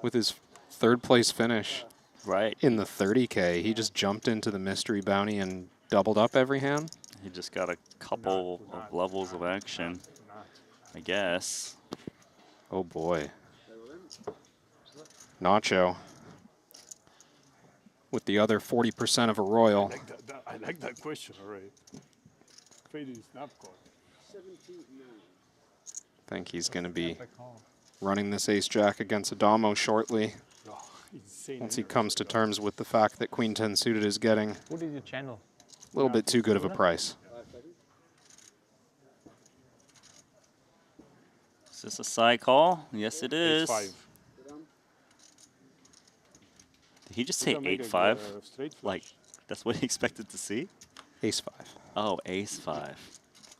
with his 3rd place finish? Right. In the 30K, he just jumped into the mystery bounty and doubled up every hand? He just got a couple of levels of action, I guess. Oh boy. Nacho with the other 40% of a royal. I like that question already. Fading snap call. I think he's going to be running this ace-jack against Adamo shortly. Once he comes to terms with the fact that Queen 10 suited is getting What is your channel? a little bit too good of a price. Is this a side call? Yes, it is. Ace-5. Did he just say 8-5? Like, that's what he expected to see? Ace-5. Oh, ace-5. I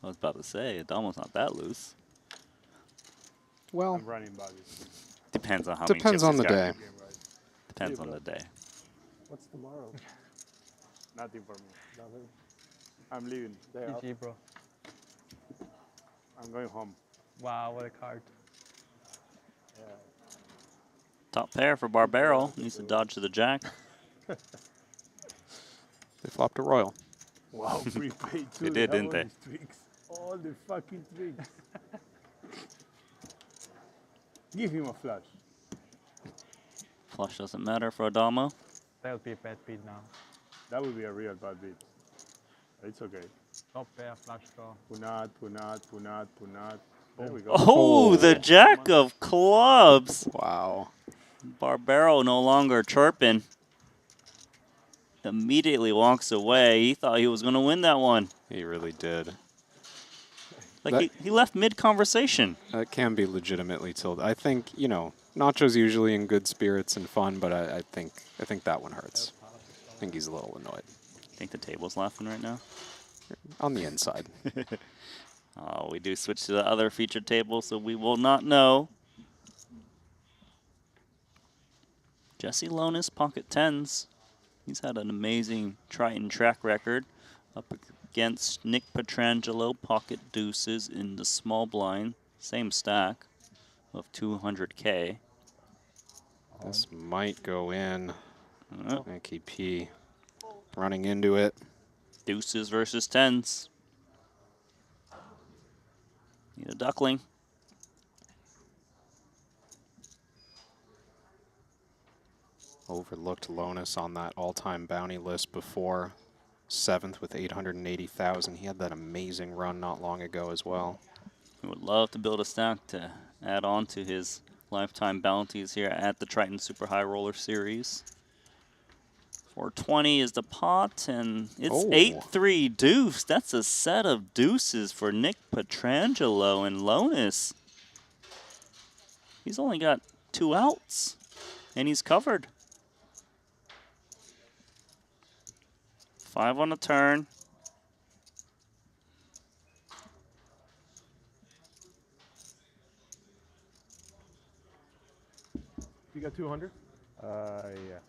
was about to say, Adamo's not that loose. Well, I'm running bodies. Depends on how many depends chips on he's the got. day. Depends on the day. What's tomorrow? Nothing for me. I'm leaving. GG, bro. I'm going home. Wow, what a card. Top pair for Barbaro. Needs to dodge to the jack. They flopped a royal. Wow, prepaid too. They did, have didn't all they? these tricks. All the fucking tricks. Give him a flush. Flush doesn't matter for Adamo. That'll be a bad beat now. That would be a real bad beat. It's okay. Top pair, flush draw. Punat, punat, punat, punat. There we go. Oh, the jack of clubs. Wow. Barbaro no longer chirping. Immediately walks away. He thought he was going to win that one. He really did. Like he left mid-conversation. That can be legitimately tilted. I think, you know, Nacho's usually in good spirits and fun, but I think that one hurts. I think he's a little annoyed. Think the table's laughing right now? On the inside. Oh, we do switch to the other featured table, so we will not know. Jesse Lonis, pocket tens. He's had an amazing Triton track record up against Nick Petrangelo, pocket deuces in the small blind. Same stack of 200K. This might go in. Nicky P running into it. Deuces versus tens. Need a duckling. Overlooked Lonis on that all-time bounty list before. 7th with 880,000. He had that amazing run not long ago as well. He would love to build a stack to add on to his lifetime bounties here at the Triton Super High Roller Series. 420 is the pot, and it's 8-3 deuce. That's a set of deuces for Nick Petrangelo and Lonis. He's only got 2 outs, and he's covered. 5 on the turn. You got 200? Yeah.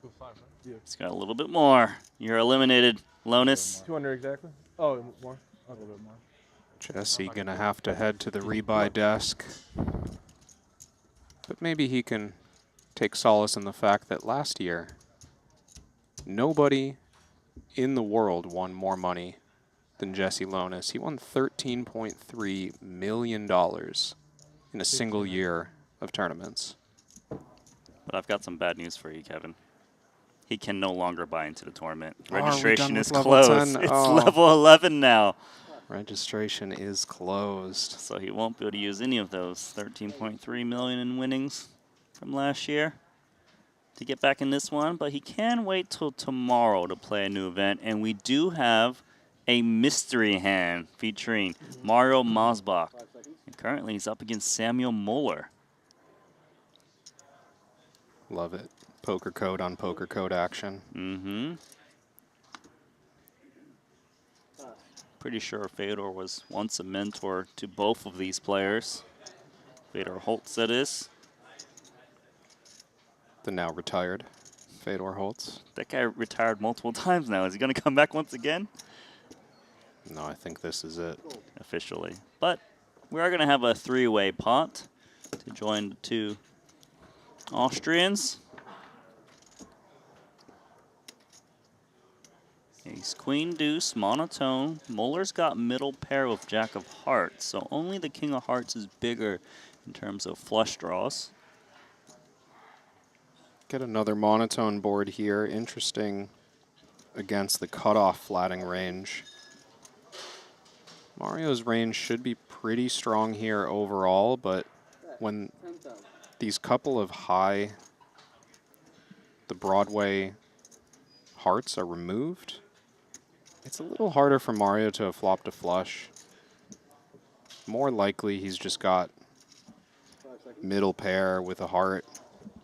2.5, right? Yeah. He's got a little bit more. You're eliminated, Lonis. 200 exactly? Oh, more? A little bit more. Jesse gonna have to head to the rebuy desk. But maybe he can take solace in the fact that last year, nobody in the world won more money than Jesse Lonis. He won $13.3 million in a single year of tournaments. But I've got some bad news for you, Kevin. He can no longer buy into the tournament. Oh, are we Registration done is with level closed. 10? It's Oh. level 11 now. Registration is closed. So he won't be able to use any of those 13.3 million in winnings from last year to get back in this one. But he can wait till tomorrow to play a new event. And we do have a mystery hand featuring Mario Mosbach. And currently he's up against Samuel Muller. Love it. Poker code on poker code action. Mm-hmm. Pretty sure Fedor was once a mentor to both of these players. Fedor Holtz, that is. The now retired Fedor Holtz. That guy retired multiple times now. Is he going to come back once again? No, I think this is it. Officially. But we are going to have a three-way pot to join the two Austrians. Ace, queen, deuce, monotone. Muller's got middle pair with jack of hearts, so only the king of hearts is bigger in terms of flush draws. Get another monotone board here. Interesting against the cutoff flatting range. Mario's range should be pretty strong here overall, but when these couple of high, the Broadway hearts are removed, it's a little harder for Mario to have flopped a flush. More likely he's just got middle pair with a heart,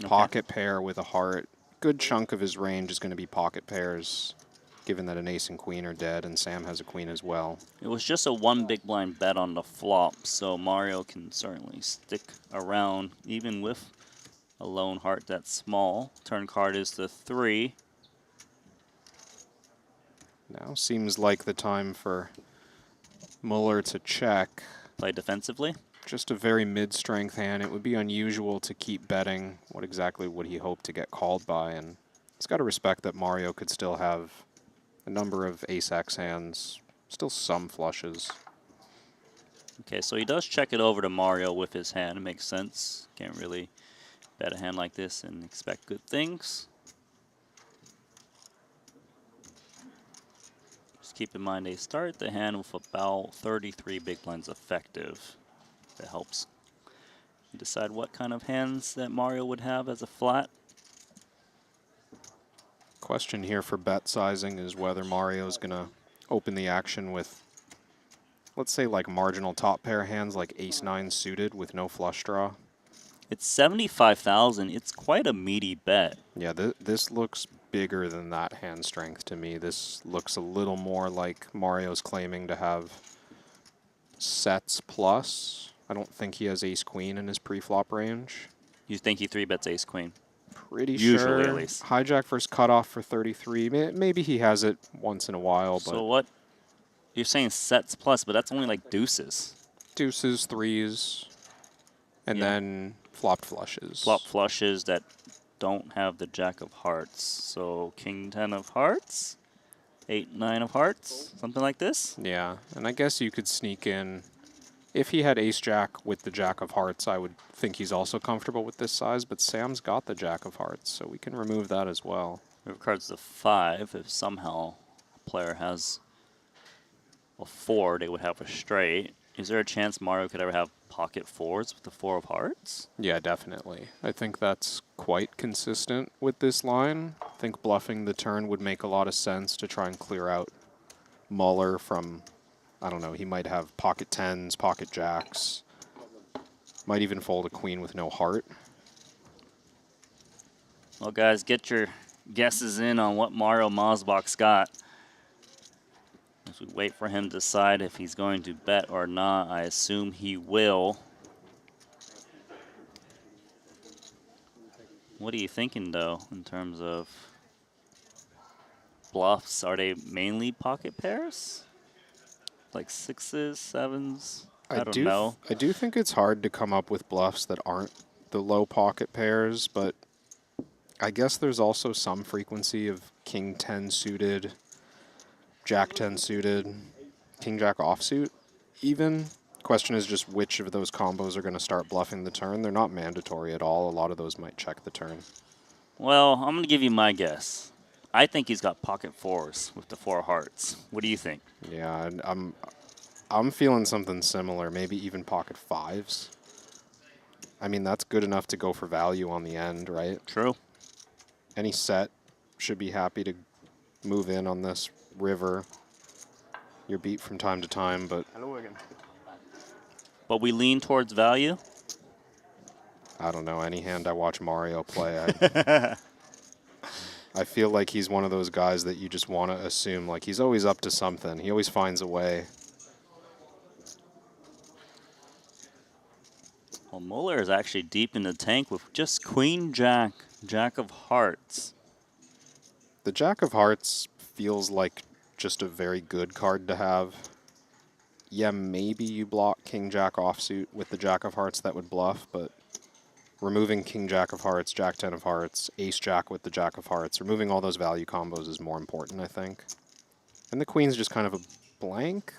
pocket pair with a heart. Good chunk of his range is going to be pocket pairs, given that an ace and queen are dead, and Sam has a queen as well. It was just a one big blind bet on the flop, so Mario can certainly stick around, even with a lone heart that's small. Turn card is the 3. Now seems like the time for Muller to check. Play defensively? Just a very mid-strength hand. It would be unusual to keep betting. What exactly would he hope to get called by? And he's got to respect that Mario could still have a number of ace-x hands, still some flushes. Okay, so he does check it over to Mario with his hand. It makes sense. Can't really bet a hand like this and expect good things. Just keep in mind they start the hand with about 33 big blinds effective. That helps decide what kind of hands that Mario would have as a flat. Question here for bet sizing is whether Mario's going to open the action with, let's say, like marginal top pair hands like ace-9 suited with no flush draw. It's 75,000. It's quite a meaty bet. Yeah, this looks bigger than that hand strength to me. This looks a little more like Mario's claiming to have sets plus. I don't think he has ace-queen in his pre-flop range. You think he 3-bets ace-queen? Pretty Usually, sure. at least. Hijack versus cutoff for 33. Maybe he has it once in a while, but So what? You're saying sets plus, but that's only like deuces. deuces, threes, and then flopped flushes. Flop flushes that don't have the jack of hearts. So king 10 of hearts, 8, 9 of hearts, something like this. Yeah, and I guess you could sneak in. If he had ace-jack with the jack of hearts, I would think he's also comfortable with this size, but Sam's got the jack of hearts, so we can remove that as well. River card's the 5. If somehow a player has a 4, they would have a straight. Is there a chance Mario could ever have pocket 4s with the 4 of hearts? Yeah, definitely. I think that's quite consistent with this line. I think bluffing the turn would make a lot of sense to try and clear out Muller from, I don't know, he might have pocket 10s, pocket jacks, might even fold a queen with no heart. Well, guys, get your guesses in on what Mario Mosbach's got. As we wait for him to decide if he's going to bet or not, I assume he will. What are you thinking, though, in terms of bluffs? Are they mainly pocket pairs? Like 6s, 7s? I don't know. I do think it's hard to come up with bluffs that aren't the low pocket pairs, but I guess there's also some frequency of king 10 suited, jack 10 suited, king jack offsuit even. Question is just which of those combos are going to start bluffing the turn. They're not mandatory at all. A lot of those might check the turn. Well, I'm going to give you my guess. I think he's got pocket 4s with the 4 of hearts. What do you think? Yeah, I'm feeling something similar, maybe even pocket 5s. I mean, that's good enough to go for value on the end, right? True. Any set should be happy to move in on this river. You're beat from time to time, but Hello again. But we lean towards value? I don't know. Any hand I watch Mario play, I feel like he's one of those guys that you just want to assume, like, he's always up to something. He always finds a way. Well, Muller is actually deep in the tank with just queen jack, jack of hearts. The Jack of Hearts feels like just a very good card to have. Yeah, maybe you block King Jack offsuit with the Jack of Hearts, that would bluff, but removing King Jack of Hearts, Jack 10 of Hearts, Ace Jack with the Jack of Hearts, removing all those value combos is more important, I think. And the Queen's just kind of a blank.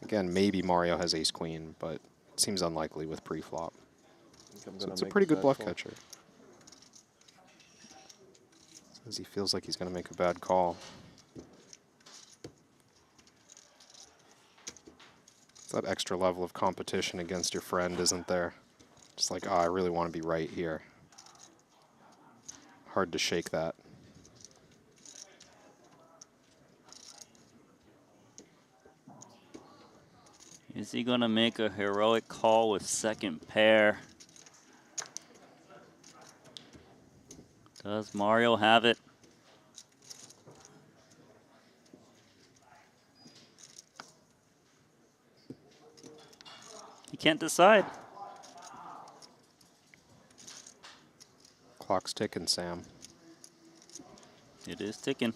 Again, maybe Mario has Ace Queen, but it seems unlikely with pre-flop. So it's a pretty good bluff catcher. Says he feels like he's going to make a bad call. It's that extra level of competition against your friend, isn't there? Just like, I really want to be right here. Hard to shake that. Is he going to make a heroic call with second pair? Does Mario have it? He can't decide. Clock's ticking, Sam. It is ticking.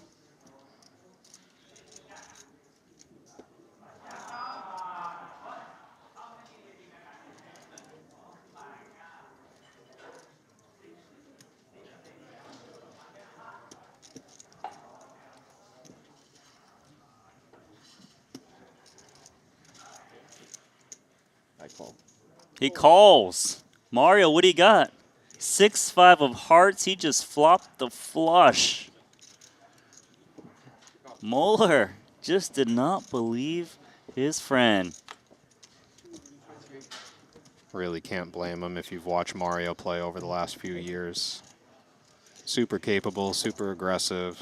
I call. He calls. Mario, what do you got? 6-5 of hearts. He just flopped the flush. Moeller just did not believe his friend. Really can't blame him if you've watched Mario play over the last few years. Super capable, super aggressive.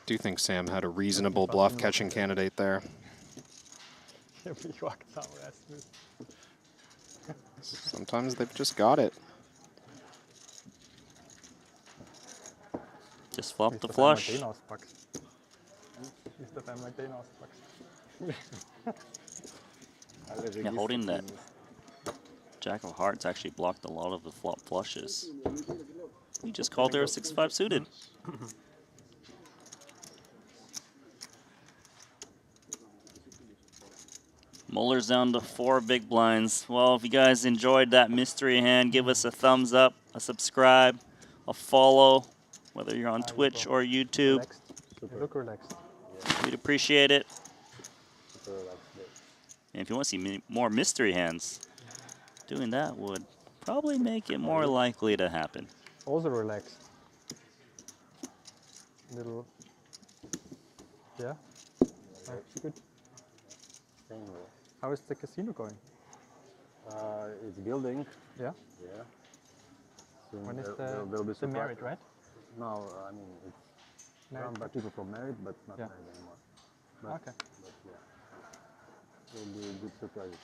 Do you think Sam had a reasonable bluff catching candidate there? Sometimes they've just got it. Just flopped the flush. Yeah, holding that Jack of Hearts actually blocked a lot of the flop flushes. He just called there a 6-5 suited. Moeller's down to 4 big blinds. Well, if you guys enjoyed that mystery hand, give us a thumbs up, a subscribe, a follow, whether you're on Twitch or YouTube. Look relaxed. We'd appreciate it. And if you want to see more mystery hands, doing that would probably make it more likely to happen. Also relaxed. Little. Yeah. Good. How is the casino going? It's building. Yeah. Yeah. When is there'll be the merit, right? No, I mean it's run by people from merit, but not merit anymore. But, Okay. But yeah, there'll be good surprises.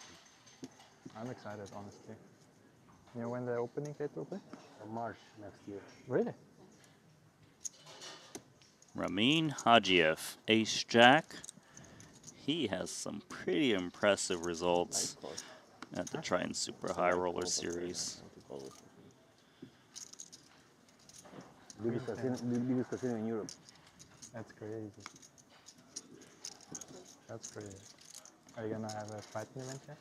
I'm excited, honestly. You know when the opening date will be? March next year. Really? Ramin Hajiev, Ace Jack. He has some pretty impressive results at the Triton Super High Roller Series. Biggest casino in Europe. That's crazy. That's crazy. Are you gonna have a fighting event here?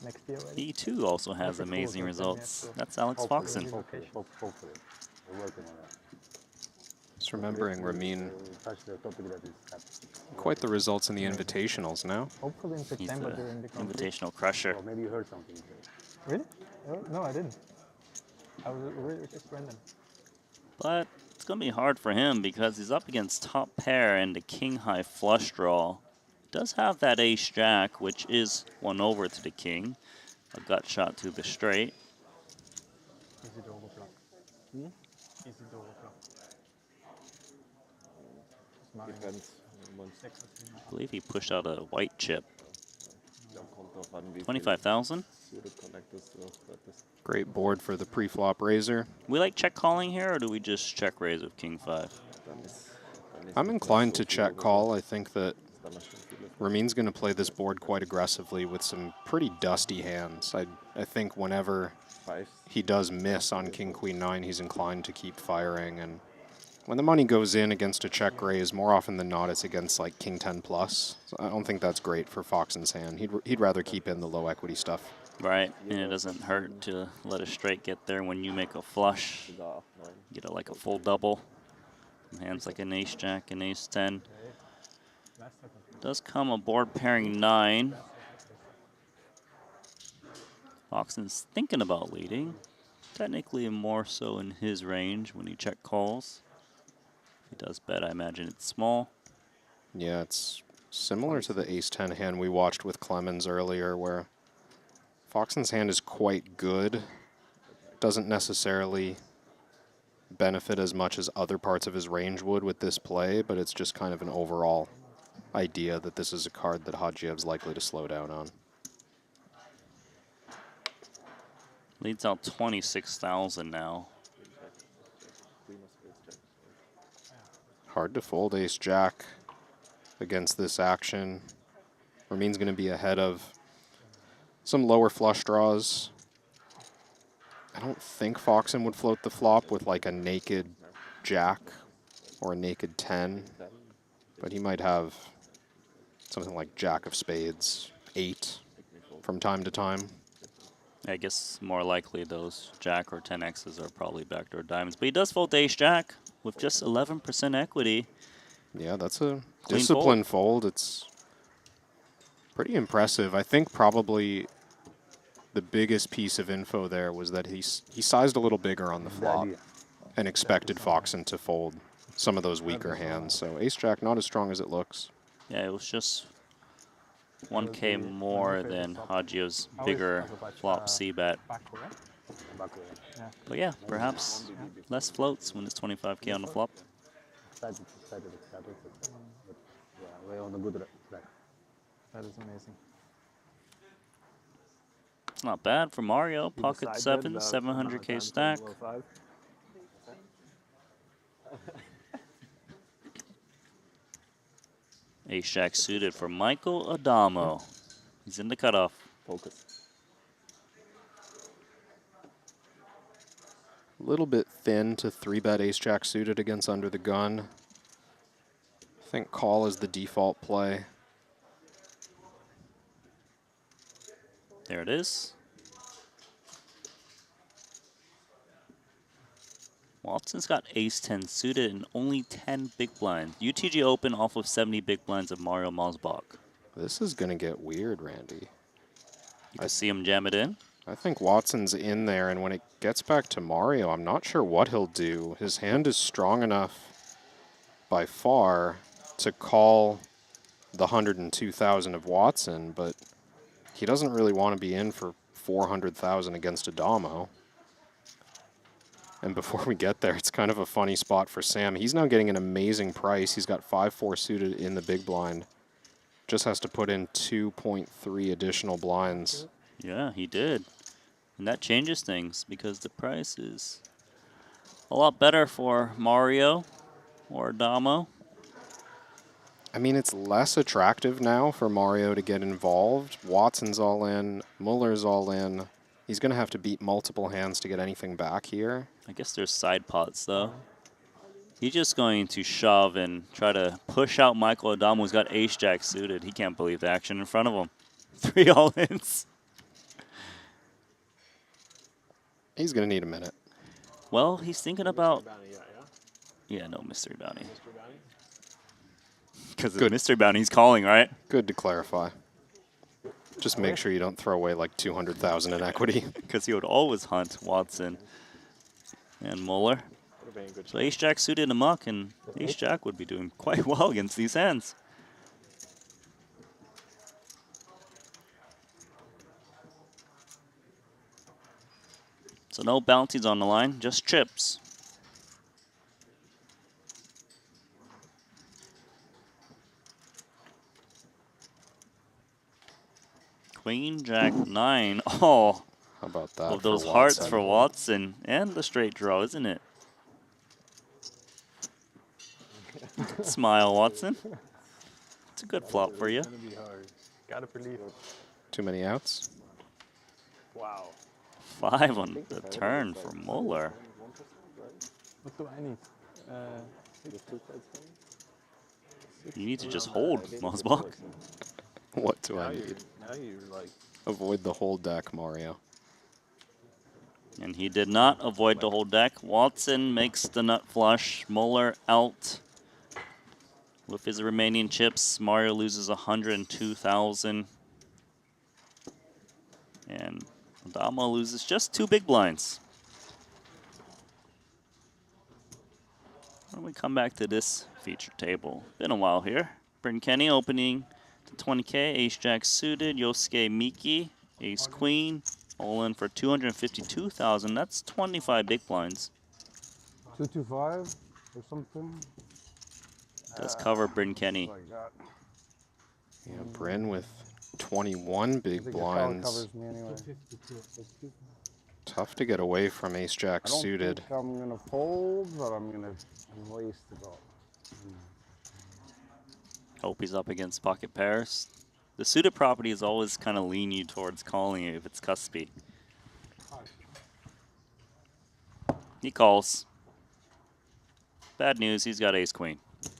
Next year already? He too also has amazing results. That's Alex Foxen. Hopefully. We're working on that. Just remembering Ramin, Touch the topic that is happening. quite the results in the invitationals now. Hopefully in He's September the during the competition. invitational crusher. Or maybe you heard something. Really? Oh, no, I didn't. I was really just random. But it's going to be hard for him because he's up against top pair and the king high flush draw. Does have that ace jack, which is 1 over to the king. A gut shot to the straight. Is it overblock? Is it overblock? Depends. I believe he pushed out a white chip. 25,000. Great board for the pre-flop raiser. We like check calling here, or do we just check raise with king 5? I'm inclined to check call. I think that Ramin's going to play this board quite aggressively with some pretty dusty hands. I think whenever he does miss on king queen 9, he's inclined to keep firing, and when the money goes in against a check raise, more often than not, it's against like king 10 plus. So I don't think that's great for Foxen's hand. He'd rather keep in the low equity stuff. Right, and it doesn't hurt to let a straight get there when you make a flush. Get it like a full double. Hands like an ace jack, an ace 10. Does come a board pairing 9. Foxen's thinking about leading. Technically more so in his range when he check calls. If he does bet, I imagine it's small. Yeah, it's similar to the ace 10 hand we watched with Clemens earlier, where Foxen's hand is quite good. Doesn't necessarily benefit as much as other parts of his range would with this play, but it's just kind of an overall idea that this is a card that Hajiev's likely to slow down on. Leads out 26,000 now. Hard to fold ace jack against this action. Ramin's going to be ahead of some lower flush draws. I don't think Foxen would float the flop with like a naked jack or a naked 10, but he might have something like jack of spades, 8 from time to time. I guess more likely those jack or 10x's are probably backdoor diamonds, but he does fold ace jack with just 11% equity. Yeah, that's a Clean disciplined fold. It's pretty impressive. I think probably the biggest piece of info there was that he sized a little bigger on the flop and expected Foxen to fold some of those weaker hands. So ace jack not as strong as it looks. Yeah, it was just 1K more than Hajiev's bigger flop C bet. But yeah, perhaps less floats when it's 25K on the flop. That is amazing. It's not bad for Mario. Pocket 7, 700K stack. Ace jack suited for Michael Adamo. He's in the cutoff. Focus. A little bit thin to 3-bet ace jack suited against under the gun. I think call is the default play. There it is. Watson's got ace-10 suited and only 10 big blinds. UTG open off of 70 big blinds of Mario Mosbach. This is going to get weird, Randy. I see him jam it in. I think Watson's in there, and when it gets back to Mario, I'm not sure what he'll do. His hand is strong enough by far to call the 102,000 of Watson, but he doesn't really want to be in for 400,000 against Adamo. And before we get there, it's kind of a funny spot for Sam. He's now getting an amazing price. He's got 5-4 suited in the big blind. Just has to put in 2.3 additional blinds. Yeah, he did. And that changes things because the price is a lot better for Mario or Adamo. I mean, it's less attractive now for Mario to get involved. Watson's all in. Muller's all in. He's going to have to beat multiple hands to get anything back here. I guess there's side pots, though. He's just going to shove and try to push out Michael Adamo, who's got ace-jack suited. He can't believe the action in front of him. 3 all-ins. He's going to need a minute. Well, he's thinking about... Yeah, no, Mystery Bounty. Because Mystery Bounty's calling, right? Good to clarify. Just make sure you don't throw away like 200,000 in equity. Because he would always hunt Watson and Muller. So ace-jack suited him up, and ace-jack would be doing quite well against these hands. So no bounties on the line, just chips. Queen, Jack, 9. Oh, how about that? Of those hearts for Watson and the straight draw, isn't it? Smile, Watson. It's a good flop for you. Gotta believe it. Too many outs? Wow. 5 on the turn for Muller. What do I need? You need to just hold, Mosbach. What do I Now need? you're like. Avoid the whole deck, Mario. And he did not avoid the whole deck. Watson makes the nut flush. Muller out with his remaining chips. Mario loses 102,000. And Adamo loses just 2 big blinds. When we come back to this feature table, been a while here. Bryn Kenny opening to 20K, Ace Jack suited, Yosuke Miki, Ace Queen, all in for 252,000. That's 25 big blinds. 225 or something. Does cover Bryn Kenny. Like that. Yeah, Bryn with 21 big blinds. Covers me anyway. Tough to get away from Ace Jack I don't suited. think I'm gonna fold, but I'm gonna waste it all. Hope he's up against pocket pairs. The suited property is always kind of lean you towards calling it if it's cuspy. He calls. Bad news, he's got ace queen. That's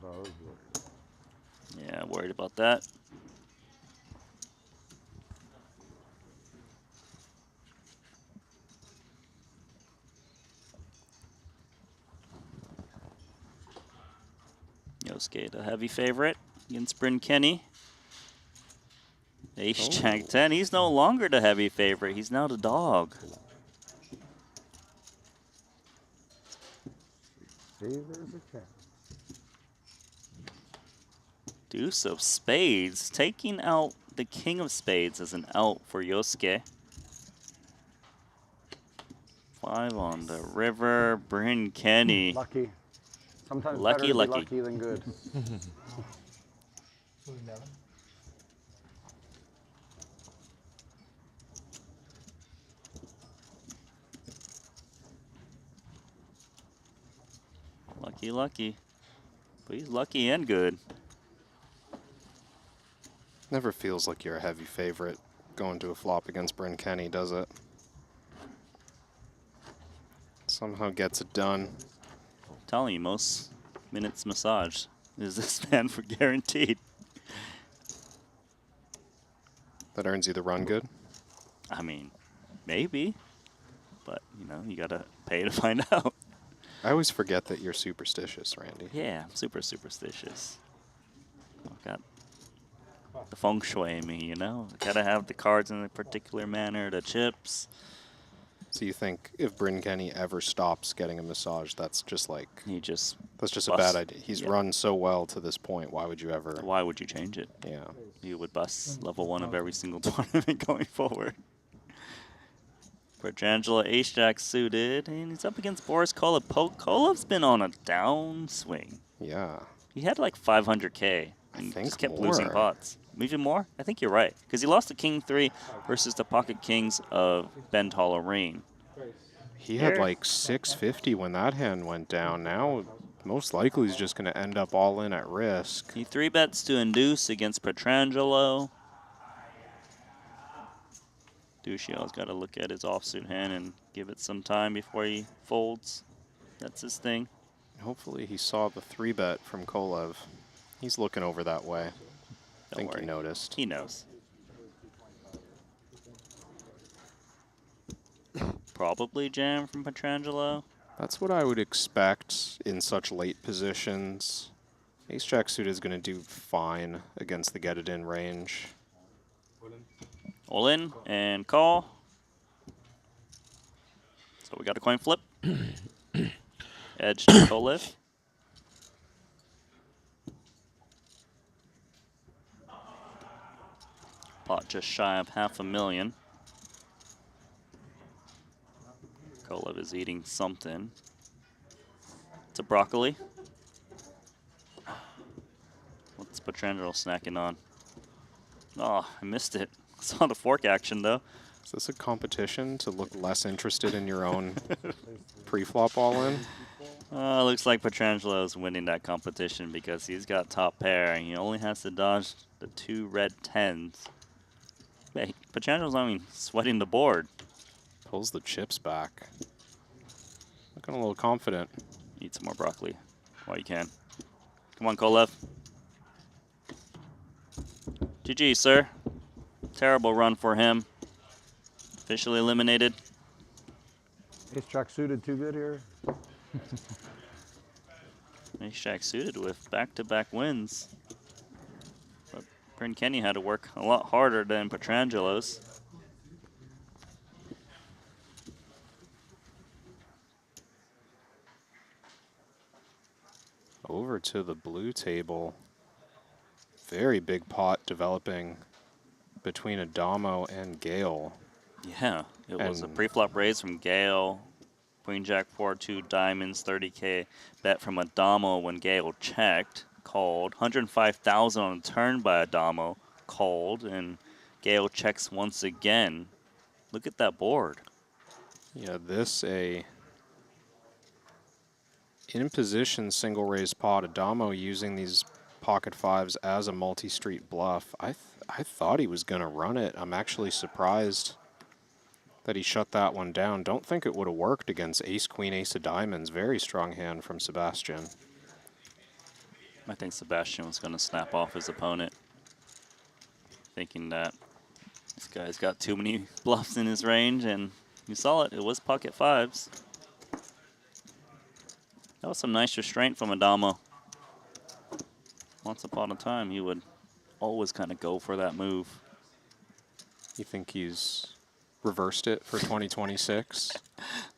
what I was worried. Yeah, worried about that. Yosuke, the heavy favorite against Bryn Kenny. Ace Jack 10. He's no longer the heavy favorite. He's now the dog. See, there's a chance. Deuce of spades. Taking out the king of spades as an out for Yosuke. 5 on the river. Bryn Kenny. Lucky. Sometimes Lucky, better to be lucky. lucky than good. Lucky, lucky. But he's lucky and good. Never feels like you're a heavy favorite going to a flop against Bryn Kenny, does it? Somehow gets it done. I'm telling you, most minutes massage is this man for guaranteed. That earns you the run good? I mean, maybe. But, you know, you got to pay to find out. I always forget that you're superstitious, Randy. Yeah, I'm super superstitious. I've got the feng shui in me, you know? Gotta have the cards in a particular manner, the chips. So you think if Bryn Kenny ever stops getting a massage, that's just like... That's just a busts. bad idea. He's run so well to this point, why would you ever... Why would you change it? Yeah. You would bust level 1 of every single tournament going forward. Petrangelo, Ace Jack suited, and he's up against Boris Kolov. Kolov's been on a downswing. Yeah. He had like 500K and just kept losing pots. Even more? I think you're right. Because he lost to King 3 versus the Pocket Kings of Ben Tollerine. He had like 650 when that hand went down. Now, most likely he's just going to end up all in at risk. He 3-bets to induce against Petrangelo. Ducio's got to look at his offsuit hand and give it some time before he folds. That's his thing. Hopefully he saw the 3-bet from Kolev. He's looking over that way. I think he noticed. He knows. Probably jam from Petrangelo. That's what I would expect in such late positions. Ace Jack suited is going to do fine against the get it in range. All in and call. So we got a coin flip. Edge to Kolev. Pot just shy of $500,000. Kolev is eating something. It's a broccoli. What's Petrangelo snacking on? Oh, I missed it. Saw the fork action though. Is this a competition to look less interested in your own pre-flop all-in? Looks like Petrangelo is winning that competition because he's got top pair and he only has to dodge the 2 red 10s. Hey, Petrangelo's not even sweating the board. Pulls the chips back. Looking a little confident. Eat some more broccoli while you can. Come on, Kolev. GG, sir. Terrible run for him. Officially eliminated. Ace Jack suited too good here. Ace Jack suited with back-to-back wins. But Bryn Kenny had to work a lot harder than Petrangelo's. Over to the blue table. Very big pot developing between Adamo and Gale. Yeah, it was a pre-flop raise from Gale. Queen Jack 4-2 diamonds, 30K bet from Adamo when Gale checked, called. 105,000 on the turn by Adamo, called, and Gale checks once again. Look at that board. Yeah, this in position single raise pot. Adamo using these pocket fives as a multi-street bluff. I thought he was going to run it. I'm actually surprised that he shut that one down. Don't think it would have worked against ace, queen, ace of diamonds. Very strong hand from Sebastian. I think Sebastian was going to snap off his opponent, thinking that this guy's got too many bluffs in his range, and you saw it. It was pocket fives. That was some nice restraint from Adamo. Once upon a time, he would always kind of go for that move. You think he's reversed it for 2026?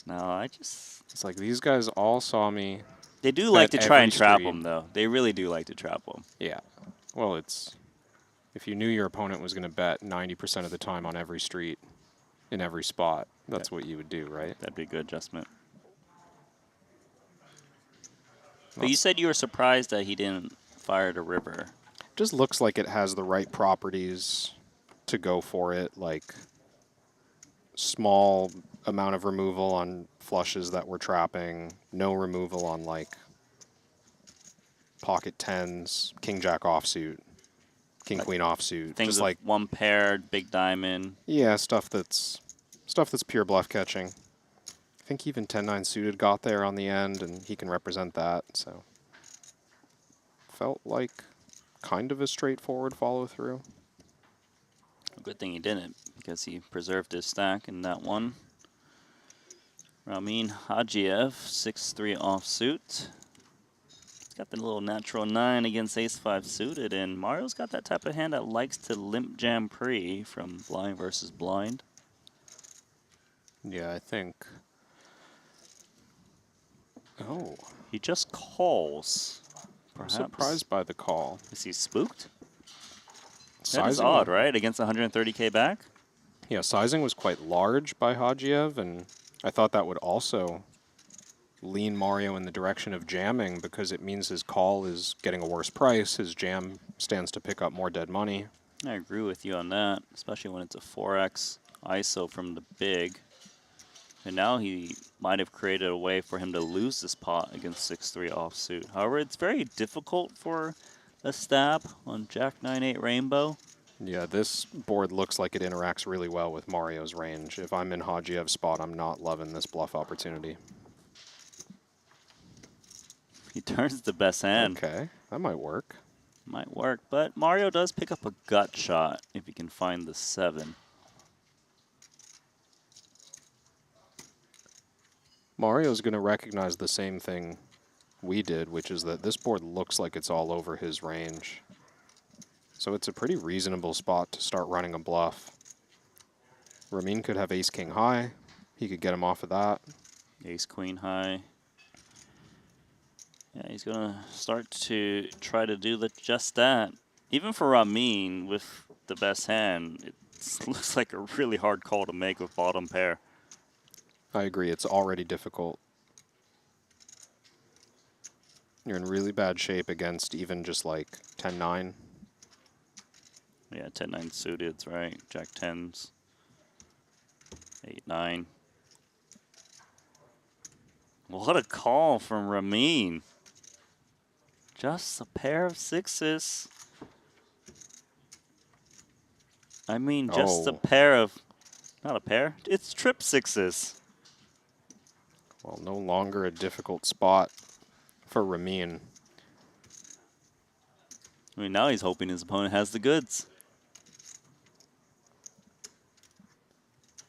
No, It's like these guys all saw me. They do like to try and trap street. him, though. They really do like to trap him. Yeah. Well, it's if you knew your opponent was going to bet 90% of the time on every street, in every spot, that's what you would do, right? That'd be a good adjustment. But you said you were surprised that he didn't fire the river. Just looks like it has the right properties to go for it, like small amount of removal on flushes that we're trapping, no removal on like pocket tens, king jack offsuit, king queen offsuit, Things just with like one paired, big diamond. yeah, stuff that's pure bluff catching. I think even 10-9 suited got there on the end, and he can represent that. So felt like kind of a straightforward follow through. Good thing he didn't, because he preserved his stack in that one. Ramin Hajiev, 6-3 offsuit. He's got the little natural 9 against ace-5 suited, and Mario's got that type of hand that likes to limp jam pre from blind versus blind. Yeah, I think. Oh. He just calls. I'm Perhaps. surprised by the call. Is he spooked? That is Sizing odd, right? Against 130K back? Yeah, sizing was quite large by Hajiev, and I thought that would also lean Mario in the direction of jamming because it means his call is getting a worse price. His jam stands to pick up more dead money. I agree with you on that, especially when it's a 4x ISO from the big. And now he might have created a way for him to lose this pot against 6-3 offsuit. However, it's very difficult for a stab on Jack 9-8 Rainbow. Yeah, this board looks like it interacts really well with Mario's range. If I'm in Hajiev's spot, I'm not loving this bluff opportunity. He turns the best hand. Okay, that might work. Might work, but Mario does pick up a gut shot if he can find the 7. Mario's going to recognize the same thing we did, which is that this board looks like it's all over his range. So it's a pretty reasonable spot to start running a bluff. Ramin could have ace-king high. He could get him off of that. Ace-queen high. Yeah, he's going to start to try to do just that. Even for Ramin, with the best hand, it looks like a really hard call to make with bottom pair. I agree, it's already difficult. You're in really bad shape against even just like 10-9. Yeah, 10-9 suited's right. Jack 10s. 8-9. What a call from Ramin. Just a pair of 6s. I mean, just a pair of, not a pair, it's trip 6s. Well, no longer a difficult spot for Ramin. I mean, now he's hoping his opponent has the goods.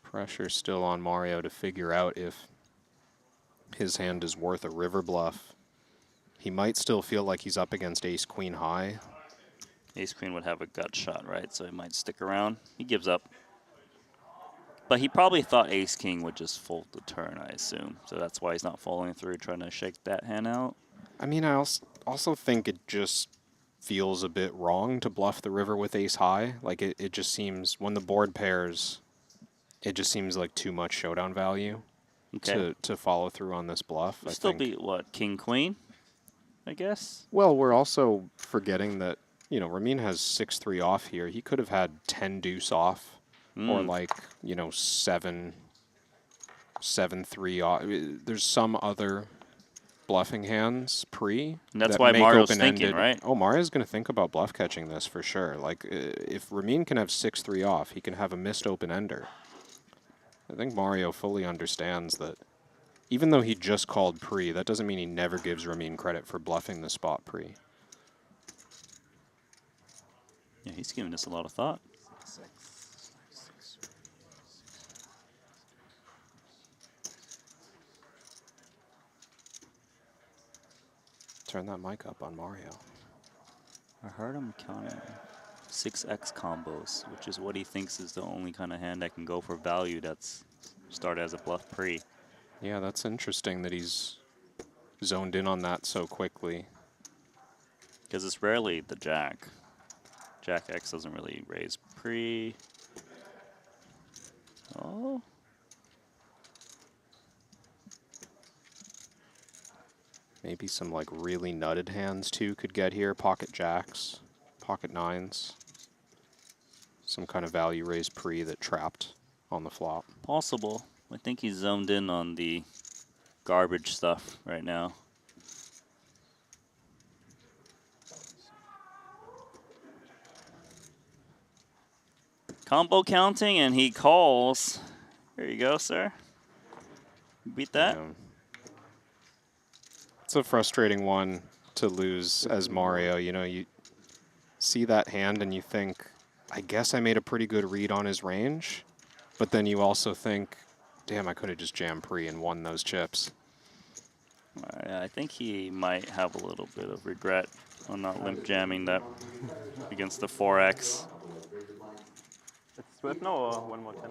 Pressure still on Mario to figure out if his hand is worth a river bluff. He might still feel like he's up against ace-queen high. Ace-queen would have a gut shot, right? So he might stick around. He gives up. But he probably thought ace-king would just fold the turn, I assume. So that's why he's not following through, trying to shake that hand out. I mean, I also think it just feels a bit wrong to bluff the river with ace high. Like, it just seems, when the board pairs, it just seems like too much showdown value to follow through on this bluff. It'll still be, what, king-queen, I guess? Well, we're also forgetting that, you know, Ramin has 6-3 off here. He could have had 10 deuce off, or like, you know, 7-3 off. There's some other bluffing hands pre. And that's that why make Mario's open-ended. thinking, right? Oh, Mario's going to think about bluff catching this for sure. Like, if Ramin can have 6-3 off, he can have a missed open-ender. I think Mario fully understands that even though he just called pre, that doesn't mean he never gives Ramin credit for bluffing the spot pre. Yeah, he's giving this a lot of thought. Turn that mic up on Mario. I heard him counting 6x combos, which is what he thinks is the only kind of hand that can go for value that's started as a bluff pre. Yeah, that's interesting that he's zoned in on that so quickly. Because it's rarely the jack. Jack X doesn't really raise pre. Oh. Maybe some like really nutted hands too could get here. Pocket jacks, pocket nines. Some kind of value raise pre that trapped on the flop. Possible. I think he's zoned in on the garbage stuff right now. Combo counting, and he calls. There you go, sir. You beat that? Yeah. It's a frustrating one to lose as Mario. You know, you see that hand and you think, I guess I made a pretty good read on his range. But then you also think, damn, I could have just jammed pre and won those chips. I think he might have a little bit of regret on not limp jamming that against the 4x. It's 12 now or one more 10?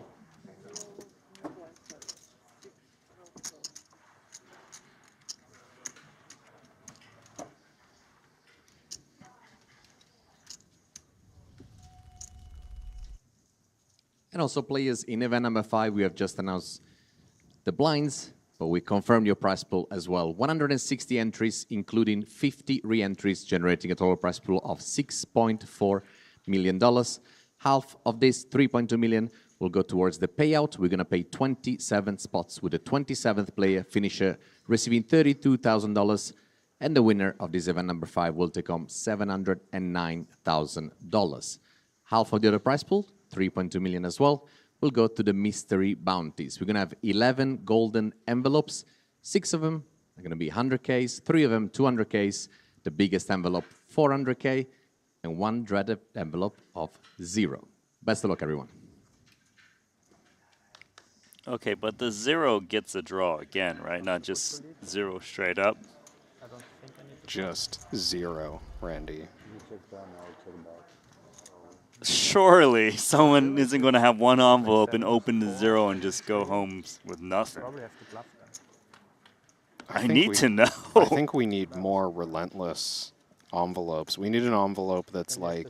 And also, players, in event number 5, we have just announced the blinds, but we confirmed your prize pool as well. 160 entries, including 50 re-entries, generating a total prize pool of $6.4 million. Half of this, 3.2 million, will go towards the payout. We're going to pay 27 spots, with the 27th player finisher receiving $32,000. And the winner of this event number 5 will take home $709,000. Half of the other prize pool, 3.2 million as well, will go to the mystery bounties. We're going to have 11 golden envelopes. 6 of them are going to be 100Ks, 3 of them 200Ks, the biggest envelope 400K, and 1 dreaded envelope of 0. Best of luck, everyone. Okay, but the 0 gets a draw again, right? Not just 0 straight up. Just 0, Randy. Surely someone isn't going to have one envelope and open the 0 and just go home with nothing. I need to know. I think we need more relentless envelopes. We need an envelope that's like,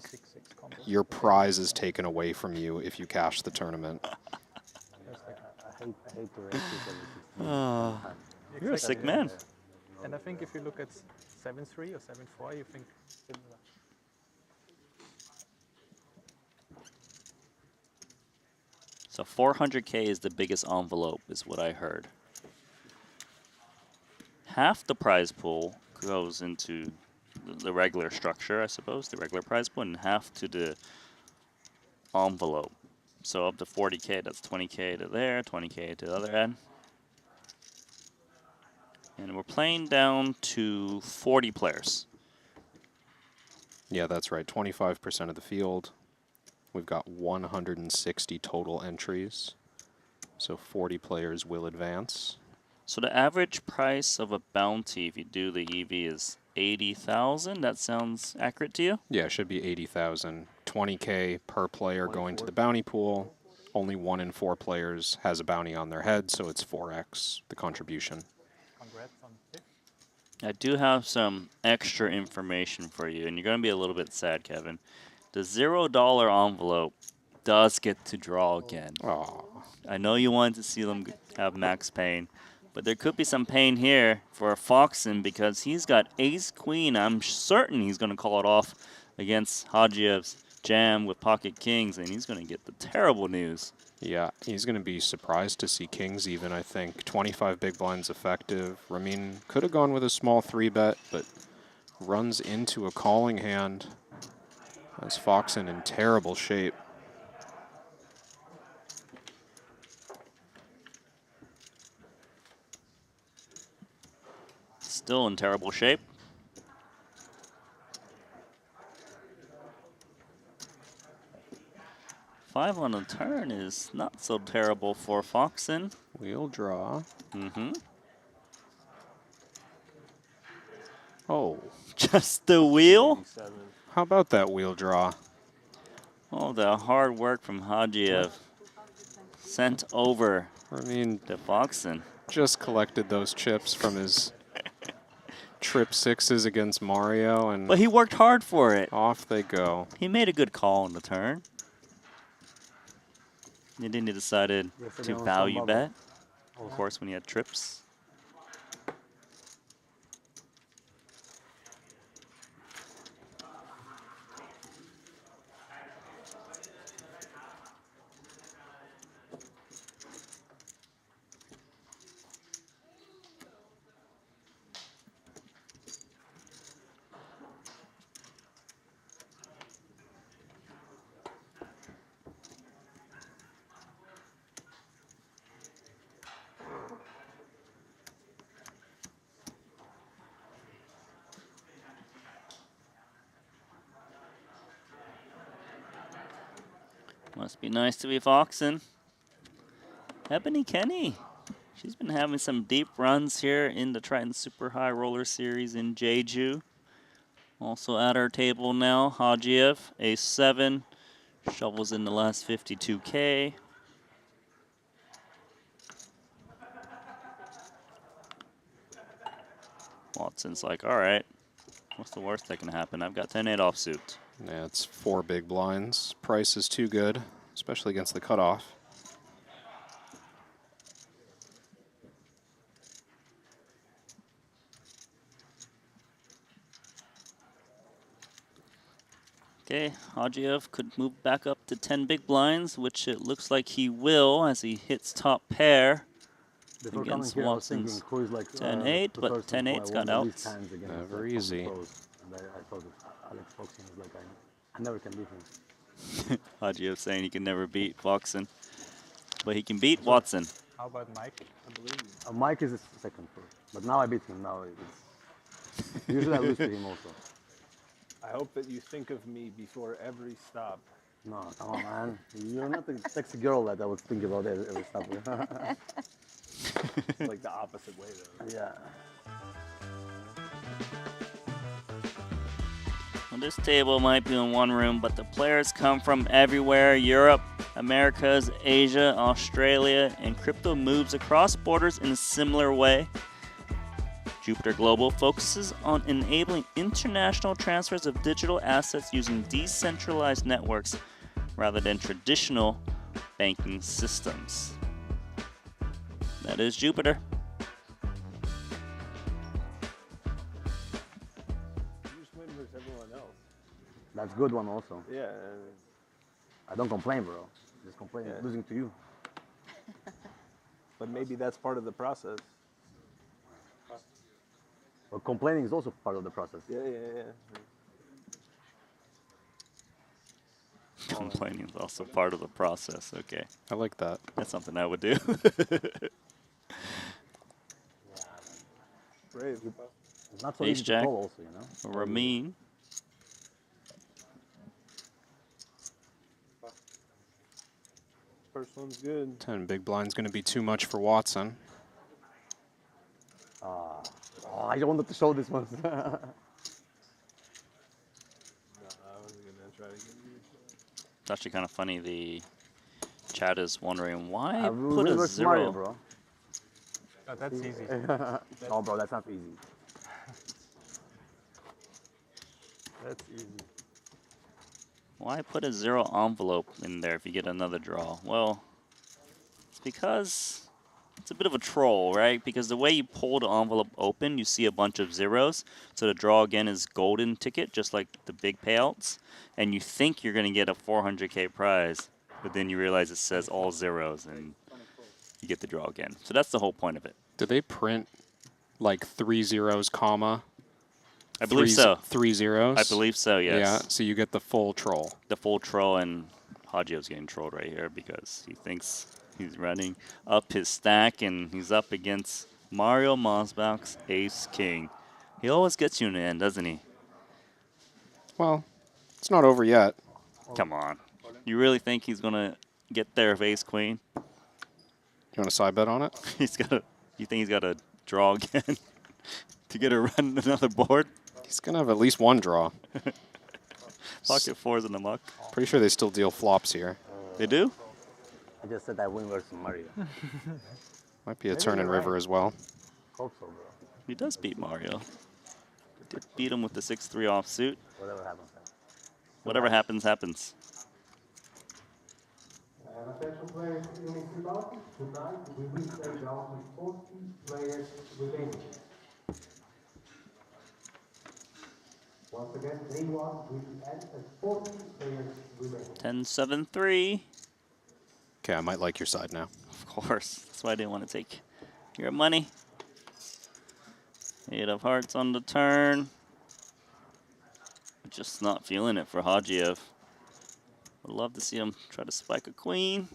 your prize is taken away from you if you cash the tournament. You're a sick man. And I think if you look at 7-3 or 7-4, you think similar. So 400K is the biggest envelope, is what I heard. Half the prize pool goes into the regular structure, I suppose, the regular prize pool, and half to the envelope. So up to 40K, that's 20K to there, 20K to the other end. And we're playing down to 40 players. Yeah, that's right. 25% of the field. We've got 160 total entries. So 40 players will advance. So the average price of a bounty, if you do the EV, is 80,000. That sounds accurate to you? Yeah, it should be 80,000. 20K per player going to the bounty pool. Only 1 in 4 players has a bounty on their head, so it's 4x the contribution. Congrats on 6. I do have some extra information for you, and you're going to be a little bit sad, Kevin. The $0 envelope does get to draw again. Aww. I know you wanted to see them have max pain, but there could be some pain here for Foxen because he's got ace-queen. I'm certain he's going to call it off against Hajiev's jam with pocket kings, and he's going to get the terrible news. Yeah, he's going to be surprised to see kings even, I think. 25 big blinds effective. Ramin could have gone with a small 3-bet, but runs into a calling hand. That's Foxen in terrible shape. Still in terrible shape. Five on the turn is not so terrible for Foxen. Wheel draw. Mm-hmm. Oh. Just the wheel? How about that wheel draw? Oh, the hard work from Hajiev. Sent over I mean, to Foxen. Just collected those chips from his trip 6s against Mario, and But he worked hard for it. Off they go. He made a good call on the turn. And then he decided to value bet. Of course, when he had trips. Must be nice to be Foxen. Ebony Kenny. She's been having some deep runs here in the Triton Super High Roller Series in Jeju. Also at our table now, Hajiev, ace-7. Shovels in the last 52K. Watson's like, all right, what's the worst that can happen? I've got 10-8 offsuit. Yeah, it's 4 big blinds. Price is too good, especially against the cutoff. Okay, Hajiev could move back up to 10 big blinds, which it looks like he will as he hits top pair against Watson's 10-8, but 10-8's got out. Never easy. And I thought Alex Foxen was like, I never can beat him. Hajiev saying he can never beat Foxen, but he can beat Watson. How about Mike? I believe. Mike is second first, but now I beat him. Now it's usually I lose to him also. I hope that you think of me before every stop. No, come on, man. You're not the sexy girl that I would think about every stop. It's like the opposite way, though. Yeah. Well, this table might be in one room, but the players come from everywhere. Europe, Americas, Asia, Australia, and crypto moves across borders in a similar way. Jupiter Global focuses on enabling international transfers of digital assets using decentralized networks rather than traditional banking systems. That is Jupiter. You just win versus everyone else. That's good one also. Yeah. I don't complain, bro. Just complain losing to you. But maybe that's part of the process. But complaining is also part of the process. Yeah. Complaining is also part of the process. Okay. I like that. That's something I would do. brave. It's not so Ace easy to jack. call also, you know. Ramin. First one's good. 10 big blind's going to be too much for Watson. Oh, I don't want to show this one. It's actually kind of funny. The chat is wondering why I put really a works 0. Mario, bro. Oh, that's easy. No, bro, that's not easy. That's easy. Why put a 0 envelope in there if you get another draw? Well, it's because it's a bit of a troll, right? Because the way you pull the envelope open, you see a bunch of zeros. So the draw again is golden ticket, just like the big payouts. And you think you're going to get a 400K prize, but then you realize it says all zeros and you get the draw again. So that's the whole point of it. Do they print like 3 zeros, comma? I believe so. 3 zeros? I believe so, yes. Yeah, so you get the full troll. The full troll, and Hagio's getting trolled right here because he thinks he's running up his stack, and he's up against Mario Mosbach's Ace King. He always gets you in the end, doesn't he? Well, it's not over yet. Come on. You really think he's going to get there with Ace Queen? You want a side bet on it? You think he's got to draw again to get a run another board? He's going to have at least one draw. Pocket 4's in the muck. Pretty sure they still deal flops here. They do? I just said I win versus Mario. Might be a turn in river as well. Hope so, bro. He does beat Mario. Did beat him with the 6-3 offsuit. Whatever happens. Whatever happens, happens. Attention players in municipality, tonight we will play down with 40 players remaining. Once again, day one will end at 40 players remaining. 10-7-3. Okay, I might like your side now. Of course. That's why I didn't want to take your money. 8 of hearts on the turn. Just not feeling it for Hagiev. Would love to see him try to spike a queen.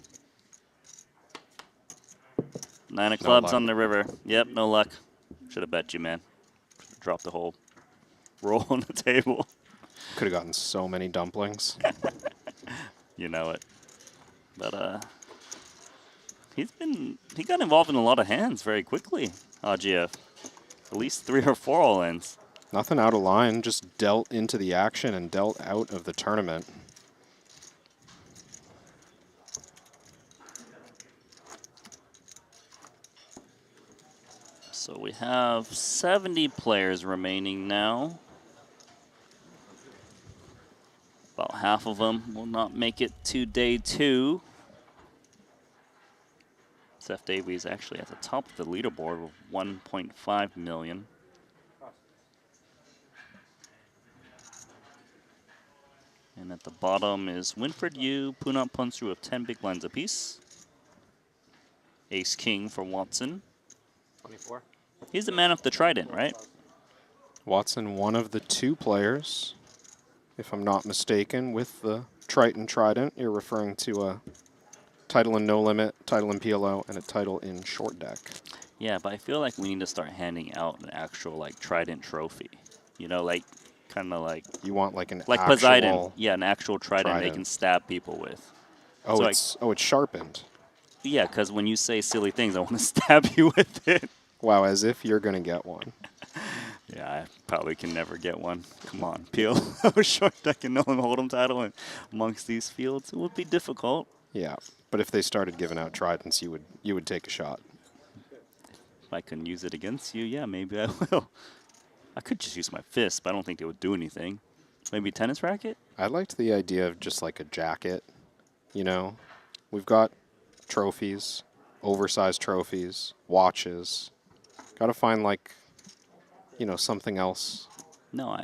9 of clubs on the river. Yep, no luck. Should have bet you, man. Dropped the whole roll on the table. Could have gotten so many dumplings. You know it. But he got involved in a lot of hands very quickly, Hagiev. At least 3 or 4 all-ins. Nothing out of line, just dealt into the action and dealt out of the tournament. So we have 70 players remaining now. About half of them will not make it to day 2. Seth Davies actually at the top of the leaderboard with 1.5 million. And at the bottom is Winfred Yu, Punat Punsu with 10 big blinds apiece. Ace King for Watson. 24. He's the man of the Trident, right? Watson, one of the 2 players, if I'm not mistaken, with the Triton Trident. You're referring to a title in No Limit, title in PLO, and a title in Short Deck. Yeah, but I feel like we need to start handing out an actual like Trident trophy. You know, like kind of like you want like an like actual Poseidon. Yeah, an actual trident they can stab people with. Oh, so it's sharpened. Yeah, because when you say silly things, I want to stab you with it. Wow, as if you're gonna get one. Yeah, I probably can never get one. Come on, PLO Short Deck and no Hold'em title and amongst these fields, it would be difficult. Yeah, but if they started giving out tridents, you would take a shot. If I can use it against you, yeah, maybe I will. I could just use my fist, but I don't think it would do anything. Maybe a tennis racket? I liked the idea of just like a jacket. You know, we've got trophies, oversized trophies, watches. Got to find like, you know, something else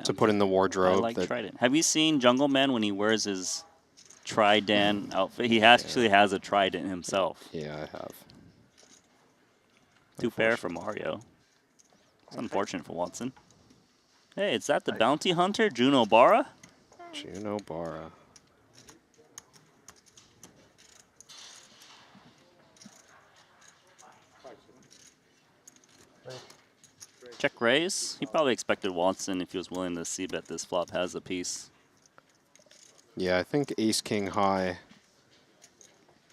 to put in the wardrobe. I like Trident. Have you seen Jungle Man when he wears his Trident outfit? He actually has a Trident himself. Yeah, I have. 2 pair for Mario. It's unfortunate for Watson. Hey, is that the bounty hunter, Juno Barra? Juno Barra. Check raise. He probably expected Watson, if he was willing to c-bet this flop, has a piece. Yeah, I think ace king high.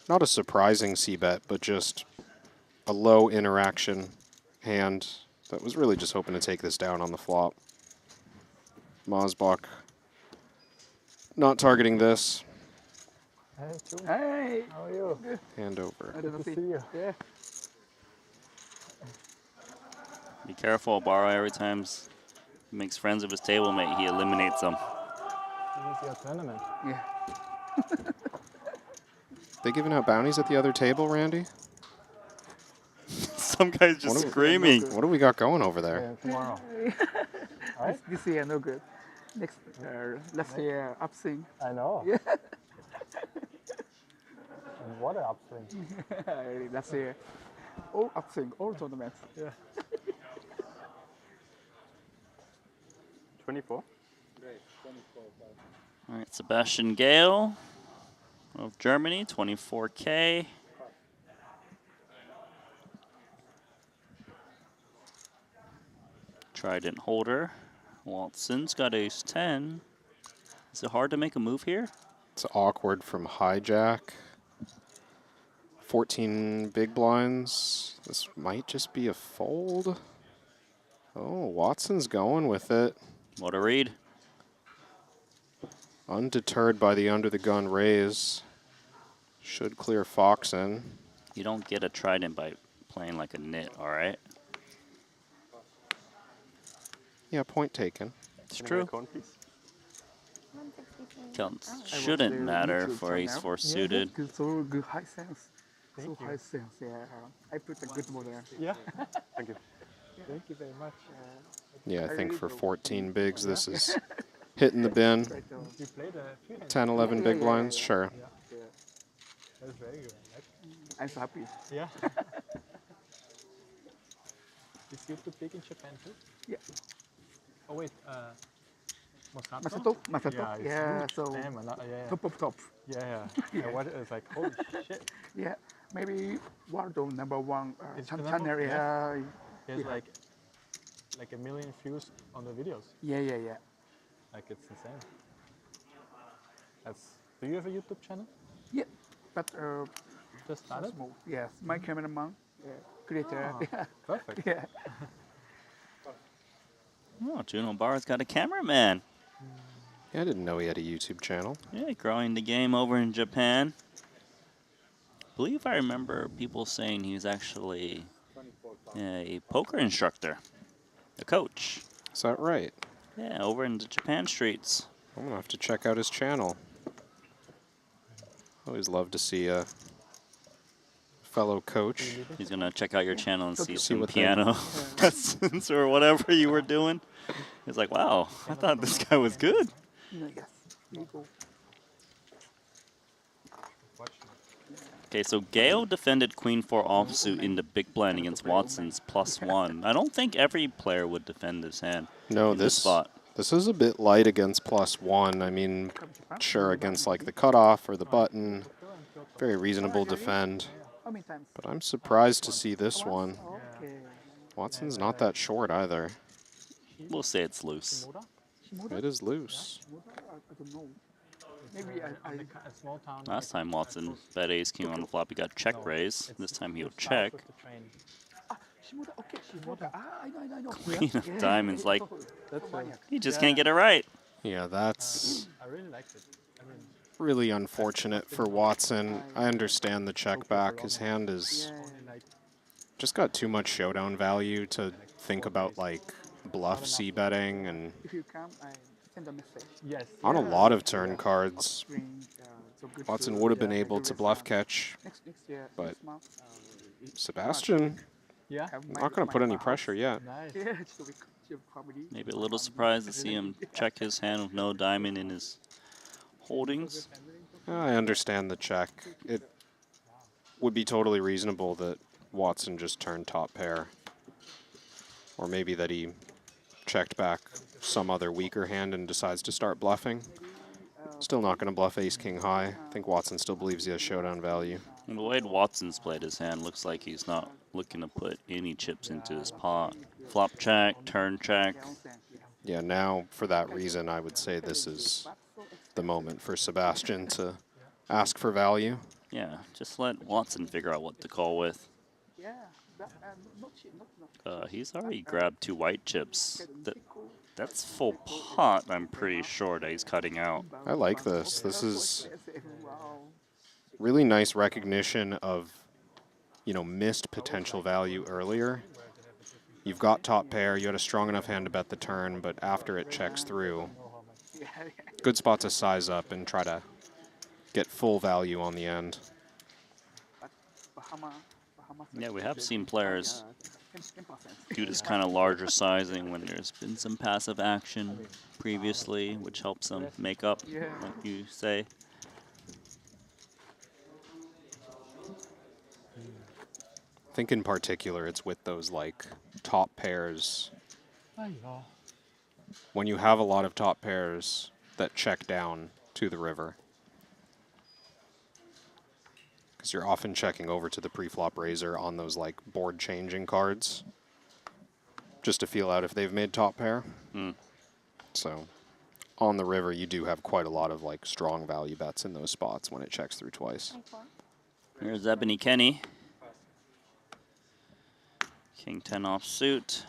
Not a surprising c-bet, but just a low interaction hand that was really just hoping to take this down on the flop. Mosbach not targeting this. Hey, how are you? Hand over. Good to see you. Yeah. Be careful, Barra. Every time he makes friends with his table mate, he eliminates them. This is your tournament. Yeah. They giving out bounties at the other table, Randy? Some guy's just screaming. What do we got going over there? Tomorrow. This year no good. Next last year upswing. I know. Yeah. And what an upswing. Last year, all upswing, all tournaments. Yeah. 24. All right, Sebastian Gale of Germany, 24K. Trident holder. Watson's got ace 10. Is it hard to make a move here? It's awkward from hijack. 14 big blinds. This might just be a fold. Oh, Watson's going with it. What a read. Undeterred by the under the gun raise. Should clear Fox in. You don't get a Trident by playing like a nit, all right? Yeah, point taken. It's true. Counts shouldn't matter for ace 4 suited. So good high sense. So high sense, yeah. I put a good model. Yeah. Thank you. Thank you very much. Yeah, I think for 14 bigs, this is hitting the bin. You played a few times. 10, 11 big blinds, sure. Yeah. That's very good. I'm so happy. Yeah. Is you too big in Japan too? Yeah. Oh wait, Masato. Yeah, so damn, yeah. top of top. Yeah. Yeah. What is like? Holy shit. Yeah, maybe world number one It's channel. yeah. There's like a million views on the videos. Yeah. Like it's insane. Do you have a YouTube channel? Yeah, but just started. Small. Yes, my cameraman, creator. Ah, perfect. Yeah. Oh, Juno Barra's got a cameraman. Yeah, I didn't know he had a YouTube channel. Yeah, growing the game over in Japan. I believe I remember people saying he's actually a poker instructor, a coach. Is that right? Yeah, over in the Japan streets. I'm going to have to check out his channel. Always love to see a fellow coach. He's going to check out your channel and see some what piano lessons or whatever you were doing. He's like, wow, I thought this guy was good. Okay, so Gale defended Queen 4 offsuit in the big blind against Watson's +1. I don't think every player would defend this hand. No, in this spot. This is a bit light against +1. I mean, sure, against like the cutoff or the button, very reasonable defend. But I'm surprised to see this one. Watson's not that short either. We'll say it's loose. It is loose. Last time Watson bet ace king on the flop, he got check raise. This time he'll check. Queen of diamonds, like, he just can't get it right. Yeah, that's really unfortunate for Watson. I understand the check back. His hand is just got too much showdown value to think about like bluff c-betting, and on a lot of turn cards, Watson would have been able to bluff catch, but Sebastian, not going to put any pressure yet. Maybe a little surprised to see him check his hand with no diamond in his holdings. I understand the check. It would be totally reasonable that Watson just turned top pair, or maybe that he checked back some other weaker hand and decides to start bluffing. Still not going to bluff ace king high. I think Watson still believes he has showdown value. And the way Watson's played his hand looks like he's not looking to put any chips into his pot. Flop check, turn check. Yeah, now for that reason, I would say this is the moment for Sebastian to ask for value. Yeah, just let Watson figure out what to call with. He's already grabbed 2 white chips. That's full pot, I'm pretty sure, that he's cutting out. I like this. This is really nice recognition of, missed potential value earlier. You've got top pair, you had a strong enough hand to bet the turn, but after it checks through, good spot to size up and try to get full value on the end. Yeah, we have seen players do this kind of larger sizing when there's been some passive action previously, which helps them make up, like you say. I think in particular it's with those like top pairs. When you have a lot of top pairs that check down to the river. Because you're often checking over to the pre-flop raiser on those like board changing cards. Just to feel out if they've made top pair. So on the river you do have quite a lot of like strong value bets in those spots when it checks through twice. Here's Ebony Kenny. King 10 offsuit.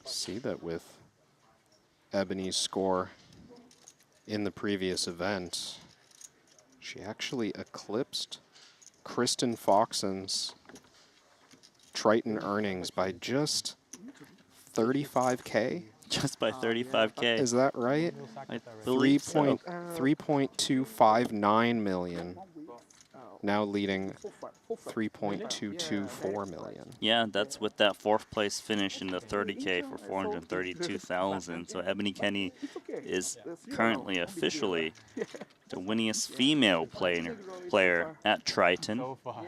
See that with Ebony's score in the previous event, she actually eclipsed Kristen Foxen's Triton earnings by just 35K. Just by 35K. Is that right? I believe so. 3.259 million. Now leading 3.224 million. Yeah, that's with that 4th place finish in the 30K for 432,000. So Ebony Kenny is currently officially the winningest female player at Triton. So far.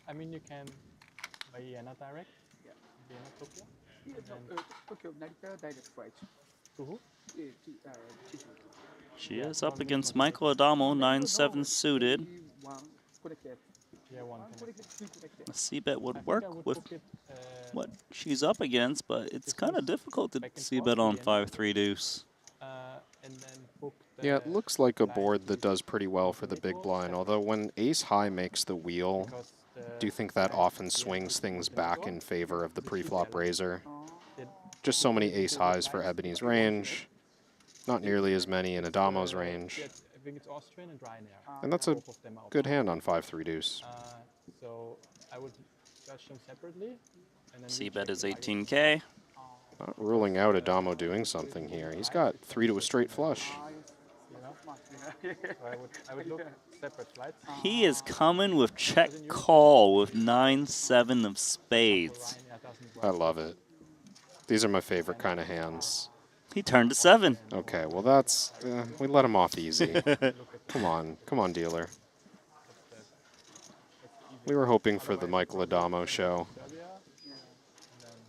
I mean, you can Vienna direct. Vienna Tokyo. Tokyo Narita direct flight. To who? She is up against Michael Adamo, 9-7 suited. A c-bet would work with what she's up against, but it's kind of difficult to c-bet on 5-3 deuce. Yeah, it looks like a board that does pretty well for the big blind, although when ace high makes the wheel, do you think that often swings things back in favor of the pre-flop raiser? Just so many ace highs for Ebony's range. Not nearly as many in Adamo's range. And that's a good hand on 5-3 deuce. So I would judge them separately. C-bet is 18K. Not ruling out Adamo doing something here. He's got 3 to a straight flush. I would look separate flights. He is coming with check call with 9-7 of spades. I love it. These are my favorite kind of hands. He turned to 7. Okay, well that's, we let him off easy. Come on, dealer. We were hoping for the Michael Adamo show.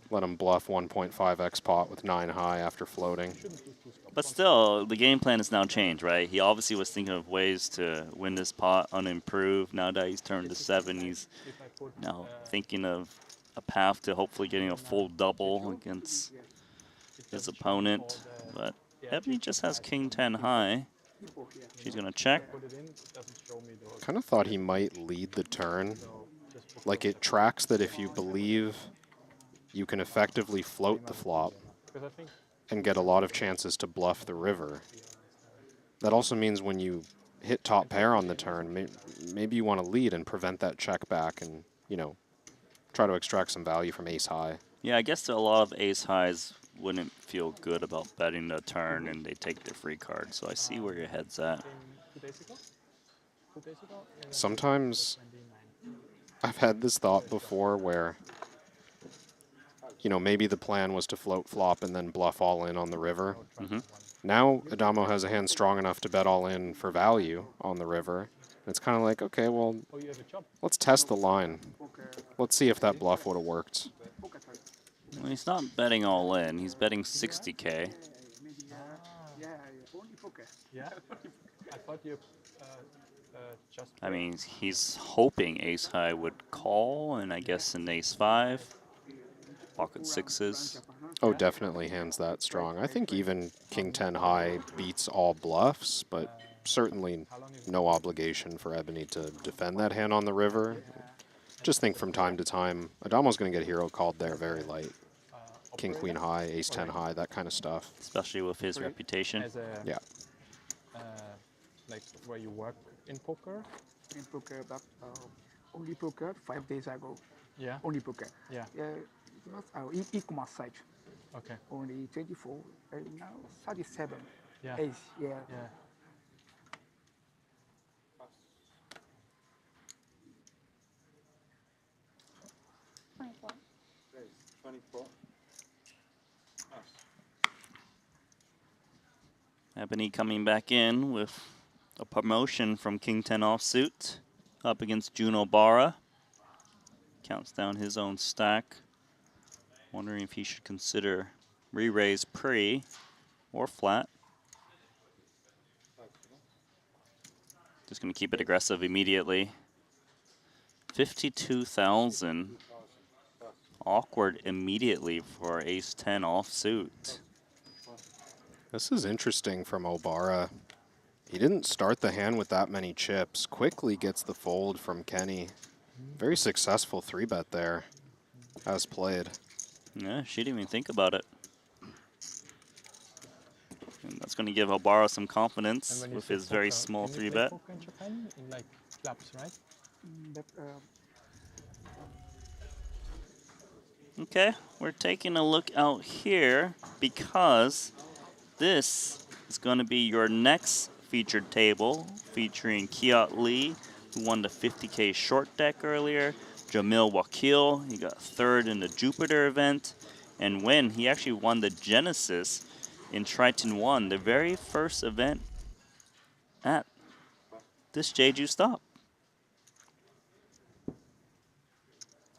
Let him bluff 1.5x pot with 9 high after floating. But still, the game plan has now changed, right? He obviously was thinking of ways to win this pot unimproved. Now that he's turned to 7, he's now thinking of a path to hopefully getting a full double against his opponent. But Ebony just has king 10 high. She's going to check. Kind of thought he might lead the turn. Like it tracks that if you believe you can effectively float the flop and get a lot of chances to bluff the river. That also means when you hit top pair on the turn, maybe you want to lead and prevent that check back and, try to extract some value from ace high. Yeah, I guess a lot of ace highs wouldn't feel good about betting the turn and they take their free card. So I see where your head's at. Sometimes I've had this thought before where, maybe the plan was to float flop and then bluff all in on the river. Now Adamo has a hand strong enough to bet all in for value on the river. It's kind of like, okay, well, let's test the line. Let's see if that bluff would have worked. Well, he's not betting all in. He's betting 60K. Yeah. I thought you I mean, he's hoping ace high would call, and I guess an ace 5. Pocket 6s. Oh, definitely hands that strong. I think even king 10 high beats all bluffs, but certainly no obligation for Ebony to defend that hand on the river. Just think from time to time, Adamo's going to get hero called there very light. King, queen high, ace 10 high, that kind of stuff. Especially with his reputation. Yeah. Like where you work in poker? In poker, but only poker 5 days ago. Yeah. Only poker. Yeah. Not our e-commerce site. Okay. Only 24, now 37. Yeah. Ace, yeah. Yeah. Ebony coming back in with a promotion from king 10 offsuit up against Juno Barra. Counts down his own stack. Wondering if he should consider re-raise pre or flat. Just going to keep it aggressive immediately. 52,000. Awkward immediately for ace 10 offsuit. This is interesting from Obara. He didn't start the hand with that many chips. Quickly gets the fold from Kenny. Very successful 3-bet there, as played. Yeah, she didn't even think about it. And that's going to give Obara some confidence with his very small 3-bet. In Japan, in like clubs, right? Okay, we're taking a look out here because this is going to be your next featured table featuring Kiat Lee, who won the 50K short deck earlier, Jamil Wakil, he got 3rd in the Jupiter event, and Wen, he actually won the Genesis in Triton 1, the very first event at this Jeju stop.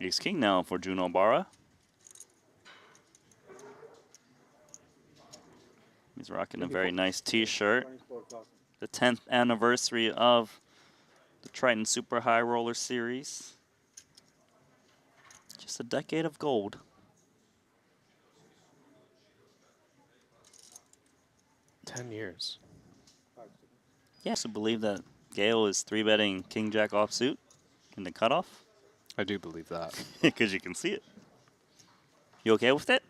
Ace King now for Juno Barra. He's rocking a very nice t-shirt. The 10th anniversary of the Triton Super High Roller Series. Just a decade of gold. $10 years. Yes, I believe that Gale is 3-betting King Jack offsuit in the cutoff. I do believe that. Because you can see it. You okay with it?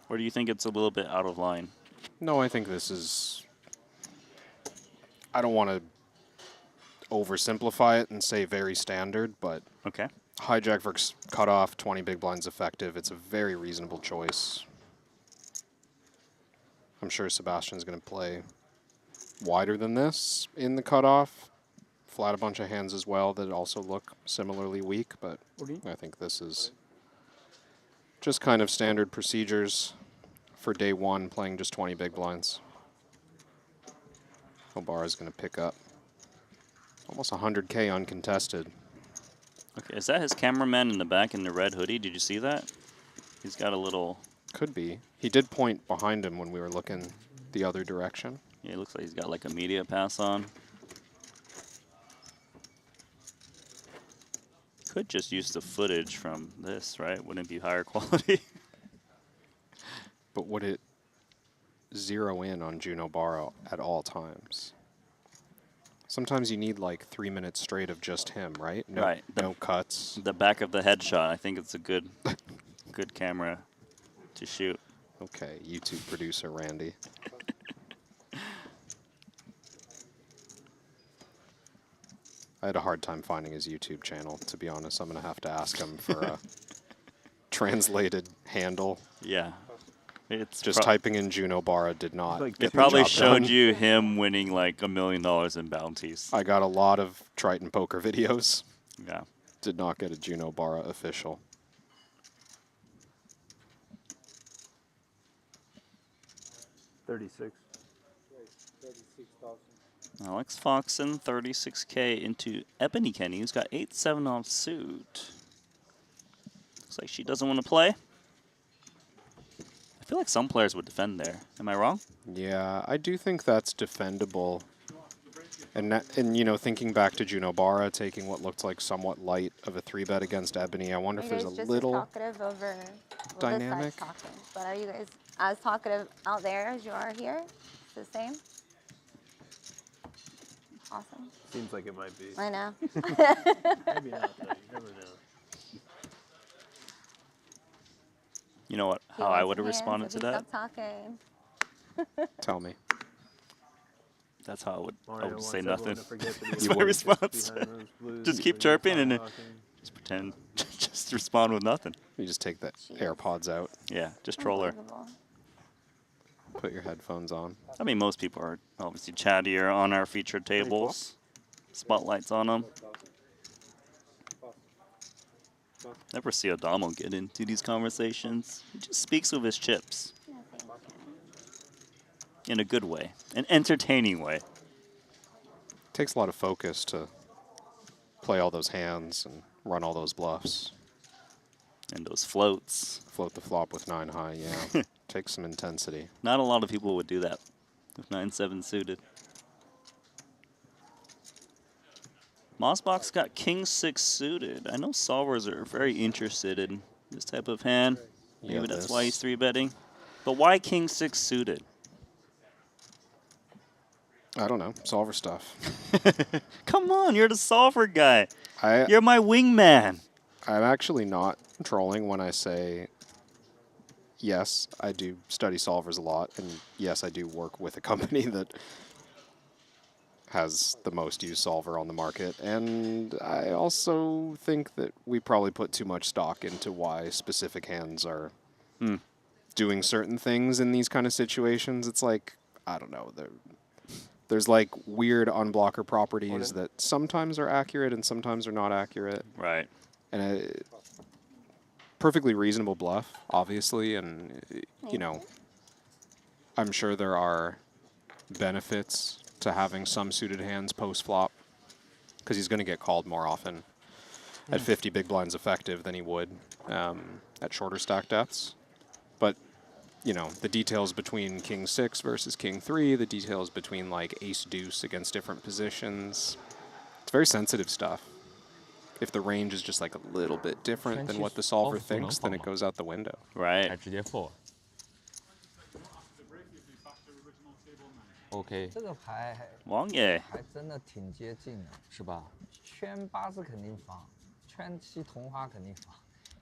Or do you think it's a little bit out of line? No, I think this is... I don't want to oversimplify it and say very standard, but... Okay. Hijack versus cutoff, 20 big blinds effective. It's a very reasonable choice. I'm sure Sebastian's going to play wider than this in the cutoff. Flat a bunch of hands as well that also look similarly weak, but I think this is just kind of standard procedures for day one, playing just 20 big blinds. Obara's going to pick up almost 100K uncontested. Okay, is that his cameraman in the back in the red hoodie? Did you see that? He's got a little... Could be. He did point behind him when we were looking the other direction. Yeah, it looks like he's got like a media pass on. Could just use the footage from this, right? Wouldn't it be higher quality? But would it zero in on Juno Barra at all times? Sometimes you need like 3 minutes straight of just him, right? No, right. No cuts. The back of the headshot, I think it's a good good camera to shoot. Okay, YouTube producer Randy. I had a hard time finding his YouTube channel, to be honest. I'm going to have to ask him for a translated handle. Yeah. It's just typing in Juno Barra did not. It probably showed you him winning like $1 million in bounties. I got a lot of Triton poker videos. Yeah. Did not get a Juno Barra official. $36,000. Alex Foxen, 36K into Ebony Kenny, who's got 8-7 off suit. Looks like she doesn't want to play. feel like some players would defend there. Am I wrong? Yeah, I do think that's defendable. And you know, thinking back to Junobara taking what looked like somewhat light of a 3-bet against Ebony, I wonder if there's a little talkative over dynamic. This talking, but are you guys as talkative out there as you are here? The same? Awesome. Seems like it might be. I know. Maybe not, though. You never know. You know what? He How I wants would have hands responded if to he that? stopped talking. Tell me. That's how I would Mario say wants everyone nothing. to forget that he That's was my just response. behind those blues Just keep when you chirping stop and talking. just pretend. Just respond with nothing. You just take the AirPods out. Yeah, just troll her. Put your headphones on. I mean, most people are obviously chattier on our featured tables. Spotlights on them. Never see Adamo get into these conversations. He just speaks with his chips. In a good way. An entertaining way. Takes a lot of focus to play all those hands and run all those bluffs. And those floats. Float the flop with 9 high, yeah. Takes some intensity. Not a lot of people would do that with 9-7 suited. Mossbox got King 6 suited. I know solvers are very interested in this type of hand. Maybe Yeah, that's this. why he's 3-betting. But why King 6 suited? I don't know. Solver stuff. Come on, you're the solver guy. I, You're my wingman. I'm actually not trolling when I say, yes, I do study solvers a lot, and yes, I do work with a company that has the most used solver on the market, and I also think that we probably put too much stock into why specific hands are doing certain things in these kind of situations. It's like, I don't know, there's like weird unblocker properties that sometimes are accurate and sometimes are not accurate. Right. And a perfectly reasonable bluff, obviously, and, you know, I'm sure there are benefits to having some suited hands post-flop, because he's going to get called more often at 50 big blinds effective than he would at shorter stack depths. But, you know, the details between King 6 versus King 3, the details between, like, Ace-Deuce against different positions, it's very sensitive stuff. If the range is just, like, a little bit different than what the solver thinks, then it goes out the window. Right. OK，这个牌王爷还真的挺接近的，是吧？圈8是肯定防，圈7同花肯定防，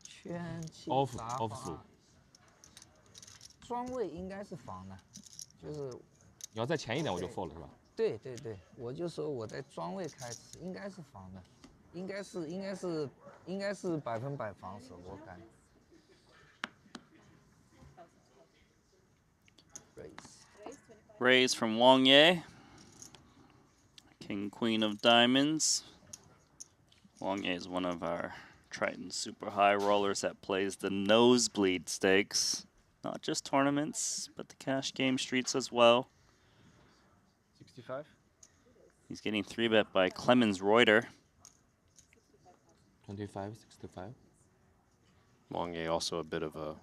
圈7 off 杂 off 花数，庄位应该是防的，就是你要再前一点我就 fold 了是吧？对对对，我就说我在庄位开始应该是防的，应该是100%防守，我感觉。Raise from Wang Ye. King, Queen of Diamonds. Wang Ye is one of our Triton super high rollers that plays the nosebleed stakes. Not just tournaments, but the cash game streets as well. 65? He's getting 3-bet by Clemens Reuter. 25, 65. Wang Ye also a bit of a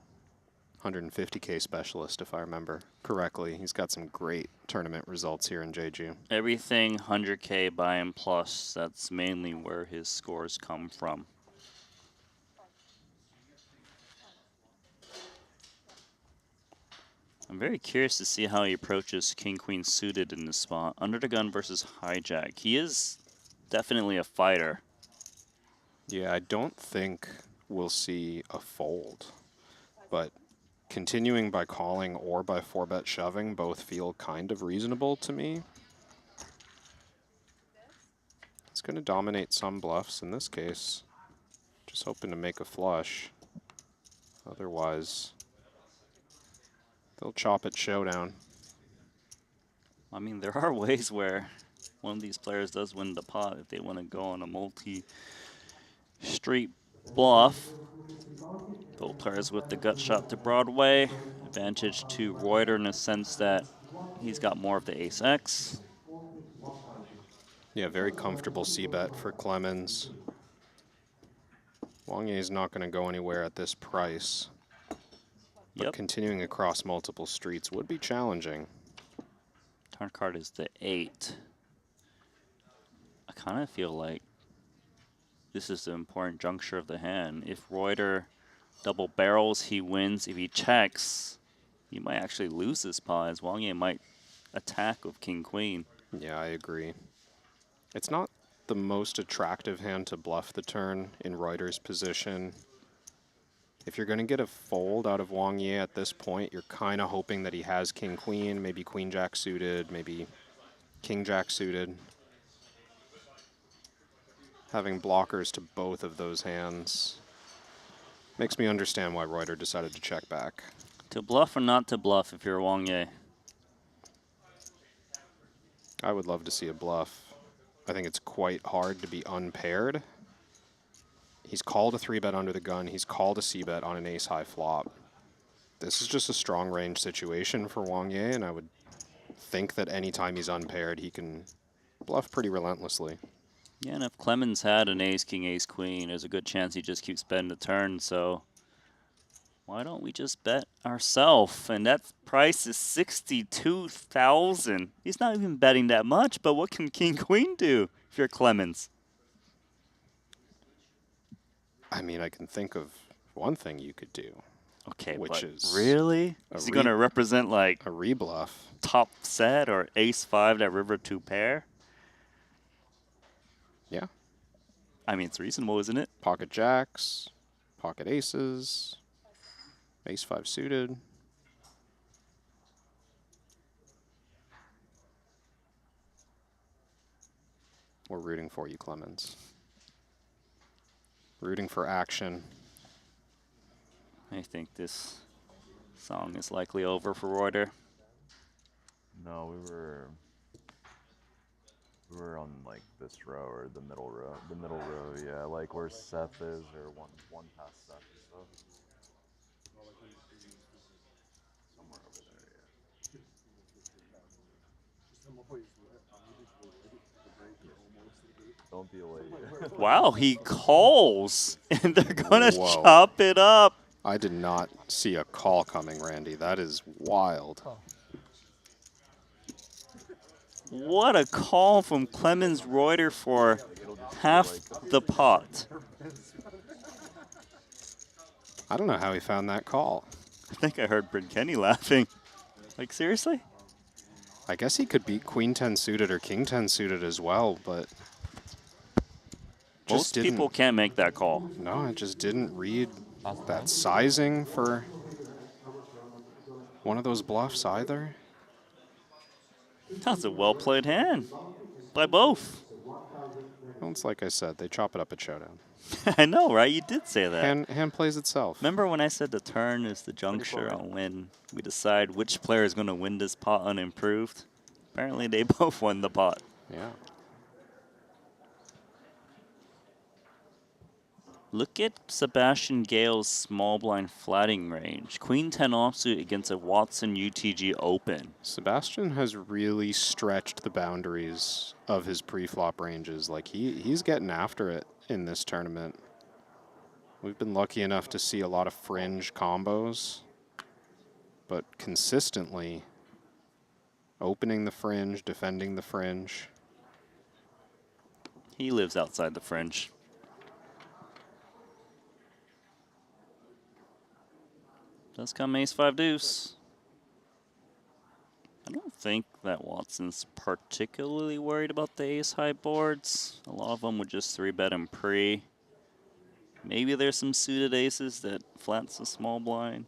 150K specialist, if I remember correctly. He's got some great tournament results here in Jeju. Everything 100K by and plus. That's mainly where his scores come from. I'm very curious to see how he approaches King Queen suited in this spot. Under the gun versus hijack. He is definitely a fighter. Yeah, I don't think we'll see a fold, but continuing by calling or by 4-bet shoving both feel kind of reasonable to me. It's going to dominate some bluffs in this case. Just hoping to make a flush. Otherwise, they'll chop it showdown. I mean, there are ways where one of these players does win the pot if they want to go on a multi-street bluff. Both players with the gut shot to Broadway. Advantage to Reuter in the sense that he's got more of the ace-X. Yeah, very comfortable c-bet for Clemens. Wang Ye is not going to go anywhere at this price. But continuing across multiple streets would be challenging. Turn card is the 8. I kind of feel like this is the important juncture of the hand. If Reuter double barrels, he wins. If he checks, he might actually lose this pot, as Wang Ye might attack with king-queen. Yeah, I agree. It's not the most attractive hand to bluff the turn in Reuter's position. If you're going to get a fold out of Wang Ye at this point, you're kind of hoping that he has king-queen, maybe queen-jack suited, maybe king-jack suited. Having blockers to both of those hands makes me understand why Reuter decided to check back. To bluff or not to bluff if you're Wang Ye? I would love to see a bluff. I think it's quite hard to be unpaired. He's called a 3-bet under the gun. He's called a c-bet on an ace-high flop. This is just a strong range situation for Wang Ye, and I would think that anytime he's unpaired, he can bluff pretty relentlessly. Yeah, and if Clemens had an ace-king, ace-queen, there's a good chance he just keeps betting the turn, so why don't we just bet ourselves? And that price is 62,000. He's not even betting that much, but what can king-queen do if you're Clemens? I mean, I can think of one thing you could do. Okay, which but is really? Is he going to represent like a rebluff, top set, or ace-5 that river 2 pair? Yeah. I mean, it's reasonable, isn't it? Pocket jacks, pocket aces, ace-5 suited. We're rooting for you, Clemens. Rooting for action. I think this song is likely over for Reuter. No, we were on like this row or the middle row. The middle row, yeah, like where Seth is, or one past Seth and stuff. Somewhere over there, yeah. Don't be late. Wow, he calls, and they're gonna chop it up. I did not see a call coming, Randy. That is wild. What a call from Clemens Reuter for half the pot. I don't know how he found that call. I think I heard Bryn Kenny laughing. Like, seriously? I guess he could beat Queen 10 suited or King 10 suited as well, but most people can't make that call. No, I just didn't read that sizing for one of those bluffs either. That's a well-played hand by both. Well, it's like I said, they chop it up at showdown. I know, right? You did say that. Hand plays itself. Remember when I said the turn is the juncture on when we decide which player is going to win this pot unimproved? Apparently they both won the pot. Yeah. Look at Sebastian Gale's small blind flatting range. Queen 10 offsuit against a Watson UTG Open. Sebastian has really stretched the boundaries of his pre-flop ranges. Like he's getting after it in this tournament. We've been lucky enough to see a lot of fringe combos, but consistently opening the fringe, defending the fringe. He lives outside the fringe. Does come ace-5 deuce. I don't think that Watson's particularly worried about the ace-high boards. A lot of them would just 3-bet him pre. Maybe there's some suited aces that flats a small blind.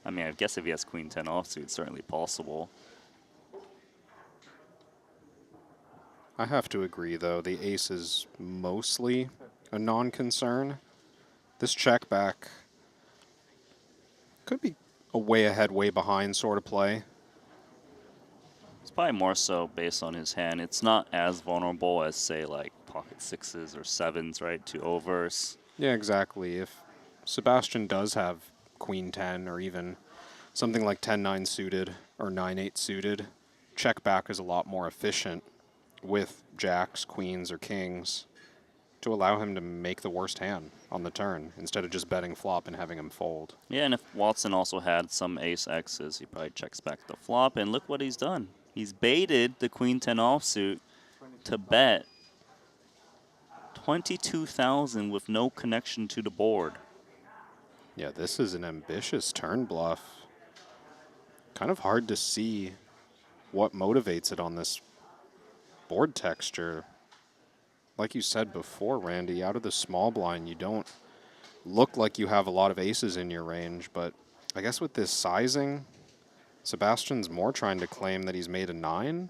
I mean, I guess if he has Queen 10 offsuit, it's certainly possible. I have to agree, though. The ace is mostly a non-concern. This check back could be a way ahead, way behind sort of play. It's probably more so based on his hand. It's not as vulnerable as, say, like pocket 6s or 7s, right, to overs. Yeah, exactly. If Sebastian does have Queen 10 or even something like 10-9 suited or 9-8 suited, check back is a lot more efficient with jacks, queens, or kings. to allow him to make the worst hand on the turn instead of just betting flop and having him fold. Yeah, and if Watson also had some ace X's, he probably checks back the flop, and look what he's done. He's baited the queen 10 offsuit to bet 22,000 with no connection to the board. Yeah, this is an ambitious turn bluff. Kind of hard to see what motivates it on this board texture. Like you said before, Randy, out of the small blind, you don't look like you have a lot of aces in your range, but I guess with this sizing, Sebastian's more trying to claim that he's made a 9.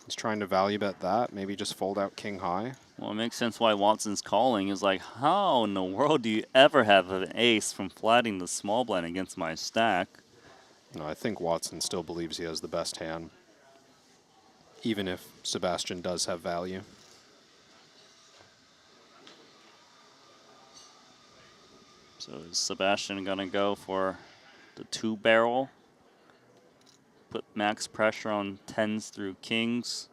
He's trying to value bet that, maybe just fold out king high. Well, it makes sense why Watson's calling. Is like, how in the world do you ever have an ace from flatting the small blind against my stack? No, I think Watson still believes he has the best hand, even if Sebastian does have value. So is Sebastian gonna go for the 2-barrel? Put max pressure on 10s through kings.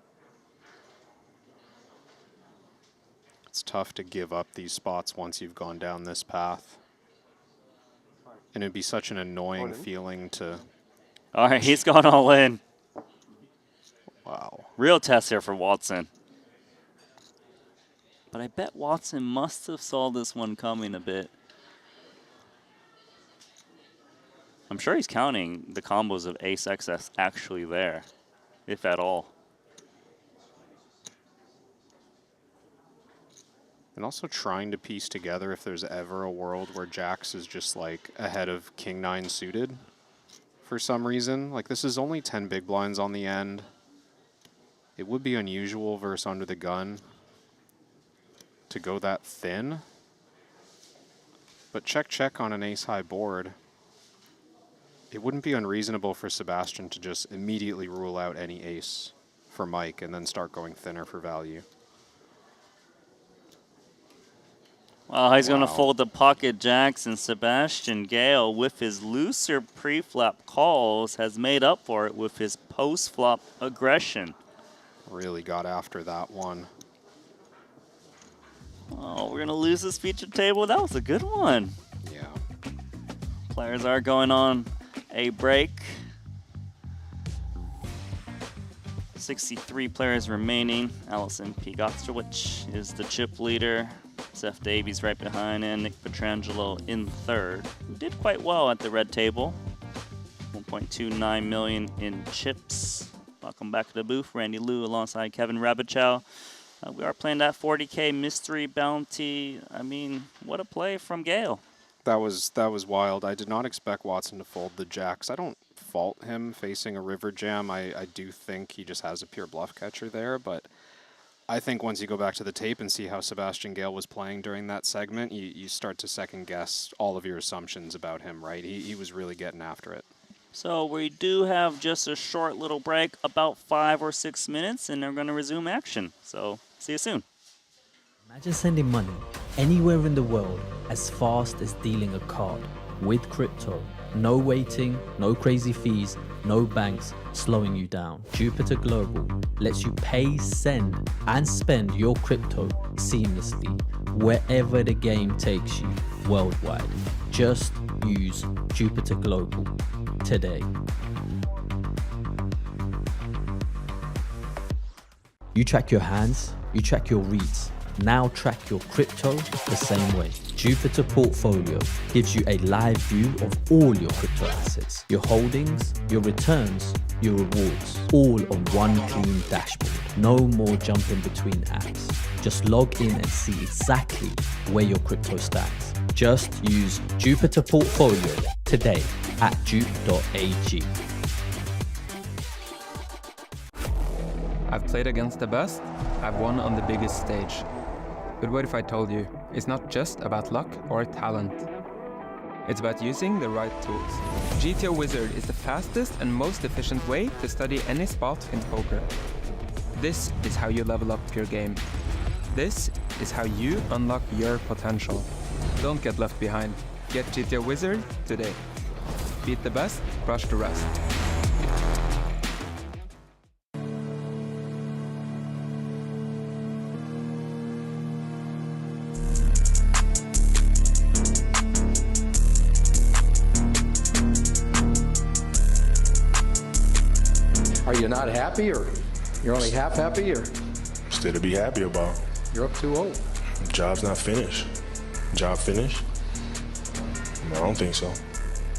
It's tough to give up these spots once you've gone down this path. And it'd be such an annoying feeling to... All right, he's gone all in. Wow. Real test here for Watson. But I bet Watson must have saw this one coming a bit. I'm sure he's counting the combos of ace X that's actually there, if at all. And also trying to piece together if there's ever a world where Jacks is just like ahead of King 9 suited for some reason. Like this is only 10 big blinds on the end. It would be unusual versus under the gun to go that thin. But check on an ace high board. It wouldn't be unreasonable for Sebastian to just immediately rule out any ace for Mike and then start going thinner for value. Well, he's going to fold the pocket jacks, and Sebastian Gale, with his looser pre-flop calls, has made up for it with his post-flop aggression. Really got after that one. Oh, we're going to lose this featured table. That was a good one. Yeah. Players are going on a break. 63 players remaining. Allison P. Gotsterwich is the chip leader. Seth Davies right behind, and Nick Petrangelo in third. Who did quite well at the red table. 1.29 million in chips. Welcome back to the booth. Randy Liu alongside Kevin Rabichow. We are playing that 40K mystery bounty. I mean, what a play from Gale. That was wild. I did not expect Watson to fold the jacks. I don't fault him facing a river jam. I do think he just has a pure bluff catcher there, but I think once you go back to the tape and see how Sebastian Gale was playing during that segment, you start to second guess all of your assumptions about him, right? He was really getting after it. So we do have just a short little break, about 5 or 6 minutes, and they're going to resume action. So see you soon. Imagine sending money anywhere in the world as fast as dealing a card with crypto. No waiting, no crazy fees, no banks slowing you down. Jupiter Global lets you pay, send, and spend your crypto seamlessly wherever the game takes you worldwide. Just use Jupiter Global today. You track your hands, you track your reads. Now track your crypto the same way. Jupiter Portfolio gives you a live view of all your crypto assets, your holdings, your returns, your rewards, all on one clean dashboard. No more jumping between apps. Just log in and see exactly where your crypto stands. Just use Jupiter Portfolio today at jupe.ag. I've played against the best, I've won on the biggest stage. But what if I told you, it's not just about luck or talent. It's about using the right tools. GTO Wizard is the fastest and most efficient way to study any spot in poker. This is how you level up your game. This is how you unlock your potential. Don't get left behind. Get GTO Wizard today. Beat the best, crush the rest. Are you not happy, or you're only half happy, or? Still to be happy about. You're up 2-0. Job's not finished. Job finished? No, I don't think so.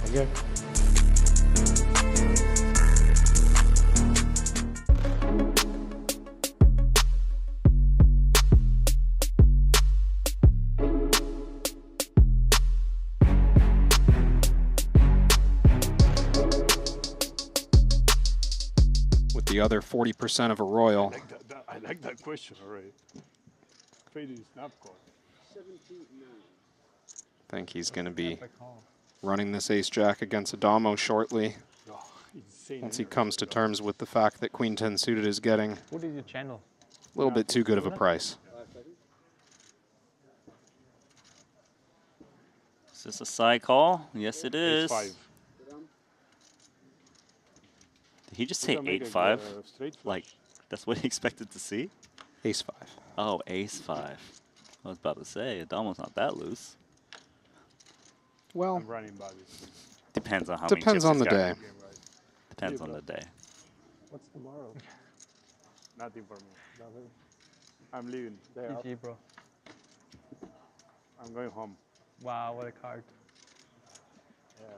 Okay. With the other 40% of a royal. I like that question already. Trading snap card. 17 I think he's going to be running this ace-jack against Adamo shortly. Once he comes to terms with the fact that Queen 10 suited is getting What is your channel? a little bit too good of a price. Is this a side call? Yes, it is. Ace-5. Did he just say 8-5? Like, that's what he expected to see? Ace-5. Oh, ace-5. I was about to say, Adamo's not that loose. Well, I'm running bodies. Depends on how depends many on the chips day. he's got. Depends on the day. What's tomorrow? Nothing for me. Nothing. I'm leaving. GG, bro. I'm going home. Wow, what a card. Yeah.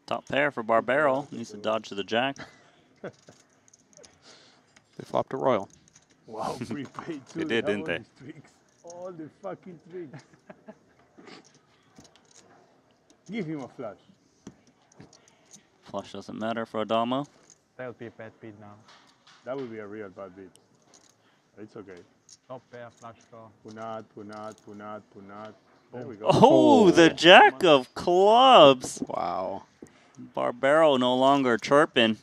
Top pair for Barbaro. Needs to dodge to the jack. They flopped a royal. Wow, prepaid too. They did, didn't they? Tricks. All the fucking tricks. Give him a flush. Flush doesn't matter for Adamo. That would be a bad beat now. That would be a real bad beat. It's okay. Top pair, flush draw. Punat, punat, punat, punat. There we go. Oh, the jack of clubs. Wow. Barbaro no longer chirping.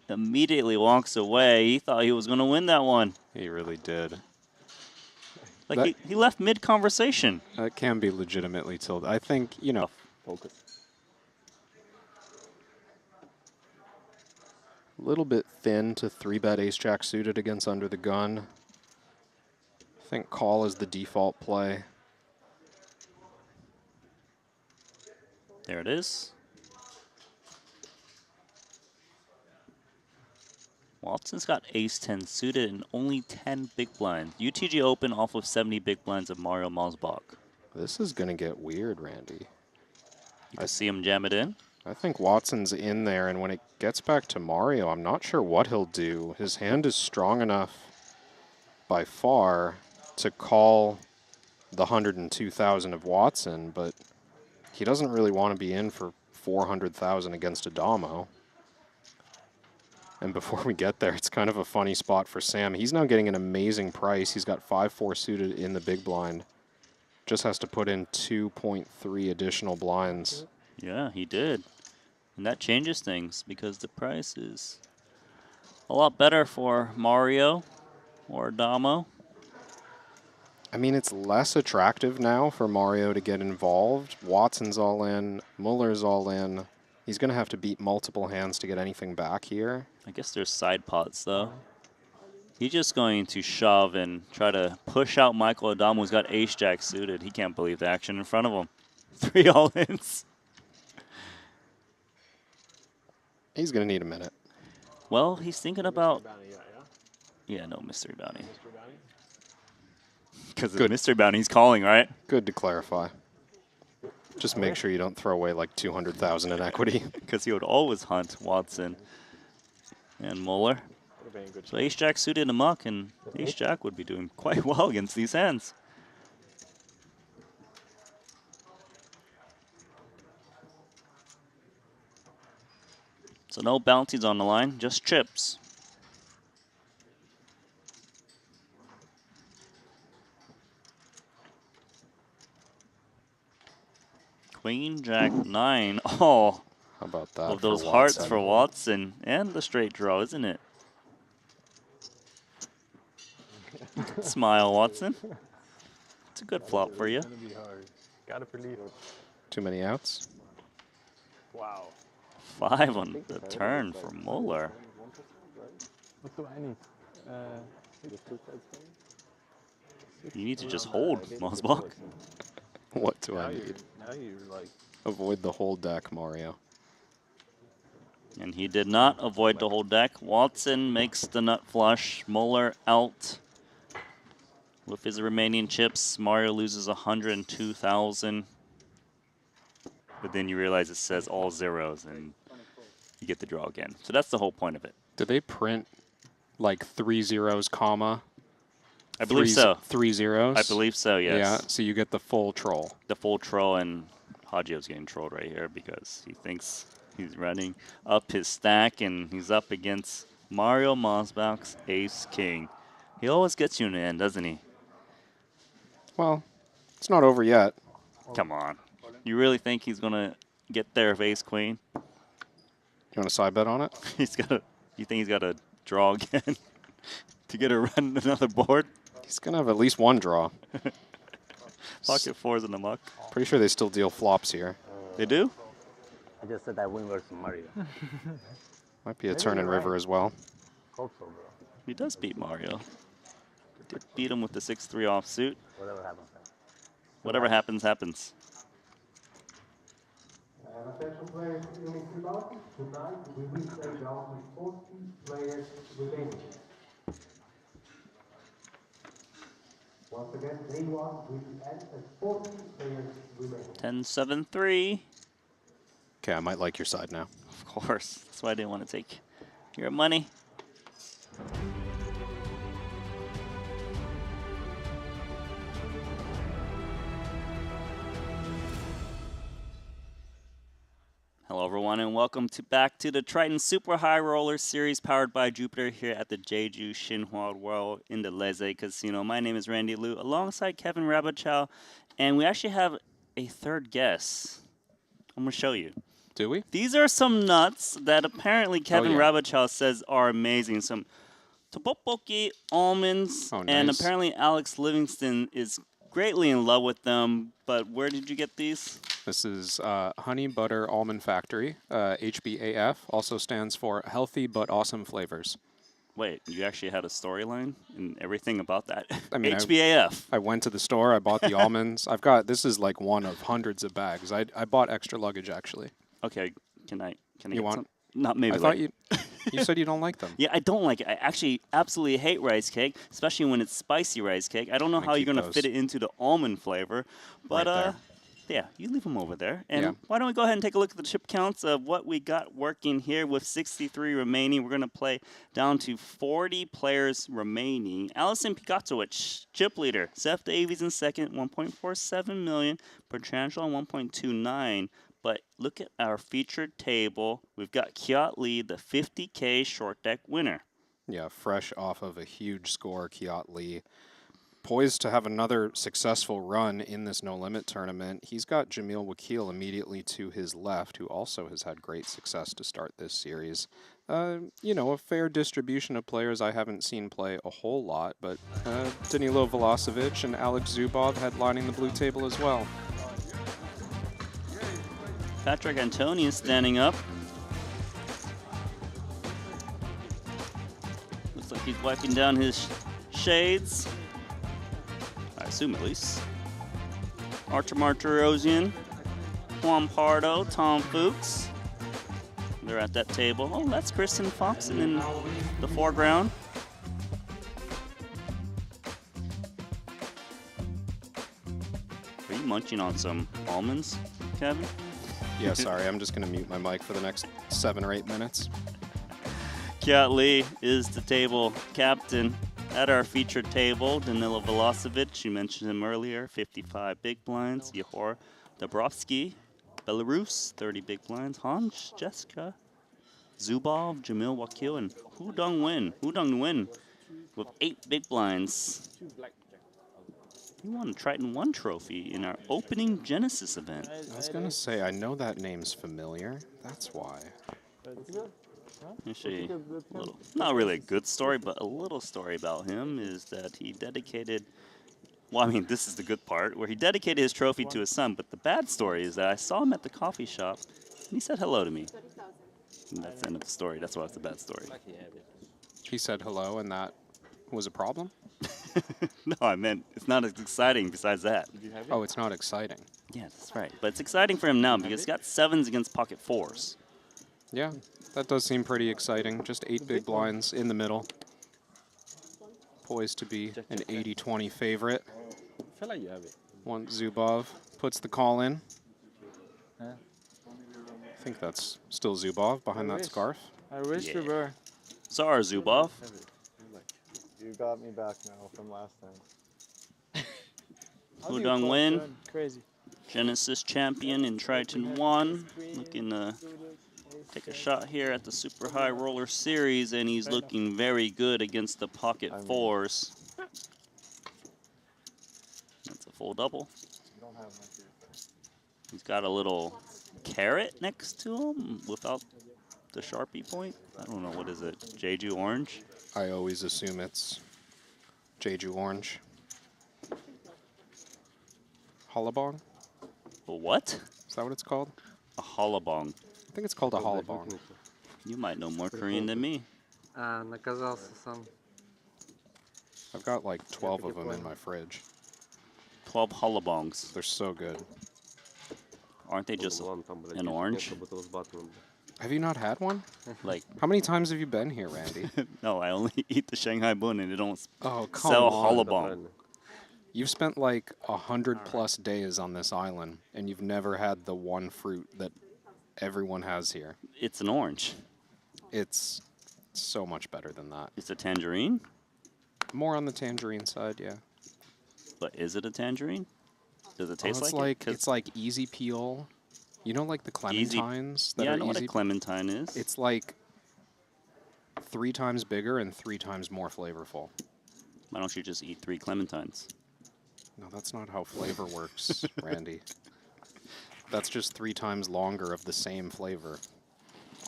Immediately walks away. He thought he was going to win that one. He really did. Like, he left mid-conversation. That can be legitimately tilted. I think, you know. Focus. A little bit thin to 3-bet ace-jack suited against under the gun. I think call is the default play. There it is. Watson's got ace-10 suited and only 10 big blinds. UTG Open off of 70 big blinds of Mario Malzbach. This is going to get weird, Randy. You can see him jam it in. I think Watson's in there, and when it gets back to Mario, I'm not sure what he'll do. His hand is strong enough by far to call the 102,000 of Watson, but he doesn't really want to be in for 400,000 against Adamo. And before we get there, it's kind of a funny spot for Sam. He's now getting an amazing price. He's got 5-4 suited in the big blind. Just has to put in 2.3 additional blinds. Yeah, he did. And that changes things because the price is a lot better for Mario or Adamo. I mean, it's less attractive now for Mario to get involved. Watson's all in. Muller's all in. He's going to have to beat multiple hands to get anything back here. I guess there's side pots, though. He's just going to shove and try to push out Michael Adamo, who's got ace-jack suited. He can't believe the action in front of him. 3 all-ins. He's going to need a minute. Well, he's thinking about... Yeah, no, Mystery Bounty. Because it's Mystery Bounty's calling, right? Good to clarify. Just make sure you don't throw away like 200,000 in equity. Because he would always hunt Watson and Muller. So ace-jack suited him up, and ace-jack would be doing quite well against these hands. So no bounties on the line, just chips. Queen, Jack, 9. Oh, how about that? Of those hearts for Watson and the straight draw, isn't it? Smile, Watson. It's a good flop for you. Gotta believe. Too many outs. Wow. 5 on the turn for Muller. What do I need? You need to just hold, Malzbach. What do I need? Now you're like... Avoid the whole deck, Mario. And he did not avoid the whole deck. Watson makes the nut flush. Muller out with his remaining chips. Mario loses 102,000. But then you realize it says all zeros and you get the draw again. So that's the whole point of it. Did they print like 3 zeros, comma? I believe so. 3 zeros? I believe so, yes. Yeah, so you get the full troll. The full troll, and Hagio's getting trolled right here because he thinks he's running up his stack, and he's up against Mario Mosbach's ace-king. He always gets you in the end, doesn't he? Well, it's not over yet. Come on. You really think he's going to get there with ace-queen? You want a side bet on it? You think he's got to draw again to get a run another board? He's going to have at least one draw. Pocket fours in the muck. Pretty sure they still deal flops here. They do? I just said I win versus Mario. Might be a turn in river as well. Hope so, bro. He does beat Mario. Did beat him with the 6-3 offsuit. Whatever happens. Whatever happens, happens. Attention players, unit rebound. Tonight we will play down with 40 players remaining. Once again, day one will end at 40 players remaining. 10-7-3. Okay, I might like your side now. Of course. That's why I didn't want to take your money. Hello, everyone, and welcome back to the Triton Super High Roller Series powered by Jupiter here at the Jeju Shinhwa World in the Leze Casino. My name is Randy Liu alongside Kevin Rabachow, and we actually have a third guest. I'm going to show you. Do we? These are some nuts that apparently Kevin Rabachow says are amazing. Some tteokbokki almonds, and apparently Alex Livingston is greatly in love with them. But where did you get these? This is Honey Butter Almond Factory, HBAF, also stands for Healthy But Awesome Flavors. Wait, you actually had a storyline and everything about that? I mean, HBAF. I went to the store, I bought the almonds. This is like one of hundreds of bags. I bought extra luggage, actually. Okay, can I You get want? some? Not maybe. I thought you said you don't like them. Yeah, I don't like it. I actually absolutely hate rice cake, especially when it's spicy rice cake. I don't know how you're going to fit it into the almond flavor, but yeah, you leave them over there. And why don't we go ahead and take a look at the chip counts of what we got working here with 63 remaining. We're going to play down to 40 players remaining. Allison Pikatowicz, chip leader. Seth Davies in second, 1.47 million. Petrangelo, 1.29. But look at our featured table. We've got Kiat Lee, the 50K short deck winner. Yeah, fresh off of a huge score, Kiat Lee. Poised to have another successful run in this No Limit tournament. He's got Jamil Wakil immediately to his left, who also has had great success to start this series. You know, a fair distribution of players I haven't seen play a whole lot, but Danilo Velocevic and Alex Zubov headlining the blue table as well. Patrick Antoni is standing up. Looks like he's wiping down his shades. I assume at least. Archer Martirosian, Juan Pardo, Tom Fuchs. They're at that table. Oh, that's Kristen Foxen in the foreground. Are you munching on some almonds, Kevin? Yeah, sorry, I'm just going to mute my mic for the next 7 or 8 minutes. Kiat Lee is the table captain. At our featured table, Danilo Velocevic, you mentioned him earlier, 55 big blinds. Yehor Dabrowski, Belarus, 30 big blinds. Hans Jessica, Zubov, Jamil Wakil, and Hu Dong Nguyen with 8 big blinds. He won a Triton 1 trophy in our opening Genesis event. I was going to say, I know that name's familiar. That's why. Actually, not really a good story, but a little story about him is that he dedicated, well, I mean, this is the good part, where he dedicated his trophy to his son, but the bad story is that I saw him at the coffee shop, and he said hello to me. And that's the end of the story. That's why it's a bad story. He said hello, and that was a problem? No, I meant it's not as exciting besides that. Oh, it's not exciting. Yeah, that's right. But it's exciting for him now because he's got 7s against pocket 4s. Yeah, that does seem pretty exciting. Just 8 big blinds in the middle. Poised to be an 80-20 favorite. I feel like you have it. Zubov puts the call in. I think that's still Zubov behind that scarf. I wish you Yeah. were. Sorry, Zubov. You got me back now from last time. Hudong Win, Crazy. Genesis champion in Triton 1. Looking to take a shot here at the Super High Roller Series, and he's looking very good against the pocket fours. That's a full double. He's got a little carrot next to him without the Sharpie point. I don't know, what is it? Jeju orange? I always assume it's Jeju orange. Hollabong? A what? Is that what it's called? A hollabong. I think it's called a hollabong. You might know more Korean than me. Наказался сам. I've got like 12 of them in my fridge. 12 hollabongs. They're so good. Aren't they just an orange? Have you not had one? Like, how many times have you been here, Randy? No, I only eat the Shanghai bun and they don't Oh, come sell on. hollabong. You've spent like 100+ days on this island, and you've never had the one fruit that everyone has here. It's an orange. It's so much better than that. It's a tangerine? More on the tangerine side, yeah. But is it a tangerine? Does it taste it's like it? It's like easy peel. You know, like the clementines that yeah, are I know what a easy. clementine is. It's like 3 times bigger and 3 times more flavorful. Why don't you just eat 3 clementines? No, that's not how flavor works, Randy. That's just 3 times longer of the same flavor.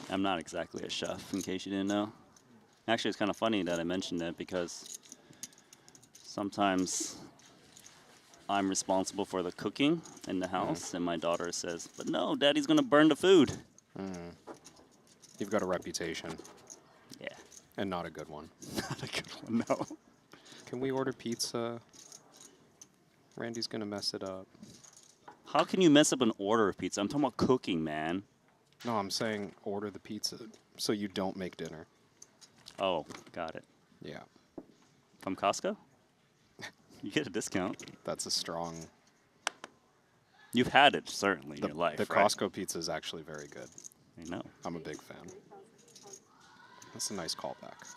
I'm not exactly a chef, in case you didn't know. Actually, it's kind of funny that I mentioned that because sometimes I'm responsible for the cooking in the house, and my daughter says, but no, Daddy's going to burn the food. You've got a reputation. Yeah. And not a good one. Not a good one, no. Can we order pizza? Randy's going to mess it up. How can you mess up an order of pizza? I'm talking about cooking, man. No, I'm saying order the pizza so you don't make dinner. Oh, got it. Yeah. From Costco? You get a discount. That's a strong... You've had it, certainly, in your life, The right? Costco pizza is actually very good. I know. I'm a big fan. That's a nice callback.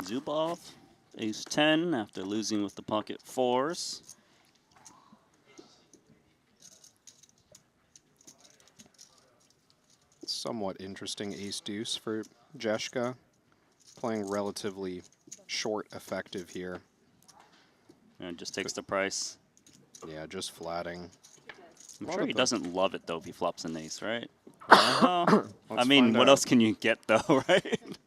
Zubov, ace 10 after losing with the pocket fours. Somewhat interesting ace-deuce for Jeshka. Playing relatively short effective here. And just takes the price. Yeah, just flatting. I'm sure he doesn't love it, though, if he flops an ace, right? I mean, what else can you get, though, right?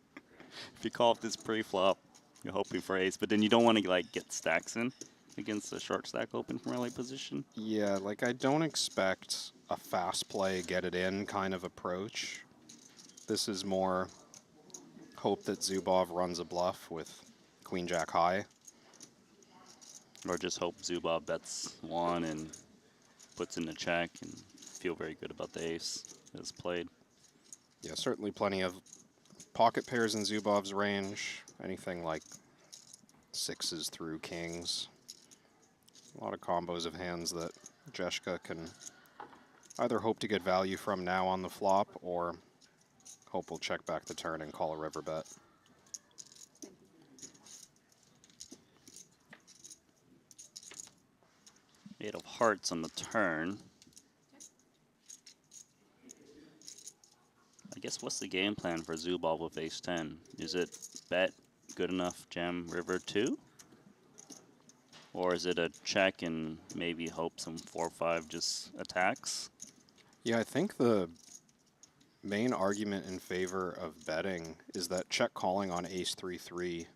If you call up this pre-flop, you're hoping for ace, but then you don't want to, like, get stacks in against a short stack open from a late position. Yeah, like I don't expect a fast play, get it in kind of approach. This is more hope that Zubov runs a bluff with Queen-Jack high. Or just hope Zubov bets one and puts in the check and feel very good about the ace that's played. Yeah, certainly plenty of pocket pairs in Zubov's range. Anything like 6s through kings. A lot of combos of hands that Jeshka can either hope to get value from now on the flop or hope we'll check back the turn and call a river bet. Eight of hearts on the turn. I guess what's the game plan for Zubov with ace 10? Is it bet good enough jam river 2? Or is it a check and maybe hope some 4-5 just attacks? Yeah, I think the main argument in favor of betting is that check calling on ace 3-3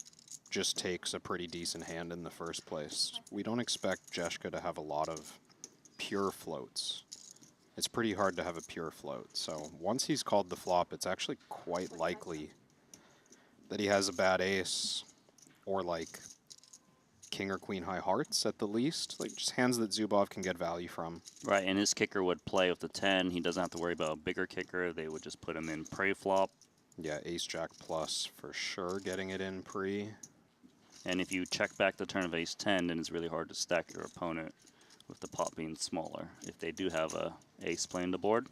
just takes a pretty decent hand in the first place. We don't expect Jeshka to have a lot of pure floats. It's pretty hard to have a pure float. So once he's called the flop, it's actually quite likely that he has a bad ace or like king or queen high hearts at the least. Like just hands that Zubov can get value from. Right, and his kicker would play with the 10. He doesn't have to worry about a bigger kicker. They would just put him in pre-flop. Yeah, ace jack plus for sure getting it in pre. And if you check back the turn of ace 10, then it's really hard to stack your opponent with the pot being smaller if they do have a ace playing the board.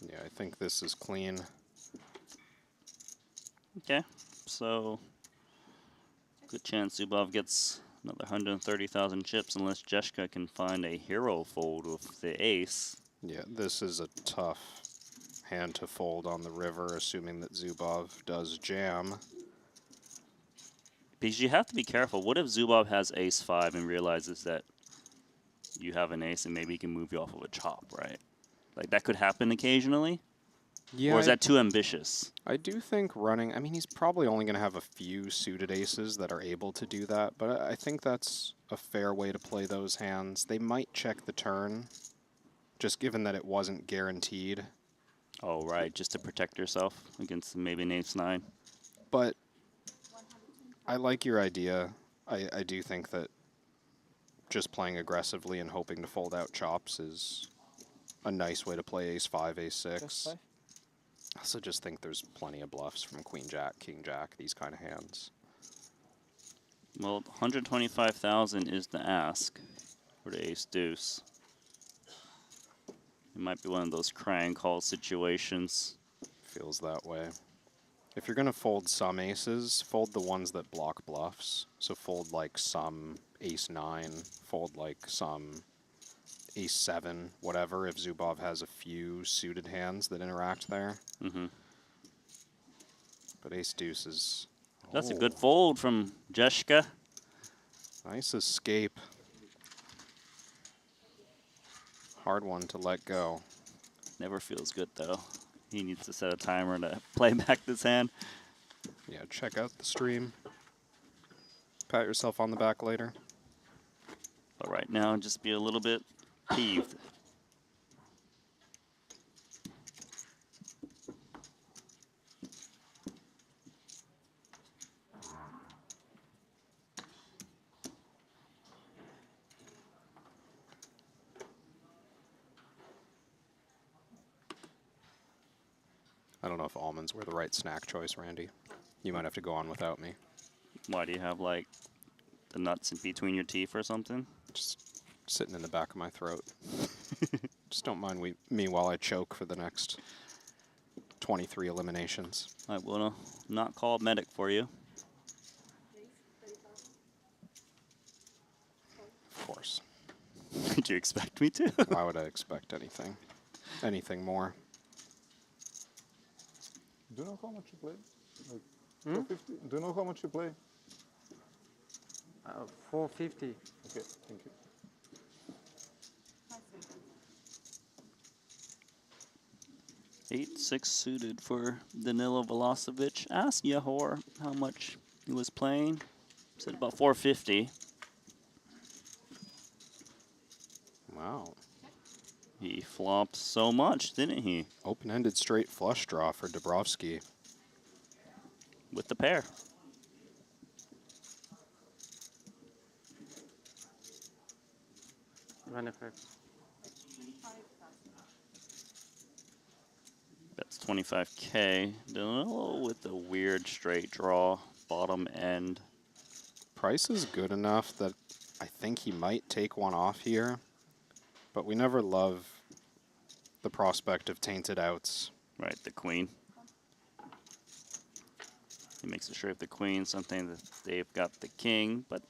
Yeah, I think this is clean. Okay, so good chance Zubov gets another 130,000 chips unless Jeshka can find a hero fold with the ace. Yeah, this is a tough hand to fold on the river, assuming that Zubov does jam. Because you have to be careful. What if Zubov has ace-5 and realizes that you have an ace and maybe he can move you off of a chop, right? Like, that could happen occasionally? Yeah, or is that too ambitious? I do think running, I mean, he's probably only going to have a few suited aces that are able to do that, but I think that's a fair way to play those hands. They might check the turn, just given that it wasn't guaranteed. Oh, right, just to protect yourself against maybe an ace-9. But I like your idea. I do think that just playing aggressively and hoping to fold out chops is a nice way to play ace-5, ace-6. I also just think there's plenty of bluffs from queen jack, king jack, these kind of hands. Well, 125,000 is the ask for the ace-deuce. It might be one of those crying call situations. Feels that way. If you're going to fold some aces, fold the ones that block bluffs. So fold like some ace-9, fold like some ace-7, whatever, if Zubov has a few suited hands that interact there. Mm-hmm. But ace-deuce is... That's a good fold from Jeshka. Nice escape. Hard one to let go. Never feels good, though. He needs to set a timer to play back this hand. Yeah, check out the stream. Pat yourself on the back later. But right now, just be a little bit peeved. I don't know if almonds were the right snack choice, Randy. You might have to go on without me. Why do you have, like, the nuts in between your teeth or something? Just sitting in the back of my throat. Just don't mind me while I choke for the next 23 eliminations. I will not call a medic for you. Of course. Did you expect me to? Why would I expect anything? Anything more? Do you know how much you play? Like 450? Do you know how much you play? 450. Okay, thank you. Eight, 6 suited for Danilo Velocevic. Ask Yahor how much he was playing. Said about 450. Wow. He flopped so much, didn't he? Open-ended straight flush draw for Dabrowski. With the pair. That's 25K. Danilo with a weird straight draw, bottom end. Price is good enough that I think he might take one off here, but we never love the prospect of tainted outs. Right, the queen. He makes it sure of the queen, something that they've got the king, but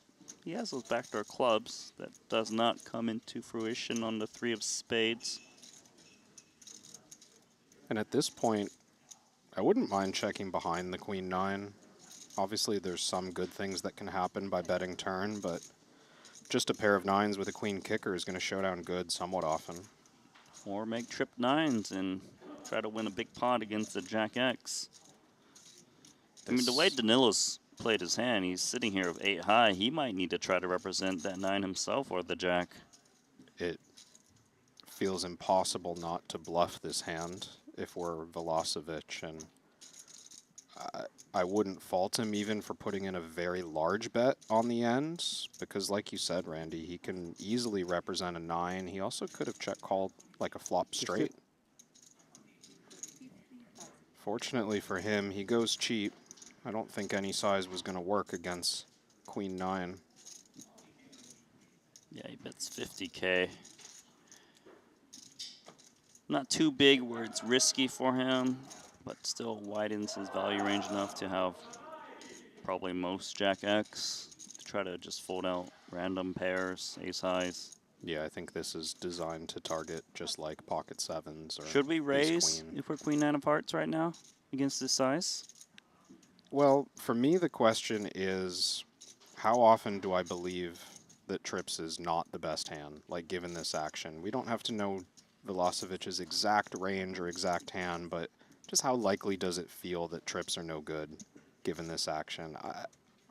he has those backdoor clubs that does not come into fruition on the 3 of spades. And at this point, I wouldn't mind checking behind the queen 9. Obviously, there's some good things that can happen by betting turn, but just a pair of 9s with a queen kicker is going to show down good somewhat often. Or make trip 9s and try to win a big pot against the Jack X. I mean, the way Danilo's played his hand, he's sitting here with 8 high. He might need to try to represent that 9 himself or the Jack. It feels impossible not to bluff this hand if we're Velocevic, and I wouldn't fault him even for putting in a very large bet on the end, because like you said, Randy, he can easily represent a 9. He also could have check called like a flop straight. Fortunately for him, he goes cheap. I don't think any size was going to work against Queen 9. Yeah, he bets 50K. Not too big where it's risky for him, but still widens his value range enough to have probably most Jack X to try to just fold out random pairs, ace highs. Yeah, I think this is designed to target just like pocket 7s or Should we ace raise queen. if we're Queen 9 of hearts right now against this size? Well, for me, the question is, how often do I believe that trips is not the best hand, like given this action? We don't have to know Velosevic's exact range or exact hand, but just how likely does it feel that trips are no good given this action?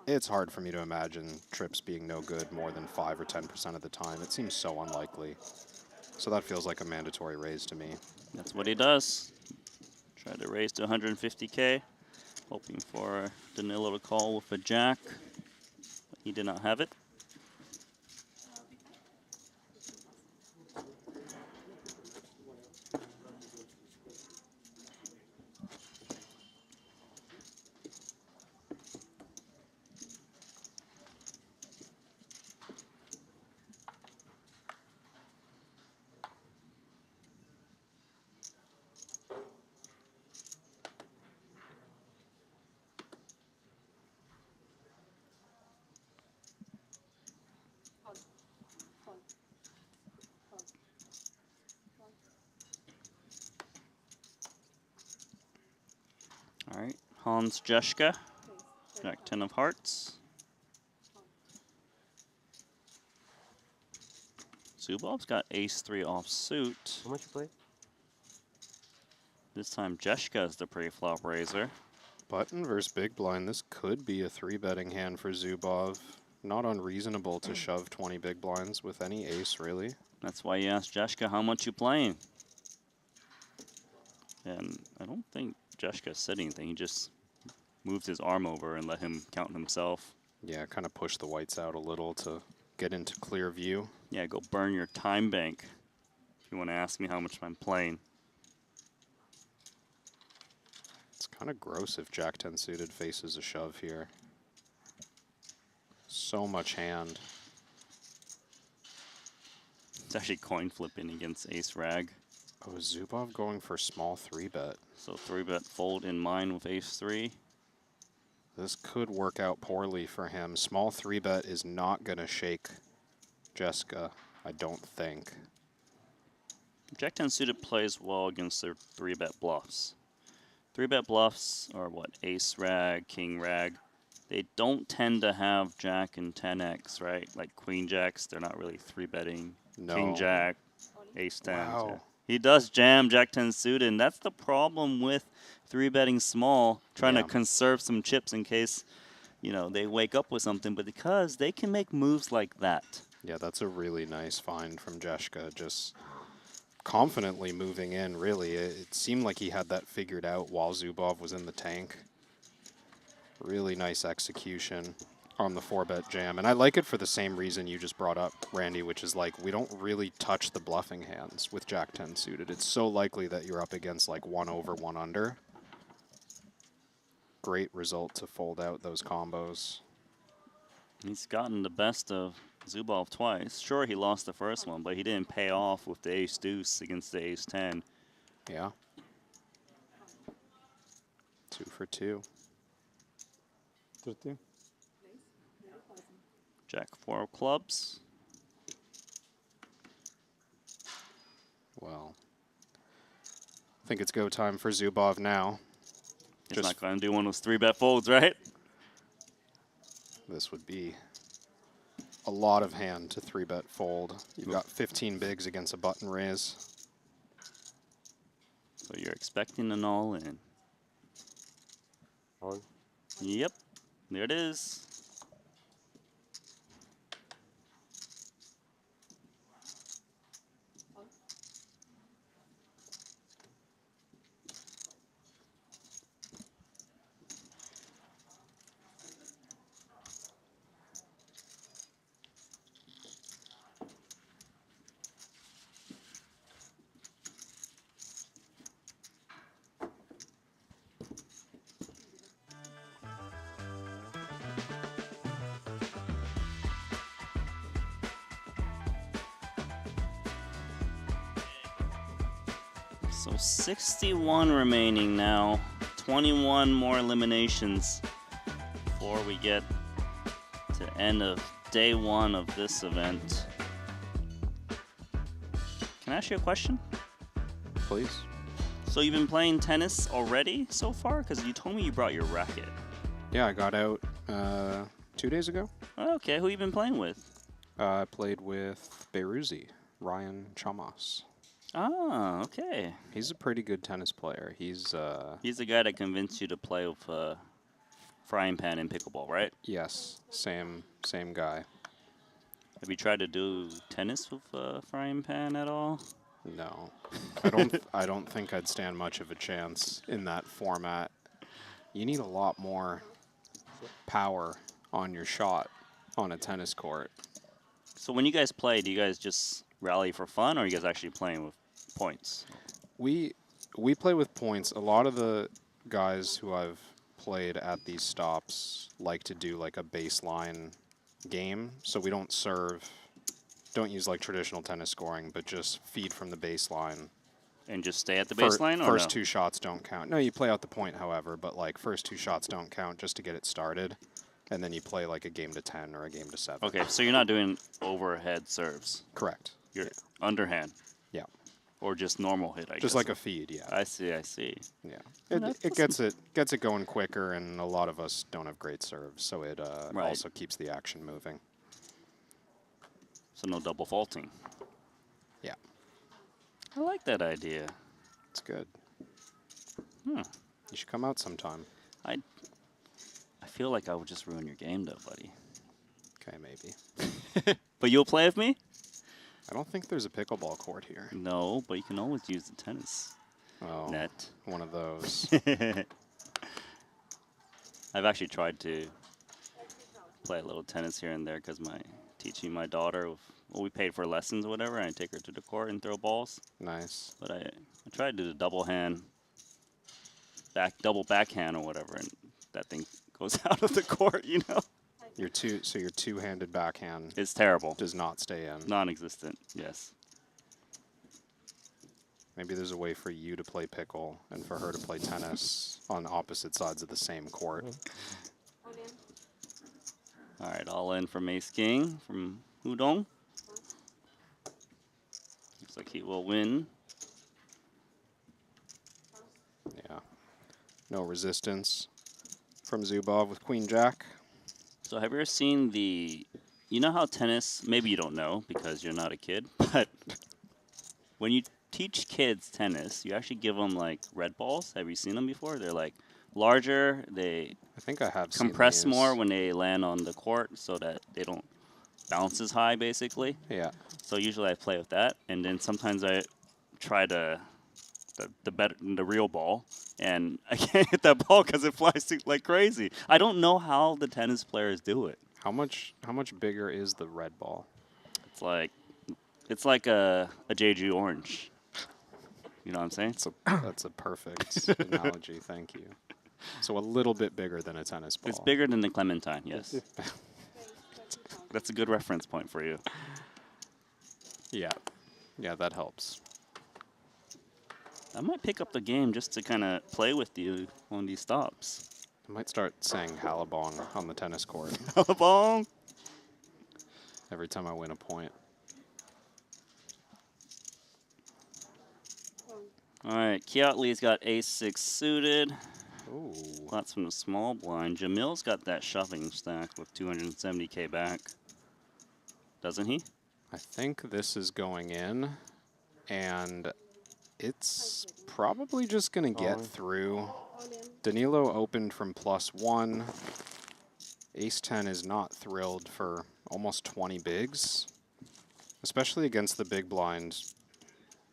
It's hard for me to imagine trips being no good more than 5 or 10% of the time. It seems so unlikely. So that feels like a mandatory raise to me. That's what he does. Try to raise to 150K, hoping for Danilo to call with a jack. But he did not have it. All right, Hans Jeschke, Jack 10 of hearts. Zubov's got ace-3 offsuit. How much you play? This time Jeschke is the pre-flop raiser. Button versus big blind. This could be a 3-betting hand for Zubov. Not unreasonable to shove 20 big blinds with any ace, really. That's why you asked Jeschke how much you playing. And I don't think Jeschke said anything. He just moved his arm over and let him count himself. Yeah, kind of push the whites out a little to get into clear view. Yeah, go burn your time bank if you want to ask me how much I'm playing. It's kind of gross if Jack 10 suited faces a shove here. So much hand. It's actually coin flipping against ace rag. Oh, Zubov going for small 3-bet. So 3-bet fold in mine with ace-3. This could work out poorly for him. Small 3-bet is not going to shake Jeschke, I don't think. Jack 10 suited plays well against their 3-bet bluffs. 3-bet bluffs are what? Ace rag, king rag. They don't tend to have jack and 10x, right? Like queen jacks, they're not really 3-betting. No. King jack, ace 10. Wow. Yeah. He does jam Jack 10 suited, and that's the problem with 3-betting small, trying to conserve some chips in case, you know, they wake up with something, but because they can make moves like that. Yeah, that's a really nice find from Jeschke. Just confidently moving in, really. It seemed like he had that figured out while Zubov was in the tank. Really nice execution on the 4-bet jam. And I like it for the same reason you just brought up, Randy, which is like we don't really touch the bluffing hands with Jack 10 suited. It's so likely that you're up against like 1 over, 1 under. Great result to fold out those combos. He's gotten the best of Zubov twice. Sure, he lost the first one, but he didn't pay off with the ace-deuce against the ace-10. Yeah. 2 for 2. 13. Jack 4 of clubs. Well, I think it's go time for Zubov now. He's not going to do one of those 3-bet folds, right? This would be a lot of hand to 3-bet fold. You've got 15 bigs against a button raise. So you're expecting an all-in. Yep, there it is. So 61 remaining now. 21 more eliminations before we get to end of day 1 of this event. Can I ask you a question? Please. So you've been playing tennis already so far? Because you told me you brought your racket. Yeah, I got out 2 days ago. Okay, who you been playing with? I played with Beiruzi, Ryan Chamas. Ah, okay. He's a pretty good tennis player. He's the guy that convinced you to play with frying pan in pickleball, right? Yes, same guy. Have you tried to do tennis with frying pan at all? No, I don't think I'd stand much of a chance in that format. You need a lot more power on your shot on a tennis court. So when you guys play, do you guys just rally for fun, or are you guys actually playing with points? We play with points. A lot of the guys who I've played at these stops like to do like a baseline game, so we don't use like traditional tennis scoring, but just feed from the baseline. And just stay at the baseline, or first no? 2 shots don't count. No, you play out the point, however, but like first 2 shots don't count just to get it started, and then you play like a game to 10 or a game to 7. Okay, so you're not doing overhead serves. Correct. You're underhand. Yeah. Or just normal hit, I guess. Just like a feed, yeah. I see. Yeah. It gets it going quicker, and a lot of us don't have great serves, so it also keeps the action moving. So no double faulting. Yeah. I like that idea. It's good. Hmm. You should come out sometime. I feel like I would just ruin your game, though, buddy. Okay, maybe. But you'll play with me? I don't think there's a pickleball court here. No, but you can always use the tennis net. One of those. I've actually tried to play a little tennis here and there because teaching my daughter, we paid for lessons or whatever, and I take her to the court and throw balls. Nice. But I tried to do the double backhand or whatever, and that thing goes out of the court, you know? Your two-handed backhand. It's terrible. Does not stay in. Non-existent, yes. Maybe there's a way for you to play pickle and for her to play tennis on opposite sides of the same court. All right, all in from Ace King from Hudong. Looks like he will win. Yeah. No resistance from Zubov with Queen Jack. So have you ever seen you know how tennis, maybe you don't know because you're not a kid, but when you teach kids tennis, you actually give them like red balls. Have you seen them before? They're like larger. I think I have compress seen these. more when they land on the court so that they don't bounce as high, basically. Yeah. So usually I play with that, and then sometimes I try the real ball, and I can't hit that ball because it flies like crazy. I don't know how the tennis players do it. How much bigger is the red ball? It's like a Jeju orange. You know what I'm saying? That's a perfect analogy. Thank you. So a little bit bigger than a tennis ball. It's bigger than the Clementine, yes. That's a good reference point for you. Yeah. Yeah, that helps. I might pick up the game just to kind of play with you on these stops. I might start saying Halabong on the tennis court. Halabong! Every time I win a point. All right, Kiatley's got ace-6 suited. Ooh. Lots from the small blind. Jamil's got that shoving stack with 270K back. Doesn't he? I think this is going in, and it's probably just going to get through. Danilo opened from +1. Ace-10 is not thrilled for almost 20 bigs, especially against the big blind.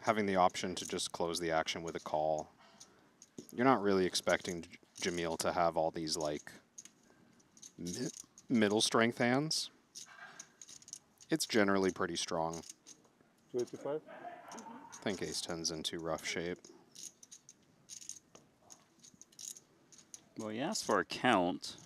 Having the option to just close the action with a call. You're not really expecting Jamil to have all these like middle strength hands. It's generally pretty strong. 285? I think ace-10's in too rough shape. Well, he asked for a count.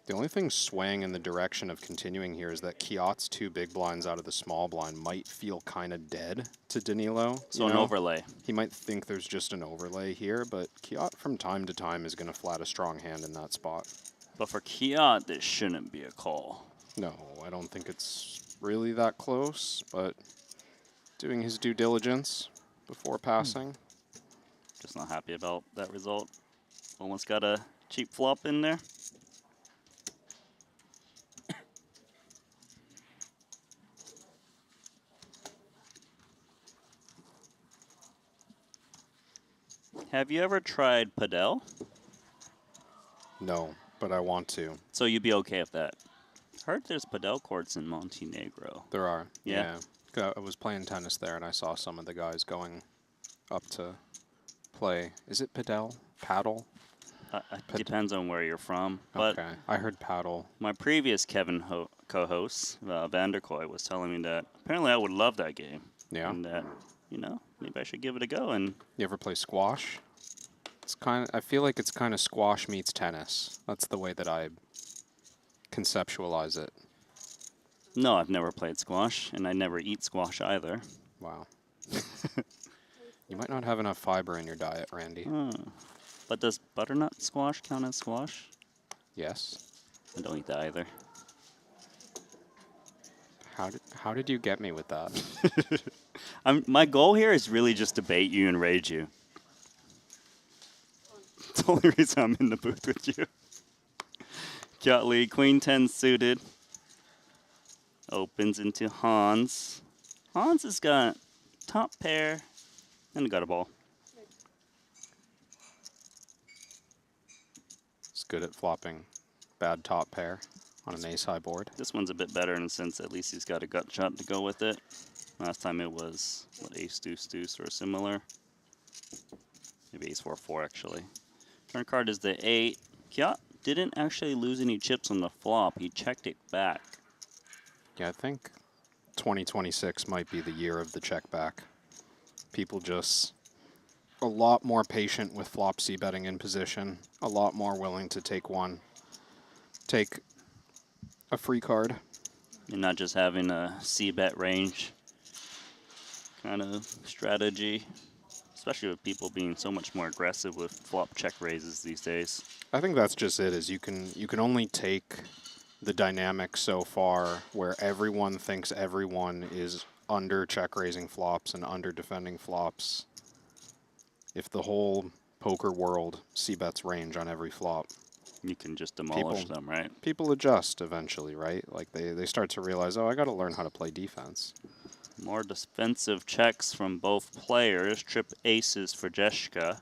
The only thing swaying in the direction of continuing here is that Kiot's 2 big blinds out of the small blind might feel kind of dead to Danilo. So an overlay. He might think there's just an overlay here, but Kiot from time to time is going to flat a strong hand in that spot. But for Kiot, this shouldn't be a call. No, I don't think it's really that close, but doing his due diligence before passing. Just not happy about that result. Almost got a cheap flop in there. Have you ever tried padel? No, but I want to. So you'd be okay with that? Heard there's padel courts in Montenegro. There are. Yeah. I was playing tennis there, and I saw some of the guys going up to play. Is it padel? Paddle? Depends on where you're from. But okay. I heard paddle. My previous Kevin co-host, Vanderkoy, was telling me that apparently I would love that game. Yeah. And that, you know, maybe I should give it a go. And you ever play squash? It's I feel like it's kind of squash meets tennis. That's the way that I conceptualize it. No, I've never played squash, and I never eat squash either. Wow. You might not have enough fiber in your diet, Randy. But does butternut squash count as squash? Yes. I don't eat that either. How did you get me with that? My goal here is really just to bait you and rage you. It's the only reason I'm in the booth with you. Kiot Lee, Queen 10 suited. Opens into Hans. Hans has got top pair and got a ball. It's good at flopping bad top pair on an ace-high board. This one's a bit better in the sense at least he's got a gut shot to go with it. Last time it was ace deuce deuce or similar. Maybe ace 4-4 actually. Turn card is the 8. Kiot didn't actually lose any chips on the flop. He checked it back. Yeah, I think 2026 might be the year of the check back. People just a lot more patient with flop C betting in position, a lot more willing to take a free card. And not just having a C bet range kind of strategy, especially with people being so much more aggressive with flop check raises these days. I think that's just it, is you can only take the dynamic so far where everyone thinks everyone is under check raising flops and under defending flops. If the whole poker world c-bets range on every flop, you can just demolish them, right? People adjust eventually, right? Like they start to realize, oh, I got to learn how to play defense. More defensive checks from both players. Trip aces for Jeshka.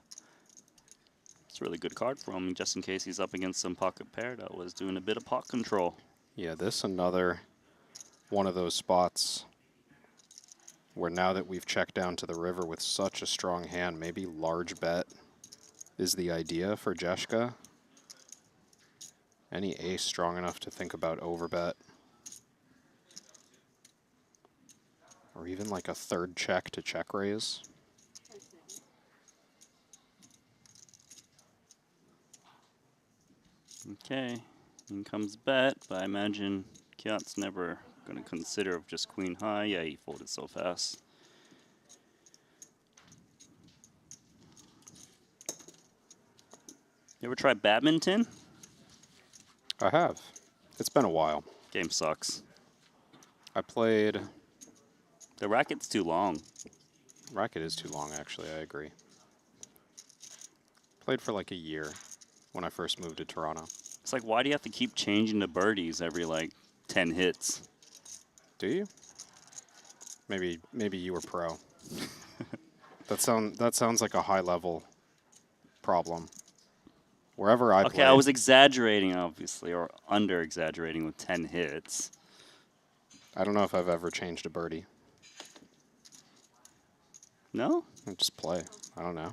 It's a really good card for him, just in case he's up against some pocket pair that was doing a bit of pot control. Yeah, this another one of those spots where now that we've checked down to the river with such a strong hand, maybe large bet is the idea for Jeshka. Any ace strong enough to think about overbet. Or even like a third check to check raise. Okay, in comes bet, but I imagine Kiot's never going to consider just queen high. Yeah, he folded so fast. You ever tried badminton? I have. It's been a while. Game sucks. I played... The racket's too long. Racket is too long, actually, I agree. Played for like a year when I first moved to Toronto. It's like, why do you have to keep changing the birdies every like 10 hits? Do you? Maybe you were pro. That sounds like a high level problem. Wherever I Okay, I was exaggerating, obviously, or under exaggerating with 10 hits. I don't know if I've ever changed a birdie. No? I just play. I don't know.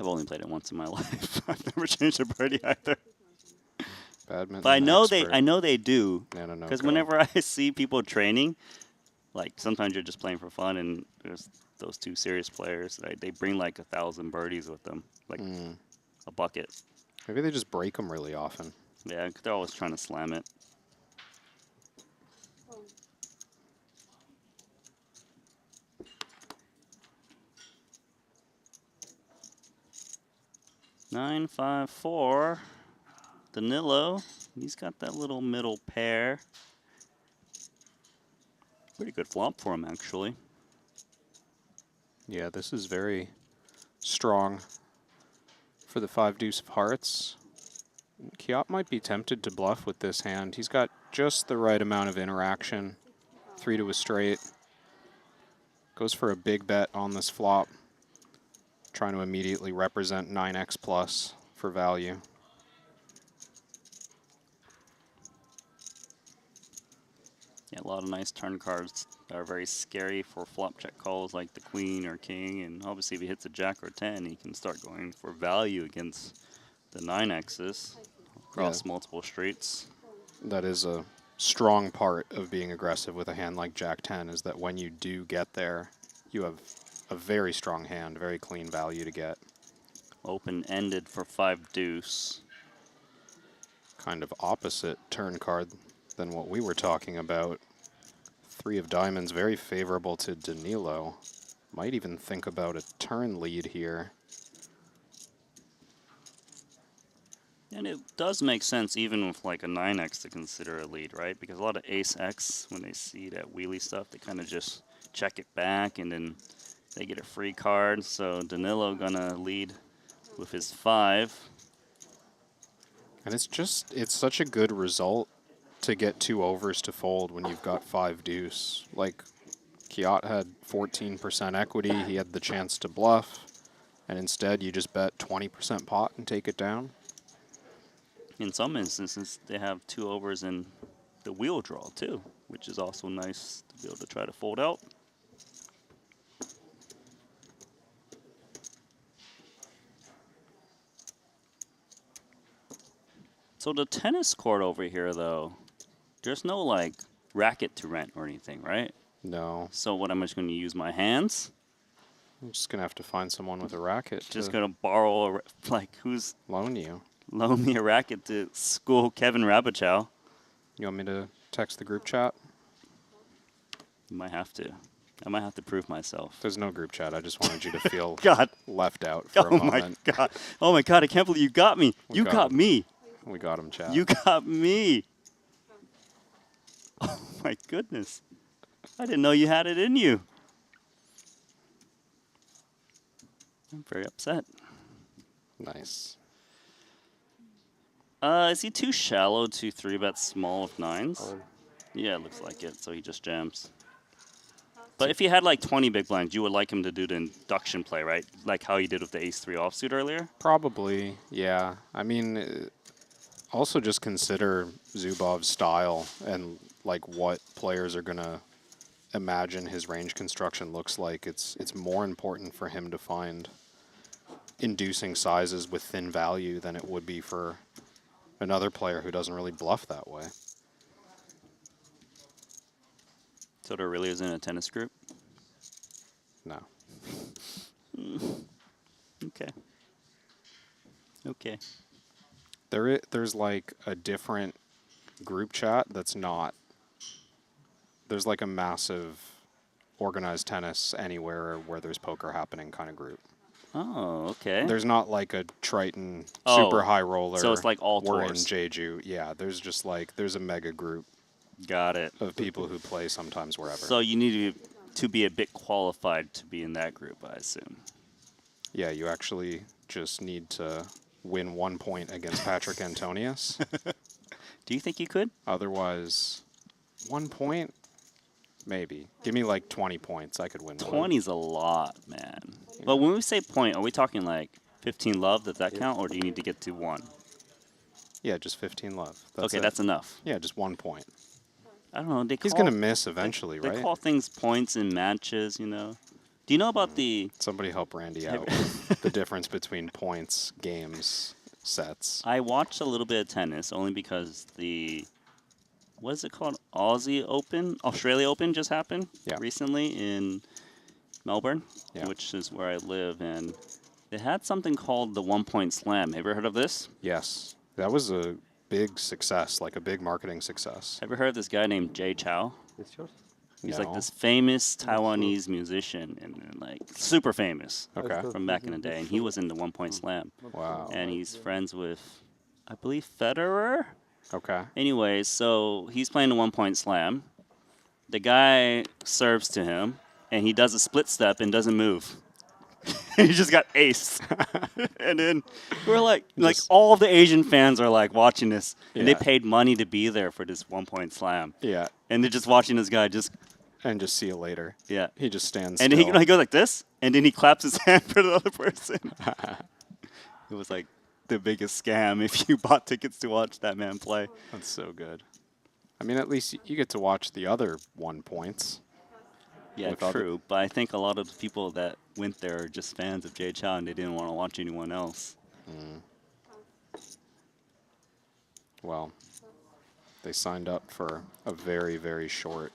I've only played it once in my life. I've never changed a birdie either. Badminton. But I know expert. they do. No, Because go. whenever I see people training, like sometimes you're just playing for fun, and there's those two serious players. They bring like 1,000 birdies with them, like a bucket. Maybe they just break them really often. Yeah, they're always trying to slam it. Nine, 5, 4. Danilo, he's got that little middle pair. Pretty good flop for him, actually. Yeah, this is very strong for the 5 deuce of hearts. Kiat might be tempted to bluff with this hand. He's got just the right amount of interaction. 3 to a straight. Goes for a big bet on this flop. Trying to immediately represent 9x plus for value. Yeah, a lot of nice turn cards that are very scary for flop check calls like the queen or king. And obviously if he hits a jack or 10, he can start going for value against the 9x's across multiple streets. That is a strong part of being aggressive with a hand like Jack 10, is that when you do get there, you have a very strong hand, very clean value to get. Open-ended for 5 deuce. Kind of opposite turn card than what we were talking about. 3 of diamonds, very favorable to Danilo. Might even think about a turn lead here. And it does make sense even with like a 9x to consider a lead, right? Because a lot of ace-x, when they see that wheelie stuff, they kind of just check it back and then they get a free card. So Danilo gonna lead with his 5. And it's such a good result to get 2 overs to fold when you've got 5 deuce. Like, Kiat had 14% equity, he had the chance to bluff, and instead you just bet 20% pot and take it down. In some instances, they have 2 overs in the wheel draw too, which is also nice to be able to try to fold out. So the tennis court over here, though, there's no like racket to rent or anything, right? No. So what, am I just going to use my hands? I'm just going to have to find someone with a racket. Just going to borrow, like, who's... Loan you. Loan me a racket to school Kevin Rabichow. You want me to text the group chat? You might have to. I might have to prove myself. There's no group chat. I just wanted you to feel God. left out for a moment. My God. Oh, my God. I can't believe you got me. You got me. We got him, chat. You got me. Oh, my goodness. I didn't know you had it in you. I'm very upset. Nice. Is he too shallow to 3-bet small with 9s? Yeah, it looks like it, so he just jams. But if he had like 20 big blinds, you would like him to do the induction play, right? Like how he did with the ace-3 offsuit earlier? Probably, yeah. I mean, also just consider Zubov's style and like what players are going to imagine his range construction looks like. It's more important for him to find inducing sizes with thin value than it would be for another player who doesn't really bluff that way. So there really isn't a tennis group? No. Okay. Okay. There's like a different group chat that's not. There's like a massive organized tennis anywhere where there's poker happening kind of group. Oh, okay. There's not like a Triton super high roller. So it's like all we're in tours. Jeju. Yeah, there's just like, there's a mega group. Got it. Of people who play sometimes wherever. So you need to be a bit qualified to be in that group, I assume. Yeah, you actually just need to win 1 point against Patrick Antonius. Do you think you could? Otherwise, 1 point? Maybe. Give me like 20 points. I could win. 20's a lot, man. Yeah. But when we say point, are we talking like 15 love? Does that count? Or do you need to get to 1? Yeah, just 15 love. Okay, that's enough. Yeah, just 1 point. I don't know. He's going to miss eventually, they right? They call things points in matches, you know. Do you know about the... Somebody help Randy out. The difference between points, games, sets. I watched a little bit of tennis only because the... What is it called? Aussie Open? Australia Open just happened recently in Melbourne, which is where I live. And they had something called the 1 point slam. Have you ever heard of this? Yes. That was a big success, like a big marketing success. Ever heard of this guy named Jay Chou? It's yours. He's No. like this famous Taiwanese musician and like super famous Okay. from back in the day. And he was in the 1 Point Slam. Wow. And he's friends with, I believe, Federer. Okay. Anyways, so he's playing the 1 Point Slam. The guy serves to him, and he does a split step and doesn't move. He just got aced. And then we're like all the Asian fans are like watching this, and they Yeah. paid money to be there for this 1 Point Slam. Yeah. And they're just watching this guy just. And just see you later. Yeah. He just stands And still. he goes like this, and then he claps his hand for the other person. It was like the biggest scam if you bought tickets to watch that man play. That's so good. I mean, at least you get to watch the other 1 points. Yeah, with other- true. But I think a lot of the people that went there are just fans of Jay Chou, and they didn't want to watch anyone else. Well, they signed up for a very, very short.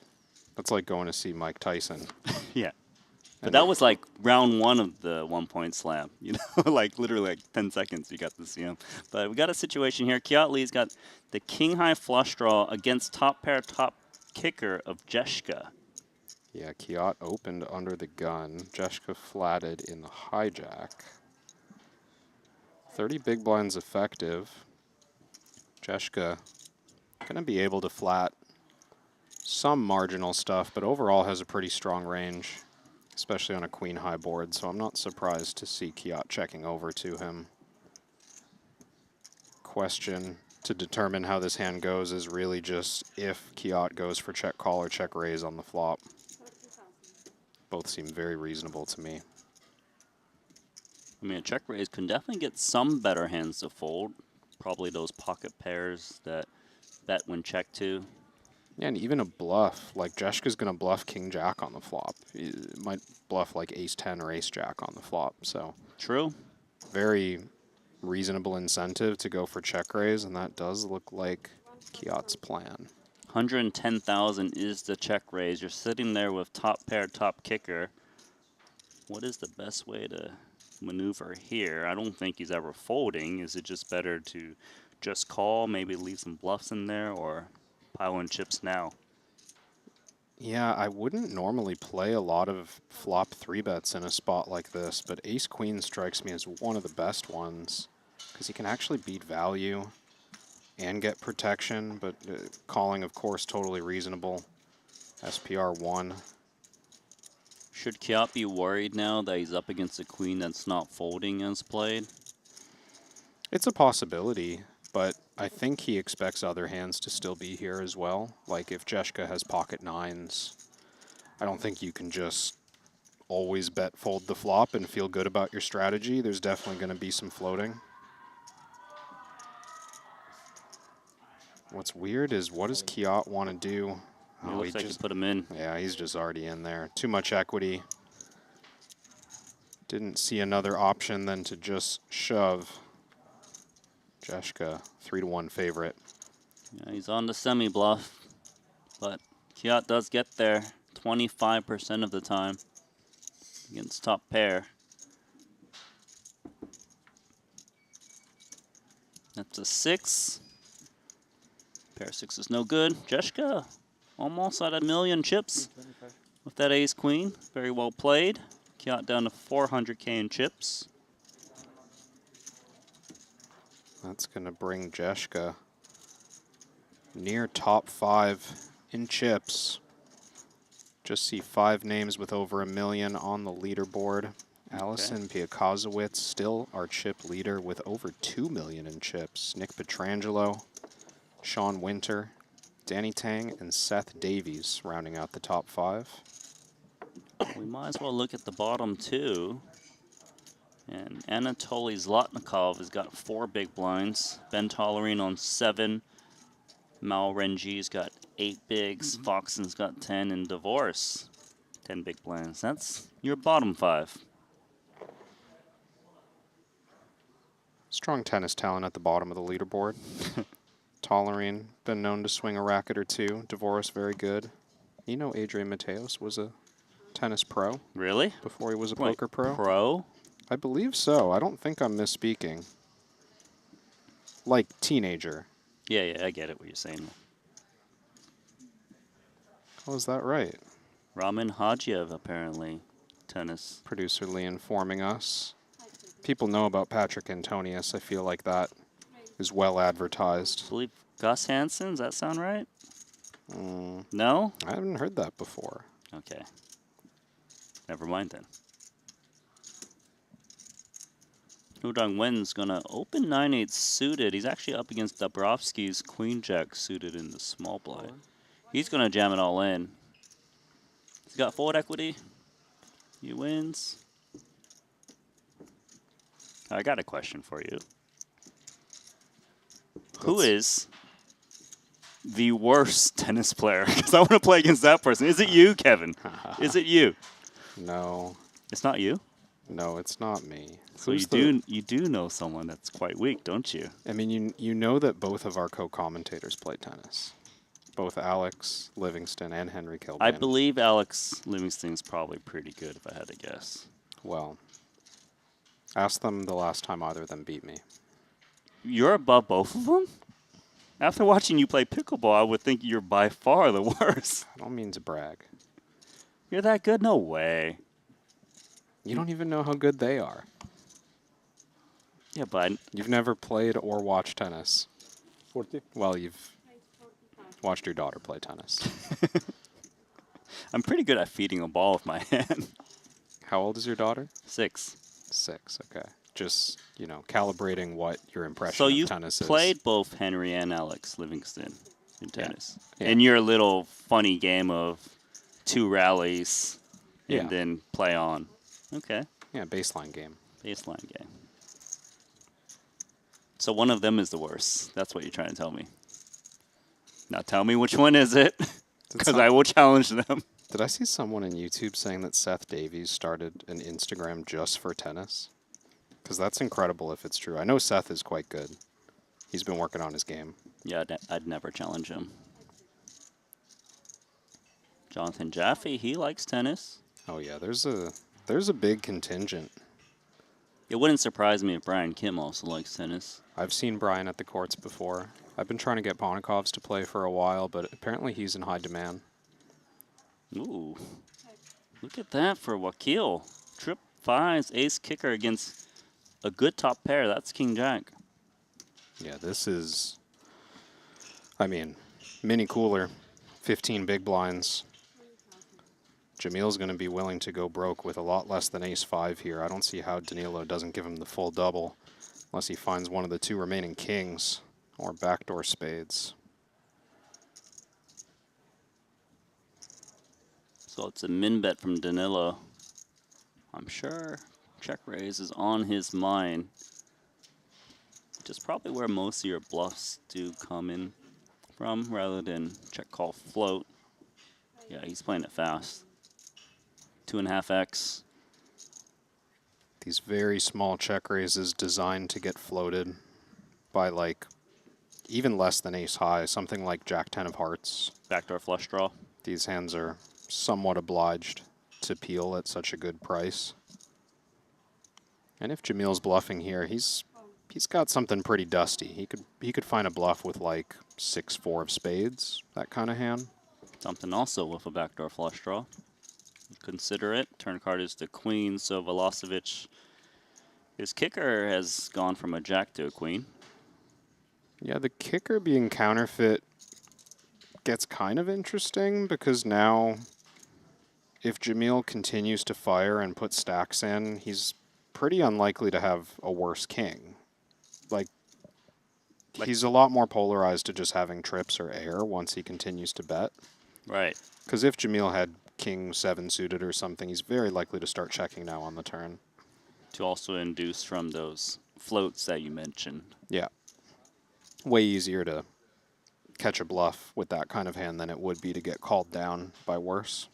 That's like going to see Mike Tyson. Yeah. But And that was like round 1 of the 1 Point Slam. You know, like literally like 10 seconds you got to see him. But we got a situation here. Kiat Lee's got the king high flush draw against top pair, top kicker of Jeshka. Yeah, Kiat opened under the gun. Jeshka flatted in the hijack. 30 big blinds effective. Jeshka going to be able to flat some marginal stuff, but overall has a pretty strong range, especially on a queen high board, so I'm not surprised to see Kiat checking over to him. Question to determine how this hand goes is really just if Kiat goes for check call or check raise on the flop. Both seem very reasonable to me. I mean, a check raise can definitely get some better hands to fold. Probably those pocket pairs that bet when check to. Yeah, and even a bluff, like Jeshka's going to bluff king-jack on the flop. He might bluff like ace-10 or ace-jack on the flop, so. True. Very reasonable incentive to go for check raise, and that does look like Kiat's plan. 110,000 is the check raise. You're sitting there with top pair, top kicker. What is the best way to maneuver here? I don't think he's ever folding. Is it just better to just call, maybe leave some bluffs in there, or pile in chips now? Yeah, I wouldn't normally play a lot of flop 3-bets in a spot like this, but ace-queen strikes me as one of the best ones because he can actually beat value and get protection, but calling, of course, totally reasonable. SPR 1. Should Kiat be worried now that he's up against a queen that's not folding as played? It's a possibility, but I think he expects other hands to still be here as well. Like if Jeshka has pocket nines, I don't think you can just always bet fold the flop and feel good about your strategy. There's definitely going to be some floating. What's weird is what does Kiat want to do? It looks like he put him in. Yeah, he's just already in there. Too much equity. Didn't see another option than to just shove. Jeshka, 3-1 favorite. Yeah, he's on the semi-bluff, but Kiat does get there 25% of the time against top pair. That's a 6. Pair 6 is no good. Jeshka almost at 1 million chips with that ace-queen. Very well played. Kiat down to 400K in chips. That's going to bring Jeshka near top 5 in chips. Just see 5 names with over 1 million on the leaderboard. Allison Piakazowicz, still our chip leader with over 2 million in chips. Nick Petrangelo, Sean Winter, Danny Tang, and Seth Davies rounding out the top 5. We might as well look at the bottom two. And Anatoly Zlotnikov has got 4 big blinds. Ben Tollerine on 7. Mal Renji's got 8 bigs. Foxen's got 10. And Divorce, 10 big blinds. That's your bottom 5. Strong tennis talent at the bottom of the leaderboard. Tollerine, been known to swing a racket or two. Divorce, very good. You know Adrian Mateos was a tennis pro. Really? Before he was a Wait, poker pro. Pro? I believe so. I don't think I'm misspeaking. Like teenager. Yeah, I get it what you're saying. Oh, is that right? Ramin Hajiev, apparently, tennis. Producer Lee informing us. People know about Patrick Antonius. I feel like that is well advertised. I believe Gus Hansen, does that sound right? Mm, No? I haven't heard that before. Okay. Never mind then. Hu Dongwen's gonna open 9-8 suited. He's actually up against Dabrowski's Queen Jack suited in the small blind. He's gonna jam it all in. He's got forward equity. He wins. I got a question for you. Who is the worst tennis player? Because I want to play against that person. Is it you, Kevin? Is it you? No. It's not you? No, it's not me. So you do know someone that's quite weak, don't you? I mean, you know that both of our co-commentators play tennis. Both Alex Livingston and Henry Kilbane. I believe Alex Livingston's probably pretty good, if I had to guess. Well, ask them the last time either of them beat me. You're above both of them? After watching you play pickleball, I would think you're by far the worst. I don't mean to brag. You're that good? No way. You don't even know how good they are. Yeah, but you've never played or watched tennis. 40. Well, you've watched your daughter play tennis. I'm pretty good at feeding a ball with my hand. How old is your daughter? 6. 6, okay. Just, you know, calibrating what your impression So of you tennis is. played both Henry and Alex Livingston in tennis. Yeah. In your little funny game of 2 rallies and Yeah. then play on. Okay. Yeah, baseline game. Baseline game. So one of them is the worst. That's what you're trying to tell me. Now tell me which one is it, because I will challenge them. Did I see someone on YouTube saying that Seth Davies started an Instagram just for tennis? Because that's incredible if it's true. I know Seth is quite good. He's been working on his game. Yeah, I'd never challenge him. Jonathan Jaffe, he likes tennis. Oh yeah, there's a big contingent. It wouldn't surprise me if Brian Kim also likes tennis. I've seen Brian at the courts before. I've been trying to get Ponikovs to play for a while, but apparently he's in high demand. Ooh, look at that for Wakil. Trip 5's ace kicker against a good top pair. That's King Jack. Yeah, this is, I mean, mini cooler, 15 big blinds. Jamil's going to be willing to go broke with a lot less than ace-5 here. I don't see how Danilo doesn't give him the full double unless he finds one of the 2 remaining kings or backdoor spades. So it's a min bet from Danilo. I'm sure check raise is on his mind, which is probably where most of your bluffs do come in from, rather than check call float. Yeah, he's playing it fast. 2.5x. These very small check raises designed to get floated by like even less than ace high, something like Jack 10 of hearts. Backdoor flush draw. These hands are somewhat obliged to peel at such a good price. And if Jamil's bluffing here, he's got something pretty dusty. He could find a bluff with like 6-4 of spades, that kind of hand. Something also with a backdoor flush draw. Consider it. Turn card is the queen, so Velocevic, his kicker has gone from a jack to a queen. Yeah, the kicker being counterfeit gets kind of interesting because now if Jamil continues to fire and put stacks in, he's pretty unlikely to have a worse king. Like he's a lot more polarized to just having trips or air once he continues to bet. Right. Because if Jamil had king 7 suited or something, he's very likely to start checking now on the turn. To also induce from those floats that you mentioned. Yeah. Way easier to catch a bluff with that kind of hand than it would be to get called down by worse.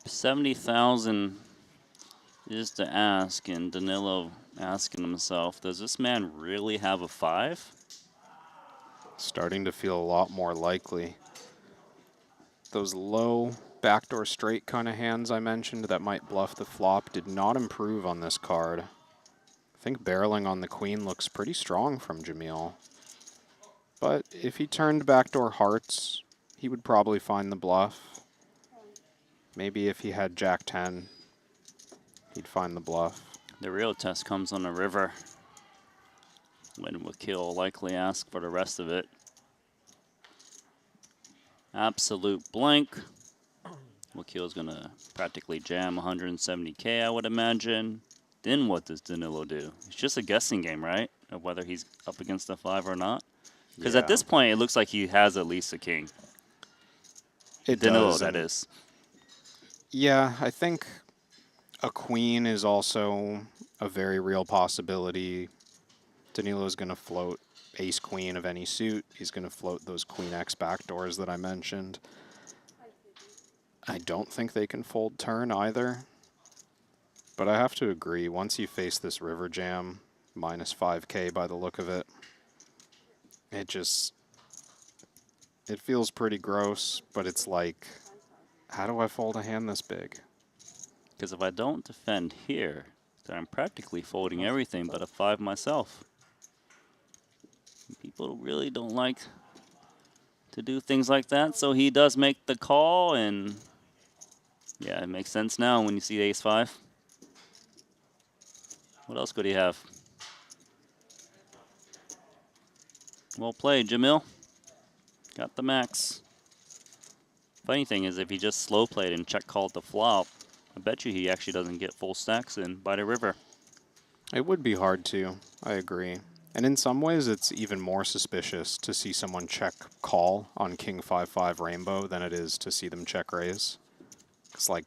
$70,000 is to ask, and Danilo asking himself, does this man really have a 5? Starting to feel a lot more likely. Those low backdoor straight kind of hands I mentioned that might bluff the flop did not improve on this card. I think barreling on the queen looks pretty strong from Jamil. But if he turned backdoor hearts, he would probably find the bluff. Maybe if he had Jack 10, he'd find the bluff. The real test comes on the river, when Wakil will likely ask for the rest of it. Absolute blank. Wakil's gonna practically jam 170K, I would imagine. Then what does Danilo do? It's just a guessing game, right? Of whether he's up against a 5 or not. Because at this point, it looks like he has at least a king. Danilo, does, that is. Yeah, I think a queen is also a very real possibility. Danilo's going to float ace-queen of any suit. He's going to float those queen-x backdoors that I mentioned. I don't think they can fold turn either. But I have to agree, once you face this river jam, minus 5K by the look of it, it feels pretty gross, but it's like, how do I fold a hand this big? Because if I don't defend here, then I'm practically folding everything but a 5 myself. People really don't like to do things like that, so he does make the call, and yeah, it makes sense now when you see ace-5. What else could he have? Well played, Jamil. Got the max. Funny thing is, if he just slow played and check called the flop, I bet you he actually doesn't get full stacks in by the river. It would be hard to, I agree. And in some ways, it's even more suspicious to see someone check call on King 5-5 Rainbow than it is to see them check raise. It's like,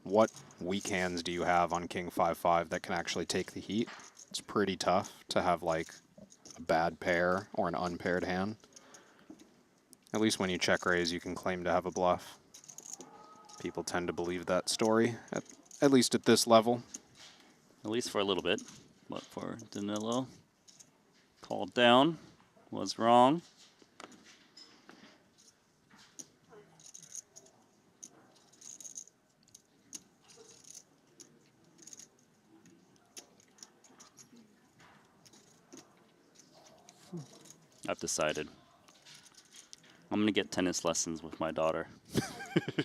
what weak hands do you have on King 5-5 that can actually take the heat? It's pretty tough to have like a bad pair or an unpaired hand. At least when you check raise, you can claim to have a bluff. People tend to believe that story, at least at this level. At least for a little bit. But for Danilo, called down, was wrong. I've decided. I'm going to get tennis lessons with my daughter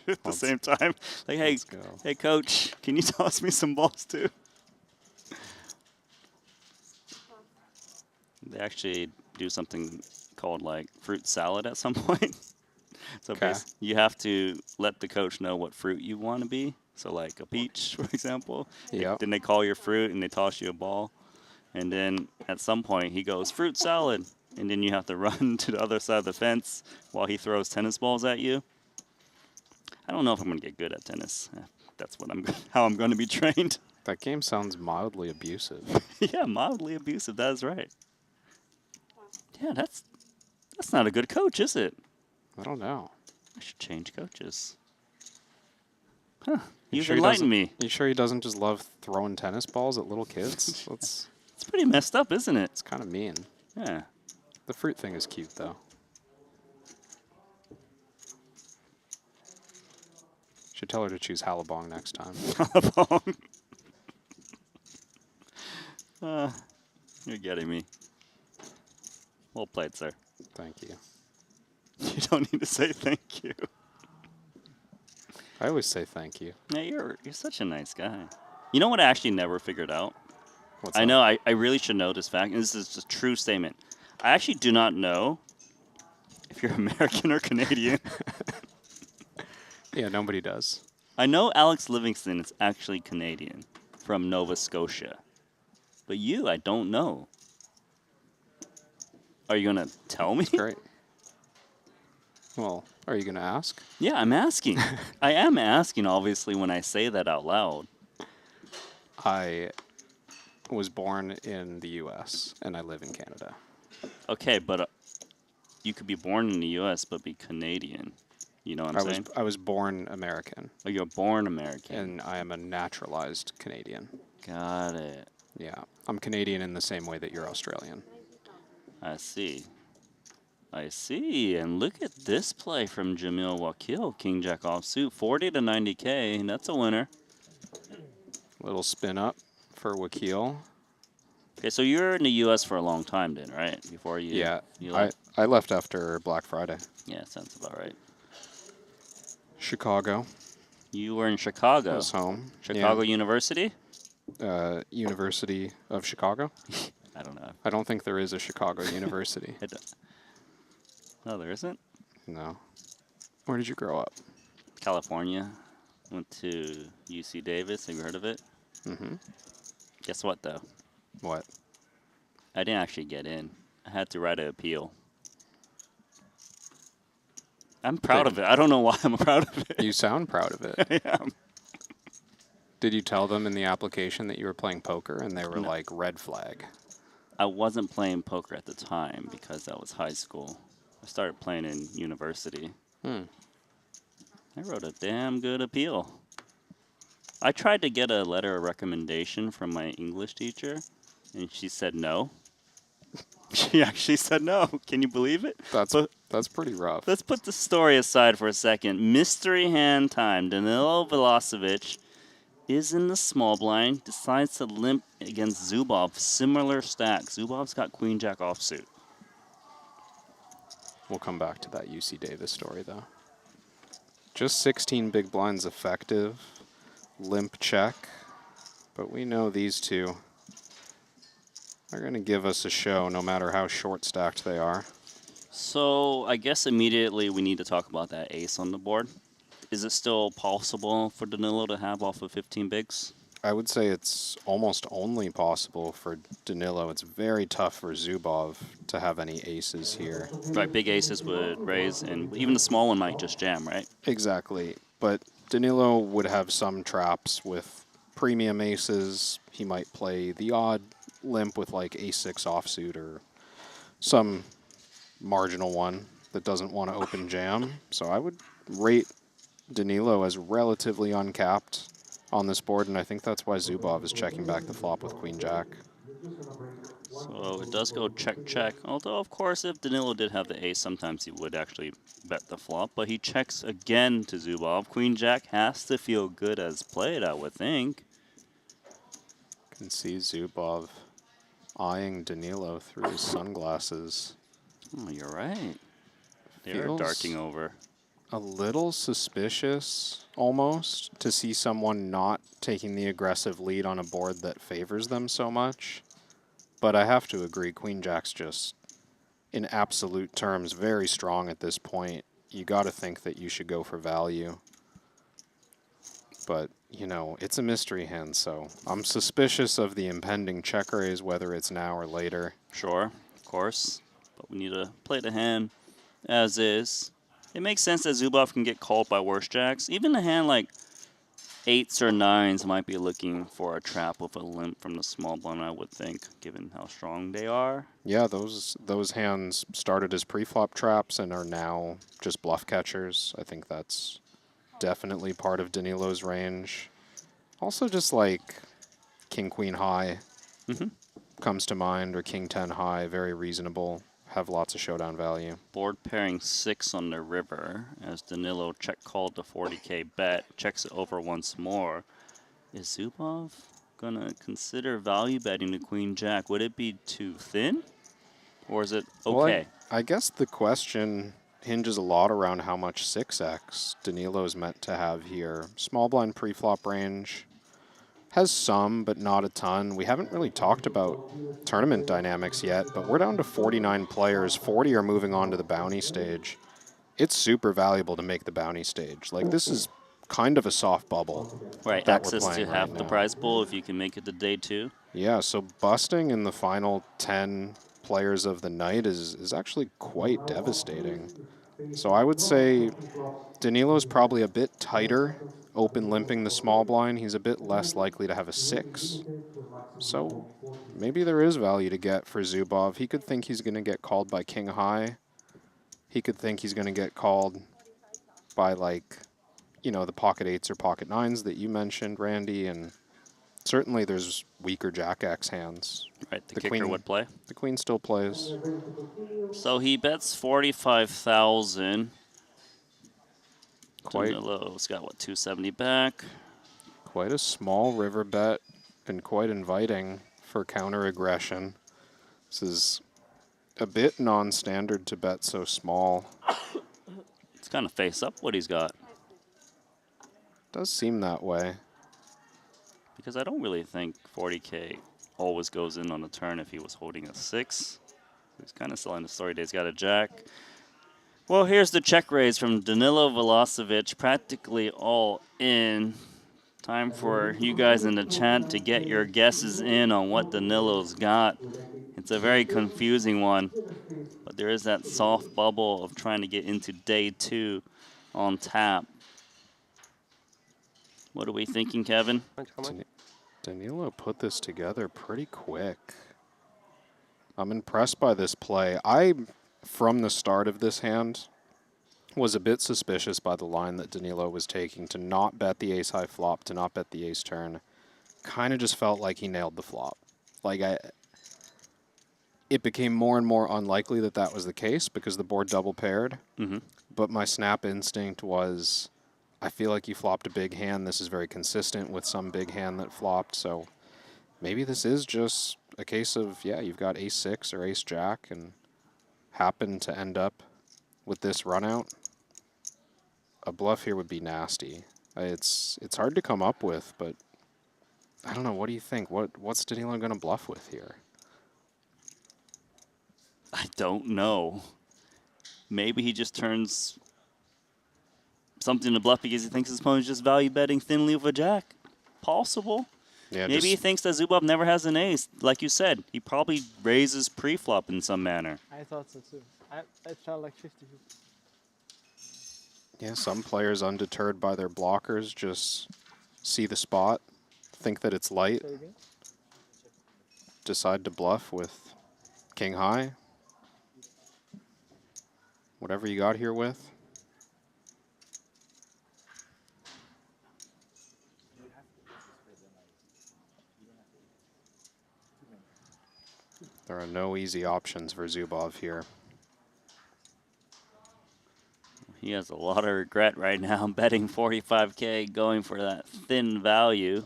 at the same time. Like, hey, coach, can you toss me some balls too? They actually do something called like fruit salad at some point. So you have to let the coach know what fruit you want to be. So like a peach, for example. Yep. Then they call your fruit and they toss you a ball. And then at some point he goes, fruit salad. And then you have to run to the other side of the fence while he throws tennis balls at you. I don't know if I'm going to get good at tennis. That's what how I'm going to be trained. That game sounds mildly abusive. Yeah, mildly abusive. That is right. Yeah, that's not a good coach, is it? I don't know. I should change coaches. Huh. You've sure enlightened me. You sure he doesn't just love throwing tennis balls at little kids? It's pretty messed up, isn't it? It's kind of mean. Yeah. The fruit thing is cute, though. Should tell her to choose Hallabong next time. Hallabong. You're getting me. Well played, sir. Thank you. You don't need to say thank you. I always say thank you. Yeah, you're such a nice guy. You know what I actually never figured out? What's I that? know I really should know this fact, and this is a true statement. I actually do not know if you're American or Canadian. Yeah, nobody does. I know Alex Livingston is actually Canadian from Nova Scotia. But you, I don't know. Are you going to tell me? That's great. Well, are you going to ask? Yeah, I'm asking. I am asking, obviously, when I say that out loud. I was born in the U.S., and I live in Canada. Okay, but you could be born in the U.S. but be Canadian. You know what I'm saying? I was born American. Oh, you're born American. And I am a naturalized Canadian. Got it. Yeah. I'm Canadian in the same way that you're Australian. I see. I see. And look at this play from Jamil Wakil. King Jack offsuit, 40 to 90K. And that's a winner. Little spin up for Wakil. Okay, so you're in the U.S. for a long time then, right? Before you Yeah, you left? I left after Black Friday. Yeah, sounds about right. Chicago. You were in Chicago. I was home. Chicago University? University of Chicago? I don't know. I don't think there is a Chicago University. No, there isn't? No. Where did you grow up? California. Went to UC Davis. Have you heard of it? Mm-hmm. Guess what, though? What? I didn't actually get in. I had to write an appeal. I'm proud of it. I don't know why I'm proud of it. You sound proud of it. Yeah. Did you tell them in the application that you were playing poker and they were like, red flag? I wasn't playing poker at the time because that was high school. I started playing in university. I wrote a damn good appeal. I tried to get a letter of recommendation from my English teacher, and she said no. She actually said no. Can you believe it? That's pretty rough. Let's put the story aside for a second. Mystery hand time. Danilo Velocevic is in the small blind, decides to limp against Zubov. Similar stack. Zubov's got queen jack offsuit. We'll come back to that UC Davis story, though. Just 16 big blinds effective. Limp check. But we know these two are going to give us a show no matter how short stacked they are. So I guess immediately we need to talk about that ace on the board. Is it still possible for Danilo to have off of 15 bigs? I would say it's almost only possible for Danilo. It's very tough for Zubov to have any aces here. Right, big aces would raise, and even the small one might just jam, right? Exactly. But Danilo would have some traps with premium aces. He might play the odd limp with like ace-6 offsuit or some marginal one that doesn't want to open jam. So I would rate Danilo as relatively uncapped on this board, and I think that's why Zubov is checking back the flop with queen jack. So it does go check, check. Although, of course, if Danilo did have the ace, sometimes he would actually bet the flop. But he checks again to Zubov. Queen jack has to feel good as played, I would think. Can see Zubov eyeing Danilo through his sunglasses. Oh, you're right. They're Feels darting over. A little suspicious, almost, to see someone not taking the aggressive lead on a board that favors them so much. But I have to agree, queen jack's just, in absolute terms, very strong at this point. You got to think that you should go for value. But, you know, it's a mystery hand, so I'm suspicious of the impending check raise, whether it's now or later. Sure, of course. But we need to play the hand as is. It makes sense that Zubov can get called by worse jacks. Even a hand like 8s or 9s might be looking for a trap with a limp from the small blind, I would think, given how strong they are. Yeah, those hands started as pre-flop traps and are now just bluff catchers. I think that's definitely part of Danilo's range. Also just like king-queen high comes to mind, or king-10 high, very reasonable. Have lots of showdown value. Board pairing 6 on the river as Danilo check called the 40K bet, checks it over once more. Is Zubov gonna consider value betting the queen jack? Would it be too thin, or is it okay? Well, I guess the question hinges a lot around how much 6x Danilo's meant to have here. Small blind pre-flop range has some, but not a ton. We haven't really talked about tournament dynamics yet, but we're down to 49 players. 40 are moving on to the bounty stage. It's super valuable to make the bounty stage. Like, this is kind of a soft bubble. Right, access to half the prize pool if you can make it to day 2. Yeah, so busting in the final 10 players of the night is actually quite devastating. So I would say Danilo's probably a bit tighter, open limping the small blind. He's a bit less likely to have a 6. So maybe there is value to get for Zubov. He could think he's going to get called by king high. He could think he's going to get called by, like, you know, the pocket 8s or pocket 9s that you mentioned, Randy, and Certainly there's weaker Jack X hands. Right, the kicker would play. The queen still plays. So he bets 45,000. Quite. Danilo's got, what, 270 back? Quite a small river bet and quite inviting for counter aggression. This is a bit non-standard to bet so small. It's kind of face up what he's got. Does seem that way. Because I don't really think 40K always goes in on the turn if he was holding a 6. He's kind of selling the story that he's got a jack. Well, here's the check raise from Danilo Velocevic, practically all in. Time for you guys in the chat to get your guesses in on what Danilo's got. It's a very confusing one, but there is that soft bubble of trying to get into day 2 on tap. What are we thinking, Kevin? Danilo put this together pretty quick. I'm impressed by this play. I, from the start of this hand, was a bit suspicious by the line that Danilo was taking to not bet the ace-high flop, to not bet the ace turn. Kind of just felt like he nailed the flop. Like, it became more and more unlikely that that was the case because the board double paired. But my snap instinct was, I feel like you flopped a big hand. This is very consistent with some big hand that flopped. So maybe this is just a case of, yeah, you've got ace-6 or ace-jack and happen to end up with this run out. A bluff here would be nasty. It's hard to come up with, but I don't know. What do you think? What's Danilo going to bluff with here? I don't know. Maybe he just turns something to bluff because he thinks his opponent's just value betting thinly with a jack. Possible. Yeah, maybe he thinks that Zubov never has an ace. Like you said, he probably raises pre-flop in some manner. I thought so too. I felt like 50-50. Yeah, some players undeterred by their blockers just see the spot, think that it's light, decide to bluff with king high. Whatever you got here with. There are no easy options for Zubov here. He has a lot of regret right now betting 45K, going for that thin value.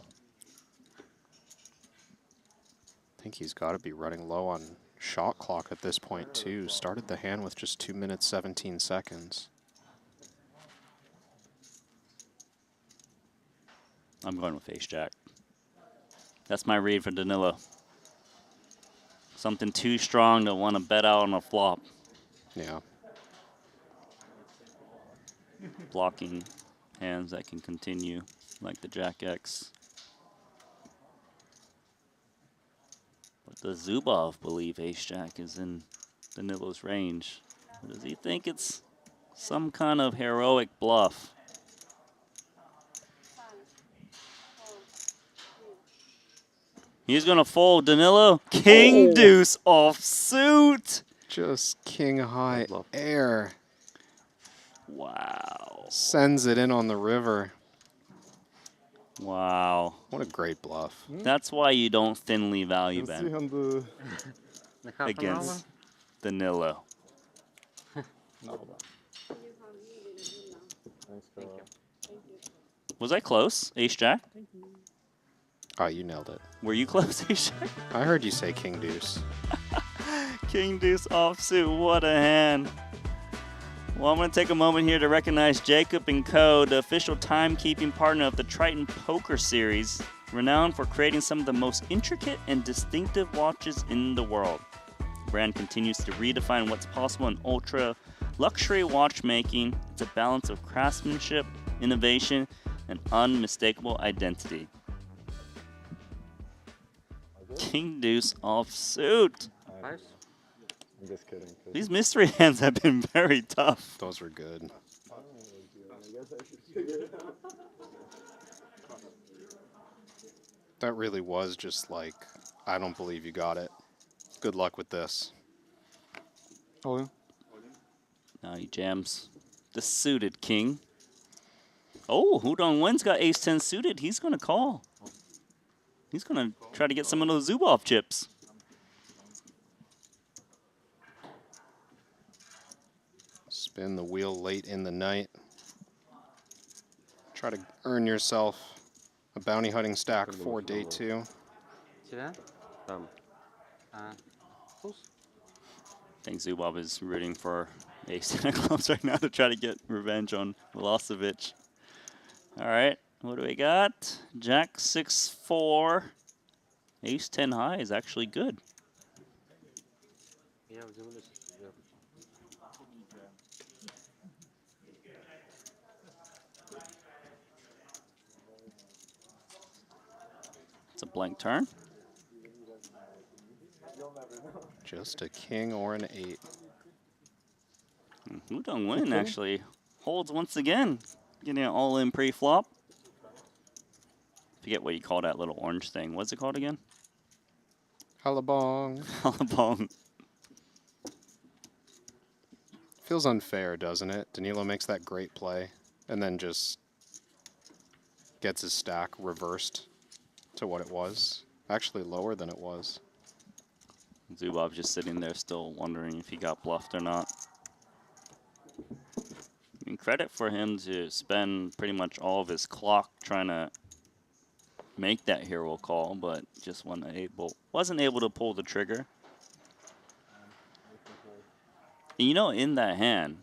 I think he's got to be running low on shot clock at this point too. Started the hand with just 2 minutes, 17 seconds. I'm going with ace-jack. That's my read for Danilo. Something too strong to want to bet out on a flop. Yeah. Blocking hands that can continue, like the Jack X. But does Zubov believe ace-jack is in Danilo's range? Or does he think it's some kind of heroic bluff? He's going to fold. Danilo, king deuce offsuit. Just king high air. Wow. Sends it in on the river. Wow. What a great bluff. That's why you don't thinly value bet against Danilo. Was I close, ace-jack? Oh, you nailed it. Were you close, ace-jack? I heard you say king deuce. King deuce offsuit, what a hand. Well, I'm going to take a moment here to recognize Jacob & Co., the official timekeeping partner of the Triton Poker Series, renowned for creating some of the most intricate and distinctive watches in the world. The brand continues to redefine what's possible in ultra-luxury watchmaking. It's a balance of craftsmanship, innovation, and unmistakable identity. King deuce offsuit. Nice. I'm just kidding. These mystery hands have been very tough. Those were good. That really was just like, I don't believe you got it. Good luck with this. Oh, yeah. Now he jams the suited king. Oh, Hudong Wen's got ace-10 suited. He's going to call. He's going to try to get some of those Zubov chips. Spin the wheel late in the night. Try to earn yourself a bounty hunting stack for day 2. I think Zubov is rooting for ace 10 clubs right now to try to get revenge on Milosevic. All right, what do we got? Jack 6-4. Ace 10 high is actually good. It's a blank turn. Just a king or an 8. Woo Dong-Win actually holds once again, getting an all-in pre-flop. Forget what you call that little orange thing. What's it called again? Hallabong. Hallabong. Feels unfair, doesn't it? Danilo makes that great play and then just gets his stack reversed to what it was. Actually lower than it was. Zubov just sitting there still wondering if he got bluffed or not. I mean, credit for him to spend pretty much all of his clock trying to make that hero call, but just wasn't able to pull the trigger. And you know, in that hand,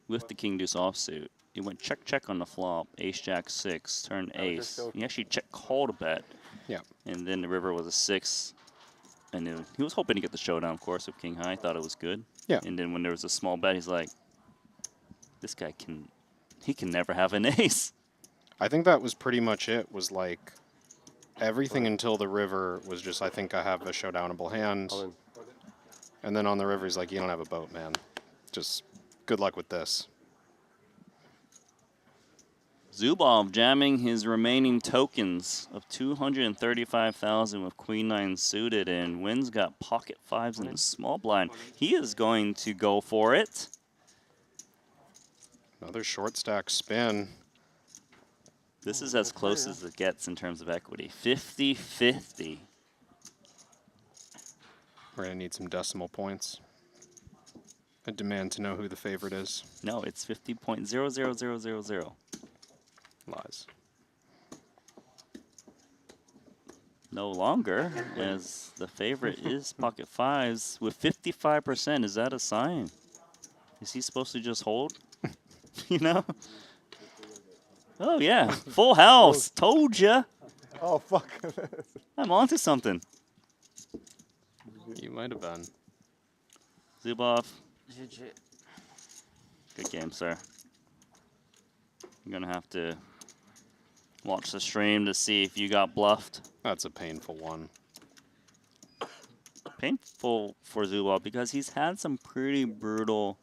with the king deuce offsuit, he went check on the flop, ace jack 6, turn ace. He actually check called a bet. Yeah. And then the river was a 6. And he was hoping to get the showdown, of course, with king high. Thought it was good. Yeah. And then when there was a small bet, he's like, this guy can never have an ace. I think that was pretty much it, was like everything until the river was just, I think I have a showdownable hand. And then on the river, he's like, you don't have a boat, man. Just good luck with this. Zubov jamming his remaining tokens of 235,000 with queen 9 suited, and Wynn's got pocket 5s in the small blind. He is going to go for it. Another short stack spin. This is as close as it gets in terms of equity. 50-50. We're going to need some decimal points. I demand to know who the favorite is. No, it's 50.00000. Lies. No longer, as the favorite is pocket 5s with 55%. Is that a sign? Is he supposed to just hold? You know? Oh, yeah. Full house. Told ya. Oh, fuck. I'm onto something. You might have been. Zubov. Good game, sir. You're going to have to watch the stream to see if you got bluffed. That's a painful one. Painful for Zubov because he's had some pretty brutal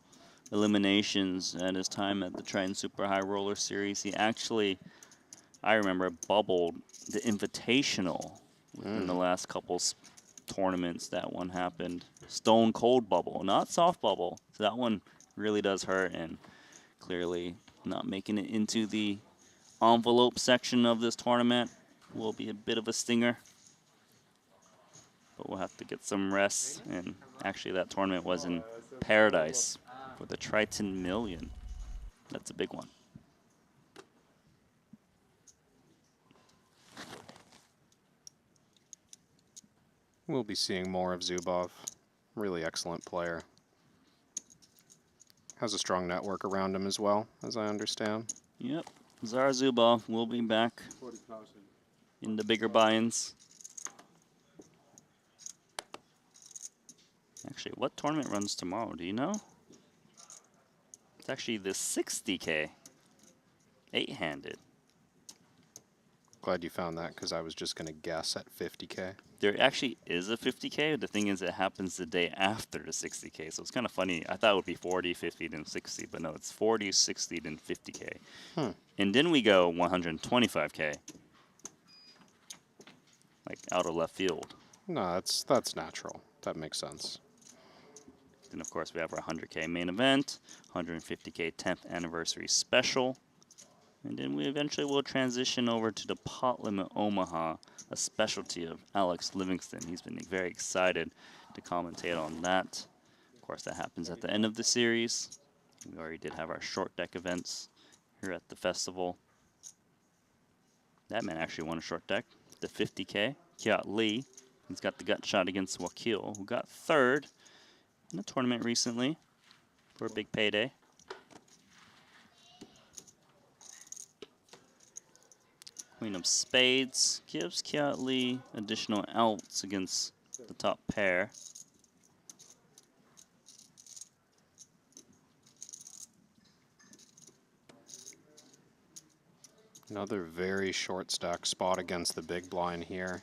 eliminations at his time at the Triton Super High Roller Series. He actually, I remember, bubbled the Invitational in the last couple tournaments. That one happened. Stone cold bubble, not soft bubble. So that one really does hurt, and clearly not making it into the envelope section of this tournament will be a bit of a stinger. But we'll have to get some rest. And actually that tournament was in Paradise for the Triton Million. That's a big one. We'll be seeing more of Zubov. Really excellent player. Has a strong network around him as well, as I understand. Yep. Zara Zubov will be back in the bigger buy-ins. Actually, what tournament runs tomorrow? Do you know? It's actually the 60K. 8-handed. Glad you found that, because I was just going to guess at 50K. There actually is a 50K. The thing is, it happens the day after the 60K. So it's kind of funny. I thought it would be 40, 50, then 60. But no, it's 40, 60, then 50K. And then we go 125K. Like out of left field. No, that's natural. That makes sense. Then, of course, we have our 100K main event, 150K 10th anniversary special. And then we eventually will transition over to the pot limit Omaha, a specialty of Alex Livingston. He's been very excited to commentate on that. Of course, that happens at the end of the series. We already did have our short deck events here at the festival. That man actually won a short deck, the 50K. Kiat Lee, he's got the gut shot against Wakil, who got third in the tournament recently for a big payday. Queen of Spades gives Kiat Lee additional outs against the top pair. Another very short stack spot against the big blind here.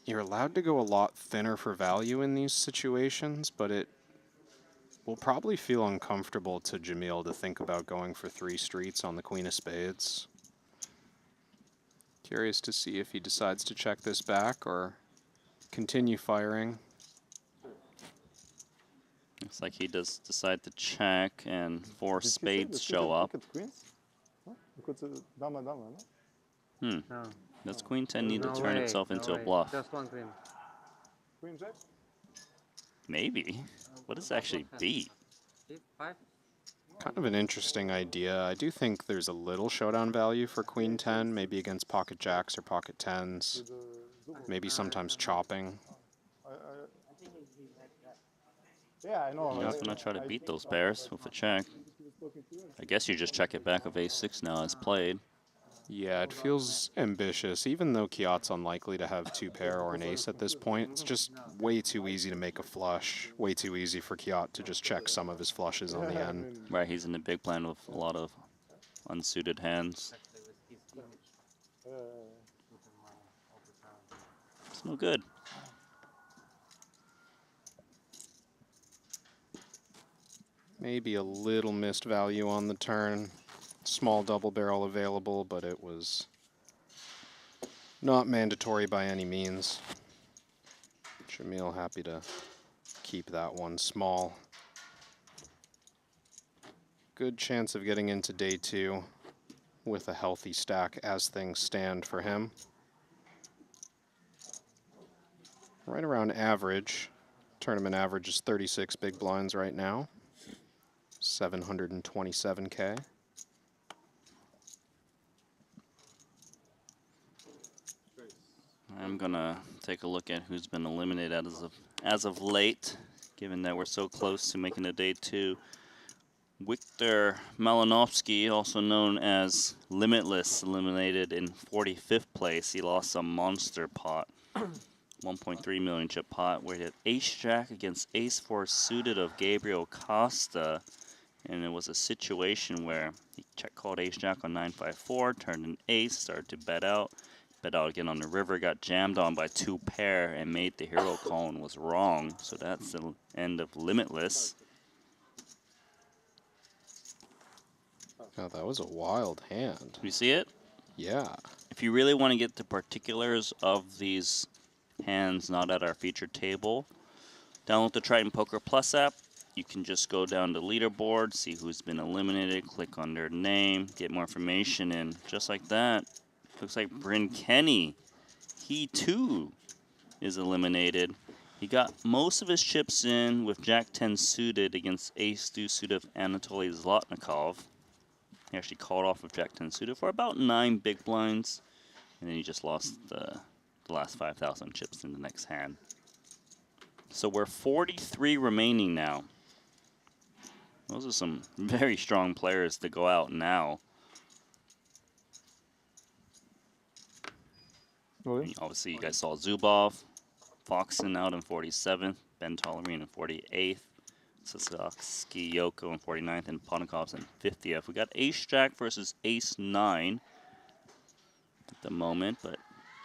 You're allowed to go a lot thinner for value in these situations, but it will probably feel uncomfortable to Jamil to think about going for 3 streets on the Queen of Spades. Curious to see if he decides to check this back or continue firing. Looks like he does decide to check, and 4 spades show up. Does Queen 10 need to turn itself into a bluff? Just one queen. Maybe. What does it actually beat? 5. Kind of an interesting idea. I do think there's a little showdown value for Queen 10, maybe against pocket jacks or pocket 10s, maybe sometimes chopping. Yeah, I know. You're not going to try to beat those pairs with a check. I guess you just check it back of a6 now as played. Yeah, it feels ambitious. Even though Kiat's unlikely to have 2 pair or an ace at this point, it's just way too easy to make a flush. Way too easy for Kiat to just check some of his flushes on the end. Right, he's in the big blind with a lot of unsuited hands. It's no good. Maybe a little missed value on the turn. Small double barrel available, but it was not mandatory by any means. Jamil happy to keep that one small. Good chance of getting into day 2 with a healthy stack as things stand for him. Right around average. Tournament average is 36 big blinds right now. 727K. I'm gonna take a look at who's been eliminated as of late, given that we're so close to making a day 2. Wiktor Malinovsky, also known as Limitless, eliminated in 45th place. He lost a monster pot, 1.3 million chip pot, where he had ace-jack against ace-4 suited of Gabriel Costa, and it was a situation where he check-called ace-jack on 9-5-4, turned an ace, started to bet out again on the river, got jammed on by 2 pair, and made the hero call and was wrong. So that's the end of Limitless. Oh, that was a wild hand. You see it? Yeah. If you really want to get the particulars of these hands not at our featured table, download the Triton Poker Plus app. You can just go down to leaderboard, see who's been eliminated, click on their name, get more information, and just like that, looks like Bryn Kenny, he too is eliminated. He got most of his chips in with Jack 10 suited against Ace-2 suited of Anatoly Zlotnikov. He actually called off with Jack 10 suited for about 9 big blinds, and then he just lost the last 5,000 chips in the next hand. So we're 43 remaining now. Those are some very strong players to go out now. Obviously, you guys saw Zubov, Foxen out in 47th, Ben Tollerine in 48th, Sasaki Yoko in 49th, and Ponakov's in 50th. We got Ace-Jack versus Ace-9 at the moment, but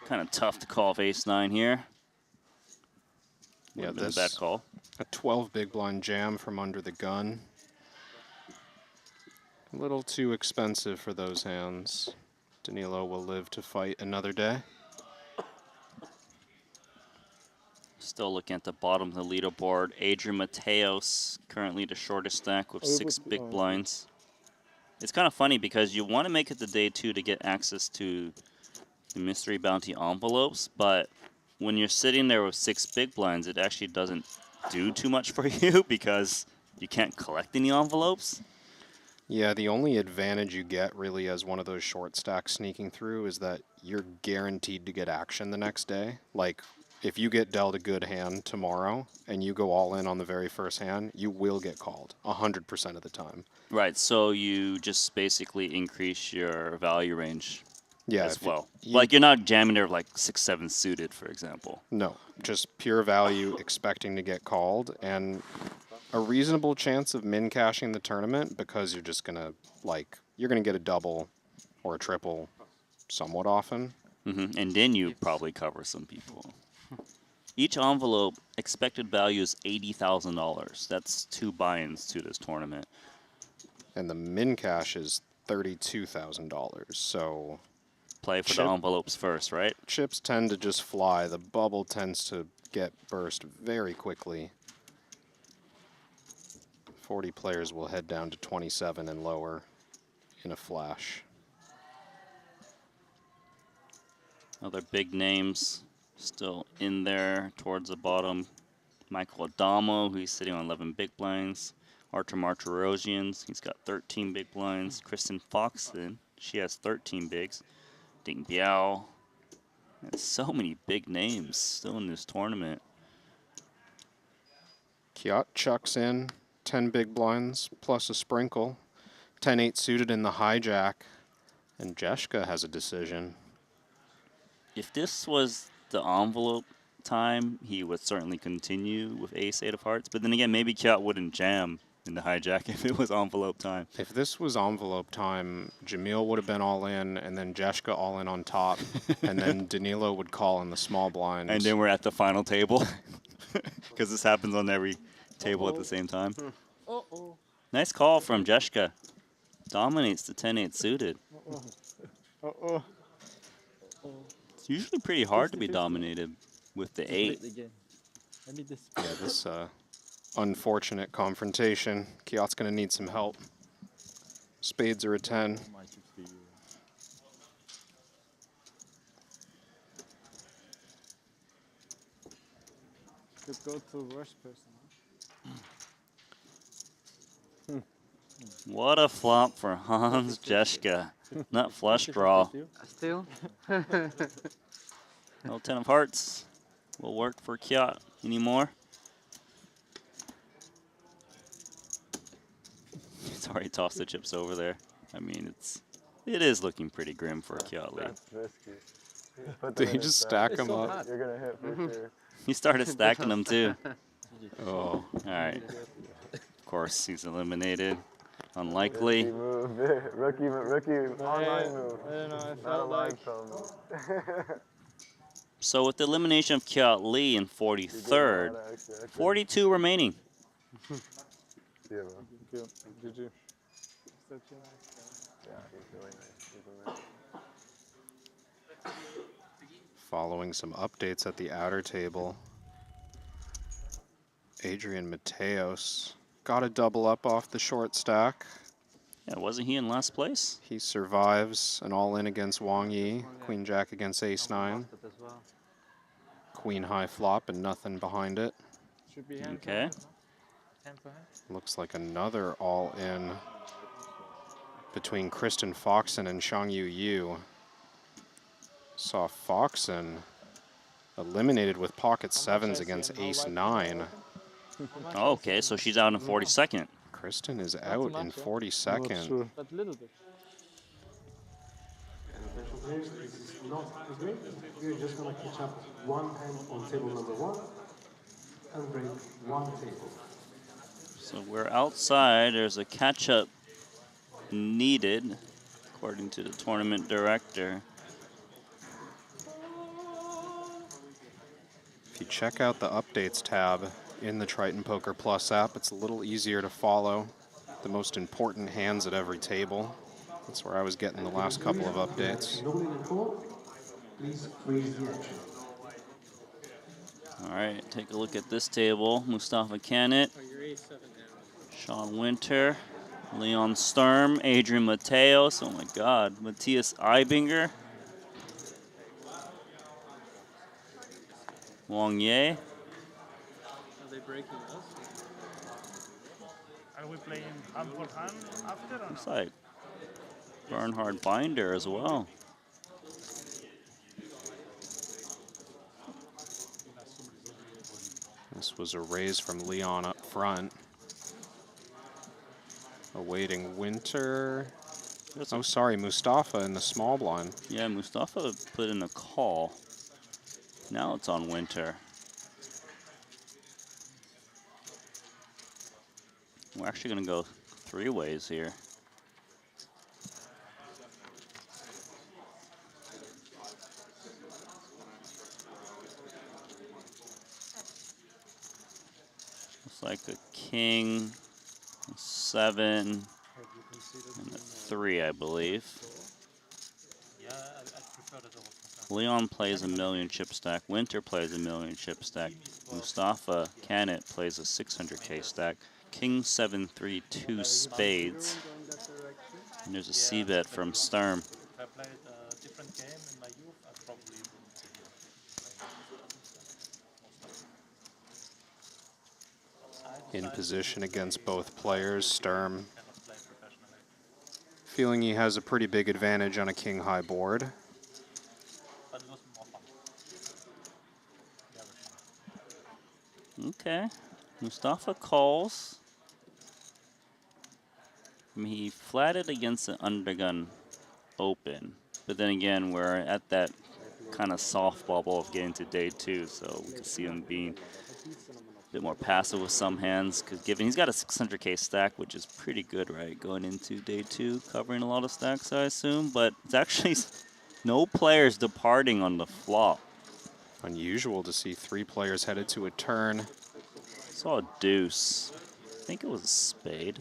kind of tough to call off Ace-9 here. Yeah, this a bad call. A 12 big blind jam from under the gun. A little too expensive for those hands. Danilo will live to fight another day. Still looking at the bottom of the leaderboard. Adrian Mateos, currently the shortest stack with 6 big blinds. It's kind of funny because you want to make it to day 2 to get access to the mystery bounty envelopes, but when you're sitting there with 6 big blinds, it actually doesn't do too much for you because you can't collect any envelopes. Yeah, the only advantage you get really as one of those short stacks sneaking through is that you're guaranteed to get action the next day. Like, if you get dealt a good hand tomorrow and you go all in on the very first hand, you will get called 100% of the time. Right, so you just basically increase your value range as well. Like, you're not jamming there like 6-7 suited, for example. No, just pure value expecting to get called and a reasonable chance of min cashing the tournament because you're just gonna you're gonna get a double or a triple somewhat often. And then you probably cover some people. Each envelope expected value is $80,000. That's 2 buy-ins to this tournament. And the min cash is $32,000. So play for the envelopes first, right? Chips tend to just fly. The bubble tends to get burst very quickly. 40 players will head down to 27 and lower in a flash. Other big names still in there towards the bottom. Michael Adamo, who's sitting on 11 big blinds. Artur Martirosians, he's got 13 big blinds. Kristen Foxton, she has 13 bigs. Ding Biao. There's so many big names still in this tournament. Kiat chucks in 10 big blinds plus a sprinkle. 10-8 suited in the hijack. And Jeshka has a decision. If this was the envelope time, he would certainly continue with ace-8 of hearts. But then again, maybe Kiat wouldn't jam in the hijack if it was envelope time. If this was envelope time, Jamil would have been all in, and then Jeshka all in on top, and then Danilo would call in the small blinds. And then we're at the final table, because this happens on every table at the same time. Nice call from Jeshka. Dominates the 10-8 suited. It's usually pretty hard to be dominated with the 8. Yeah, this unfortunate confrontation. Kiat's going to need some help. Spades are a 10. Could go to worst person. What a flop for Hans Jeshka. Not flush draw. Still? No 10 of hearts will work for Kiat anymore. He's already tossed the chips over there. I mean, it is looking pretty grim for Kiat Lee. That's risky. Did he just stack them up? You're going to hit for sure. He started stacking them too. Oh, all right. Of course, he's eliminated. Unlikely. Rookie online move. Not a live film. So with the elimination of Kiat Lee in 43rd, 42 remaining. Yeah, bro. Did you? Yeah, he's really nice. Following some updates at the outer table, Adrian Mateos got a double up off the short stack. Yeah, wasn't he in last place? He survives an all-in against Wang Yi, Queen Jack against Ace-9. Queen high flop and nothing behind it. Okay. Looks like another all-in between Kristen Foxen and Shangyu Yu. Saw Foxen eliminated with pocket 7s against Ace-9. Oh, okay, so she's out in 42nd. Kristen is out in 42nd. But little bit. We're just going to catch up one hand on table number 1 and break one table. So we're outside. There's a catch-up needed, according to the tournament director. If you check out the updates tab in the Triton Poker Plus app, it's a little easier to follow the most important hands at every table. That's where I was getting the last couple of updates. All right, take a look at this table. Mustafa Kanit, Sean Winter, Leon Sturm, Adrian Mateos, oh my God, Matthias Eibinger, Wang Ye. Are they breaking us? Are we playing hand for hand after or Looks no? like Bernhard Binder as well. This was a raise from Leon up front. Awaiting Winter. Oh, sorry, Mustafa in the small blind. Yeah, Mustafa put in a call. Now it's on Winter. We're actually going to go 3 ways here. Looks like a king, a 7, and a 3, I believe. Leon plays a million chip stack. Winter plays a million chip stack. Mustafa Canet plays a 600k stack. King 7, 3, 2 spades. And there's a c-bet from Sturm. If I played a different game in my youth, I probably wouldn't be here. In position against both players, Sturm feeling he has a pretty big advantage on a king high board. Okay, Mustafa calls. I mean, he flatted against the undergun open, but then again, we're at that kind of soft bubble of getting to day 2, so we can see him being a bit more passive with some hands, because given he's got a 600k stack, which is pretty good, right, going into day 2, covering a lot of stacks, I assume, but it's actually no players departing on the flop. Unusual to see 3 players headed to a turn. Saw a deuce. I think it was a spade.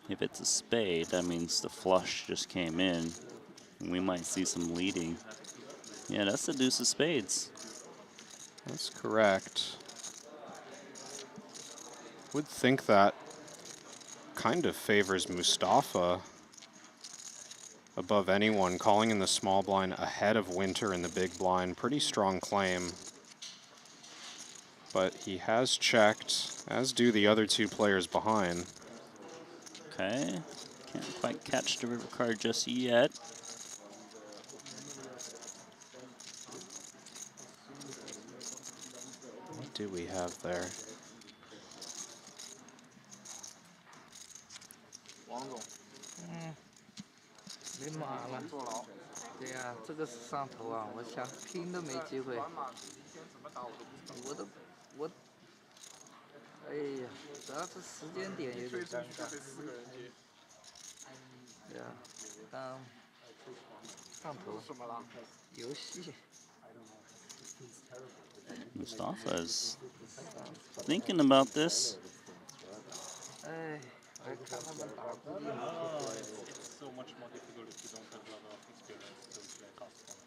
If it's a spade, that means the flush just came in, and we might see some leading. Yeah, that's the deuce of spades. That's correct. Would think that kind of favors Mustafa above anyone, calling in the small blind ahead of Winter in the big blind. Pretty strong claim. But he has checked, as do the other 2 players behind. Okay, can't quite catch the river card just yet. What do we have there? 没马了，对呀、这个是上头啊，我想拼都没机会。哎呀，主要是时间点有点尴尬。对呀、当上头游戏。 Mustafa's thinking about this. 哎，我看他们打不定。 So much more difficult if you don't have a lot of experience to play fast.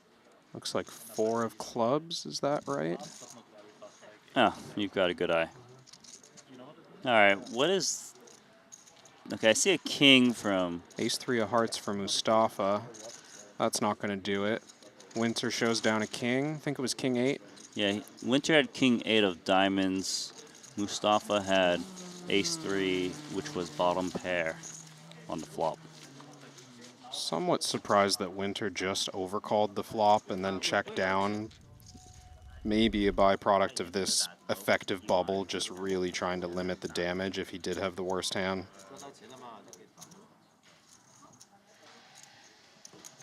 Looks like 4 of clubs, is that right? Ah, you've got a good eye. All right, what is... Okay, I see a king from... Ace-3 of hearts for Mustafa. That's not going to do it. Winter shows down a king. I think it was king 8. Yeah, Winter had king 8 of diamonds. Mustafa had ace-3, which was bottom pair on the flop. Somewhat surprised that Winter just overcalled the flop and then checked down. Maybe a byproduct of this effective bubble, just really trying to limit the damage if he did have the worst hand.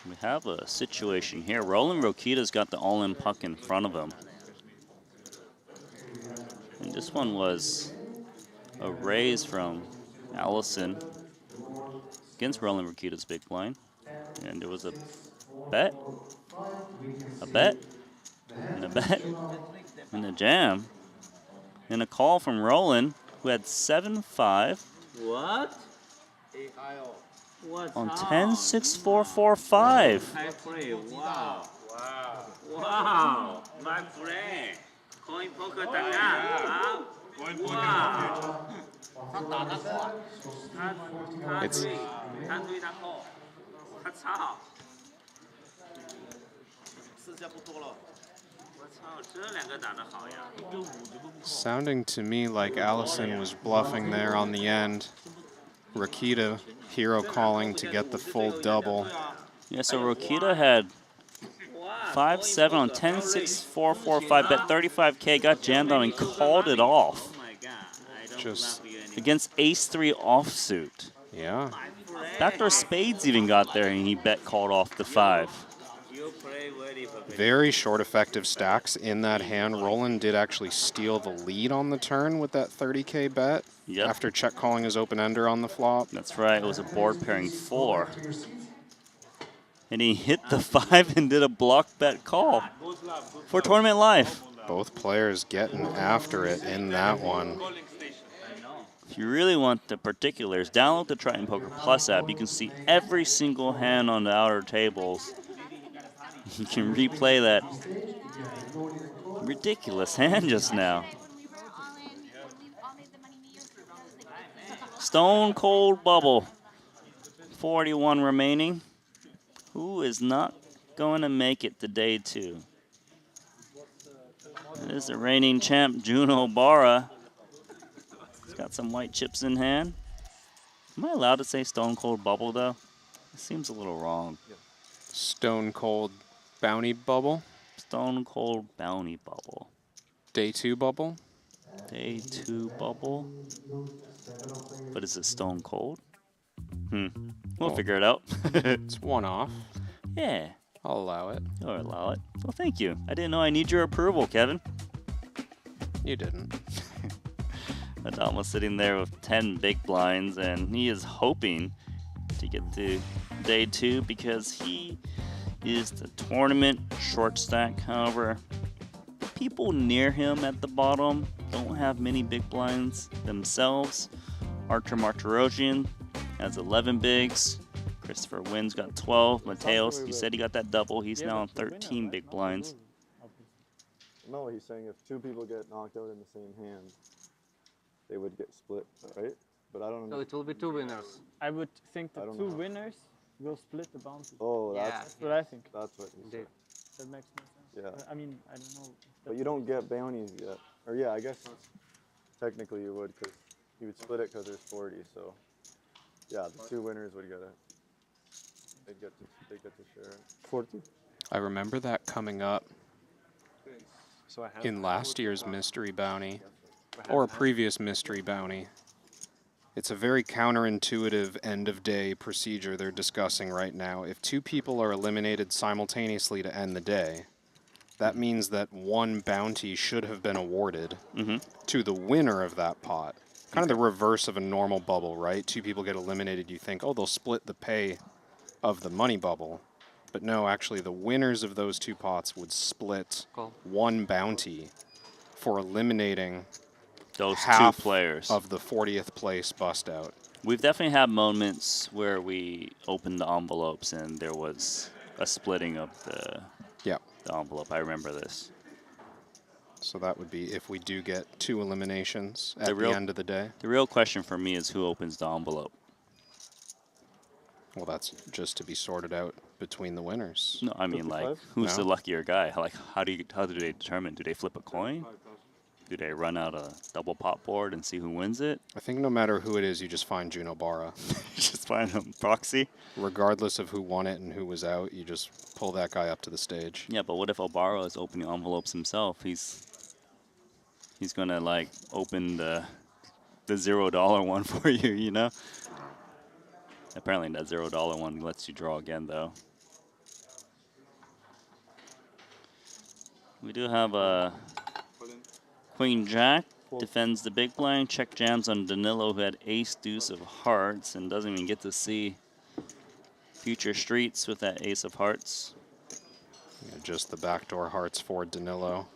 We have a situation here. Roland Rokita's got the all-in puck in front of him. And this one was a raise from Allison against Roland Rokita's big blind. And there was a bet, and a bet, and a jam, and a call from Roland, who had 7-5. What? On 10-6-4-4-5. High play, wow. Wow, my friend. Coin poker, huh? Wow. It's sounding to me like Allison was bluffing there on the end. Rakita hero calling to get the full double. Yeah, so Rokita had 5-7 on 10-6, 4-4-5, bet 35K, got jammed on and called it off. Just against ace-3 offsuit. Yeah. Backdoor spades even got there and he bet called off the 5. Very short effective stacks in that hand. Roland did actually steal the lead on the turn with that 30K bet after check calling his open-ender on the flop. That's right, it was a board pairing 4. And he hit the 5 and did a block bet call for tournament life. Both players getting after it in that one. If you really want the particulars, download the Triton Poker Plus app. You can see every single hand on the outer tables. You can replay that ridiculous hand just now. Stone Cold Bubble. 41 remaining. Who is not going to make it to day 2? It is the reigning champ, Juno Barra. He's got some white chips in hand. Am I allowed to say Stone Cold Bubble, though? It seems a little wrong. Stone Cold Bounty Bubble. Stone Cold Bounty Bubble. Day 2 bubble. Day 2 bubble. But is it Stone Cold? We'll figure it out. It's one off. Yeah. I'll allow it. You'll allow it. Well, thank you. I didn't know I need your approval, Kevin. You didn't. Adam was sitting there with 10 big blinds, and he is hoping to get to day 2 because he is the tournament short stack. However, people near him at the bottom don't have many big blinds themselves. Archer Martirosian has 11 bigs. Christopher Wynn's got 12. Mateos, you said he got that double. He's now on 13 big blinds. No, he's saying if 2 people get knocked out in the same hand, they would get split, right? But I don't know. So it will be 2 winners. I would think the 2 winners will split the bounty. Oh, that's what I think. That's what he said. That makes no sense. Yeah. I mean, I don't know. But you don't get bounties yet. Or yeah, I guess technically you would, because you would split it because there's 40. So yeah, the 2 winners would get it. They get to share it. 40. I remember that coming up in last year's mystery bounty, or a previous mystery bounty. It's a very counterintuitive end-of-day procedure they're discussing right now. If 2 people are eliminated simultaneously to end the day, that means that 1 bounty should have been awarded to the winner of that pot. Kind of the reverse of a normal bubble, right? 2 people get eliminated, you think, oh, they'll split the pay of the money bubble. But no, actually, the winners of those 2 pots would split 1 bounty for eliminating those half 2 players of the 40th place bust out. We've definitely had moments where we opened the envelopes and there was a splitting of the envelope. I remember this. So that would be if we do get 2 eliminations at the end of the day. The real question for me is who opens the envelope. Well, that's just to be sorted out between the winners. No, I mean, like, who's the luckier guy? Like, how do they determine? Do they flip a coin? Do they run out a double pot board and see who wins it? I think no matter who it is, you just find Juno Barra. Just find a proxy? Regardless of who won it and who was out, you just pull that guy up to the stage. Yeah, but what if Obara is opening envelopes himself? He's going to, like, open the $0 one for you, you know? Apparently that $0 one lets you draw again, though. We do have a Queen Jack defends the big blind. Check jams on Danilo, who had ace deuce of hearts and doesn't even get to see future streets with that ace of hearts. Yeah, just the backdoor hearts for Danilo.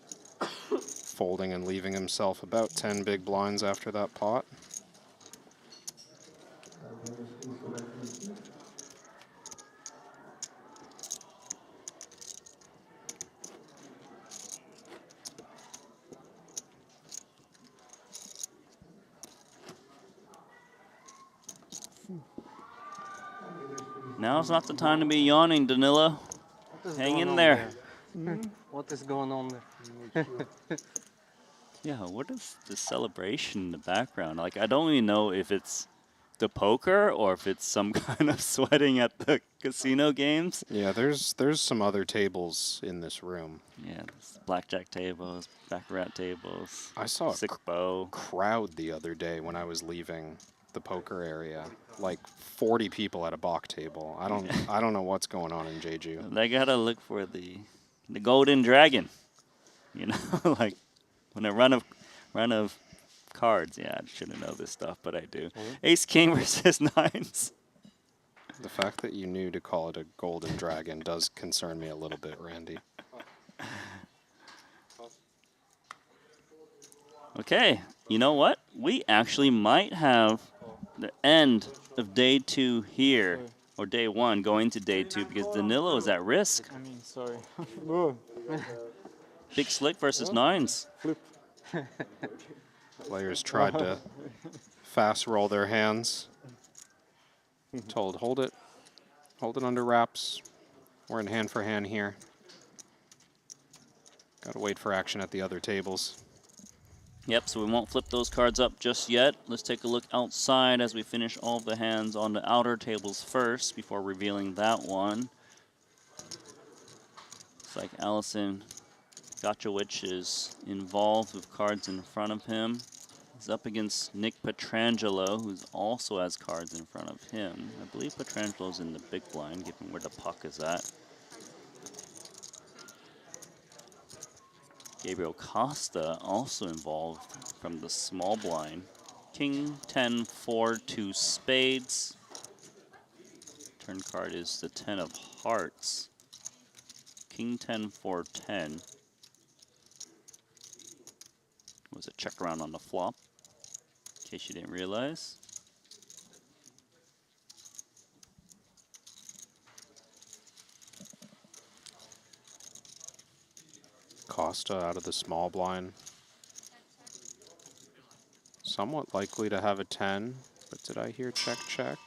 Folding and leaving himself about 10 big blinds after that pot. Now's not the time to be yawning, Danilo. Hang in there. What is going on there? Yeah, what is the celebration in the background? Like, I don't even know if it's the poker or if it's some kind of sweating at the casino games. Yeah, there's some other tables in this room. Yeah, there's blackjack tables, baccarat tables. I saw sick a bow crowd the other day when I was leaving the poker area. Like 40 people at a Bach table. I don't know what's going on in Jeju. They gotta look for the golden dragon. You know, like when a run of cards. Yeah, I shouldn't know this stuff, but I do. Ace King versus nines. The fact that you knew to call it a golden dragon does concern me a little bit, Randy. Okay, you know what? We actually might have the end of day 2 here, or day 1 going to day 2, because Danilo is at risk. I mean, sorry. Big Slick versus nines. Players tried to fast roll their hands. Told, hold it under wraps. We're in hand for hand here. Gotta wait for action at the other tables. Yep, so we won't flip those cards up just yet. Let's take a look outside as we finish all of the hands on the outer tables first before revealing that one. Looks like Allison Gotchowicz is involved with cards in front of him. He's up against Nick Petrangelo, who also has cards in front of him. I believe Petrangelo's in the big blind, given where the puck is at. Gabriel Costa also involved from the small blind. King 10, 4, 2 spades. Turn card is the 10 of hearts. King 10, 4, 10. Was a check around on the flop, in case you didn't realize. Costa out of the small blind. Somewhat likely to have a 10, but did I hear check, check?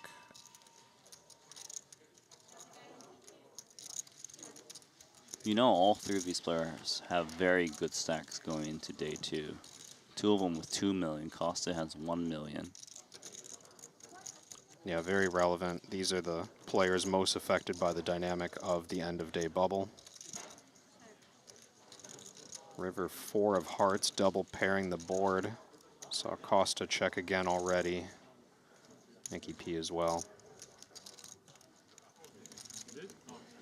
You know, all 3 of these players have very good stacks going into day 2. 2 of them with 2 million. Costa has 1 million. Yeah, very relevant. These are the players most affected by the dynamic of the end of day bubble. River 4 of hearts, double pairing the board. Saw Costa check again already. Nicky P as well.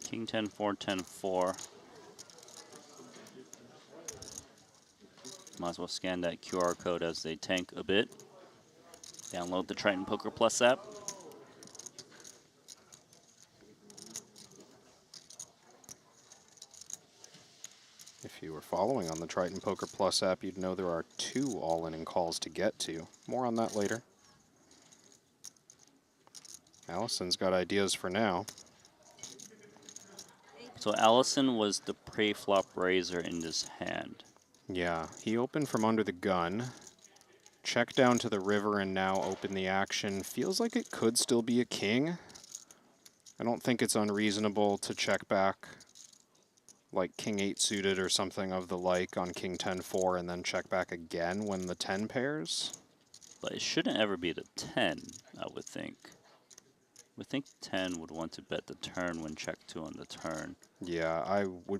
King 10, 4, 10, 4. Might as well scan that QR code as they tank a bit. Download the Triton Poker Plus app. If you were following on the Triton Poker Plus app, you'd know there are 2 all-in calls to get to. More on that later. Allison's got ideas for now. So Allison was the pre-flop raiser in this hand. Yeah, he opened from under the gun. Check down to the river and now open the action. Feels like it could still be a king. I don't think it's unreasonable to check back like king 8 suited or something of the like on king 10-4 and then check back again when the 10 pairs. But it shouldn't ever be the 10, I would think. I would think 10 would want to bet the turn when check 2 on the turn. Yeah, I would be